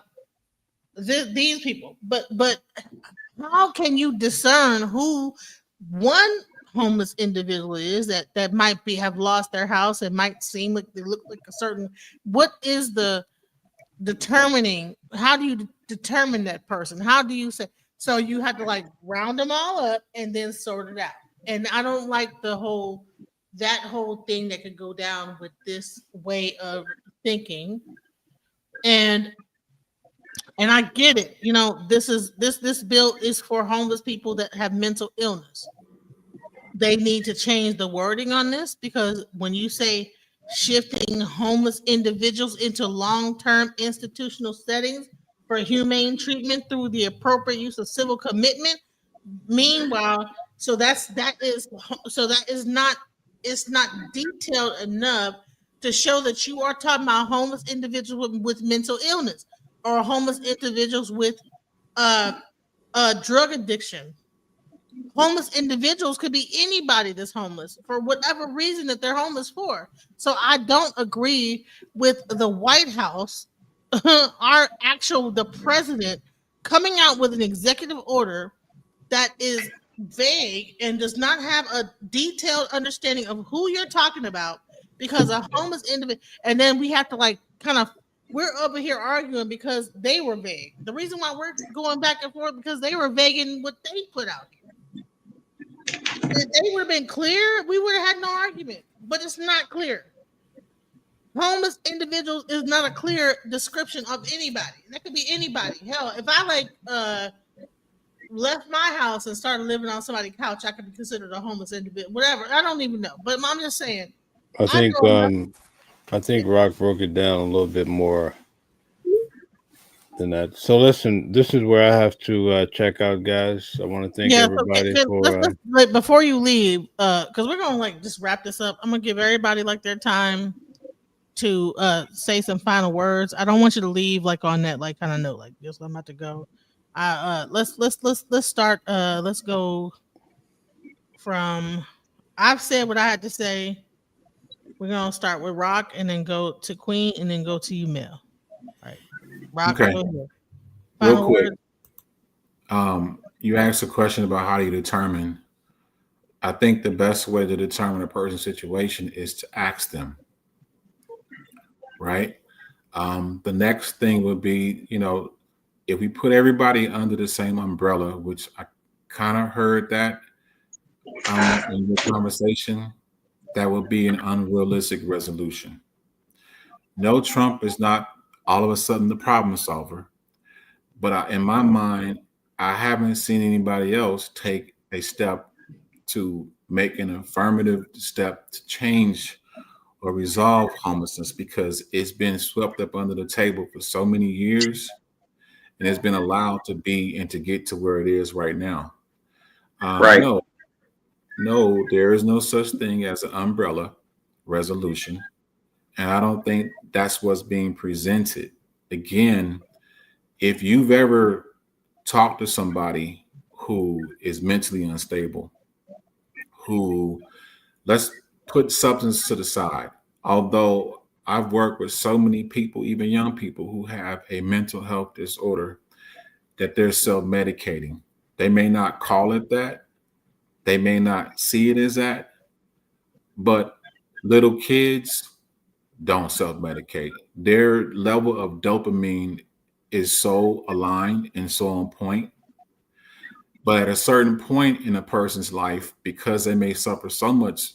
[SPEAKER 2] these people. But how can you discern who one homeless individual is that might have lost their house and might seem like they look like a certain, what is the determining, how do you determine that person? How do you say, so you have to round them all up and then sort it out. And I don't like that whole thing that could go down with this way of thinking. And I get it. This bill is for homeless people that have mental illness. They need to change the wording on this, because when you say shifting homeless individuals into long-term institutional settings for humane treatment through the appropriate use of civil commitment, meanwhile, that is not, it's not detailed enough to show that you are talking about homeless individuals with mental illness or homeless individuals with drug addiction. Homeless individuals could be anybody that's homeless for whatever reason that they're homeless for. So I don't agree with the White House, the president coming out with an executive order that is vague and does not have a detailed understanding of who you're talking about, because a homeless individual, and then we have to we're over here arguing because they were vague. The reason why we're going back and forth because they were vague in what they put out here. If they would have been clear, we would have had no argument, but it's not clear. Homeless individuals is not a clear description of anybody. That could be anybody. Hell, if I left my house and started living on somebody's couch, I could be considered a homeless individual. Whatever. I don't even know. But I'm just saying.
[SPEAKER 12] I think Rock broke it down a little bit more than that. So listen, this is where I have to check out, guys. I want to thank everybody for.
[SPEAKER 2] Let's before you leave, because we're gonna like just wrap this up. I'm gonna give everybody like their time to say some final words. I don't want you to leave like on that like kind of note like this. I'm about to go. Let's start. Let's go from. I've said what I had to say. We're gonna start with Rock and then go to Queen and then go to you, Mel. All right, Rock.
[SPEAKER 17] Okay.
[SPEAKER 2] Go ahead.
[SPEAKER 17] Real quick. You asked a question about how do you determine. I think the best way to determine a person's situation is to ask them. Right. The next thing would be, if we put everybody under the same umbrella, which I kind of heard that in the conversation, that would be an unrealistic resolution. No, Trump is not all of a sudden the problem solver, but in my mind, I haven't seen anybody else take a step to make an affirmative step to change or resolve homelessness, because it's been swept up under the table for so many years and it's been allowed to be and to get to where it is right now.
[SPEAKER 11] Right.
[SPEAKER 17] No, there is no such thing as an umbrella resolution. And I don't think that's what's being presented. Again, if you've ever talked to somebody who is mentally unstable, who, let's put substance to the side, although I've worked with so many people, even young people, who have a mental health disorder that they're self-medicating. They may not call it that. They may not see it as that, but little kids don't self-medicate. Their level of dopamine is so aligned and so on point. But at a certain point in a person's life, because they may suffer so much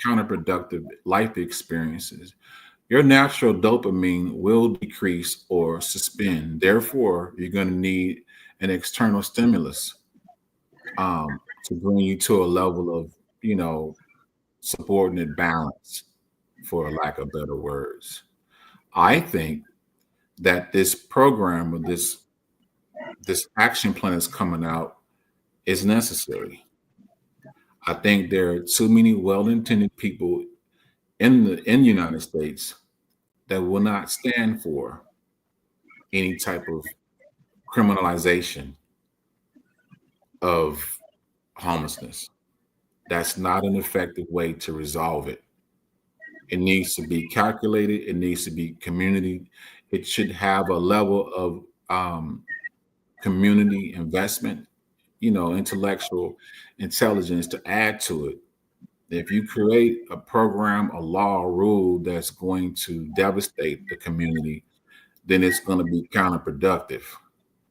[SPEAKER 17] counterproductive life experiences, your natural dopamine will decrease or suspend. Therefore, you're going to need an external stimulus to bring you to a level of, subordinate balance, for lack of better words. I think that this program or this action plan that's coming out is necessary. I think there are too many well-intended people in the United States that will not stand for any type of criminalization of homelessness. That's not an effective way to resolve it. It needs to be calculated. It needs to be community. It should have a level of community investment, intellectual intelligence to add to it. If you create a program, a law, a rule that's going to devastate the community, then it's going to be counterproductive,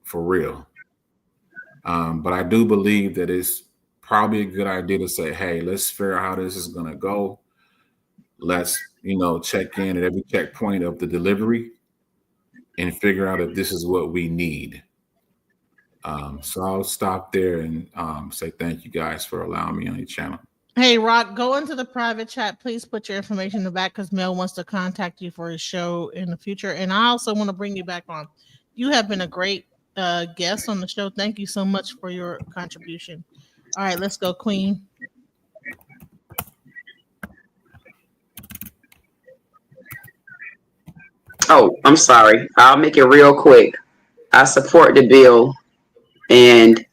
[SPEAKER 17] for real. But I do believe that it's probably a good idea to say, hey, let's figure out how this is going to go. Let's, check in at every checkpoint of the delivery and figure out if this is what we need. So I'll stop there and say thank you guys for allowing me on your channel.
[SPEAKER 2] Hey, Rock, go into the private chat. Please put your information in the back because Mel wants to contact you for his show in the future. And I also want to bring you back on. You have been a great guest on the show. Thank you so much for your contribution. All right, let's go, Queen.
[SPEAKER 11] Oh, I'm sorry. I'll make it real quick. I support the bill, and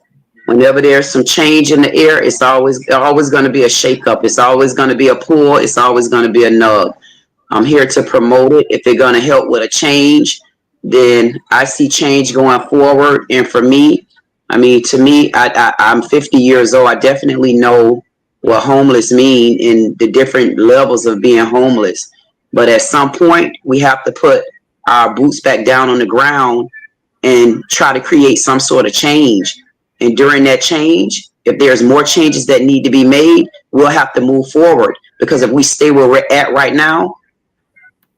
[SPEAKER 11] whenever there's some change in the air, it's always going to be a shakeup. It's always going to be a pull. It's always going to be a nug. I'm here to promote it. If they're going to help with a change, then I see change going forward. And for me, to me, I'm 50 years old. I definitely know what homeless mean and the different levels of being homeless. But at some point, we have to put our boots back down on the ground and try to create some sort of change. And during that change, if there's more changes that need to be made, we'll have to move forward. Because if we stay where we're at right now,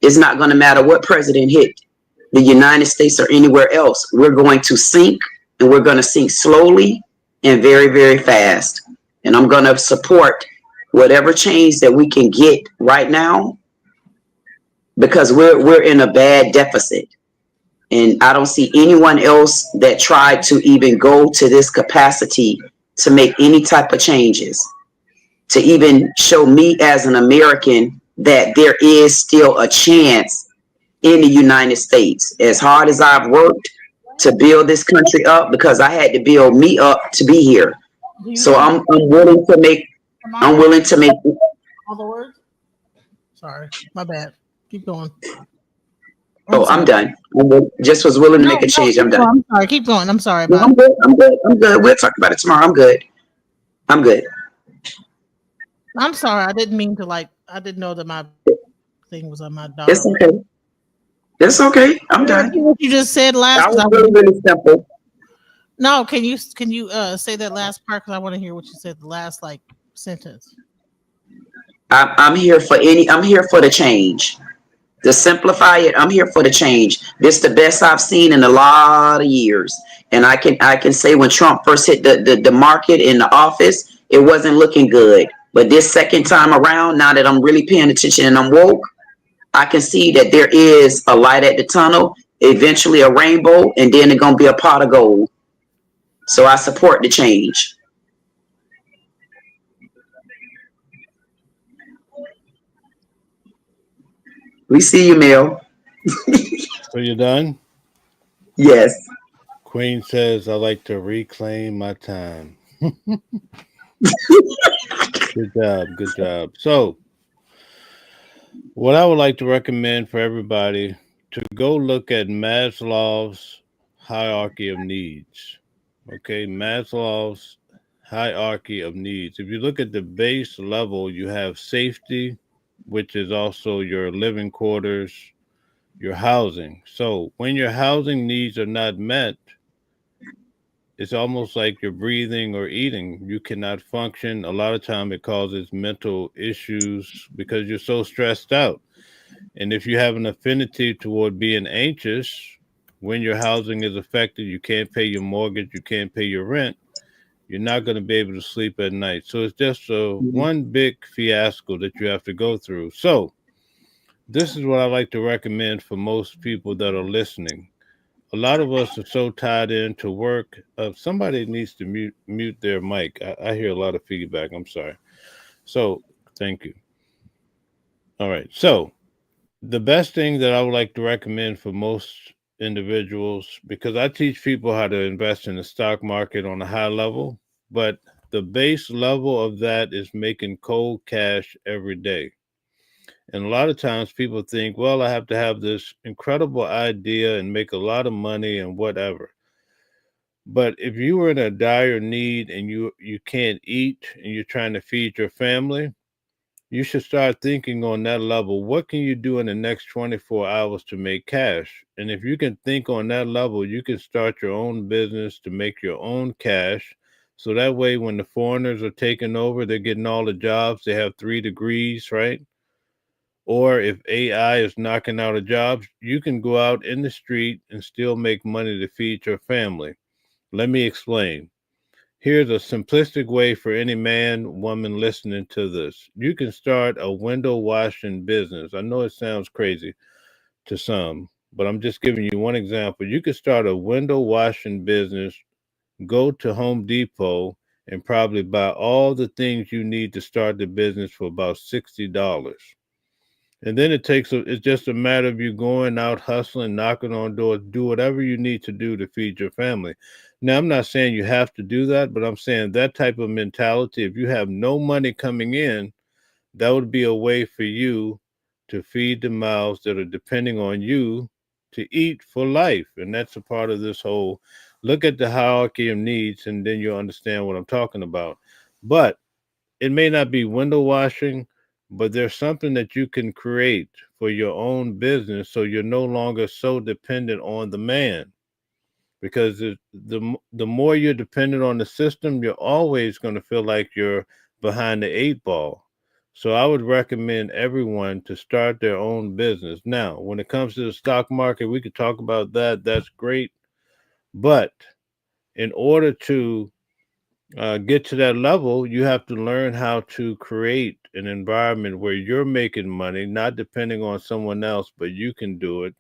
[SPEAKER 11] it's not going to matter what president hit the United States or anywhere else. We're going to sink, and we're going to sink slowly and very, very fast. And I'm going to support whatever change that we can get right now, because we're in a bad deficit. And I don't see anyone else that tried to even go to this capacity to make any type of changes, to even show me as an American that there is still a chance in the United States. As hard as I've worked to build this country up, because I had to build me up to be here. So I'm willing to make
[SPEAKER 2] all the words. Sorry, my bad. Keep going.
[SPEAKER 11] I'm done. Just was willing to make a change. I'm done.
[SPEAKER 2] I'm sorry. Keep going. I'm sorry.
[SPEAKER 11] No, I'm good. I'm good. We'll talk about it tomorrow. I'm good.
[SPEAKER 2] I'm sorry. I didn't mean to I didn't know that my thing was on my daughter.
[SPEAKER 11] It's okay. It's okay. I'm done.
[SPEAKER 2] What you just said last.
[SPEAKER 11] That was really simple.
[SPEAKER 2] No, can you say that last part, because I want to hear what you said the last sentence.
[SPEAKER 11] I'm here for the change. To simplify it, I'm here for the change. This is the best I've seen in a lot of years. And I can say when Trump first hit the market in the office, it wasn't looking good. But this second time around, now that I'm really paying attention and I'm woke, I can see that there is a light at the tunnel, eventually a rainbow, and then it's going to be a pot of gold. So I support the change. We see you, Mel.
[SPEAKER 12] So you're done?
[SPEAKER 11] Yes.
[SPEAKER 12] Queen says, I like to reclaim my time. Good job. Good job. So what I would like to recommend for everybody to go look at Maslow's hierarchy of needs. Okay, Maslow's hierarchy of needs. If you look at the base level, you have safety, which is also your living quarters, your housing. So when your housing needs are not met, it's almost like you're breathing or eating. You cannot function. A lot of time it causes mental issues because you're so stressed out. And if you have an affinity toward being anxious, when your housing is affected, you can't pay your mortgage, you can't pay your rent, you're not going to be able to sleep at night. So it's just one big fiasco that you have to go through. So this is what I like to recommend for most people that are listening. A lot of us are so tied into work. Somebody needs to mute their mic. I hear a lot of feedback. I'm sorry. So thank you. All right. So the best thing that I would like to recommend for most individuals, because I teach people how to invest in the stock market on a high level, but the base level of that is making cold cash every day. And a lot of times people think, well, I have to have this incredible idea and make a lot of money and whatever. But if you were in a dire need and you can't eat and you're trying to feed your family, you should start thinking on that level. What can you do in the next 24 hours to make cash? And if you can think on that level, you can start your own business to make your own cash. So that way, when the foreigners are taking over, they're getting all the jobs. They have 3 degrees, right? Or if AI is knocking out of jobs, you can go out in the street and still make money to feed your family. Let me explain. Here's a simplistic way for any man, woman listening to this. You can start a window washing business. I know it sounds crazy to some, but I'm just giving you one example. You could start a window washing business, go to Home Depot, and probably buy all the things you need to start the business for about $60. And then it's just a matter of you going out, hustling, knocking on doors, do whatever you need to do to feed your family. Now, I'm not saying you have to do that, but I'm saying that type of mentality, if you have no money coming in, that would be a way for you to feed the mouths that are depending on you to eat for life. And that's a part of this whole look at the hierarchy of needs, and then you'll understand what I'm talking about. But it may not be window washing, but there's something that you can create for your own business so you're no longer so dependent on the man. Because the more you're dependent on the system, you're always going to feel like you're behind the 8 ball. So I would recommend everyone to start their own business. Now, when it comes to the stock market, we could talk about that. That's great. But in order to get to that level, you have to learn how to create an environment where you're making money, not depending on someone else, but you can do it.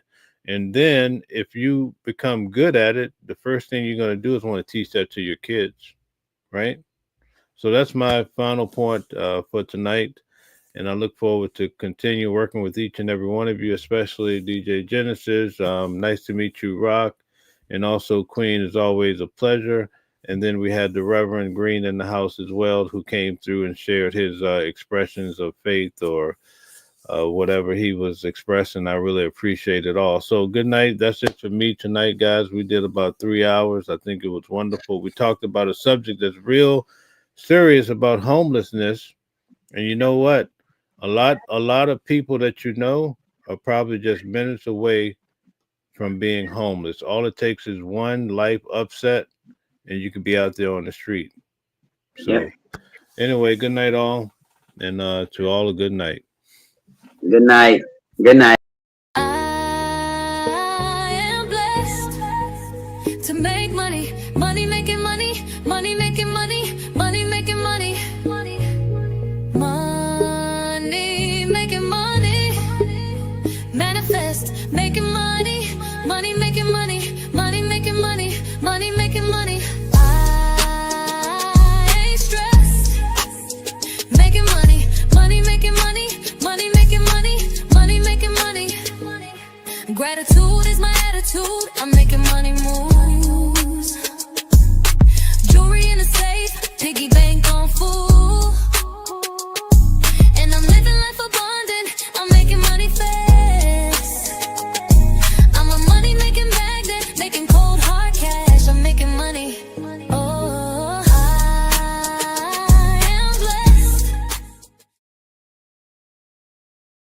[SPEAKER 12] And then if you become good at it, the first thing you're going to do is want to teach that to your kids, right? So that's my final point for tonight. And I look forward to continue working with each and every one of you, especially DJ Genesis. Nice to meet you, Rock. And also Queen, is always a pleasure. And then we had the Reverend Green in the house as well, who came through and shared his expressions of faith or whatever he was expressing. I really appreciate it all. So good night. That's it for me tonight, guys. We did about 3 hours. I think it was wonderful. We talked about a subject that's real serious about homelessness. And you know what? A lot of people that you know are probably just minutes away from being homeless. All it takes is one life upset and you could be out there on the street. So anyway, good night all. And to all a good night.
[SPEAKER 11] Good night. Good night.
[SPEAKER 7] I am blessed to make money, money making money, money making money, money making money, money making money, manifest making money, money making money, money making money, money making money. I ain't stressed, making money, money making money, money making money, money making money. Gratitude is my attitude. I'm making money moves. Jewelry in the safe, piggy bank on food.